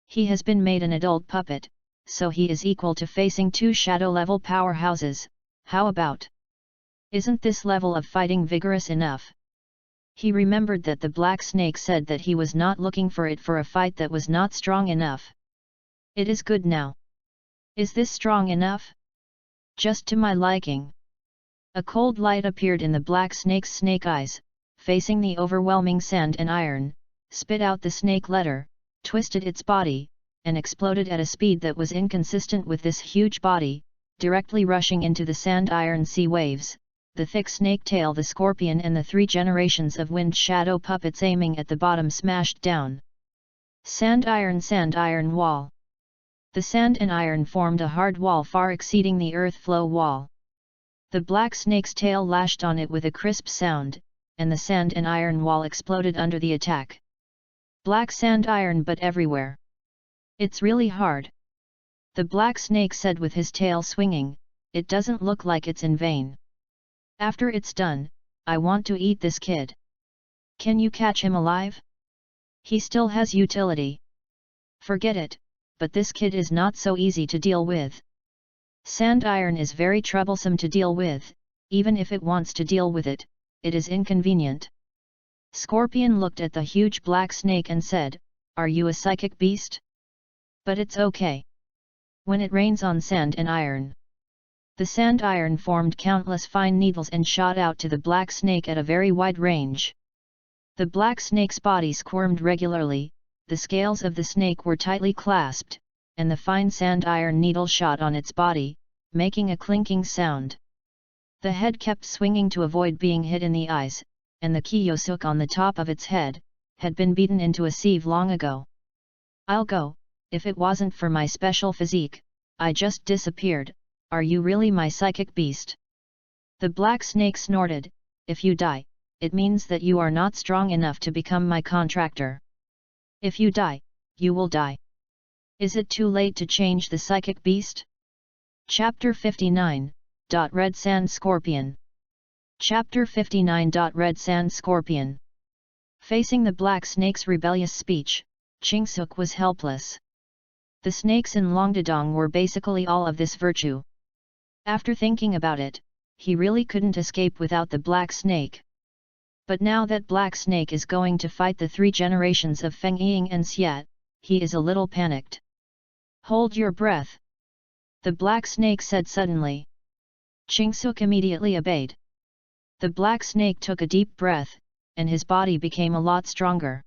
He has been made an adult puppet, so he is equal to facing 2 shadow-level powerhouses, how about? Isn't this level of fighting vigorous enough? He remembered that the black snake said that he was not looking for it for a fight that was not strong enough. It is good now. Is this strong enough? Just to my liking. A cold light appeared in the black snake's snake eyes, facing the overwhelming sand and iron, spit out the snake letter, twisted its body, and exploded at a speed that was inconsistent with this huge body, directly rushing into the sand-iron sea waves, the thick snake tail, the scorpion and the 3 generations of wind shadow puppets aiming at the bottom smashed down. Sand-iron wall. The sand and iron formed a hard wall far exceeding the earth flow wall. The black snake's tail lashed on it with a crisp sound, and the sand and iron wall exploded under the attack. Black sand iron but everywhere. It's really hard. The black snake said with his tail swinging, it doesn't look like it's in vain. After it's done, I want to eat this kid. Can you catch him alive? He still has utility. Forget it, but this kid is not so easy to deal with. Sand iron is very troublesome to deal with, even if it wants to deal with it, it is inconvenient. Scorpion looked at the huge black snake and said, are you a psychic beast? But it's okay. When it rains on sand and iron. The sand iron formed countless fine needles and shot out to the black snake at a very wide range. The black snake's body squirmed regularly, the scales of the snake were tightly clasped, and the fine sand iron needle shot on its body, making a clinking sound. The head kept swinging to avoid being hit in the eyes, and the kiyosuk on the top of its head, had been beaten into a sieve long ago. I'll go. If it wasn't for my special physique, I just disappeared. Are you really my psychic beast? The black snake snorted, if you die, it means that you are not strong enough to become my contractor. If you die, you will die. Is it too late to change the psychic beast? Chapter 59, Red Sand Scorpion. Chapter 59. Red Sand Scorpion. Facing the black snake's rebellious speech, Chingsuk was helpless. The snakes in Longdedong were basically all of this virtue. After thinking about it, he really couldn't escape without the black snake. But now that black snake is going to fight the 3 generations of Feng Ying and Xiat, he is a little panicked. Hold your breath. The black snake said suddenly. Chingsuk immediately obeyed. The black snake took a deep breath, and his body became a lot stronger.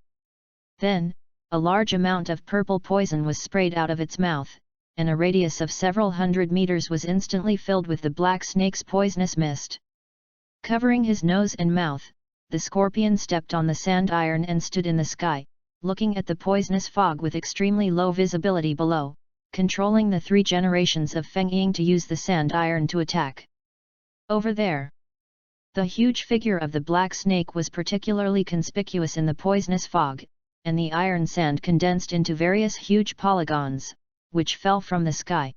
Then, a large amount of purple poison was sprayed out of its mouth, and a radius of several hundred meters was instantly filled with the black snake's poisonous mist. Covering his nose and mouth, the scorpion stepped on the sand iron and stood in the sky, looking at the poisonous fog with extremely low visibility below, controlling the 3 generations of Feng Ying to use the sand iron to attack. Over there. The huge figure of the black snake was particularly conspicuous in the poisonous fog, and the iron sand condensed into various huge polygons, which fell from the sky.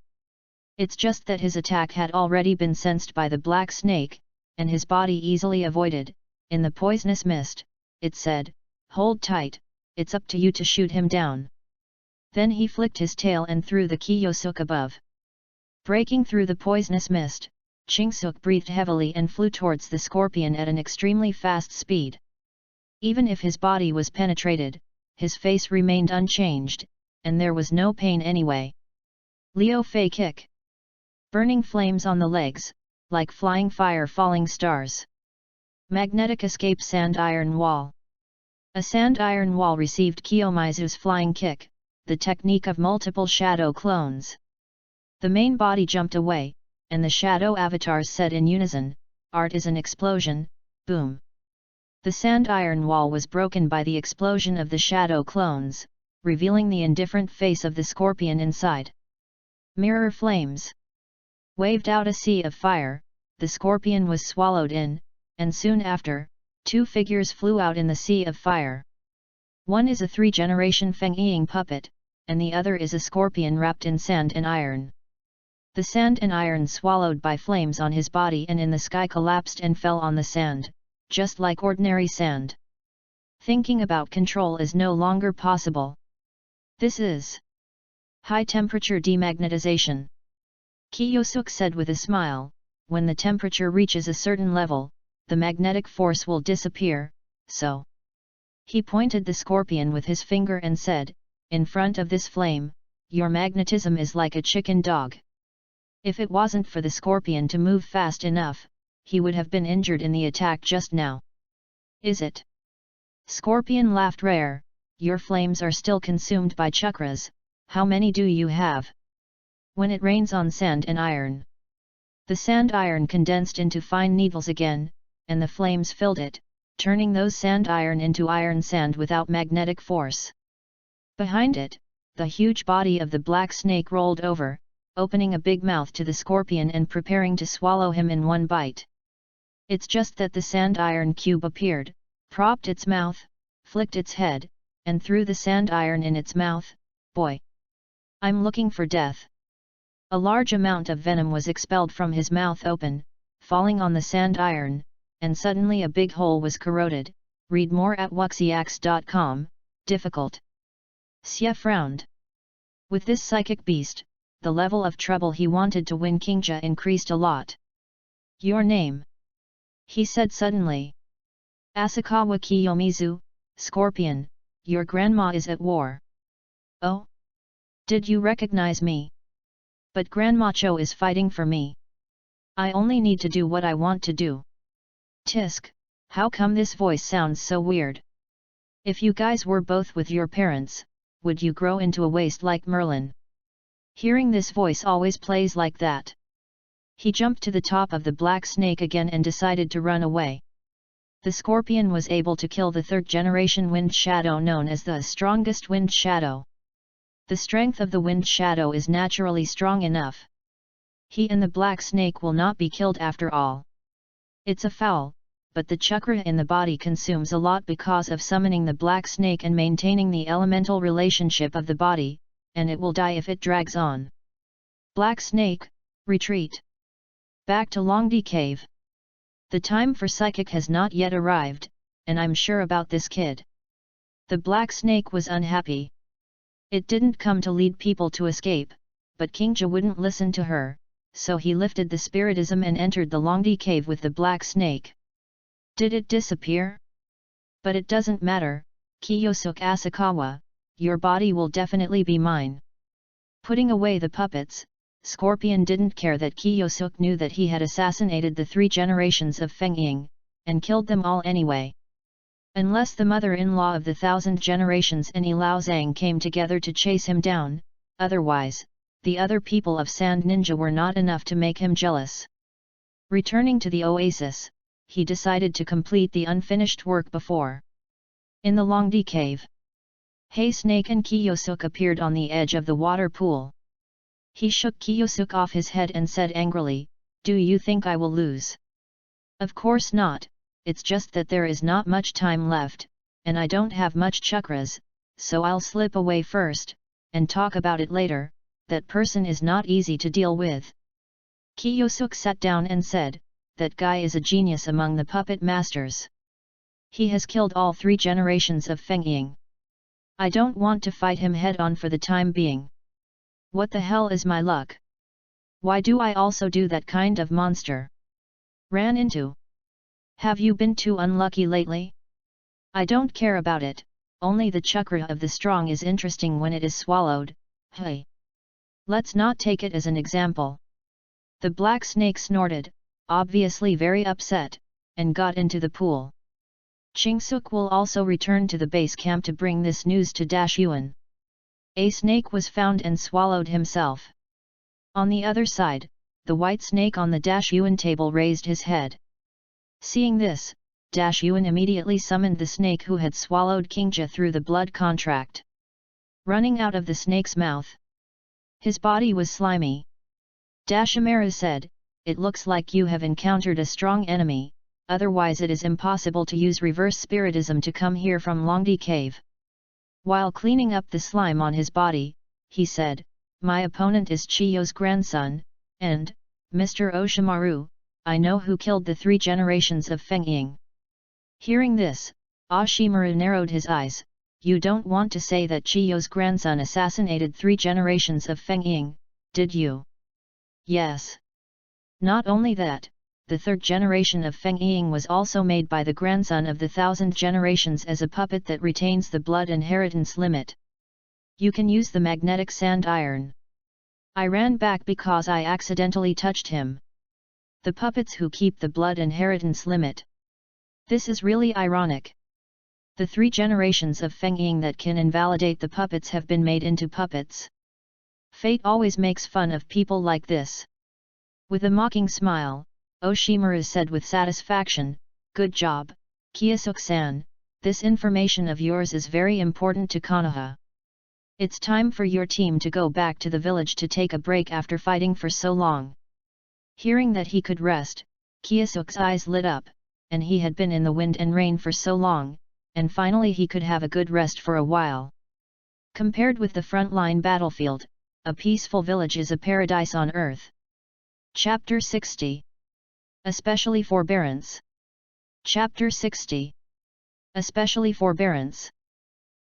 It's just that his attack had already been sensed by the black snake, and his body easily avoided. In the poisonous mist, it said, hold tight, it's up to you to shoot him down. Then he flicked his tail and threw the kiyosuk above. Breaking through the poisonous mist, Chingsuk breathed heavily and flew towards the scorpion at an extremely fast speed. Even if his body was penetrated, his face remained unchanged, and there was no pain anyway. Leo Fei kick. Burning flames on the legs, like flying fire falling stars. Magnetic escape sand iron wall. A sand iron wall received Kiyomizu's flying kick, the technique of multiple shadow clones. The main body jumped away, and the shadow avatars said in unison, art is an explosion, boom. The sand iron wall was broken by the explosion of the shadow clones, revealing the indifferent face of the scorpion inside. Mirror flames. Waved out a sea of fire, the scorpion was swallowed in, and soon after, 2 figures flew out in the sea of fire. One is a 3-generation Feng Ying puppet, and the other is a scorpion wrapped in sand and iron. The sand and iron swallowed by flames on his body and in the sky collapsed and fell on the sand, just like ordinary sand. Thinking about control is no longer possible. This is high-temperature demagnetization. Kiyosuk said with a smile, when the temperature reaches a certain level, the magnetic force will disappear, so. He pointed the scorpion with his finger and said, in front of this flame, your magnetism is like a chicken dog. If it wasn't for the scorpion to move fast enough, he would have been injured in the attack just now. is it? Scorpion laughed. Rare, your flames are still consumed by chakras, how many do you have? When it rains on sand and iron. The sand iron condensed into fine needles again, and the flames filled it, turning those sand iron into iron sand without magnetic force. Behind it, the huge body of the black snake rolled over, opening a big mouth to the scorpion and preparing to swallow him in one bite. It's just that the sand iron cube appeared, propped its mouth, flicked its head, and threw the sand iron in its mouth. Boy! I'm looking for death. A large amount of venom was expelled from his mouth open, falling on the sand iron, and suddenly a big hole was corroded. Read more at wuxiax.com. Difficult. Xie frowned. With this psychic beast, the level of trouble he wanted to win Kingja increased a lot. Your name? He said suddenly. Asakawa Kiyomizu, Scorpion, your grandma is at war. Oh? Did you recognize me? But Grandma Cho is fighting for me. I only need to do what I want to do. Tisk, how come this voice sounds so weird? If you guys were both with your parents, would you grow into a waste like Merlin? Hearing this voice always plays like that. He jumped to the top of the black snake again and decided to run away. The scorpion was able to kill the third-generation wind shadow known as the strongest wind shadow. The strength of the wind shadow is naturally strong enough. He and the black snake will not be killed after all. It's a foul, but the chakra in the body consumes a lot because of summoning the black snake and maintaining the elemental relationship of the body, and it will die if it drags on. Black snake, retreat. Back to Longdi Cave. The time for psychic has not yet arrived, and I'm sure about this kid. The black snake was unhappy. It didn't come to lead people to escape, but Kingja wouldn't listen to her, so he lifted the spiritism and entered the Longdi Cave with the black snake. Did it disappear? But it doesn't matter, Kiyosuke Asakawa, your body will definitely be mine. Putting away the puppets, Scorpion didn't care that Kiyosuke knew that he had assassinated the 3 generations of Fengying, and killed them all anyway. Unless the mother-in-law of the 1,000 generations and Lao Zhang came together to chase him down, otherwise, the other people of Sand Ninja were not enough to make him jealous. Returning to the oasis, he decided to complete the unfinished work before. In the Longdi Cave, Hey Snake and Kiyosuke appeared on the edge of the water pool. He shook Kiyosuke off his head and said angrily, "Do you think I will lose?" "Of course not, it's just that there is not much time left, and I don't have much chakras, so I'll slip away first, and talk about it later. That person is not easy to deal with." Kiyosuke sat down and said, "That guy is a genius among the puppet masters. He has killed all 3 generations of Fengying. I don't want to fight him head-on for the time being. What the hell is my luck? Why do I also do that kind of monster? Ran into. Have you been too unlucky lately? I don't care about it, only the chakra of the strong is interesting when it is swallowed. Hey! Let's not take it as an example." The black snake snorted, obviously very upset, and got into the pool. Chingsuk will also return to the base camp to bring this news to Yuan. A snake was found and swallowed himself. On the other side, the white snake on the Yuan table raised his head. Seeing this, Yuan immediately summoned the snake who had swallowed Kingja through the blood contract. Running out of the snake's mouth. His body was slimy. Dashimaru said, "It looks like you have encountered a strong enemy, otherwise it is impossible to use reverse spiritism to come here from Longdi Cave." While cleaning up the slime on his body, he said, "My opponent is Chiyo's grandson, and, Mr. Oshimaru, I know who killed the 3 generations of Fengying." Hearing this, Oshimaru narrowed his eyes. "You don't want to say that Chiyo's grandson assassinated 3 generations of Fengying, did you?" "Yes. Not only that, the 3rd generation of Fengying was also made by the grandson of the 1,000 generations as a puppet that retains the blood inheritance limit. You can use the magnetic sand iron. I ran back because I accidentally touched him. The puppets who keep the blood inheritance limit. This is really ironic. The 3 generations of Feng Ying that can invalidate the puppets have been made into puppets. Fate always makes fun of people like this. With a mocking smile, Oshimaru said with satisfaction, "Good job, Kiyosuk-san, this information of yours is very important to Konoha. It's time for your team to go back to the village to take a break after fighting for so long." Hearing that he could rest, Kiyosuk's eyes lit up, and he had been in the wind and rain for so long, and finally he could have a good rest for a while. Compared with the frontline battlefield, a peaceful village is a paradise on earth. Chapter 60. Especially Forbearance. Chapter 60. Especially Forbearance.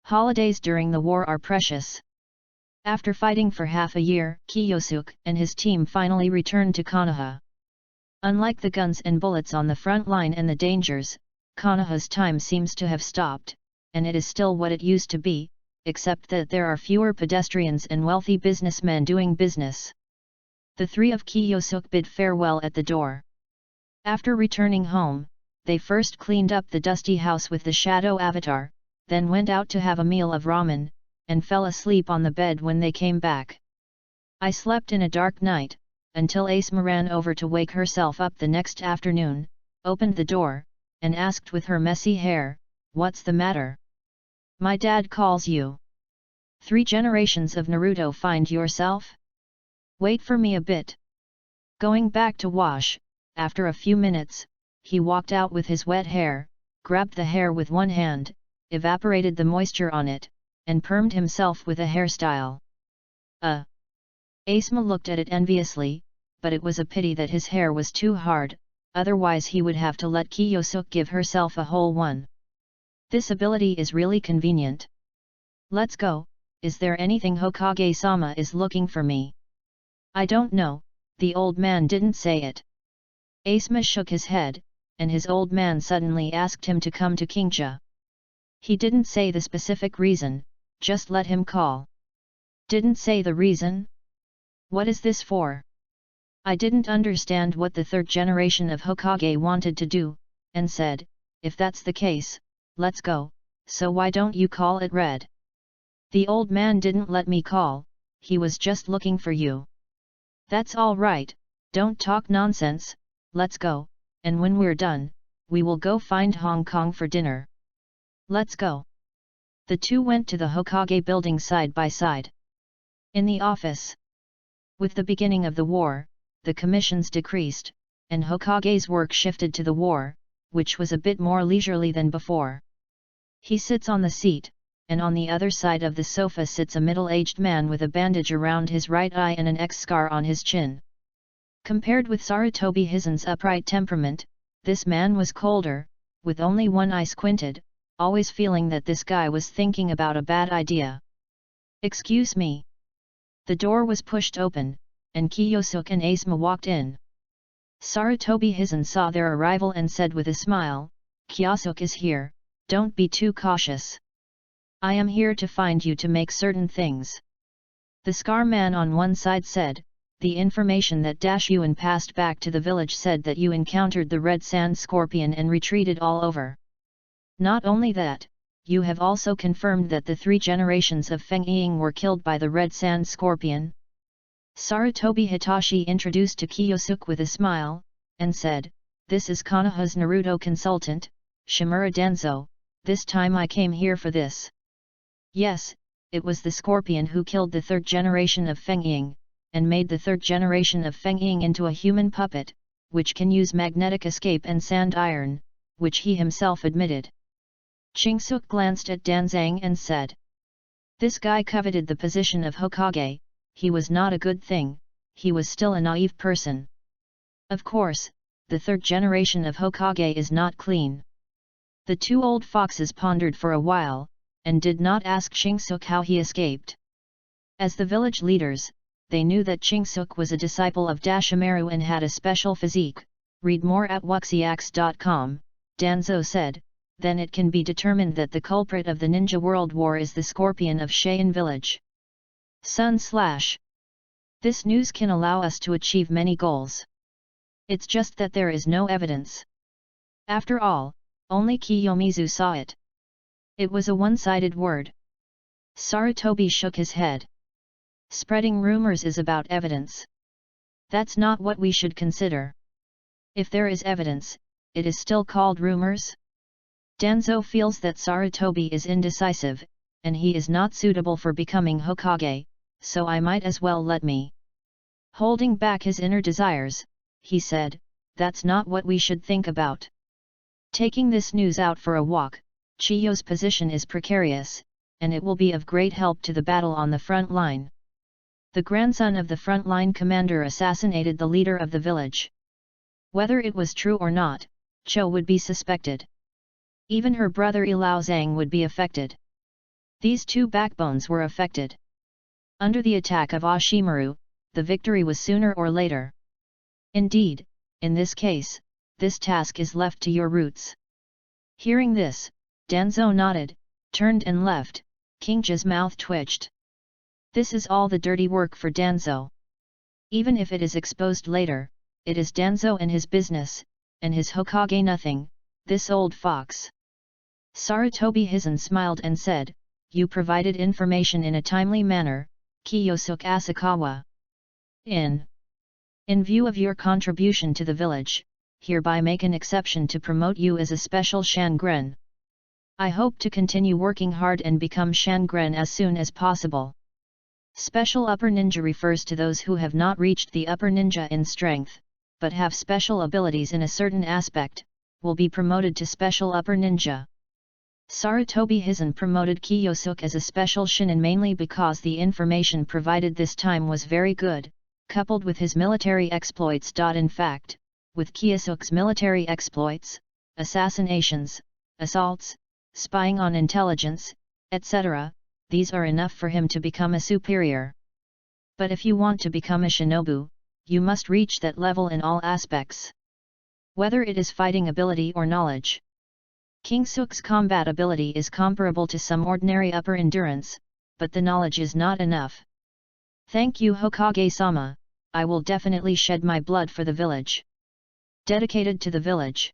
Holidays during the war are precious. After fighting for half a year, Kiyosuk and his team finally returned to Konoha. Unlike the guns and bullets on the front line and the dangers, Konoha's time seems to have stopped, and it is still what it used to be, except that there are fewer pedestrians and wealthy businessmen doing business. The 3 of Kiyosuk bid farewell at the door. After returning home, they first cleaned up the dusty house with the shadow avatar, then went out to have a meal of ramen, and fell asleep on the bed when they came back. I slept in a dark night, until Asma ran over to wake herself up the next afternoon, opened the door, and asked with her messy hair, "What's the matter?" "My dad calls you. 3 generations of Naruto, find yourself? Wait for me a bit." Going back to wash, after a few minutes, he walked out with his wet hair, grabbed the hair with one hand, evaporated the moisture on it, and permed himself with a hairstyle. Asma looked at it enviously, but it was a pity that his hair was too hard, otherwise he would have to let Kiyosuk give herself a whole one. This ability is really convenient. "Let's go, is there anything Hokage-sama is looking for me?" "I don't know, the old man didn't say it." Asma shook his head, and his old man suddenly asked him to come to Kingja. "He didn't say the specific reason, just let him call." "Didn't say the reason? What is this for?" I didn't understand what the 3rd generation of Hokage wanted to do, and said, "If that's the case, let's go, so why don't you call it red?" "The old man didn't let me call, he was just looking for you." "That's all right, don't talk nonsense, let's go, and when we're done, we will go find Hong Kong for dinner." "Let's go." The 2 went to the Hokage building side by side. In the office. With the beginning of the war, the commissions decreased, and Hokage's work shifted to the war, which was a bit more leisurely than before. He sits on the seat, and on the other side of the sofa sits a middle-aged man with a bandage around his right eye and an X-scar on his chin. Compared with Sarutobi Hizen's upright temperament, this man was colder, with only one eye squinted, always feeling that this guy was thinking about a bad idea. "Excuse me." The door was pushed open, and Kiyosuk and Asma walked in. Sarutobi Hizen saw their arrival and said with a smile, "Kiyosuk is here, don't be too cautious. I am here to find you to make certain things." The scar man on one side said, "The information that Yuan passed back to the village said that you encountered the red sand scorpion and retreated all over. Not only that, you have also confirmed that the 3 generations of Feng Ying were killed by the red sand scorpion." Sarutobi Hitachi introduced to Kiyosuk with a smile, and said, "This is Konoha's Naruto consultant, Shimura Danzo, this time I came here for this." Yes, it was the scorpion who killed the 3rd generation of Feng Ying, and made the 3rd generation of Feng Ying into a human puppet, which can use magnetic escape and sand iron, which he himself admitted. Chingsuk glanced at Danzang and said, "This guy coveted the position of Hokage, he was not a good thing, he was still a naive person. Of course, the 3rd generation of Hokage is not clean." The 2 old foxes pondered for a while, and did not ask Chingsuk how he escaped. As the village leaders, they knew that Chingsuk was a disciple of Dashimaru and had a special physique. Read more at wuxiax.com, Danzo said. Then it can be determined that the culprit of the Ninja World War is the Scorpion of Cheyenne Village. This news can allow us to achieve many goals. It's just that there is no evidence. After all, Only Kiyomizu saw it. It was a one-sided word. Sarutobi shook his head. Spreading rumors is about evidence. That's not what we should consider. If there is evidence, it is still called rumors? Danzo feels that Sarutobi is indecisive, and he is not suitable for becoming Hokage, so I might as well let me. Holding back his inner desires, he said, that's not what we should think about. Taking this news out for a walk, Chiyo's position is precarious, and it will be of great help to the battle on the front line. The grandson of the front-line commander assassinated the leader of the village. Whether it was true or not, Cho would be suspected. Even her brother Ilao Zhang would be affected. These two backbones were affected. Under the attack of Ashimaru, the victory was sooner or later. Indeed, in this case, this task is left to your roots. Hearing this, Danzo nodded, turned and left. Kingja's mouth twitched. This is all the dirty work for Danzo. Even if it is exposed later, it is Danzo and his business, and his Hokage nothing, this old fox. Sarutobi Hizen smiled and said, you provided information in a timely manner, Kiyosuke Asakawa. In view of your contribution to the village, hereby make an exception to promote you as a special Shangren. I hope to continue working hard and become Shangren as soon as possible. Special Upper Ninja refers to those who have not reached the Upper Ninja in strength, but have special abilities in a certain aspect, will be promoted to Special Upper Ninja. Sarutobi Hizen promoted Kiyosuke as a Special Shinin mainly because the information provided this time was very good, coupled with his military exploits. In fact, with Kiyosuke's military exploits, assassinations, assaults, spying on intelligence, etc., these are enough for him to become a superior. But if you want to become a shinobu, you must reach that level in all aspects. Whether it is fighting ability or knowledge. Kingsuke's combat ability is comparable to some ordinary upper endurance, but the knowledge is not enough. Thank you Hokage-sama, I will definitely shed my blood for the village. Dedicated to the village.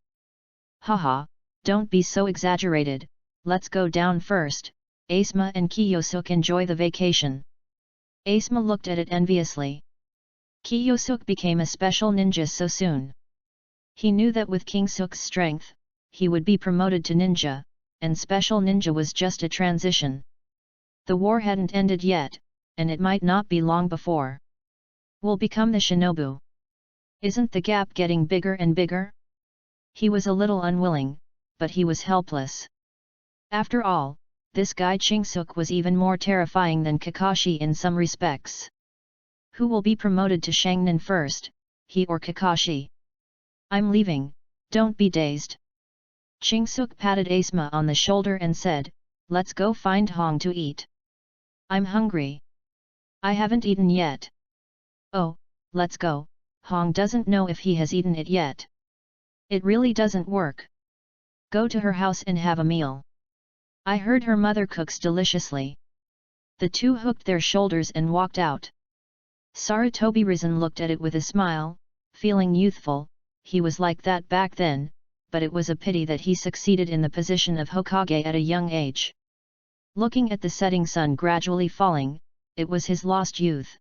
Haha, don't be so exaggerated, let's go down first. Asma and Kiyosuke enjoy the vacation. Asma looked at it enviously. Kiyosuke became a special ninja so soon. He knew that with Kingsuke's strength, he would be promoted to ninja, and special ninja was just a transition. The war hadn't ended yet, and it might not be long before we'll become the shinobu. Isn't the gap getting bigger and bigger? He was a little unwilling, but he was helpless. After all, this guy Kingsuke was even more terrifying than Kakashi in some respects. Who will be promoted to Shangnin first, he or Kakashi? I'm leaving, don't be dazed. Kingsuke patted Asma on the shoulder and said, let's go find Hong to eat. I'm hungry. I haven't eaten yet. Oh, let's go, Hong doesn't know if he has eaten it yet. It really doesn't work. Go to her house and have a meal. I heard her mother cooks deliciously. The two hooked their shoulders and walked out. Sarutobi Risen looked at it with a smile, feeling youthful. He was like that back then, but it was a pity that he succeeded in the position of Hokage at a young age. Looking at the setting sun gradually falling, it was his lost youth.